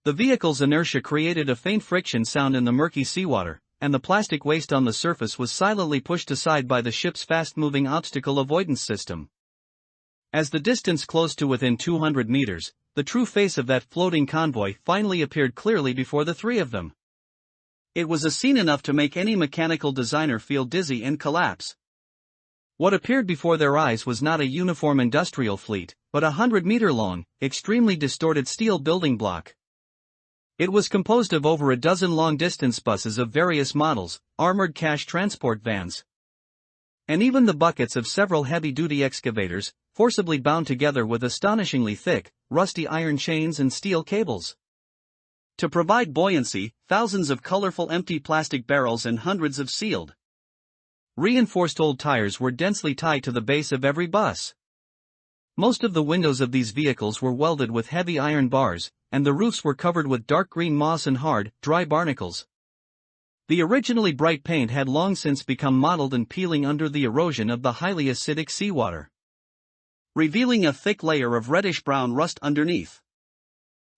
S1: The vehicle's inertia created a faint friction sound in the murky seawater, and the plastic waste on the surface was silently pushed aside by the ship's fast-moving obstacle avoidance system. As the distance closed to within 200 meters, the true face of that floating convoy finally appeared clearly before the three of them. It was a scene enough to make any mechanical designer feel dizzy and collapse. What appeared before their eyes was not a uniform industrial fleet, but a 100-meter-long, extremely distorted steel building block. It was composed of over a dozen long-distance buses of various models, armored cash transport vans, and even the buckets of several heavy-duty excavators, forcibly bound together with astonishingly thick, rusty iron chains and steel cables. To provide buoyancy, thousands of colorful empty plastic barrels and hundreds of sealed, reinforced old tires were densely tied to the base of every bus. Most of the windows of these vehicles were welded with heavy iron bars, and the roofs were covered with dark green moss and hard, dry barnacles. The originally bright paint had long since become mottled and peeling under the erosion of the highly acidic seawater, revealing a thick layer of reddish-brown rust underneath.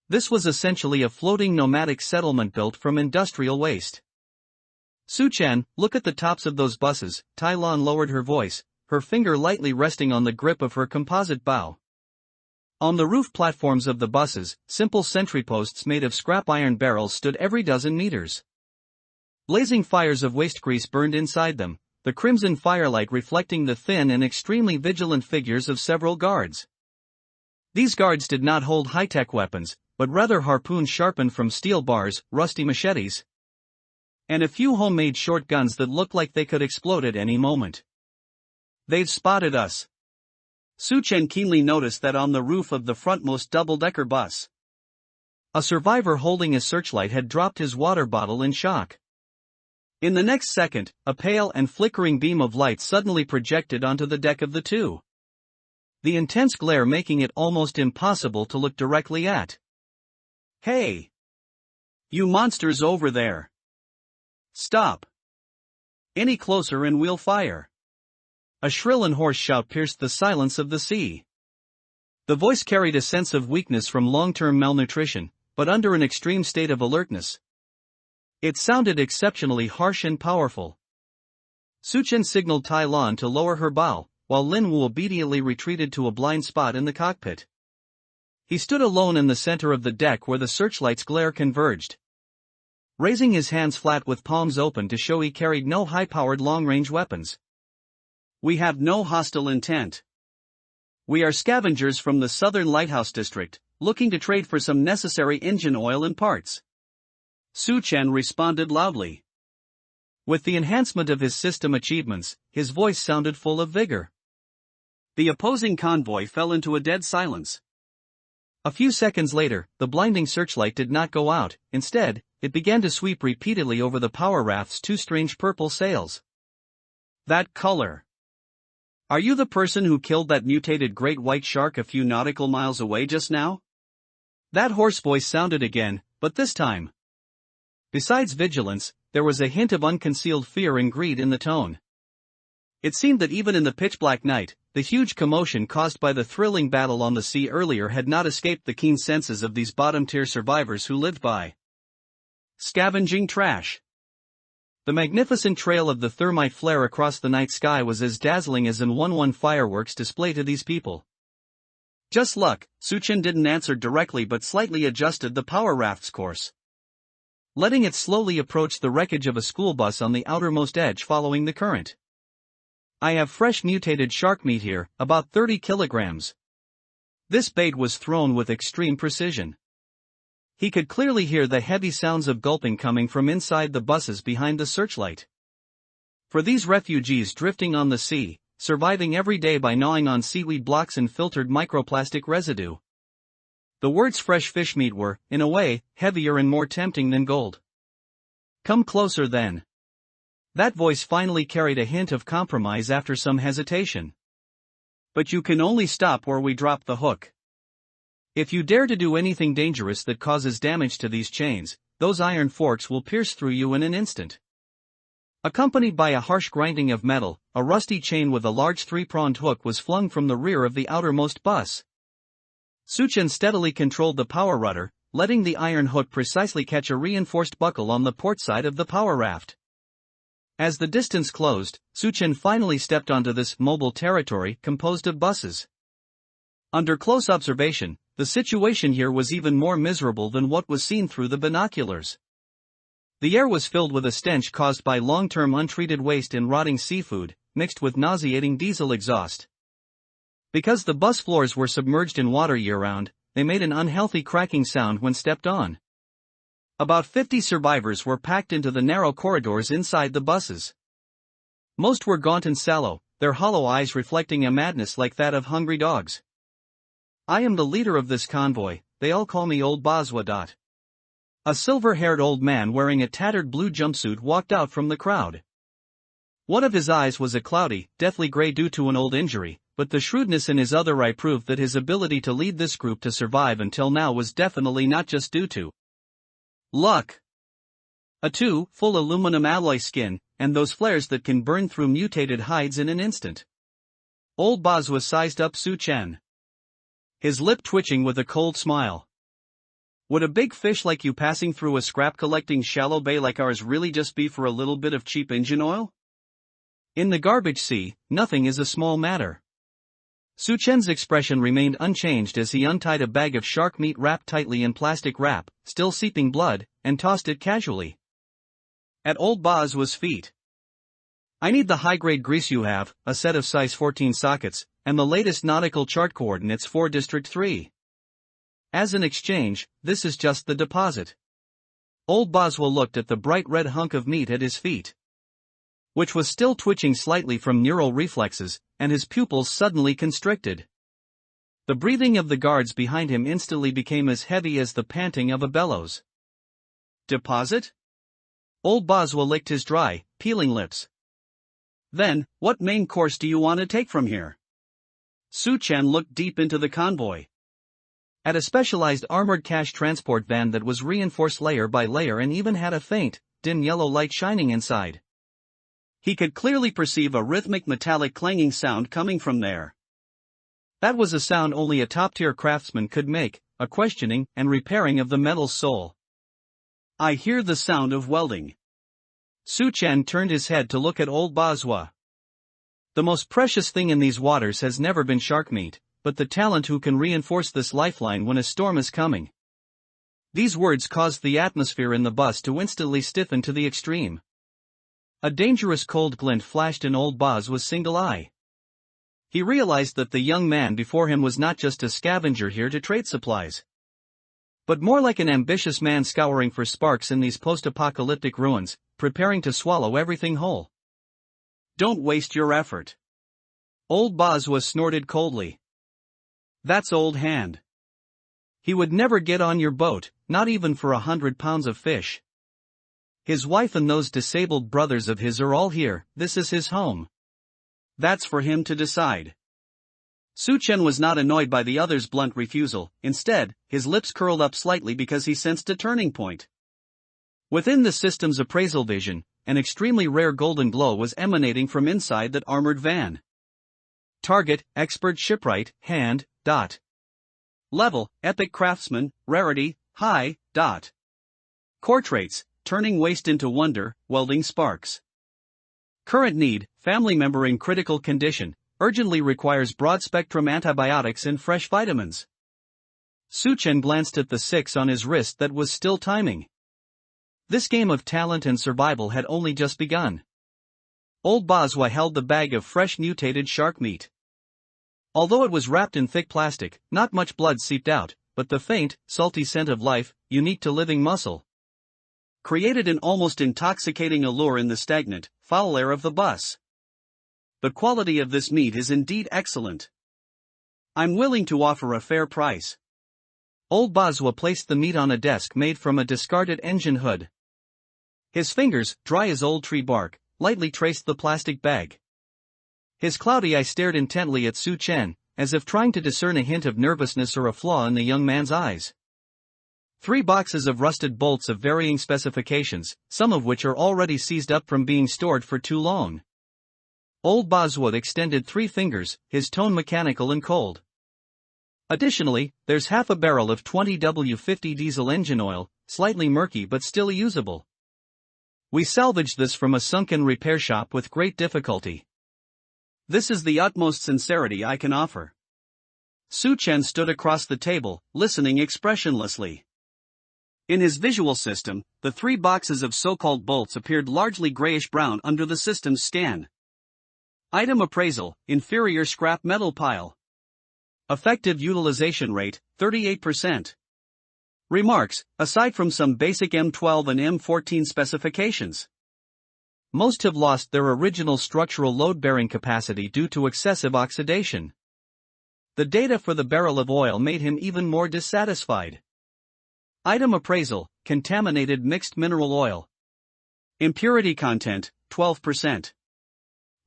S1: This was essentially a floating nomadic settlement built from industrial waste. Su Chen, look at the tops of those buses. Tai Lan lowered her voice, her finger lightly resting on the grip of her composite bow. On the roof platforms of the buses, simple sentry posts made of scrap iron barrels stood every dozen meters. Blazing fires of waste grease burned inside them, the crimson firelight reflecting the thin and extremely vigilant figures of several guards. These guards did not hold high-tech weapons, but rather harpoons sharpened from steel bars, rusty machetes, and a few homemade shotguns that looked like they could explode at any moment. They've spotted us. Su Chen keenly noticed that on the roof of the frontmost double-decker bus, a survivor holding a searchlight had dropped his water bottle in shock. In the next second, a pale and flickering beam of light suddenly projected onto the deck of the two, the intense glare making it almost impossible to look directly at. Hey! You monsters over there! Stop! Any closer and we'll fire. A shrill and hoarse shout pierced the silence of the sea. The voice carried a sense of weakness from long-term malnutrition, but under an extreme state of alertness. It sounded exceptionally harsh and powerful. Suchen signaled Tai Lan to lower her bow, while Lin Wu obediently retreated to a blind spot in the cockpit. He stood alone in the center of the deck where the searchlight's glare converged. Raising his hands flat with palms open to show he carried no high-powered long-range weapons. We have no hostile intent. We are scavengers from the southern Lighthouse district, looking to trade for some necessary engine oil and parts. Su Chen responded loudly. With the enhancement of his system achievements, his voice sounded full of vigor. The opposing convoy fell into a dead silence. A few seconds later, the blinding searchlight did not go out. Instead, it began to sweep repeatedly over the power raft's two strange purple sails. That color. Are you the person who killed that mutated great white shark a few nautical miles away just now? That hoarse voice sounded again, but this time. Besides vigilance, there was a hint of unconcealed fear and greed in the tone. It seemed that even in the pitch-black night, the huge commotion caused by the thrilling battle on the sea earlier had not escaped the keen senses of these bottom-tier survivors who lived by scavenging trash. The magnificent trail of the thermite flare across the night sky was as dazzling as an 1-1 fireworks display to these people. Just luck, Suchen didn't answer directly but slightly adjusted the power raft's course, letting it slowly approach the wreckage of a school bus on the outermost edge following the current. I have fresh mutated shark meat here, about 30 kilograms. This bait was thrown with extreme precision. He could clearly hear the heavy sounds of gulping coming from inside the buses behind the searchlight. For these refugees drifting on the sea, surviving every day by gnawing on seaweed blocks and filtered microplastic residue, the words fresh fish meat were, in a way, heavier and more tempting than gold. Come closer then. That voice finally carried a hint of compromise after some hesitation. But you can only stop where we drop the hook. If you dare to do anything dangerous that causes damage to these chains, those iron forks will pierce through you in an instant. Accompanied by a harsh grinding of metal, a rusty chain with a large three-pronged hook was flung from the rear of the outermost bus. Suchen steadily controlled the power rudder, letting the iron hook precisely catch a reinforced buckle on the port side of the power raft. As the distance closed, Suchen finally stepped onto this mobile territory composed of buses. Under close observation, the situation here was even more miserable than what was seen through the binoculars. The air was filled with a stench caused by long-term untreated waste and rotting seafood, mixed with nauseating diesel exhaust. Because the bus floors were submerged in water year-round, they made an unhealthy cracking sound when stepped on. About 50 survivors were packed into the narrow corridors inside the buses. Most were gaunt and sallow, their hollow eyes reflecting a madness like that of hungry dogs. I am the leader of this convoy, they all call me Old Bazwa. A silver-haired old man wearing a tattered blue jumpsuit walked out from the crowd. One of his eyes was a cloudy, deathly gray due to an old injury, but the shrewdness in his other eye proved that his ability to lead this group to survive until now was definitely not just due to luck. A full aluminum alloy skin, and those flares that can burn through mutated hides in an instant. Old Bazwa sized up Suchen, his lip twitching with a cold smile. Would a big fish like you passing through a scrap-collecting shallow bay like ours really just be for a little bit of cheap engine oil? In the garbage sea, nothing is a small matter. Suchen's expression remained unchanged as he untied a bag of shark meat wrapped tightly in plastic wrap, still seeping blood, and tossed it casually at Old Bazwa's feet. I need the high-grade grease you have, a set of size 14 sockets, and the latest nautical chart coordinates for District 3. As an exchange, this is just the deposit. Old Bazwa looked at the bright red hunk of meat at his feet, which was still twitching slightly from neural reflexes, and his pupils suddenly constricted. The breathing of the guards behind him instantly became as heavy as the panting of a bellows. Deposit? Old Bazwa licked his dry, peeling lips. Then, what main course do you want to take from here? Suchen looked deep into the convoy. At a specialized armored cash transport van that was reinforced layer by layer and even had a faint, dim yellow light shining inside.
S2: He could clearly perceive a rhythmic metallic clanging sound coming from there.
S1: That was a sound only a top-tier craftsman could make, a questioning and repairing of the metal's soul.
S2: I hear the sound of welding.
S1: Su Chen turned his head to look at old Bazhua. The most precious thing in these waters has never been shark meat, but the talent who can reinforce this lifeline when a storm is coming. These words caused the atmosphere in the bus to instantly stiffen to the extreme. A dangerous cold glint flashed in old Bazhua's single eye. He realized that the young man before him was not just a scavenger here to trade supplies, but more like an ambitious man scouring for sparks in these post-apocalyptic ruins, preparing to swallow everything whole.
S2: Don't waste your effort.
S1: Old Bazhua snorted coldly.
S2: That's old hand.
S1: He would never get on your boat, not even for 100 pounds of fish. His wife and those disabled brothers of his are all here, this is his home.
S2: That's for him to decide. Su Chen was not annoyed by the other's blunt refusal, instead, his lips curled up slightly because he sensed a turning point.
S1: Within the system's appraisal vision, an extremely rare golden glow was emanating from inside that armored van. Target, expert shipwright, hand, dot.
S2: Level, epic craftsman, rarity, high, dot. Core traits, turning waste into wonder, welding sparks.
S1: Current need, family member in critical condition, urgently requires broad-spectrum antibiotics and fresh vitamins. Su Chen glanced at the 6 on his wrist that was still timing. This game of talent and survival had only just begun. Old Bazhua held the bag of fresh mutated shark meat. Although it was wrapped in thick plastic, not much blood seeped out, but the faint, salty scent of life, unique to living muscle, created an almost intoxicating allure in the stagnant, foul air of the bus. The quality of this meat is indeed excellent. I'm willing to offer a fair price. Old Bazhua placed the meat on a desk made from a discarded engine hood. His fingers, dry as old tree bark, lightly traced the plastic bag. His cloudy eye stared intently at Su Chen, as if trying to discern a hint of nervousness or a flaw in the young man's eyes. 3 boxes of rusted bolts of varying specifications, some of which are already seized up from being stored for too long. Old Bazhua extended 3 fingers, his tone mechanical and cold. Additionally, there's half a barrel of 20W50 diesel engine oil, slightly murky but still usable. We salvaged this from a sunken repair shop with great difficulty.
S2: This is the utmost sincerity I can offer. Su Chen stood across the table, listening expressionlessly. In his visual system, the 3 boxes of so-called bolts appeared largely grayish-brown under the system's scan. Item appraisal, inferior scrap metal pile. Effective utilization rate, 38%. Remarks, aside from some basic M12 and M14 specifications,
S1: most have lost their original structural load-bearing capacity due to excessive oxidation. The data for the barrel of oil made him even more dissatisfied. Item appraisal, contaminated mixed mineral oil. Impurity content, 12%.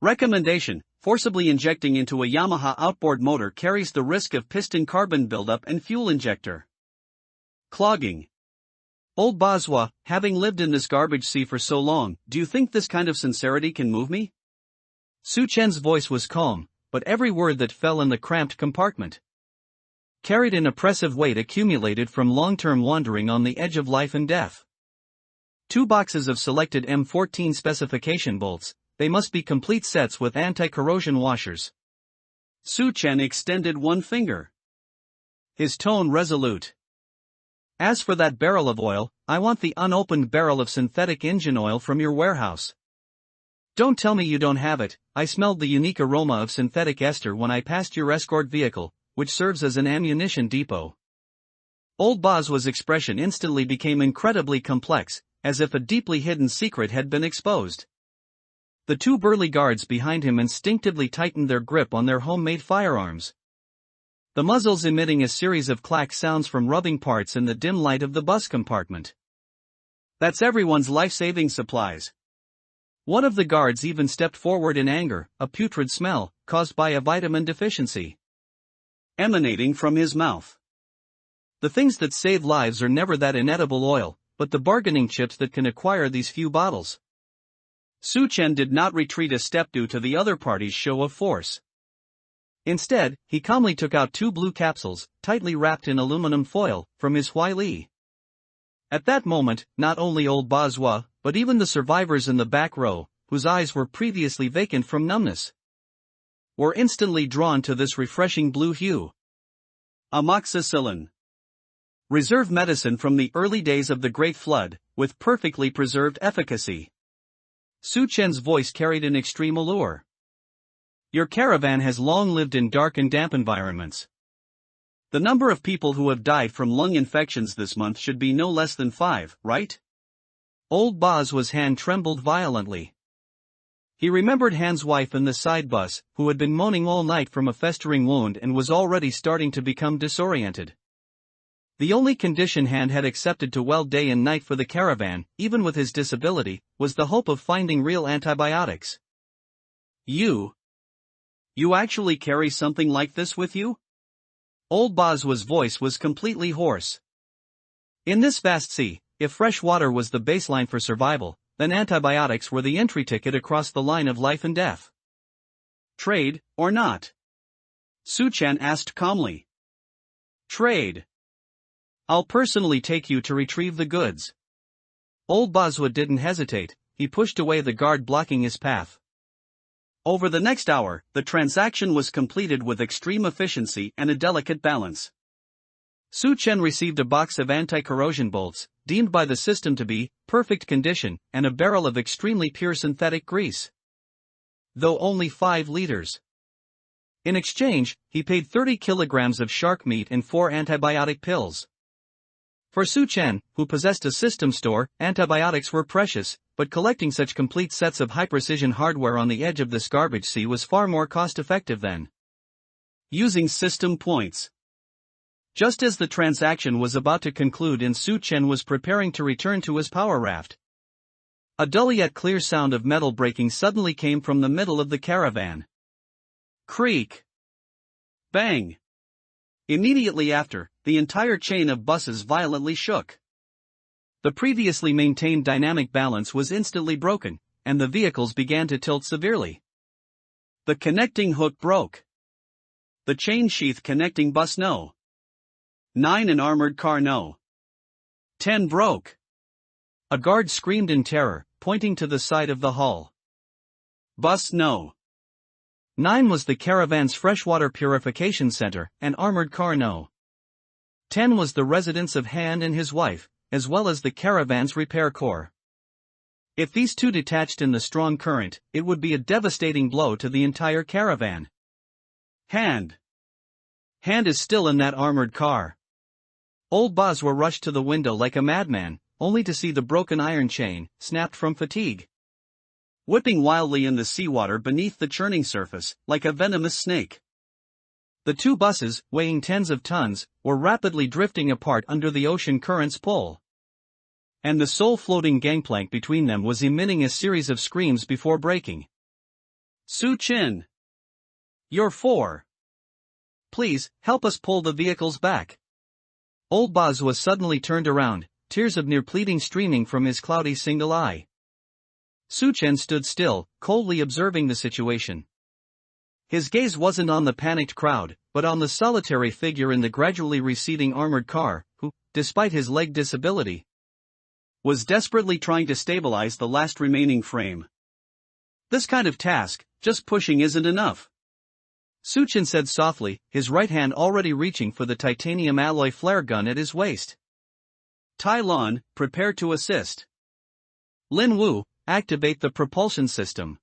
S1: Recommendation, forcibly injecting into a Yamaha outboard motor carries the risk of piston carbon buildup and fuel injector clogging.
S2: Old Bazhua, having lived in this garbage sea for so long, do you think this kind of sincerity can move me?
S1: Su Chen's voice was calm, but every word that fell in the cramped compartment carried an oppressive weight accumulated from long-term wandering on the edge of life and death. 2 boxes of selected M14 specification bolts, they must be complete sets with anti-corrosion washers.
S2: Su Chen extended 1 finger.
S1: His tone resolute. As for that barrel of oil, I want the unopened barrel of synthetic engine oil from your warehouse. Don't tell me you don't have it. I smelled the unique aroma of synthetic ester when I passed your escort vehicle, which serves as an ammunition depot. Old Bazhua's expression instantly became incredibly complex, as if a deeply hidden secret had been exposed. The 2 burly guards behind him instinctively tightened their grip on their homemade firearms, the muzzles emitting a series of clack sounds from rubbing parts in the dim light of the bus compartment.
S2: That's everyone's life-saving supplies.
S1: One of the guards even stepped forward in anger, a putrid smell, caused by a vitamin deficiency,
S2: emanating from his mouth.
S1: The things that save lives are never that inedible oil, but the bargaining chips that can acquire these few bottles.
S2: Su Chen did not retreat a step due to the other party's show of force. Instead, he calmly took out 2 blue capsules, tightly wrapped in aluminum foil, from his Huai Li. At that moment, not only old Bazhua, but even the survivors in the back row, whose eyes were previously vacant from numbness, were instantly drawn to this refreshing blue hue. Amoxicillin. Reserve medicine from the early days of the Great Flood, with perfectly preserved efficacy. Su Chen's voice carried an extreme allure. Your caravan has long lived in dark and damp environments. The number of people who have died from lung infections this month should be no less than 5, right? Old Bazhua's hand trembled violently. He remembered Han's wife in the side bus, who had been moaning all night from a festering wound and was already starting to become disoriented. The only condition Han had accepted to weld day and night for the caravan, even with his disability, was the hope of finding real antibiotics. You actually carry something like this with you? Old Bazhua's voice was completely hoarse. In this vast sea, if fresh water was the baseline for survival, then antibiotics were the entry ticket across the line of life and death. Trade, or not? Su Chen asked calmly. Trade. I'll personally take you to retrieve the goods. Old Bazhua didn't hesitate, he pushed away the guard blocking his path. Over the next hour, the transaction was completed with extreme efficiency and a delicate balance. Su Chen received a box of anti-corrosion bolts, deemed by the system to be perfect condition, and a barrel of extremely pure synthetic grease, though only 5 liters. In exchange, he paid 30 kilograms of shark meat and 4 antibiotic pills. For Su Chen, who possessed a system store, antibiotics were precious, but collecting such complete sets of high-precision hardware on the edge of this garbage sea was far more cost-effective than using system points. Just as the transaction was about to conclude and Su Chen was preparing to return to his power raft, a dull yet clear sound of metal breaking suddenly came from the middle of the caravan. Creak! Bang! Immediately after, the entire chain of buses violently shook. The previously maintained dynamic balance was instantly broken, and the vehicles began to tilt severely. The connecting hook broke. The chain sheath connecting bus No. 9 and armored car No. 10 broke. A guard screamed in terror, pointing to the side of the hull. Bus No. 9 was the caravan's freshwater purification center, and armored car No. 10 was the residence of Han and his wife, as well as the caravan's repair corps. If these two detached in the strong current, it would be a devastating blow to the entire caravan. Hand is still in that armored car. Old Bazhua rushed to the window like a madman, only to see the broken iron chain, snapped from fatigue, whipping wildly in the seawater beneath the churning surface, like a venomous snake. The 2 buses, weighing tens of tons, were rapidly drifting apart under the ocean current's pull. And the sole floating gangplank between them was emitting a series of screams before breaking. Su Chen! You're 4. Please, help us pull the vehicles back. Old Bazhua suddenly turned around, tears of near pleading streaming from his cloudy single eye. Su Chen stood still, coldly observing the situation. His gaze wasn't on the panicked crowd, but on the solitary figure in the gradually receding armored car, who, despite his leg disability, was desperately trying to stabilize the last remaining frame. This kind of task, just pushing isn't enough. Su Chen said softly, his right hand already reaching for the titanium alloy flare gun at his waist. Tai Lon, prepare to assist. Lin Wu, activate the propulsion system.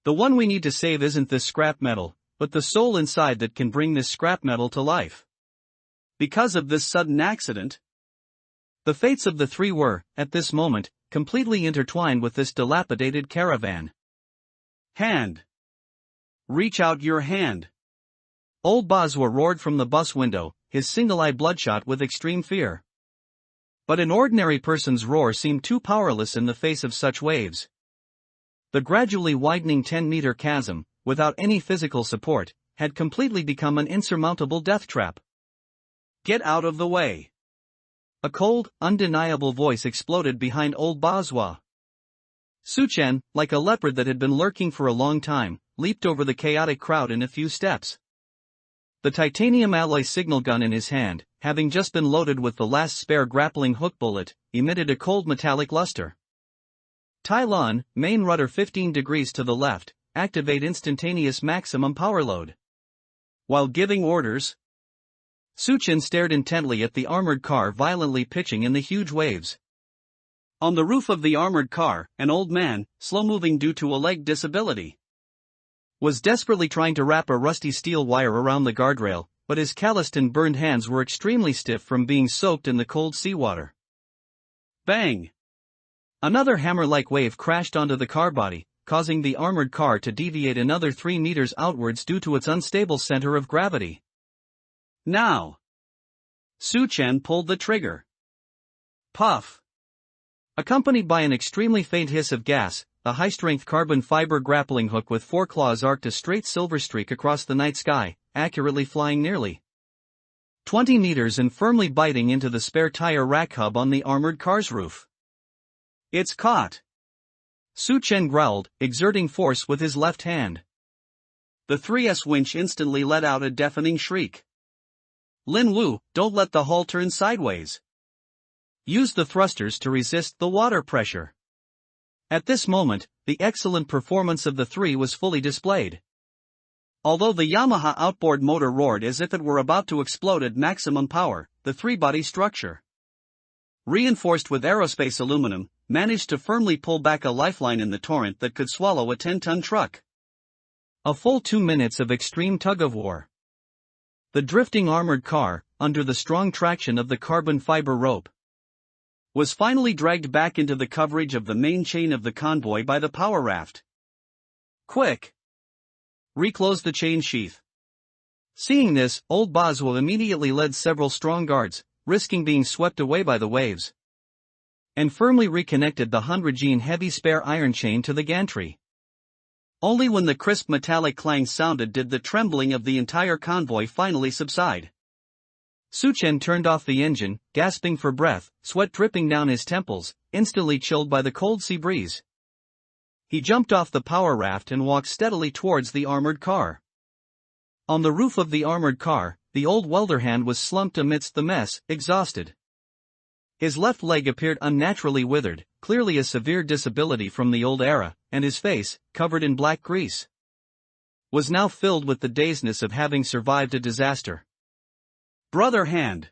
S2: The one we need to save isn't this scrap metal, but the soul inside that can bring this scrap metal to life. Because of this sudden accident, the fates of the 3 were, at this moment, completely intertwined with this dilapidated caravan. Hand! Reach out your hand! Old Bazhua roared from the bus window, his single eye bloodshot with extreme fear. But an ordinary person's roar seemed too powerless in the face of such waves. The gradually widening 10-meter chasm, without any physical support, had completely become an insurmountable death trap. Get out of the way! A cold, undeniable voice exploded behind old Bazhua.
S1: Suchen, like a leopard that had been lurking for a long time, leaped over the chaotic crowd in a few steps. The titanium alloy signal gun in his hand, having just been loaded with the last spare grappling hook bullet, emitted a cold metallic luster. Tai Lun, main rudder 15 degrees to the left, activate instantaneous maximum power load. While giving orders, Suchen stared intently at the armored car violently pitching in the huge waves. On the roof of the armored car, an old man, slow-moving due to a leg disability, was desperately trying to wrap a rusty steel wire around the guardrail, but his calloused and burned hands were extremely stiff from being soaked in the cold seawater. Bang! Another hammer-like wave crashed onto the car body, causing the armored car to deviate another 3 meters outwards due to its unstable center of gravity. Now! Suchen pulled the trigger. Puff! Accompanied by an extremely faint hiss of gas, the high-strength carbon fiber grappling hook with 4 claws arced a straight silver streak across the night sky, accurately flying nearly 20 meters and firmly biting into the spare tire rack hub on the armored car's roof. It's caught! Suchen growled, exerting force with his left hand. The 3S winch instantly let out a deafening shriek. Lin Wu, don't let the hull turn sideways. Use the thrusters to resist the water pressure. At this moment, the excellent performance of the 3 was fully displayed. Although the Yamaha outboard motor roared as if it were about to explode at maximum power, the 3-body structure, reinforced with aerospace aluminum, managed to firmly pull back a lifeline in the torrent that could swallow a 10-ton truck. A full 2 minutes of extreme tug-of-war. The drifting armored car, under the strong traction of the carbon fiber rope, was finally dragged back into the coverage of the main chain of the convoy by the power raft. Quick! Reclose the chain sheath. Seeing this, old Boswell immediately led several strong guards, risking being swept away by the waves, and firmly reconnected the 100-gene heavy spare iron chain to the gantry. Only when the crisp metallic clang sounded did the trembling of the entire convoy finally subside. Suchen turned off the engine, gasping for breath, sweat dripping down his temples, instantly chilled by the cold sea breeze. He jumped off the power raft and walked steadily towards the armored car. On the roof of the armored car, the old welder hand was slumped amidst the mess, exhausted. His left leg appeared unnaturally withered, clearly a severe disability from the old era, and his face, covered in black grease, was now filled with the dazedness of having survived a disaster. Brother Hand!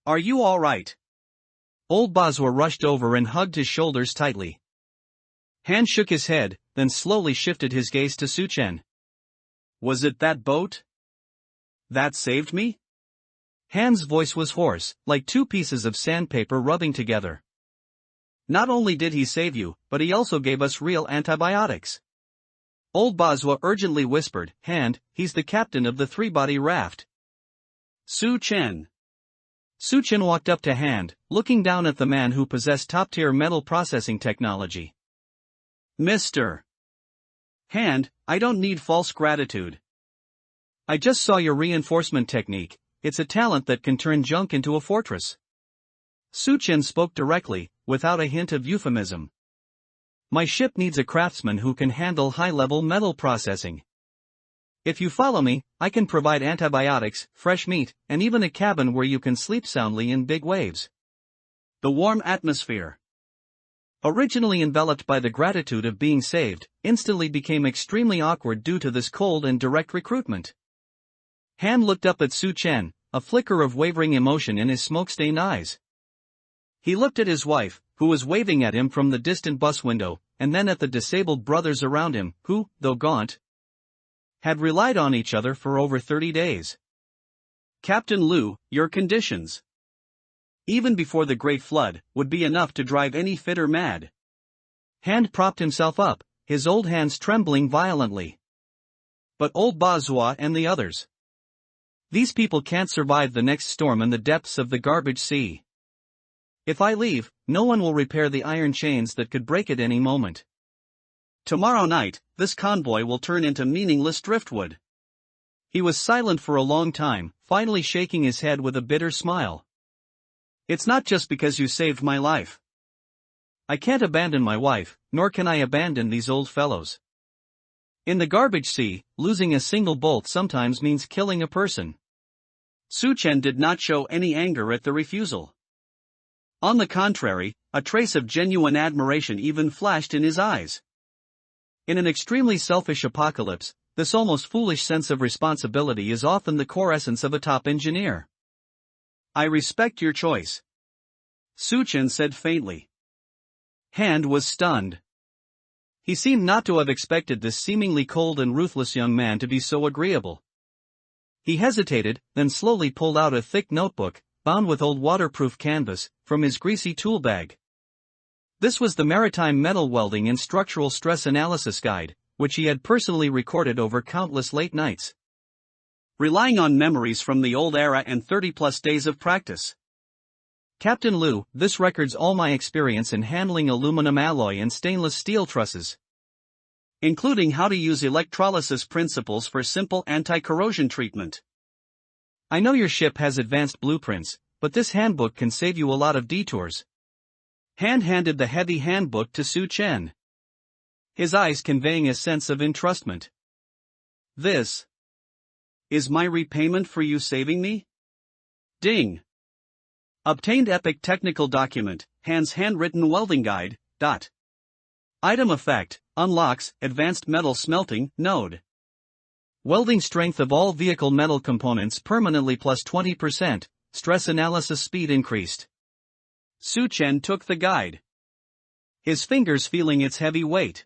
S1: Are you all right? Old Boswa rushed over and hugged his shoulders tightly. Hand shook his head, then slowly shifted his gaze to Suchen. Was it that boat that saved me? Hand's voice was hoarse, like 2 pieces of sandpaper rubbing together. Not only did he save you, but he also gave us real antibiotics. Old Boswa urgently whispered, Hand, he's the captain of the 3-body raft. Suchen. Suchen walked up to Hand, looking down at the man who possessed top-tier metal processing technology. Mr. Hand, I don't need false gratitude. I just saw your reinforcement technique. It's a talent that can turn junk into a fortress. Suchen spoke directly, without a hint of euphemism. My ship needs a craftsman who can handle high-level metal processing. If you follow me, I can provide antibiotics, fresh meat, and even a cabin where you can sleep soundly in big waves. The warm atmosphere, originally enveloped by the gratitude of being saved, instantly became extremely awkward due to this cold and direct recruitment. Han looked up at Suchen, a flicker of wavering emotion in his smoke-stained eyes. He looked at his wife, who was waving at him from the distant bus window, and then at the disabled brothers around him, who, though gaunt, had relied on each other for over 30 days. Captain Liu, your conditions, even before the Great Flood, would be enough to drive any fitter mad. Hand propped himself up, his old hands trembling violently. But old Boswa and the others. These people can't survive the next storm in the depths of the garbage sea. If I leave, no one will repair the iron chains that could break at any moment. Tomorrow night, this convoy will turn into meaningless driftwood. He was silent for a long time, finally shaking his head with a bitter smile. It's not just because you saved my life. I can't abandon my wife, nor can I abandon these old fellows. In the garbage sea, losing a single bolt sometimes means killing a person. Su Chen did not show any anger at the refusal. On the contrary, a trace of genuine admiration even flashed in his eyes. In an extremely selfish apocalypse, this almost foolish sense of responsibility is often the core essence of a top engineer. I respect your choice, Su Chen said faintly. Hand was stunned. He seemed not to have expected this seemingly cold and ruthless young man to be so agreeable. He hesitated, then slowly pulled out a thick notebook, bound with old waterproof canvas, from his greasy tool bag. This was the Maritime Metal Welding and Structural Stress Analysis Guide, which he had personally recorded over countless late nights. Relying on memories from the old era and 30-plus days of practice. Captain Liu, this records all my experience in handling aluminum alloy and stainless steel trusses, including how to use electrolysis principles for simple anti-corrosion treatment. I know your ship has advanced blueprints, but this handbook can save you a lot of detours. Hand handed the heavy handbook to Su Chen, his eyes conveying a sense of entrustment. This is my repayment for you saving me? Ding. Obtained epic technical document, Hand's handwritten welding guide. Item effect, unlocks, advanced metal smelting, node. Welding strength of all vehicle metal components permanently plus 20%, stress analysis speed increased. Su Chen took the guide, his fingers feeling its heavy weight.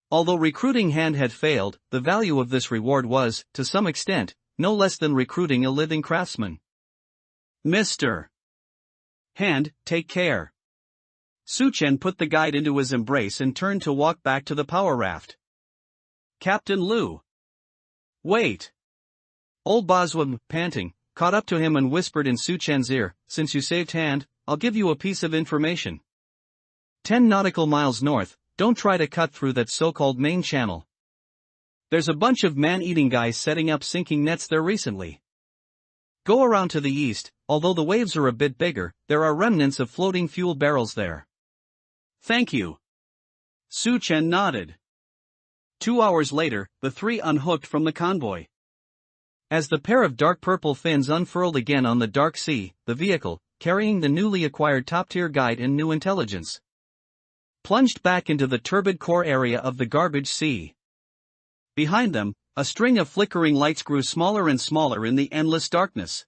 S1: Although recruiting Hand had failed, the value of this reward was, to some extent, no less than recruiting a living craftsman. Mr. Hand, take care. Su Chen put the guide into his embrace and turned to walk back to the power raft. Captain Liu. Wait. Old Boswell, panting, caught up to him and whispered in Su Chen's ear, since you saved Hand, I'll give you a piece of information. 10 nautical miles north, don't try to cut through that so-called main channel. There's a bunch of man-eating guys setting up sinking nets there recently. Go around to the east, although the waves are a bit bigger, there are remnants of floating fuel barrels there. Thank you. Su Chen nodded. 2 hours later, the three unhooked from the convoy. As the pair of dark purple fins unfurled again on the dark sea, the vehicle, carrying the newly acquired top-tier guide and new intelligence, plunged back into the turbid core area of the garbage sea. Behind them, a string of flickering lights grew smaller and smaller in the endless darkness.